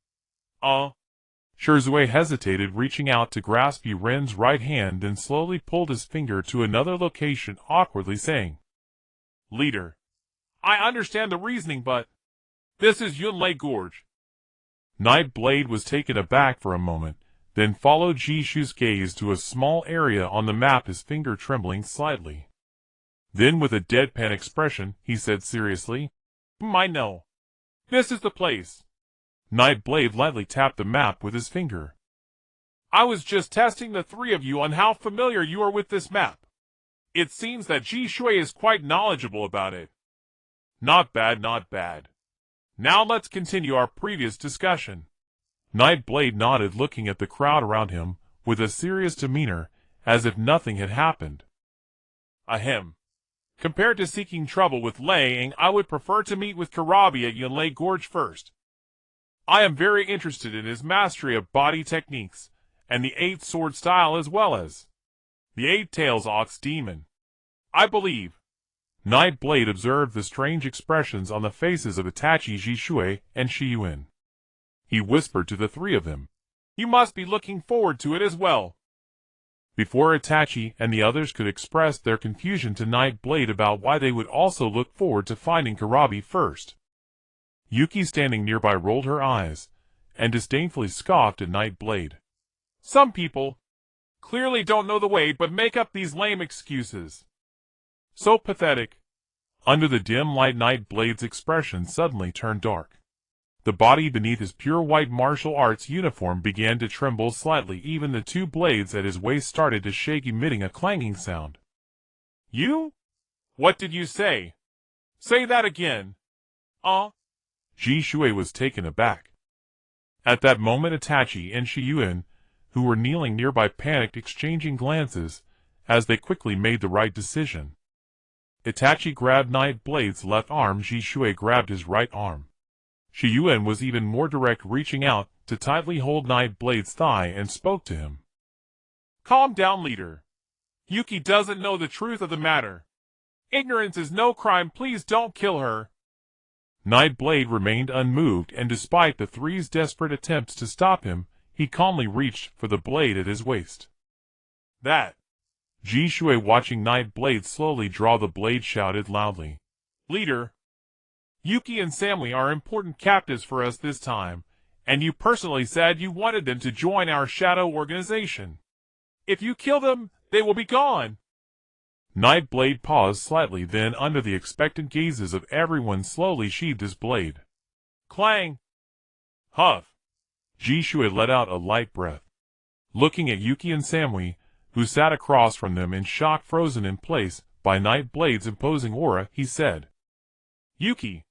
Shizue hesitated, reaching out to grasp Yaren's right hand, then slowly pulled his finger to another location, awkwardly saying, Leader, I understand the reasoning, but this is Yunlei Gorge. Nightblade was taken aback for a moment, then followed Jishu's gaze to a small area on the map, his finger trembling slightly. Then, with a deadpan expression, he said seriously, I know. This is the place. Nightblade lightly tapped the map with his finger. I was just testing the three of you on how familiar you are with this map. It seems that Jishui is quite knowledgeable about it. Not bad, not bad. Now let's continue our previous discussion. Nightblade nodded, looking at the crowd around him with a serious demeanor, as if nothing had happened. Ahem. Compared to seeking trouble with Lei, I would prefer to meet with Karabi at Yunlei Gorge first. I am very interested in his mastery of body techniques, and the 8-sword style, as well as the 8-tails ox demon. I believe. Nightblade observed the strange expressions on the faces of Itachi, Jishui, and Shiyuin. He whispered to the three of them, You must be looking forward to it as well. Before Itachi and the others could express their confusion to Nightblade about why they would also look forward to finding Karabi first, Yuki, standing nearby, rolled her eyes and disdainfully scoffed at Nightblade. Some people clearly don't know the way but make up these lame excuses. So pathetic. Under the dim light, Nightblade's expression suddenly turned dark. The body beneath his pure white martial arts uniform began to tremble slightly. Even the two blades at his waist started to shake, emitting a clanging sound. You? What did you say? Say that again. Jishui was taken aback. At that moment, Itachi and Shiyuin, who were kneeling nearby, panicked, exchanging glances as they quickly made the right decision. Itachi grabbed Nightblade's left arm, Jishui grabbed his right arm. Shiyuin was even more direct, reaching out to tightly hold Nightblade's thigh and spoke to him. Calm down, leader. Yuki doesn't know the truth of the matter. Ignorance is no crime. Please don't kill her. Nightblade remained unmoved, and despite the three's desperate attempts to stop him, he calmly reached for the blade at his waist. That. Jishui, watching Nightblade slowly draw the blade, shouted loudly, Leader, Yuki and Samui are important captives for us this time, and you personally said you wanted them to join our shadow organization. If you kill them, they will be gone. Nightblade paused slightly, then, under the expectant gazes of everyone, slowly sheathed his blade. Clang! Huff! Jishui let out a light breath. Looking at Yuki and Samui, who sat across from them in shock, frozen in place by Nightblade's imposing aura, he said, Yuki,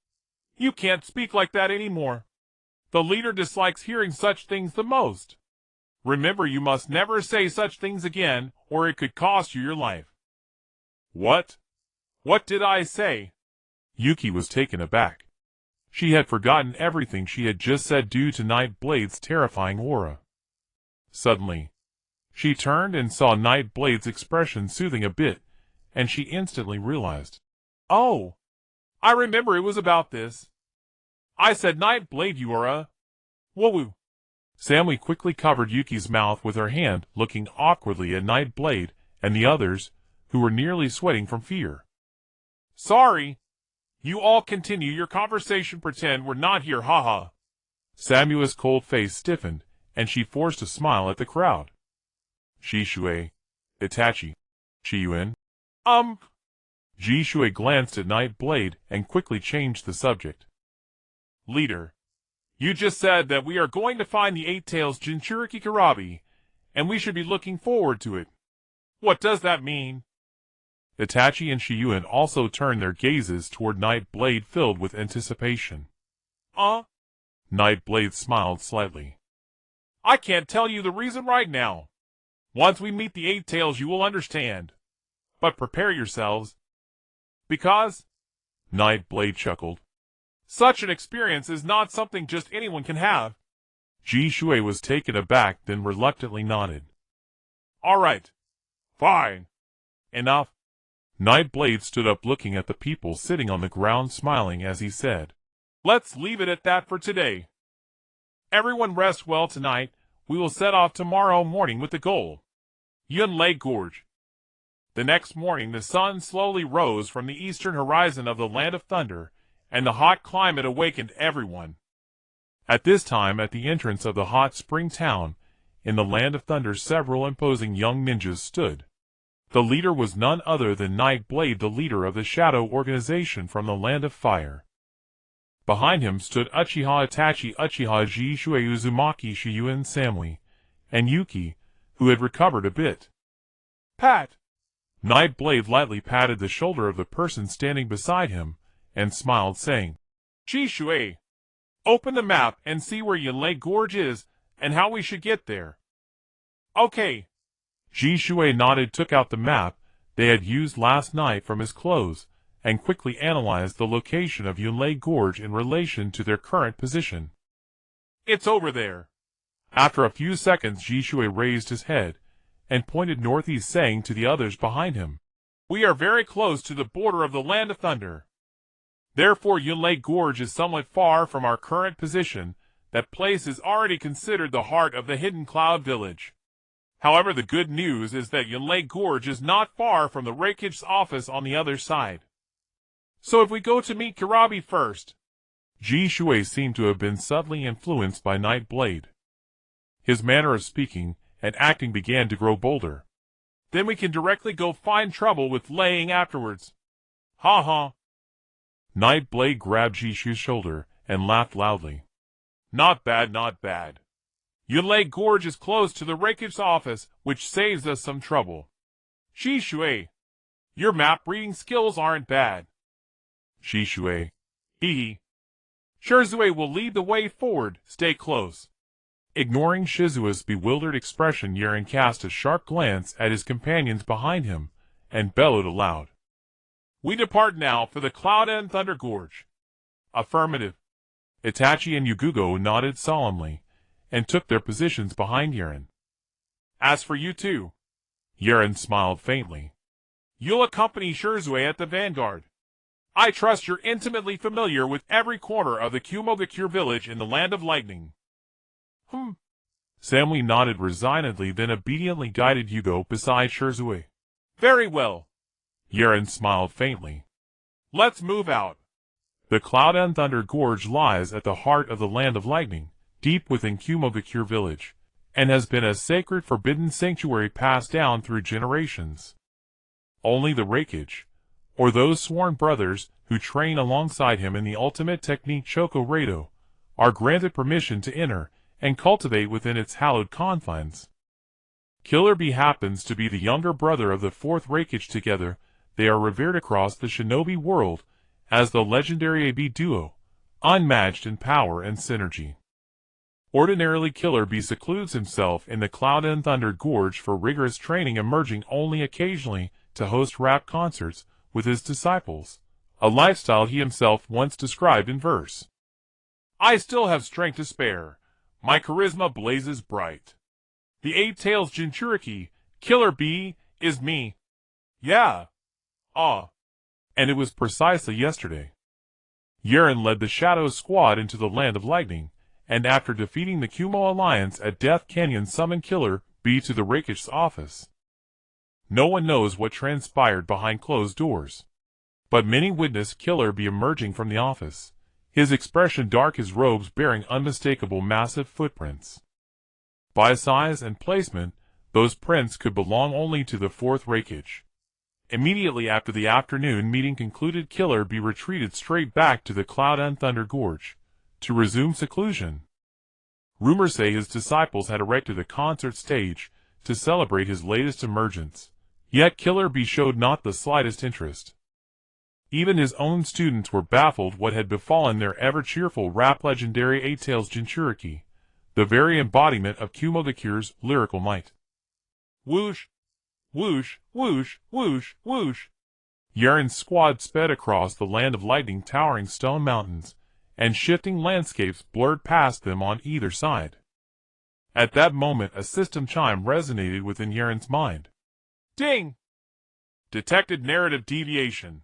you can't speak like that anymore. The leader dislikes hearing such things the most. Remember, you must never say such things again, or it could cost you your life. What? What did I say? Yuki was taken aback. She had forgotten everything she had just said due to Nightblade's terrifying aura. Suddenly, she turned and saw Nightblade's expression soothing a bit, and she instantly realized. Oh, I remember, it was about this. I said, Nightblade, you are a... woo-woo. Samui quickly covered Yuki's mouth with her hand, looking awkwardly at Nightblade and the others, who were nearly sweating from fear. Sorry. You all continue your conversation, pretend we're not here, haha. Samui's cold face stiffened, and she forced a smile at the crowd. Jishui, Itachi, Chiyuin. Jishui glanced at Nightblade and quickly changed the subject. Leader, you just said that we are going to find the Eight-Tails Jinchuriki Karabi, and we should be looking forward to it. What does that mean? Itachi and Chiyuin also turned their gazes toward Nightblade filled with anticipation. Nightblade smiled slightly. I can't tell you the reason right now. Once we meet the Eight-Tails you will understand. But prepare yourselves. Because... Nightblade chuckled. Such an experience is not something just anyone can have. Jishui was taken aback, then reluctantly nodded. All right. Fine. Enough. Nightblade stood up looking at the people sitting on the ground, smiling as he said, Let's leave it at that for today. Everyone rest well tonight. We will set off tomorrow morning with the goal. Yunlei Gorge. The next morning the sun slowly rose from the eastern horizon of the Land of Thunder, and the hot climate awakened everyone. At this time, at the entrance of the hot spring town, in the Land of Thunder, several imposing young ninjas stood. The leader was none other than Nightblade, the leader of the Shadow Organization from the Land of Fire. Behind him stood Uchiha Itachi, Uchiha Jishui, Uzumaki, Chiyuin, Samui, and Yuki, who had recovered a bit. Pat! Nightblade lightly patted the shoulder of the person standing beside him, and smiled, saying, Jishui, open the map and see where Yunlei Gorge is, and how we should get there. Okay. Jishui nodded, took out the map they had used last night from his clothes, and quickly analyzed the location of Yunlei Gorge in relation to their current position. It's over there. After a few seconds, Jishui raised his head and pointed northeast, saying to the others behind him, We are very close to the border of the Land of Thunder. Therefore Yunlei Gorge is somewhat far from our current position. That place is already considered the heart of the Hidden Cloud Village. However, the good news is that Yunlei Gorge is not far from the Reikage office on the other side. So if we go to meet Karabi first... Jishui seemed to have been subtly influenced by Nightblade. His manner of speaking and acting began to grow bolder. Then we can directly go find trouble with Laying afterwards. Ha ha. Nightblade grabbed Jishui's shoulder and laughed loudly. Not bad, not bad. Yunlei Gorge is close to the Reikage office, which saves us some trouble. Jishui, your map reading skills aren't bad. Jishui, hee. Shirzue will lead the way forward, stay close. Ignoring Shizuo's bewildered expression, Yaren cast a sharp glance at his companions behind him, and bellowed aloud. We depart now for the Cloud and Thunder Gorge. Affirmative. Itachi and Yugugo nodded solemnly, and took their positions behind Yaren. As for you two, Yaren smiled faintly. You'll accompany Shirzue at the vanguard. I trust you're intimately familiar with every corner of the Kumogakure village in the Land of Lightning. Samui nodded resignedly, then obediently guided Yugo beside Shirzue. Very well. Yaren smiled faintly. Let's move out. The Cloud and Thunder Gorge lies at the heart of the Land of Lightning, deep within Kumogakure village, and has been a sacred forbidden sanctuary passed down through generations. Only the Reikage, or those sworn brothers who train alongside him in the ultimate technique Choko Rado, are granted permission to enter and cultivate within its hallowed confines. Killer Bee happens to be the younger brother of the fourth Reikage. Together, they are revered across the shinobi world as the legendary AB duo, unmatched in power and synergy. Ordinarily, Killer Bee secludes himself in the Cloud and Thunder Gorge for rigorous training, emerging only occasionally to host rap concerts with his disciples, a lifestyle he himself once described in verse. I still have strength to spare. My charisma blazes bright. The eight-tails Jinchuriki, Killer Bee, is me. Yeah. And it was precisely yesterday. Yaren led the Shadow Squad into the Land of Lightning, and after defeating the Kumo Alliance at Death Canyon, summoned Killer Bee to the Rakich's office. No one knows what transpired behind closed doors, but many witnessed Killer Bee emerging from the office, his expression dark, his robes bearing unmistakable massive footprints. By size and placement, those prints could belong only to the fourth Rakich. Immediately after the afternoon meeting concluded, Killer Bee retreated straight back to the Cloud and Thunder Gorge to resume seclusion. Rumors say his disciples had erected a concert stage to celebrate his latest emergence, yet Killer Bee showed not the slightest interest. Even his own students were baffled what had befallen their ever-cheerful rap legendary Eight-Tails Jinchuriki, the very embodiment of Kumogakure's lyrical might. Whoosh! Whoosh! Whoosh! Whoosh! Whoosh! Yaren's squad sped across the Land of Lightning, towering stone mountains and shifting landscapes blurred past them on either side. At that moment, a system chime resonated within Yaren's mind. Ding! Detected narrative deviation.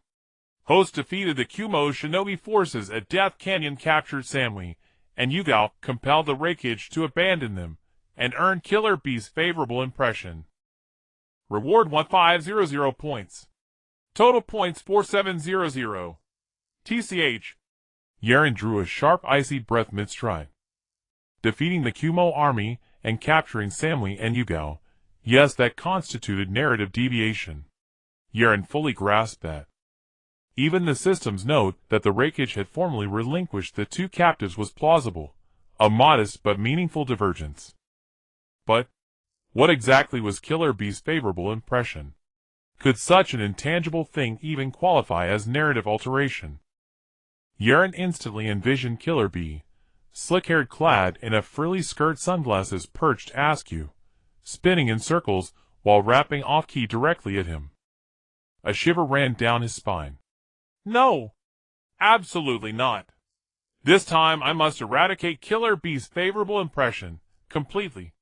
Host defeated the Kumo shinobi forces at Death Canyon, captured Samui and Hyūga, compelled the Rakich to abandon them, and earned Killer Bee's favorable impression. Reward 1500 points. Total points 4700. TCH. Yaren drew a sharp, icy breath mid-stride. Defeating the Kumo army and capturing Samui and Hyūga, yes, that constituted narrative deviation. Yaren fully grasped that. Even the system's note that the Rakich had formally relinquished the two captives was plausible, a modest but meaningful divergence. But what exactly was Killer Bee's favorable impression? Could such an intangible thing even qualify as narrative alteration? Yaren instantly envisioned Killer Bee, slick-haired, clad in a frilly skirt, sunglasses perched askew, spinning in circles while rapping off-key directly at him. A shiver ran down his spine. No, absolutely not. This time I must eradicate Killer Bee's favorable impression completely.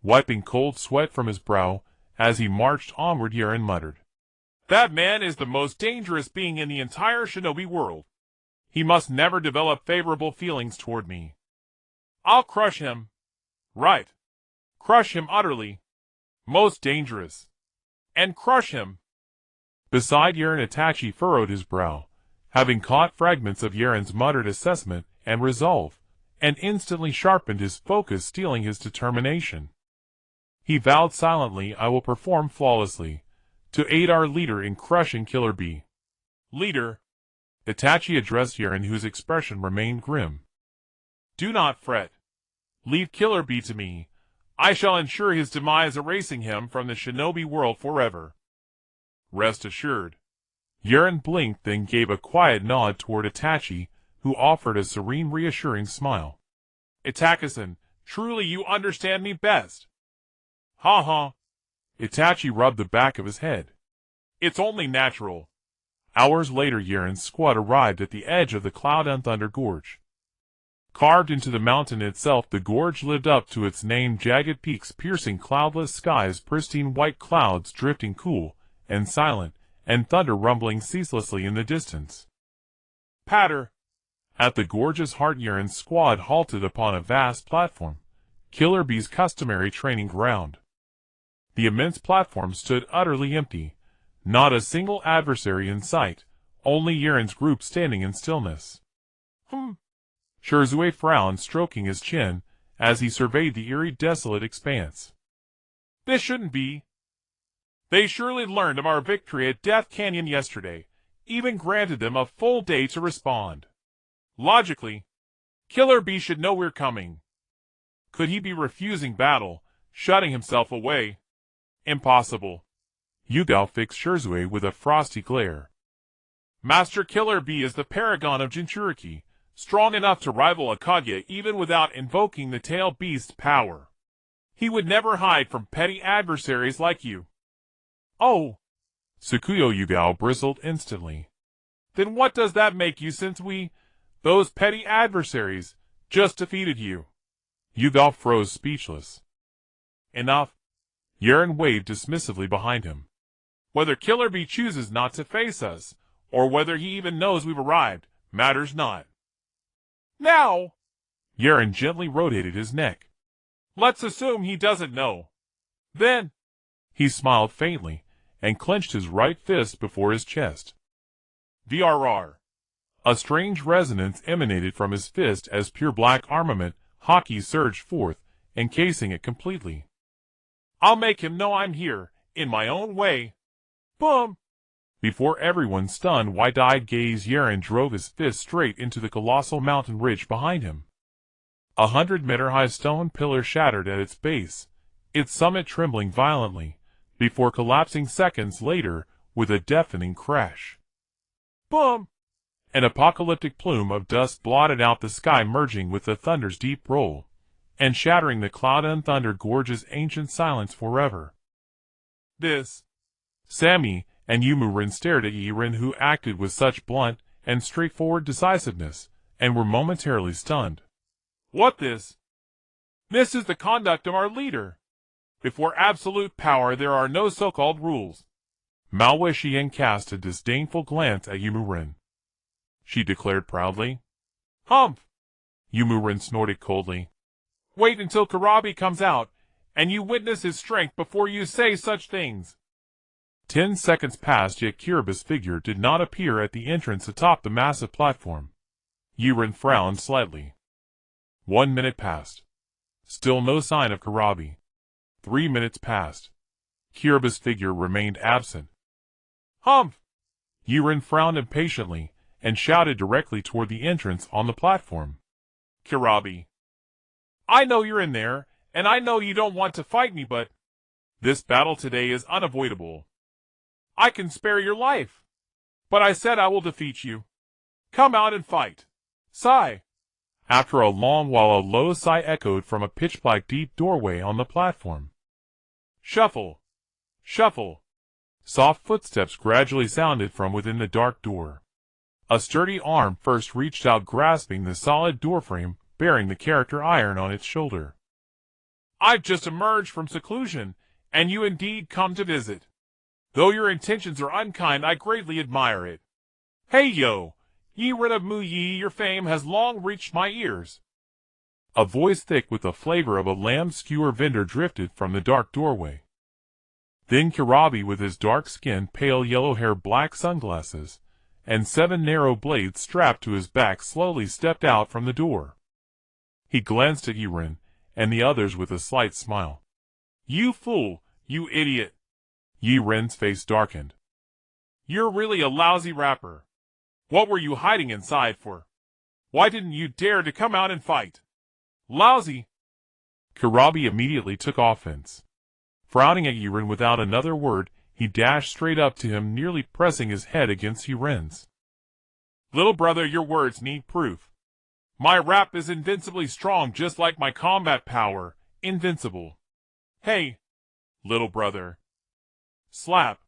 Wiping cold sweat from his brow as he marched onward, Yaren muttered, "That man is the most dangerous being in the entire shinobi world. He must never develop favorable feelings toward me. I'll crush him. Right. Crush him utterly. Most dangerous. And crush him." Beside Yaren, Itachi furrowed his brow, having caught fragments of Yaren's muttered assessment and resolve, and instantly sharpened his focus, steeling his determination. He vowed silently, "I will perform flawlessly, to aid our leader in crushing Killer Bee." "Leader," Itachi addressed Yaren, whose expression remained grim. "Do not fret. Leave Killer Bee to me. I shall ensure his demise, erasing him from the shinobi world forever. Rest assured." Yaren blinked, then gave a quiet nod toward Itachi, who offered a serene, reassuring smile. "Itachi-san, truly you understand me best." "Ha ha." Itachi rubbed the back of his head. "It's only natural." Hours later, Yaren's squad arrived at the edge of the Cloud and Thunder Gorge. Carved into the mountain itself, the gorge lived up to its name, jagged peaks piercing cloudless skies, pristine white clouds drifting cool and silent, and thunder rumbling ceaselessly in the distance. Patter. At the gorge's heart, Yaren's squad halted upon a vast platform, Killer Bee's customary training ground. The immense platform stood utterly empty, not a single adversary in sight, only Yaren's group standing in stillness. Shirzue frowned, stroking his chin, as he surveyed the eerie, desolate expanse. "This shouldn't be. They surely learned of our victory at Death Canyon yesterday, even granted them a full day to respond. Logically, Killer Bee should know we're coming. Could he be refusing battle, shutting himself away? Impossible." Hyūga fixed Shirzue with a frosty glare. "Master Killer Bee is the paragon of Jinchuriki, strong enough to rival a Kaguya even without invoking the tail beast's power. He would never hide from petty adversaries like you. Oh! Tsukuyo Yugao bristled instantly. Then what does that make you since we, those petty adversaries, just defeated you? Yugao froze speechless. Enough. Yaren waved dismissively behind him. Whether Killer Bee chooses not to face us, or whether he even knows we've arrived, matters not. Now! Yaren gently rotated his neck. Let's assume he doesn't know. Then, he smiled faintly, and clenched his right fist before his chest. VRR. A strange resonance emanated from his fist as pure black armament Haki surged forth, encasing it completely. I'll make him know I'm here, in my own way. Boom! Before everyone's stunned, wide-eyed gaze, Yaren drove his fist straight into the colossal mountain ridge behind him. 100-meter-high stone pillar shattered at its base, its summit trembling violently, before collapsing seconds later with a deafening crash. Boom! An apocalyptic plume of dust blotted out the sky, merging with the thunder's deep roll, and shattering the cloud and thunder gorge's ancient silence forever. This. Sammy and Youmuurin stared at Yaren, who acted with such blunt and straightforward decisiveness, and were momentarily stunned. What this? This is the conduct of our leader. Before absolute power there are no so-called rules. Mao Wuxian cast a disdainful glance at Youmuurin. She declared proudly. Humph! Youmuurin snorted coldly. Wait until Kurabi comes out, and you witness his strength before you say such things. 10 seconds passed, yet Kiraba's figure did not appear at the entrance atop the massive platform. Yaren frowned slightly. 1 minute passed. Still no sign of Kurabi. 3 minutes passed. Kiraba's figure remained absent. Humph! Yaren frowned impatiently, and shouted directly toward the entrance on the platform. Kurabi. I know you're in there, and I know you don't want to fight me, but this battle today is unavoidable. I can spare your life. But I said I will defeat you. Come out and fight. Sigh. After a long while, a low sigh echoed from a pitch-black deep doorway on the platform. Shuffle. Shuffle. Soft footsteps gradually sounded from within the dark door. A sturdy arm first reached out, grasping the solid doorframe, bearing the character iron on its shoulder. I've just emerged from seclusion, and you indeed come to visit. Though your intentions are unkind, I greatly admire it. Hey yo, Yaren of Mu-Yi, your fame has long reached my ears. A voice thick with the flavor of a lamb skewer vendor drifted from the dark doorway. Then Kurabi, with his dark skin, pale yellow hair, black sunglasses, and 7 narrow blades strapped to his back, slowly stepped out from the door. He glanced at Yaren and the others with a slight smile. You fool, you idiot. Yaren's face darkened. You're really a lousy rapper. What were you hiding inside for? Why didn't you dare to come out and fight? Lousy. Kurabi immediately took offense. Frowning at Yaren without another word, he dashed straight up to him, nearly pressing his head against Yaren's. Little brother, your words need proof. My rap is invincibly strong, just like my combat power, invincible. Hey, little brother. Slap.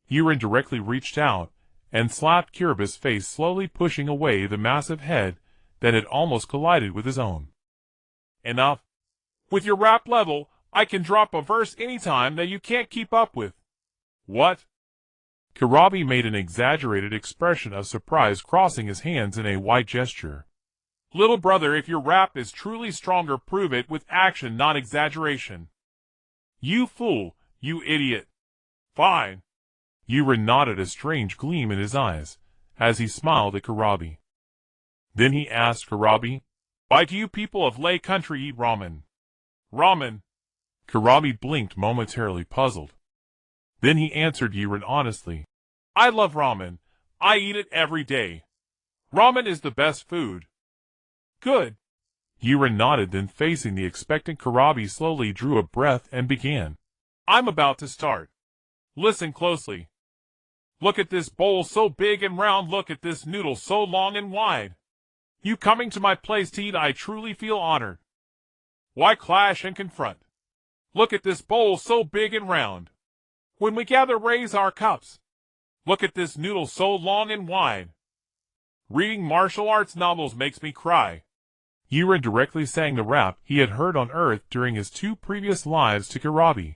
Yaren directly reached out and slapped Kiraba's face, slowly pushing away the massive head that had almost collided with his own. Enough. With your rap level, I can drop a verse anytime that you can't keep up with. What? Kurabi made an exaggerated expression of surprise, crossing his hands in a wide gesture. Little brother, if your rap is truly stronger, prove it with action, not exaggeration. You fool, you idiot. Fine. Yaren nodded, a strange gleam in his eyes, as he smiled at Kurabi. Then he asked Kurabi, why do you people of Lei Country eat ramen? Ramen. Kurabi blinked, momentarily puzzled. Then he answered Yaren honestly. I love ramen. I eat it every day. Ramen is the best food. Good. Yaren nodded, then facing the expectant Kurabi, slowly drew a breath and began. I'm about to start. Listen closely. Look at this bowl so big and round. Look at this noodle so long and wide. You coming to my place to eat, I truly feel honored. Why clash and confront? Look at this bowl so big and round. When we gather, raise our cups. Look at this noodle so long and wide. Reading martial arts novels makes me cry. Yaren directly sang the rap he had heard on Earth during his 2 previous lives to Karabi.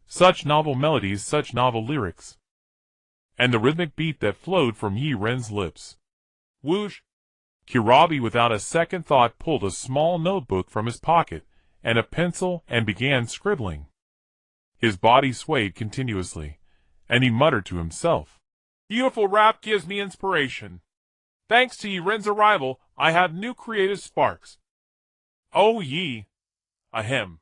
Such novel melodies, such novel lyrics. And the rhythmic beat that flowed from Yaren's lips. Whoosh! Karabi without a second thought pulled a small notebook from his pocket and a pencil and began scribbling. His body swayed continuously, and he muttered to himself, Beautiful rap gives me inspiration. Thanks to Yaren's arrival, I have new creative sparks. Oh ye! Ahem.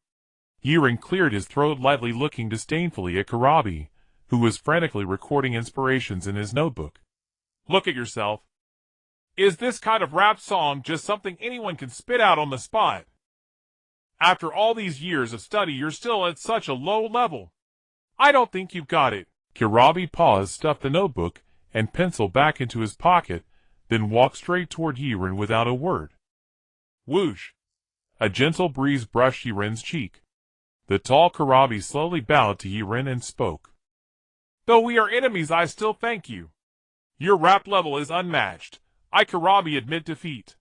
Yaren cleared his throat lightly, looking disdainfully at Karabi, who was frantically recording inspirations in his notebook. Look at yourself. Is this kind of rap song just something anyone can spit out on the spot? After all these years of study, you're still at such a low level. I don't think you've got it. Karabi paused, stuffed the notebook and pencil back into his pocket, then walked straight toward Yaren without a word. Whoosh! A gentle breeze brushed Yaren's cheek. The tall Karabi slowly bowed to Yaren and spoke. Though we are enemies, I still thank you. Your rap level is unmatched. I, Karabi, admit defeat.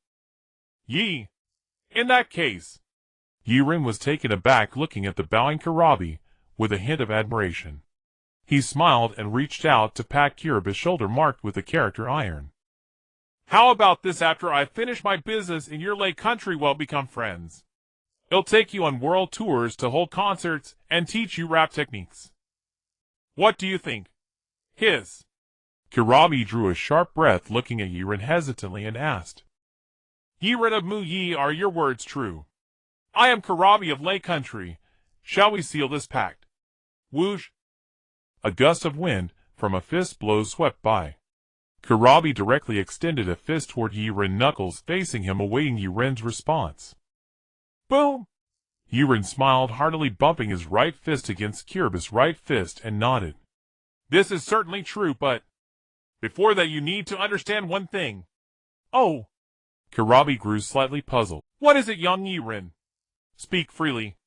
Ye! In that case. Yaren was taken aback, looking at the bowing Karabi with a hint of admiration. He smiled and reached out to pat Kirabi's shoulder marked with the character iron. How about this? After I finish my business in your lake country, we'll become friends. I'll take you on world tours to hold concerts and teach you rap techniques. What do you think? His. Karabi drew a sharp breath, looking at Yaren hesitantly, and asked, Yaren of Mu Yi, are your words true? I am Karabi of Lake Country. Shall we seal this pact? Whoosh! A gust of wind from a fist blow swept by. Karabi directly extended a fist toward Yaren, knuckles facing him, awaiting Yaren's response. Boom! Yaren smiled heartily, bumping his right fist against Kirabi's right fist, and nodded. This is certainly true, but before that you need to understand one thing. Oh! Karabi grew slightly puzzled. What is it, young Yaren? Speak freely.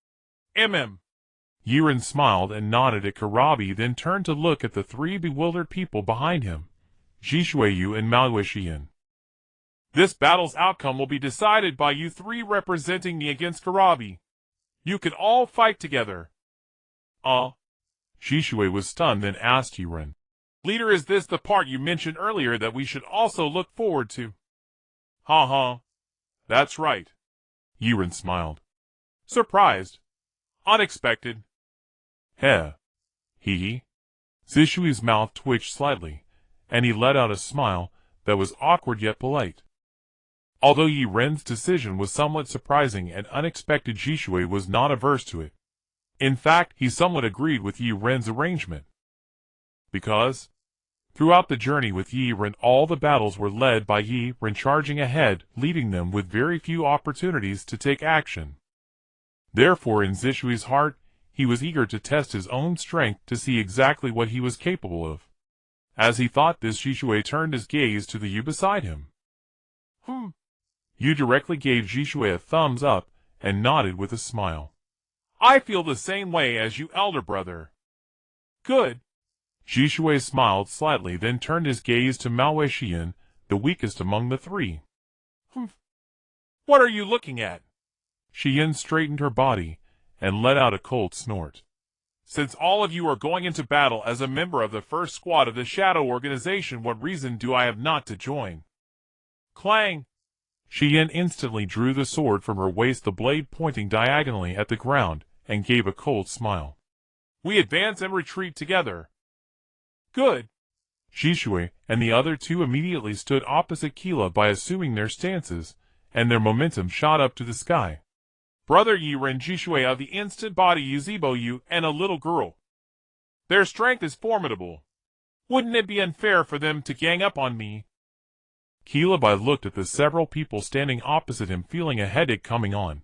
Yaren smiled and nodded at Karabi, then turned to look at the 3 bewildered people behind him, Jishueyu and Malueshian. This battle's outcome will be decided by you 3 representing me against Karabi. You can all fight together. Jishue was stunned, then asked Yaren. Leader, is this the part you mentioned earlier that we should also look forward to? Ha. That's right. Yaren smiled. Surprised. Unexpected. Heh. Hee. Zishui's mouth twitched slightly, and he let out a smile that was awkward yet polite. Although Yaren's decision was somewhat surprising and unexpected, Jishue was not averse to it. In fact, he somewhat agreed with Yaren's arrangement. Because throughout the journey with Yaren, all the battles were led by Yaren, charging ahead, leaving them with very few opportunities to take action. Therefore, in Zishui's heart, he was eager to test his own strength to see exactly what he was capable of. As he thought this, Jishue turned his gaze to the Yu beside him. Yu directly gave Jishue a thumbs up and nodded with a smile. I feel the same way as you, elder brother. Good. Jishue smiled slightly, then turned his gaze to Malueshian, the weakest among the 3. What are you looking at? Shiyin straightened her body and let out a cold snort. Since all of you are going into battle as a member of the first squad of the Shadow Organization, what reason do I have not to join? Clang! Shiyin instantly drew the sword from her waist, the blade pointing diagonally at the ground, and gave a cold smile. We advance and retreat together. Good. Jishue and the other 2 immediately stood opposite Kila by assuming their stances, and their momentum shot up to the sky. Brother Yaren, Jishue of the instant body Yuzeboyu, and a little girl. Their strength is formidable. Wouldn't it be unfair for them to gang up on me? Kilabai looked at the several people standing opposite him, feeling a headache coming on.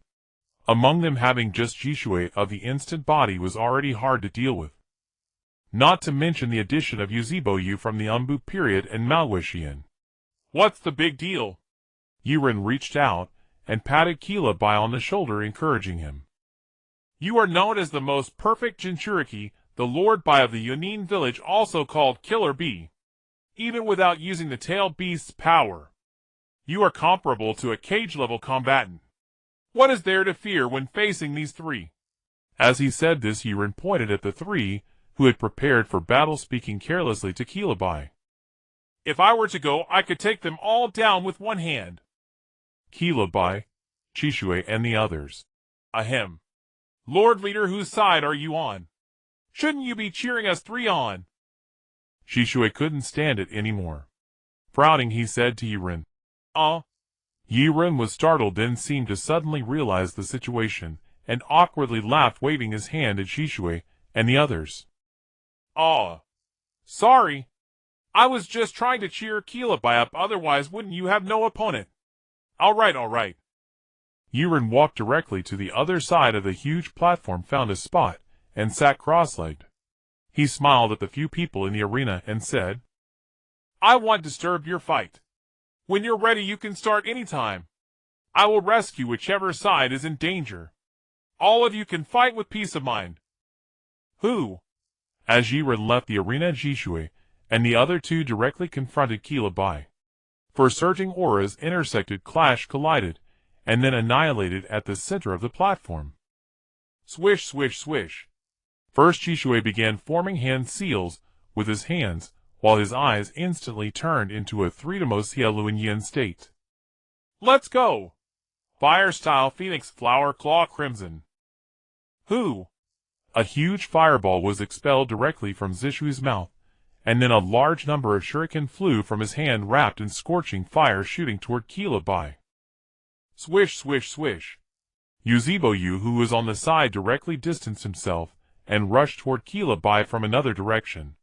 Among them, having just Jishue of the instant body was already hard to deal with. Not to mention the addition of Yuzeboyu from the Umbu period and Malueshian. What's the big deal? Yaren reached out and patted Kilabai on the shoulder, encouraging him. You are known as the most perfect Jinchuriki, the Lord Bai of the Yōnin village, also called Killer Bee. Even without using the tail beast's power, you are comparable to a cage-level combatant. What is there to fear when facing these three? As he said this, Yaren pointed at the three who had prepared for battle, speaking carelessly to Kilabai. If I were to go, I could take them all down with one hand. Kilabai, Chishui, and the others. Ahem. Lord Leader, whose side are you on? Shouldn't you be cheering us three on? Chishui couldn't stand it anymore. Frowning, he said to Yaren. Yaren was startled, then seemed to suddenly realize the situation, and awkwardly laughed, waving his hand at Chishui and the others. Sorry. I was just trying to cheer Kilabai up, otherwise wouldn't you have no opponent? All right. Yaren walked directly to the other side of the huge platform, found a spot, and sat cross-legged. He smiled at the few people in the arena and said, I won't disturb your fight. When you're ready, you can start anytime. I will rescue whichever side is in danger. All of you can fight with peace of mind. Who? As Yaren left the arena, Chishui and the other two directly confronted Kilabai. For surging auras intersected, clashed, collided, and then annihilated at the center of the platform. Swish, swish, swish. First, Chishui began forming hand seals with his hands, while his eyes instantly turned into a three-dimensional yin state. Let's go! Fire-style Phoenix Flower Claw Crimson. Who? A huge fireball was expelled directly from Zishui's mouth, and then a large number of shuriken flew from his hand, wrapped in scorching fire, shooting toward Kilabai. Swish, swish, swish. Yuzebo, who was on the side, directly distanced himself and rushed toward Kilabai from another direction.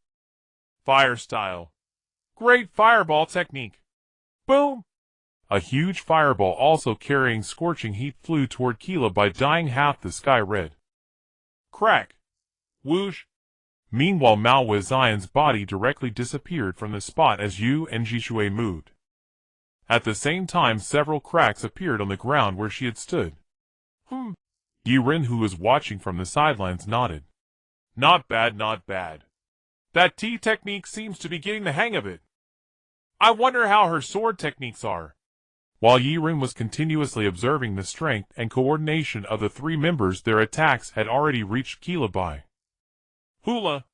Fire style. Great fireball technique. Boom! A huge fireball also carrying scorching heat flew toward Kilabai, dyeing half the sky red. Crack. Whoosh. Meanwhile, Mao Weizion's body directly disappeared from the spot as Yu and Chishui moved. At the same time, several cracks appeared on the ground where she had stood. Yaren, who was watching from the sidelines, nodded. Not bad, not bad. That T technique seems to be getting the hang of it. I wonder how her sword techniques are. While Yaren was continuously observing the strength and coordination of the three members, their attacks had already reached Kilabai. Hula!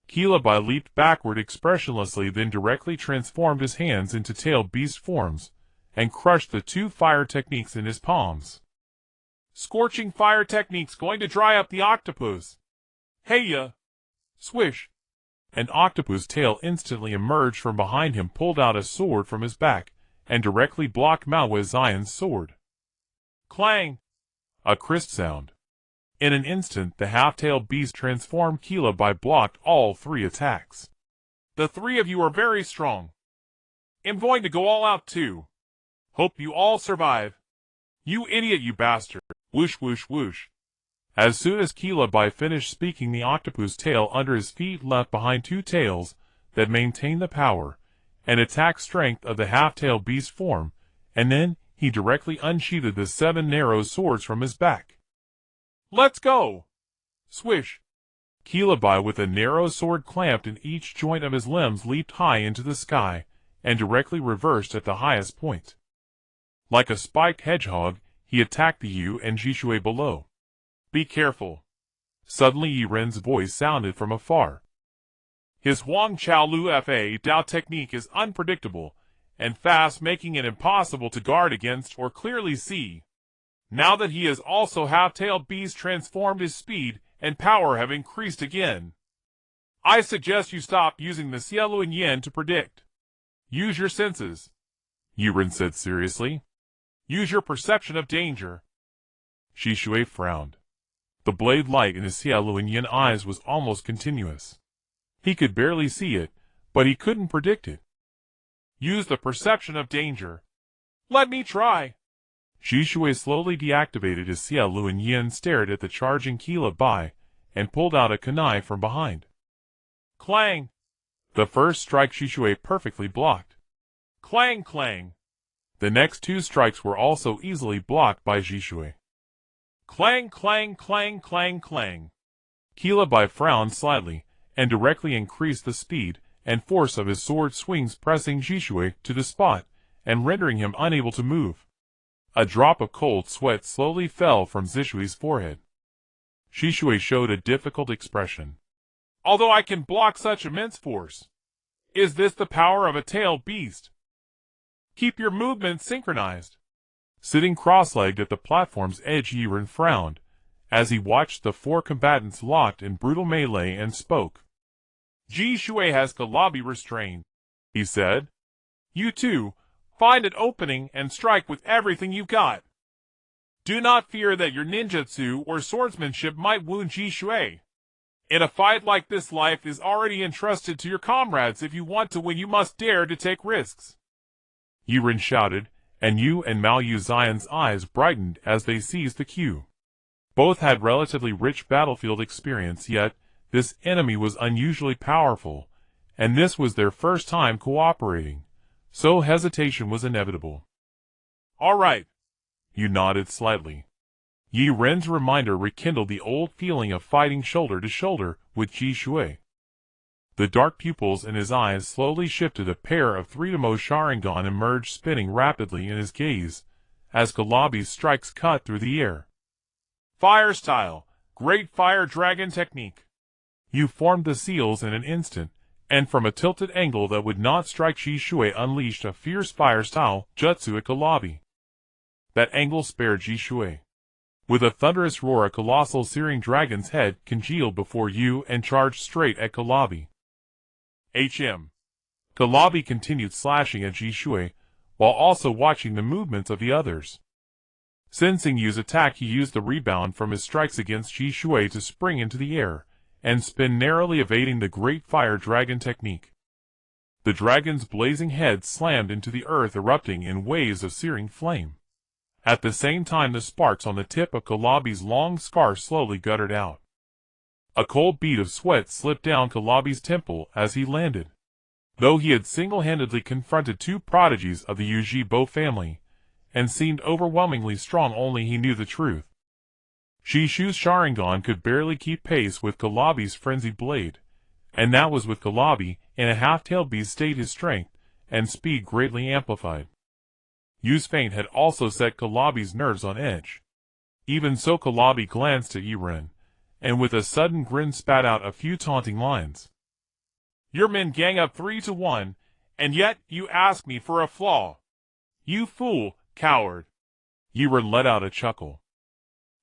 Kilabai leaped backward expressionlessly, then directly transformed his hands into tail beast forms, and crushed the two fire techniques in his palms. Scorching fire technique's going to dry up the octopus. Hey-ya! Swish! An octopus tail instantly emerged from behind him, pulled out a sword from his back, and directly blocked Mao Weizion's sword. Clang! A crisp sound. In an instant, the half-tailed beast transformed Kilabai blocked all three attacks. The three of you are very strong. I'm going to go all out too. Hope you all survive. You idiot, you bastard. Whoosh, whoosh, whoosh. As soon as Kilabai finished speaking, the octopus tail under his feet left behind two tails that maintained the power and attack strength of the half-tail beast form, and then he directly unsheathed the 7 narrow swords from his back. Let's go! Swish! Kilabai, with a narrow sword clamped in each joint of his limbs, leaped high into the sky and directly reversed at the highest point. Like a spiked hedgehog, he attacked the Yu and Chishui below. Be careful. Suddenly Yaren's voice sounded from afar. His Huang Chao Lu Fa Dao technique is unpredictable and fast, making it impossible to guard against or clearly see. Now that he has also half-tailed beast transformed, his speed and power have increased again. I suggest you stop using the Xiaolu and Yen to predict. Use your senses. Yaren said seriously. Use your perception of danger. Chishui frowned. The blade light in his Xiaolu and Yen eyes was almost continuous. He could barely see it, but he couldn't predict it. Use the perception of danger. Let me try. Chishui slowly deactivated his Xiaolu and Yen, stared at the charging Kilabai, and pulled out a kunai from behind. Clang! The first strike Chishui perfectly blocked. Clang, clang! The next two strikes were also easily blocked by Jishui. Clang, clang, clang, clang, clang. Kilabai frowned slightly, and directly increased the speed and force of his sword swings, pressing Jishui to the spot, and rendering him unable to move. A drop of cold sweat slowly fell from Zishui's forehead. Jishui showed a difficult expression. Although I can block such immense force, is this the power of a tailed beast? Keep your movements synchronized. Sitting cross-legged at the platform's edge, Yaren frowned, as he watched the four combatants locked in brutal melee and spoke. Jishui has Kalabi restrained, he said. You two, find an opening and strike with everything you've got. Do not fear that your ninjutsu or swordsmanship might wound Jishui. In a fight like this, life is already entrusted to your comrades. If you want to win, you must dare to take risks. Yaren shouted, and Yu and Mao Yuxian's eyes brightened as they seized the cue. Both had relatively rich battlefield experience, yet this enemy was unusually powerful, and this was their first time cooperating, so hesitation was inevitable. All right. Yu nodded slightly. Yaren's reminder rekindled the old feeling of fighting shoulder to shoulder with Jishui. The dark pupils in his eyes slowly shifted. A pair of three-to-mo Sharingan emerged, spinning rapidly in his gaze, as Kalabi's strikes cut through the air. Fire style, great fire dragon technique. Yu formed the seals in an instant, and from a tilted angle that would not strike Jishui, unleashed a fierce fire style jutsu at Kalabi. That angle spared Jishui. With a thunderous roar, a colossal searing dragon's head congealed before Yu and charged straight at Kalabi. Kalabi continued slashing at Jishui, while also watching the movements of the others. Sensing Yu's attack, he used the rebound from his strikes against Jishui to spring into the air, and spin, narrowly evading the great fire dragon technique. The dragon's blazing head slammed into the earth, erupting in waves of searing flame. At the same time, the sparks on the tip of Kalabi's long scarf slowly guttered out. A cold bead of sweat slipped down Kalabi's temple as he landed. Though he had single-handedly confronted two prodigies of the Ujibo family, and seemed overwhelmingly strong, only he knew the truth. Shishu's Sharingan could barely keep pace with Kalabi's frenzied blade, and that was with Kalabi in a half-tailed beast state, his strength and speed greatly amplified. Yu's feint had also set Kalabi's nerves on edge. Even so, Kalabi glanced at Yaren, and with a sudden grin spat out a few taunting lines. Your men gang up 3-1, and yet you ask me for a flaw. You fool, coward. Yaren let out a chuckle.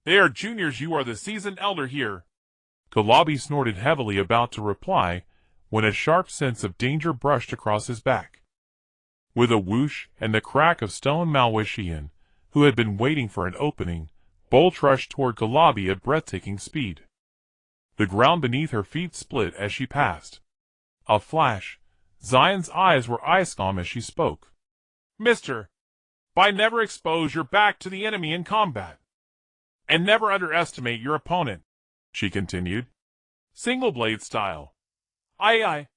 They are juniors, you are the seasoned elder here. Kalabi snorted heavily, about to reply, when a sharp sense of danger brushed across his back. With a whoosh and the crack of stone, Mao Wuxian, who had been waiting for an opening, bolt rushed toward Kalabi at breathtaking speed. The ground beneath her feet split as she passed. A flash. Zion's eyes were ice-calm as she spoke. Mister, by never expose your back to the enemy in combat. And never underestimate your opponent, she continued. Single blade style. Aye.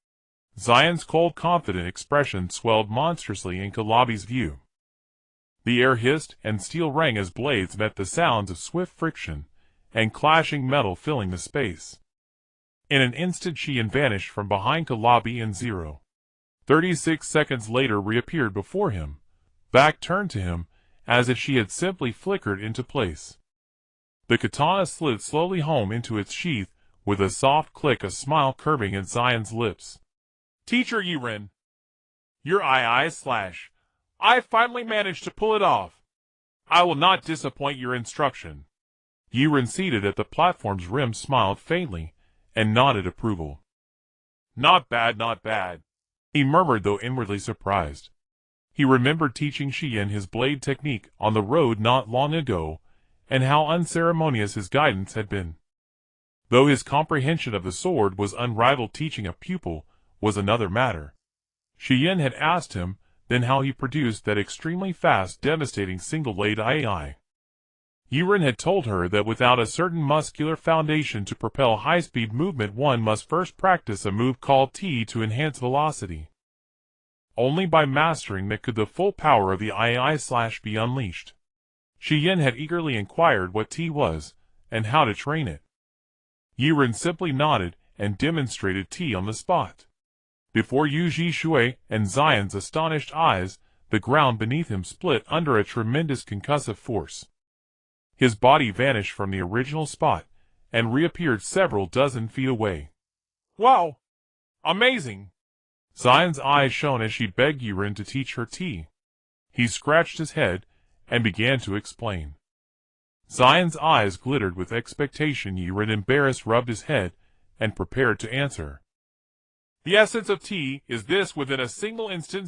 Zion's cold, confident expression swelled monstrously in Kalabi's view. The air hissed and steel rang as blades met, the sounds of swift friction and clashing metal filling the space. In an instant she vanished from behind Kalabi, and 36 seconds later reappeared before him, back turned to him, as if she had simply flickered into place. The katana slid slowly home into its sheath, with a soft click, a smile curving at Zion's lips. Teacher Yaren, your I finally managed to pull it off. I will not disappoint your instruction. Yaren, seated at the platform's rim, smiled faintly and nodded approval. Not bad, he murmured, though inwardly surprised. He remembered teaching Xian his blade technique on the road not long ago, and how unceremonious his guidance had been. Though his comprehension of the sword was unrivaled, teaching a pupil was another matter. Xian had asked him then how he produced that extremely fast, devastating single-blade AI. Yaren had told her that without a certain muscular foundation to propel high-speed movement, one must first practice a move called T to enhance velocity. Only by mastering that could the full power of the II/ be unleashed. Shiyin had eagerly inquired what tea was, and how to train it. Yaren simply nodded and demonstrated tea on the spot. Before Yuji Shui and Zion's astonished eyes, the ground beneath him split under a tremendous concussive force. His body vanished from the original spot, and reappeared several dozen feet away. Wow! Amazing! Zion's eyes shone as she begged Yaren to teach her tea. He scratched his head, and began to explain. Zion's eyes glittered with expectation. Yaren, embarrassed, rubbed his head, and prepared to answer. The essence of tea is this: within a single instant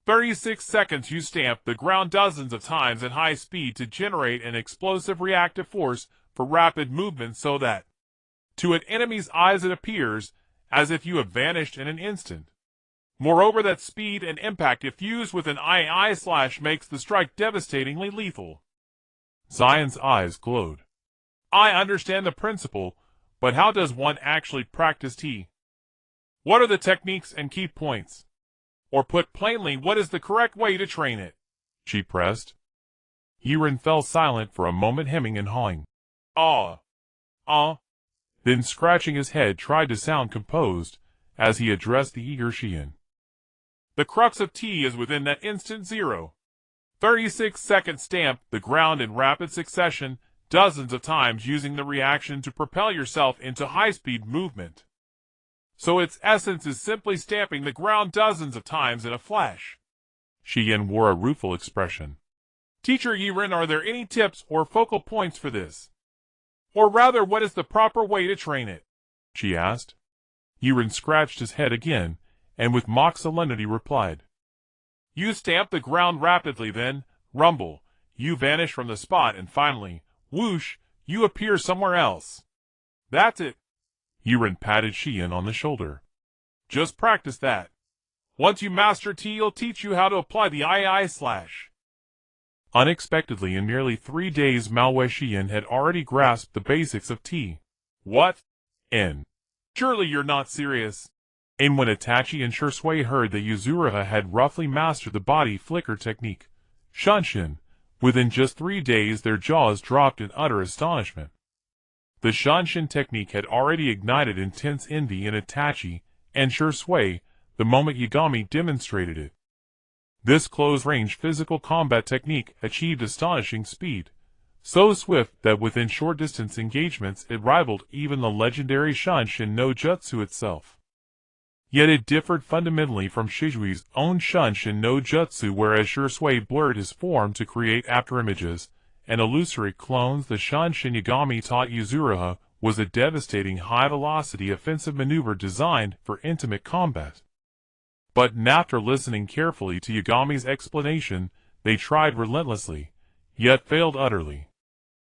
36 seconds you stamp the ground dozens of times at high speed to generate an explosive reactive force for rapid movement, so that to an enemy's eyes it appears as if you have vanished in an instant. Moreover, that speed and impact, if used with an II/ makes the strike devastatingly lethal. Zion's eyes glowed. I understand the principle, but how does one actually practice tea? What are the techniques and key points? Or put plainly, what is the correct way to train it? She pressed. Yaren fell silent for a moment, hemming and hawing. Then, scratching his head, tried to sound composed as he addressed the eager Shiyin. The crux of tea is within that instant 36 second stamp the ground in rapid succession dozens of times, using the reaction to propel yourself into high-speed movement. So its essence is simply stamping the ground dozens of times in a flash. Shiyin wore a rueful expression. Teacher Yaren, are there any tips or focal points for this? Or rather, what is the proper way to train it? She asked. Yaren scratched his head again, and with mock solemnity replied. You stamp the ground rapidly, then, rumble, you vanish from the spot, and finally, whoosh, you appear somewhere else. That's it. Yaren patted Shiyin on the shoulder. Just practice that. Once you master tea, it'll teach you how to apply the II/. Unexpectedly, in merely 3 days, Malwei Shiyin had already grasped the basics of tea. What? N. Surely you're not serious. And when Itachi and Shursui heard that Yuzuriha had roughly mastered the body flicker technique, Shunshin, within just 3 days their jaws dropped in utter astonishment. The Shunshin technique had already ignited intense envy in Itachi and Shursui the moment Yagami demonstrated it. This close-range physical combat technique achieved astonishing speed, so swift that within short-distance engagements it rivaled even the legendary Shunshin no Jutsu itself. Yet it differed fundamentally from Shijui's own Shunshin no Jutsu, whereas Shursui blurred his form to create afterimages and illusory clones. The Shunshin Yagami taught Yuzuriha was a devastating high-velocity offensive maneuver designed for intimate combat. But after listening carefully to Yagami's explanation, they tried relentlessly, yet failed utterly.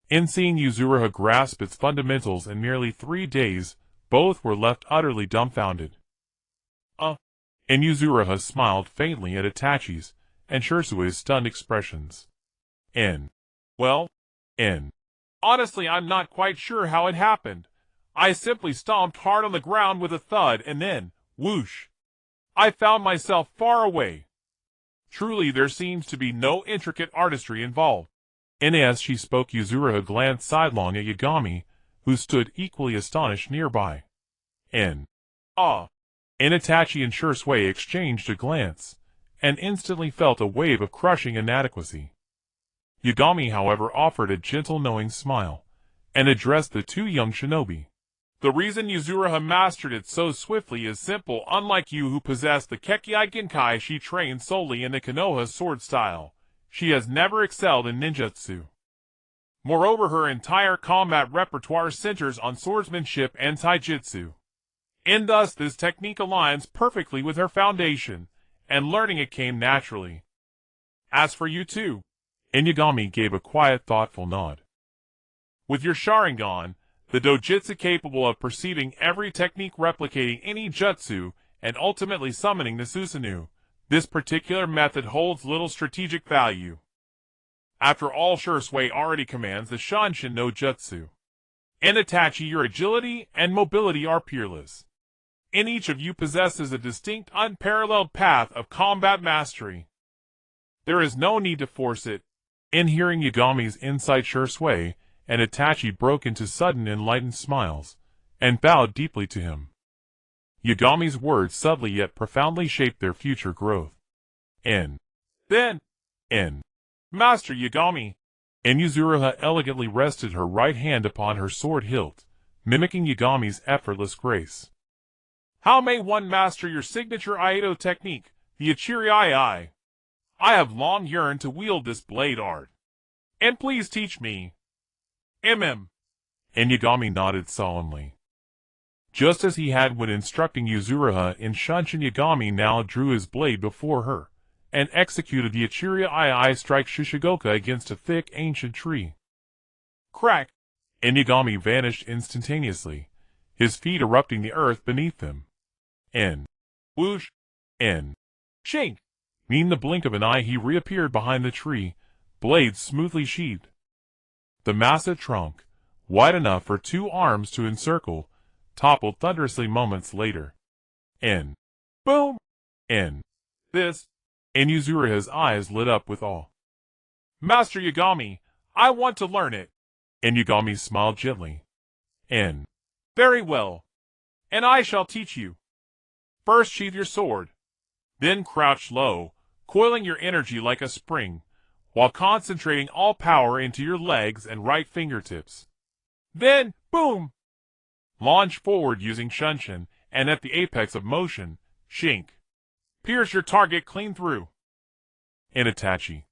In seeing Yuzuriha grasp its fundamentals in merely 3 days, both were left utterly dumbfounded. And Yuzuriha smiled faintly at Itachi's and Shursui's stunned expressions. Well, honestly, I'm not quite sure how it happened. I simply stomped hard on the ground with a thud, and then, whoosh, I found myself far away. Truly, there seems to be no intricate artistry involved. And as she spoke, Yuzuriha glanced sidelong at Yagami, who stood equally astonished nearby. And Itachi and Shursui exchanged a glance, and instantly felt a wave of crushing inadequacy. Yagami, however, offered a gentle knowing smile, and addressed the 2 young shinobi. The reason Yuzuriha mastered it so swiftly is simple. Unlike you, who possess the Kekkei Genkai, she trained solely in the Konoha sword style. She has never excelled in ninjutsu. Moreover, her entire combat repertoire centers on swordsmanship and taijutsu. And thus this technique aligns perfectly with her foundation, and learning it came naturally. As for you too, and Yagami gave a quiet, thoughtful nod. With your Sharingan, the dojutsu capable of perceiving every technique, replicating any jutsu, and ultimately summoning the Susanoo, this particular method holds little strategic value. After all, Shursui already commands the Shunshin no Jutsu. And Itachi, your agility and mobility are peerless. and each of you possesses a distinct, unparalleled path of combat mastery. There is no need to force it. In hearing Yagami's insight sway, and Itachi broke into sudden enlightened smiles, and bowed deeply to him. Yagami's words subtly yet profoundly shaped their future growth. Master Yagami. And Yuzuriha elegantly rested her right hand upon her sword hilt, mimicking Yagami's effortless grace. How may one master your signature Aido technique, the Ushering? I have long yearned to wield this blade art. And please teach me. And Yagami nodded solemnly. Just as he had when instructing Yuzuriha in Shunshin, Yagami now drew his blade before her, and executed the Ushering strike Shishigoka against a thick ancient tree. Crack! And Yagami vanished instantaneously, his feet erupting the earth beneath them. Whoosh! Shink! In the blink of an eye he reappeared behind the tree, blades smoothly sheathed. The massive trunk, wide enough for 2 arms to encircle, toppled thunderously moments later. Boom! This! And Yuzuriha's eyes lit up with awe. Master Yagami, I want to learn it. And Yagami smiled gently. Very well. And I shall teach you. First sheathe your sword. Then crouch low, coiling your energy like a spring, while concentrating all power into your legs and right fingertips. Then, boom! Launch forward using Shunshin, and at the apex of motion, Shink. Pierce your target clean through. Itachi.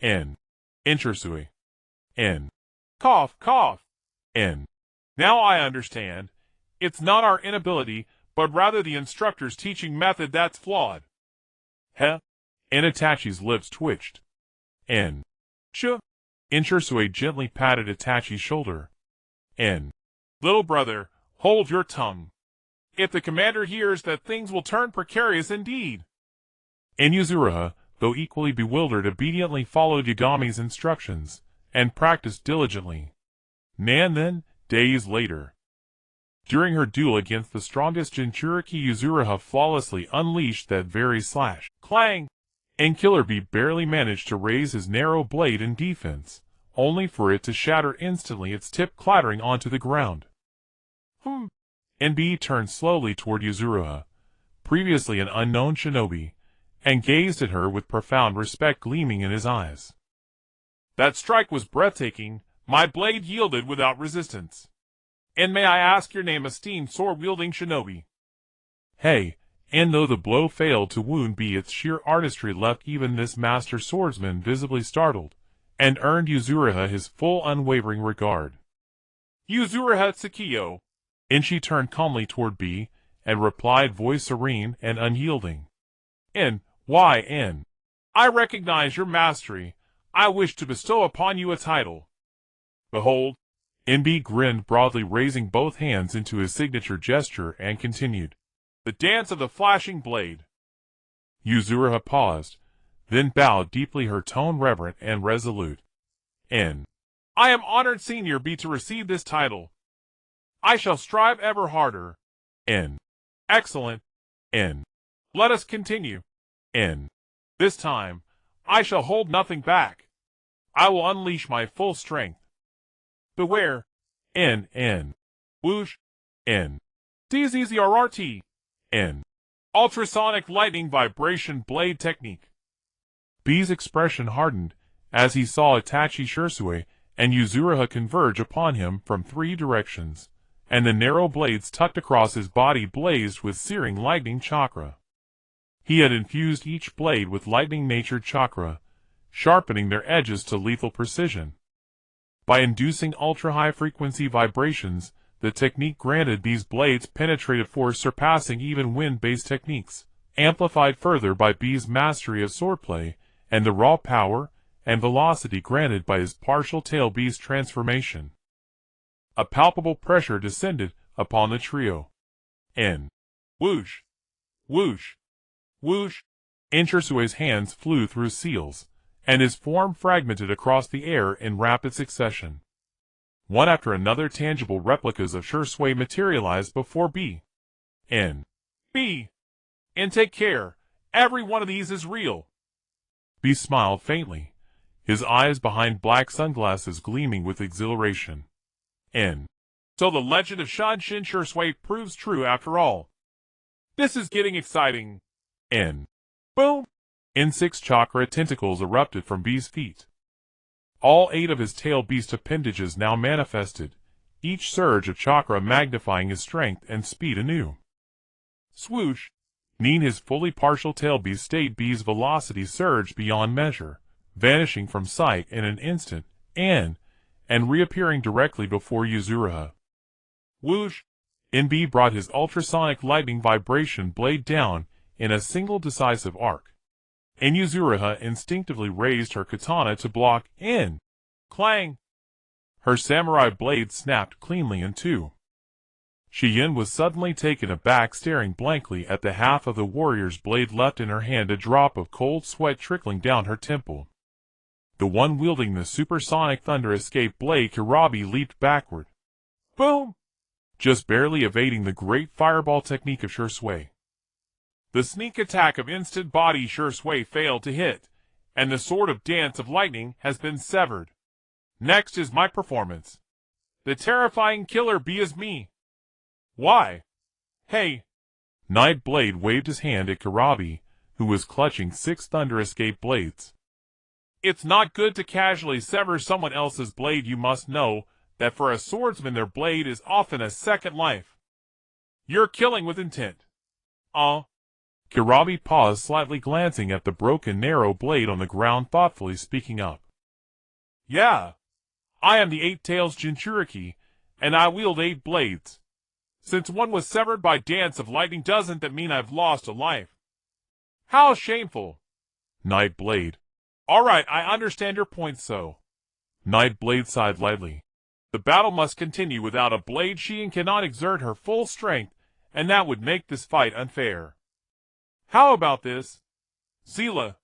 Inchirsui. Cough, cough. Now I understand. It's not our inability, but rather the instructor's teaching method that's flawed. Itachi's lips twitched. Inchirsui gently patted Itachi's shoulder. Little brother, hold your tongue. If the commander hears that things will turn precarious indeed. And Yuzuriha, though equally bewildered, obediently followed Yagami's instructions, and practiced diligently. Then, days later. During her duel against the strongest Jinchuriki, Yuzuriha flawlessly unleashed that very slash, clang, and Killer Bee barely managed to raise his narrow blade in defense, only for it to shatter instantly, its tip clattering onto the ground. And Bee turned slowly toward Yuzuriha, previously an unknown shinobi, and gazed at her with profound respect gleaming in his eyes. That strike was breathtaking. My blade yielded without resistance. And may I ask your name, esteemed sword-wielding shinobi? And though the blow failed to wound Bee, its sheer artistry left even this master swordsman visibly startled, and earned Yuzuriha his full unwavering regard. Yuzuriha Tsukiyo. And she turned calmly toward Bee, and replied, voice serene and unyielding. I recognize your mastery. I wish to bestow upon you a title. Behold. Bee grinned broadly, raising both hands into his signature gesture, and continued. The dance of the flashing blade. Yuzuriha paused, then bowed deeply, her tone reverent and resolute. I am honored, Senior Bee, to receive this title. I shall strive ever harder. Excellent. Let us continue. This time, I shall hold nothing back. I will unleash my full strength. Beware. Whoosh. DZZRRT. Ultrasonic lightning vibration blade technique. Bee's expression hardened as he saw Itachi Shisui and Yuzuriha converge upon him from 3 directions, and the narrow blades tucked across his body blazed with searing lightning chakra. He had infused each blade with lightning-natured chakra, sharpening their edges to lethal precision. By inducing ultra-high-frequency vibrations, the technique granted these blades penetrative force surpassing even wind-based techniques, amplified further by Bee's mastery of swordplay, and the raw power and velocity granted by his partial tail beast transformation. A palpable pressure descended upon the trio. Whoosh! Whoosh! Whoosh! Inchirsue's hands flew through seals, and his form fragmented across the air in rapid succession. One after another tangible replicas of Shisui materialized before Bee. B. And take care, every one of these is real. B smiled faintly, his eyes behind black sunglasses gleaming with exhilaration. N. So the legend of Shanshin Shursui proves true after all. This is getting exciting. N. Boom! N6 chakra tentacles erupted from B's feet. All 8 of his tail beast appendages now manifested, each surge of chakra magnifying his strength and speed anew. Swoosh! Nin, his fully partial tail beast state B's velocity surged beyond measure, vanishing from sight in an instant, and reappearing directly before Yuzuriha. Whoosh! NB brought his ultrasonic lightning vibration blade down in a single decisive arc, and Yuzuriha instinctively raised her katana to block in. Clang! Her samurai blade snapped cleanly in two. Shiyin was suddenly taken aback, staring blankly at the half of the warrior's blade left in her hand, a drop of cold sweat trickling down her temple. The one wielding the supersonic thunder escape blade, Kurabi, leaped backward. Boom! Just barely evading the great fireball technique of Shursui. The sneak attack of instant body Shursui failed to hit, and the sword of dance of lightning has been severed. Next is my performance. The terrifying killer bee is me. Why? Hey! Night Blade waved his hand at Kurabi, who was clutching 6 thunder escape blades. It's not good to casually sever someone else's blade. You must know that for a swordsman their blade is often a second life. You're killing with intent. Kurabi paused slightly, glancing at the broken narrow blade on the ground, thoughtfully speaking up. Yeah. I am the 8 Tails Jinchuriki, and I wield 8 blades. Since one was severed by dance of lightning, doesn't that mean I've lost a life? How shameful. Night Blade. Alright, I understand your point, so. Night Blade sighed lightly. The battle must continue. Without a blade, Shiyin cannot exert her full strength, and that would make this fight unfair. How about this? Zila.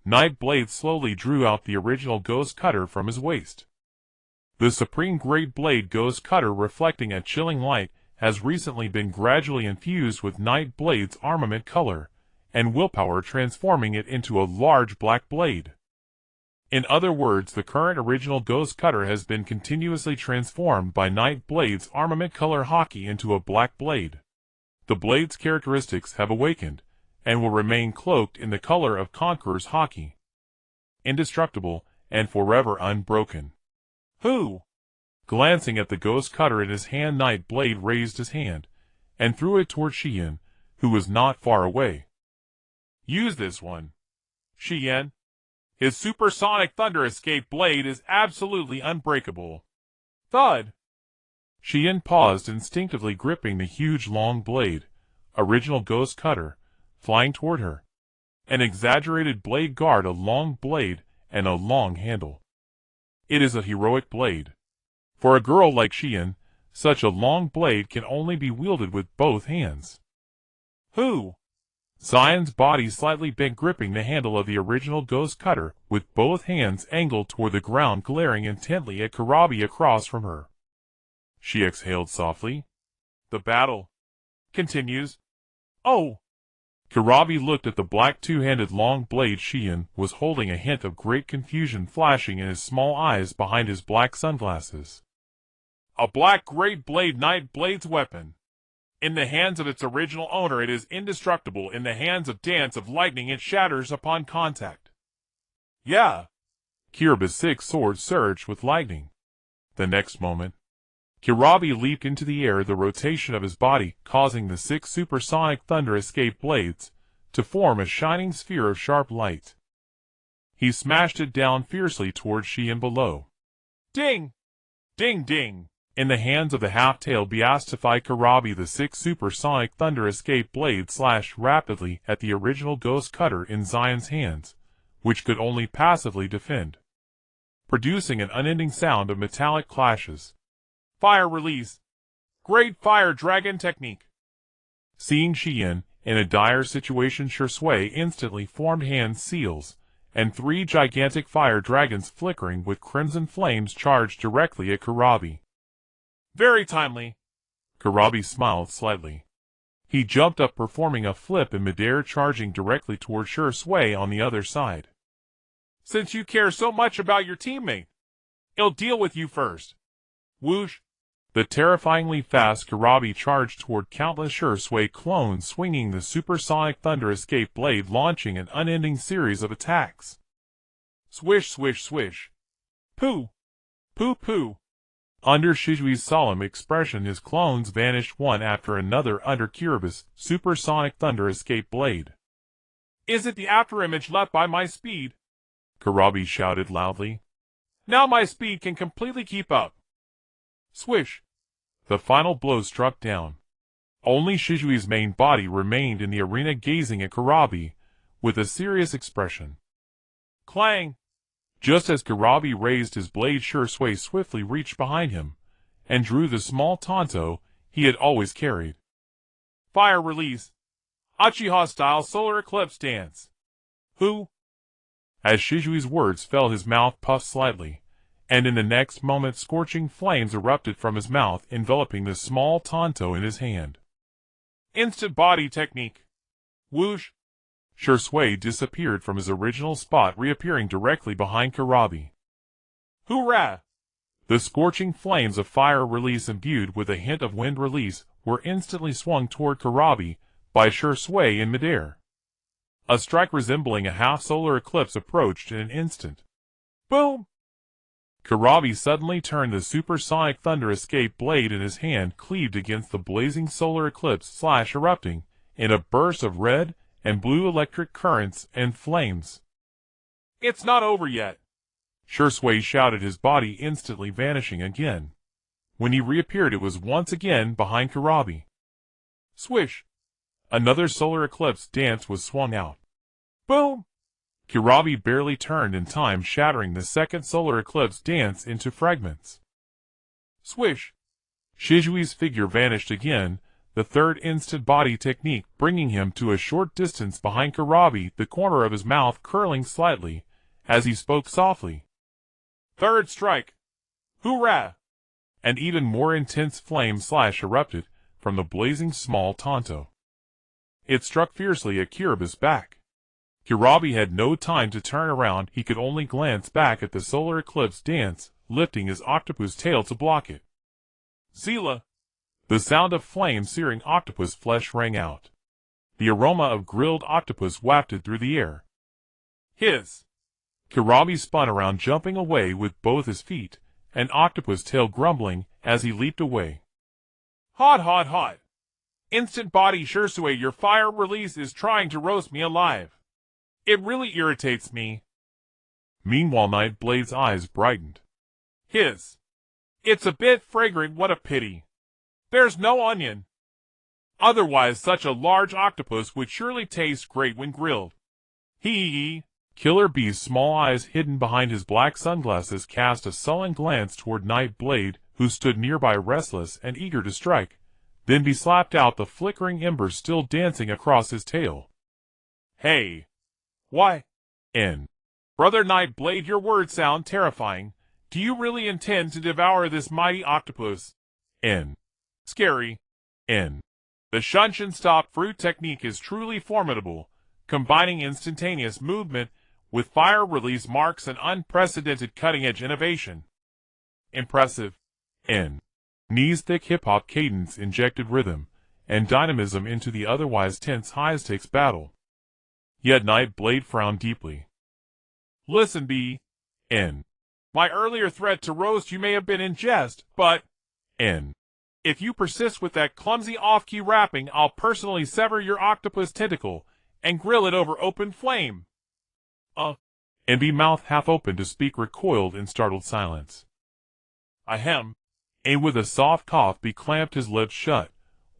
Night Blade slowly drew out the original Ghost Cutter from his waist. The Supreme Great Blade Ghost Cutter, reflecting a chilling light, has recently been gradually infused with Night Blade's armament color and willpower, transforming it into a large black blade. In other words, the current original Ghost Cutter has been continuously transformed by Night Blade's armament color Haki into a black blade. The blade's characteristics have awakened, and will remain cloaked in the color of Conqueror's Haki. Indestructible, and forever unbroken. Who? Glancing at the Ghost Cutter in his hand, Night Blade raised his hand, and threw it toward Shiyin, who was not far away. Use this one. Shiyin. His supersonic thunder escape blade is absolutely unbreakable. Thud. Shiyin paused, instinctively gripping the huge long blade, original Ghost Cutter, flying toward her. An exaggerated blade guard, a long blade, and a long handle. It is a heroic blade. For a girl like Shiyin, such a long blade can only be wielded with both hands. Who? Zion's body slightly bent, gripping the handle of the original Ghost Cutter, with both hands angled toward the ground, glaring intently at Kurabi across from her. She exhaled softly. The battle continues. Oh! Kurabi looked at the black two-handed long blade Shiyin was holding, a hint of great confusion flashing in his small eyes behind his black sunglasses. A black great blade, Night Blade's weapon. In the hands of its original owner it is indestructible. In the hands of Dance of Lightning it shatters upon contact. Yeah. Kiraba's 6 sword surged with lightning. The next moment, Kurabi leaped into the air, the rotation of his body causing the 6 supersonic thunder escape blades to form a shining sphere of sharp light. He smashed it down fiercely towards Shiyin below. Ding! Ding ding! In the hands of the half-tailed beastified Kurabi, the 6 supersonic thunder escape blades slashed rapidly at the original Ghost Cutter in Zion's hands, which could only passively defend, producing an unending sound of metallic clashes. Fire release. Great fire dragon technique. Seeing Shiyin in a dire situation, Shursui instantly formed hand seals, and 3 gigantic fire dragons flickering with crimson flames charged directly at Kurabi. Very timely. Kurabi smiled slightly. He jumped up, performing a flip in midair, charging directly toward Shui on the other side. Since you care so much about your teammate, he'll deal with you first. Whoosh! The terrifyingly fast Kurabi charged toward countless Shui clones, swinging the supersonic thunder escape blade, launching an unending series of attacks. Swish, swish, swish. Pooh! Pooh, pooh! Under Shijui's solemn expression, his clones vanished one after another under Kurabi's supersonic thunder escape blade. Is it the afterimage left by my speed? Kurabi shouted loudly. Now my speed can completely keep up. Swish! The final blow struck down. Only Shijui's main body remained in the arena, gazing at Kurabi with a serious expression. Clang! Just as Kurabi raised his blade, Shui swiftly reached behind him and drew the small tanto he had always carried. Fire release! Uchiha-style solar eclipse dance! Who? As Shijui's words fell, his mouth puffed slightly, and in the next moment scorching flames erupted from his mouth, enveloping the small tanto in his hand. Instant body technique! Whoosh! Shui disappeared from his original spot, reappearing directly behind Kurabi. Hoorah! The scorching flames of fire release, imbued with a hint of wind release, were instantly swung toward Kurabi by Shui in midair. A strike resembling a half-solar eclipse approached in an instant. Boom! Kurabi suddenly turned, the supersonic thunder escape blade in his hand cleaved against the blazing solar eclipse, erupting in a burst of red and blue electric currents and flames. It's not over yet! Shui shouted, his body instantly vanishing again. When he reappeared, it was once again behind Kurabi. Swish! Another solar eclipse dance was swung out. Boom! Kurabi barely turned in time, shattering the second solar eclipse dance into fragments. Swish! Shijui's figure vanished again, the third instant body technique bringing him to a short distance behind Kurabi, the corner of his mouth curling slightly as he spoke softly. Third strike! Hoorah! An even more intense flame erupted from the blazing small tanto. It struck fiercely at Kurabi's back. Kurabi had no time to turn around, he could only glance back at the solar eclipse dance, lifting his octopus tail to block it. Zila! The sound of flame-searing octopus flesh rang out. The aroma of grilled octopus wafted through the air. Hiss! Kurabi spun around, jumping away with both his feet, an octopus tail grumbling as he leaped away. Hot, hot, hot! Instant body Shui, your fire release is trying to roast me alive. It really irritates me. Meanwhile, Nightblade's eyes brightened. Hiss! It's a bit fragrant, what a pity. There's no onion. Otherwise, such a large octopus would surely taste great when grilled. Hee. Killer Bee's small eyes, hidden behind his black sunglasses, cast a sullen glance toward Nightblade, who stood nearby, restless and eager to strike. Then he slapped out the flickering embers still dancing across his tail. Hey! Why? N. Brother Nightblade, your words sound terrifying. Do you really intend to devour this mighty octopus? N. Scary. N. The Shunshin Stop Fruit technique is truly formidable. Combining instantaneous movement with fire release marks an unprecedented cutting-edge innovation. Impressive. N. Knee's thick hip-hop cadence injected rhythm and dynamism into the otherwise tense high-stakes battle. Yet Nightblade frowned deeply. Listen, B. N. My earlier threat to roast you may have been in jest, but... N. If you persist with that clumsy off-key rapping, I'll personally sever your octopus tentacle and grill it over open flame. NB, mouth half open to speak, recoiled in startled silence. Ahem. And with a soft cough, B clamped his lips shut.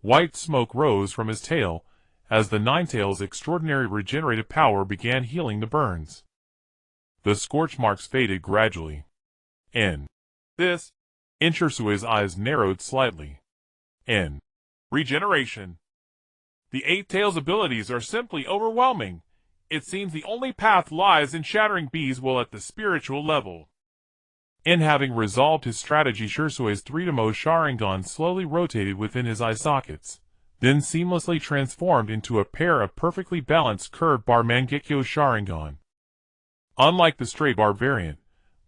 White smoke rose from his tail as the Ninetail's extraordinary regenerative power began healing the burns. The scorch marks faded gradually. N. This. Shui's eyes narrowed slightly. N. Regeneration. The Eight Tails' abilities are simply overwhelming. It seems the only path lies in shattering B's will at the spiritual level. In having resolved his strategy, Shui's three-to-mo Sharingan slowly rotated within his eye sockets. then seamlessly transformed into a pair of perfectly balanced curved bar Mangekyo Sharingan. Unlike the straight bar variant,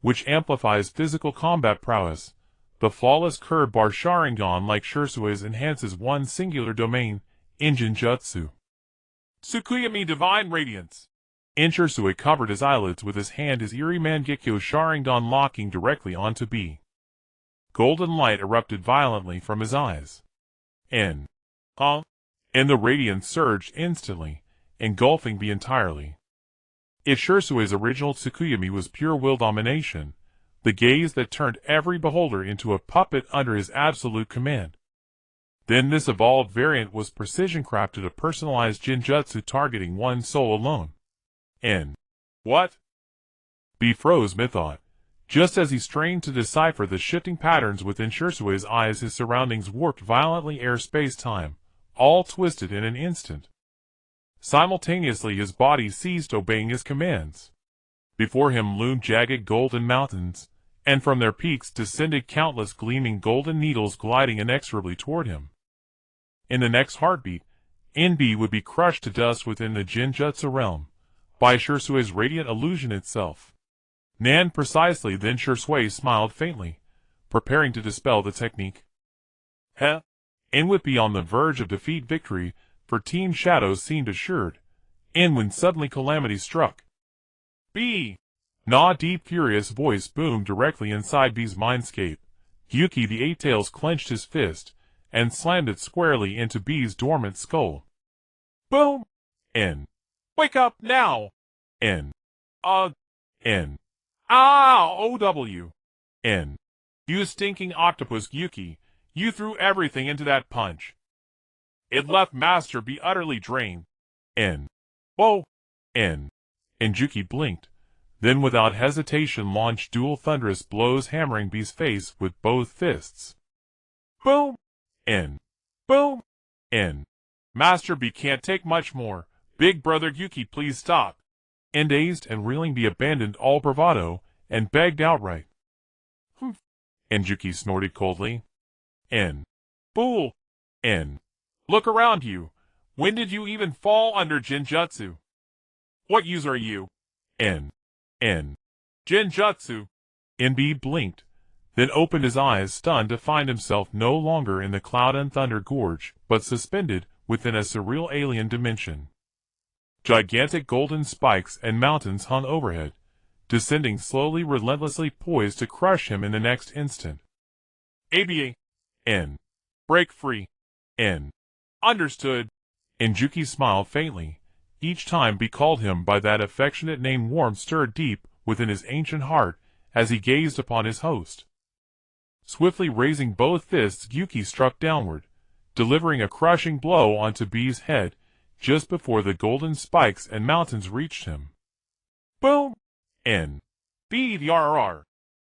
which amplifies physical combat prowess, the flawless curved bar Sharingan like Shursue's enhances one singular domain, Injinjutsu. Tsukuyomi Divine Radiance. Shirsue covered his eyelids with his hand, his eerie Mangekyo Sharingan locking directly onto B. Golden light erupted violently from his eyes. And the radiance surged instantly, engulfing B entirely. If Shursue's original Tsukuyomi was pure will domination, the gaze that turned every beholder into a puppet under his absolute command, then this evolved variant was precision-crafted, a personalized Jinjutsu targeting one soul alone. And what? B froze mid-thought. Just as he strained to decipher the shifting patterns within Shursue's eyes, his surroundings warped violently, air-space-time, all twisted in an instant. Simultaneously his body ceased obeying his commands. Before him loomed jagged golden mountains, and from their peaks descended countless gleaming golden needles gliding inexorably toward him. In the next heartbeat, NB would be crushed to dust within the Jinjutsu realm, by Shursue's radiant illusion itself. Nan precisely then Shirsue smiled faintly, preparing to dispel the technique. And would be on the verge of defeat victory, for Team Shadow seemed assured, and when suddenly calamity struck. B! Na deep furious voice boomed directly inside B's mindscape. Yuki the Eight Tails clenched his fist, and slammed it squarely into B's dormant skull. Boom! N. Wake up now! N. N. OW! N. You stinking octopus, Yuki, you threw everything into that punch. It left Master B utterly drained. N. Whoa! N. And Yuki blinked, then without hesitation launched dual thunderous blows, hammering B's face with both fists. Boom! N. Boom! N. Master B can't take much more. Big brother Yuki, please stop. And dazed and reeling, B abandoned all bravado, and begged outright. Humph. And Yuki snorted coldly. N. Fool! N. Look around you. When did you even fall under Jinjutsu? What use are you? N. N. Jinjutsu. NB blinked, then opened his eyes, stunned to find himself no longer in the Cloud and Thunder Gorge, but suspended within a surreal alien dimension. Gigantic golden spikes and mountains hung overhead, descending slowly, relentlessly, poised to crush him in the next instant. ABA. N. Break free. N. Understood. And Yuki smiled faintly. Each time B called him by that affectionate name, warmth stirred deep within his ancient heart as he gazed upon his host. Swiftly raising both fists, Yuki struck downward, delivering a crushing blow onto B's head just before the golden spikes and mountains reached him. Boom! N. B the RR.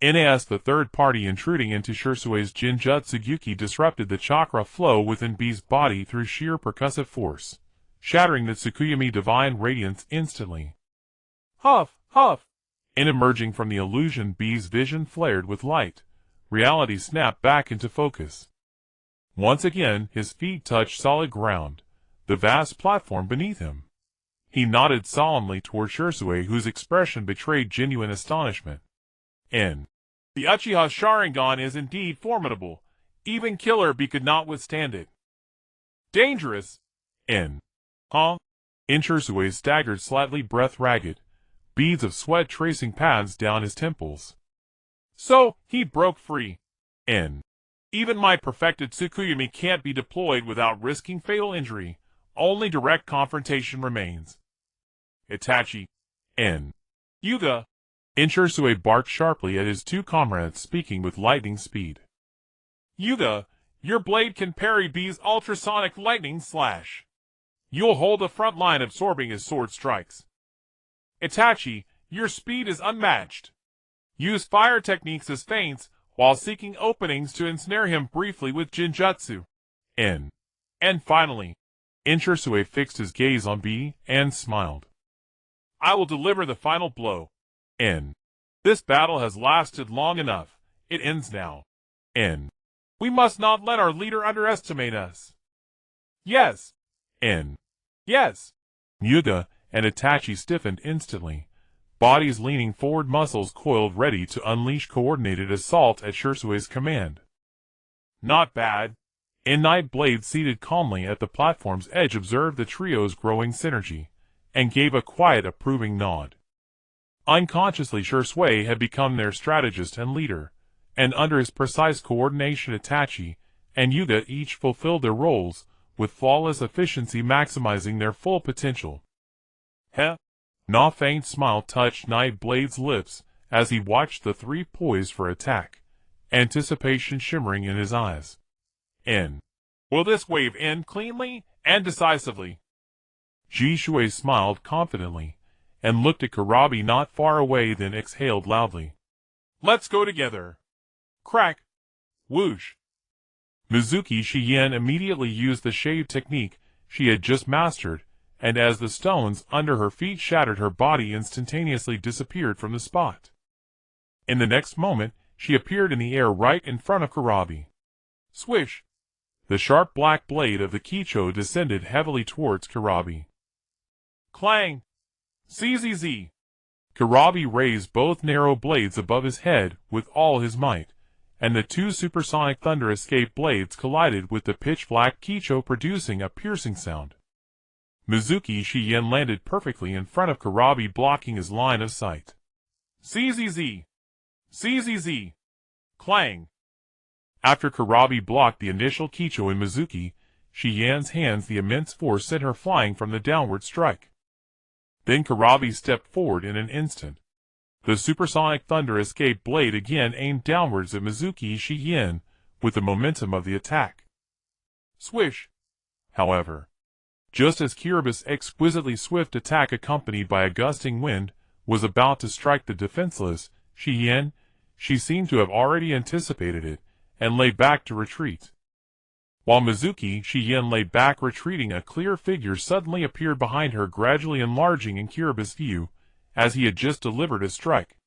NAS, the third party intruding into Shursue's Jinjutsu. Yuki disrupted the chakra flow within B's body through sheer percussive force, shattering the Tsukuyomi Divine Radiance instantly. Huff, huff. And emerging from the illusion, B's vision flared with light. Reality snapped back into focus. Once again, his feet touched solid ground, the vast platform beneath him. He nodded solemnly toward Shirsue, whose expression betrayed genuine astonishment. N. The Uchiha Sharingan is indeed formidable. Even Killer B could not withstand it. Dangerous. N. Huh? Shirsue staggered slightly, breath ragged, beads of sweat tracing paths down his temples. So, he broke free. N. Even my perfected Tsukuyomi can't be deployed without risking fatal injury. Only direct confrontation remains. Itachi. N. Hyūga. Shirsue barked sharply at his two comrades, speaking with lightning speed. Hyūga, your blade can parry B's ultrasonic lightning slash. You'll hold the front line, absorbing his sword strikes. Itachi, your speed is unmatched. Use fire techniques as feints, while seeking openings to ensnare him briefly with Jinjutsu. N. And finally, Shirsue fixed his gaze on B and smiled. I will deliver the final blow. N. This battle has lasted long enough. It ends now. N. We must not let our leader underestimate us. Yes. In. Yes. Hyūga and Itachi stiffened instantly, bodies leaning forward, muscles coiled ready to unleash coordinated assault at Shirsue's command. Not bad. Nightblade, seated calmly at the platform's edge, observed the trio's growing synergy, and gave a quiet approving nod. Unconsciously, Shirsue had become their strategist and leader, and under his precise coordination Itachi and Hyūga each fulfilled their roles with flawless efficiency, maximizing their full potential. Heh? A faint smile touched Nightblade's lips as he watched the three poised for attack, anticipation shimmering in his eyes. Will this wave end cleanly and decisively? Jisue smiled confidently, and looked at Kurabi not far away, then exhaled loudly. Let's go together. Crack. Whoosh. Mizuki Shiyen immediately used the shave technique she had just mastered, and as the stones under her feet shattered, her body instantaneously disappeared from the spot. In the next moment, she appeared in the air right in front of Kurabi. Swish. The sharp black blade of the Kicho descended heavily towards Kurabi. Clang. ZZZ. Kurabi raised both narrow blades above his head with all his might, and the two supersonic thunder escape blades collided with the pitch-black Kicho, producing a piercing sound. Mizuki Shiyen landed perfectly in front of Kurabi, blocking his line of sight. ZZZ. ZZZ. Clang. After Kurabi blocked the initial Kicho in Mizuki Shiyen's hands, the immense force sent her flying from the downward strike. Then Kurabi stepped forward in an instant. The supersonic thunder escape blade again aimed downwards at Mizuki Shiyen with the momentum of the attack. Swish. However, just as Kirabi's exquisitely swift attack, accompanied by a gusting wind, was about to strike the defenseless Shiyen, she seemed to have already anticipated it and lay back to retreat. While Mizuki Shiyen lay back retreating, a clear figure suddenly appeared behind her, gradually enlarging in Kirabi's view as he had just delivered a strike.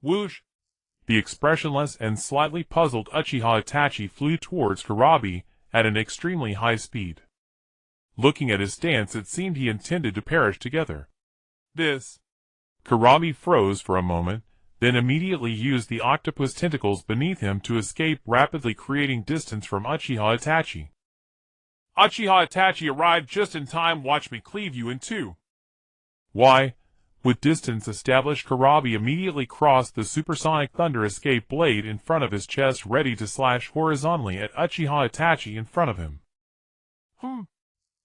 Whoosh. The expressionless and slightly puzzled Uchiha Itachi flew towards Kurabi at an extremely high speed. Looking at his stance, it seemed he intended to perish together. This. Kurabi froze for a moment, then immediately used the octopus tentacles beneath him to escape, rapidly creating distance from Uchiha Itachi. Uchiha Itachi arrived just in time. Watch me cleave you in two. Why? With distance established, Kurabi immediately crossed the supersonic thunder escape blade in front of his chest, ready to slash horizontally at Uchiha Itachi in front of him.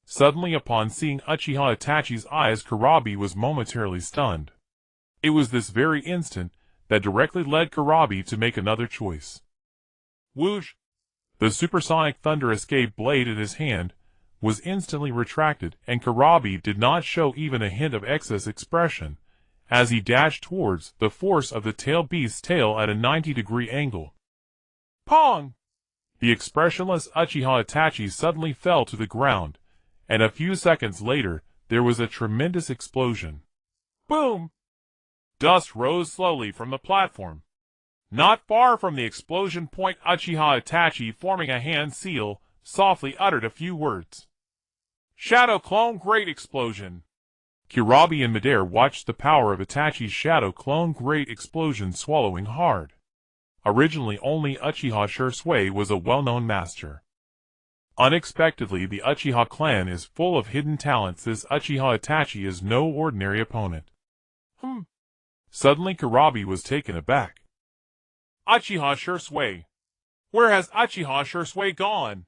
Suddenly, upon seeing Uchiha Itachi's eyes, Kurabi was momentarily stunned. It was this very instant that directly led Kurabi to make another choice. Whoosh. The supersonic thunder escape blade in his hand was instantly retracted, and Kurabi did not show even a hint of excess expression as he dashed towards the force of the tail beast's tail at a 90-degree angle. Pong! The expressionless Uchiha Itachi suddenly fell to the ground, and a few seconds later there was a tremendous explosion. Boom! Dust rose slowly from the platform. Not far from the explosion point, Uchiha Itachi, forming a hand seal, softly uttered a few words. Shadow Clone Great Explosion. Kurabi in midair watched the power of Itachi's Shadow Clone Great Explosion, swallowing hard. Originally only Uchiha Shirsue was a well-known master. Unexpectedly, the Uchiha clan is full of hidden talents. This Uchiha Itachi is no ordinary opponent. Suddenly Kurabi was taken aback. Uchiha Shirsue. Where has Uchiha Shirsue gone?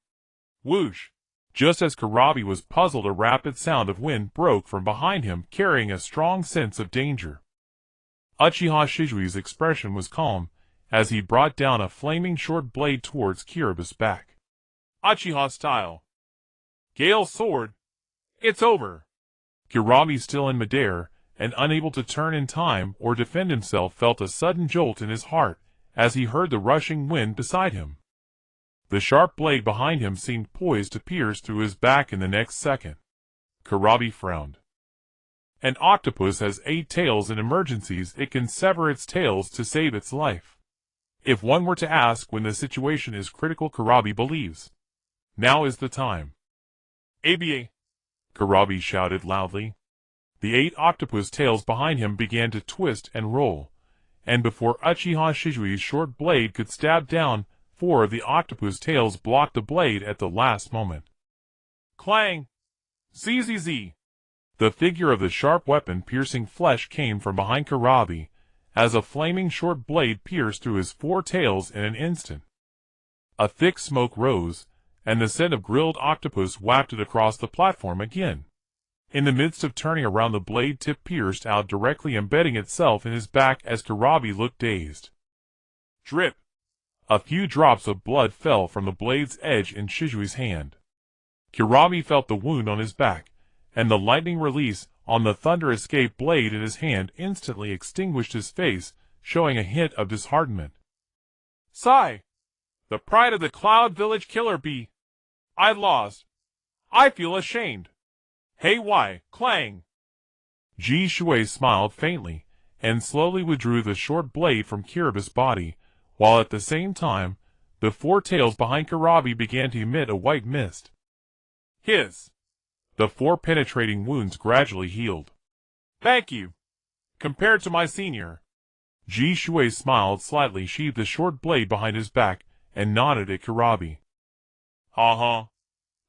Whoosh. Just as Kurabi was puzzled, a rapid sound of wind broke from behind him, carrying a strong sense of danger. Uchiha Shizui's expression was calm as he brought down a flaming short blade towards Kirabi's back. Uchiha style. Gale sword. It's over. Kurabi, still in midair and unable to turn in time or defend himself, felt a sudden jolt in his heart as he heard the rushing wind beside him. The sharp blade behind him seemed poised to pierce through his back in the next second. Kurabi frowned. An octopus has 8 tails. In emergencies, it can sever its tails to save its life. If one were to ask when the situation is critical, Kurabi believes now is the time. ABA! Karabi shouted loudly. The 8 octopus tails behind him began to twist and roll, and before Uchiha Shijui's short blade could stab down, 4 of the octopus tails blocked the blade at the last moment. Clang! ZZZ! The figure of the sharp weapon piercing flesh came from behind Karabi, as a flaming short blade pierced through his 4 tails in an instant. A thick smoke rose, and the scent of grilled octopus wafted across the platform again. In the midst of turning around, the blade tip pierced out, directly embedding itself in his back as Karabi looked dazed. Drip! A few drops of blood fell from the blade's edge in Shijui's hand. Karabi felt the wound on his back, and the lightning release on the thunder escape blade in his hand instantly extinguished his face, showing a hint of disheartenment. Sigh! The pride of the Cloud Village Killer Bee! I lost. I feel ashamed. Hey, why, clang! Ji Shui smiled faintly, and slowly withdrew the short blade from Kirabi's body, while at the same time, the 4 tails behind Karabi began to emit a white mist. Hiss! The 4 penetrating wounds gradually healed. Thank you. Compared to my senior. Ji Shui smiled slightly, sheathed the short blade behind his back, and nodded at Karabi. Uh-huh.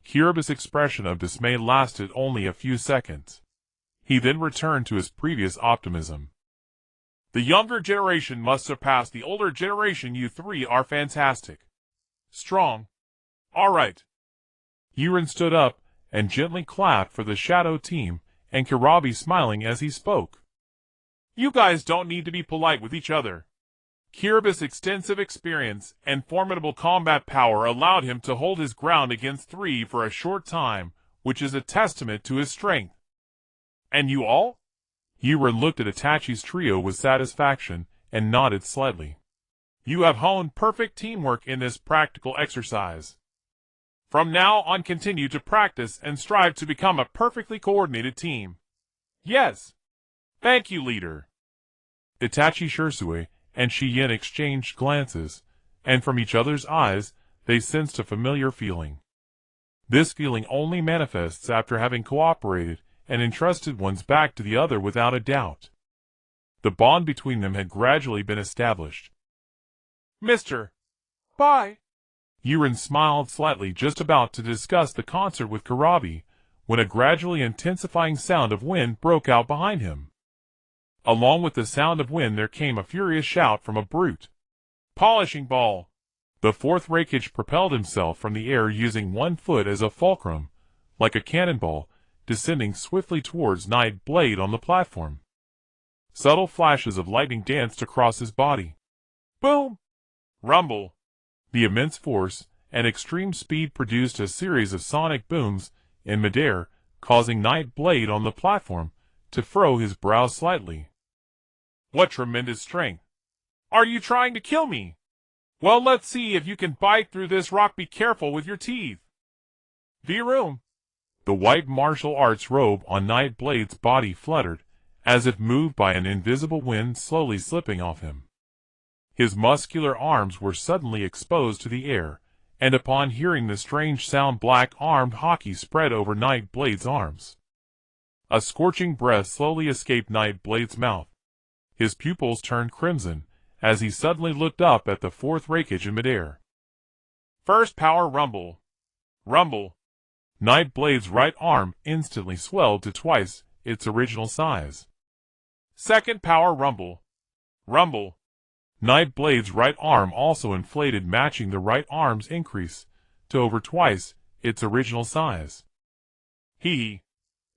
Kirabi's expression of dismay lasted only a few seconds. He then returned to his previous optimism. The younger generation must surpass the older generation. You 3 are fantastic. Strong. All right. Yaren stood up and gently clapped for the shadow team, and Karabi smiling as he spoke. You guys don't need to be polite with each other. Kirabi's extensive experience and formidable combat power allowed him to hold his ground against 3 for a short time, which is a testament to his strength. And you all? Yaren looked at Itachi's trio with satisfaction and nodded slightly. You have honed perfect teamwork in this practical exercise. From now on, continue to practice and strive to become a perfectly coordinated team. Yes. Thank you, leader. Itachi Shursui and Shiyen exchanged glances, and from each other's eyes, they sensed a familiar feeling. This feeling only manifests after having cooperated and entrusted one's back to the other without a doubt. The bond between them had gradually been established. Mr. Bye. Yaren smiled slightly, just about to discuss the concert with Karabi, when a gradually intensifying sound of wind broke out behind him. Along with the sound of wind there came a furious shout from a brute. Polishing ball! The 4th Reikage propelled himself from the air using 1 foot as a fulcrum, like a cannonball, descending swiftly towards Night Blade on the platform. Subtle flashes of lightning danced across his body. Boom! Rumble! The immense force and extreme speed produced a series of sonic booms in midair, causing Night Blade on the platform to furrow his brow slightly. What tremendous strength! Are you trying to kill me? Well, let's see if you can bite through this rock. Be careful with your teeth. V-room! The white martial arts robe on Night Blade's body fluttered, as if moved by an invisible wind slowly slipping off him. His muscular arms were suddenly exposed to the air, and upon hearing the strange sound, black-armed Haki spread over Night Blade's arms. A scorching breath slowly escaped Night Blade's mouth. His pupils turned crimson, as he suddenly looked up at the 4th Reikage in midair. First power rumble. Rumble. Night Blade's right arm instantly swelled to twice its original size. Second power rumble. Rumble. Night Blade's right arm also inflated, matching the right arm's increase to over twice its original size. Hee.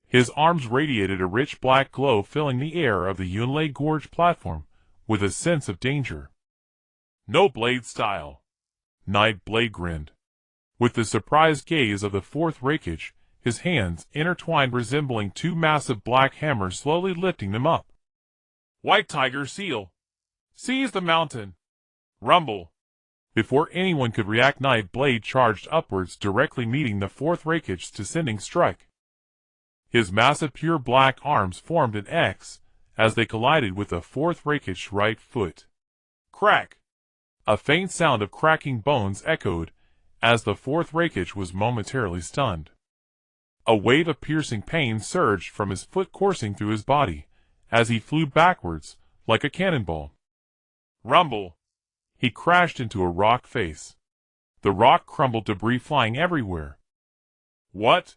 His arms radiated a rich black glow, filling the air of the Yunlei Gorge platform with a sense of danger. No blade style. Night Blade grinned. With the surprised gaze of the 4th Reikage, his hands intertwined, resembling 2 massive black hammers, slowly lifting them up. White Tiger Seal. Seize the mountain. Rumble. Before anyone could react, Night Blade charged upwards, directly meeting the 4th Reikage's descending strike. His massive pure black arms formed an X as they collided with the 4th Reikage's right foot. Crack! A faint sound of cracking bones echoed as the 4th Reikage was momentarily stunned. A wave of piercing pain surged from his foot coursing through his body, as he flew backwards, like a cannonball. Rumble! He crashed into a rock face. The rock crumbled, debris flying everywhere. What?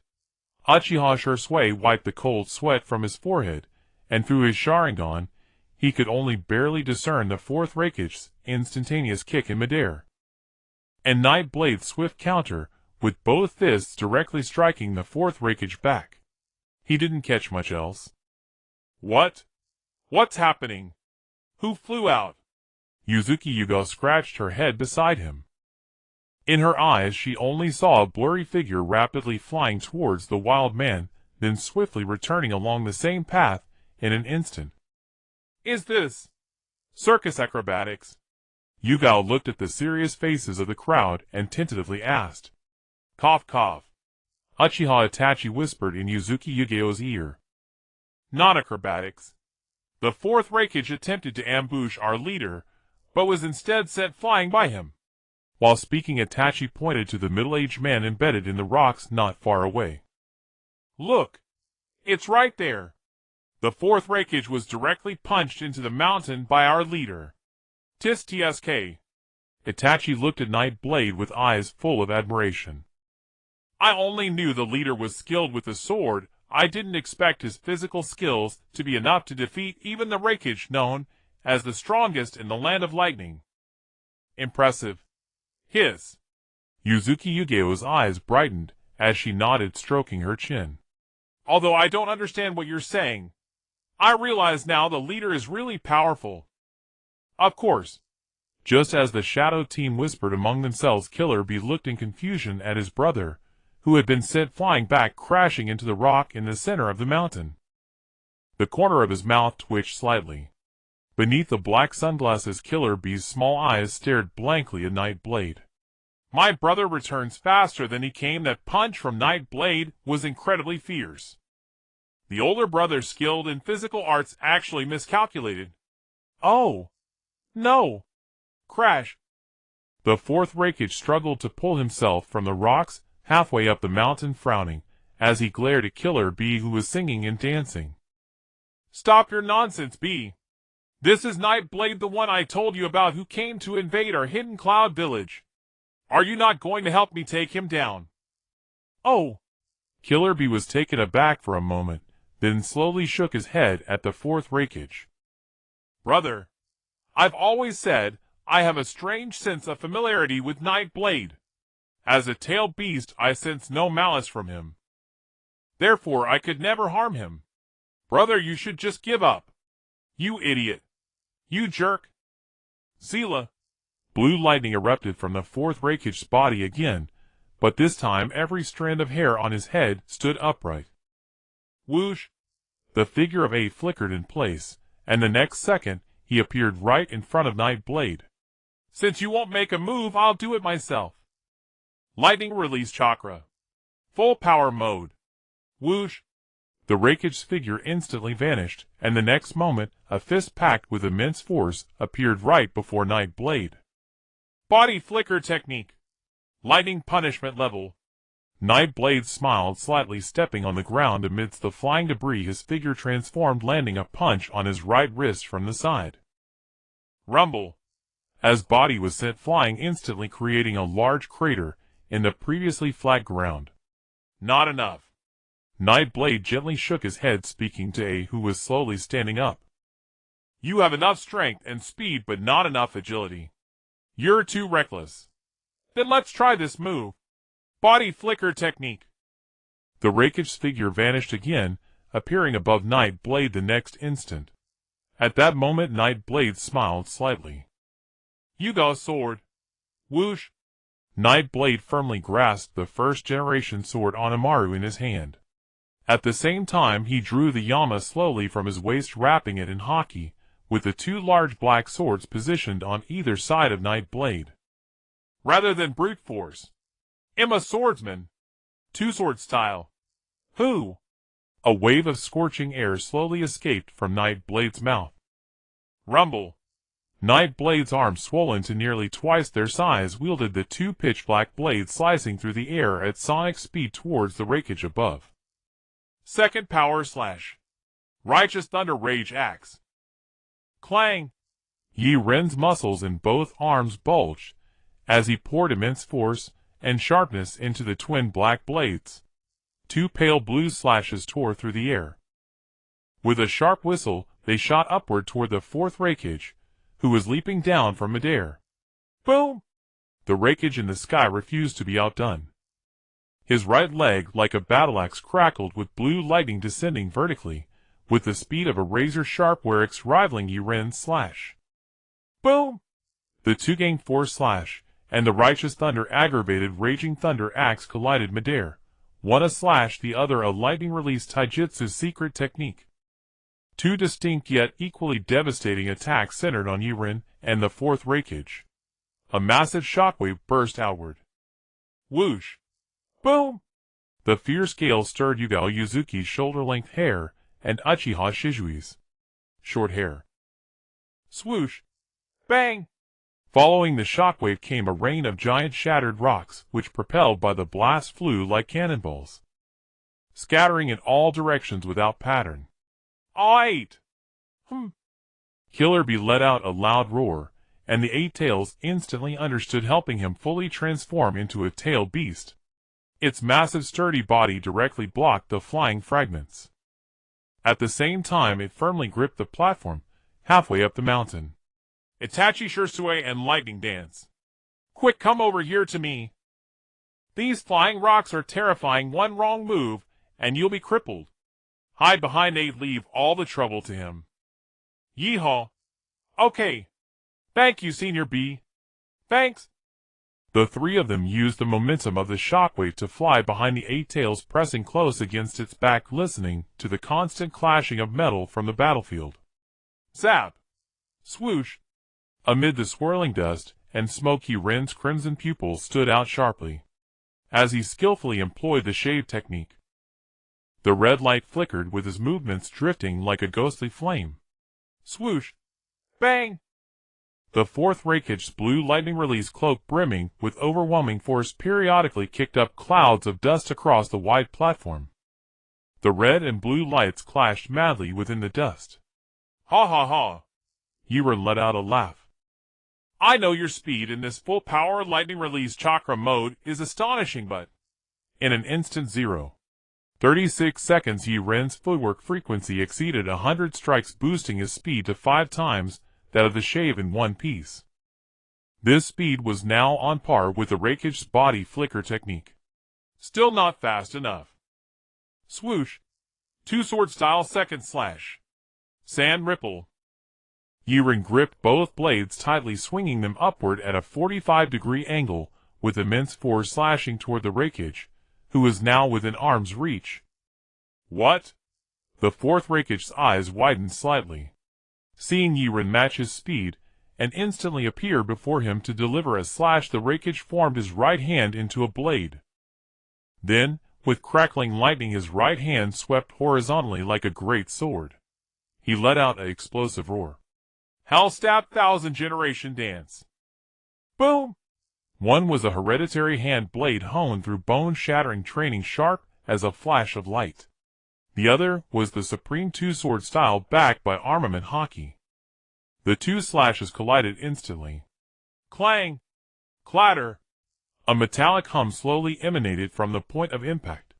Uchiha Shursui wiped the cold sweat from his forehead, and through his Sharingan, he could only barely discern the fourth Raikage's instantaneous kick in midair. And Nightblade's swift counter, with both fists directly striking the fourth Raikage back. He didn't catch much else. What? What's happening? Who flew out? Yuzuki Yuga scratched her head beside him. In her eyes she only saw a blurry figure rapidly flying towards the wild man, then swiftly returning along the same path in an instant. Is this circus acrobatics? Yugao looked at the serious faces of the crowd and tentatively asked. Cough cough. Uchiha Itachi whispered in Yuzuki Yugao's ear. Not acrobatics. The fourth Raikage attempted to ambush our leader, but was instead sent flying by him. While speaking, Itachi pointed to the middle-aged man embedded in the rocks not far away. Look! It's right there! The fourth Raikage was directly punched into the mountain by our leader. Tis TSK. Itachi looked at Nightblade with eyes full of admiration. I only knew the leader was skilled with the sword. I didn't expect his physical skills to be enough to defeat even the Raikage known as the strongest in the Land of Lightning. Impressive. Hiss. Yuzuki Yugao's eyes brightened as she nodded, stroking her chin. Although I don't understand what you're saying, I realize now the leader is really powerful. Of course. Just as the Shadow team whispered among themselves, Killer Bee looked in confusion at his brother, who had been sent flying back, crashing into the rock in the center of the mountain. The corner of his mouth twitched slightly. Beneath the black sunglasses, Killer Bee's small eyes stared blankly at Nightblade. My brother returns faster than he came. That punch from Nightblade was incredibly fierce. The older brother, skilled in physical arts, actually miscalculated. Oh! No! Crash! The fourth Raikage struggled to pull himself from the rocks halfway up the mountain, frowning, as he glared at Killer Bee, who was singing and dancing. Stop your nonsense, Bee! This is Nightblade, the one I told you about, who came to invade our hidden cloud village. Are you not going to help me take him down? Oh! Killer Bee was taken aback for a moment, then slowly shook his head at the fourth Raikage. Brother, I've always said I have a strange sense of familiarity with Nightblade. As a tailed beast, I sense no malice from him. Therefore, I could never harm him. Brother, you should just give up. You idiot. You jerk. Seela. Blue lightning erupted from the fourth Raikage's body again, but this time every strand of hair on his head stood upright. Whoosh! The figure of A flickered in place, and the next second he appeared right in front of Nightblade. Since you won't make a move, I'll do it myself. Lightning release chakra. Full power mode. Whoosh! The Raikage's figure instantly vanished, and the next moment a fist packed with immense force appeared right before Nightblade. Body flicker technique. Lightning punishment level. Nightblade smiled slightly, stepping on the ground amidst the flying debris. His figure transformed, landing a punch on his right wrist from the side. Rumble. As body was sent flying, instantly creating a large crater in the previously flat ground. Not enough. Nightblade gently shook his head, speaking to A, who was slowly standing up. You have enough strength and speed, but not enough agility. You're too reckless. Then let's try this move. Body flicker technique. The Raikage's figure vanished again, appearing above Nightblade the next instant. At that moment, Nightblade smiled slightly. Hyūga sword. Whoosh! Nightblade firmly grasped the first-generation sword Onamaru in his hand. At the same time, he drew the Yama slowly from his waist, wrapping it in haki, with the two large black swords positioned on either side of Nightblade. Rather than brute force, I'm a swordsman. Two-sword style. Who? A wave of scorching air slowly escaped from Nightblade's mouth. Rumble. Nightblade's arms, swollen to nearly twice their size, wielded the two pitch-black blades, slicing through the air at sonic speed towards the Raikage above. Second power slash. Righteous Thunder Rage Axe. Clang! Yiren's muscles in both arms bulged as he poured immense force and sharpness into the twin black blades. Two pale blue slashes tore through the air. With a sharp whistle, they shot upward toward the fourth Reikage, who was leaping down from midair. Boom! The Reikage in the sky refused to be outdone. His right leg, like a battle-axe, crackled with blue lightning descending vertically, with the speed of a razor-sharp Warwick's rivaling Yiren's slash. Boom! The two gained force slash, and the Righteous Thunder aggravated Raging Thunder Axe collided midair, one a slash, the other a lightning-release Taijutsu secret technique. Two distinct yet equally devastating attacks centered on Yaren and the fourth Reikage. A massive shockwave burst outward. Whoosh! Boom! The fierce gale stirred Yugao Yuzuki's shoulder-length hair and Uchiha Shizui's short hair. Swoosh! Bang! Following the shockwave came a rain of giant shattered rocks, which propelled by the blast flew like cannonballs, scattering in all directions without pattern. Aight! Killer Bee let out a loud roar, and the Eight Tails instantly understood, helping him fully transform into a tail beast. Its massive sturdy body directly blocked the flying fragments. At the same time it firmly gripped the platform, halfway up the mountain. Itachi Shursui and Lightning Dance. Quick, come over here to me. These flying rocks are terrifying. One wrong move, and you'll be crippled. Hide behind Eight, leave all the trouble to him. Yeehaw. Okay. Thank you, Senior B. Thanks. The three of them used the momentum of the shockwave to fly behind the Eight Tails, pressing close against its back, listening to the constant clashing of metal from the battlefield. Zap! Swoosh! Amid the swirling dust and smoke, Yiren's crimson pupils stood out sharply as he skillfully employed the shave technique. The red light flickered, with his movements drifting like a ghostly flame. Swoosh! Bang! The fourth Reikage's blue lightning release cloak, brimming with overwhelming force, periodically kicked up clouds of dust across the wide platform. The red and blue lights clashed madly within the dust. Ha ha ha! Yiren let out a laugh. I know your speed in this full-power lightning release chakra mode is astonishing, but in an instant 0.36 seconds Yiren's footwork frequency exceeded 100 strikes, boosting his speed to 5 times that of the shave in one piece. This speed was now on par with the Reikage's body flicker technique. Still not fast enough. Swoosh! Two-sword style second slash. Sand ripple. Yiren gripped both blades tightly, swinging them upward at a 45-degree angle, with immense force slashing toward the Reikage, who was now within arm's reach. What? The fourth Reikage's eyes widened slightly, seeing Yiren match his speed, and instantly appear before him to deliver a slash. The Reikage formed his right hand into a blade. Then, with crackling lightning, his right hand swept horizontally like a great sword. He let out an explosive roar. Hellstab Thousand Generation Dance. Boom! One was a hereditary hand blade honed through bone-shattering training, sharp as a flash of light. The other was the supreme two-sword style, backed by armament Haki. The two slashes collided instantly. Clang! Clatter! A metallic hum slowly emanated from the point of impact.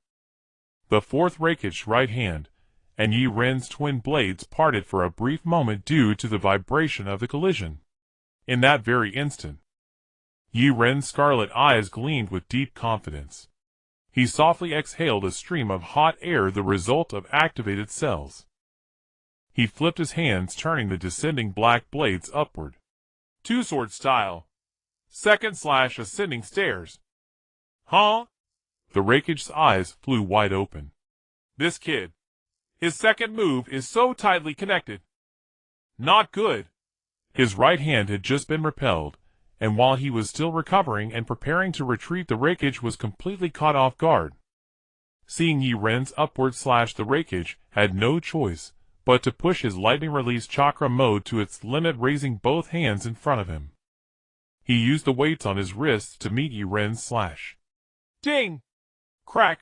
The fourth Reikage's right hand and Yiren's twin blades parted for a brief moment due to the vibration of the collision. In that very instant, Yiren's scarlet eyes gleamed with deep confidence. He softly exhaled a stream of hot air, the result of activated cells. He flipped his hands, turning the descending black blades upward. Two-sword style. Second slash ascending stairs. Huh? The Reikage's eyes flew wide open. This kid. His second move is so tightly connected. Not good. His right hand had just been repelled, and while he was still recovering and preparing to retreat, the Reikage was completely caught off guard. Seeing Yiren's upward slash, the Reikage had no choice but to push his lightning release chakra mode to its limit, raising both hands in front of him. He used the weights on his wrists to meet Yiren's slash. Ding! Crack!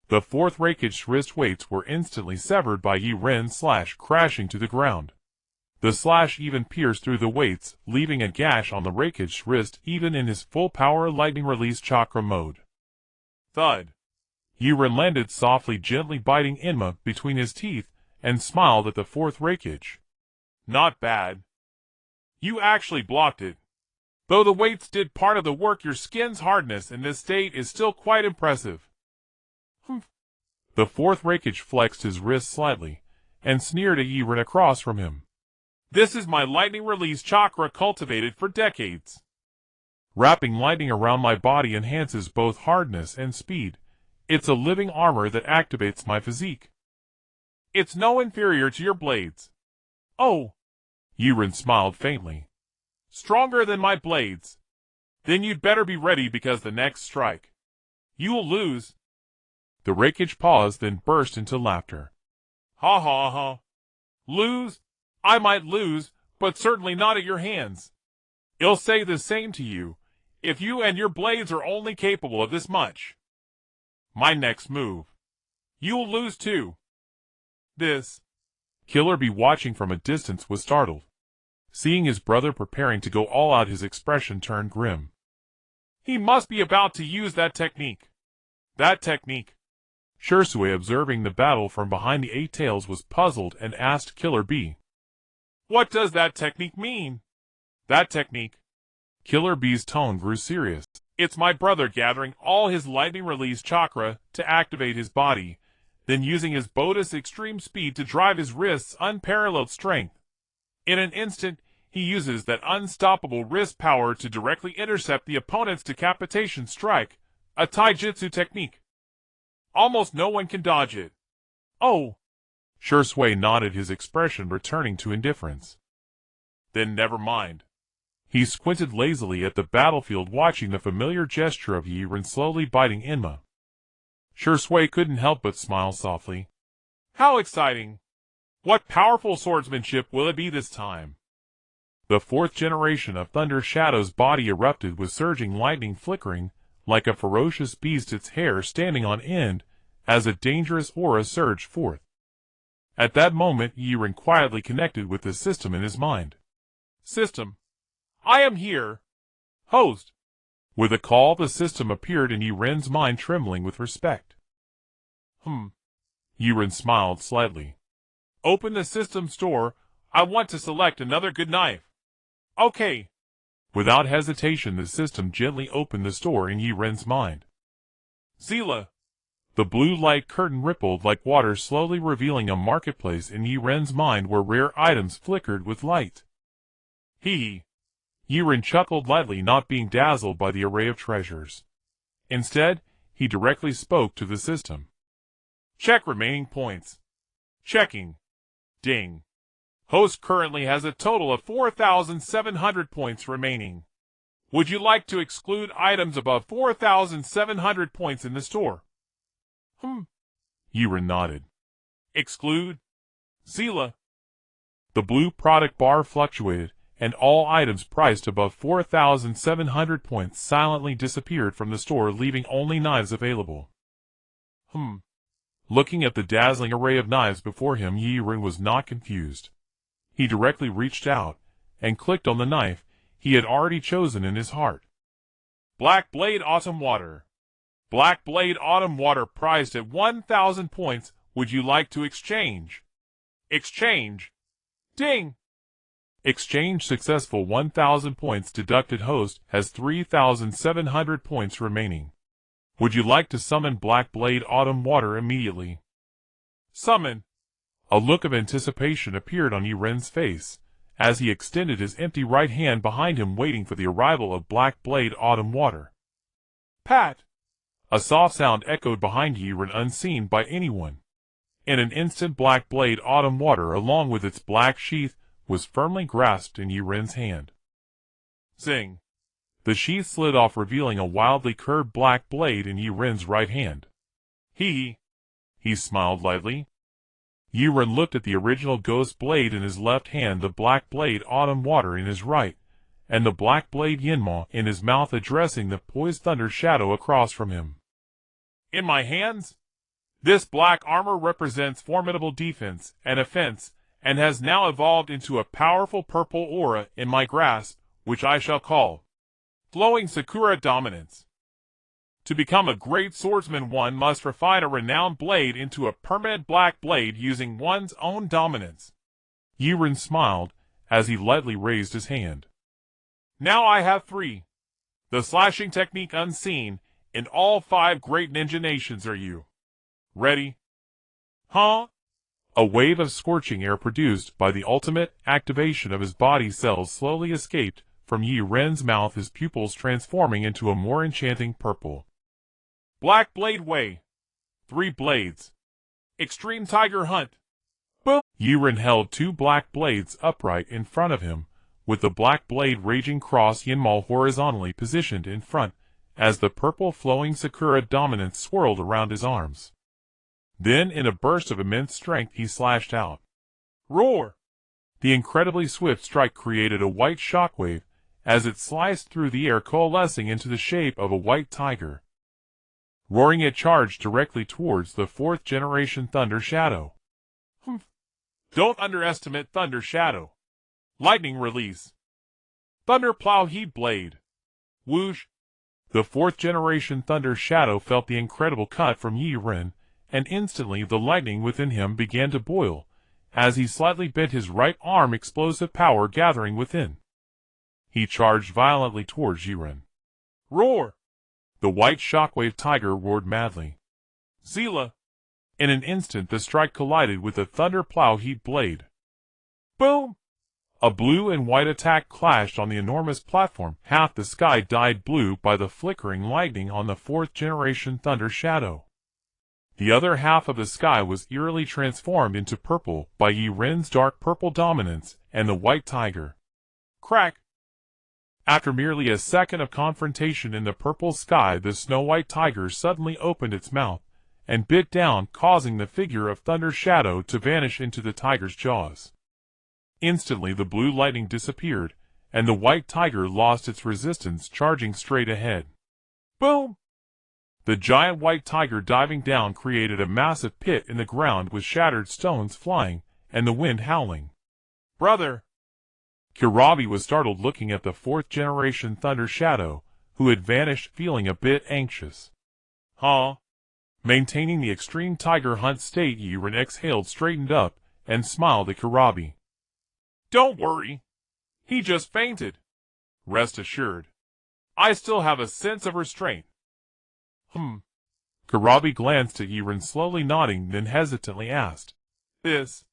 The fourth rake's wrist weights were instantly severed by Yaren's slash, crashing to the ground. The slash even pierced through the weights, leaving a gash on the rake's wrist even in his full-power lightning release chakra mode. Thud. Yaren landed softly, gently biting Inma between his teeth, and smiled at the fourth rake. Not bad. You actually blocked it. Though the weights did part of the work, your skin's hardness in this state is still quite impressive. Humph. The fourth rake flexed his wrist slightly, and sneered at Yaren across from him. This is my lightning release chakra cultivated for decades. Wrapping lightning around my body enhances both hardness and speed. It's a living armor that activates my physique. It's no inferior to your blades. Oh. Yaren smiled faintly. Stronger than my blades. Then you'd better be ready because the next strike. You'll lose. The rake paused, then burst into laughter. Ha ha ha. Lose? I might lose, but certainly not at your hands. I'll say the same to you, if you and your blades are only capable of this much. My next move. You'll lose too. This. Killer Bee, watching from a distance, was startled. Seeing his brother preparing to go all out, his expression turned grim. He must be about to use that technique. That technique. Shursui, observing the battle from behind the eight tails, was puzzled and asked Killer Bee. What does that technique mean? That technique. Killer Bee's tone grew serious. It's my brother gathering all his lightning release chakra to activate his body, then using his bonus extreme speed to drive his wrist's unparalleled strength. In an instant, he uses that unstoppable wrist power to directly intercept the opponent's decapitation strike, a taijutsu technique. Almost no one can dodge it. Oh! Shursui nodded, his expression returning to indifference. Then never mind. He squinted lazily at the battlefield, watching the familiar gesture of Yaren slowly biting Inma. Shursui couldn't help but smile softly. How exciting! What powerful swordsmanship will it be this time? The fourth generation of Thunder Shadow's body erupted with surging lightning, flickering like a ferocious beast, its hair standing on end as a dangerous aura surged forth. At that moment, Yaren quietly connected with the system in his mind. System. I am here. Host. With a call, the system appeared in Yaren's mind, trembling with respect. Yaren smiled slightly. Open the system store. I want to select another good knife. Okay. Without hesitation, the system gently opened the store in Yaren's mind. Zila. The blue light curtain rippled like water, slowly revealing a marketplace in Yaren's mind where rare items flickered with light. Hee. Yaren chuckled lightly, not being dazzled by the array of treasures. Instead, he directly spoke to the system. Check remaining points. Checking. Ding. Host currently has a total of 4,700 points remaining. Would you like to exclude items above 4,700 points in the store? Yaren nodded. Exclude? Zila. The blue product bar fluctuated, and all items priced above 4,700 points silently disappeared from the store, leaving only knives available. Looking at the dazzling array of knives before him, Yaren was not confused. He directly reached out and clicked on the knife he had already chosen in his heart. Black Blade Autumn Water. Black Blade Autumn Water, priced at 1,000 points. Would you like to exchange? Exchange. Ding. Exchange successful. 1,000 points deducted. Host has 3,700 points remaining. Would you like to summon Black Blade Autumn Water immediately? Summon. A look of anticipation appeared on Yaren's face as he extended his empty right hand behind him, waiting for the arrival of Black Blade Autumn Water. Pat! A soft sound echoed behind Yaren, unseen by anyone. In an instant, Black Blade Autumn Water, along with its black sheath, was firmly grasped in Yaren's hand. Zing! The sheath slid off, revealing a wildly curved black blade in Yaren's right hand. He smiled lightly. Yaren looked at the original ghost blade in his left hand, the Black Blade Autumn Water in his right, and the Black Blade Yinma in his mouth, addressing the poised Thunder Shadow across from him. In my hands? This black armor represents formidable defense and offense, and has now evolved into a powerful purple aura in my grasp, which I shall call Flowing Sakura Dominance. To become a great swordsman, one must refine a renowned blade into a permanent black blade using one's own dominance. Yaren smiled as he lightly raised his hand. Now I have 3. The slashing technique unseen in all 5 great ninja nations. Are you ready? Huh? A wave of scorching air produced by the ultimate activation of his body cells slowly escaped from Yaren's mouth, his pupils transforming into a more enchanting purple. Black Blade Way. 3 blades. Extreme Tiger Hunt. Boom! Yaren held 2 black blades upright in front of him, with the black blade raging cross Yinmao horizontally positioned in front, as the purple flowing Sakura dominance swirled around his arms. Then, in a burst of immense strength, he slashed out. Roar! The incredibly swift strike created a white shockwave, as it sliced through the air, coalescing into the shape of a white tiger. Roaring, it charged directly towards the 4th generation Thunder Shadow. Don't underestimate Thunder Shadow. Lightning release. Thunder Plow Heat Blade. Whoosh! The 4th generation Thunder Shadow felt the incredible cut from Yaren, and instantly the lightning within him began to boil, as he slightly bent his right arm, explosive power gathering within. He charged violently towards Yaren. Roar! The white shockwave tiger roared madly. Zila! In an instant the strike collided with the Thunder Plow Heat Blade. Boom! A blue and white attack clashed on the enormous platform. Half the sky dyed blue by the flickering lightning on the 4th generation Thunder Shadow. The other half of the sky was eerily transformed into purple by Yaren's dark purple dominance and the white tiger. Crack! After merely a second of confrontation in the purple sky, the snow-white tiger suddenly opened its mouth and bit down, causing the figure of Thunder Shadow to vanish into the tiger's jaws. Instantly the blue lightning disappeared, and the white tiger lost its resistance, charging straight ahead. Boom! The giant white tiger diving down created a massive pit in the ground with shattered stones flying and the wind howling. Brother! Kurabi was startled, looking at the 4th generation Thunder Shadow, who had vanished, feeling a bit anxious. Huh? Maintaining the extreme tiger hunt state, Yaren exhaled, straightened up, and smiled at Kurabi. Don't worry. He just fainted. Rest assured. I still have a sense of restraint. Kurabi glanced at Yaren, slowly nodding, then hesitantly asked. This.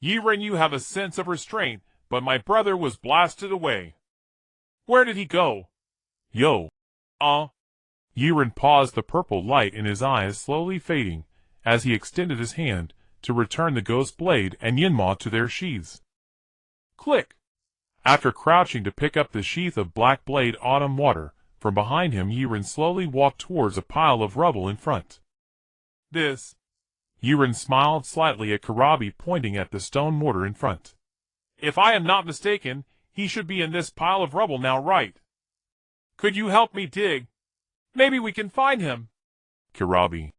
Yaren, you have a sense of restraint, but my brother was blasted away. Where did he go? Yo. Yaren paused, the purple light in his eyes slowly fading, as he extended his hand to return the ghost blade and Yinmao to their sheaths. Click! After crouching to pick up the sheath of black blade autumn water, from behind him Yaren slowly walked towards a pile of rubble in front. This. Yaren smiled slightly at Kurabi, pointing at the stone mortar in front. If I am not mistaken, he should be in this pile of rubble now, right? Could you help me dig? Maybe we can find him. Kurabi.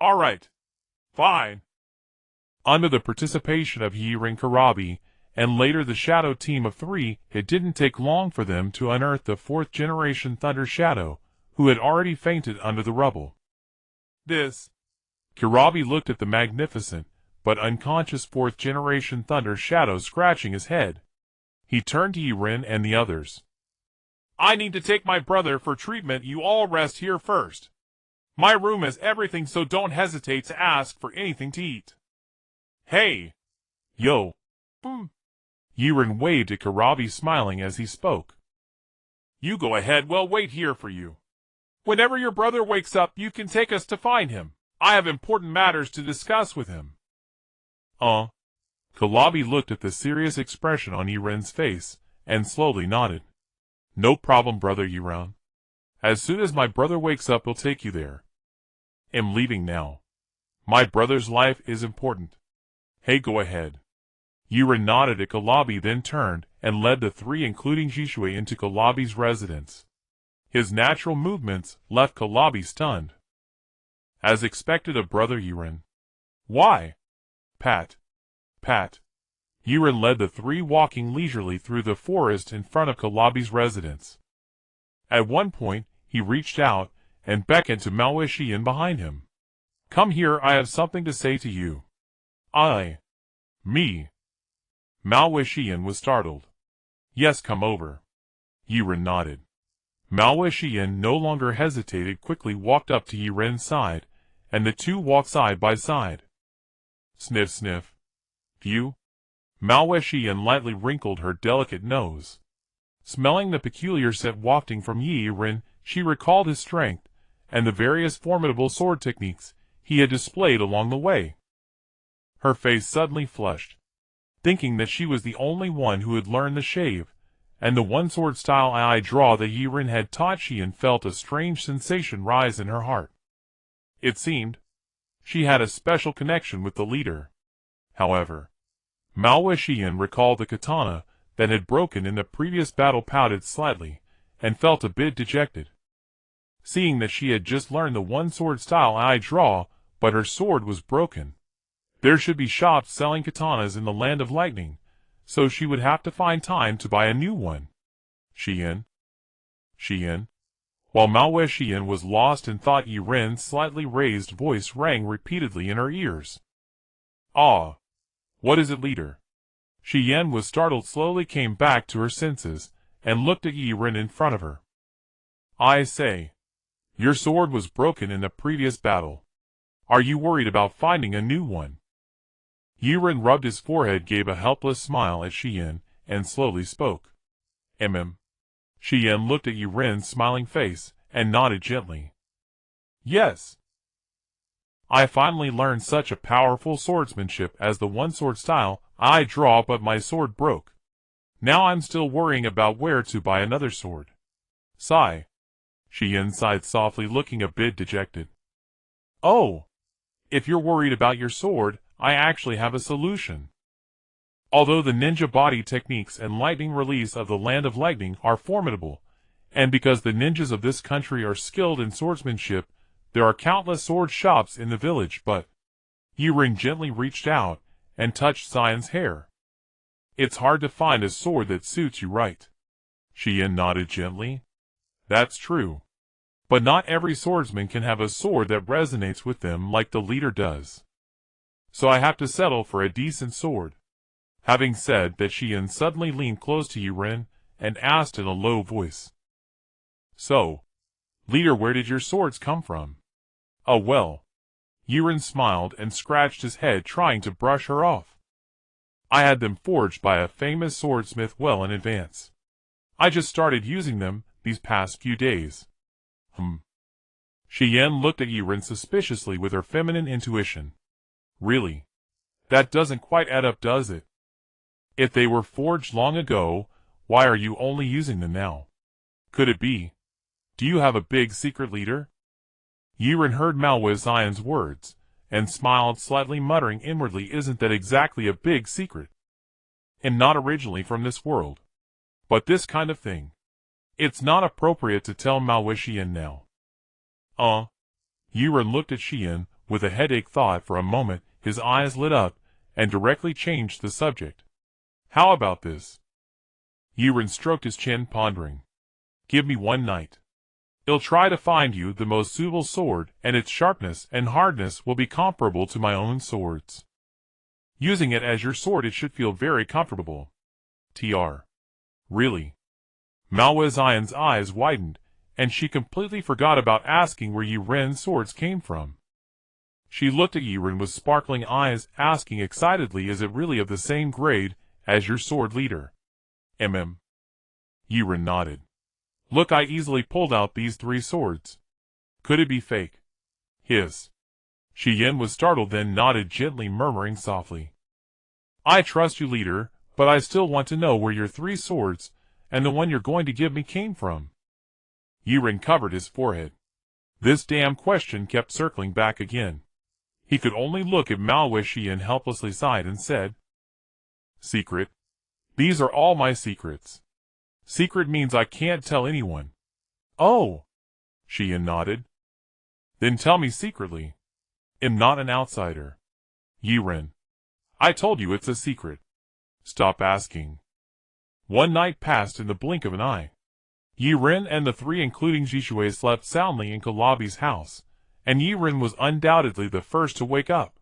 All right. Fine. Under the participation of Yaren, Kurabi, and later the Shadow team of 3, it didn't take long for them to unearth the 4th generation Thunder Shadow, who had already fainted under the rubble. This. Kurabi looked at the magnificent, but unconscious 4th generation Thunder Shadow, scratching his head. He turned to Yaren and the others. I need to take my brother for treatment. You all rest here first. My room has everything, so don't hesitate to ask for anything to eat. Hey! Yo! Yaren waved at Kurabi, smiling as he spoke. You go ahead, we'll wait here for you. Whenever your brother wakes up, you can take us to find him. I have important matters to discuss with him. Kurabi looked at the serious expression on Yaren's face, and slowly nodded. No problem, brother Yaren. As soon as my brother wakes up, we'll take you there. Am leaving now. My brother's life is important. Hey, go ahead. Yaren nodded at Kurabi, then turned and led the 3, including Jishui, into Kurabi's residence. His natural movements left Kurabi stunned. As expected of brother Yaren. Why? Pat. Pat. Yaren led the three walking leisurely through the forest in front of Kalabi's residence. At one point, he reached out and beckoned to Malwishian behind him. Come here, I have something to say to you. Me. Malwishian was startled. Yes, come over. Yaren nodded. Malwishian no longer hesitated, quickly walked up to Yaren's side, and the two walked side by side. Sniff, sniff. You? Malwishian lightly wrinkled her delicate nose. Smelling the peculiar scent wafting from Yaren, she recalled his strength, and the various formidable sword techniques he had displayed along the way. Her face suddenly flushed, thinking that she was the only one who had learned the shave, and the one-sword style eye draw that Yaren had taught she, and felt a strange sensation rise in her heart. It seemed she had a special connection with the leader. However, Malwishian recalled the katana that had broken in the previous battle, pouted slightly, and felt a bit dejected. Seeing that she had just learned the one-sword style eye draw, but her sword was broken. There should be shops selling katanas in the Land of Lightning, so she would have to find time to buy a new one. Shein. While Malwishian was lost in thought, Yaren's slightly raised voice rang repeatedly in her ears. Ah! What is it, leader? Shein was startled, slowly came back to her senses, and looked at Yaren in front of her. I say, your sword was broken in the previous battle. Are you worried about finding a new one? Yaren rubbed his forehead, gave a helpless smile at Shein, and slowly spoke. Shein looked at Yaren's smiling face, and nodded gently. Yes. I finally learned such a powerful swordsmanship as the one-sword style I draw, but my sword broke. Now I'm still worrying about where to buy another sword. Sigh. Shein sighed softly, looking a bit dejected. Oh! If you're worried about your sword, I actually have a solution. Although the ninja body techniques and lightning release of the Land of Lightning are formidable, and because the ninjas of this country are skilled in swordsmanship, there are countless sword shops in the village, but... Yaren gently reached out and touched Sion's hair. It's hard to find a sword that suits you right. Shein nodded gently. That's true. But not every swordsman can have a sword that resonates with them like the leader does. So I have to settle for a decent sword. Having said that, Shein suddenly leaned close to Yaren and asked in a low voice. So, leader, where did your swords come from? Oh well. Yaren smiled and scratched his head, trying to brush her off. I had them forged by a famous swordsmith well in advance. I just started using them these past few days. Shein looked at Yaren suspiciously with her feminine intuition. Really? That doesn't quite add up, does it? If they were forged long ago, why are you only using them now? Could it be? Do you have a big secret, leader? Yaren heard Malwishian's words, and smiled slightly, muttering inwardly, isn't that exactly a big secret? And not originally from this world. But this kind of thing. It's not appropriate to tell Malwishian now. Yaren looked at Shein with a headache thought. For a moment, his eyes lit up, and directly changed the subject. How about this? Yaren stroked his chin, pondering. Give me one night. I'll try to find you the most suitable sword, and its sharpness and hardness will be comparable to my own swords. Using it as your sword, it should feel very comfortable. Tr. Really? Malwishian's eyes widened, and she completely forgot about asking where Yaren's swords came from. She looked at Yaren with sparkling eyes, asking excitedly, is it really of the same grade as your sword, leader? Yaren nodded. Look, I easily pulled out these 3 swords. Could it be fake? His. Shein was startled, then nodded gently, murmuring softly. I trust you, leader, but I still want to know where your 3 swords, and the one you're going to give me, came from. Yaren covered his forehead. This damn question kept circling back again. He could only look at Malwishian, helplessly sighed and said, Secret. These are all my secrets. Secret means I can't tell anyone. Oh! Shein nodded. Then tell me secretly. am not an outsider. Yaren. I told you it's a secret. Stop asking. One night passed in the blink of an eye. Yaren and the three including Jishui slept soundly in Kalabi's house, and Yaren was undoubtedly the first to wake up.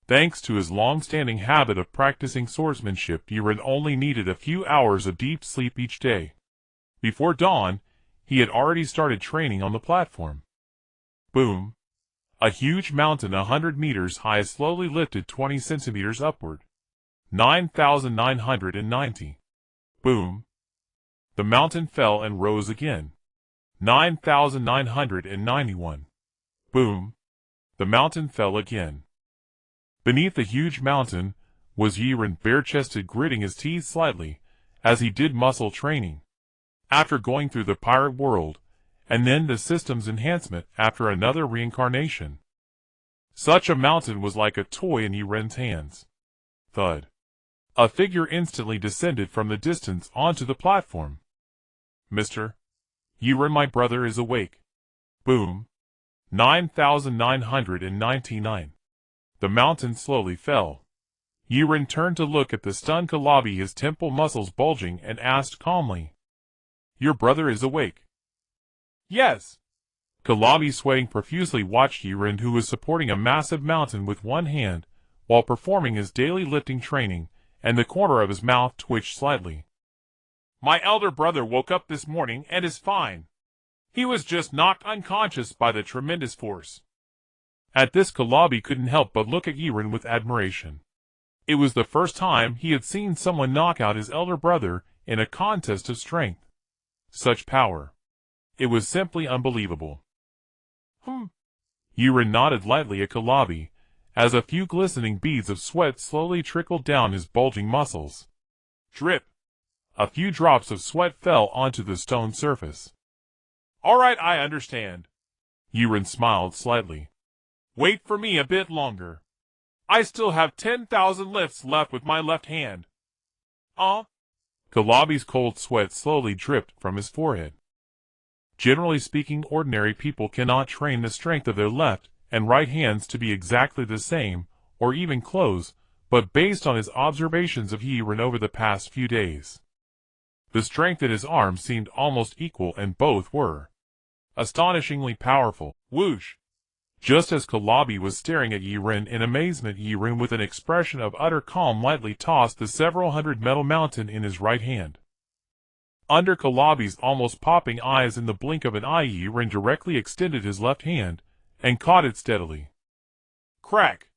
Thanks to his long-standing habit of practicing swordsmanship, Yaren only needed a few hours of deep sleep each day. Before dawn, he had already started training on the platform. Boom! A huge mountain 100 meters high slowly lifted 20 centimeters upward. 9,990. Boom! The mountain fell and rose again. 9,991. Boom! The mountain fell again. Beneath the huge mountain was Yaren, bare-chested, gritting his teeth slightly, as he did muscle training. After going through the pirate world, and then the system's enhancement after another reincarnation. Such a mountain was like a toy in Yaren's hands. Thud. A figure instantly descended from the distance onto the platform. Mr. Yaren, my brother is awake. Boom. 9,999. The mountain slowly fell. Yaren turned to look at the stunned Kalabi, his temple muscles bulging, and asked calmly, "Your brother is awake?" "Yes." Kalabi, sweating profusely, watched Yaren, who was supporting a massive mountain with one hand, while performing his daily lifting training, and the corner of his mouth twitched slightly. "My elder brother woke up this morning and is fine. He was just knocked unconscious by the tremendous force." At this, Kalabi couldn't help but look at Yaren with admiration. It was the first time he had seen someone knock out his elder brother in a contest of strength. Such power. It was simply unbelievable. Yaren nodded lightly at Kalabi, as a few glistening beads of sweat slowly trickled down his bulging muscles. Drip. A few drops of sweat fell onto the stone surface. "All right, I understand." Yaren smiled slightly. "Wait for me a bit longer. I still have 10,000 lifts left with my left hand." Kalabi's cold sweat slowly dripped from his forehead. Generally speaking, ordinary people cannot train the strength of their left and right hands to be exactly the same, or even close, but based on his observations of Yaren over the past few days, the strength in his arms seemed almost equal, and both were astonishingly powerful. Whoosh! Just as Kalabi was staring at Yaren in amazement, Yaren, with an expression of utter calm, lightly tossed the several hundred metal mountain in his right hand. Under Kalabi's almost popping eyes, in the blink of an eye, Yaren directly extended his left hand and caught it steadily. Crack!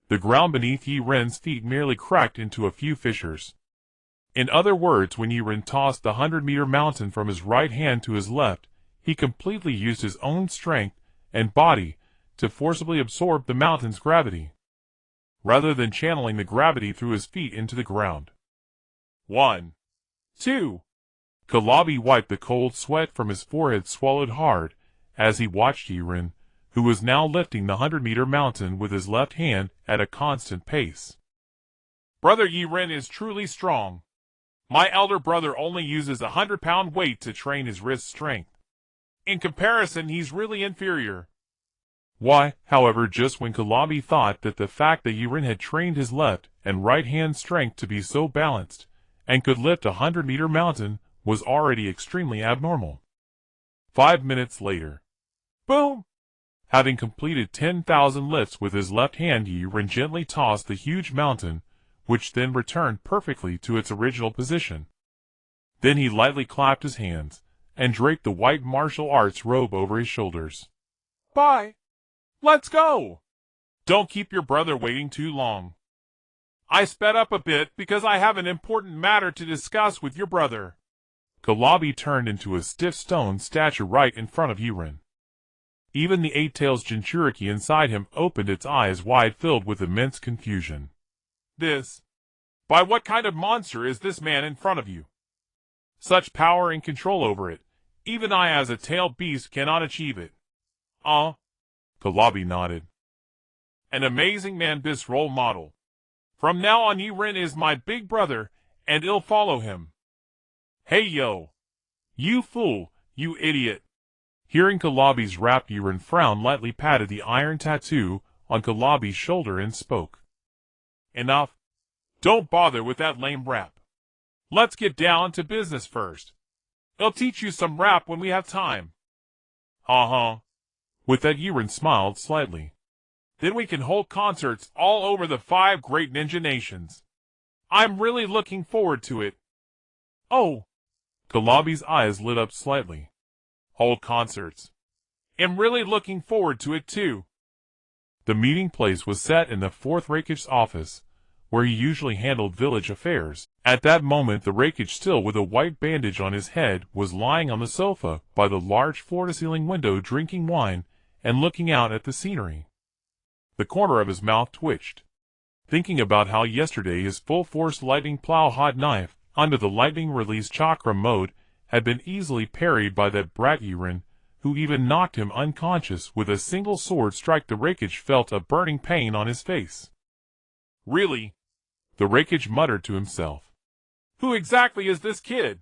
The ground beneath Yaren's feet merely cracked into a few fissures. In other words, when Yaren tossed the 100-meter mountain from his right hand to his left, he completely used his own strength and body to forcibly absorb the mountain's gravity, rather than channeling the gravity through his feet into the ground. 1, 2. Kalabi wiped the cold sweat from his forehead, swallowed hard, as he watched Yaren, who was now lifting the 100-meter mountain with his left hand at a constant pace. "Brother Yaren is truly strong. My elder brother only uses a 100-pound weight to train his wrist strength. In comparison, he's really inferior." Why, however, just when Kalabi thought that the fact that Yaren had trained his left and right hand strength to be so balanced, and could lift a 100-meter mountain, was already extremely abnormal. 5 minutes later. Boom! Having completed 10,000 lifts with his left hand, Yaren gently tossed the huge mountain, which then returned perfectly to its original position. Then he lightly clapped his hands, and draped the white martial arts robe over his shoulders. "Bye! Let's go! Don't keep your brother waiting too long. I sped up a bit because I have an important matter to discuss with your brother." Kalabi turned into a stiff stone statue right in front of Yaren. Even the eight-tails Jinchuriki inside him opened its eyes wide, filled with immense confusion. By what kind of monster is this man in front of you? Such power and control over it, even I as a tailed beast cannot achieve it." Kalabi nodded. "An amazing man, this role model. From now on, Yaren is my big brother, and I'll follow him." "Hey yo! You fool, you idiot!" Hearing Kalabi's rap, Yaren frowned, lightly patted the iron tattoo on Kalabi's shoulder and spoke. Enough. Don't bother with that lame rap. Let's get down to business first. I'll teach you some rap when we have time. Ha. With that, Yaren smiled slightly. Then we can hold concerts all over the 5 great ninja nations. I'm really looking forward to it. Oh. Kalabi's eyes lit up slightly. Hold concerts. I'm really looking forward to it too. The meeting place was set in the 4th Reikage office, where he usually handled village affairs. At that moment, the Reikage, still with a white bandage on his head, was lying on the sofa by the large floor-to-ceiling window drinking wine and looking out at the scenery. The corner of his mouth twitched, thinking about how yesterday his full-force lightning plow hot knife under the lightning release chakra mode had been easily parried by that brat Yaren, who even knocked him unconscious with a single sword strike. The Reikage felt a burning pain on his face. Really? The Reikage muttered to himself. Who exactly is this kid?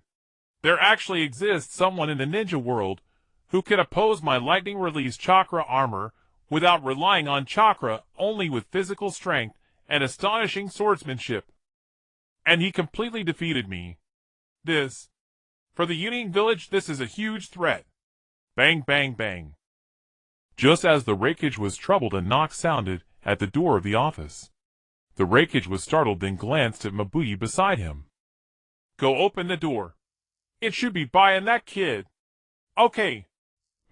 There actually exists someone in the ninja world who can oppose my lightning release chakra armor without relying on chakra, only with physical strength and astonishing swordsmanship. And he completely defeated me. For the Union Village, this is a huge threat. Bang, bang, bang. Just as the Reikage was troubled, a knock sounded at the door of the office. The Reikage was startled, then glanced at Mabuyi beside him. Go open the door. It should be Bai and that kid. Okay.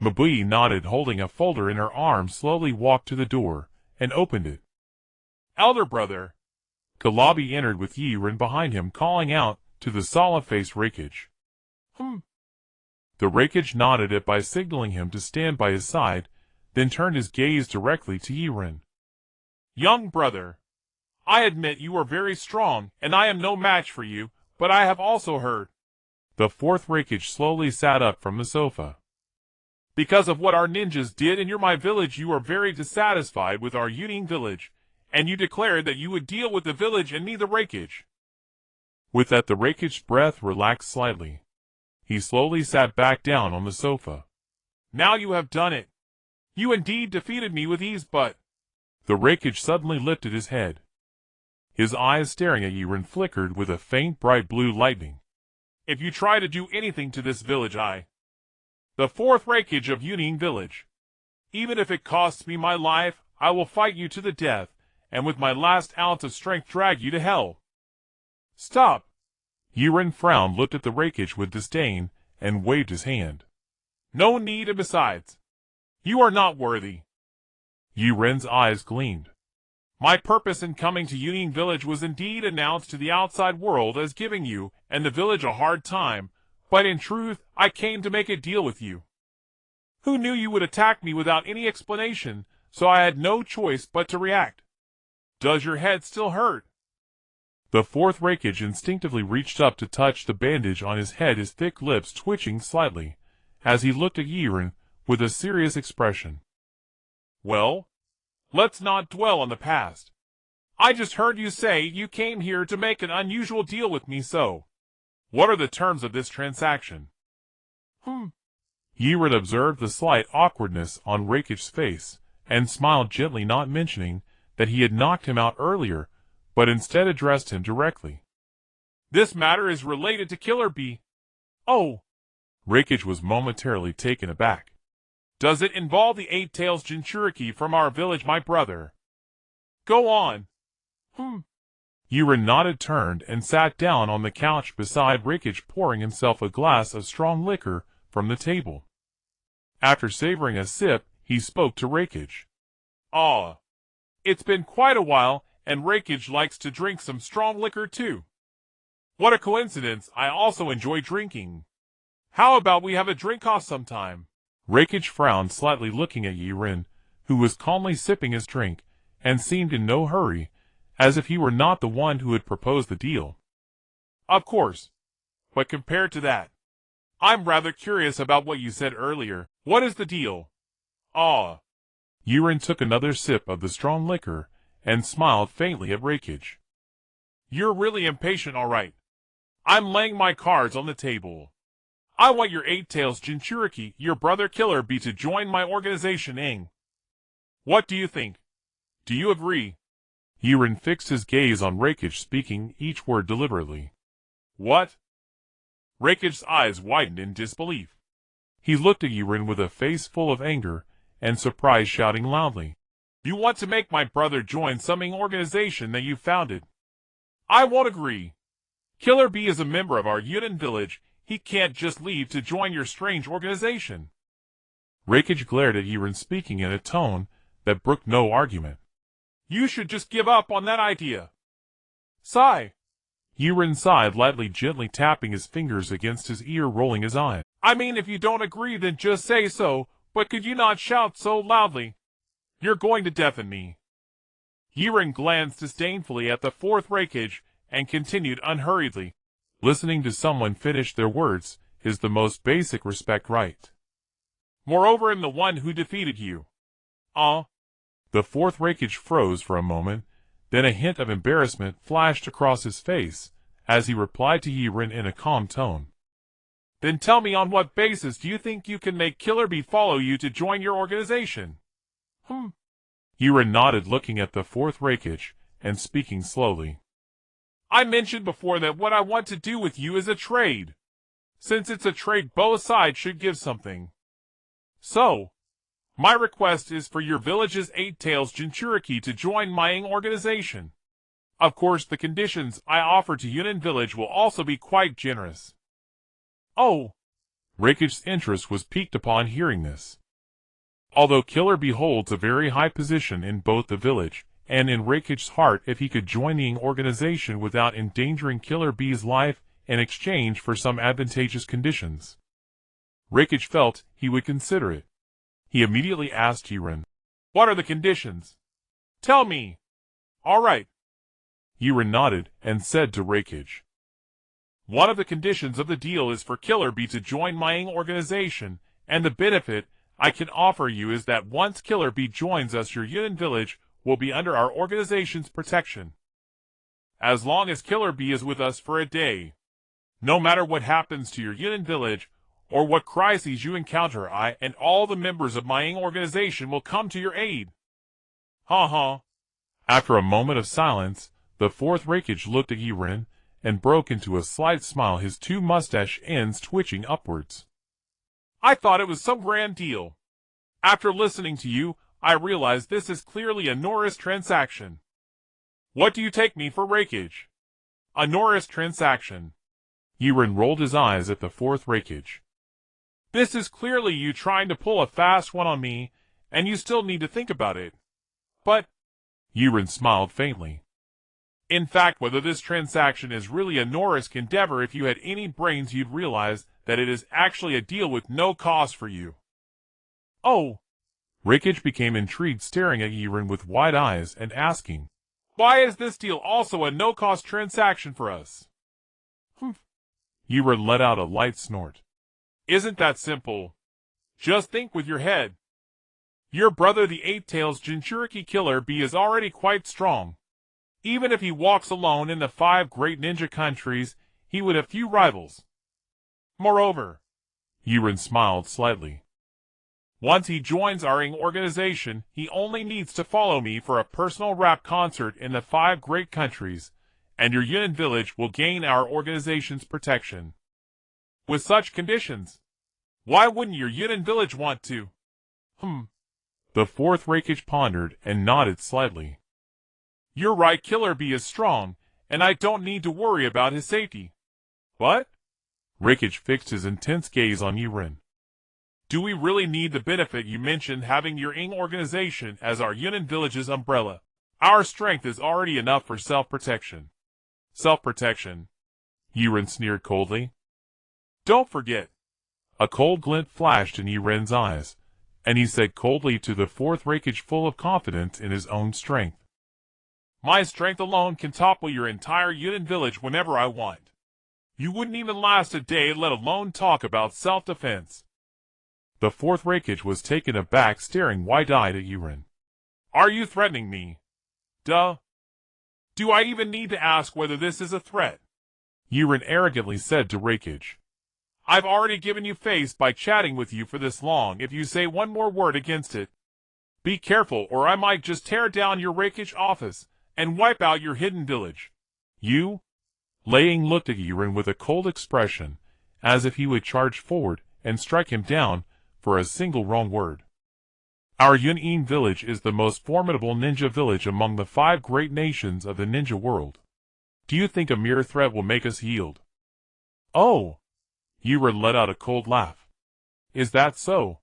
Mabuyi nodded, holding a folder in her arms, slowly walked to the door and opened it. Elder brother. Kalabi entered with Yaren behind him, calling out to the solemn-faced Reikage. The Reikage nodded it by signaling him to stand by his side, then turned his gaze directly to Yaren. Young brother, I admit you are very strong, and I am no match for you, but I have also heard. The 4th Reikage slowly sat up from the sofa. Because of what our ninjas did in my village, you are very dissatisfied with our Union Village, and you declared that you would deal with the village and me, the Reikage. With that, the Reikage's breath relaxed slightly. He slowly sat back down on the sofa. Now you have done it. You indeed defeated me with ease, but... The Reikage suddenly lifted his head. His eyes, staring at Yaren, flickered with a faint bright blue lightning. If you try to do anything to this village, the 4th Reikage of Union Village, even if it costs me my life, I will fight you to the death, and with my last ounce of strength drag you to hell. Stop! Yaren frowned, looked at the Reikage with disdain, and waved his hand. No need, and besides, you are not worthy. Yaren's eyes gleamed. My purpose in coming to Union Village was indeed announced to the outside world as giving you and the village a hard time, but in truth, I came to make a deal with you. Who knew you would attack me without any explanation, so I had no choice but to react. Does your head still hurt? The 4th Reikage instinctively reached up to touch the bandage on his head, his thick lips twitching slightly, as he looked at Yaren with a serious expression. Well, let's not dwell on the past. I just heard you say you came here to make an unusual deal with me, so... What are the terms of this transaction? Yaren observed the slight awkwardness on Reikage's face, and smiled gently, not mentioning that he had knocked him out earlier, but instead addressed him directly. This matter is related to Killer Bee. Oh! Reikage was momentarily taken aback. Does it involve the 8 Tails Jinchuriki from our village, my brother? Go on. Yaren nodded, turned, and sat down on the couch beside Reikage, pouring himself a glass of strong liquor from the table. After savoring a sip, he spoke to Reikage. It's been quite a while, and Reikage likes to drink some strong liquor too. What a coincidence, I also enjoy drinking. How about we have a drink-off sometime? Reikage frowned slightly, looking at Yaren, who was calmly sipping his drink, and seemed in no hurry, as if he were not the one who had proposed the deal. Of course. But compared to that, I'm rather curious about what you said earlier. What is the deal? Yaren took another sip of the strong liquor, and smiled faintly at Reikage. You're really impatient, all right. I'm laying my cards on the table. I want your 8 Tails Jinchuriki, your brother Killer Bee, to join my organization, Ing. What do you think? Do you agree? Yaren fixed his gaze on Reikage, speaking each word deliberately. What? Reikage's eyes widened in disbelief. He looked at Yaren with a face full of anger and surprise, shouting loudly. You want to make my brother join some organization that you founded? I won't agree. Killer Bee is a member of our Yōnin village. He can't just leave to join your strange organization. Reikage glared at Yaren, speaking in a tone that brooked no argument. You should just give up on that idea. Sigh. Yaren sighed lightly, gently tapping his fingers against his ear, rolling his eyes. I mean, if you don't agree, then just say so, but could you not shout so loudly? You're going to deafen me. Yaren glanced disdainfully at the fourth Reikage and continued unhurriedly. Listening to someone finish their words is the most basic respect right. Moreover, I'm the one who defeated you. The fourth Reikage froze for a moment, then a hint of embarrassment flashed across his face as he replied to Yaren in a calm tone. Then tell me, on what basis do you think you can make Killer Bee follow you to join your organization? Yaren nodded, looking at the fourth Reikage and speaking slowly. I mentioned before that what I want to do with you is a trade. Since it's a trade, both sides should give something. So, my request is for your village's 8 Tails Jinchuriki to join my organization. Of course, the conditions I offer to Yōnin village will also be quite generous. Oh! Reikage's interest was piqued upon hearing this. Although Killer Bee holds a very high position in both the village and in Reikage's heart, if he could join the organization without endangering Killer Bee's life in exchange for some advantageous conditions, Reikage felt he would consider it. He immediately asked Yaren, What are the conditions? Tell me. All right. Yaren nodded and said to Reikage, One of the conditions of the deal is for Killer Bee to join my organization, and the benefit I can offer you is that once Killer Bee joins us, your Yōnin village will be under our organization's protection. As long as Killer Bee is with us for a day, no matter what happens to your Yōnin village or what crises you encounter, I and all the members of my organization will come to your aid. Ha. After a moment of silence, the fourth Reikage looked at Yaren and broke into a slight smile, his 2 mustache ends twitching upwards. I thought it was some grand deal. After listening to you, I realize this is clearly a Norris transaction. What do you take me for, Reikage? A Norris transaction. Yaren rolled his eyes at the fourth Reikage. This is clearly you trying to pull a fast one on me, and you still need to think about it. But Yaren smiled faintly. In fact, whether this transaction is really a Norris endeavor, if you had any brains, you'd realize that it is actually a deal with no cost for you. Oh! Reikage became intrigued, staring at Yaren with wide eyes and asking, Why is this deal also a no-cost transaction for us? Yaren let out a light snort. Isn't that simple? Just think with your head. Your brother, the 8 Tails Jinchuriki Killer Bee, is already quite strong. Even if he walks alone in the 5 great ninja countries, he would have few rivals. Moreover, Yaren smiled slightly, once he joins our organization, he only needs to follow me for a personal rap concert in the 5 great countries, and your Yōnin village will gain our organization's protection. With such conditions, why wouldn't your Yōnin village want to? The fourth Reikage pondered and nodded slightly. You're right, Killer Bee is strong, and I don't need to worry about his safety. What? Reikage fixed his intense gaze on Yaren. Do we really need the benefit you mentioned, having your organization as our Yōnin village's umbrella? Our strength is already enough for self-protection. Self-protection? Yaren sneered coldly. Don't forget. A cold glint flashed in Yaren's eyes, and he said coldly to the fourth Reikage, full of confidence in his own strength. My strength alone can topple your entire Yōnin village whenever I want. You wouldn't even last a day, let alone talk about self-defense. The fourth Reikage was taken aback, staring wide-eyed at Yaren. Are you threatening me? Duh. Do I even need to ask whether this is a threat? Yaren arrogantly said to Reikage. I've already given you face by chatting with you for this long. If you say one more word against it, Be careful, or I might just tear down your rakish office and wipe out your hidden village. You? Lei Ying looked at Yaren with a cold expression, as if he would charge forward and strike him down for a single wrong word. Our Yōnin village is the most formidable ninja village among the 5 great nations of the ninja world. Do you think a mere threat will make us yield? Oh! Yaren let out a cold laugh. Is that so?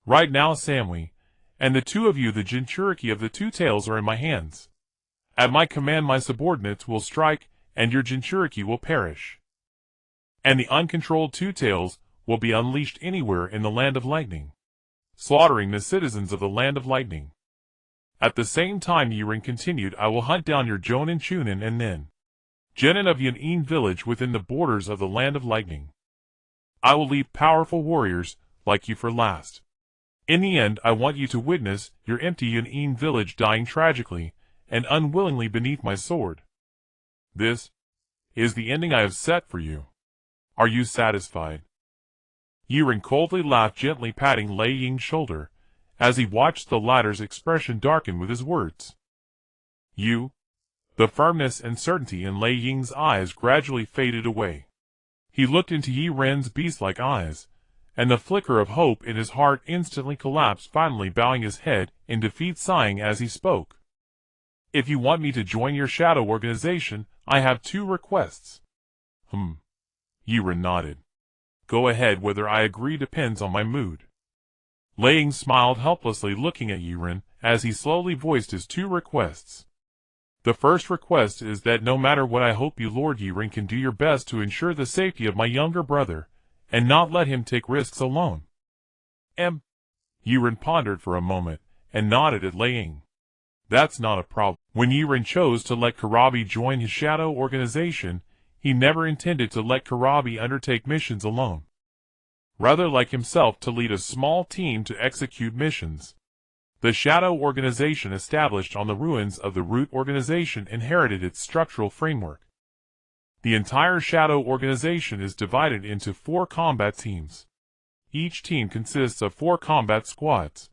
Right now, Samui, and the 2 of you, the Jinchuriki of the 2 tails, are in my hands. At my command my subordinates will strike, and your Jinchuriki will perish. And the uncontrolled 2 tails will be unleashed anywhere in the land of lightning, slaughtering the citizens of the land of lightning. At the same time, Yaren continued, I will hunt down your jōnin Chunin and then genin of Yōnin village within the borders of the land of lightning. I will leave powerful warriors like you for last. In the end, I want you to witness your empty Yōnin village dying tragically and unwillingly beneath my sword. This is the ending I have set for you. Are you satisfied? Yaren coldly laughed, gently patting Lei Ying's shoulder, as he watched the latter's expression darken with his words. You? The firmness and certainty in Lei Ying's eyes gradually faded away. He looked into Yaren's beast-like eyes, and the flicker of hope in his heart instantly collapsed, finally bowing his head in defeat, sighing as he spoke. If you want me to join your shadow organization, I have 2 requests. Yaren nodded. Go ahead, whether I agree depends on my mood. Lei Ying smiled helplessly, looking at Yaren as he slowly voiced his 2 requests. The first request is that no matter what, I hope you, Lord Yaren, can do your best to ensure the safety of my younger brother, and not let him take risks alone. Yaren pondered for a moment, and nodded at Lei Ying. That's not a problem. When Yaren chose to let Kurabi join his shadow organization, he never intended to let Kurabi undertake missions alone. Rather, like himself, to lead a small team to execute missions. The shadow organization, established on the ruins of the root organization, inherited its structural framework. The entire shadow organization is divided into 4 combat teams. Each team consists of 4 combat squads.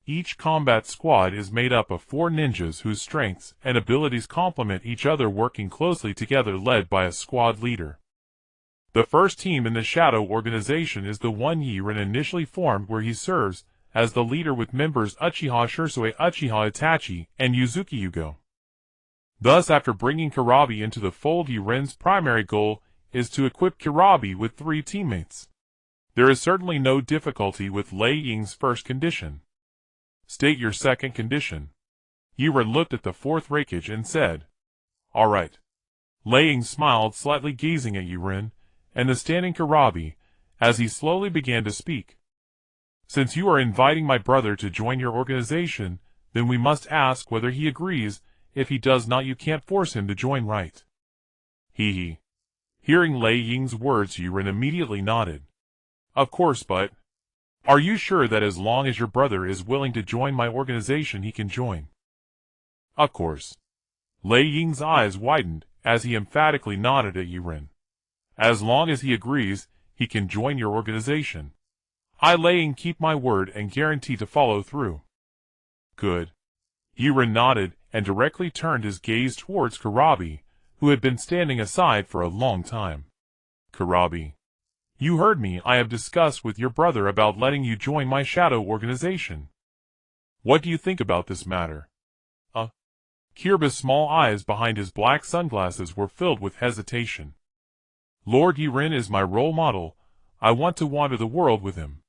Each combat squad is made up of 4 ninjas whose strengths and abilities complement each other, working closely together, led by a squad leader. The first team in the shadow organization is the one Yaren initially formed, where he serves as the leader with members Uchiha Shursui, Uchiha Itachi, and Yuzuki Yugo. Thus, after bringing Kurabi into the fold, Yaren's primary goal is to equip Kurabi with 3 teammates. There is certainly no difficulty with Lei Ying's first condition. State your second condition. Yaren looked at the 4th raikage and said, All right. Lei Ying smiled slightly, gazing at Yaren and the standing Kurabi, as he slowly began to speak. Since you are inviting my brother to join your organization, then we must ask whether he agrees. If he does not, you can't force him to join, right? He. Hearing Lei Ying's words, Yaren immediately nodded. Of course, but are you sure that as long as your brother is willing to join my organization, he can join? Of course. Lei Ying's eyes widened as he emphatically nodded at Yaren. As long as he agrees, he can join your organization. I, Lei Ying, keep my word and guarantee to follow through. Good. Yaren nodded and directly turned his gaze towards Kurabi, who had been standing aside for a long time. Kurabi. You heard me. I have discussed with your brother about letting you join my shadow organization. What do you think about this matter? Kiraba's small eyes behind his black sunglasses were filled with hesitation. Lord Yaren is my role model. I want to wander the world with him.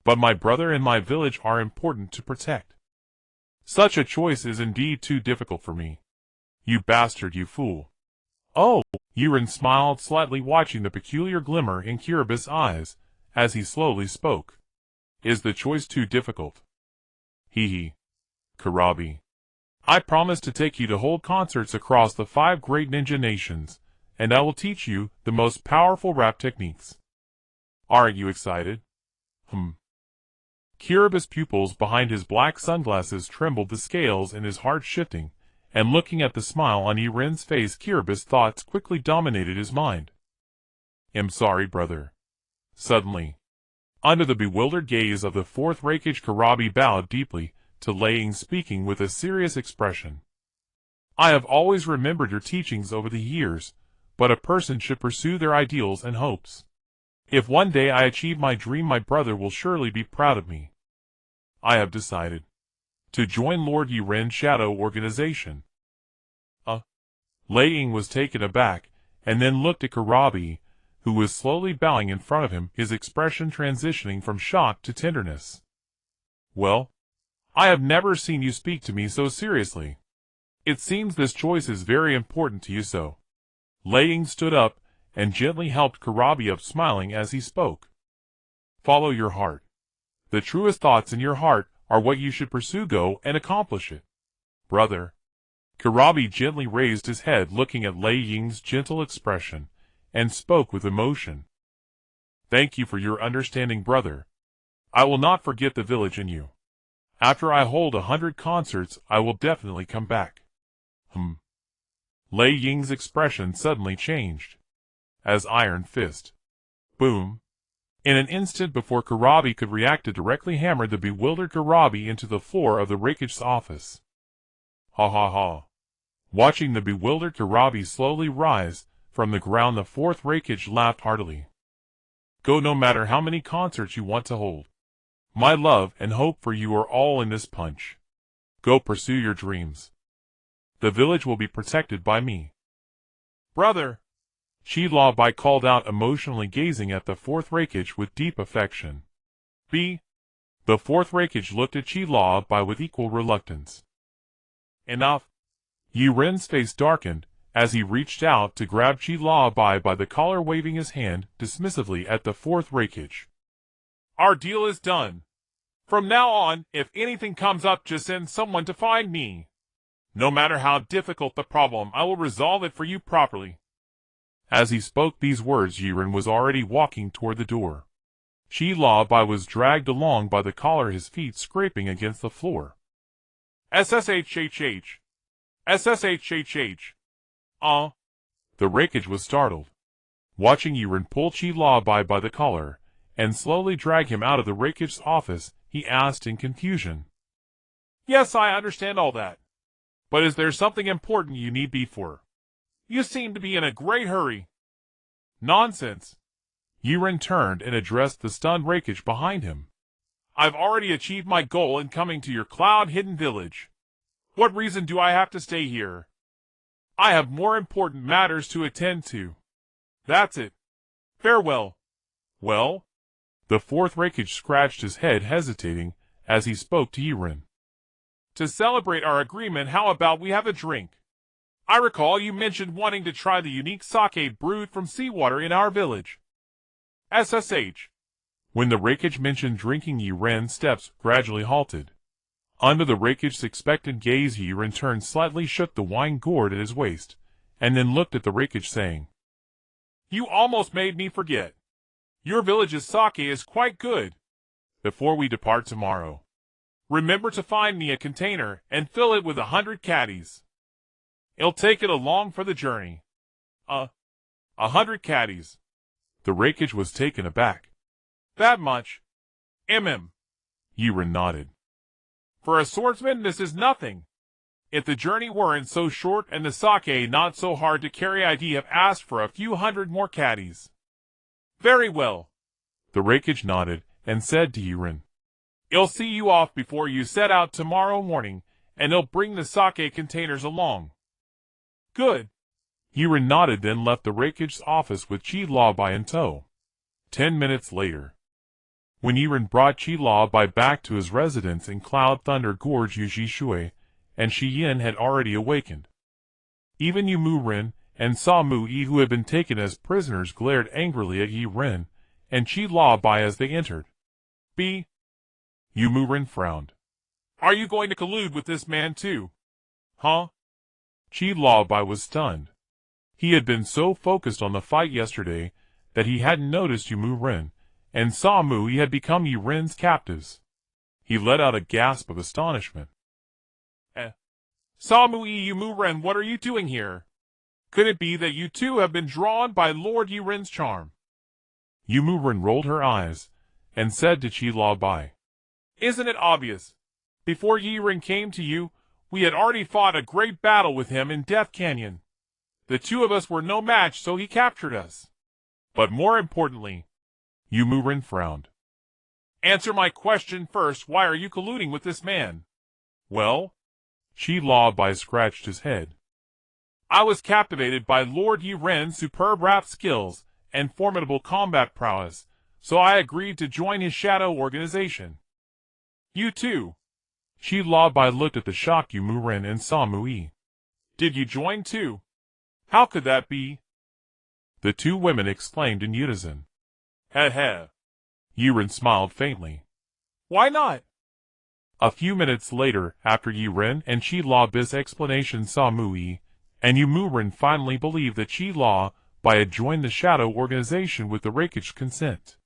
But my brother and my village are important to protect. Such a choice is indeed too difficult for me. You bastard, you fool. Oh! Yaren smiled slightly, watching the peculiar glimmer in Kiraba's eyes, as he slowly spoke. Is the choice too difficult? Hee. Kurabi. I promise to take you to hold concerts across the 5 great ninja nations, and I will teach you the most powerful rap techniques. Aren't you excited? Kiraba's pupils behind his black sunglasses trembled, the scales in his heart shifting, and looking at the smile on Yaren's face, Kiraba's thoughts quickly dominated his mind. I'm sorry, brother. Suddenly, Under the bewildered gaze of the fourth Reikage, Kurabi bowed deeply to Lei Ying, speaking with a serious expression. I have always remembered your teachings over the years, but a person should pursue their ideals and hopes. If one day I achieve my dream, my brother will surely be proud of me. I have decided to join Lord Yiren's shadow organization. Lei Ying was taken aback, and then looked at Kurabi, who was slowly bowing in front of him, his expression transitioning from shock to tenderness. Well, I have never seen you speak to me so seriously. It seems this choice is very important to you, so. Lei Ying stood up and gently helped Kurabi up, smiling as he spoke. Follow your heart. The truest thoughts in your heart are what you should pursue. Go and accomplish it. Brother. Kurabi gently raised his head, looking at Lei Ying's gentle expression, and spoke with emotion. Thank you for your understanding, brother. I will not forget the village and you. After I hold 100 concerts, I will definitely come back. Lei Ying's expression suddenly changed. As Iron Fist. Boom. In an instant, before Kurabi could react, it directly hammered the bewildered Kurabi into the floor of the Reikage's office. Ha ha ha. Watching the bewildered Kurabi slowly rise from the ground, the fourth Reikage laughed heartily. Go, no matter how many concerts you want to hold. My love and hope for you are all in this punch. Go pursue your dreams. The village will be protected by me. Brother! Chi-Bai called out, emotionally gazing at the fourth Reikage with deep affection. The fourth Reikage looked at Chi-Bai with equal reluctance. Enough. Yiren's face darkened as he reached out to grab Chi-Bai by the collar, waving his hand dismissively at the fourth Reikage. Our deal is done. From now on, if anything comes up, just send someone to find me. No matter how difficult the problem, I will resolve it for you properly. As he spoke these words, Yaren was already walking toward the door. Chi-Bai was dragged along by the collar, his feet scraping against the floor. SSHHH. SSHHH. The Reikage was startled. Watching Yaren pull Chi-Bai by the collar and slowly drag him out of the Reikage's office, he asked in confusion. Yes, I understand all that. But is there something important you need me for? You seem to be in a great hurry. Nonsense. Yaren turned and addressed the stunned Reikage behind him. I've already achieved my goal in coming to your cloud-hidden village. What reason do I have to stay here? I have more important matters to attend to. That's it. Farewell. Well? The fourth Reikage scratched his head, hesitating as he spoke to Yaren. To celebrate our agreement, how about we have a drink? I recall you mentioned wanting to try the unique sake brewed from seawater in our village. SSH. When the Reikage mentioned drinking, Yaren's steps gradually halted. Under the Reikage's expectant gaze, Yaren turned slightly, shook the wine gourd at his waist, and then looked at the Reikage, saying, You almost made me forget. Your village's sake is quite good. Before we depart tomorrow, remember to find me a container and fill it with 100 caddies. It'll take it along for the journey. 100 caddies. The Reikage was taken aback. That much? Yaren nodded. For a swordsman, this is nothing. If the journey weren't so short and the sake not so hard to carry, I'd have asked for a few hundred more caddies. Very well. The Reikage nodded and said to Yaren, I'll see you off before you set out tomorrow morning, and he'll bring the sake containers along. Good. Yaren nodded, then left the Reikage's office with Chi-Bai in tow. 10 minutes later, when Yaren brought Chi-Bai back to his residence in Cloud Thunder Gorge, Yujishui and Shiyin had already awakened. Even Yumurren and Samui, who had been taken as prisoners, glared angrily at Yaren and Chi-Bai as they entered. Yumurren frowned. Are you going to collude with this man too? Huh? Chi-Bai was stunned. He had been so focused on the fight yesterday that he hadn't noticed Yumurren and Samui had become Yaren's captives. He let out a gasp of astonishment. Samui, Yumurren, what are you doing here? Could it be that you two have been drawn by Lord Yaren's charm? Yumurren rolled her eyes and said to Chi-La-Bai, "Isn't it obvious? Before Yaren came to you, we had already fought a great battle with him in Death Canyon. The two of us were no match, so he captured us. But more importantly," Yūmuren frowned. "Answer my question first. Why are you colluding with this man?" "Well," Chi-La-Bai scratched his head. "I was captivated by Lord Yaren's superb rap skills and formidable combat prowess, so I agreed to join his shadow organization." "You too?" Chi-La-Bai looked at the shocked Yūmuren and Samui. "Did you join too? How could that be?" The two women exclaimed in unison. "Heh heh." Yaren smiled faintly. "Why not?" A few minutes later, after Yaren and Chi-La-Bai's explanation, Samui and Yūmuren finally believed that Chi-La-Bai had joined the shadow organization with the Reikage consent.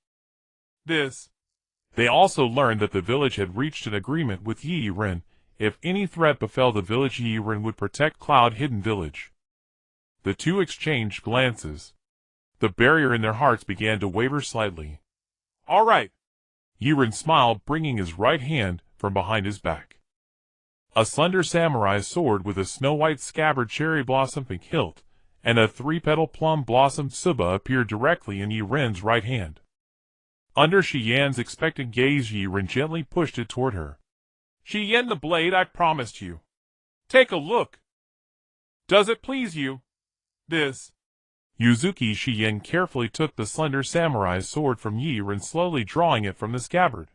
They also learned that the village had reached an agreement with Yaren. If any threat befell the village, Yaren would protect Cloud Hidden Village. The two exchanged glances. The barrier in their hearts began to waver slightly. "All right." Yaren smiled, bringing his right hand from behind his back. A slender samurai sword with a snow-white scabbard cherry blossom pink hilt and a three-petal plum blossom tsuba appeared directly in Yaren's right hand. Under Shiyan's expectant gaze, Yaren gently pushed it toward her. "Shiyan, the blade I promised you. Take a look. Does it please you?" Yuzuki Shiyan carefully took the slender samurai sword from Yaren, slowly drawing it from the scabbard.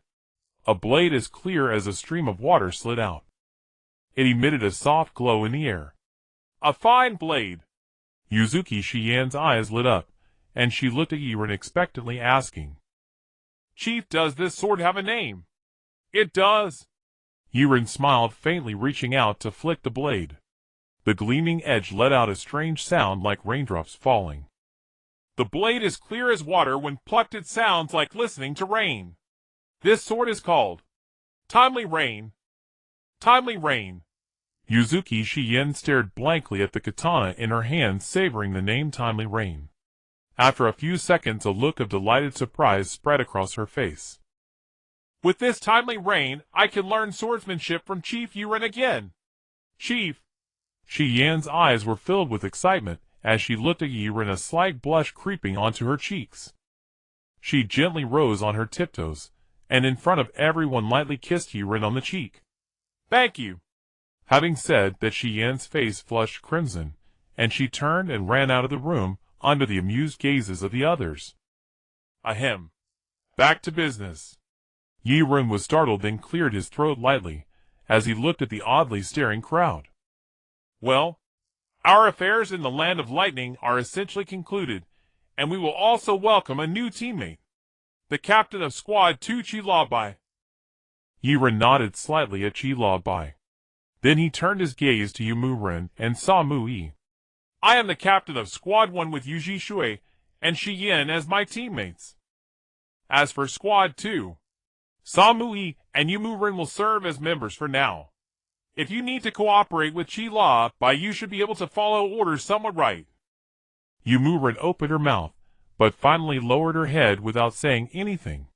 A blade as clear as a stream of water slid out. It emitted a soft glow in the air. "A fine blade." Yuzuki Shiyan's eyes lit up, and she looked at Yaren expectantly, asking, "Chief, does this sword have a name?" "It does." Yaren smiled faintly, reaching out to flick the blade. The gleaming edge let out a strange sound like raindrops falling. "The blade is clear as water. When plucked it sounds like listening to rain. This sword is called Timely Rain." "Timely Rain." Yuzuki Shiyan stared blankly at the katana in her hand, savoring the name Timely Rain. After a few seconds, a look of delighted surprise spread across her face. "With this Timely Rain, I can learn swordsmanship from Chief Yaren again." "Chief!" Shiyan's eyes were filled with excitement as she looked at Yaren, a slight blush creeping onto her cheeks. She gently rose on her tiptoes, and in front of everyone lightly kissed Yaren on the cheek. "Thank you." Having said that, Shiyan's face flushed crimson, and she turned and ran out of the room under the amused gazes of the others. "Ahem. Back to business." Yaren was startled, then cleared his throat lightly as he looked at the oddly staring crowd. "Well, our affairs in the Land of Lightning are essentially concluded, and we will also welcome a new teammate, the captain of Squad 2, Chi-La-Bai." Yaren nodded slightly at Chi-La-Bai. Then he turned his gaze to Yūmuren and Samui. "I am the captain of Squad 1 with Yuji Shui and Shiyan as my teammates. As for Squad 2, Samui and Yūmuren will serve as members for now. If you need to cooperate with Chi-La-Bai, you should be able to follow orders somewhat right." Yūmuren opened her mouth, but finally lowered her head without saying anything.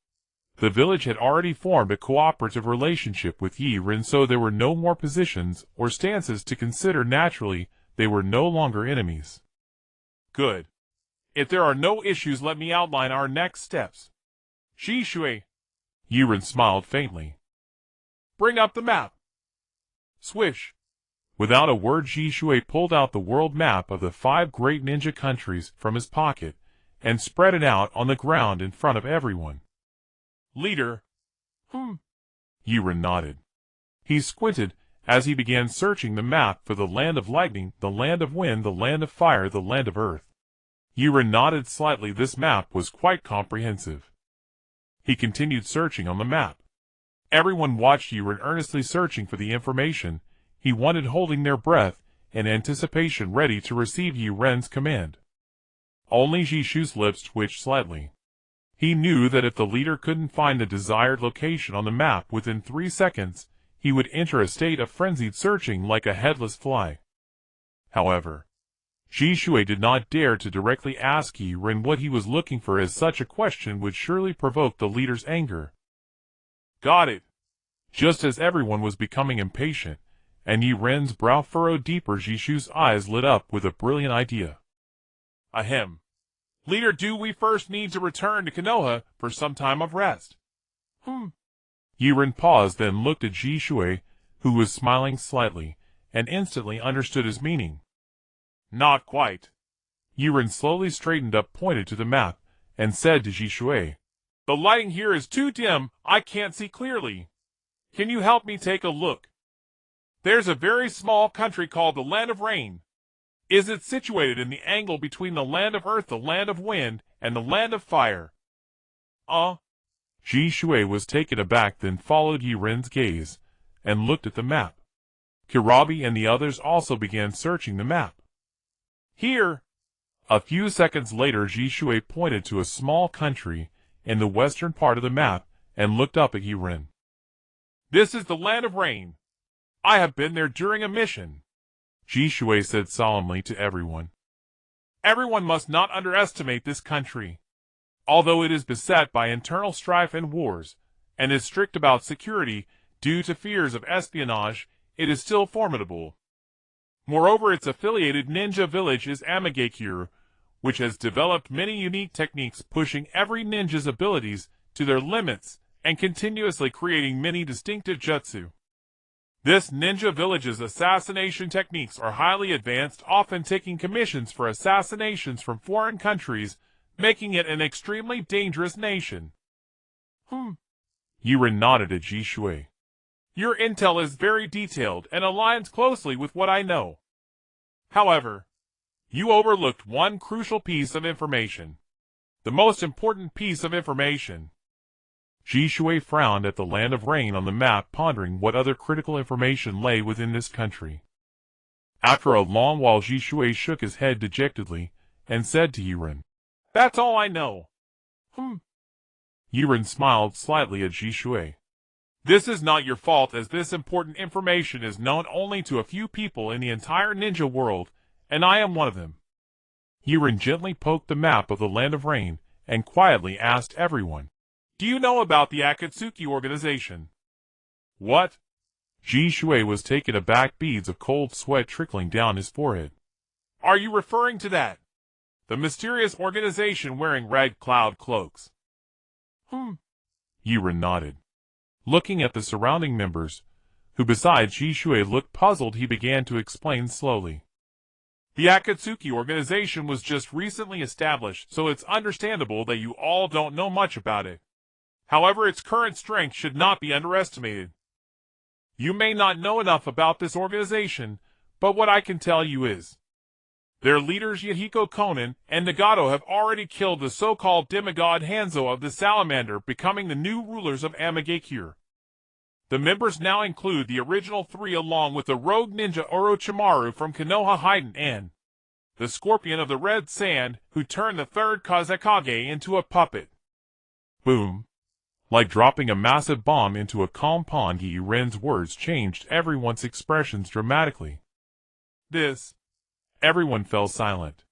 The village had already formed a cooperative relationship with Yaren, so there were no more positions or stances to consider. Naturally, they were no longer enemies. "Good. If there are no issues, let me outline our next steps." "Shui." Yaren smiled faintly. "Bring up the map." Swish. Without a word, Shui pulled out the world map of the 5 great ninja countries from his pocket and spread it out on the ground in front of everyone. "Leader." Yaren nodded. He squinted as he began searching the map for the Land of Lightning, the Land of Wind, the Land of Fire, the Land of Earth. Yaren nodded slightly. This map was quite comprehensive. He continued searching on the map. Everyone watched Yaren earnestly searching for the information he wanted, holding their breath in anticipation, ready to receive Yaren's command. Only Jishu's lips twitched slightly. He knew that if the leader couldn't find the desired location on the map within 3 seconds, he would enter a state of frenzied searching like a headless fly. However, Jishui did not dare to directly ask Yaren what he was looking for, as such a question would surely provoke the leader's anger. Got it. Just as everyone was becoming impatient, and Yaren's brow furrowed deeper, Jishu's eyes lit up with a brilliant idea. Ahem. Leader, do we first need to return to Konoha for some time of rest? Yaren paused, then looked at Jishui, who was smiling slightly, and instantly understood his meaning. Not quite. Yaren slowly straightened up, pointed to the map, and said to Jishui, The lighting here is too dim, I can't see clearly. Can you help me take a look? There's a very small country called the Land of Rain. Is it situated in the angle between the Land of Earth, the Land of Wind, and the Land of Fire? Jishui was taken aback, then followed Yaren's gaze, and looked at the map. Kirabi and the others also began searching the map. Here. A few seconds later, Jishui pointed to a small country in the western part of the map and looked up at Yaren. This is the Land of Rain. I have been there during a mission, Jishui said solemnly to everyone. Everyone must not underestimate this country. Although it is beset by internal strife and wars, and is strict about security due to fears of espionage, it is still formidable. Moreover, its affiliated ninja village is Amagakure, which has developed many unique techniques, pushing every ninja's abilities to their limits and continuously creating many distinctive jutsu. This ninja village's assassination techniques are highly advanced, often taking commissions for assassinations from foreign countries, making it an extremely dangerous nation. Yaren nodded at Jishui. Your intel is very detailed and aligns closely with what I know. However, you overlooked one crucial piece of information. The most important piece of information. Jishui frowned at the Land of Rain on the map, pondering what other critical information lay within this country. After a long while, Jishui shook his head dejectedly and said to Yaren, That's all I know. Yaren smiled slightly at Jishui. This is not your fault, as this important information is known only to a few people in the entire ninja world, and I am one of them. Yaren gently poked the map of the Land of Rain and quietly asked everyone, Do you know about the Akatsuki organization? What? Jishui was taken aback, beads of cold sweat trickling down his forehead. Are you referring to that? The mysterious organization wearing red cloud cloaks? Yaren nodded. Looking at the surrounding members, who besides Jishui looked puzzled, he began to explain slowly. The Akatsuki organization was just recently established, so it's understandable that you all don't know much about it. However, its current strength should not be underestimated. You may not know enough about this organization, but what I can tell you is, their leaders Yahiko Konan and Nagato have already killed the so-called demigod Hanzo of the Salamander, becoming the new rulers of Amagakure. The members now include the original three, along with the rogue ninja Orochimaru from Konoha Heighten and the Scorpion of the Red Sand, who turned the third Kazekage into a puppet. Boom. Like dropping a massive bomb into a calm pond, Yaren's words changed everyone's expressions dramatically. Everyone fell silent.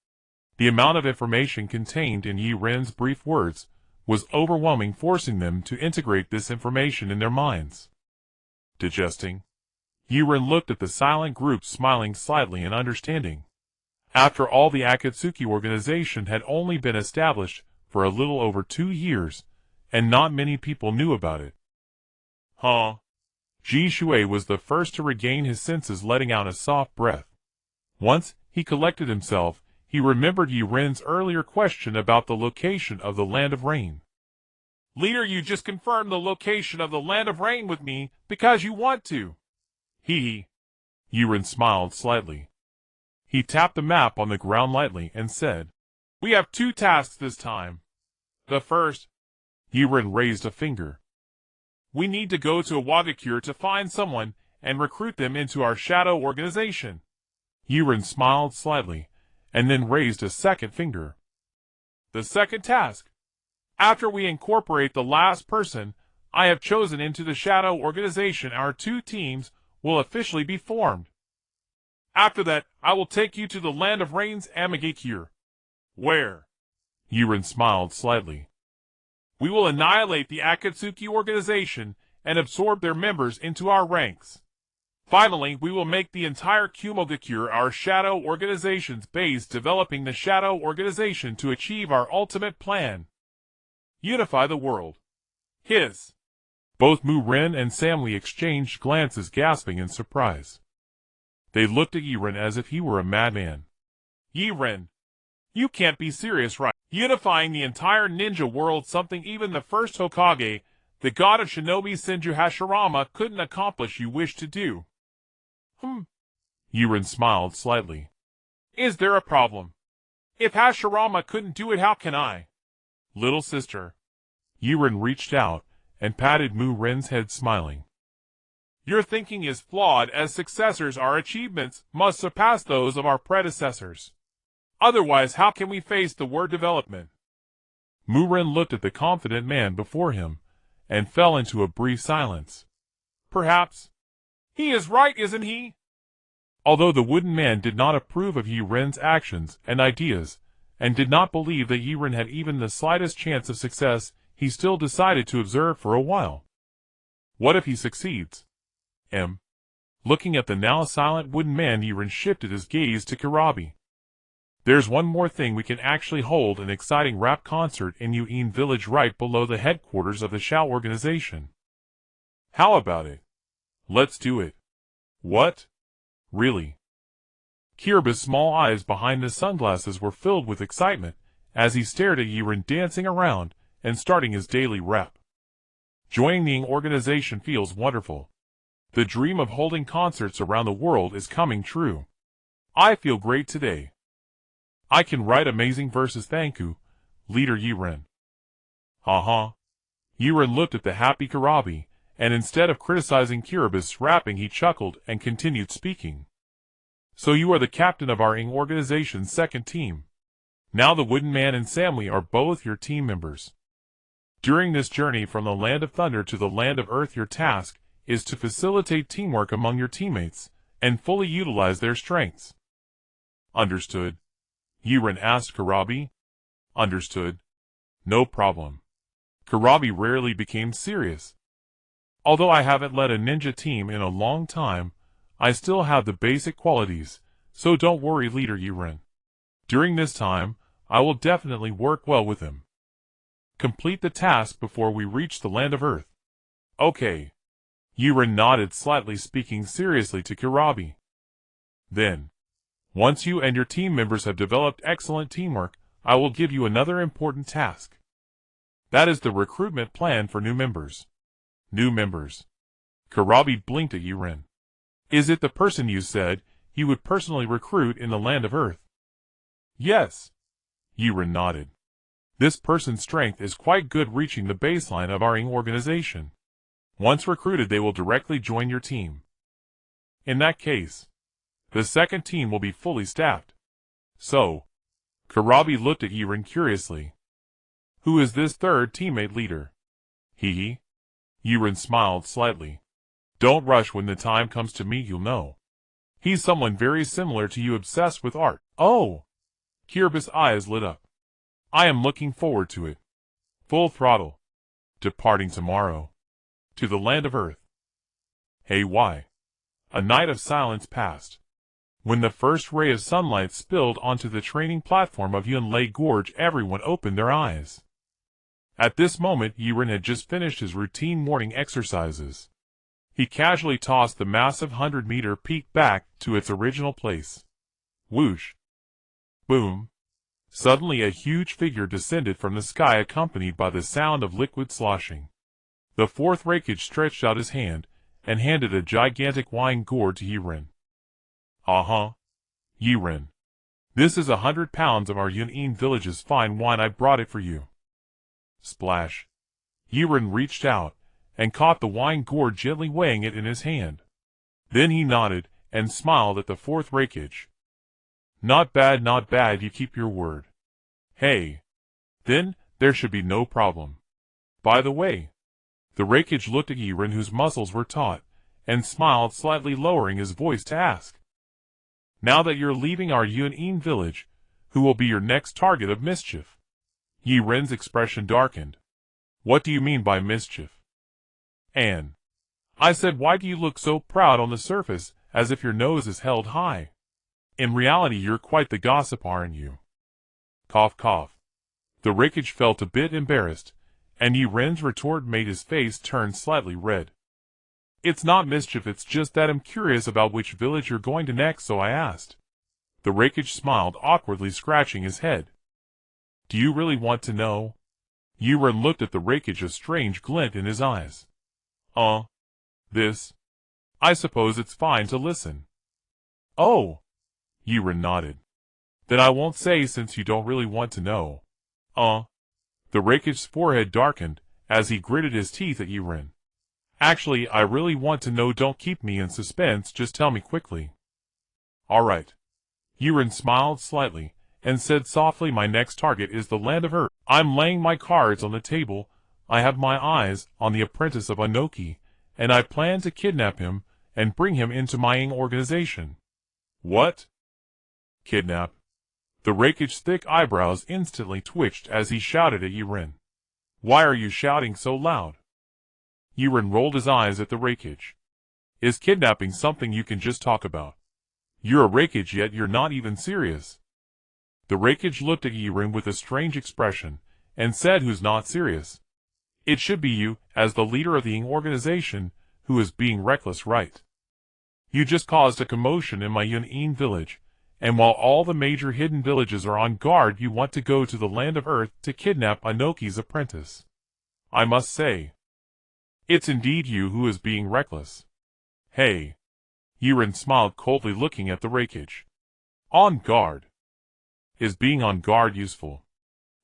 The amount of information contained in Yaren's brief words was overwhelming, forcing them to integrate this information in their minds. Digesting, Yaren looked at the silent group, smiling slightly in understanding. After all, the Akatsuki organization had only been established for a little over 2 years, and not many people knew about it. Jishui was the first to regain his senses, letting out a soft breath. Once he collected himself, he remembered Yaren's earlier question about the location of the Land of Rain. Leader, you just confirmed the location of the Land of Rain with me because you want to. Yaren smiled slightly. He tapped the map on the ground lightly and said, We have 2 tasks this time. The first, Yaren raised a finger. We need to go to Awagakure to find someone and recruit them into our shadow organization. Yaren smiled slightly, and then raised a second finger. The second task, after we incorporate the last person I have chosen into the shadow organization, our 2 teams will officially be formed. After that, I will take you to the land of rains Amagakure. Where? Yaren smiled slightly. We will annihilate the Akatsuki organization and absorb their members into our ranks. Finally, we will make the entire Kumogakure our shadow organization's base, developing the shadow organization to achieve our ultimate plan. Unify the world. Hiss. Both Mu-Ren and Samly exchanged glances, gasping in surprise. They looked at Yaren as if he were a madman. Yaren, you can't be serious, right? Unifying the entire ninja world, something even the first Hokage, the god of shinobi Senju Hashirama, couldn't accomplish, you wish to do. Yaren smiled slightly. Is there a problem? If Hashirama couldn't do it, how can I? Little sister. Yaren reached out and patted Mu-Ren's head, smiling. Your thinking is flawed. As successors, our achievements must surpass those of our predecessors. Otherwise, how can we face the word development? Mu-Ren looked at the confident man before him and fell into a brief silence. Perhaps. He is right, isn't he? Although the wooden man did not approve of Yaren's actions and ideas, and did not believe that Yaren had even the slightest chance of success, he still decided to observe for a while. What if he succeeds? Looking at the now silent wooden man, Yaren shifted his gaze to Kurabi. There's one more thing. We can actually hold an exciting rap concert in Yuin village right below the headquarters of the Shao organization. How about it? Let's do it. What? Really? Kiraba's small eyes behind his sunglasses were filled with excitement as he stared at Yaren dancing around and starting his daily rep. Joining the organization feels wonderful. The dream of holding concerts around the world is coming true. I feel great today. I can write amazing verses, thank you, leader Yaren. Yaren looked at the happy Kurabi, and instead of criticizing Kiraba's rapping, he chuckled and continued speaking. So you are the captain of our organization's second team. Now the Wooden Man and Samly are both your team members. During this journey from the Land of Thunder to the Land of Earth, your task is to facilitate teamwork among your teammates and fully utilize their strengths. Understood? Yaren asked Kurabi. Understood. No problem. Kurabi rarely became serious. Although I haven't led a ninja team in a long time, I still have the basic qualities, so don't worry, leader Yaren. During this time, I will definitely work well with him. Complete the task before we reach the Land of Earth. Okay. Yaren nodded slightly, speaking seriously to Kurabi. Then, once you and your team members have developed excellent teamwork, I will give you another important task. That is the recruitment plan for new members. New members. Kurabi blinked at Yaren. Is it the person you said you would personally recruit in the Land of Earth? Yes. Yaren nodded. This person's strength is quite good, reaching the baseline of our organization. Once recruited, they will directly join your team. In that case, the second team will be fully staffed. So, Kurabi looked at Yaren curiously. Who is this third teammate leader? He? Yaren smiled slightly. Don't rush. When the time comes to meet, you'll know. He's someone very similar to you, obsessed with art. Oh! Kiraba's eyes lit up. I am looking forward to it. Full throttle. Departing tomorrow. To the Land of Earth. Hey, why? A night of silence passed. When the first ray of sunlight spilled onto the training platform of Yunlei Gorge, everyone opened their eyes. At this moment, Yaren had just finished his routine morning exercises. He casually tossed the massive 100-meter peak back to its original place. Whoosh! Boom! Suddenly a huge figure descended from the sky, accompanied by the sound of liquid sloshing. The fourth Raikage stretched out his hand and handed a gigantic wine gourd to Yaren. Yaren. This is 100 pounds of our Yunin village's fine wine. I brought it for you. Splash. Yaren reached out and caught the wine gourd, gently weighing it in his hand. Then he nodded and smiled at the fourth Raikage. Not bad, not bad, you keep your word. Hey. Then, there should be no problem. By the way. The Raikage looked at Yaren, whose muscles were taut, and smiled slightly, lowering his voice to ask. Now that you're leaving our Yun-in village, who will be your next target of mischief? Yiren's expression darkened. What do you mean by mischief? Anne. I said, why do you look so proud on the surface, as if your nose is held high? In reality you're quite the gossip, aren't you? Cough cough. The Rikage felt a bit embarrassed, and Yiren's retort made his face turn slightly red. It's not mischief, it's just that I'm curious about which village you're going to next, so I asked. The Rikage smiled awkwardly, scratching his head. Do you really want to know? Yaren looked at the Rikage, a strange glint in his eyes. This? I suppose it's fine to listen. Oh. Yaren nodded. Then I won't say, since you don't really want to know. The Rikage's forehead darkened, as he gritted his teeth at Yaren. Actually, I really want to know. Don't keep me in suspense, just tell me quickly. Alright. Yaren smiled slightly, and said softly, my next target is the land of Earth. I'm laying my cards on the table. I have my eyes on the apprentice of Anoki, and I plan to kidnap him, and bring him into my organization. What? Kidnap? The Rikage's thick eyebrows instantly twitched as he shouted at Yaren. Why are you shouting so loud? Yaren rolled his eyes at the Rikage. Is kidnapping something you can just talk about? You're a Rikage, yet you're not even serious. The Rikage looked at Yaren with a strange expression, and said, who's not serious? It should be you, as the leader of the organization, who is being reckless, right? You just caused a commotion in my Yun-in village, and while all the major hidden villages are on guard, you want to go to the land of Earth to kidnap Anoki's apprentice. I must say, it's indeed you who is being reckless. Hey. Yaren smiled coldly, looking at the Rikage. On guard. Is being on guard useful?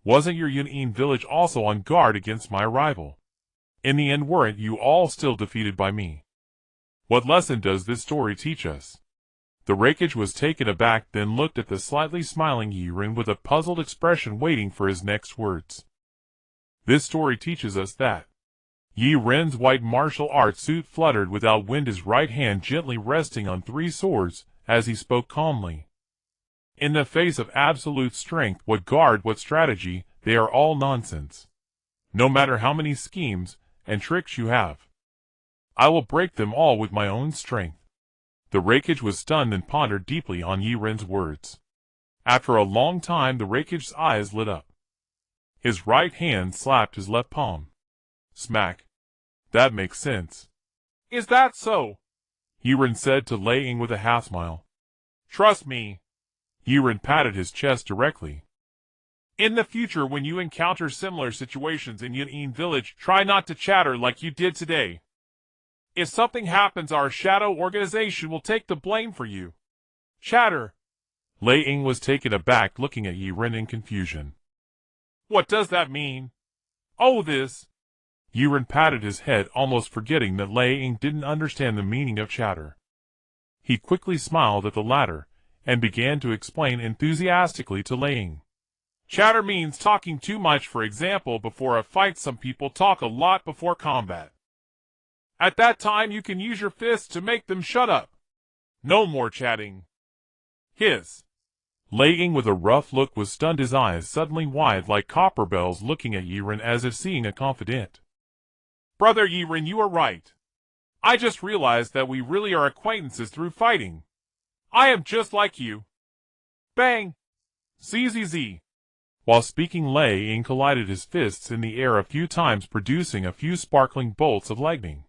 Wasn't your Yun-in village also on guard against my arrival? In the end, weren't you all still defeated by me? What lesson does this story teach us? The Rikage was taken aback, then looked at the slightly smiling Yaren with a puzzled expression, waiting for his next words. This story teaches us that Yaren's white martial arts suit fluttered without wind, his right hand gently resting on 3 swords, as he spoke calmly. In the face of absolute strength, what guard, what strategy, they are all nonsense. No matter how many schemes and tricks you have, I will break them all with my own strength. The Rikage was stunned and pondered deeply on Yaren's words. After a long time, the Rikage's eyes lit up. His right hand slapped his left palm. Smack. That makes sense. Is that so? Yaren said to Lei Ying with a half-smile. Trust me. Yaren patted his chest directly. In the future, when you encounter similar situations in Yun-in village, try not to chatter like you did today. If something happens, our shadow organization will take the blame for you. Chatter. Lei Ying was taken aback, looking at Yaren in confusion. What does that mean? Oh, this. Yaren patted his head, almost forgetting that Lei Ying didn't understand the meaning of chatter. He quickly smiled at the latter, and began to explain enthusiastically to Lei Ying. Chatter means talking too much. For example, before a fight, some people talk a lot before combat. At that time, you can use your fists to make them shut up. No more chatting. Hiss. Lei Ying, with a rough look, was stunned, his eyes suddenly wide like copper bells, looking at Yaren as if seeing a confidant. Brother Yaren, you are right. I just realized that we really are acquaintances through fighting. I am just like you. Bang! ZZZ. While speaking, Lei Ying collided his fists in the air a few times, producing a few sparkling bolts of lightning.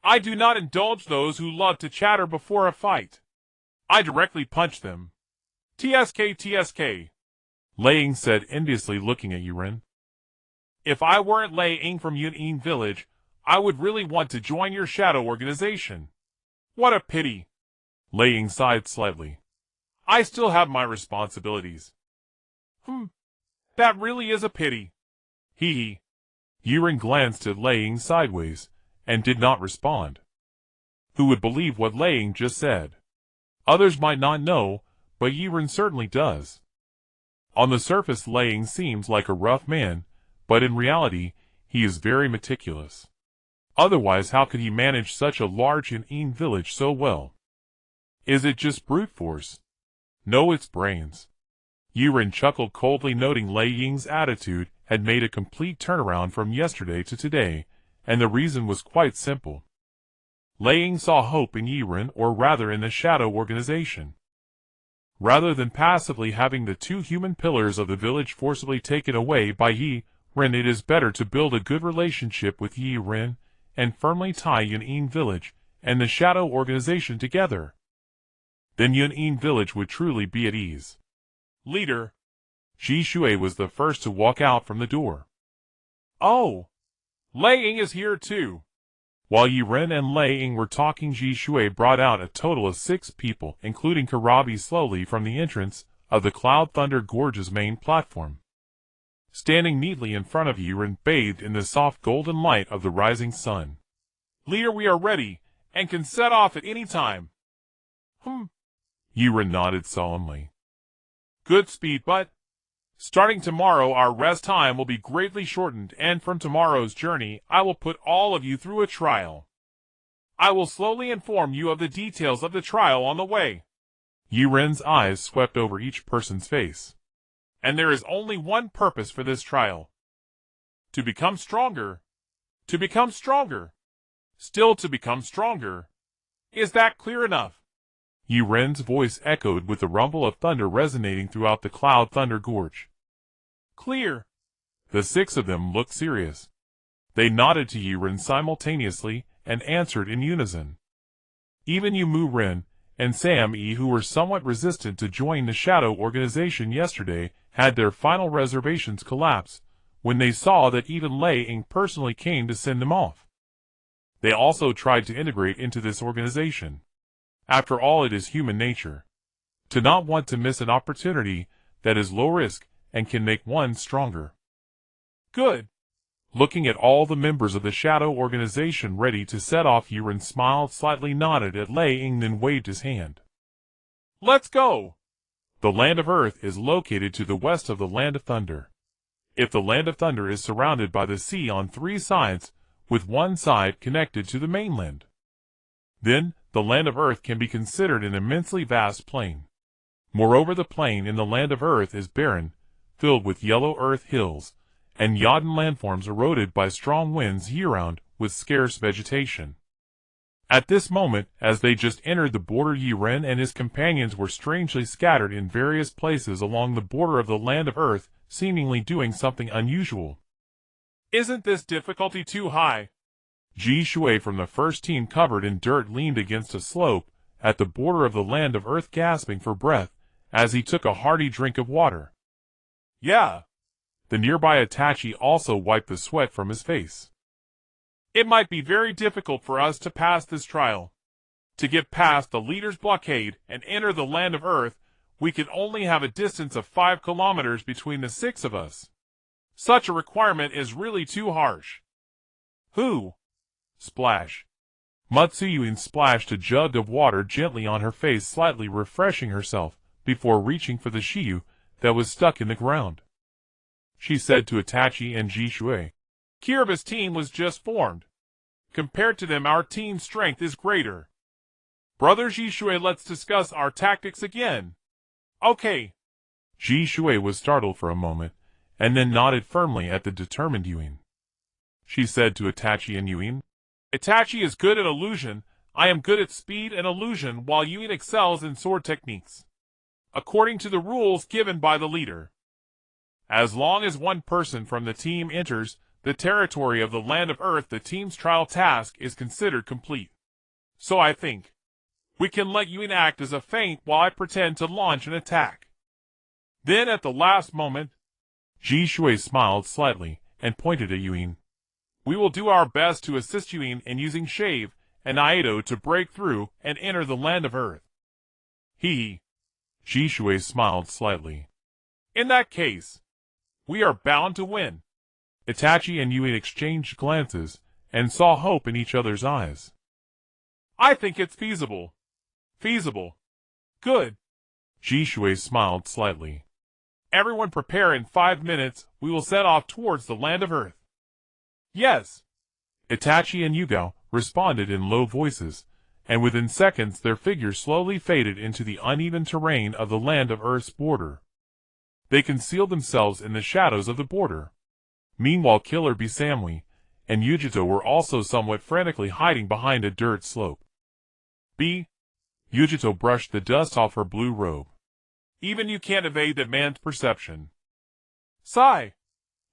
I do not indulge those who love to chatter before a fight. I directly punch them. TSK TSK. Lei Ying said enviously, looking at Yaren. If I weren't Lei Ying from Yun-in village, I would really want to join your shadow organization. What a pity. Lei Ying sighed slightly. I still have my responsibilities. That really is a pity. Hee hee. Yaren glanced at Lei Ying sideways, and did not respond. Who would believe what Lei Ying just said? Others might not know, but Yaren certainly does. On the surface, Lei Ying seems like a rough man, but in reality, he is very meticulous. Otherwise, how could he manage such a large Yun-in village so well? Is it just brute force? No, it's brains. Yaren chuckled coldly, noting Lei Ying's attitude had made a complete turnaround from yesterday to today, and the reason was quite simple. Lei Ying saw hope in Yaren, or rather in the Shadow Organization. Rather than passively having the two human pillars of the village forcibly taken away by Yaren, it is better to build a good relationship with Yaren and firmly tie Yun'in Village and the Shadow Organization together. Then Yun'in Village would truly be at ease. Leader, Ji Shui was the first to walk out from the door. Oh, Lei Ying is here too. While Yaren and Lei Ying were talking, Ji Shui brought out a total of 6 people, including Karabi, slowly from the entrance of the Cloud Thunder Gorge's main platform. Standing neatly in front of Yaren, bathed in the soft golden light of the rising sun. Leader, we are ready, and can set off at any time. Yaren nodded solemnly. Good speed, but starting tomorrow our rest time will be greatly shortened, and from tomorrow's journey I will put all of you through a trial. I will slowly inform you of the details of the trial on the way. Yaren's eyes swept over each person's face. And there is only one purpose for this trial. To become stronger. To become stronger. Still to become stronger. Is that clear enough? Yaren's voice echoed with the rumble of thunder resonating throughout the Cloud Thunder Gorge. Clear. The 6 of them looked serious. They nodded to Yaren simultaneously and answered in unison. Even Yumu Ren and Sam E, who were somewhat resistant to join the Shadow Organization yesterday, had their final reservations collapse when they saw that even Lei Ying personally came to send them off. They also tried to integrate into this organization. After all, it is human nature to not want to miss an opportunity that is low risk and can make one stronger. Good. Looking at all the members of the Shadow Organization ready to set off, Yaren smiled, slightly nodded at Lei Ying, then waved his hand. Let's go! The Land of Earth is located to the west of the Land of Thunder. If the Land of Thunder is surrounded by the sea on 3 sides, with one side connected to the mainland, then the Land of Earth can be considered an immensely vast plain. Moreover, the plain in the Land of Earth is barren, filled with yellow earth hills, and yodden landforms eroded by strong winds year-round, with scarce vegetation. At this moment, as they just entered the border, Yaren and his companions were strangely scattered in various places along the border of the Land of Earth, seemingly doing something unusual. Isn't this difficulty too high? Ji Shui from the first team, covered in dirt, leaned against a slope at the border of the Land of Earth, gasping for breath as he took a hearty drink of water. Yeah. The nearby Itachi also wiped the sweat from his face. It might be very difficult for us to pass this trial. To get past the leader's blockade and enter the Land of Earth, we can only have a distance of 5 kilometers between the 6 of us. Such a requirement is really too harsh. Who? Splash. Matsuyuin splashed a jug of water gently on her face, slightly refreshing herself before reaching for the Shiyu that was stuck in the ground. She said to Itachi and Ji Shui, Kiraba's team was just formed. Compared to them, our team's strength is greater. Brother Ji Shui, let's discuss our tactics again. Okay. Ji Shui was startled for a moment, and then nodded firmly at the determined Yuin. She said to Itachi and Yuin, Itachi is good at illusion, I am good at speed and illusion, while Yuin excels in sword techniques. According to the rules given by the leader. As long as one person from the team enters the territory of the Land of Earth, the team's trial task is considered complete. So I think we can let Yuin act as a feint while I pretend to launch an attack. Then at the last moment, Ji Shui smiled slightly and pointed at Yuin. We will do our best to assist Yuin in using Shave and Aido to break through and enter the Land of Earth. Ji Shui smiled slightly. In that case, we are bound to win. Itachi and Yuin exchanged glances and saw hope in each other's eyes. I think it's feasible. Feasible. Good. Ji Shui smiled slightly. Everyone prepare. In 5 minutes, we will set off towards the Land of Earth. Yes. Itachi and Yugao responded in low voices, and within seconds their figures slowly faded into the uneven terrain of the land of Earth's border. They concealed themselves in the shadows of the border. Meanwhile, Killer Bee Samui and Yujito were also somewhat frantically hiding behind a dirt slope. Yujito brushed the dust off her blue robe. Even you can't evade that man's perception. Sigh.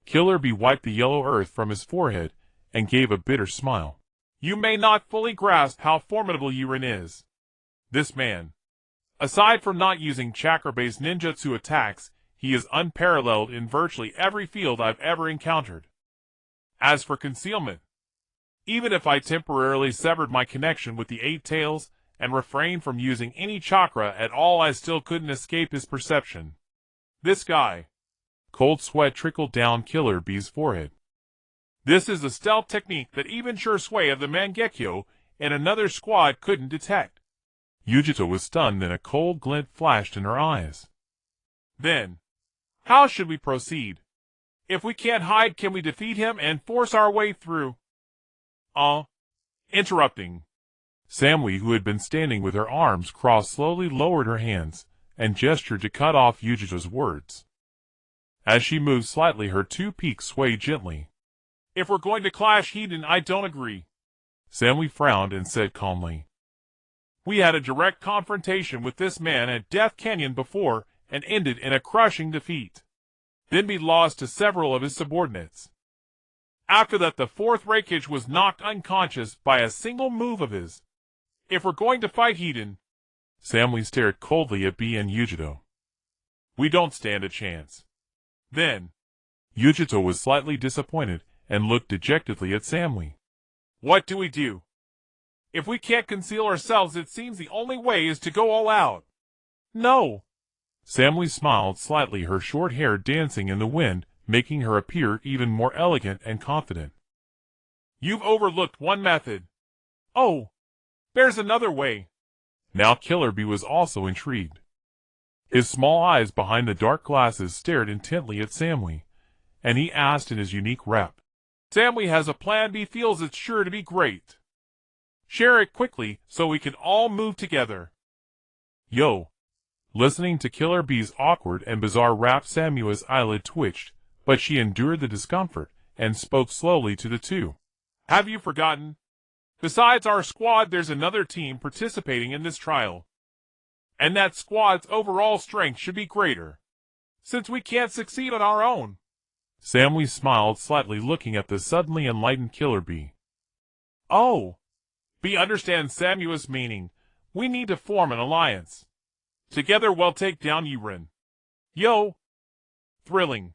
Killer Bee wiped the yellow earth from his forehead and gave a bitter smile. You may not fully grasp how formidable Yaren is. This man, aside from not using chakra-based ninjutsu attacks, he is unparalleled in virtually every field I've ever encountered. As for concealment, even if I temporarily severed my connection with the Eight Tails and refrained from using any chakra at all, I still couldn't escape his perception. This guy. Cold sweat trickled down Killer Bee's forehead. This is a stealth technique that even Shursui of the Mangekyo and another squad couldn't detect. Yujito was stunned, then a cold glint flashed in her eyes. Then, how should we proceed? If we can't hide, can we defeat him and force our way through? Interrupting. Samui, who had been standing with her arms crossed, slowly lowered her hands and gestured to cut off Yujito's words. As she moved slightly, her two peaks swayed gently. If we're going to clash, Heiden, I don't agree. Samui frowned and said calmly. We had a direct confrontation with this man at Death Canyon before and ended in a crushing defeat. Then we lost to several of his subordinates. After that, the fourth Reikage was knocked unconscious by a single move of his. If we're going to fight Heiden... Samui stared coldly at Bee and Yujito. We don't stand a chance. Then... Yujito was slightly disappointed and looked dejectedly at Samui. What do we do? If we can't conceal ourselves, it seems the only way is to go all out. No. Samui smiled slightly, her short hair dancing in the wind, making her appear even more elegant and confident. You've overlooked one method. Oh, there's another way. Now Killer Bee was also intrigued. His small eyes behind the dark glasses stared intently at Samui, and he asked in his unique rap. Samui has a plan B, feels it's sure to be great. Share it quickly so we can all move together. Yo. Listening to Killer Bee's awkward and bizarre rap, Samui's eyelid twitched, but she endured the discomfort and spoke slowly to the two. Have you forgotten? Besides our squad, there's another team participating in this trial. And that squad's overall strength should be greater, since we can't succeed on our own. Samui smiled slightly, looking at the suddenly enlightened Killer Bee. Oh, Bee understands Samui's meaning. We need to form an alliance. Together we'll take down Yaren. Yo! Thrilling.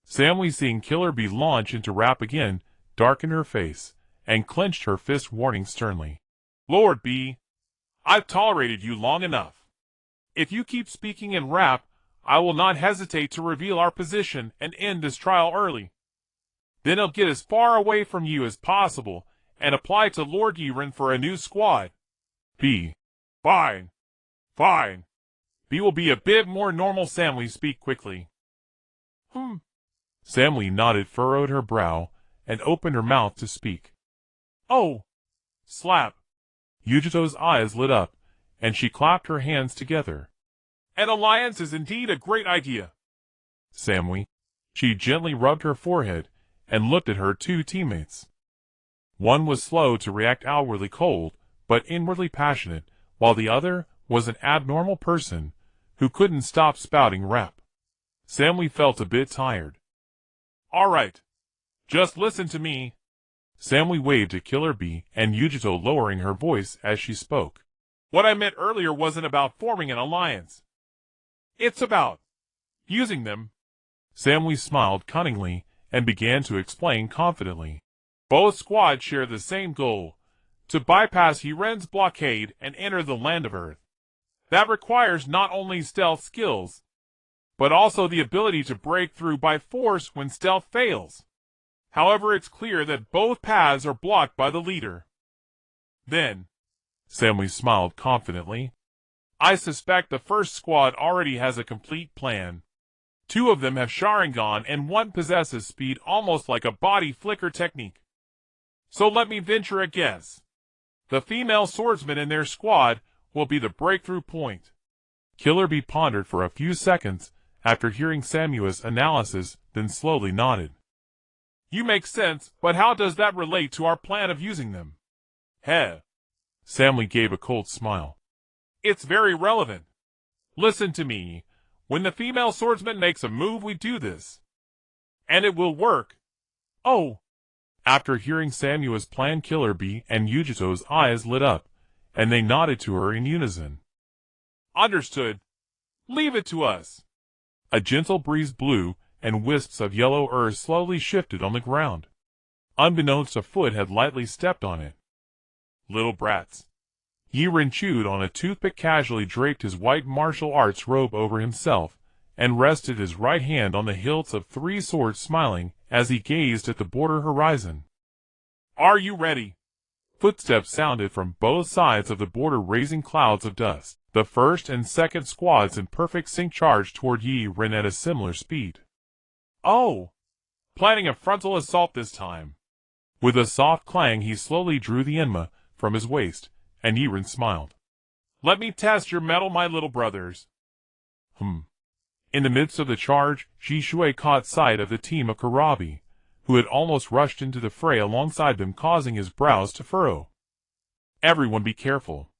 Samui, seeing Killer Bee launch into rap again, darkened her face and clenched her fist, warning sternly. Lord Bee, I've tolerated you long enough. If you keep speaking in rap, I will not hesitate to reveal our position and end this trial early. Then I'll get as far away from you as possible and apply to Lord Yaren for a new squad. Bee. Fine. Fine. Bee will be a bit more normal. Samui, speak quickly. Samui nodded, furrowed her brow, and opened her mouth to speak. Oh! Slap. Yujito's eyes lit up, and she clapped her hands together. An alliance is indeed a great idea. Samui. She gently rubbed her forehead and looked at her two teammates. One was slow to react, outwardly cold, but inwardly passionate, while the other was an abnormal person who couldn't stop spouting rap. Samui felt a bit tired. All right. Just listen to me. Samui waved at Killer Bee and Yujito, lowering her voice as she spoke. What I meant earlier wasn't about forming an alliance. It's about using them. Samui smiled cunningly and began to explain confidently. Both squads share the same goal, to bypass Yaren's blockade and enter the land of Earth. That requires not only stealth skills, but also the ability to break through by force when stealth fails. However, it's clear that both paths are blocked by the leader. Then, Samui smiled confidently, I suspect the first squad already has a complete plan. Two of them have Sharingan and one possesses speed, almost like a body flicker technique. So let me venture a guess. The female swordsman in their squad will be the breakthrough point. Killer Bee pondered for a few seconds after hearing Samua's analysis, then slowly nodded. You make sense, but how does that relate to our plan of using them? Heh. Samly gave a cold smile. It's very relevant. Listen to me. When the female swordsman makes a move, we do this. And it will work. Oh. After hearing Samua's plan, Killer Bee and Yujito's eyes lit up, and they nodded to her in unison. Understood. Leave it to us. A gentle breeze blew, and wisps of yellow earth slowly shifted on the ground. Unbeknownst, a foot had lightly stepped on it. Little brats. Yaren chewed on a toothpick, casually draped his white martial arts robe over himself, and rested his right hand on the hilts of 3 swords, smiling as he gazed at the border horizon. Are you ready? Footsteps sounded from both sides of the border, raising clouds of dust. The first and second squads in perfect sync charged toward Yaren at a similar speed. Oh! Planning a frontal assault this time. With a soft clang, he slowly drew the enma from his waist, and Yaren smiled. Let me test your mettle, my little brothers. In the midst of the charge, Jishui caught sight of the team of Kurabi, who had almost rushed into the fray alongside them, causing his brows to furrow. Everyone be careful.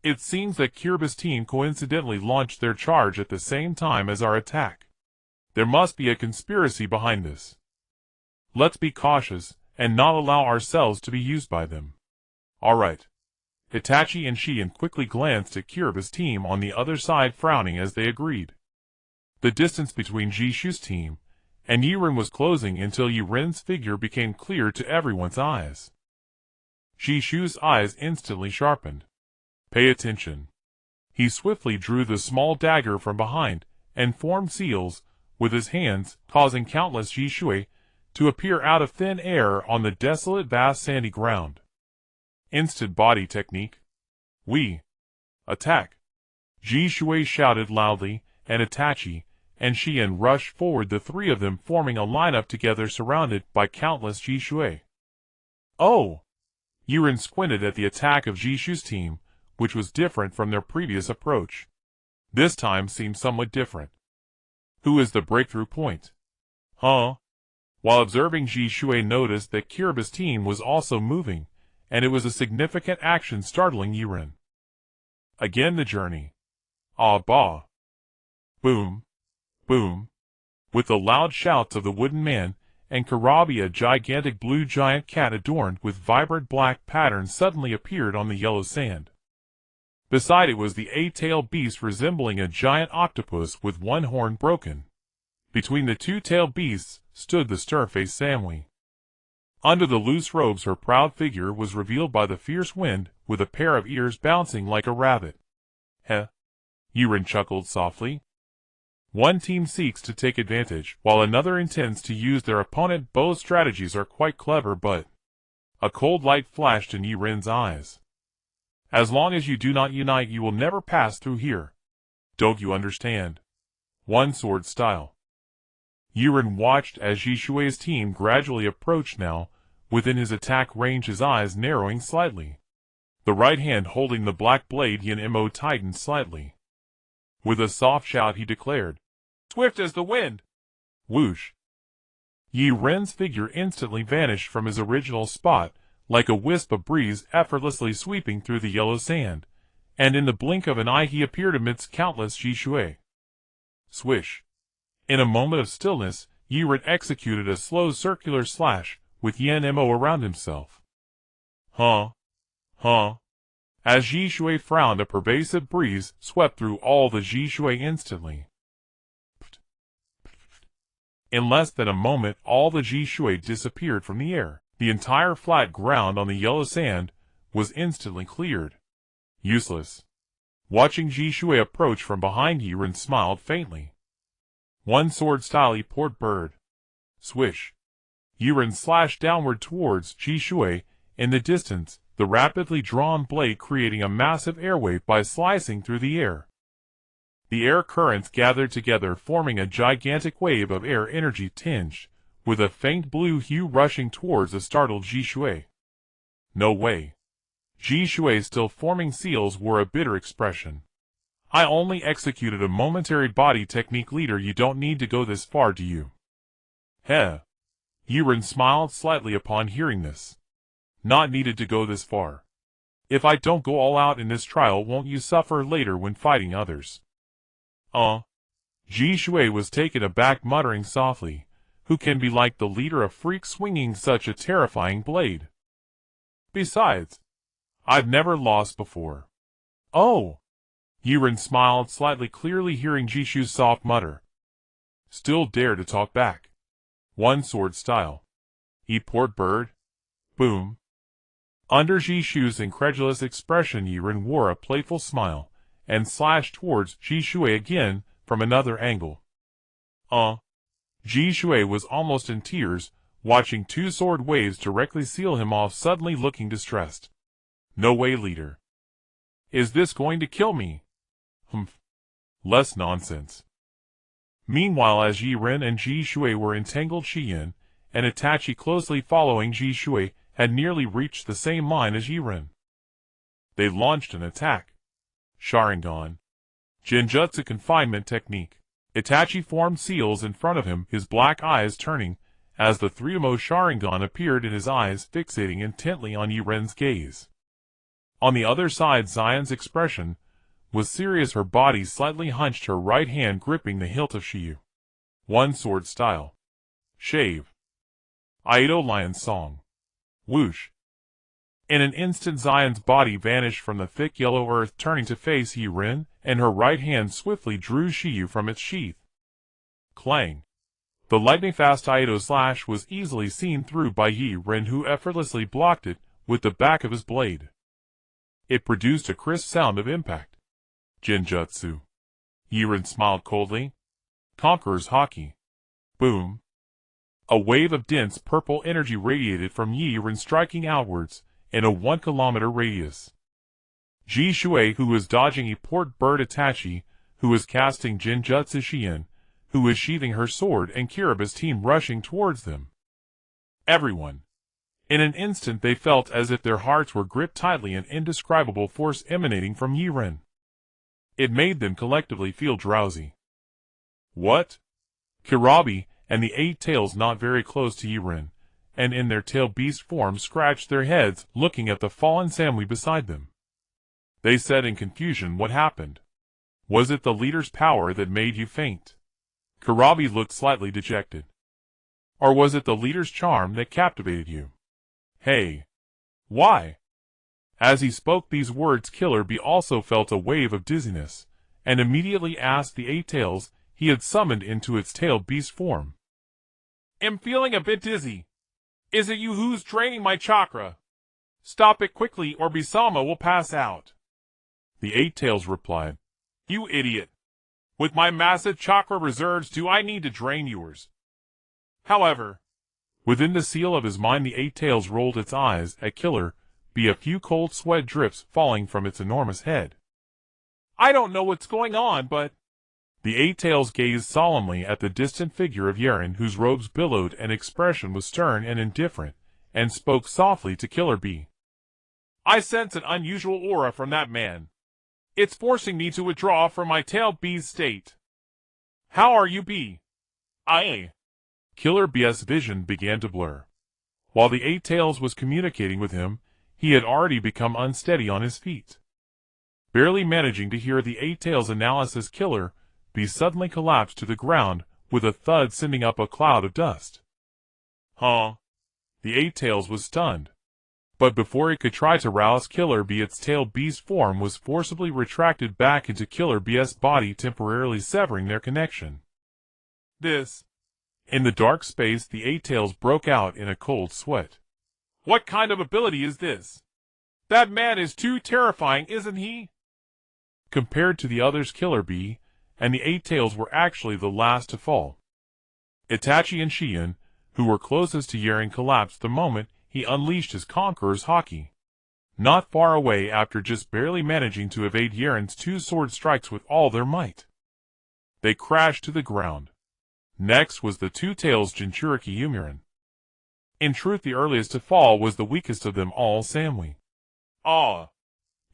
It seems that Kiraba's team coincidentally launched their charge at the same time as our attack. There must be a conspiracy behind this. Let's be cautious, and not allow ourselves to be used by them. All right. Itachi and Shion quickly glanced at Kiraba's team on the other side, frowning as they agreed. The distance between Jishu's team and Yaren was closing until Yaren's figure became clear to everyone's eyes. Jishu's eyes instantly sharpened. Pay attention. He swiftly drew the small dagger from behind and formed seals with his hands, causing countless Jishui to appear out of thin air on the desolate, vast sandy ground. Instant body technique. We attack. Jishui shouted loudly, and Itachi and Shion rushed forward, the 3 of them forming a lineup together, surrounded by countless Jishui. Oh! Yaren squinted at the attack of Jishu's team, which was different from their previous approach. This time seemed somewhat different. Who is the breakthrough point? Huh? While observing, Jishui noticed that Kiraba's team was also moving, and it was a significant action, startling Yaren. Again the journey. Ah bah. Boom. Boom. With the loud shouts of the wooden man and Kurabi, a gigantic blue giant cat adorned with vibrant black patterns suddenly appeared on the yellow sand. Beside it was the 8-tailed beast, resembling a giant octopus with one horn broken. Between the 2-tailed beasts stood the stern-faced Samui. Under the loose robes, her proud figure was revealed by the fierce wind, with a pair of ears bouncing like a rabbit. Heh. Yaren chuckled softly. One team seeks to take advantage, while another intends to use their opponent. Both strategies are quite clever, but... A cold light flashed in Yaren's eyes. As long as you do not unite, you will never pass through here. Don't you understand? One sword style. Yaren watched as Jishui's team gradually approached, now within his attack range, his eyes narrowing slightly. The right hand holding the black blade Yen-mo tightened slightly. With a soft shout, he declared, "Swift as the wind!" Whoosh! Yaren's figure instantly vanished from his original spot, like a wisp of breeze effortlessly sweeping through the yellow sand, and in the blink of an eye he appeared amidst countless Jishui. Swish! In a moment of stillness, Yaren executed a slow circular slash, with Yen-mo around himself. Huh? As Jishui frowned, a pervasive breeze swept through all the Jishui instantly. In less than a moment, all the Jishui disappeared from the air. The entire flat ground on the yellow sand was instantly cleared. Useless. Watching Jishui approach from behind, Yaren smiled faintly. One sword style port bird. Swish. Yaren slashed downward towards Jishui. In the distance, the rapidly drawn blade creating a massive airwave by slicing through the air. The air currents gathered together, forming a gigantic wave of air energy tinged with a faint blue hue, rushing towards the startled Jishui. No way. Jishui's still forming seals wore a bitter expression. I only executed a momentary body technique, leader. You don't need to go this far, do you? Heh. Yaren smiled slightly upon hearing this. Not needed to go this far. If I don't go all out in this trial, won't you suffer later when fighting others? Jishui was taken aback, muttering softly, who can be like the leader of freaks swinging such a terrifying blade? Besides, I've never lost before. Oh! Yaren smiled slightly, clearly hearing Jishu's soft mutter. Still dare to talk back. One sword style. Eat port bird? Boom. Under Jishu's incredulous expression, Yaren wore a playful smile, and slashed towards Jishui again, from another angle. Jishui was almost in tears, watching two sword waves directly seal him off, suddenly looking distressed. No way, leader. Is this going to kill me? Humph. Less nonsense. Meanwhile, as Yaren and Jishui were entangled, Shiyin, and Itachi closely following Jishui, had nearly reached the same line as Yaren. They launched an attack. Sharingan. Genjutsu confinement technique. Itachi formed seals in front of him, his black eyes turning, as the three-mo Sharingan appeared in his eyes, fixating intently on Yaren's gaze. On the other side, Zion's expression was serious, her body slightly hunched, her right hand gripping the hilt of Shiyu. One sword style. Shave. Aido Lion Song. Whoosh. In an instant, Zion's body vanished from the thick yellow earth, turning to face Yaren, and her right hand swiftly drew Shiyu from its sheath. Clang. The lightning-fast Aido slash was easily seen through by Yaren, who effortlessly blocked it with the back of his blade. It produced a crisp sound of impact. Genjutsu. Yaren smiled coldly. Conqueror's Haki. Boom. A wave of dense purple energy radiated from Yaren, striking outwards in a 1 kilometer radius. Jishui, who was dodging a port bird, Itachi, who was casting Genjutsu, Shiyin, who was sheathing her sword, and Kiraba's team rushing towards them. Everyone. In an instant they felt as if their hearts were gripped tightly, an indescribable force emanating from Yaren. It made them collectively feel drowsy. What? Kirabi and the Eight Tails, not very close to Yaren, and in their tail beast form, scratched their heads, looking at the fallen Samui beside them. They said in confusion, what happened? Was it the leader's power that made you faint? Kirabi looked slightly dejected. Or was it the leader's charm that captivated you? Hey. Why? As he spoke these words, Killer Bee also felt a wave of dizziness, and immediately asked the Eight Tails he had summoned into its tail beast form. Am feeling a bit dizzy. Is it you who's draining my chakra? Stop it quickly or Bisama will pass out. The Eight Tails replied. You idiot. With my massive chakra reserves, do I need to drain yours? However, within the seal of his mind, the Eight Tails rolled its eyes at Killer Bee, a few cold sweat drips falling from its enormous head. I don't know what's going on, but... The Eight Tails gazed solemnly at the distant figure of Yaren, whose robes billowed and expression was stern and indifferent, and spoke softly to Killer Bee. I sense an unusual aura from that man. It's forcing me to withdraw from my tail bee's state. How are you, Bee? Killer Bee's vision began to blur. While the Eight Tails was communicating with him, he had already become unsteady on his feet. Barely managing to hear the Eight Tails' analysis, Killer Bee suddenly collapsed to the ground with a thud, sending up a cloud of dust. Huh? The Eight Tails was stunned. But before it could try to rouse Killer Bee, its tail beast form was forcibly retracted back into Killer Bee's body, temporarily severing their connection. In the dark space, the Eight Tails broke out in a cold sweat. What kind of ability is this? That man is too terrifying, isn't he? Compared to the others, Killer Bee and the Eight Tails were actually the last to fall. Itachi and Shiyin, who were closest to Yaren, collapsed the moment he unleashed his Conqueror's Haki. Not far away, after just barely managing to evade Yaren's two sword strikes with all their might. They crashed to the ground. Next was the Two Tails Jinchuriki Yumaren. In truth, the earliest to fall was the weakest of them all, Samui. Ah.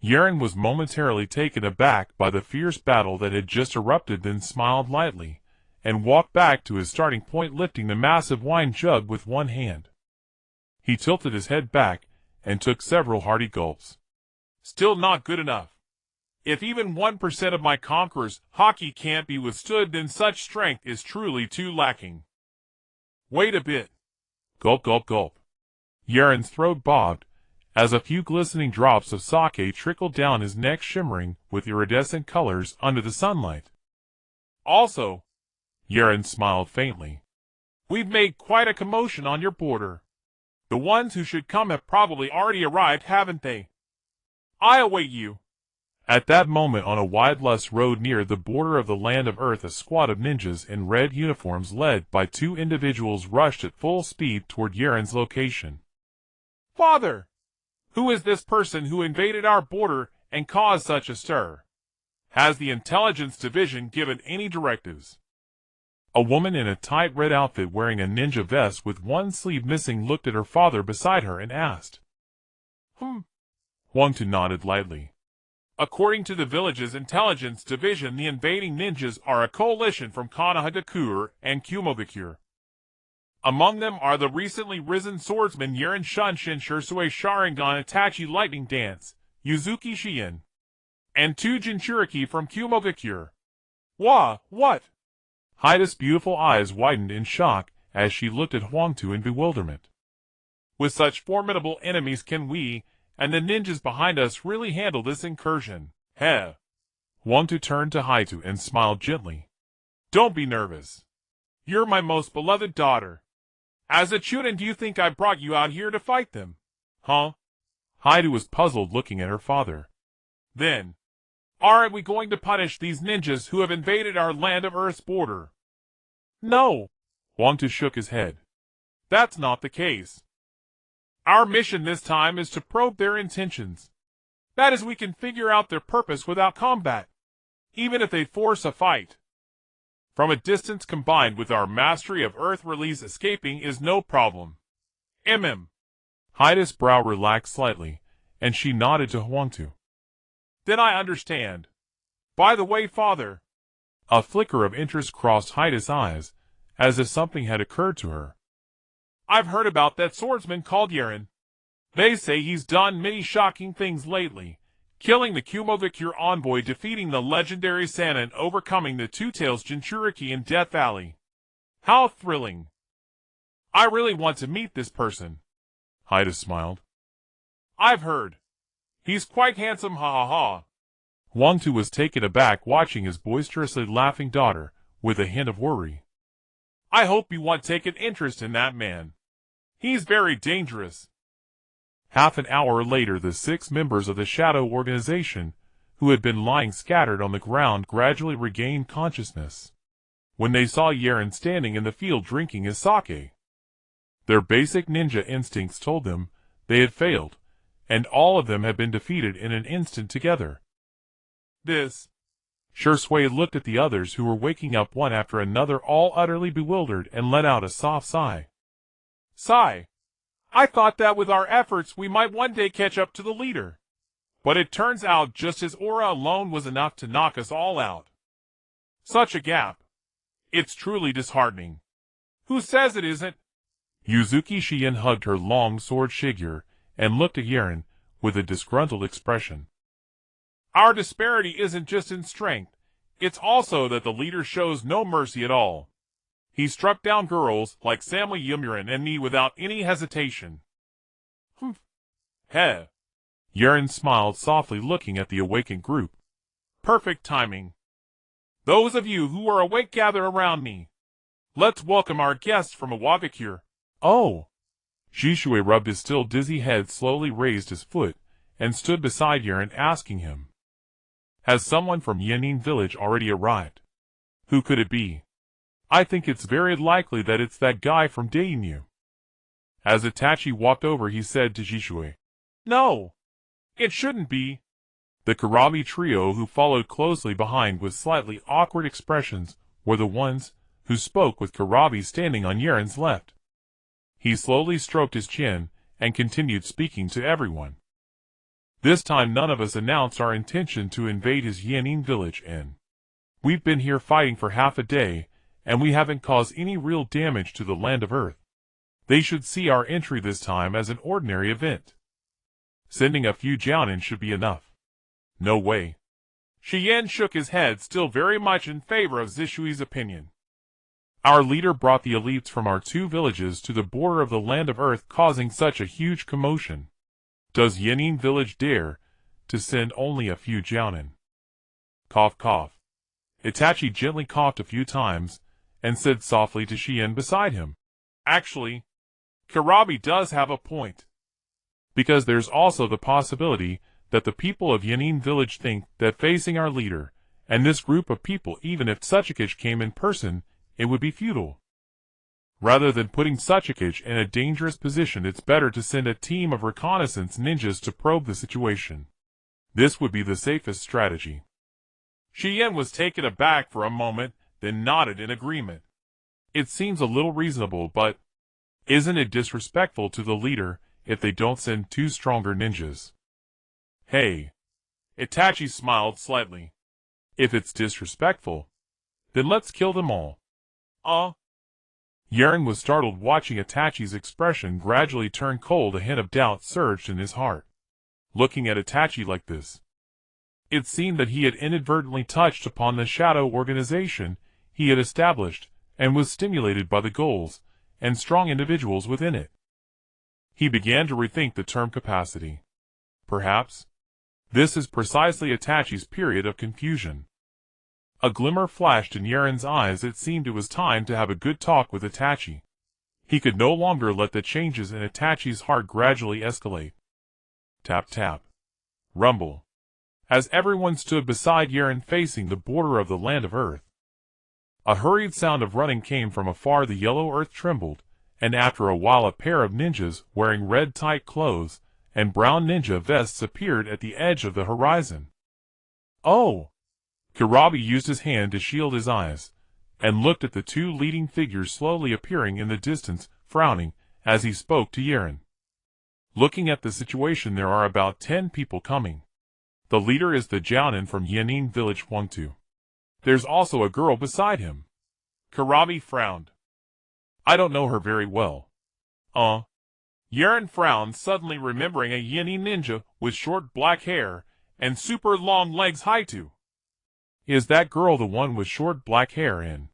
Yaren was momentarily taken aback by the fierce battle that had just erupted, then smiled lightly, and walked back to his starting point, lifting the massive wine jug with one hand. He tilted his head back and took several hearty gulps. Still not good enough. If even 1% of my conqueror's haki can't be withstood, then such strength is truly too lacking. Wait a bit. Gulp, gulp, gulp. Yaren's throat bobbed, as a few glistening drops of sake trickled down his neck, shimmering with iridescent colors under the sunlight. Also, Yaren smiled faintly, we've made quite a commotion on your border. The ones who should come have probably already arrived, haven't they? I await you. At that moment, on a wide-less road near the border of the land of Earth, a squad of ninjas in red uniforms led by two individuals rushed at full speed toward Yaren's location. Father! Who is this person who invaded our border and caused such a stir? Has the intelligence division given any directives? A woman in a tight red outfit wearing a ninja vest with one sleeve missing looked at her father beside her and asked. Huangtu nodded lightly. According to the village's intelligence division, the invading ninjas are a coalition from Kumogakure and Kumogakure. Among them are the recently risen swordsman Yaren Shunshin Shursui Sharingan Itachi Lightning Dance, Yuzuki Shien, and two Jinchuriki from Kumogakure. What? Haida's beautiful eyes widened in shock as she looked at Huangtu in bewilderment. With such formidable enemies, can we and the ninjas behind us really handle this incursion? Heh. Huangtu turned to Haitu and smiled gently. Don't be nervous. You're my most beloved daughter. As a chunin, do you think I brought you out here to fight them? Huh? Haitu was puzzled, looking at her father. Then, aren't we going to punish these ninjas who have invaded our land of Earth's border? No. Huangtu shook his head. That's not the case. Our mission this time is to probe their intentions. That is, we can figure out their purpose without combat, even if they force a fight. From a distance, combined with our mastery of Earth release, escaping is no problem. Haida's brow relaxed slightly, and she nodded to Huangtu. Then I understand. By the way, father. A flicker of interest crossed Haida's eyes, as if something had occurred to her. I've heard about that swordsman called Yaren. They say he's done many shocking things lately, killing the Kumogakure envoy, defeating the legendary Sana, and overcoming the Two-Tails Jinchuriki in Death Valley. How thrilling. I really want to meet this person. Haida smiled. I've heard. He's quite handsome, ha ha ha. Huangtu was taken aback, watching his boisterously laughing daughter, with a hint of worry. I hope you won't take an interest in that man. He's very dangerous. Half an hour later, the 6 members of the Shadow Organization, who had been lying scattered on the ground, gradually regained consciousness, when they saw Yaren standing in the field drinking his sake. Their basic ninja instincts told them they had failed, and all of them had been defeated in an instant together. Shursui looked at the others, who were waking up one after another, all utterly bewildered, and let out a soft sigh. I thought that with our efforts we might one day catch up to the leader. But it turns out just his aura alone was enough to knock us all out. Such a gap. It's truly disheartening. Who says it isn't? Yuzuki Shien hugged her long sword figure and looked at Yaren with a disgruntled expression. Our disparity isn't just in strength, it's also that the leader shows no mercy at all. He struck down girls like Samui Yumurin and me without any hesitation. Heh. Yaren smiled softly, looking at the awakened group. Perfect timing. Those of you who are awake, gather around me. Let's welcome our guest from Kumogakure. Oh! Shishui rubbed his still dizzy head, slowly raised his foot, and stood beside Yaren, asking him. Has someone from Yanin village already arrived? Who could it be? I think it's very likely that it's that guy from Dainu. As Itachi walked over, he said to Shishui, No, it shouldn't be. The Karabi trio, who followed closely behind with slightly awkward expressions, were the ones who spoke, with Karabi standing on Yaren's left. He slowly stroked his chin and continued speaking to everyone. This time none of us announced our intention to invade his Yanin village and we've been here fighting for half a day, and we haven't caused any real damage to the land of Earth. They should see our entry this time as an ordinary event. Sending a few jōnin should be enough. No way. Shiyen shook his head, still very much in favor of Zishui's opinion. Our leader brought the elites from our 2 villages to the border of the land of Earth, causing such a huge commotion. Does Yanin village dare to send only a few jōnin? Cough, cough. Itachi gently coughed a few times, and said softly to Shiyen beside him, "Actually, Karabi does have a point. Because there's also the possibility that the people of Yanin village think that facing our leader, and this group of people, even if Tsuchikage came in person, it would be futile. Rather than putting Tsuchikage in a dangerous position, it's better to send a team of reconnaissance ninjas to probe the situation. This would be the safest strategy." Shiyen was taken aback for a moment, then nodded in agreement. It seems a little reasonable, but isn't it disrespectful to the leader if they don't send 2 stronger ninjas? Hey. Itachi smiled slightly. If it's disrespectful, then let's kill them all. Yaren was startled, watching Itachi's expression gradually turn cold. A hint of doubt surged in his heart. Looking at Itachi like this, it seemed that he had inadvertently touched upon the shadow organization he had established, and was stimulated by the goals and strong individuals within it. He began to rethink the term capacity. Perhaps this is precisely Itachi's period of confusion. A glimmer flashed in Yaren's eyes. It seemed it was time to have a good talk with Itachi. He could no longer let the changes in Itachi's heart gradually escalate. Tap tap. Rumble. As everyone stood beside Yaren facing the border of the land of Earth, a hurried sound of running came from afar. The yellow earth trembled, and after a while a pair of ninjas wearing red tight clothes and brown ninja vests appeared at the edge of the horizon. Oh! Karabi used his hand to shield his eyes, and looked at the 2 leading figures slowly appearing in the distance, frowning as he spoke to Yaren. Looking at the situation, there are about 10 people coming. The leader is the jōnin from Yanin village Huangtu. There's also a girl beside him. Karabi frowned. I don't know her very well. Yaren frowned, suddenly remembering a Yanin ninja with short black hair and super long legs. Hyūga. Is that girl the one with short black hair and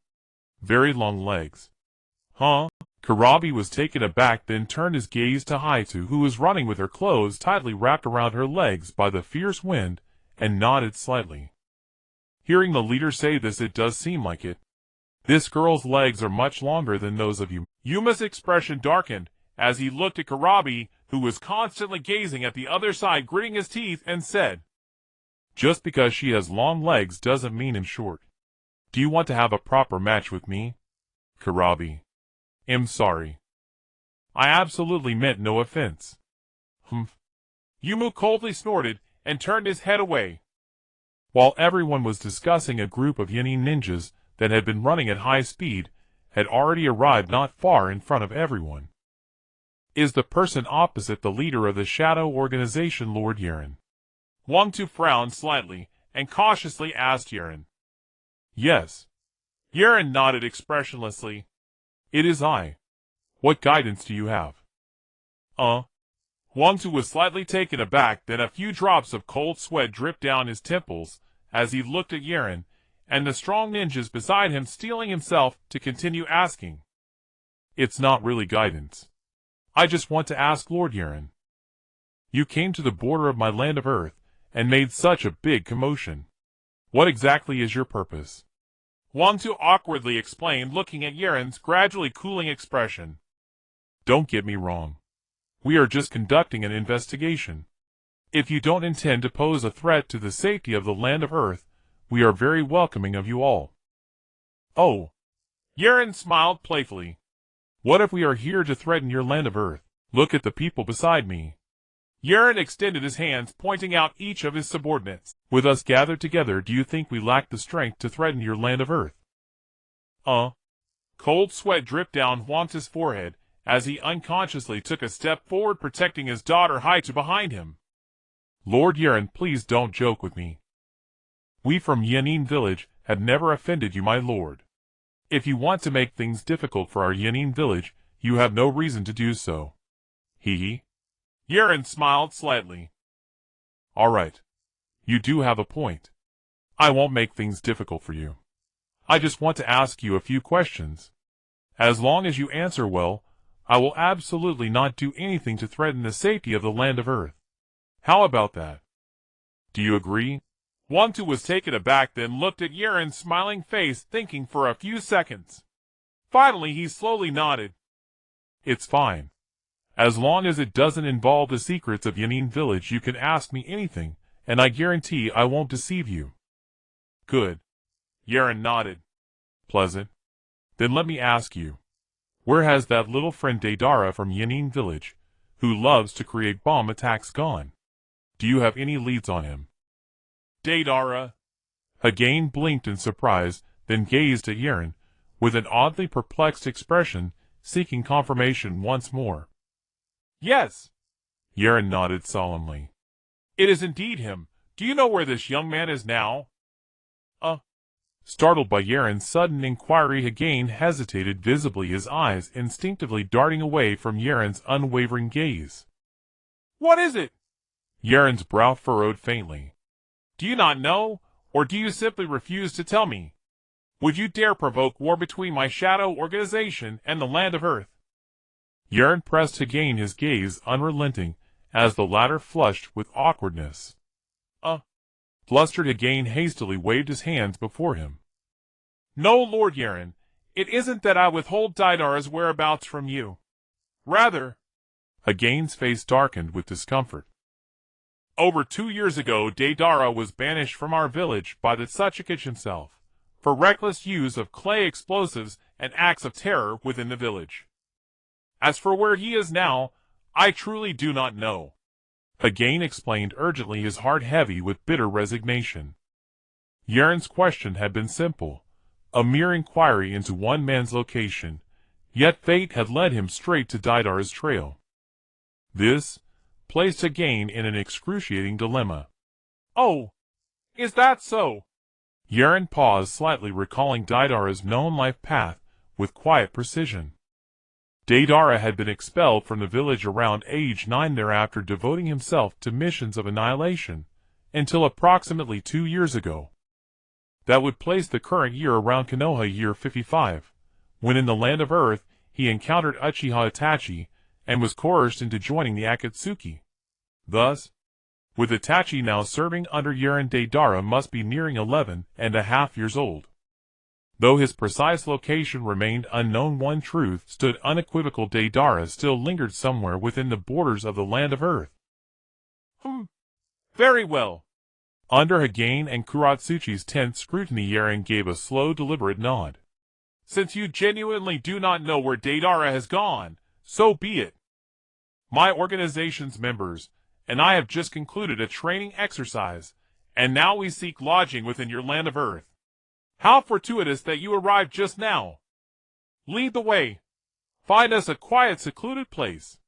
very long legs? Karabi was taken aback, then turned his gaze to Hyūga, who was running with her clothes tightly wrapped around her legs by the fierce wind, and nodded slightly. Hearing the leader say this, it does seem like it. This girl's legs are much longer than those of you. Yuma's expression darkened as he looked at Karabi, who was constantly gazing at the other side, gritting his teeth, and said, "Just because she has long legs doesn't mean I'm short. Do you want to have a proper match with me?" Karabi. "I'm sorry. I absolutely meant no offense." Yumu coldly snorted and turned his head away. While everyone was discussing, a group of Yanin ninjas that had been running at high speed had already arrived not far in front of everyone. Is the person opposite the leader of the shadow organization Lord Yaren? Huangtu frowned slightly and cautiously asked Yaren. Yes. Yaren nodded expressionlessly. It is I. What guidance do you have? Huangtu was slightly taken aback, then a few drops of cold sweat dripped down his temples as he looked at Yaren and the strong ninjas beside him, steeling himself to continue asking. It's not really guidance. I just want to ask Lord Yaren. You came to the border of my land of Earth and made such a big commotion. What exactly is your purpose? Huangtu awkwardly explained, looking at Yaren's gradually cooling expression. Don't get me wrong. We are just conducting an investigation. If you don't intend to pose a threat to the safety of the land of Earth, we are very welcoming of you all. Oh. Yaren smiled playfully. What if we are here to threaten your land of Earth? Look at the people beside me. Yaren extended his hands, pointing out each of his subordinates. With us gathered together, do you think we lack the strength to threaten your land of Earth? Cold sweat dripped down Huangtu's forehead as he unconsciously took a step forward, protecting his daughter Hyūga behind him. Lord Yaren, please don't joke with me. We from Yanin village have never offended you, my lord. If you want to make things difficult for our Yanin village, you have no reason to do so. Hee. Yaren smiled slightly. All right. You do have a point. I won't make things difficult for you. I just want to ask you a few questions. As long as you answer well, I will absolutely not do anything to threaten the safety of the land of Earth. How about that? Do you agree? Wantu was taken aback, then looked at Yaren's smiling face, thinking for a few seconds. Finally, he slowly nodded. It's fine. As long as it doesn't involve the secrets of Yanin village, you can ask me anything, and I guarantee I won't deceive you. Good. Yaren nodded. Pleasant. Then let me ask you, where has that little friend Deidara from Yanin village, who loves to create bomb attacks, gone? Do you have any leads on him? Deidara. Hagane blinked in surprise, then gazed at Yaren, with an oddly perplexed expression, seeking confirmation once more. Yes. Yaren nodded solemnly. It is indeed him. Do you know where this young man is now? Startled by Yaren's sudden inquiry, Hagane hesitated visibly, his eyes instinctively darting away from Yaren's unwavering gaze. What is it? Yaren's brow furrowed faintly. Do you not know, or do you simply refuse to tell me? Would you dare provoke war between my shadow organization and the land of Earth? Yaren pressed Hagane, his gaze unrelenting, as the latter flushed with awkwardness. Flustered, Hagane hastily waved his hands before him. No, Lord Yaren, it isn't that I withhold Deidara's whereabouts from you. Rather, Hagane's face darkened with discomfort. Over 2 years ago, Deidara was banished from our village by the Tsuchikage himself, for reckless use of clay explosives and acts of terror within the village. As for where he is now, I truly do not know. Hagane explained urgently, his heart heavy with bitter resignation. Yaren's question had been simple, a mere inquiry into one man's location, yet fate had led him straight to Deidara's trail. This placed Hagane in an excruciating dilemma. Oh, is that so? Yaren paused slightly, recalling Deidara's known life path with quiet precision. Deidara had been expelled from the village around age 9, thereafter devoting himself to missions of annihilation, until approximately 2 years ago. That would place the current year around Konoha year 55, when in the land of Earth he encountered Uchiha Itachi and was coerced into joining the Akatsuki. Thus, with Itachi now serving under Yaren, Deidara must be nearing 11.5 years old. Though his precise location remained unknown, one truth stood unequivocal: Deidara still lingered somewhere within the borders of the land of Earth. Very well. Under Hagane and Kuratsuchi's tense scrutiny, Yaren gave a slow, deliberate nod. Since you genuinely do not know where Deidara has gone, so be it. My organization's members and I have just concluded a training exercise, and now we seek lodging within your land of Earth. How fortuitous that you arrived just now. Lead the way. Find us a quiet, secluded place.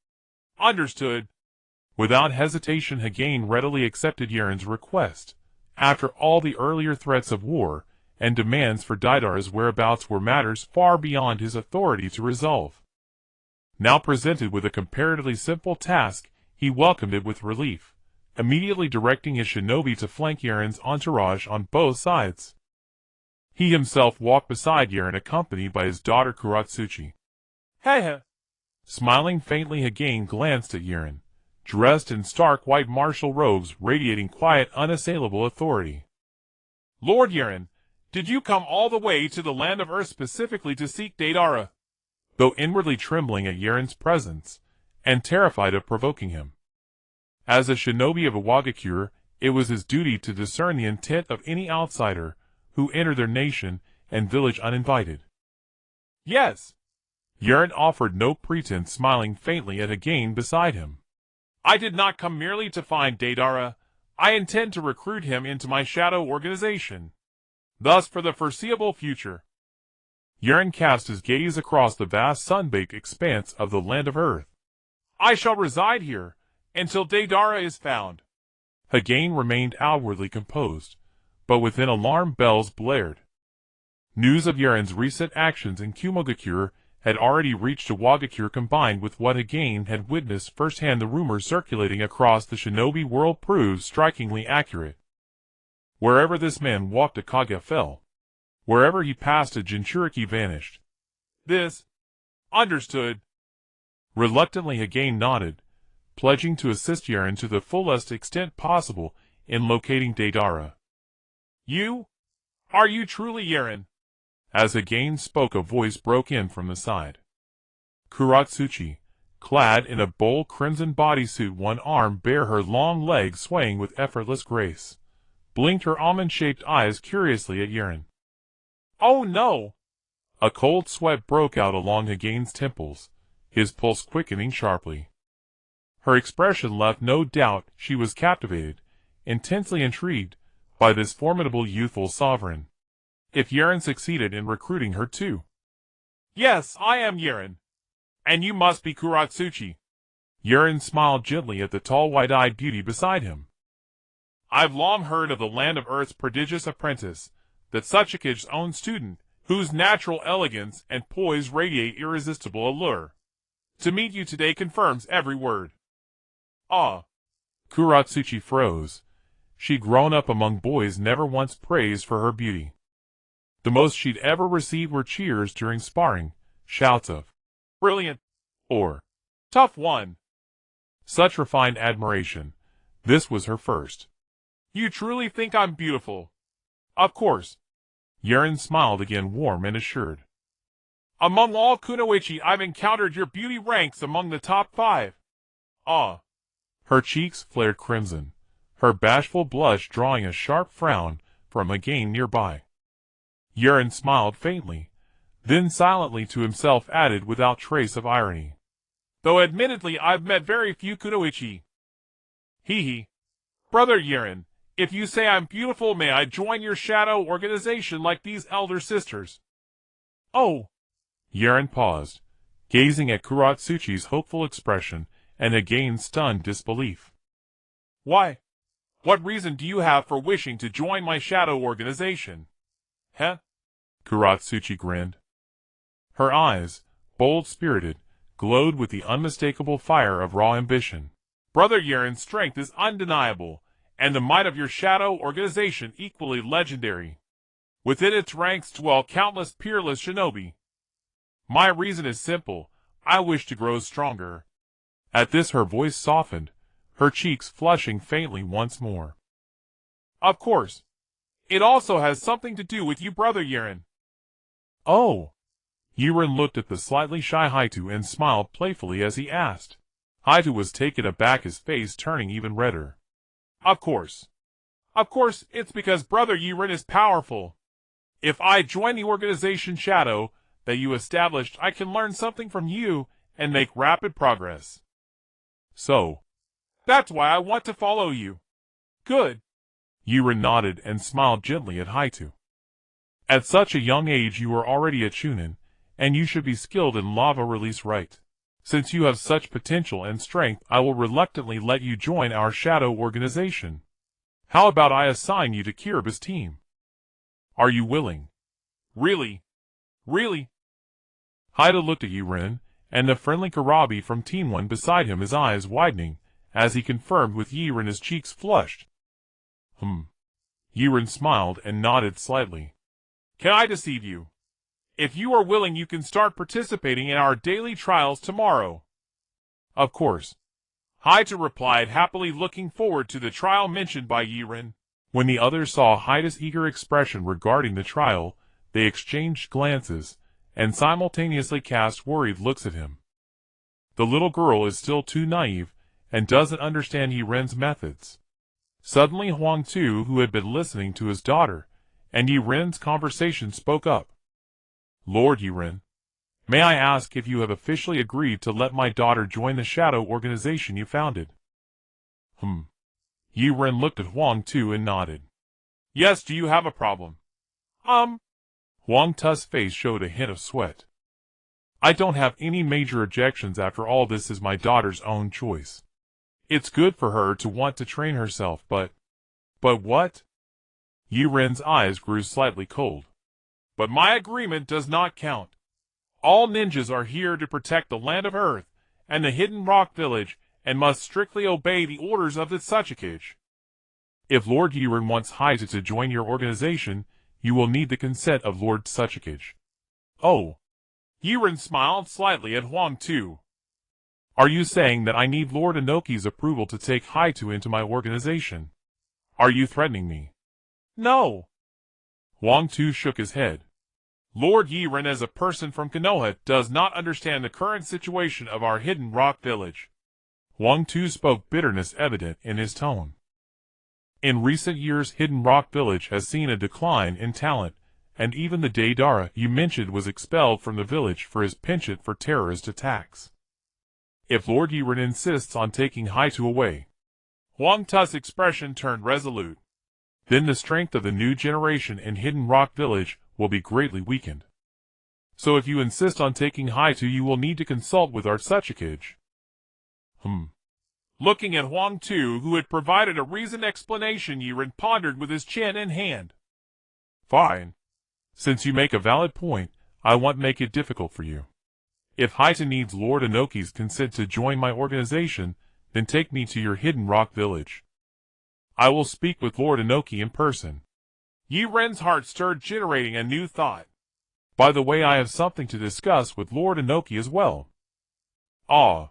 Understood. Without hesitation, Hagane readily accepted Yaren's request. After all, the earlier threats of war and demands for Deidara's whereabouts were matters far beyond his authority to resolve. Now presented with a comparatively simple task, he welcomed it with relief, immediately directing his shinobi to flank Yaren's entourage on both sides. He himself walked beside Yaren, accompanied by his daughter Kuratsuchi. Hey. Smiling faintly, Hagane glanced at Yaren, dressed in stark white martial robes radiating quiet, unassailable authority. Lord Yaren, did you come all the way to the land of Earth specifically to seek Deidara? Though inwardly trembling at Yaren's presence, and terrified of provoking him. As a shinobi of Kumogakure, it was his duty to discern the intent of any outsider who entered their nation and village uninvited. Yes. Yaren offered no pretense, smiling faintly at Hagane beside him. I did not come merely to find Deidara. I intend to recruit him into my shadow organization. Thus, for the foreseeable future. Yaren cast his gaze across the vast sun-baked expanse of the land of Earth. I shall reside here until Deidara is found. Hagane remained outwardly composed, but within alarm bells blared. News of Yaren's recent actions in Kumogakure had already reached Iwagakure. Combined with what Hagane had witnessed firsthand, the rumors circulating across the shinobi world proved strikingly accurate. Wherever this man walked, a Kage fell. Wherever he passed, a Jinchuriki vanished. This. Understood. Reluctantly Hagane nodded, pledging to assist Yaren to the fullest extent possible in locating Deidara. You? Are you truly Yaren? As Hagane spoke, a voice broke in from the side. Kuratsuchi, clad in a bold crimson bodysuit, one arm bare, her long legs swaying with effortless grace, blinked her almond-shaped eyes curiously at Yaren. Oh no! A cold sweat broke out along Hagane's temples, his pulse quickening sharply. Her expression left no doubt. She was captivated, intensely intrigued, by this formidable youthful sovereign. If Yaren succeeded in recruiting her too. Yes, I am Yaren. And you must be Kuratsuchi. Yaren smiled gently at the tall white-eyed beauty beside him. I've long heard of the land of Earth's prodigious apprentice, the Tsuchikage's own student, whose natural elegance and poise radiate irresistible allure. To meet you today confirms every word. Ah. Kuratsuchi froze. She'd grown up among boys, never once praised for her beauty. The most she'd ever received were cheers during sparring, shouts of brilliant or tough one. Such refined admiration. This was her first. You truly think I'm beautiful? Of course. Yaren smiled again, warm and assured. Among all kunoichi I've encountered, your beauty ranks among the top 5. Ah. Her cheeks flared crimson, her bashful blush drawing a sharp frown from Hagane nearby. Yaren smiled faintly, then silently to himself added without trace of irony. Though admittedly I've met very few kunoichi. Hee. Brother Yaren, if you say I'm beautiful, may I join your shadow organization like these elder sisters? Oh. Yaren paused, gazing at Kuratsuchi's hopeful expression and Hagane's stunned disbelief. Why? What reason do you have for wishing to join my shadow organization? Huh? Kuratsuchi grinned. Her eyes, bold-spirited, glowed with the unmistakable fire of raw ambition. Brother Yaren's strength is undeniable, and the might of your shadow organization equally legendary. Within its ranks dwell countless peerless shinobi. My reason is simple. I wish to grow stronger. At this her voice softened, her cheeks flushing faintly once more. Of course. It also has something to do with you, Brother Yaren. Oh. Yaren looked at the slightly shy Haito and smiled playfully as he asked. Haito was taken aback, his face turning even redder. Of course. Of course, it's because Brother Yaren is powerful. If I join the organization Shadow that you established, I can learn something from you and make rapid progress. So. That's why I want to follow you. Good. Yaren nodded and smiled gently at Haito. At such a young age you are already a chunin, and you should be skilled in lava release right. Since you have such potential and strength, I will reluctantly let you join our shadow organization. How about I assign you to Kiriba's team? Are you willing? Really? Really? Haito looked at Yaren, and the friendly Karabi from Team 1 beside him, his eyes widening, as he confirmed with Yaren, his cheeks flushed. Yaren smiled and nodded slightly. Can I deceive you? If you are willing, you can start participating in our daily trials tomorrow. Of course. Haito replied, happily looking forward to the trial mentioned by Yaren. When the others saw Haito's eager expression regarding the trial, they exchanged glances, and simultaneously cast worried looks at him. The little girl is still too naive, and doesn't understand Yaren's methods. Suddenly Huang Tu, who had been listening to his daughter and Yaren's conversation, spoke up. Lord Yaren, may I ask if you have officially agreed to let my daughter join the shadow organization you founded? Yaren looked at Huang Tu and nodded. Yes, do you have a problem? Huang Tu's face showed a hint of sweat. I don't have any major objections. After all, this is my daughter's own choice. It's good for her to want to train herself, but what? Yiren's eyes grew slightly cold. But my agreement does not count. All ninjas are here to protect the land of Earth and the Hidden Rock Village and must strictly obey the orders of the Tsuchikage. If Lord Yiren wants Hyūga to join your organization, you will need the consent of Lord Tsuchikage. Oh. Yiren smiled slightly at Huang Tu. Are you saying that I need Lord Inoki's approval to take Hyūga into my organization? Are you threatening me? No. Huang Tu shook his head. Lord Yiren as a person from Konoha does not understand the current situation of our Hidden Rock Village. Huang Tu spoke bitterness evident in his tone. In recent years Hidden Rock Village has seen a decline in talent, and even the Deidara you mentioned was expelled from the village for his penchant for terrorist attacks. If Lord Yiren insists on taking Hyūga away, Huang Tu's expression turned resolute. Then the strength of the new generation in Hidden Rock Village will be greatly weakened. So if you insist on taking Hyūga, you will need to consult with our Tsuchikage. Looking at Huang Tu, who had provided a reasoned explanation, Yiren pondered with his chin in hand. Fine. Since you make a valid point, I won't make it difficult for you. If Hyūga needs Lord Inoki's consent to join my organization, then take me to your Hidden Rock Village. I will speak with Lord Inoki in person. Yiren's heart stirred, generating a new thought. By the way, I have something to discuss with Lord Inoki as well. Ah.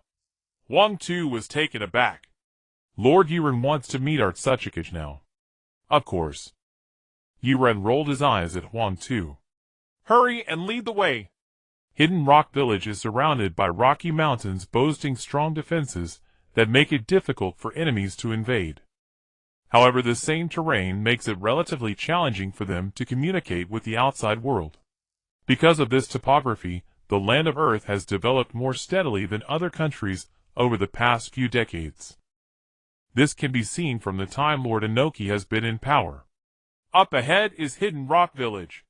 Huang Tu was taken aback. Lord Yiren wants to meet our Tsuchikage now. Of course. Yiren rolled his eyes at Huang Tu. Hurry and lead the way. Hidden Rock Village is surrounded by rocky mountains boasting strong defenses that make it difficult for enemies to invade. However, the same terrain makes it relatively challenging for them to communicate with the outside world. Because of this topography, the land of Earth has developed more steadily than other countries over the past few decades. This can be seen from the time Lord Inoki has been in power. Up ahead is Hidden Rock Village.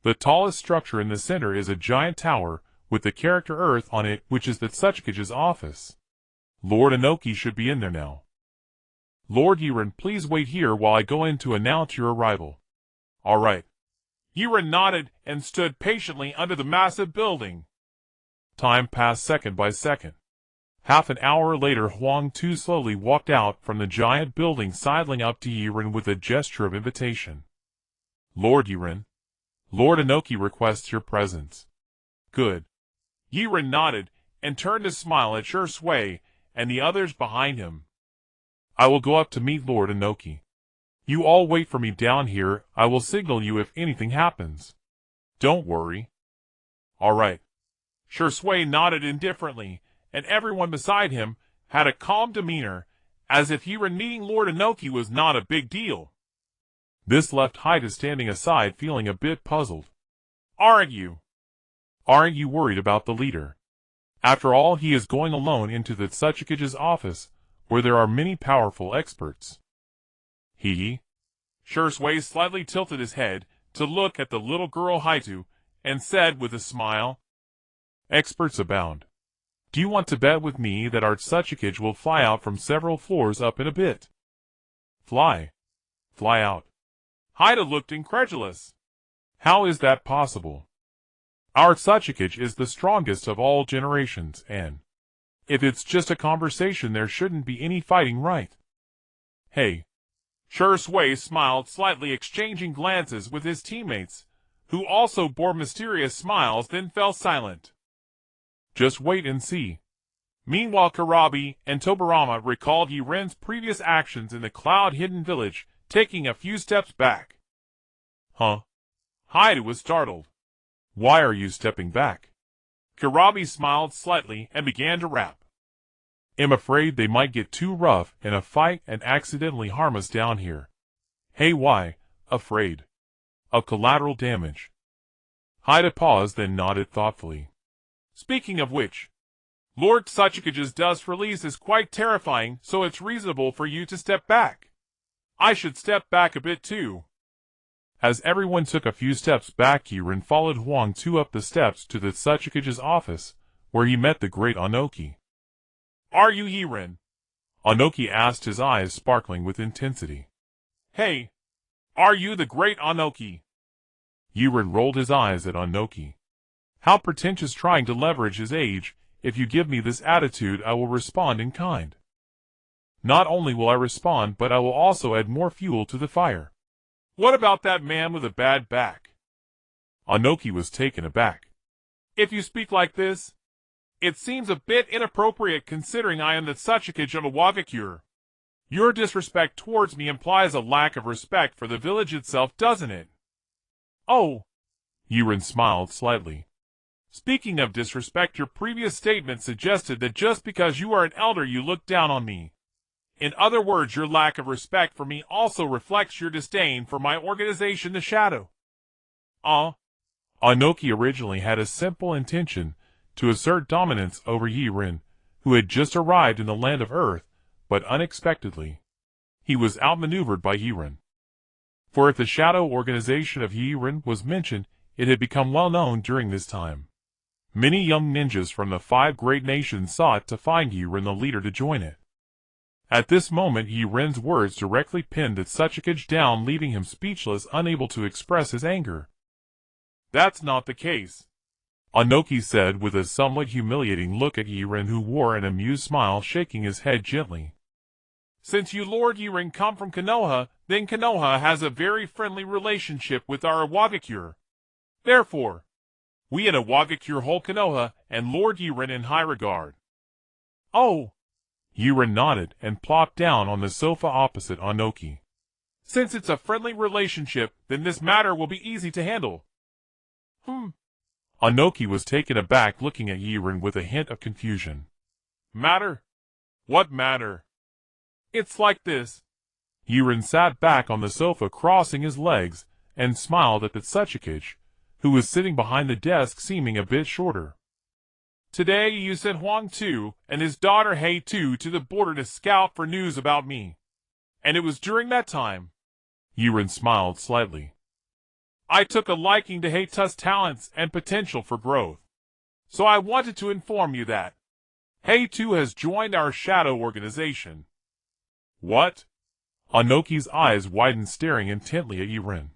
The tallest structure in the center is a giant tower with the character Earth on it, which is the Tsuchikage's office. Lord Inoki should be in there now. Lord Yiren, please wait here while I go in to announce your arrival. All right. Yiren nodded and stood patiently under the massive building. Time passed second by second. Half an hour later, Huang Tu slowly walked out from the giant building, sidling up to Yiren with a gesture of invitation. Lord Yiren, Lord Inoki requests your presence. Good. Yiren nodded and turned to smile at Shui and the others behind him. I will go up to meet Lord Inoki. You all wait for me down here. I will signal you if anything happens. Don't worry. All right. Shui nodded indifferently, and everyone beside him had a calm demeanor, as if Yiren meeting Lord Inoki was not a big deal. This left Hyūga standing aside, feeling a bit puzzled. Aren't you worried about the leader? After all, he is going alone into the Tsuchikage's office, where there are many powerful experts. Shui slightly tilted his head to look at the little girl Hyūga, and said with a smile, Experts abound. Do you want to bet with me that our Tsuchikage will fly out from several floors up in a bit? Fly out. Hyūga looked incredulous. How is that possible? Our Tsuchikage is the strongest of all generations, and if it's just a conversation, there shouldn't be any fighting, right? Hey. Shui smiled slightly, exchanging glances with his teammates, who also bore mysterious smiles, then fell silent. Just wait and see. Meanwhile, Karabi and Tobarama recalled Yiren's previous actions in the cloud-hidden village, taking a few steps back. Huh? Hyūga was startled. Why are you stepping back? Karabi smiled slightly and began to rap. I'm afraid they might get too rough in a fight and accidentally harm us down here. Hey, why afraid of collateral damage? Hyūga paused, then nodded thoughtfully. Speaking of which, Lord Tsuchikage's dust release is quite terrifying, so it's reasonable for you to step back. I should step back a bit too. As everyone took a few steps back, Yiren followed Huang Tu up the steps to the Tsuchikage's office, where he met the great Inoki. Are you Yiren? Onoki asked, his eyes sparkling with intensity. Hey, are you the great Onoki? Yaren rolled his eyes at Onoki. How pretentious, trying to leverage his age. If you give me this attitude, I will respond in kind. Not only will I respond, but I will also add more fuel to the fire. What about that man with a bad back? Onoki was taken aback. If you speak like this, it seems a bit inappropriate considering I am the Tsuchikage of Kumogakure. Your disrespect towards me implies a lack of respect for the village itself, doesn't it? Oh. Yaren smiled slightly. Speaking of disrespect, your previous statement suggested that just because you are an elder you look down on me. In other words, your lack of respect for me also reflects your disdain for my organization, the Shadow. Onoki originally had a simple intention to assert dominance over Yaren, who had just arrived in the land of Earth, but unexpectedly, he was outmaneuvered by Yaren. For if the Shadow organization of Yaren was mentioned, it had become well known during this time. Many young ninjas from the 5 great nations sought to find Yaren, the leader, to join it. At this moment, Yaren's words directly pinned the Tsuchikage down, leaving him speechless, unable to express his anger. That's not the case, Onoki said with a somewhat humiliating look at Yaren, who wore an amused smile, shaking his head gently. Since you Lord Yaren come from Konoha, then Konoha has a very friendly relationship with our Kumogakure. Therefore, we in Kumogakure hold Konoha and Lord Yaren in high regard. Oh! Yaren nodded and plopped down on the sofa opposite Onoki. Since it's a friendly relationship, then this matter will be easy to handle. Onoki was taken aback, looking at Yaren with a hint of confusion. Matter? What matter? It's like this. Yaren sat back on the sofa, crossing his legs, and smiled at the Tsuchikage, who was sitting behind the desk, seeming a bit shorter. Today you sent Huang Tu and his daughter Hei Tu to the border to scout for news about me. And it was during that time. Yaren smiled slightly. I took a liking to Hei Tu's talents and potential for growth. So I wanted to inform you that Hei Tu has joined our Shadow organization. What? Onoki's eyes widened, staring intently at Yaren.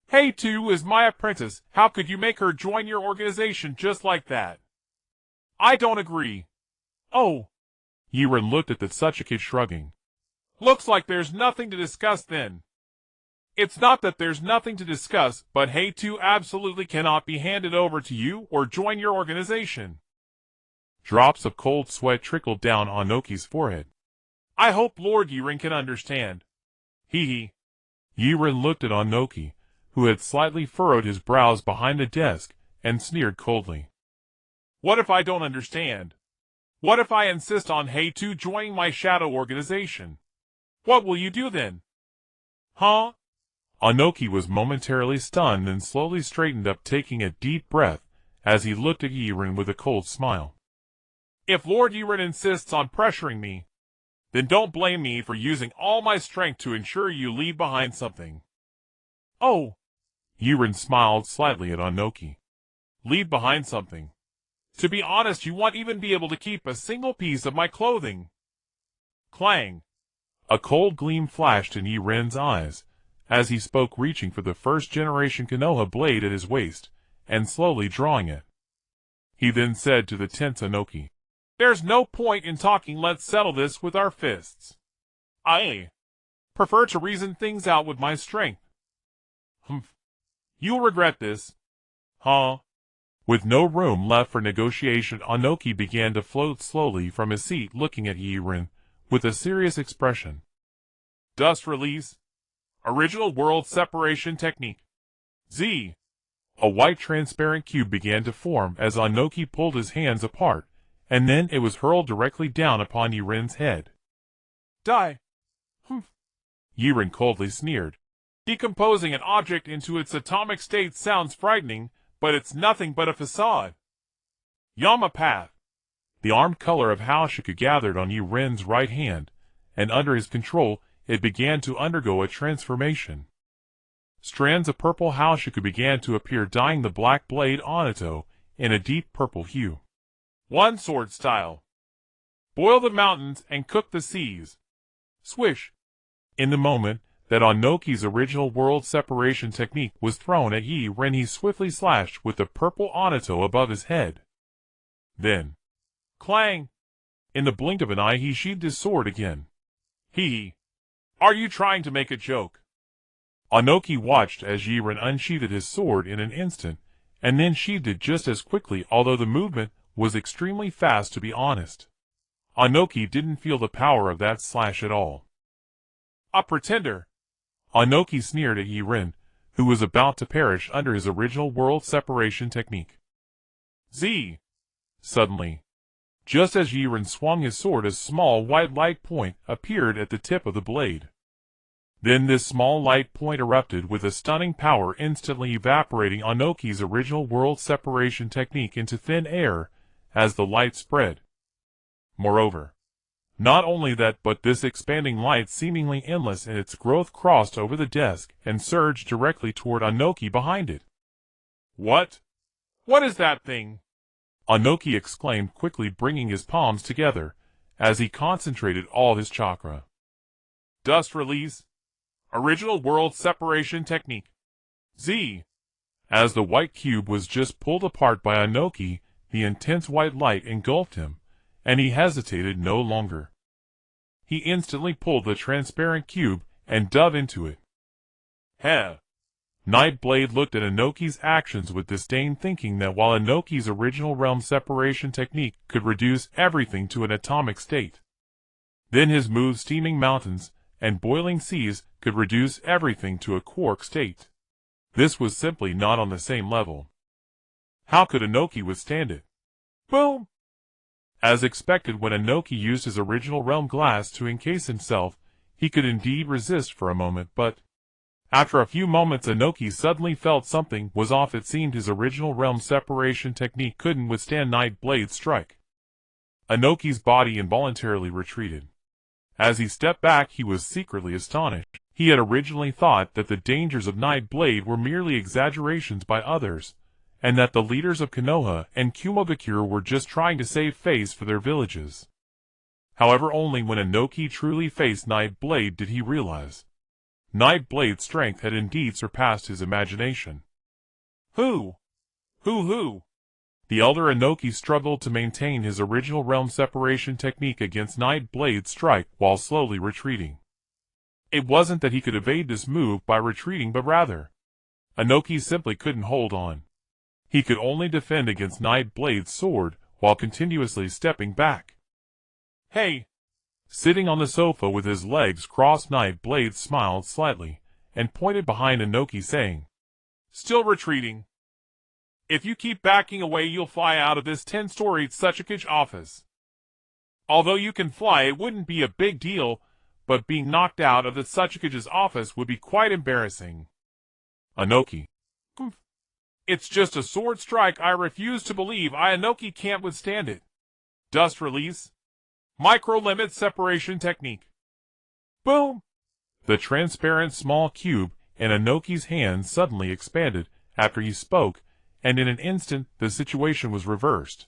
Hei Tu is my apprentice. How could you make her join your organization just like that? I don't agree. Oh. Yaren looked at the Tsuchikage, shrugging. Looks like there's nothing to discuss then. It's not that there's nothing to discuss, but Hei Tu absolutely cannot be handed over to you or join your organization. Drops of cold sweat trickled down Onoki's forehead. I hope Lord Yaren can understand. Hee. Yaren looked at Onoki, who had slightly furrowed his brows behind the desk, and sneered coldly. What if I don't understand? What if I insist on Hei Tu joining my Shadow organization? What will you do then? Huh? Onoki was momentarily stunned, and slowly straightened up, taking a deep breath, as he looked at Yaren with a cold smile. If Lord Yaren insists on pressuring me, then don't blame me for using all my strength to ensure you leave behind something. Oh! Yaren smiled slightly at Onoki. Leave behind something. To be honest, you won't even be able to keep a single piece of my clothing. Clang! A cold gleam flashed in Yaren's eyes, as he spoke, reaching for the First Generation Konoha blade at his waist, and slowly drawing it. He then said to the tense Onoki, There's no point in talking, let's settle this with our fists. I prefer to reason things out with my strength. Humph. You'll regret this. Huh? With no room left for negotiation, Onoki began to float slowly from his seat, looking at Yaren with a serious expression. Dust release. Original world separation technique. Z. A white transparent cube began to form as Onoki pulled his hands apart, and then it was hurled directly down upon Yaren's head. Die. Humph. Yaren coldly sneered. Decomposing an object into its atomic state sounds frightening, but it's nothing but a facade. Yama Path. The armed color of Hyūga gathered on Yaren's right hand, and under his control, it began to undergo a transformation. Strands of purple Hyūga began to appear, dyeing the black blade Onato in a deep purple hue. One sword style. boil the mountains and cook the seas. Swish. In the moment that Onoki's original world separation technique was thrown at Yaren, he swiftly slashed with the purple Onato above his head. Then, clang! In the blink of an eye, he sheathed his sword again. Are you trying to make a joke? Onoki watched as Yaren unsheathed his sword in an instant, and then sheathed it just as quickly, although the movement was extremely fast, to be honest. Onoki didn't feel the power of that slash at all. A pretender! Onoki sneered at Yaren, who was about to perish under his original world separation technique. Suddenly, just as Yaren swung his sword, a small white light point appeared at the tip of the blade. Then this small light point erupted with a stunning power, instantly evaporating Onoki's original world separation technique into thin air as the light spread. Moreover, not only that, but this expanding light, seemingly endless in its growth, crossed over the desk and surged directly toward Onoki behind it. What? What is that thing? Onoki exclaimed, quickly bringing his palms together as he concentrated all his chakra. Dust release. Original world separation technique. As the white cube was just pulled apart by Onoki, the intense white light engulfed him, and he hesitated no longer. He instantly pulled the transparent cube and dove into it. Heh! Nightblade looked at Onoki's actions with disdain, thinking that while Onoki's original realm separation technique could reduce everything to an atomic state, then his moves steaming mountains and boiling seas could reduce everything to a quark state. This was simply not on the same level. How could Onoki withstand it? Boom! As expected, when Onoki used his original realm glass to encase himself, he could indeed resist for a moment, but after a few moments Onoki suddenly felt something was off. It seemed his original realm separation technique couldn't withstand Nightblade's strike. Onoki's body involuntarily retreated. As he stepped back, he was secretly astonished. He had originally thought that the dangers of Nightblade were merely exaggerations by others, and that the leaders of Konoha and Kumogakure were just trying to save face for their villages. However, only when Onoki truly faced Nightblade did he realize Nightblade's strength had indeed surpassed his imagination. Who? The elder Onoki struggled to maintain his original realm separation technique against Nightblade's strike while slowly retreating. It wasn't that he could evade this move by retreating, but rather, Onoki simply couldn't hold on. He could only defend against Nightblade's sword while continuously stepping back. Hey! Sitting on the sofa with his legs crossed, Nightblade smiled slightly and pointed behind Onoki, saying, Still retreating. If you keep backing away, you'll fly out of this 10-storied Suchikage office. Although you can fly, it wouldn't be a big deal, but being knocked out of the Suchikage's office would be quite embarrassing. Onoki. It's just a sword strike. I refuse to believe Onoki can't withstand it. Dust release. Micro-limit separation technique. Boom! The transparent small cube in Onoki's hand suddenly expanded after he spoke, and in an instant the situation was reversed.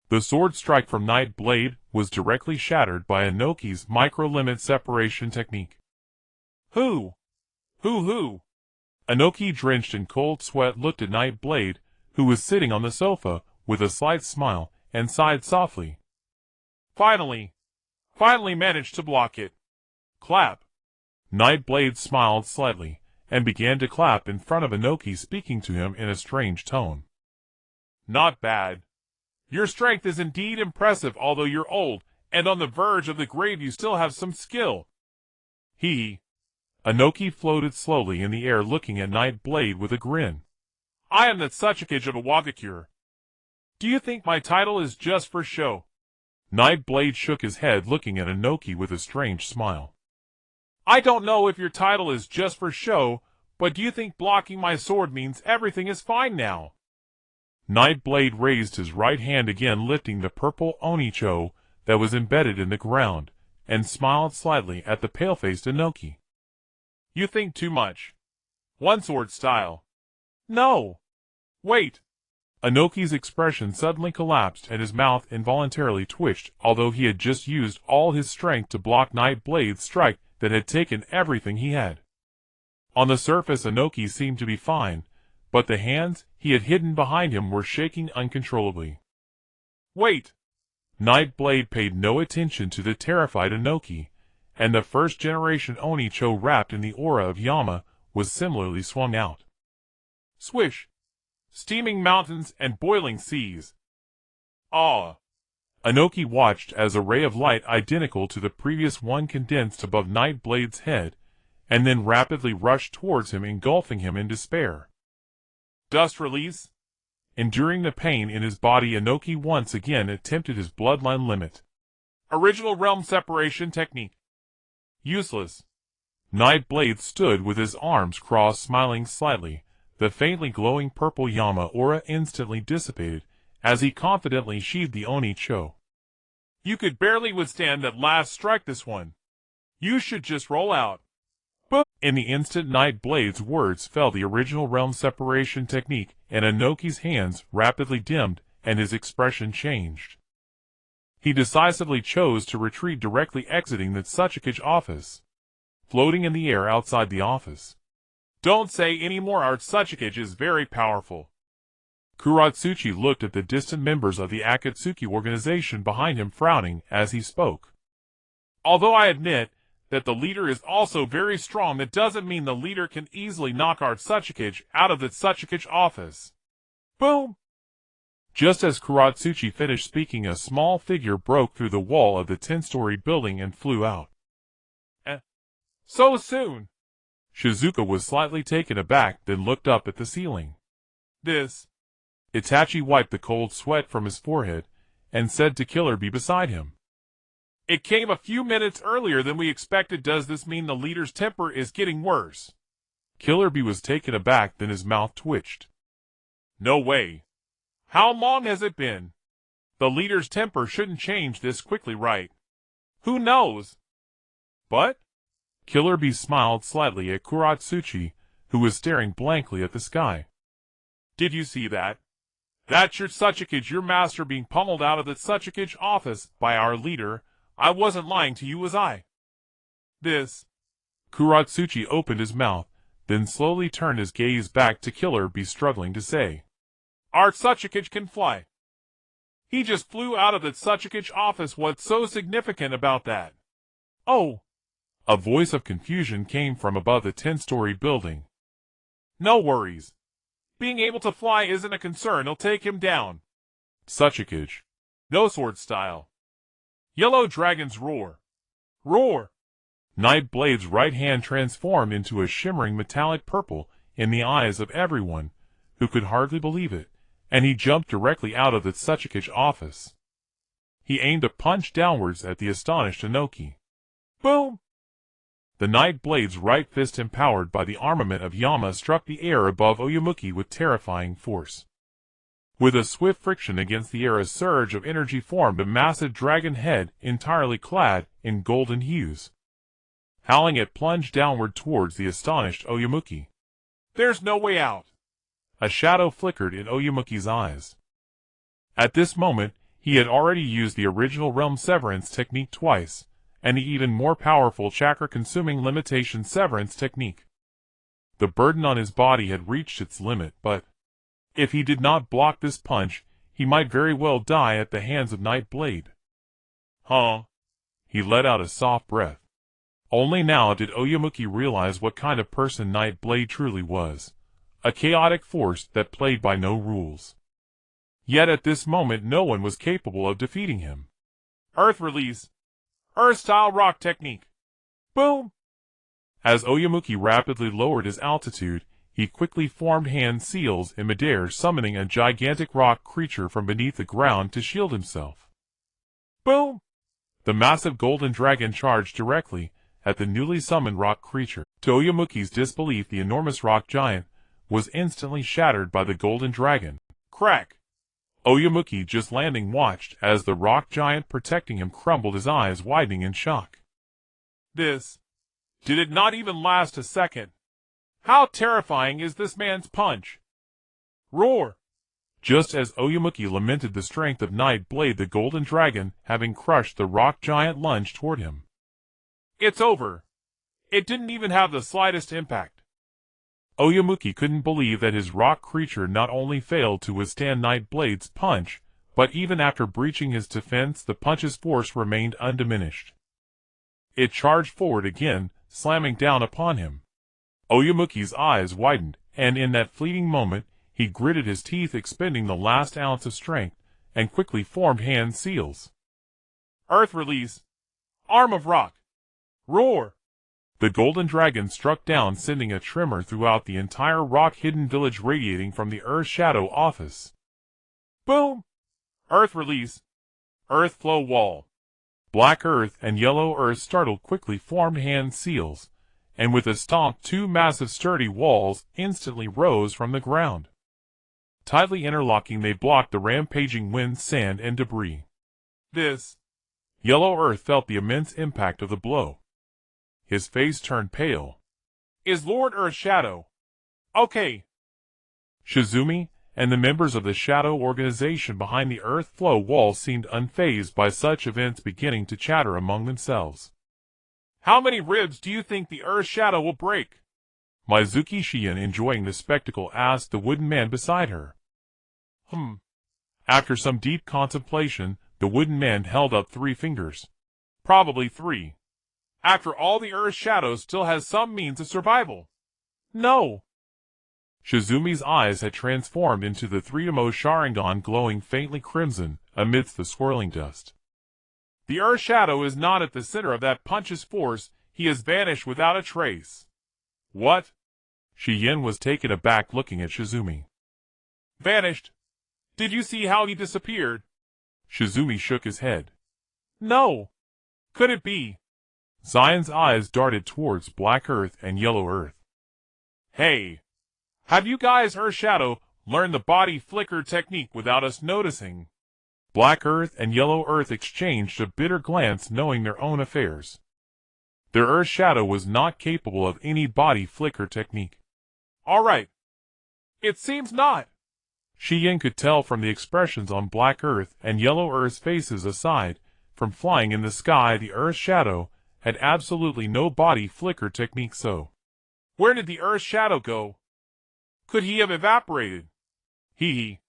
The sword strike from Nightblade was directly shattered by Onoki's micro-limit separation technique. Who? Onoki, drenched in cold sweat, looked at Nightblade, who was sitting on the sofa, with a slight smile, and sighed softly. Finally managed to block it. Clap. Nightblade smiled slightly, and began to clap in front of Onoki, speaking to him in a strange tone. Not bad. Your strength is indeed impressive. Although you're old and on the verge of the grave, you still have some skill. Onoki floated slowly in the air, looking at Nightblade with a grin. I am the Suchikage of Kumogakure. Do you think my title is just for show? Nightblade shook his head, looking at Onoki with a strange smile. I don't know if your title is just for show, but do you think blocking my sword means everything is fine now? Nightblade raised his right hand again, lifting the purple onicho that was embedded in the ground, and smiled slightly at the pale-faced Onoki. You think too much. One sword style. No. Wait. Inoki's expression suddenly collapsed and his mouth involuntarily twitched, although he had just used all his strength to block Nightblade's strike that had taken everything he had. On the surface Inoki seemed to be fine, but the hands he had hidden behind him were shaking uncontrollably. Wait! Nightblade paid no attention to the terrified Inoki, and the first generation Oni Cho wrapped in the aura of Yama was similarly swung out. Swish! Steaming mountains and boiling seas. Ah! Inoki watched as a ray of light identical to the previous one condensed above Nightblade's head, and then rapidly rushed towards him, engulfing him in despair. Dust release? Enduring the pain in his body, Inoki once again attempted his bloodline limit. Original realm separation technique. Useless. Nightblade stood with his arms crossed, smiling slightly. The faintly glowing purple Yama aura instantly dissipated as he confidently sheathed the Oni Cho. You could barely withstand that last strike, this one. You should just roll out. But in the instant Nightblade's words fell, the original realm separation technique and Inoki's hands rapidly dimmed and his expression changed. He decisively chose to retreat, directly exiting the Tsuchikage office, floating in the air outside the office. Don't say any more, our Tsuchikage is very powerful. Kuratsuchi looked at the distant members of the Akatsuki organization behind him, frowning as he spoke. Although I admit that the leader is also very strong, that doesn't mean the leader can easily knock our Tsuchikage out of the Tsuchikage office. Boom! Just as Kuratsuchi finished speaking, a small figure broke through the wall of the 10-story building and flew out. So soon? Shizuka was slightly taken aback, then looked up at the ceiling. This. Itachi wiped the cold sweat from his forehead and said to Killer Bee beside him. It came a few minutes earlier than we expected. Does this mean the leader's temper is getting worse? Killer Bee was taken aback, then his mouth twitched. No way. How long has it been? The leader's temper shouldn't change this quickly, right? Who knows? But? Killer Bee smiled slightly at Kuratsuchi, who was staring blankly at the sky. Did you see that? That's your Tsuchikage, your master, being pummeled out of the Tsuchikage office by our leader. I wasn't lying to you, was I? This. Kuratsuchi opened his mouth, then slowly turned his gaze back to Killer Bee, struggling to say. Our Tsuchikage can fly. He just flew out of the Tsuchikage office. What's so significant about that? Oh! A voice of confusion came from above the 10-story building. No worries. Being able to fly isn't a concern. He'll take him down. Tsuchikage. No sword style. Yellow dragons roar. Roar! Nightblade's right hand transformed into a shimmering metallic purple in the eyes of everyone, who could hardly believe it, and he jumped directly out of the Tsuchikage office. He aimed a punch downwards at the astonished Inoki. Boom! The Nightblade's right fist, empowered by the armament of Yama, struck the air above Oyumuki with terrifying force. With a swift friction against the air, a surge of energy formed a massive dragon head entirely clad in golden hues. Howling, it plunged downward towards the astonished Oyumuki. There's no way out. A shadow flickered in Oyumuki's eyes. At this moment, he had already used the original realm severance technique twice, and the even more powerful chakra-consuming limitation severance technique. The burden on his body had reached its limit, but if he did not block this punch, he might very well die at the hands of Nightblade. Huh? He let out a soft breath. Only now did Oyumuki realize what kind of person Nightblade truly was. A chaotic force that played by no rules. Yet at this moment no one was capable of defeating him. Earth release. Earth-style rock technique. Boom! As Oyumuki rapidly lowered his altitude, he quickly formed hand seals in midair, summoning a gigantic rock creature from beneath the ground to shield himself. Boom! The massive golden dragon charged directly at the newly summoned rock creature. To Oyumuki's disbelief, the enormous rock giant was instantly shattered by the golden dragon. Crack! Oyumuki, just landing, watched as the rock giant protecting him crumbled, his eyes widening in shock. This. Did it not even last a second? How terrifying is this man's punch? Roar! just as Oyumuki lamented the strength of Nightblade the Golden Dragon having crushed the rock giant lunged toward him. It's over. It didn't even have the slightest impact. Oyumuki couldn't believe that his rock creature not only failed to withstand Nightblade's punch, but even after breaching his defense the punch's force remained undiminished. It charged forward again, slamming down upon him. Oyumuki's eyes widened, and in that fleeting moment, he gritted his teeth, expending the last ounce of strength, and quickly formed hand seals. Earth release. Arm of rock. Roar. The Golden Dragon struck down, sending a tremor throughout the entire rock-hidden village radiating from the Earth Shadow office. Boom. Earth release. Earth flow wall. Black Earth and Yellow Earth startled quickly formed hand seals, and with a stomp 2 massive sturdy walls instantly rose from the ground. Tightly interlocking they blocked the rampaging wind, sand, and debris. This. Yellow Earth felt the immense impact of the blow. His face turned pale. Is Lord Earth Shadow. Okay. Shizumi and the members of the Shadow organization behind the Earth Flow wall seemed unfazed by such events, beginning to chatter among themselves. How many ribs do you think the Earth Shadow will break? Mizuki Shion, enjoying the spectacle, asked the wooden man beside her. After some deep contemplation, the wooden man held up 3 fingers. Probably 3. After all, the Earth Shadow still has some means of survival. No. Shizumi's eyes had transformed into the 3-mo Sharingan, glowing faintly crimson amidst the swirling dust. The Earth Shadow is not at the center of that punch's force. He has vanished without a trace. What? Shiyen was taken aback, looking at Shizumi. Vanished? Did you see how he disappeared? Shizumi shook his head. No. Could it be? Zion's eyes darted towards Black Earth and Yellow Earth. Hey. Have you guys Earth Shadow learned the body flicker technique without us noticing? Black Earth and Yellow Earth exchanged a bitter glance, knowing their own affairs. Their Earth Shadow was not capable of any body flicker technique. All right. It seems not. Shiyen could tell from the expressions on Black Earth and Yellow Earth's faces. Aside from flying in the sky, the Earth Shadow had absolutely no body flicker technique. So, where did the Earth Shadow go? Could he have evaporated? Hee.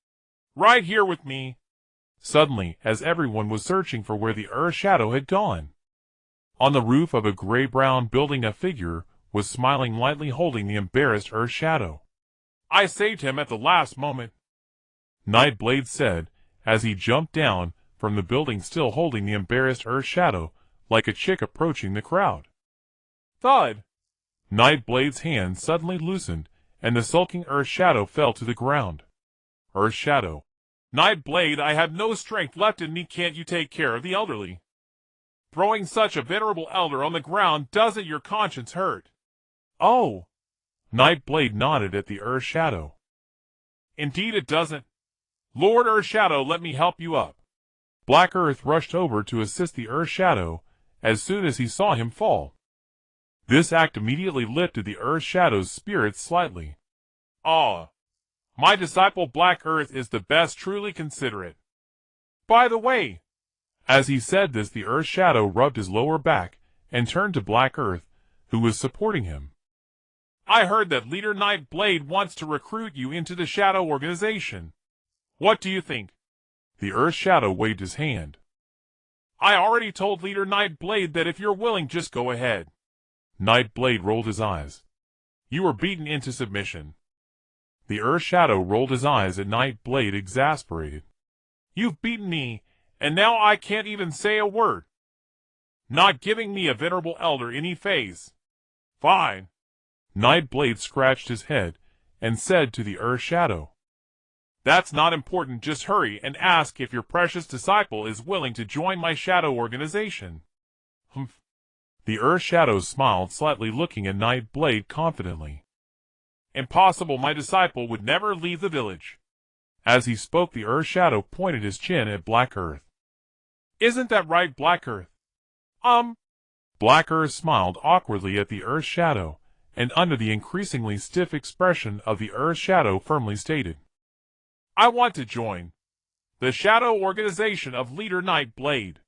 Right here with me. Suddenly, as everyone was searching for where the Earth Shadow had gone, on the roof of a gray-brown building a figure was smiling lightly, holding the embarrassed Earth Shadow. I saved him at the last moment, Nightblade said, as he jumped down from the building, still holding the embarrassed Earth Shadow, like a chick approaching the crowd. Thud! Nightblade's hand suddenly loosened, and the sulking Earth Shadow fell to the ground. Earth Shadow. Nightblade, I have no strength left in me. Can't you take care of the elderly? Throwing such a venerable elder on the ground, doesn't your conscience hurt? Oh! Nightblade nodded at the Earth Shadow. Indeed it doesn't. Lord Earth Shadow, let me help you up. Black Earth rushed over to assist the Earth Shadow as soon as he saw him fall. This act immediately lifted the Earth Shadow's spirits slightly. Ah, my disciple Black Earth is the best, truly considerate. By the way, as he said this, the Earth Shadow rubbed his lower back and turned to Black Earth, who was supporting him. I heard that Leader Nightblade wants to recruit you into the Shadow organization. What do you think? The Earth Shadow waved his hand. I already told Leader Nightblade that if you're willing, just go ahead. Nightblade rolled his eyes. You were beaten into submission. The Earth Shadow rolled his eyes at Nightblade, exasperated. You've beaten me, and now I can't even say a word. Not giving me a venerable elder any phase. Fine. Nightblade scratched his head and said to the Earth Shadow, That's not important, just hurry and ask if your precious disciple is willing to join my Shadow organization. Humph. The Earth Shadow smiled slightly, looking at Nightblade confidently. Impossible, my disciple would never leave the village. As he spoke, the Earth Shadow pointed his chin at Black Earth. Isn't that right, Black Earth? Black Earth smiled awkwardly at the Earth Shadow, and under the increasingly stiff expression of the Earth Shadow firmly stated, I want to join the shadow organization of Leader Night Blade.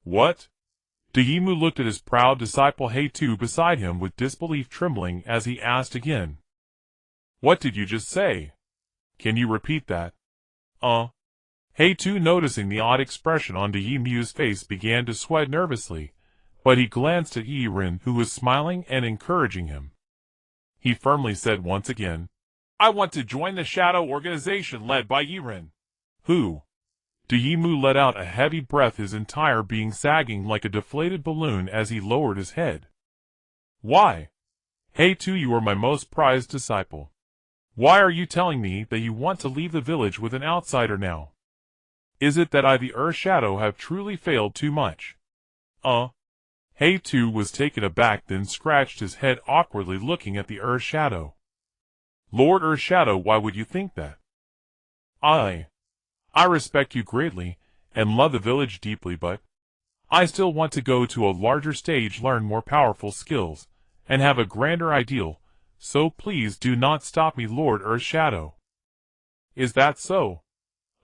What? Dayimu looked at his proud disciple Heitu beside him with disbelief trembling as he asked again. What did you just say? Can you repeat that? Heitu, noticing the odd expression on Dayimu's face, began to sweat nervously, but he glanced at Yaren, who was smiling and encouraging him. He firmly said once again, I want to join the shadow organization led by Yaren. Who? Dayimu let out a heavy breath, his entire being sagging like a deflated balloon as he lowered his head. Why? Heitu, you are my most prized disciple. Why are you telling me that you want to leave the village with an outsider now? Is it that I, the Earth Shadow, have truly failed too much? Heitu was taken aback, then scratched his head awkwardly, looking at the Earth Shadow. Lord Earth Shadow, why would you think that? I respect you greatly, and love the village deeply, but I still want to go to a larger stage, learn more powerful skills, and have a grander ideal, so please do not stop me, Lord Earth Shadow. Is that so?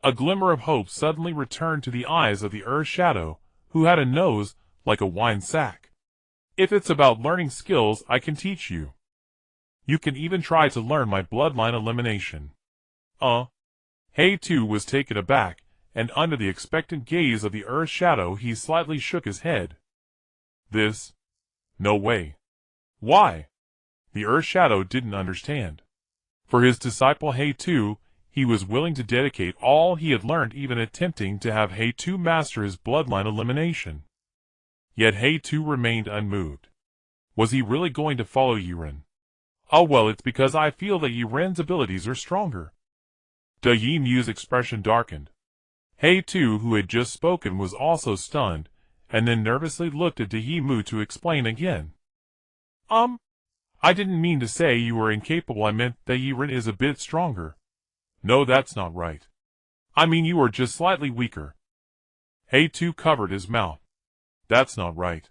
A glimmer of hope suddenly returned to the eyes of the Earth Shadow, who had a nose like a wine sack. If it's about learning skills, I can teach you. You can even try to learn my bloodline elimination. Heitu was taken aback, and under the expectant gaze of the Earth Shadow he slightly shook his head. This? No way. Why? The Earth Shadow didn't understand. For his disciple Heitu, he was willing to dedicate all he had learned, even attempting to have Heitu master his bloodline elimination. Yet Heitu remained unmoved. Was he really going to follow Yaren? Oh well, it's because I feel that Yaren's abilities are stronger. Dayimu's expression darkened. Heitu, who had just spoken, was also stunned, and then nervously looked at Dayimu to explain again. I didn't mean to say you were incapable, I meant that Yaren is a bit stronger. No, that's not right. I mean you are just slightly weaker. Heitu covered his mouth. That's not right.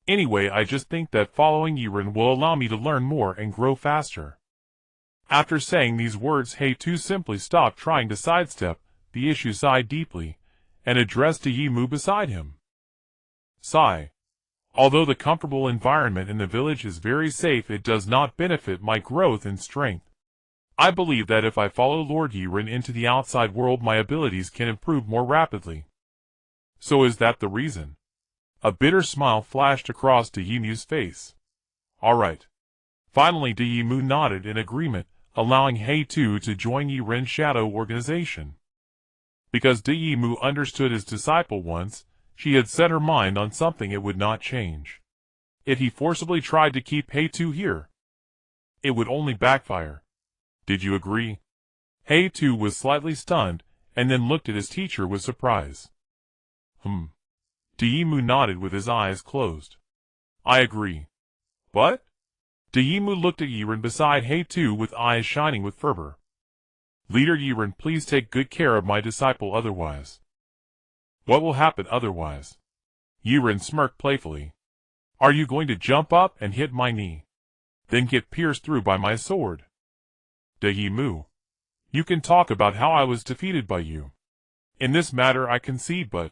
Anyway, I just think that following Yaren will allow me to learn more and grow faster. After saying these words, Heitu simply stopped trying to sidestep the issue, sighed deeply, and addressed Dayimu beside him. Sigh. Although the comfortable environment in the village is very safe, it does not benefit my growth and strength. I believe that if I follow Lord Yaren into the outside world, my abilities can improve more rapidly. So is that the reason? A bitter smile flashed across Dayimu's face. All right. Finally Dayimu nodded in agreement, allowing Heitu to join Yaren's shadow organization. Because Dayimu understood his disciple once, she had set her mind on something it would not change. If he forcibly tried to keep Heitu here, it would only backfire. Did you agree? Heitu was slightly stunned, and then looked at his teacher with surprise. Dayimu nodded with his eyes closed. I agree. But? Dayimu looked at Yaren beside Heitu with eyes shining with fervor. Leader Yaren, please take good care of my disciple, otherwise. What will happen otherwise? Yaren smirked playfully. Are you going to jump up and hit my knee? Then get pierced through by my sword? Dayimu, you can talk about how I was defeated by you. In this matter I concede, but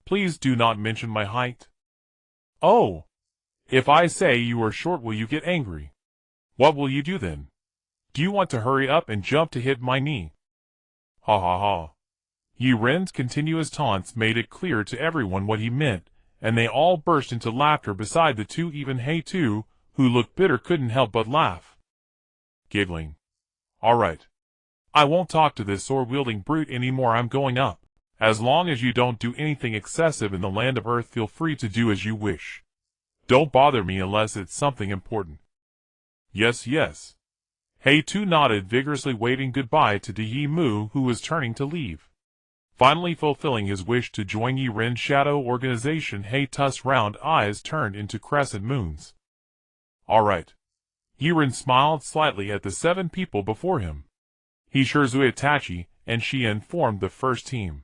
please do not mention my height. Oh, if I say you are short, will you get angry? What will you do then? Do you want to hurry up and jump to hit my knee? Ha ha ha. Yaren's continuous taunts made it clear to everyone what he meant, and they all burst into laughter beside the two. Even Heitu, who looked bitter, couldn't help but laugh. Giggling. All right. I won't talk to this sword-wielding brute anymore. I'm going up. As long as you don't do anything excessive in the land of Earth, feel free to do as you wish. Don't bother me unless it's something important. Yes, yes. Heitu nodded vigorously, waving goodbye to Dayimu, who was turning to leave. Finally fulfilling his wish to join Yaren's shadow organization, Heitu's round eyes turned into crescent moons. All right. Yaren smiled slightly at the 7 people before him. He, Shirzue, Itachi, and Shien formed the first team.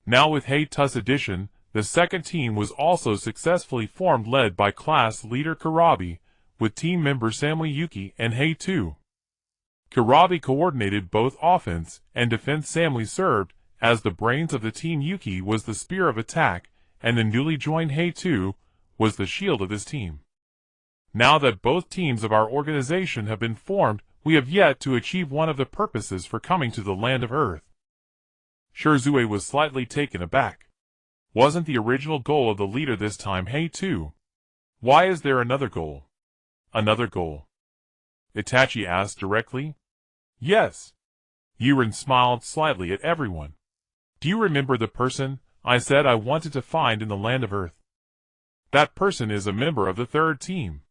Now with Heitu's addition, the second team was also successfully formed, led by class leader Kurabi, with team members Samui, Yuki, and Heitu. Kurabi coordinated both offense and defense. Samui served as the brains of the team. Yuki was the spear of attack, and the newly joined Heitu was the shield of his team. Now that both teams of our organization have been formed, we have yet to achieve one of the purposes for coming to the land of Earth. Shirzue was slightly taken aback. Wasn't the original goal of the leader this time Heitu? Why is there another goal? Another goal? Itachi asked directly. Yes. Yaren smiled slightly at everyone. Do you remember the person I said I wanted to find in the land of Earth? That person is a member of the third team.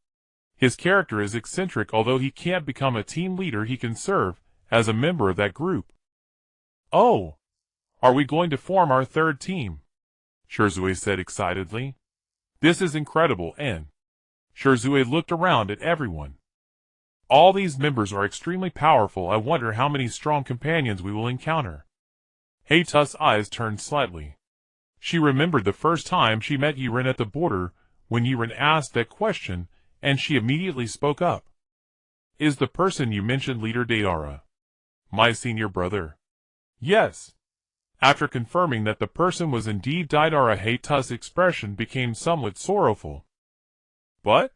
His character is eccentric. Although he can't become a team leader, he can serve as a member of that group. Oh, are we going to form our third team? Shirzue said excitedly. This is incredible. And Shirzue looked around at everyone. All these members are extremely powerful. I wonder how many strong companions we will encounter. Heitu's eyes turned slightly. She remembered the first time she met Yaren at the border, when Yaren asked that question, and she immediately spoke up. Is the person you mentioned leader Deidara? My senior brother? Yes. After confirming that the person was indeed Deidara, Heitu's expression became somewhat sorrowful. But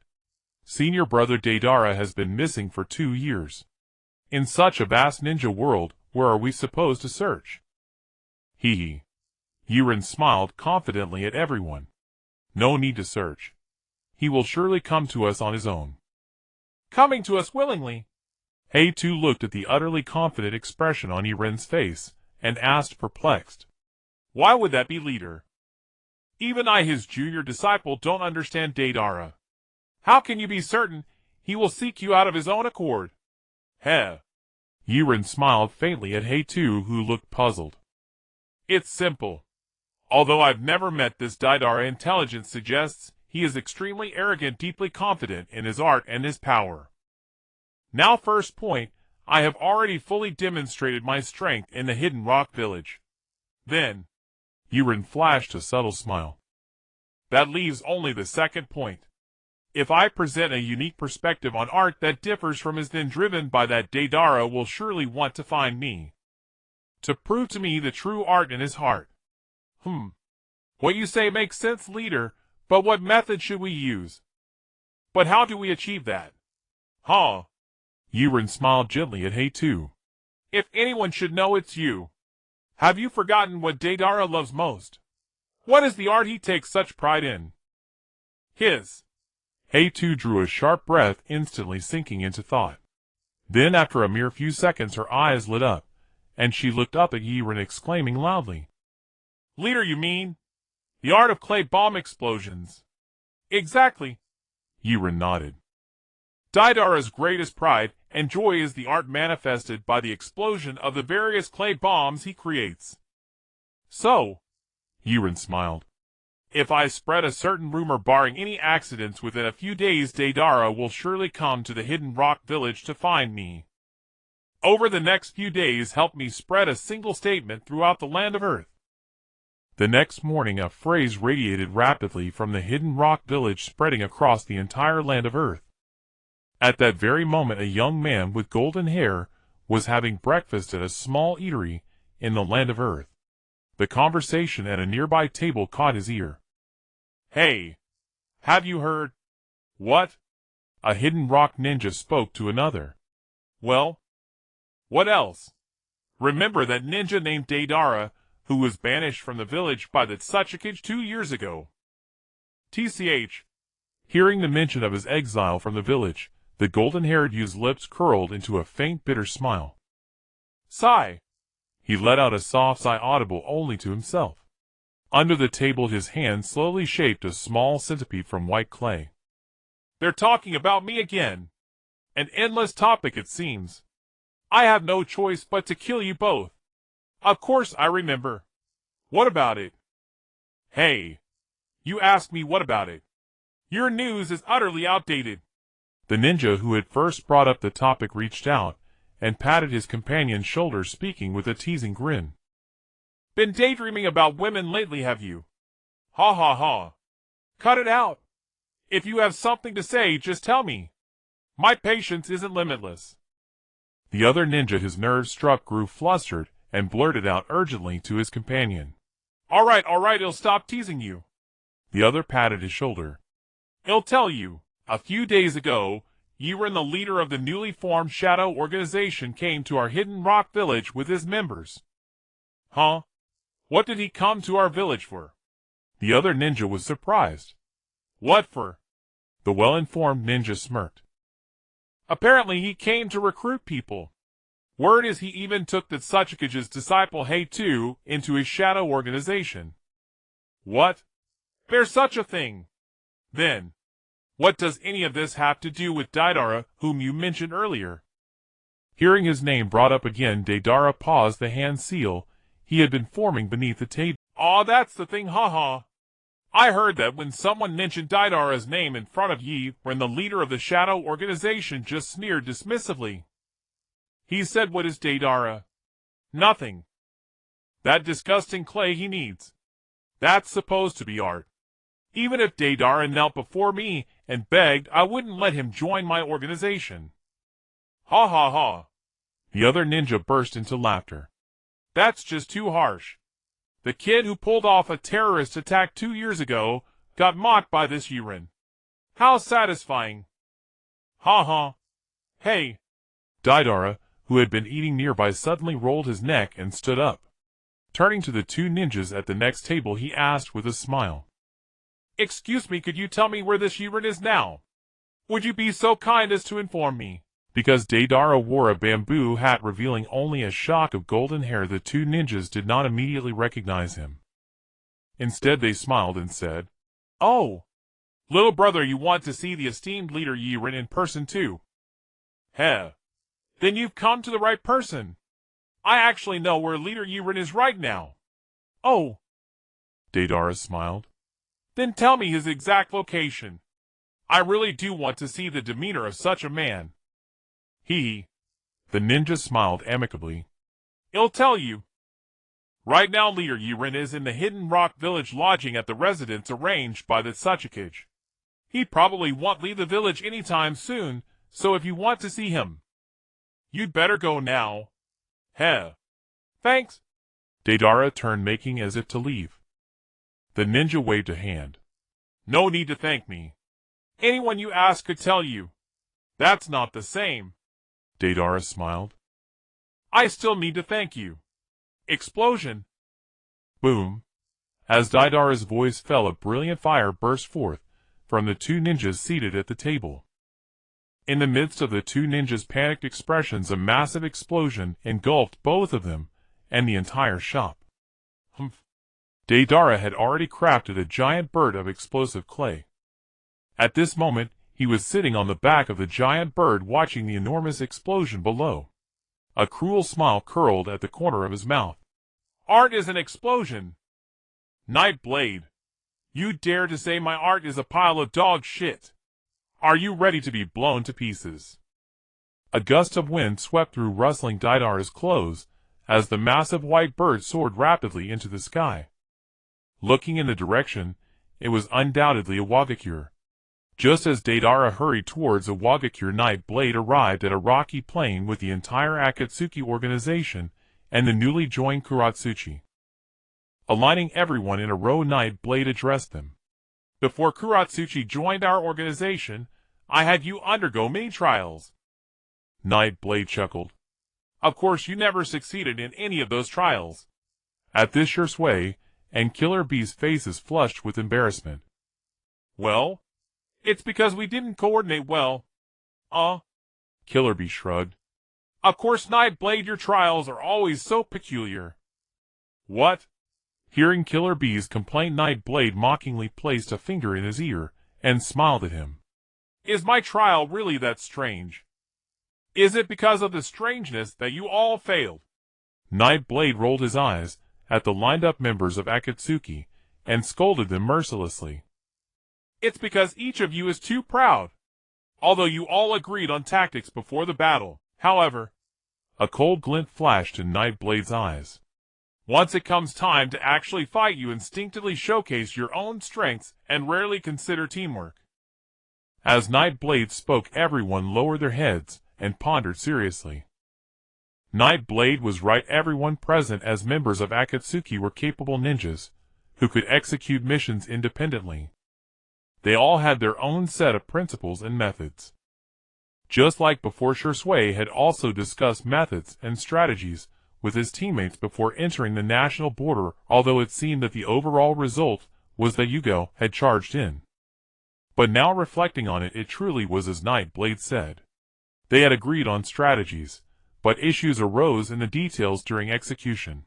senior brother Deidara has been missing for 2 years. In such a vast ninja world, where are we supposed to search? Hee. Yaren smiled confidently at everyone. No need to search. He will surely come to us on his own. Coming to us willingly. Heitu looked at the utterly confident expression on Yaren's face, and asked perplexed. Why would that be, leader? Even I, his junior disciple, don't understand Deidara. How can you be certain he will seek you out of his own accord? Heh. Yaren smiled faintly at Heitu, who looked puzzled. It's simple. Although I've never met this Deidara, intelligence suggests he is extremely arrogant, deeply confident in his art and his power. Now, first point, I have already fully demonstrated my strength in the Hidden Rock Village. Then, Yaren flashed a subtle smile. That leaves only the second point. If I present a unique perspective on art that differs from his, then driven by that, Deidara will surely want to find me, to prove to me the true art in his heart. What you say makes sense, leader, but what method should we use? But how do we achieve that? Yaren smiled gently at Heitu. If anyone should know, it's you. Have you forgotten what Deidara loves most? What is the art he takes such pride in? His. Heitu drew a sharp breath, instantly sinking into thought. Then, after a mere few seconds, her eyes lit up, and she looked up at Yaren, exclaiming loudly. Leader, you mean the art of clay bomb explosions? Exactly. Yaren nodded. Deidara's greatest pride and joy is the art manifested by the explosion of the various clay bombs he creates. So, Yaren smiled, if I spread a certain rumor, barring any accidents, within a few days Deidara will surely come to the Hidden Rock Village to find me. Over the next few days, help me spread a single statement throughout the land of Earth. The next morning, a phrase radiated rapidly from the Hidden Rock Village, spreading across the entire land of Earth. At that very moment, a young man with golden hair was having breakfast at a small eatery in the land of Earth. The conversation at a nearby table caught his ear. Hey, have you heard? What? A Hidden Rock ninja spoke to another. Well, what else? Remember that ninja named Deidara, who was banished from the village by the Tsuchikage 2 years ago? TCH. Hearing the mention of his exile from the village, the golden-haired youth's lips curled into a faint, bitter smile. Sigh. He let out a soft sigh, audible only to himself. Under the table, his hand slowly shaped a small centipede from white clay. They're talking about me again. An endless topic, it seems. I have no choice but to kill you both. Of course I remember. What about it? Hey, you asked me what about it. Your news is utterly outdated. The ninja who had first brought up the topic reached out and patted his companion's shoulder, speaking with a teasing grin. Been daydreaming about women lately, have you? Ha ha ha. Cut it out. If you have something to say, just tell me. My patience isn't limitless. The other ninja, his nerves struck, grew flustered and blurted out urgently to his companion. All right, he'll stop teasing you. The other patted his shoulder. He'll tell you, a few days ago, Yaren, the leader of the newly formed shadow organization, came to our hidden rock village with his members. Huh? What did he come to our village for? The other ninja was surprised. What for? The well-informed ninja smirked. Apparently he came to recruit people. Word is he even took the Tsuchikage's disciple Heitu into his shadow organization. What? There's such a thing. Then, what does any of this have to do with Deidara, whom you mentioned earlier? Hearing his name brought up again, Deidara paused the hand seal he had been forming beneath the table. Aw, that's the thing, haha. I heard that when someone mentioned Deidara's name in front of Yaren, the leader of the shadow organization, just sneered dismissively. He said, what is Deidara? Nothing. That disgusting clay he needs. That's supposed to be art. Even if Deidara knelt before me and begged, I wouldn't let him join my organization. Ha ha ha. The other ninja burst into laughter. That's just too harsh. The kid who pulled off a terrorist attack 2 years ago got mocked by this Yaren. How satisfying. Ha ha. Hey. Deidara, who had been eating nearby, suddenly rolled his neck and stood up. Turning to the two ninjas at the next table, he asked with a smile. Excuse me, could you tell me where this Yaren is now? Would you be so kind as to inform me? Because Deidara wore a bamboo hat revealing only a shock of golden hair, the two ninjas did not immediately recognize him. Instead, they smiled and said, Oh, little brother, you want to see the esteemed leader Yaren in person too? Heh. Then you've come to the right person. I actually know where leader Yaren is right now. Oh. Deidara smiled. Then tell me his exact location. I really do want to see the demeanor of such a man. The ninja smiled amicably. He'll tell you. Right now, leader Yaren is in the hidden rock village, lodging at the residence arranged by the Tsuchikage. He probably won't leave the village anytime soon, so if you want to see him, you'd better go now. Heh. Thanks. Deidara turned, making as if to leave. The ninja waved a hand. No need to thank me. Anyone you ask could tell you. That's not the same. Deidara smiled. I still need to thank you. Explosion. Boom. As Deidara's voice fell, a brilliant fire burst forth from the two ninjas seated at the table. In the midst of the two ninjas' panicked expressions, a massive explosion engulfed both of them and the entire shop. Humph. Deidara had already crafted a giant bird of explosive clay. At this moment, he was sitting on the back of the giant bird, watching the enormous explosion below. A cruel smile curled at the corner of his mouth. Art is an explosion. Nightblade, you dare to say my art is a pile of dog shit? Are you ready to be blown to pieces? A gust of wind swept through, rustling Deidara's clothes as the massive white bird soared rapidly into the sky. Looking in the direction, it was undoubtedly a Kumogakure. Just as Deidara hurried towards a Kumogakure, Nightblade arrived at a rocky plain with the entire Akatsuki organization and the newly joined Kuratsuchi. Aligning everyone in a row, Nightblade addressed them. Before Kuratsuchi joined our organization, I had you undergo many trials. Nightblade chuckled. Of course, you never succeeded in any of those trials. At this, Shursui and Killer Bee's faces flushed with embarrassment. Well, it's because we didn't coordinate well. Killer Bee shrugged. Of course, Nightblade, your trials are always so peculiar. What? Hearing Killer Bee's complaint, Nightblade mockingly placed a finger in his ear and smiled at him. Is my trial really that strange? Is it because of the strangeness that you all failed? Nightblade rolled his eyes at the lined-up members of Akatsuki and scolded them mercilessly. It's because each of you is too proud. Although you all agreed on tactics before the battle, however, a cold glint flashed in Nightblade's eyes. Once it comes time to actually fight, you instinctively showcase your own strengths and rarely consider teamwork. As Nightblade spoke, everyone lowered their heads and pondered seriously. Nightblade was right. Everyone present as members of Akatsuki were capable ninjas, who could execute missions independently. They all had their own set of principles and methods. Just like before, Shursui had also discussed methods and strategies with his teammates before entering the national border, although it seemed that the overall result was that Hyūga had charged in. But now reflecting on it, it truly was as Nightblade said. They had agreed on strategies, but issues arose in the details during execution.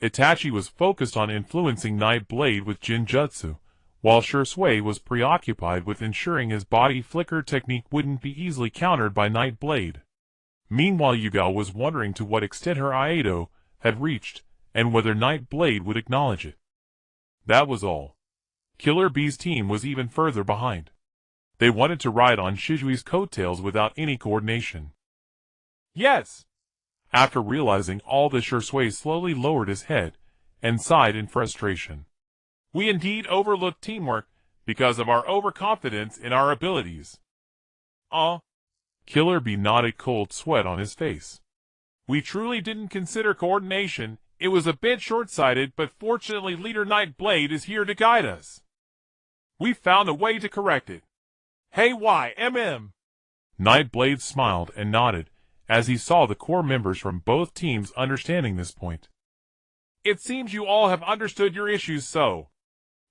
Itachi was focused on influencing Nightblade with Jinjutsu, while Shursui was preoccupied with ensuring his body flicker technique wouldn't be easily countered by Nightblade. Meanwhile, Hyūga was wondering to what extent her Aido had reached, and whether Nightblade would acknowledge it. That was all. Killer Bee's team was even further behind. They wanted to ride on Shijui's coattails without any coordination. Yes! After realizing all this, Shursui slowly lowered his head and sighed in frustration. We indeed overlooked teamwork because of our overconfidence in our abilities. Killer Bee nodded, cold sweat on his face. We truly didn't consider coordination. It was a bit short-sighted, but fortunately Leader Nightblade is here to guide us. We found a way to correct it. Hey, Nightblade smiled and nodded as he saw the core members from both teams understanding this point. It seems you all have understood your issues, so.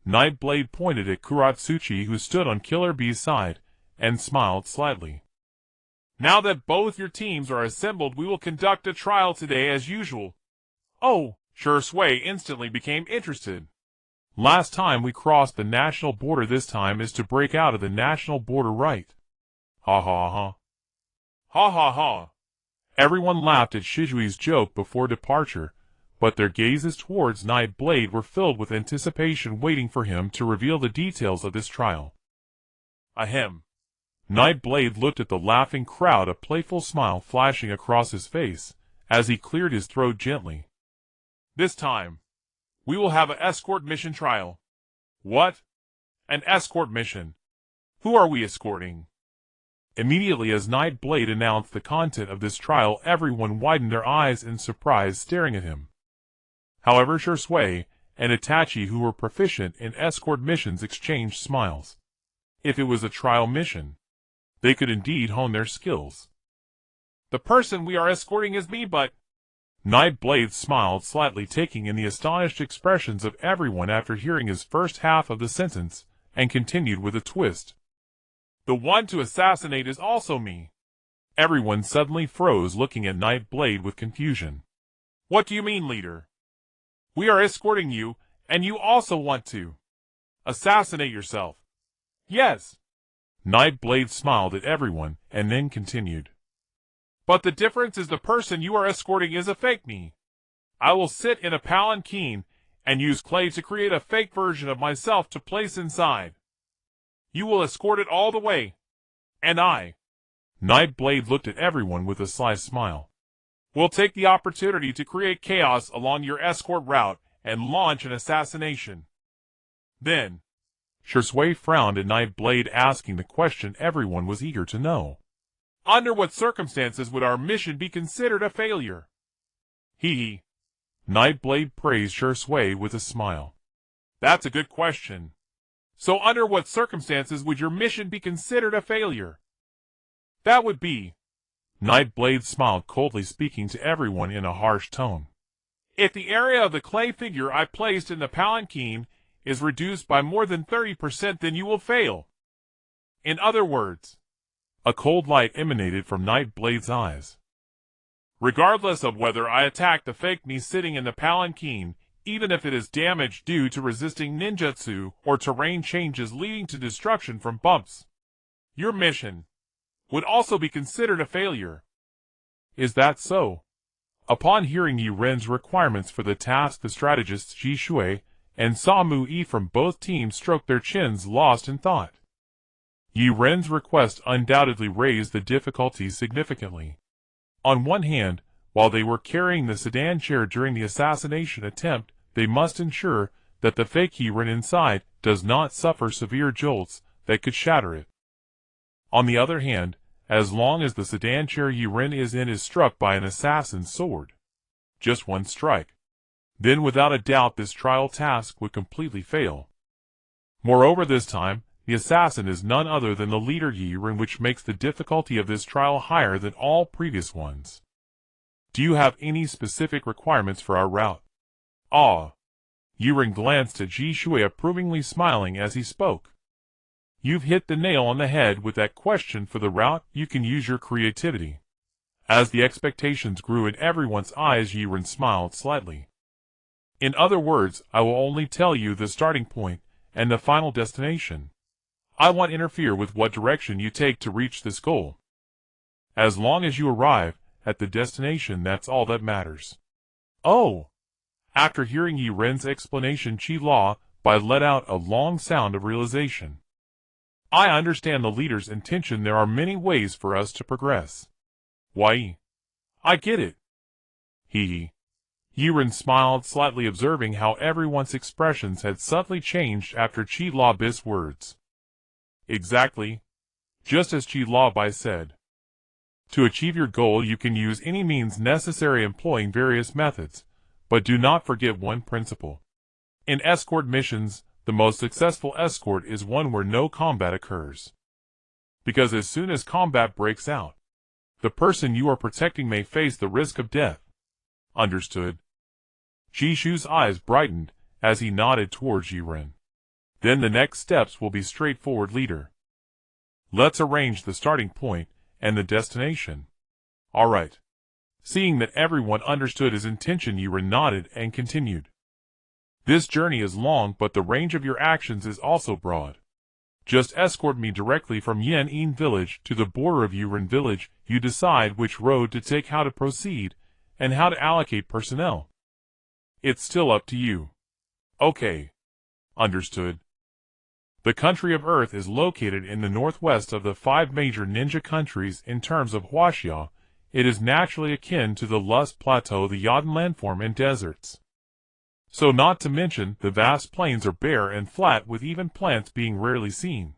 Nightblade pointed at Kuratsuchi, who stood on Killer Bee's side, and smiled slightly. Now that both your teams are assembled, we will conduct a trial today as usual. Oh, Shursui instantly became interested. Last time we crossed the national border, this time is to break out of the national border, right? Ha ha ha. Ha ha ha. Everyone laughed at Shijui's joke before departure, but their gazes towards Nightblade were filled with anticipation, waiting for him to reveal the details of this trial. Ahem. Nightblade looked at the laughing crowd, a playful smile flashing across his face, as he cleared his throat gently. This time, we will have an escort mission trial. What? An escort mission? Who are we escorting? Immediately as Nightblade announced the content of this trial, everyone widened their eyes in surprise, staring at him. However, Shursui and Itachi, who were proficient in escort missions, exchanged smiles. If it was a trial mission, they could indeed hone their skills. The person we are escorting is me, but... Nightblade smiled slightly, taking in the astonished expressions of everyone after hearing his first half of the sentence, and continued with a twist. The one to assassinate is also me. Everyone suddenly froze, looking at Nightblade with confusion. What do you mean, leader? We are escorting you, and you also want to assassinate yourself. Yes. Nightblade smiled at everyone, and then continued. But the difference is the person you are escorting is a fake me. I will sit in a palanquin and use clay to create a fake version of myself to place inside. You will escort it all the way. And I... Nightblade looked at everyone with a sly smile. We'll take the opportunity to create chaos along your escort route and launch an assassination. Then... Shursui frowned at Nightblade, asking the question everyone was eager to know. Under what circumstances would our mission be considered a failure? Hee. Nightblade praised Shursui with a smile. That's a good question. So under what circumstances would your mission be considered a failure? That would be... Nightblade smiled coldly, speaking to everyone in a harsh tone. If the area of the clay figure I placed in the palanquin is reduced by more than 30%, then you will fail. In other words... A cold light emanated from Nightblade's eyes. Regardless of whether I attack the fake me sitting in the palanquin, even if it is damaged due to resisting ninjutsu or terrain changes leading to destruction from bumps, your mission would also be considered a failure. Is that so? Upon hearing Yaren's requirements for the task, the strategists Jishui and Samu from both teams stroked their chins, lost in thought. Yaren's request undoubtedly raised the difficulty significantly. On one hand, while they were carrying the sedan chair during the assassination attempt, they must ensure that the fake Yaren inside does not suffer severe jolts that could shatter it. On the other hand, as long as the sedan chair Yaren is in is struck by an assassin's sword. Just one strike. Then without a doubt this trial task would completely fail. Moreover, this time, the assassin is none other than the leader Yaren, which makes the difficulty of this trial higher than all previous ones. Do you have any specific requirements for our route? Yaren glanced at Jishui, approvingly smiling as he spoke. You've hit the nail on the head with that question. For the route, you can use your creativity. As the expectations grew in everyone's eyes, Yaren smiled slightly. In other words, I will only tell you the starting point and the final destination. I won't interfere with what direction you take to reach this goal. As long as you arrive at the destination, that's all that matters. Oh! After hearing Yaren's explanation, Bai let out a long sound of realization. I understand the leader's intention. There are many ways for us to progress. Why? I get it. Yaren smiled slightly, observing how everyone's expressions had subtly changed after Bai's words. Exactly. Just as Bai said. To achieve your goal, you can use any means necessary, employing various methods, but do not forget one principle. In escort missions, the most successful escort is one where no combat occurs. Because as soon as combat breaks out, the person you are protecting may face the risk of death. Understood? Jishu's eyes brightened as he nodded towards Yaren. Then the next steps will be straightforward, leader. Let's arrange the starting point and the destination. All right. Seeing that everyone understood his intention, Yaren nodded and continued. This journey is long, but the range of your actions is also broad. Just escort me directly from Yaren village to the border of Yaren village. You decide which road to take, how to proceed, and how to allocate personnel. It's still up to you. Okay. Understood. The country of Earth is located in the northwest of the 5 major ninja countries in terms of Huaxia. It is naturally akin to the Lust Plateau, the Yodin landform, and deserts. So not to mention, the vast plains are bare and flat, with even plants being rarely seen.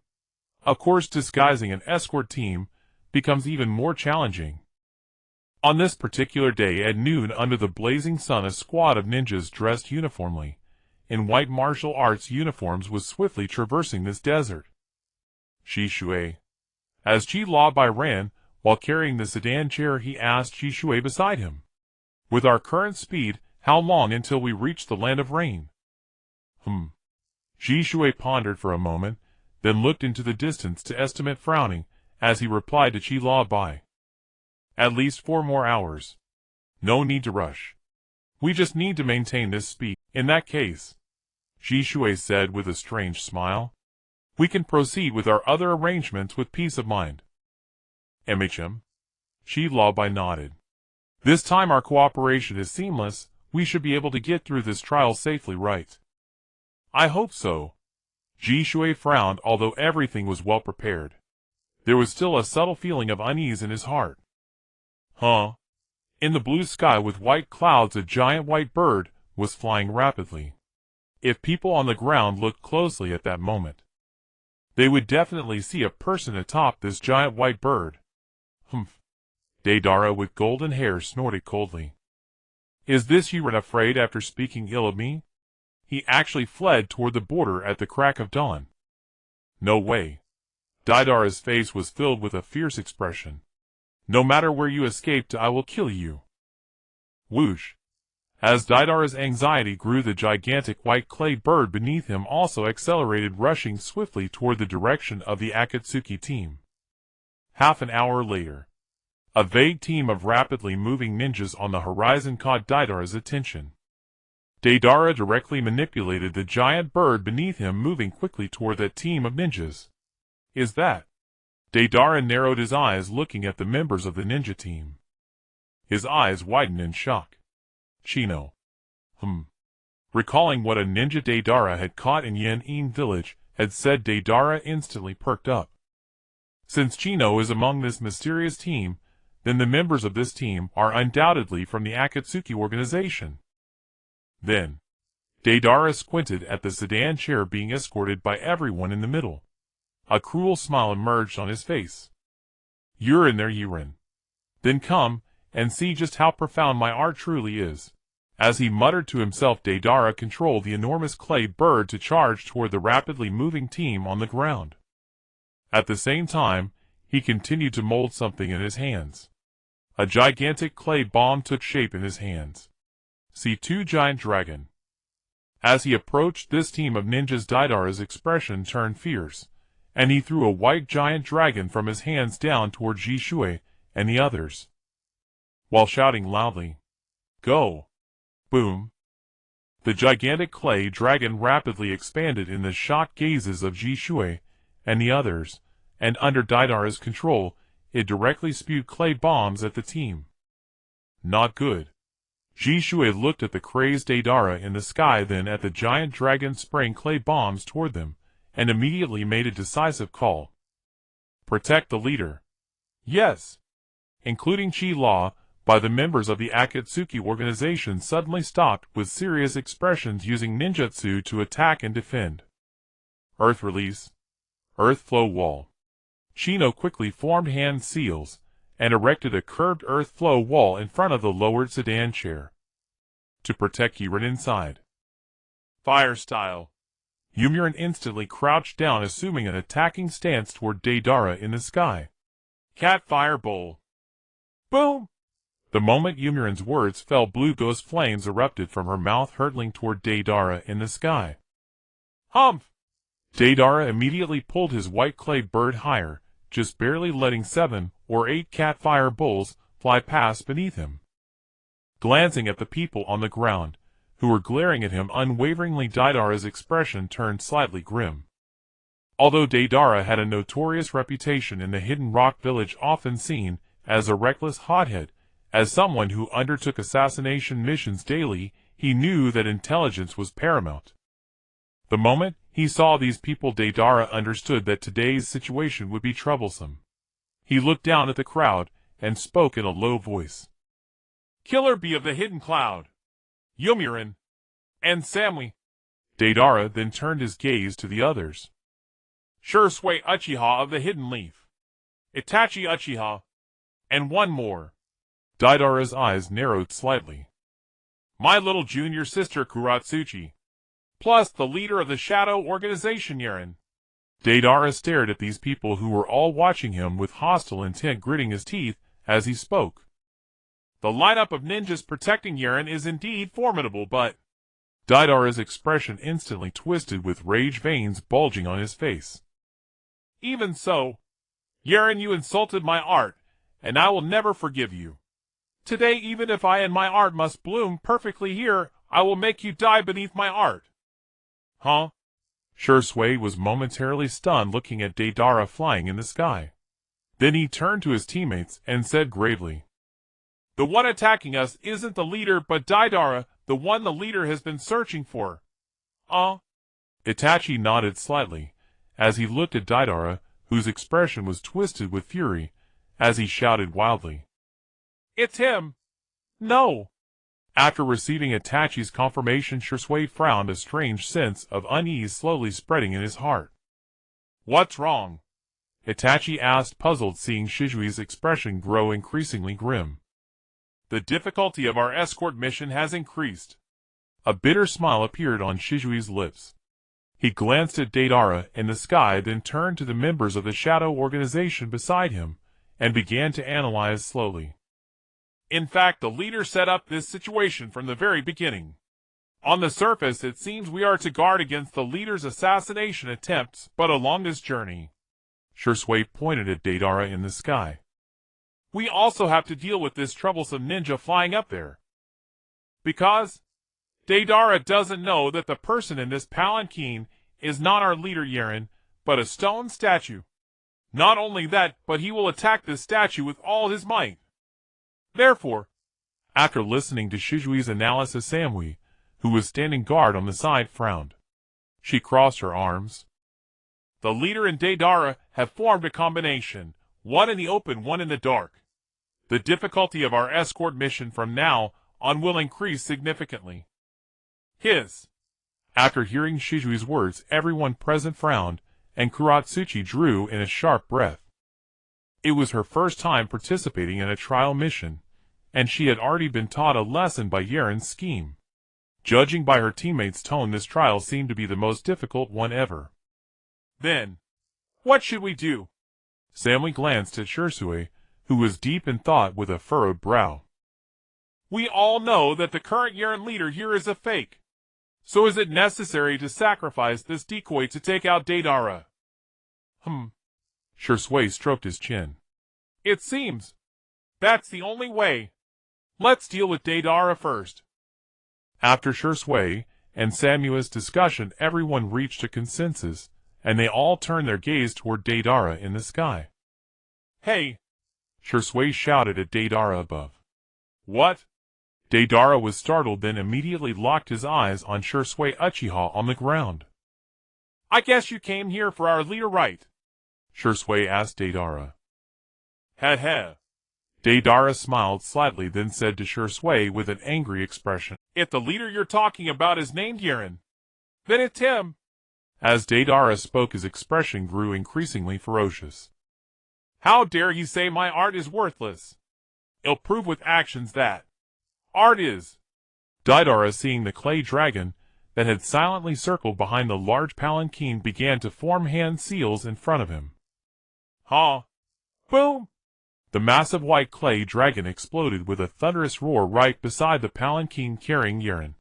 Of course, disguising an escort team becomes even more challenging. On this particular day at noon, under the blazing sun, a squad of ninjas dressed uniformly in white martial arts uniforms was swiftly traversing this desert. Jishui. As Bai ran, while carrying the sedan chair, he asked Jishui beside him. With our current speed, how long until we reach the land of rain? Jishui pondered for a moment, then looked into the distance to estimate, frowning, as he replied to Bai. At least 4 more hours. No need to rush. We just need to maintain this speed. In that case, Jishui said with a strange smile, we can proceed with our other arrangements with peace of mind. Bai nodded. This time our cooperation is seamless. We should be able to get through this trial safely, right? I hope so. Jishui frowned, although everything was well prepared. There was still a subtle feeling of unease in his heart. In the blue sky with white clouds, a giant white bird was flying rapidly. If people on the ground looked closely at that moment, they would definitely see a person atop this giant white bird. Deidara with golden hair snorted coldly. Is this Yaren afraid after speaking ill of me? He actually fled toward the border at the crack of dawn. No way. Deidara's face was filled with a fierce expression. No matter where you escape to, I will kill you. Whoosh. As Deidara's anxiety grew, the gigantic white clay bird beneath him also accelerated, rushing swiftly toward the direction of the Akatsuki team. Half an hour later, a vague team of rapidly moving ninjas on the horizon caught Deidara's attention. Deidara directly manipulated the giant bird beneath him, moving quickly toward that team of ninjas. Is that? Deidara narrowed his eyes, looking at the members of the ninja team. His eyes widened in shock. Chino. Recalling what a ninja Deidara had caught in Yaren village had said, Deidara instantly perked up. Since Chino is among this mysterious team, then the members of this team are undoubtedly from the Akatsuki organization. Then, Deidara squinted at the sedan chair being escorted by everyone in the middle. A cruel smile emerged on his face. You're in there, Yaren. Then come and see just how profound my art truly is. As he muttered to himself, Deidara controlled the enormous clay bird to charge toward the rapidly moving team on the ground. At the same time, he continued to mold something in his hands. A gigantic clay bomb took shape in his hands. C2 Giant Dragon. As he approached this team of ninjas, Deidara's expression turned fierce, and he threw a white giant dragon from his hands down toward Jishui and the others, while shouting loudly, "Go!" Boom! The gigantic clay dragon rapidly expanded in the shocked gazes of Jishui and the others, and under Deidara's control, it directly spewed clay bombs at the team. Not good. Jishui looked at the crazed Deidara in the sky, then at the giant dragon spraying clay bombs toward them, and immediately made a decisive call. Protect the leader. Yes. Including Chi Law, by the members of the Akatsuki organization suddenly stopped with serious expressions, using ninjutsu to attack and defend. Earth release. Earth flow wall. Chino quickly formed hand seals, and erected a curved earth flow wall in front of the lowered sedan chair, to protect Yaren inside. Fire style. Yaren instantly crouched down, assuming an attacking stance toward Deidara in the sky. Cat fire bowl. Boom! The moment Yumirin's words fell, blue ghost flames erupted from her mouth, hurtling toward Deidara in the sky. Humph! Deidara immediately pulled his white clay bird higher, just barely letting 7 or 8 cat fire bowls fly past beneath him. Glancing at the people on the ground, who were glaring at him unwaveringly, Deidara's expression turned slightly grim. Although Deidara had a notorious reputation in the Hidden Rock Village, often seen as a reckless hothead, as someone who undertook assassination missions daily, he knew that intelligence was paramount. The moment he saw these people, Deidara understood that today's situation would be troublesome. He looked down at the crowd and spoke in a low voice. Killer Bee of the Hidden Cloud, Yumirin, and Samui. Deidara then turned his gaze to the others. Shursui Uchiha of the Hidden Leaf, Itachi Uchiha, and one more. Deidara's eyes narrowed slightly. My little junior sister Kuratsuchi, plus the leader of the shadow organization Yaren. Deidara stared at these people, who were all watching him with hostile intent, gritting his teeth as he spoke. The lineup of ninjas protecting Yaren is indeed formidable, but... Deidara's expression instantly twisted, with rage veins bulging on his face. Even so, Yaren, you insulted my art, and I will never forgive you. Today, even if I and my art must bloom perfectly here, I will make you die beneath my art. Huh? Shursui was momentarily stunned, looking at Deidara flying in the sky. Then he turned to his teammates and said gravely, The one attacking us isn't the leader, but Deidara, the one the leader has been searching for. Itachi nodded slightly, as he looked at Deidara, whose expression was twisted with fury, as he shouted wildly. It's him! No! After receiving Itachi's confirmation, Shursui frowned, a strange sense of unease slowly spreading in his heart. What's wrong? Itachi asked, puzzled, seeing Shizui's expression grow increasingly grim. The difficulty of our escort mission has increased. A bitter smile appeared on Shizui's lips. He glanced at Deidara in the sky, then turned to the members of the shadow organization beside him, and began to analyze slowly. In fact, the leader set up this situation from the very beginning. On the surface, it seems we are to guard against the leader's assassination attempts, but along this journey, Shursui pointed at Deidara in the sky, we also have to deal with this troublesome ninja flying up there. Because Deidara doesn't know that the person in this palanquin is not our leader Yaren, but a stone statue. Not only that, but he will attack this statue with all his might. Therefore, after listening to Shizui's analysis, Samui, who was standing guard on the side, frowned. She crossed her arms. The leader and Deidara have formed a combination, one in the open, one in the dark. The difficulty of our escort mission from now on will increase significantly. After hearing Shizui's words, everyone present frowned, and Kuratsuchi drew in a sharp breath. It was her first time participating in a trial mission, and she had already been taught a lesson by Yaren's scheme. Judging by her teammates' tone, this trial seemed to be the most difficult one ever. Then, what should we do? Samui glanced at Shisui, who was deep in thought with a furrowed brow. We all know that the current Yaren leader here is a fake. So is it necessary to sacrifice this decoy to take out Deidara? Shisui stroked his chin. It seems. That's the only way. Let's deal with Deidara first. After Shisui and Samui's discussion, everyone reached a consensus, and they all turned their gaze toward Deidara in the sky. Hey! Shisui shouted at Deidara above. What? Deidara was startled, then immediately locked his eyes on Shisui Uchiha on the ground. I guess you came here for our leader, right? Shisui asked Deidara. Heh heh. Deidara smiled slightly, then said to Shisui with an angry expression, If the leader you're talking about is named Yaren, then it's him. As Deidara spoke, his expression grew increasingly ferocious. How dare you say my art is worthless? I'll prove with actions that art is. Deidara, seeing the clay dragon that had silently circled behind the large palanquin, began to form hand seals in front of him. Boom! The massive white clay dragon exploded with a thunderous roar right beside the palanquin carrying Yaren.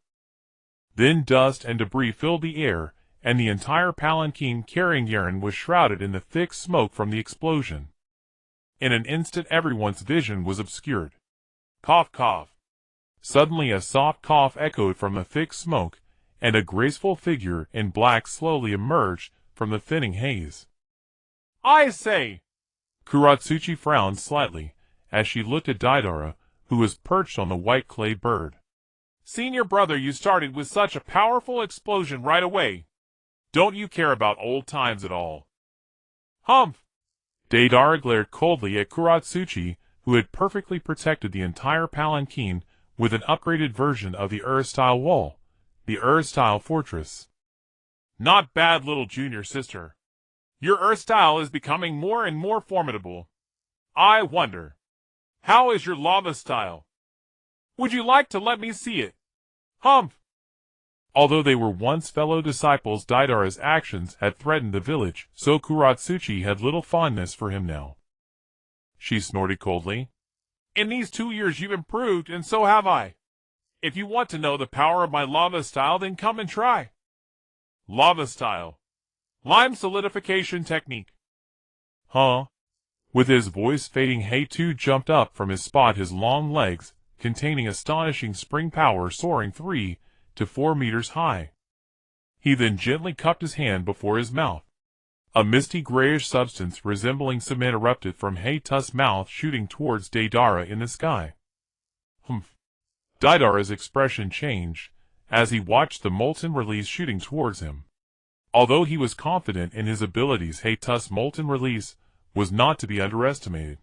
Then dust and debris filled the air, and the entire palanquin carrying Yaren was shrouded in the thick smoke from the explosion. In an instant, everyone's vision was obscured. Cough, cough. Suddenly a soft cough echoed from the thick smoke, and a graceful figure in black slowly emerged from the thinning haze. I say! Kuratsuchi frowned slightly as she looked at Deidara, who was perched on the white clay bird. Senior brother, you started with such a powerful explosion right away. Don't you care about old times at all? Humph! Deidara glared coldly at Kuratsuchi, who had perfectly protected the entire palanquin with an upgraded version of the Ur-style wall, the Ur-style fortress. Not bad, little junior sister. Your Ur-style is becoming more and more formidable. I wonder, how is your lava style? Would you like to let me see it? Humph! Although they were once fellow disciples, Deidara's actions had threatened the village, so Kuratsuchi had little fondness for him now. She snorted coldly. In these 2 years you've improved, and so have I. If you want to know the power of my lava style, then come and try. Lava style. Lime solidification technique. With his voice fading, Heitu jumped up from his spot, his long legs, containing astonishing spring power, soaring 3 to 4 meters high. He then gently cupped his hand before his mouth. A misty grayish substance resembling cement erupted from Heitu's mouth, shooting towards Deidara in the sky. Deidara's expression changed as he watched the molten release shooting towards him. Although he was confident in his abilities, Heitu's molten release was not to be underestimated.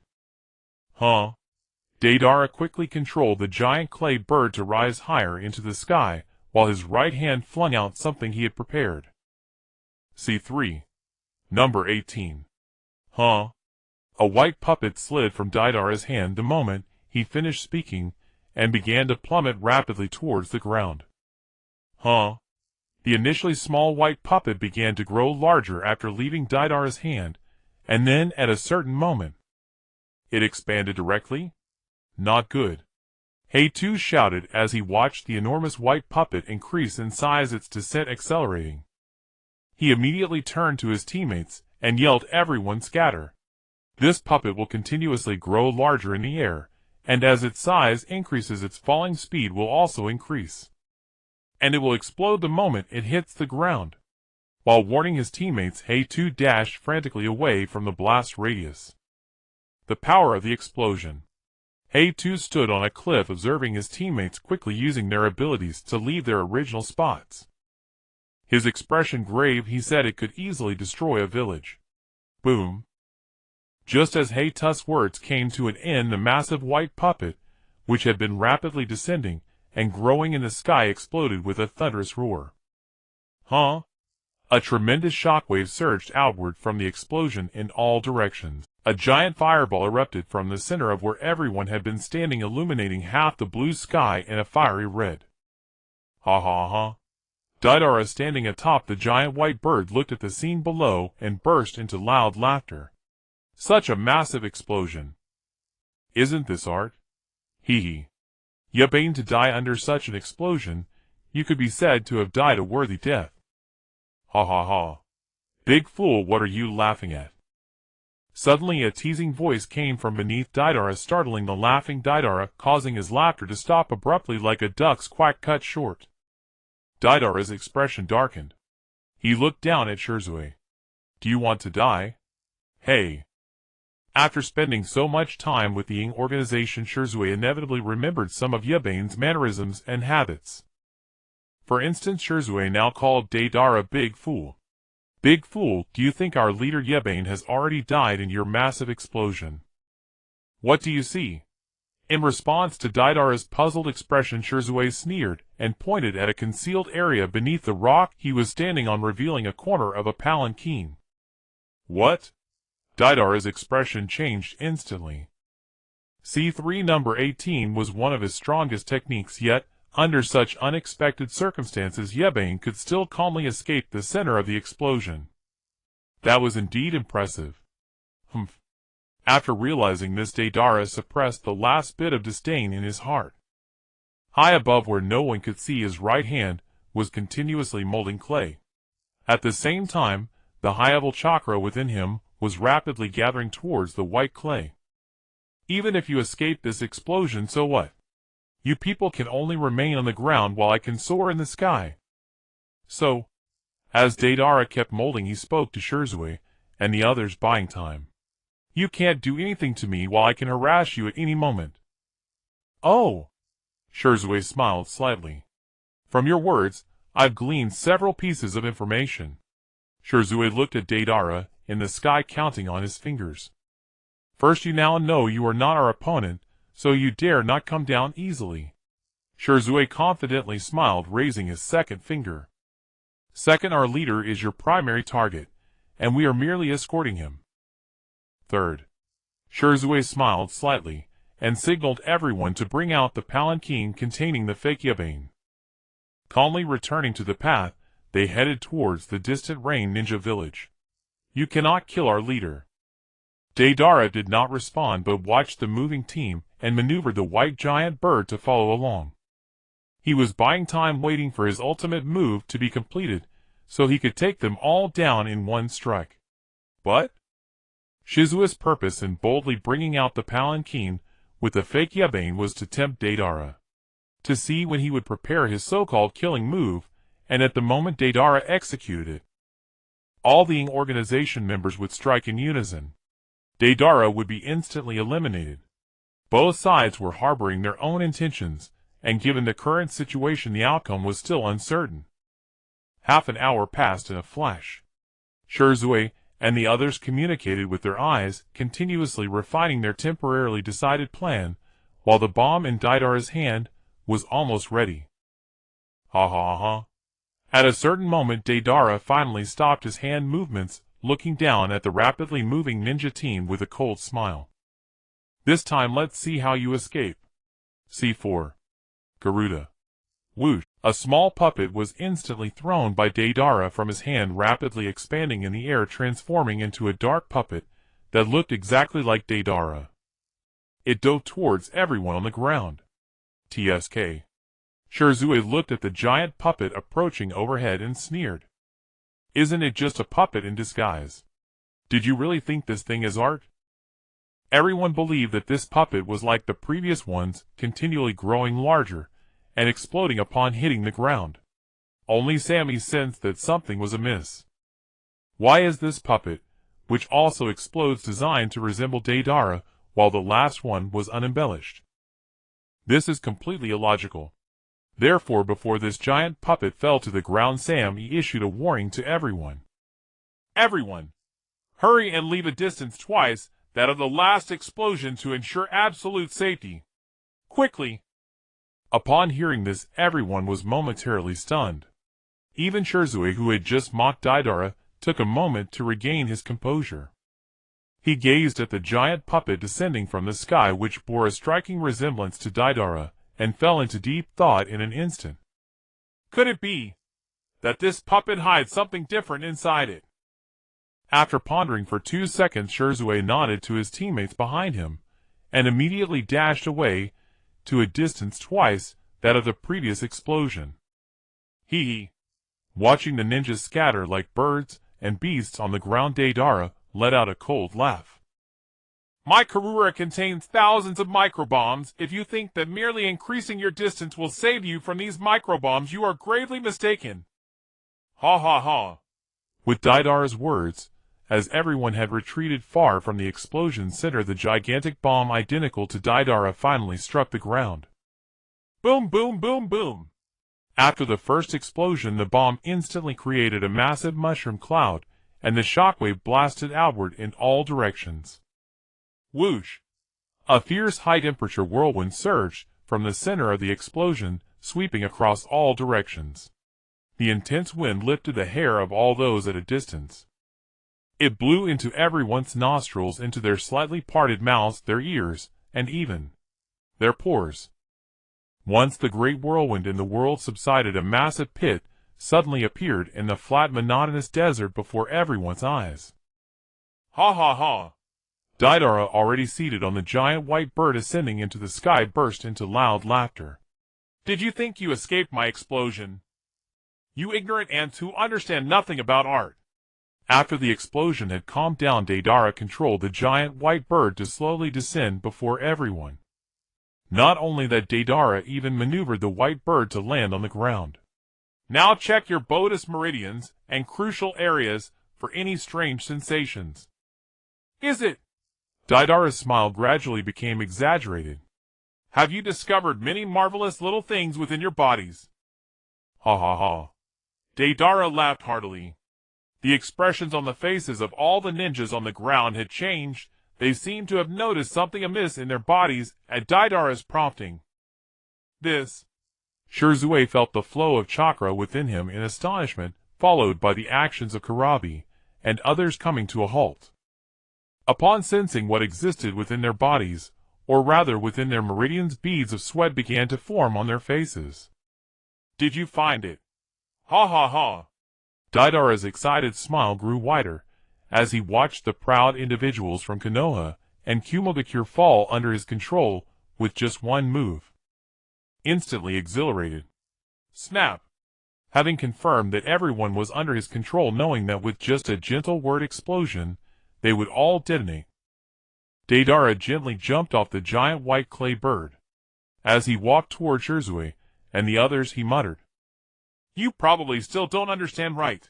Deidara quickly controlled the giant clay bird to rise higher into the sky, while his right hand flung out something he had prepared. C3. Number 18. A white puppet slid from Deidara's hand the moment he finished speaking, and began to plummet rapidly towards the ground. The initially small white puppet began to grow larger after leaving Deidara's hand, and then at a certain moment, it expanded directly. Not good. Heitu shouted as he watched the enormous white puppet increase in size, its descent accelerating. He immediately turned to his teammates and yelled, "Everyone scatter! This puppet will continuously grow larger in the air, and as its size increases, its falling speed will also increase. And it will explode the moment it hits the ground." While warning his teammates, Heitu dashed frantically away from the blast radius. The power of the explosion. Heitu stood on a cliff, observing his teammates quickly using their abilities to leave their original spots. His expression grave, he said it could easily destroy a village. Boom. Just as Heitu's words came to an end, the massive white puppet, which had been rapidly descending and growing in the sky, exploded with a thunderous roar. A tremendous shockwave surged outward from the explosion in all directions. A giant fireball erupted from the center of where everyone had been standing, illuminating half the blue sky in a fiery red. Ha ha ha. Deidara, standing atop the giant white bird, looked at the scene below and burst into loud laughter. Such a massive explosion. Isn't this art? Hee hee. Yebane, to die under such an explosion, you could be said to have died a worthy death. Ha ha ha. Big fool, what are you laughing at? Suddenly a teasing voice came from beneath Deidara, startling the laughing Deidara, causing his laughter to stop abruptly like a duck's quack cut short. Deidara's expression darkened. He looked down at Shirzue. Do you want to die? Hey. After spending so much time with the Ying organization, Shirzue inevitably remembered some of Yebane's mannerisms and habits. For instance, Shirzue now called Deidara Big Fool. Big Fool, do you think our leader Yebane has already died in your massive explosion? What do you see? In response to Deidara's puzzled expression, Shirzue sneered and pointed at a concealed area beneath the rock he was standing on, revealing a corner of a palanquin. What? Deidara's expression changed instantly. C3 number 18 was one of his strongest techniques, yet, under such unexpected circumstances, Yebane could still calmly escape the center of the explosion. That was indeed impressive. Humph. After realizing this, Deidara suppressed the last bit of disdain in his heart. High above, where no one could see, his right hand was continuously molding clay. At the same time, the high-level chakra within him was rapidly gathering towards the white clay. Even if you escape this explosion, so what? You people can only remain on the ground while I can soar in the sky. So, as Deidara kept molding, he spoke to Shirzue and the others, buying time. You can't do anything to me while I can harass you at any moment. Oh! Shirzue smiled slightly. From your words, I've gleaned several pieces of information. Shirzue looked at Deidara in the sky, counting on his fingers. First, you now know you are not our opponent, so you dare not come down easily. Shirzue confidently smiled, raising his second finger. Second, our leader is your primary target, and we are merely escorting him. Third. Shirzue smiled slightly, and signaled everyone to bring out the palanquin containing the fake Yebane. Calmly returning to the path, they headed towards the distant Rain Ninja village. You cannot kill our leader. Deidara did not respond, but watched the moving team and maneuvered the white giant bird to follow along. He was buying time, waiting for his ultimate move to be completed, so he could take them all down in one strike. But Shizue's purpose in boldly bringing out the palanquin with the fake Yebane was to tempt Deidara, to see when he would prepare his so-called killing move, and at the moment Deidara executed it, all the Ying organization members would strike in unison. Deidara would be instantly eliminated. Both sides were harboring their own intentions, and given the current situation, the outcome was still uncertain. Half an hour passed in a flash. Shirzue and the others communicated with their eyes, continuously refining their temporarily decided plan, while the bomb in Deidara's hand was almost ready. Ha ha ha. At a certain moment, Deidara finally stopped his hand movements, looking down at the rapidly moving ninja team with a cold smile. This time let's see how you escape. C4. Garuda. Whoosh! A small puppet was instantly thrown by Deidara from his hand, rapidly expanding in the air, transforming into a dark puppet that looked exactly like Deidara. It dove towards everyone on the ground. TSK. Shirzue looked at the giant puppet approaching overhead and sneered. Isn't it just a puppet in disguise? Did you really think this thing is art? Everyone believed that this puppet was like the previous ones, continually growing larger and exploding upon hitting the ground. Only Sammy sensed that something was amiss. Why is this puppet, which also explodes, designed to resemble Deidara, while the last one was unembellished? This is completely illogical. Therefore, before this giant puppet fell to the ground, Sammy issued a warning to everyone. Everyone! Hurry and leave a distance twice that of the last explosion to ensure absolute safety. Quickly! Upon hearing this, everyone was momentarily stunned. Even Shirzue, who had just mocked Deidara, took a moment to regain his composure. He gazed at the giant puppet descending from the sky, which bore a striking resemblance to Deidara, and fell into deep thought in an instant. Could it be that this puppet hides something different inside it? After pondering for 2 seconds, Shirzue nodded to his teammates behind him, and immediately dashed away to a distance twice that of the previous explosion. Watching the ninjas scatter like birds and beasts on the ground, Deidara let out a cold laugh. My Karura contains thousands of microbombs. If you think that merely increasing your distance will save you from these microbombs, you are gravely mistaken. Ha ha ha. With Deidara's words, as everyone had retreated far from the explosion center, the gigantic bomb identical to Deidara finally struck the ground. Boom, boom, boom, boom. After the first explosion, the bomb instantly created a massive mushroom cloud, and the shockwave blasted outward in all directions. Whoosh! A fierce high-temperature whirlwind surged from the center of the explosion, sweeping across all directions. The intense wind lifted the hair of all those at a distance. It blew into everyone's nostrils, into their slightly parted mouths, their ears, and even their pores. Once the great whirlwind in the world subsided, a massive pit suddenly appeared in the flat, monotonous desert before everyone's eyes. Ha ha ha! Deidara, already seated on the giant white bird ascending into the sky, burst into loud laughter. Did you think you escaped my explosion? You ignorant ants who understand nothing about art. After the explosion had calmed down, Deidara controlled the giant white bird to slowly descend before everyone. Not only that, Deidara even maneuvered the white bird to land on the ground. Now check your bodus meridians and crucial areas for any strange sensations. Is it? Deidara's smile gradually became exaggerated. Have you discovered many marvelous little things within your bodies? Ha ha ha. Deidara laughed heartily. The expressions on the faces of all the ninjas on the ground had changed. They seemed to have noticed something amiss in their bodies at Deidara's prompting. This. Shirzue felt the flow of chakra within him in astonishment, followed by the actions of Kurabi and others coming to a halt. Upon sensing what existed within their bodies, or rather within their meridians, beads of sweat began to form on their faces. Did you find it? Ha ha ha. Deidara's excited smile grew wider as he watched the proud individuals from Konoha and Kumogakure fall under his control with just one move. Instantly exhilarated. Snap! Having confirmed that everyone was under his control, knowing that with just a gentle word explosion, they would all detonate, Deidara gently jumped off the giant white clay bird. As he walked toward Shirzue and the others, he muttered, You probably still don't understand, right?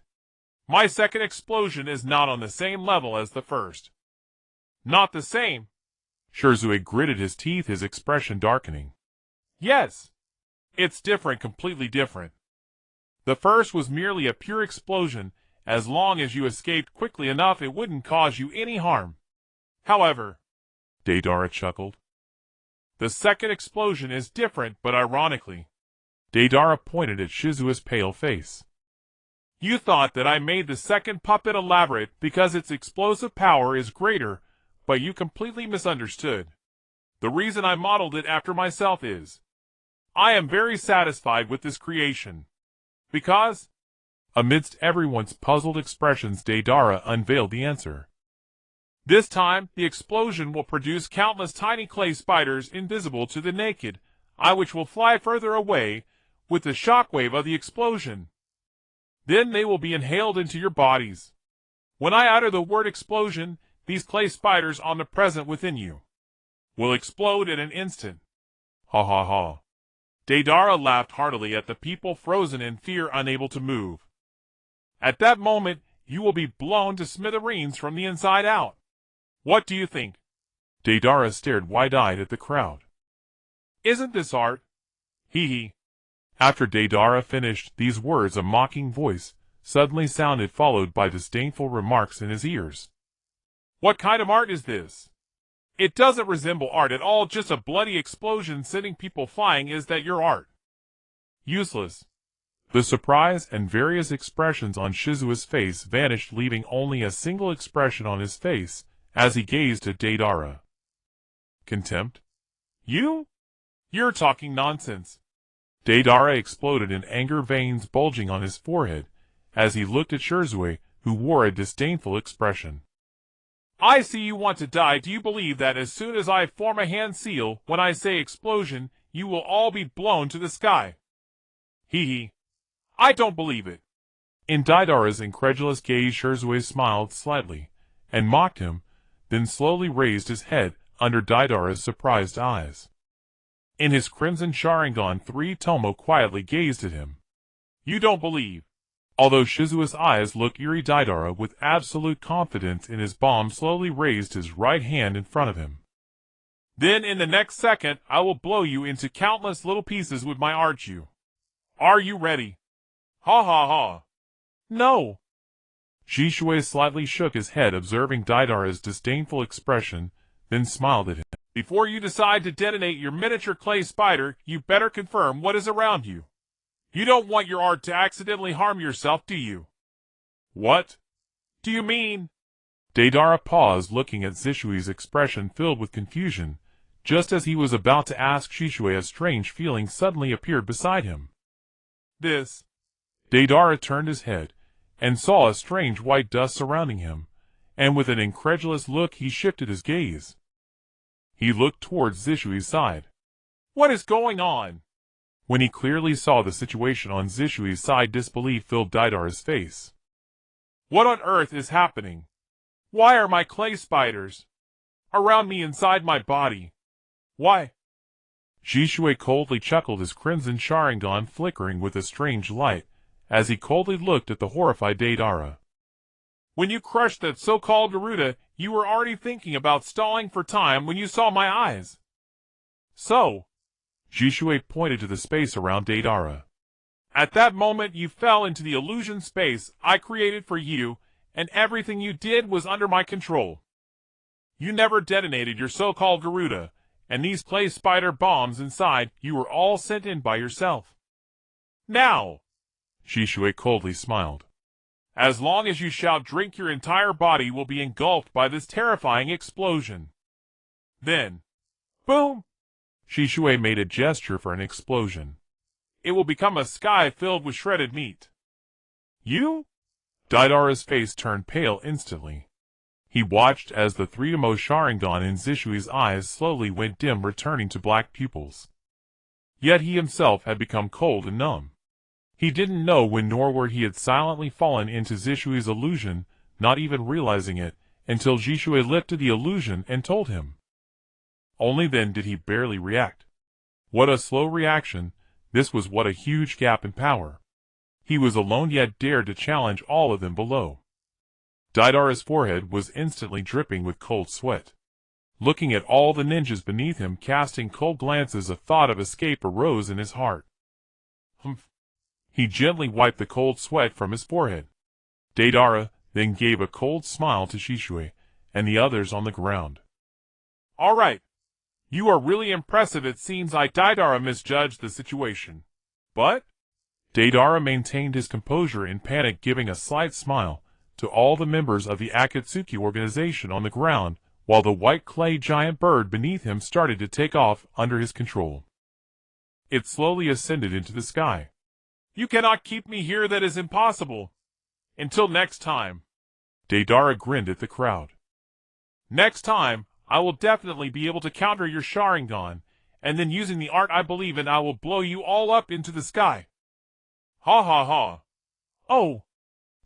My second explosion is not on the same level as the first. Not the same? Shirzue gritted his teeth, his expression darkening. Yes. It's different, completely different. The first was merely a pure explosion. As long as you escaped quickly enough, it wouldn't cause you any harm. However, Deidara chuckled, the second explosion is different, but ironically. Deidara pointed at Shizue's pale face. You thought that I made the second puppet elaborate because its explosive power is greater, but you completely misunderstood. The reason I modeled it after myself is, I am very satisfied with this creation. Because, amidst everyone's puzzled expressions, Deidara unveiled the answer. This time, the explosion will produce countless tiny clay spiders invisible to the naked eye, which will fly further away with the shockwave of the explosion. Then they will be inhaled into your bodies. When I utter the word explosion, these clay spiders omnipresent within you will explode in an instant. Ha ha ha. Deidara laughed heartily at the people frozen in fear, unable to move. At that moment, you will be blown to smithereens from the inside out. What do you think? Deidara stared wide-eyed at the crowd. Isn't this art? Hee hee. After Deidara finished these words, a mocking voice suddenly sounded, followed by disdainful remarks in his ears. What kind of art is this? It doesn't resemble art at all, just a bloody explosion sending people flying. Is that your art? Useless. The surprise and various expressions on Shizuo's face vanished, leaving only a single expression on his face as he gazed at Deidara. Contempt? You're talking nonsense. Deidara exploded in anger, veins bulging on his forehead as he looked at Shizuo, who wore a disdainful expression. I see you want to die. Do you believe that as soon as I form a hand seal, when I say explosion, you will all be blown to the sky? Hee hee. I don't believe it. In Deidara's incredulous gaze, Shizuo smiled slightly and mocked him, then slowly raised his head under Deidara's surprised eyes. In his crimson Sharingan, 3 Tomo quietly gazed at him. You don't believe. Although Shizuo's eyes looked eerie, Deidara, with absolute confidence in his bomb, slowly raised his right hand in front of him. Then in the next second, I will blow you into countless little pieces with my Archu. Are you ready? Ha ha ha. No. Shizuo slightly shook his head, observing Deidara's disdainful expression, then smiled at him. Before you decide to detonate your miniature clay spider, you better confirm what is around you. You don't want your art to accidentally harm yourself, do you? What do you mean? Deidara paused, looking at Zishui's expression filled with confusion. Just as he was about to ask Shizuo, a strange feeling suddenly appeared beside him. This. Deidara turned his head and saw a strange white dust surrounding him, and with an incredulous look he shifted his gaze. He looked towards Zishui's side. What is going on? When he clearly saw the situation on Zishui's side, disbelief filled Deidara's face. What on earth is happening? Why are my clay spiders around me inside my body? Why? Shizuo coldly chuckled, his crimson Sharingan flickering with a strange light, as he coldly looked at the horrified Deidara. When you crushed that so-called Garuda, you were already thinking about stalling for time when you saw my eyes. So, Shizuo pointed to the space around Deidara. At that moment you fell into the illusion space I created for you, and everything you did was under my control. You never detonated your so-called Garuda, and these clay spider bombs inside you were all sent in by yourself. Now, Shizuo coldly smiled. As long as you shout drink, your entire body will be engulfed by this terrifying explosion. Then, boom! Shizuo made a gesture for an explosion. It will become a sky filled with shredded meat. You? Deidara's face turned pale instantly. He watched as the 3-Tomo Sharingan in Zishui's eyes slowly went dim, returning to black pupils. Yet he himself had become cold and numb. He didn't know when nor where he had silently fallen into Zishui's illusion, not even realizing it, until Zishui lifted the illusion and told him. Only then did he barely react. What a slow reaction! This was what a huge gap in power. He was alone, yet dared to challenge all of them below. Deidara's forehead was instantly dripping with cold sweat. Looking at all the ninjas beneath him casting cold glances, a thought of escape arose in his heart. Humph! He gently wiped the cold sweat from his forehead. Deidara then gave a cold smile to Shizuo and the others on the ground. All right. You are really impressive. It seems Deidara misjudged the situation. But? Deidara maintained his composure in panic, giving a slight smile to all the members of the Akatsuki organization on the ground, while the white clay giant bird beneath him started to take off under his control. It slowly ascended into the sky. You cannot keep me here. That is impossible. Until next time. Deidara grinned at the crowd. Next time, I will definitely be able to counter your Sharingan, and then using the art I believe in, I will blow you all up into the sky. Ha ha ha. Oh!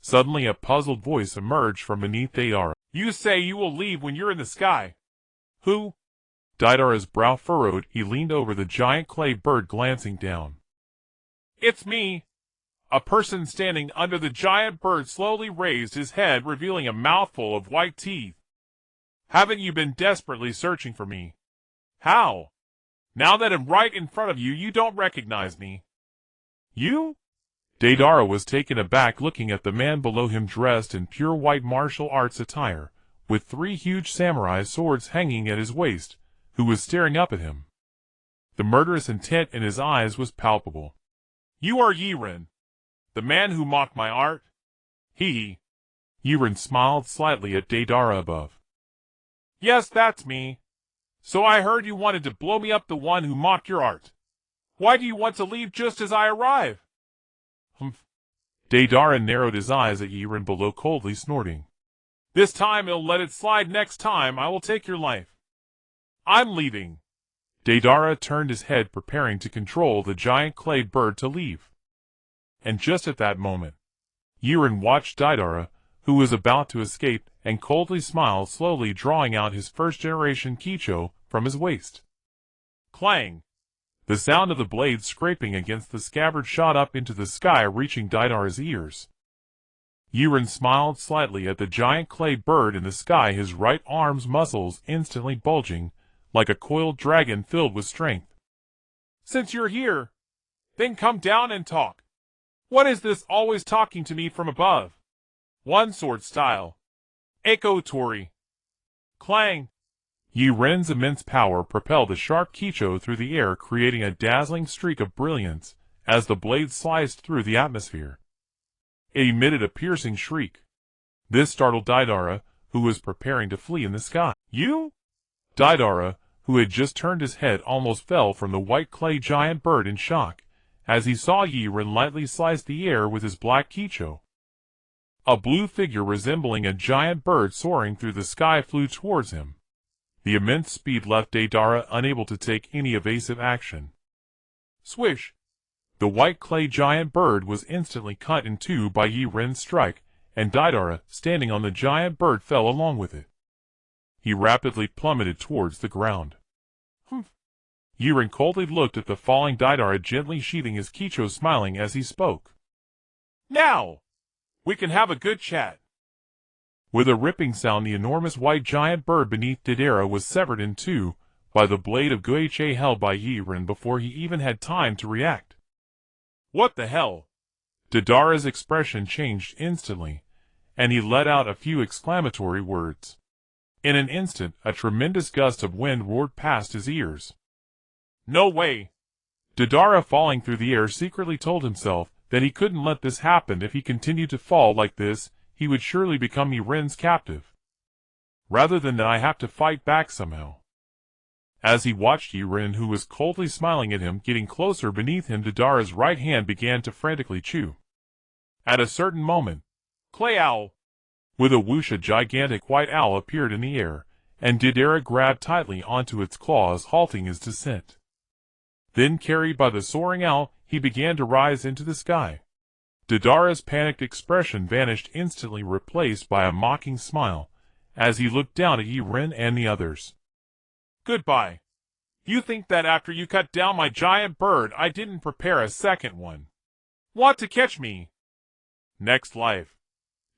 Suddenly a puzzled voice emerged from beneath Deidara. You say you will leave when you're in the sky. Who? Deidara's brow furrowed. He leaned over the giant clay bird, glancing down. It's me. A person standing under the giant bird slowly raised his head, revealing a mouthful of white teeth. Haven't you been desperately searching for me? How? Now that I'm right in front of you, you don't recognize me. You? Deidara was taken aback, looking at the man below him dressed in pure white martial arts attire, with 3 huge samurai swords hanging at his waist, who was staring up at him. The murderous intent in his eyes was palpable. You are Yaren. The man who mocked my art? He. Yaren smiled slightly at Deidara above. Yes, that's me. So I heard you wanted to blow me up, the one who mocked your art. Why do you want to leave just as I arrive? Humph. Deidara narrowed his eyes at Yaren below, coldly snorting. This time I'll let it slide. Next time I will take your life. I'm leaving. Deidara turned his head, preparing to control the giant clay bird to leave. And just at that moment, Yaren watched Deidara, who was about to escape, and coldly smiled, slowly drawing out his first-generation Kicho from his waist. Clang! The sound of the blade scraping against the scabbard shot up into the sky, reaching Deidara's ears. Yaren smiled slightly at the giant clay bird in the sky, his right arm's muscles instantly bulging, like a coiled dragon filled with strength. Since you're here, then come down and talk. What is this always talking to me from above? One sword style. Echo Tori. Clang! Yaren's immense power propelled the sharp Kicho through the air, creating a dazzling streak of brilliance as the blade sliced through the atmosphere. It emitted a piercing shriek. This startled Deidara, who was preparing to flee in the sky. You? Deidara, who had just turned his head, almost fell from the white clay giant bird in shock, as he saw Yaren lightly slice the air with his black Kicho. A blue figure resembling a giant bird soaring through the sky flew towards him. The immense speed left Deidara unable to take any evasive action. Swish! The white clay giant bird was instantly cut in two by Yaren's strike, and Deidara, standing on the giant bird, fell along with it. He rapidly plummeted towards the ground. Humph! Yaren coldly looked at the falling Deidara, gently sheathing his Kicho, smiling as he spoke. Now! We can have a good chat. With a ripping sound, the enormous white giant bird beneath Deidara was severed in two by the blade of Guiche held by Yaren before he even had time to react. What the hell? Deidara's expression changed instantly, and he let out a few exclamatory words. In an instant, a tremendous gust of wind roared past his ears. No way! Deidara, falling through the air, secretly told himself that he couldn't let this happen. If he continued to fall like this, he would surely become Yaren's captive. Rather than that, I have to fight back somehow. As he watched Yaren, who was coldly smiling at him, getting closer beneath him, Deidara's right hand began to frantically chew. At a certain moment, Clay Owl! With a whoosh, a gigantic white owl appeared in the air, and Deidara grabbed tightly onto its claws, halting his descent. Then, carried by the soaring owl, he began to rise into the sky. Deidara's panicked expression vanished instantly, replaced by a mocking smile, as he looked down at Yaren and the others. Goodbye. You think that after you cut down my giant bird, I didn't prepare a second one? Want to catch me? Next life.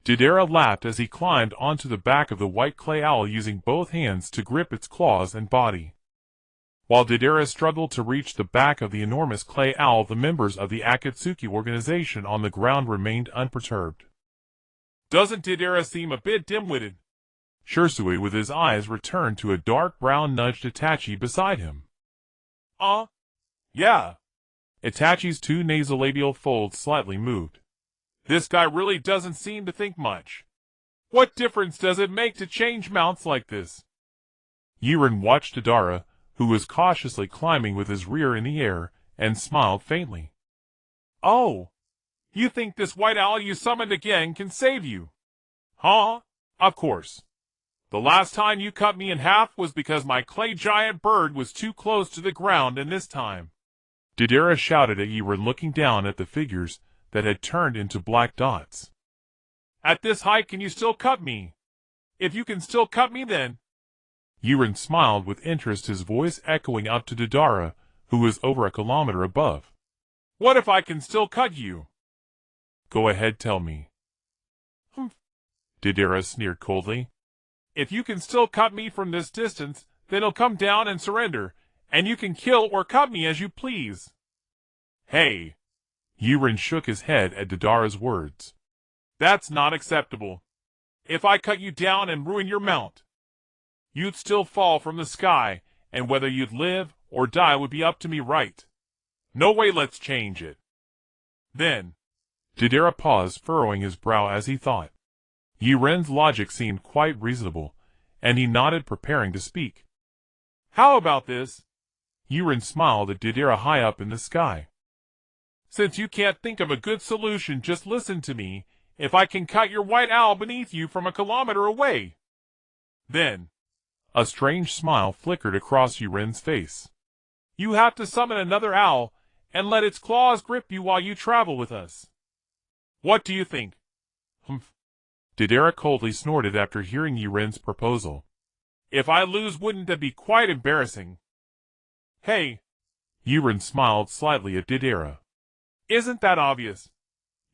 Deidara laughed as he climbed onto the back of the white clay owl, using both hands to grip its claws and body. While Deidara struggled to reach the back of the enormous clay owl, the members of the Akatsuki organization on the ground remained unperturbed. Doesn't Deidara seem a bit dim-witted? Shursui, with his eyes returned to a dark brown, nudged Itachi beside him. Yeah. Itachi's two nasolabial folds slightly moved. This guy really doesn't seem to think much. What difference does it make to change mounts like this? Yaren watched Deidara, who was cautiously climbing with his rear in the air, and smiled faintly. Oh, you think this white owl you summoned again can save you? Huh? Of course. The last time you cut me in half was because my clay giant bird was too close to the ground, and this time... Deidara shouted at Yaren, looking down at the figures that had turned into black dots. At this height, can you still cut me? If you can still cut me, then... Yaren smiled with interest, his voice echoing up to Deidara, who was over a kilometer above. What if I can still cut you? Go ahead, tell me. Humph. Deidara sneered coldly. If you can still cut me from this distance, then I'll come down and surrender, and you can kill or cut me as you please. Hey! Yaren shook his head at Deidara's words. That's not acceptable. If I cut you down and ruin your mount, you'd still fall from the sky, and whether you'd live or die would be up to me, right? No way, let's change it. Then, Deidara paused, furrowing his brow as he thought. Yiren's logic seemed quite reasonable, and he nodded, preparing to speak. How about this? Yiren smiled at Deidara high up in the sky. Since you can't think of a good solution, just listen to me. If I can cut your white owl beneath you from a kilometer away, then... A strange smile flickered across Yiren's face. You have to summon another owl, and let its claws grip you while you travel with us. What do you think? Humph. Deidara coldly snorted after hearing Yiren's proposal. If I lose, wouldn't that be quite embarrassing? Hey. Yiren smiled slightly at Deidara. Isn't that obvious?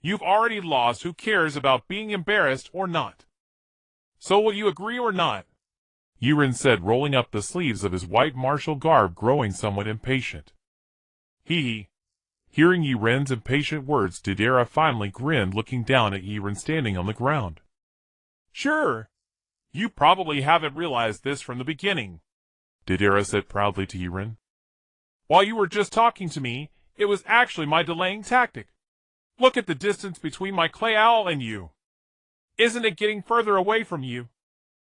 You've already lost. Who cares about being embarrassed or not? So will you agree or not? Yiren said, rolling up the sleeves of his white martial garb, growing somewhat impatient. Hee. Hearing Yiren's impatient words, Deidara finally grinned, looking down at Yiren standing on the ground. Sure. You probably haven't realized this from the beginning, Deidara said proudly to Yiren. While you were just talking to me, it was actually my delaying tactic. Look at the distance between my clay owl and you. Isn't it getting further away from you?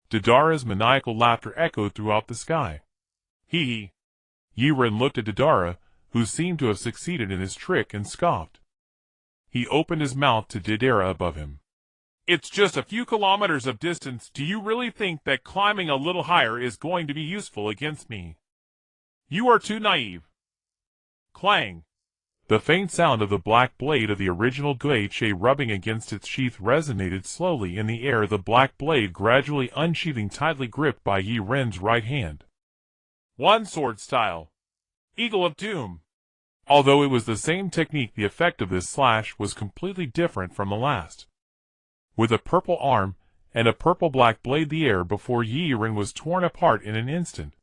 Deidara's maniacal laughter echoed throughout the sky. Hee. Yiren looked at Deidara, who seemed to have succeeded in his trick, and scoffed. He opened his mouth to Deidara above him. It's just a few kilometers of distance. Do you really think that climbing a little higher is going to be useful against me? You are too naive. Clang. The faint sound of the black blade of the original Kekkei rubbing against its sheath resonated slowly in the air, the black blade gradually unsheathing, tightly gripped by Yiren's right hand. One sword style. Eagle of Doom. Although it was the same technique, the effect of this slash was completely different from the last. With a purple arm and a purple-black blade, the air before Yiren was torn apart in an instant.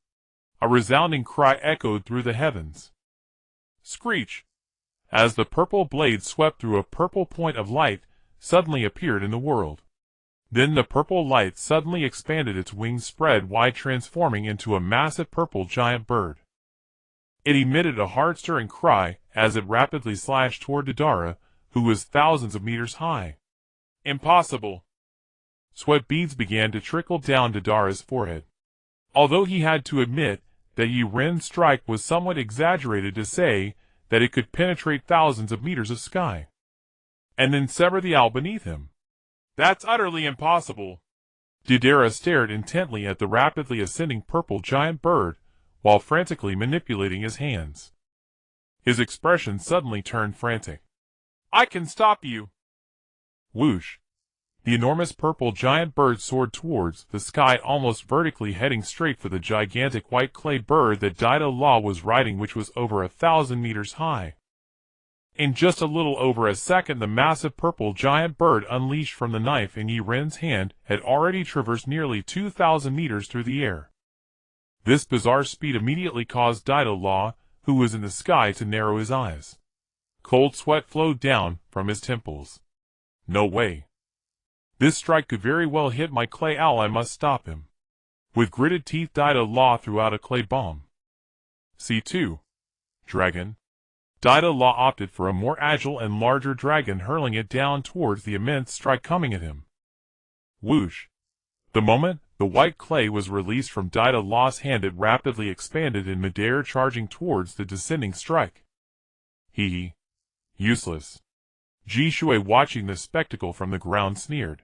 A resounding cry echoed through the heavens. Screech! As the purple blade swept through, a purple point of light suddenly appeared in the world. Then the purple light suddenly expanded, its wings spread wide, transforming into a massive purple giant bird. It emitted a heart-stirring cry as it rapidly slashed toward Deidara, who was thousands of meters high. Impossible. Sweat beads began to trickle down Deidara's forehead. Although he had to admit that Yiren's strike was somewhat exaggerated to say that it could penetrate thousands of meters of sky, and then sever the owl beneath him. That's utterly impossible. Deidara stared intently at the rapidly ascending purple giant bird while frantically manipulating his hands. His expression suddenly turned frantic. I can stop you. Whoosh! The enormous purple giant bird soared towards the sky, almost vertically, heading straight for the gigantic white clay bird that Deidara was riding, which was over 1,000 meters high. In just a little over a second, the massive purple giant bird, unleashed from the knife in Yiren's hand, had already traversed nearly 2,000 meters through the air. This bizarre speed immediately caused Deidara, who was in the sky, to narrow his eyes. Cold sweat flowed down from his temples. No way. This strike could very well hit my clay owl. I must stop him. With gritted teeth, Deidara threw out a clay bomb. C2. Dragon. Deidara opted for a more agile and larger dragon, hurling it down towards the immense strike coming at him. Whoosh! The moment the white clay was released from Deidara's hand, it rapidly expanded in midair, charging towards the descending strike. Hee. Useless. Jishui, watching the spectacle from the ground, sneered.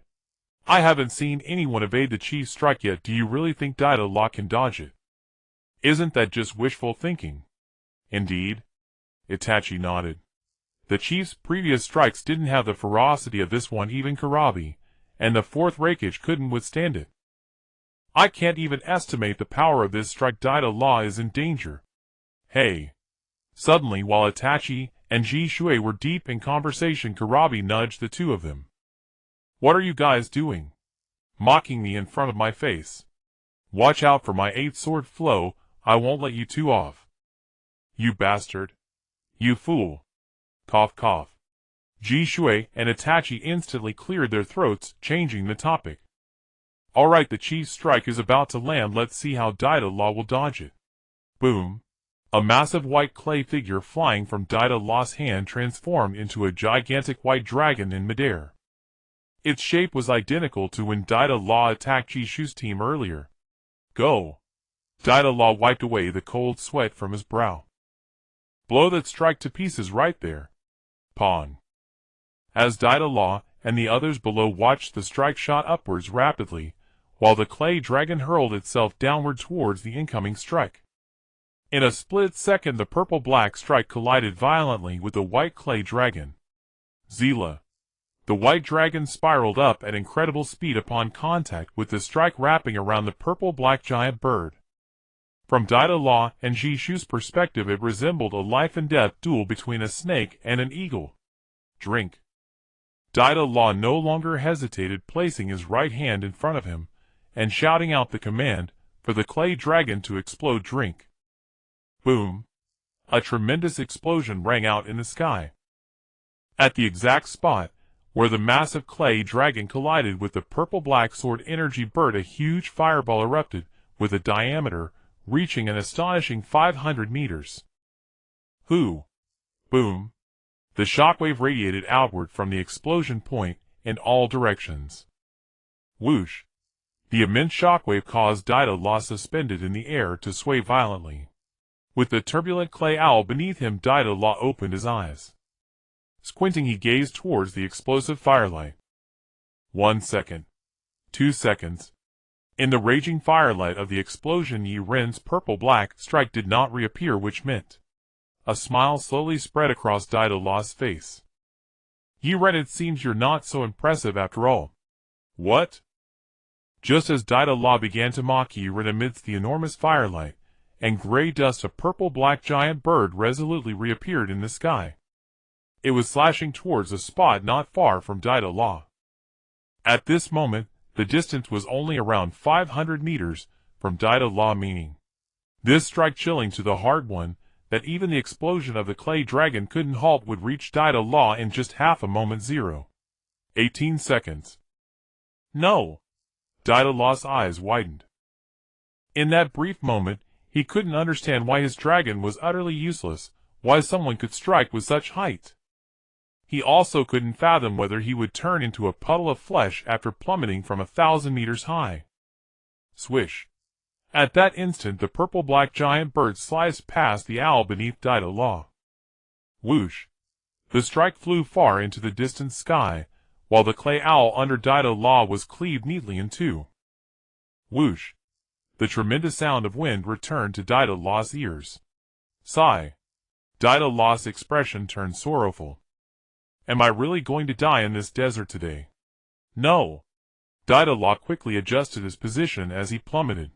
I haven't seen anyone evade the chief's strike yet. Do you really think Deidara can dodge it? Isn't that just wishful thinking? Indeed. Itachi nodded. The chief's previous strikes didn't have the ferocity of this one. Even Kurabi and the fourth Raikage couldn't withstand it. I can't even estimate the power of this strike. Deidara is in danger. Hey. Suddenly, while Itachi and Jishui were deep in conversation, Kurabi nudged the two of them. What are you guys doing? Mocking me in front of my face. Watch out for my 8-sword flow. I won't let you two off. You bastard. You fool. Cough cough. Jishui and Itachi instantly cleared their throats, changing the topic. Alright, the chief's strike is about to land. Let's see how Deidara will dodge it. Boom. A massive white clay figure flying from Dida Law's hand transformed into a gigantic white dragon in midair. Its shape was identical to when Dida Law attacked Jishu's team earlier. Go! Dida Law wiped away the cold sweat from his brow. Blow that strike to pieces right there. Pawn. As Dida Law and the others below watched the strike shot upwards rapidly, while the clay dragon hurled itself downward towards the incoming strike. In a split second the purple-black strike collided violently with the white clay dragon. Zila. The white dragon spiraled up at incredible speed upon contact with the strike wrapping around the purple-black giant bird. From Dida Law and Jishu's perspective it resembled a life-and-death duel between a snake and an eagle. Drink. Dida Law no longer hesitated, placing his right hand in front of him, and shouting out the command for the clay dragon to explode. Drink. Boom! A tremendous explosion rang out in the sky. At the exact spot where the massive clay dragon collided with the purple-black sword energy bird, a huge fireball erupted with a diameter reaching an astonishing 500 meters. Hoo! Boom! The shockwave radiated outward from the explosion point in all directions. Whoosh! The immense shockwave caused Dida Law suspended in the air to sway violently. With the turbulent clay owl beneath him, Dida Law opened his eyes. Squinting, he gazed towards the explosive firelight. 1 second. 2 seconds. In the raging firelight of the explosion, Yaren's purple-black strike did not reappear, which meant a smile slowly spread across Dida Law's face. Yaren, it seems you're not so impressive after all. What? Just as Dida Law began to mock Yaren amidst the enormous firelight and gray dust, a purple-black giant bird resolutely reappeared in the sky. It was slashing towards a spot not far from Dida Law. At this moment, the distance was only around 500 meters from Dida Law, meaning this strike chilling to the hard one that even the explosion of the clay dragon couldn't halt would reach Dida Law in just half a moment. 18 seconds. No! Dida Law's eyes widened. In that brief moment, he couldn't understand why his dragon was utterly useless, why someone could strike with such height. He also couldn't fathom whether he would turn into a puddle of flesh after plummeting from 1,000 meters high. Swish! At that instant the purple-black giant bird sliced past the owl beneath Dida Law. Whoosh! The strike flew far into the distant sky, while the clay owl under Dida Law was cleaved neatly in two. Whoosh! The tremendous sound of wind returned to Dida Law's ears. Sigh. Dida Law's expression turned sorrowful. Am I really going to die in this desert today? No. Dida Law quickly adjusted his position as he plummeted.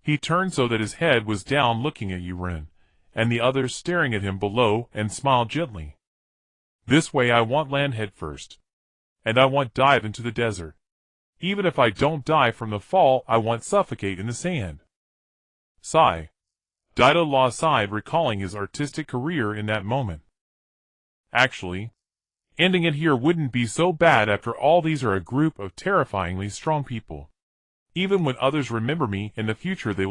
He turned so that his head was down, looking at Yaren and the others staring at him below, and smiled gently. This way I want land head first. And I want dive into the desert. Even if I don't die from the fall, I want suffocate in the sand. Sigh. Dida Law sighed, recalling his artistic career in that moment. Actually, ending it here wouldn't be so bad. After all, these are a group of terrifyingly strong people. Even when others remember me in the future, they will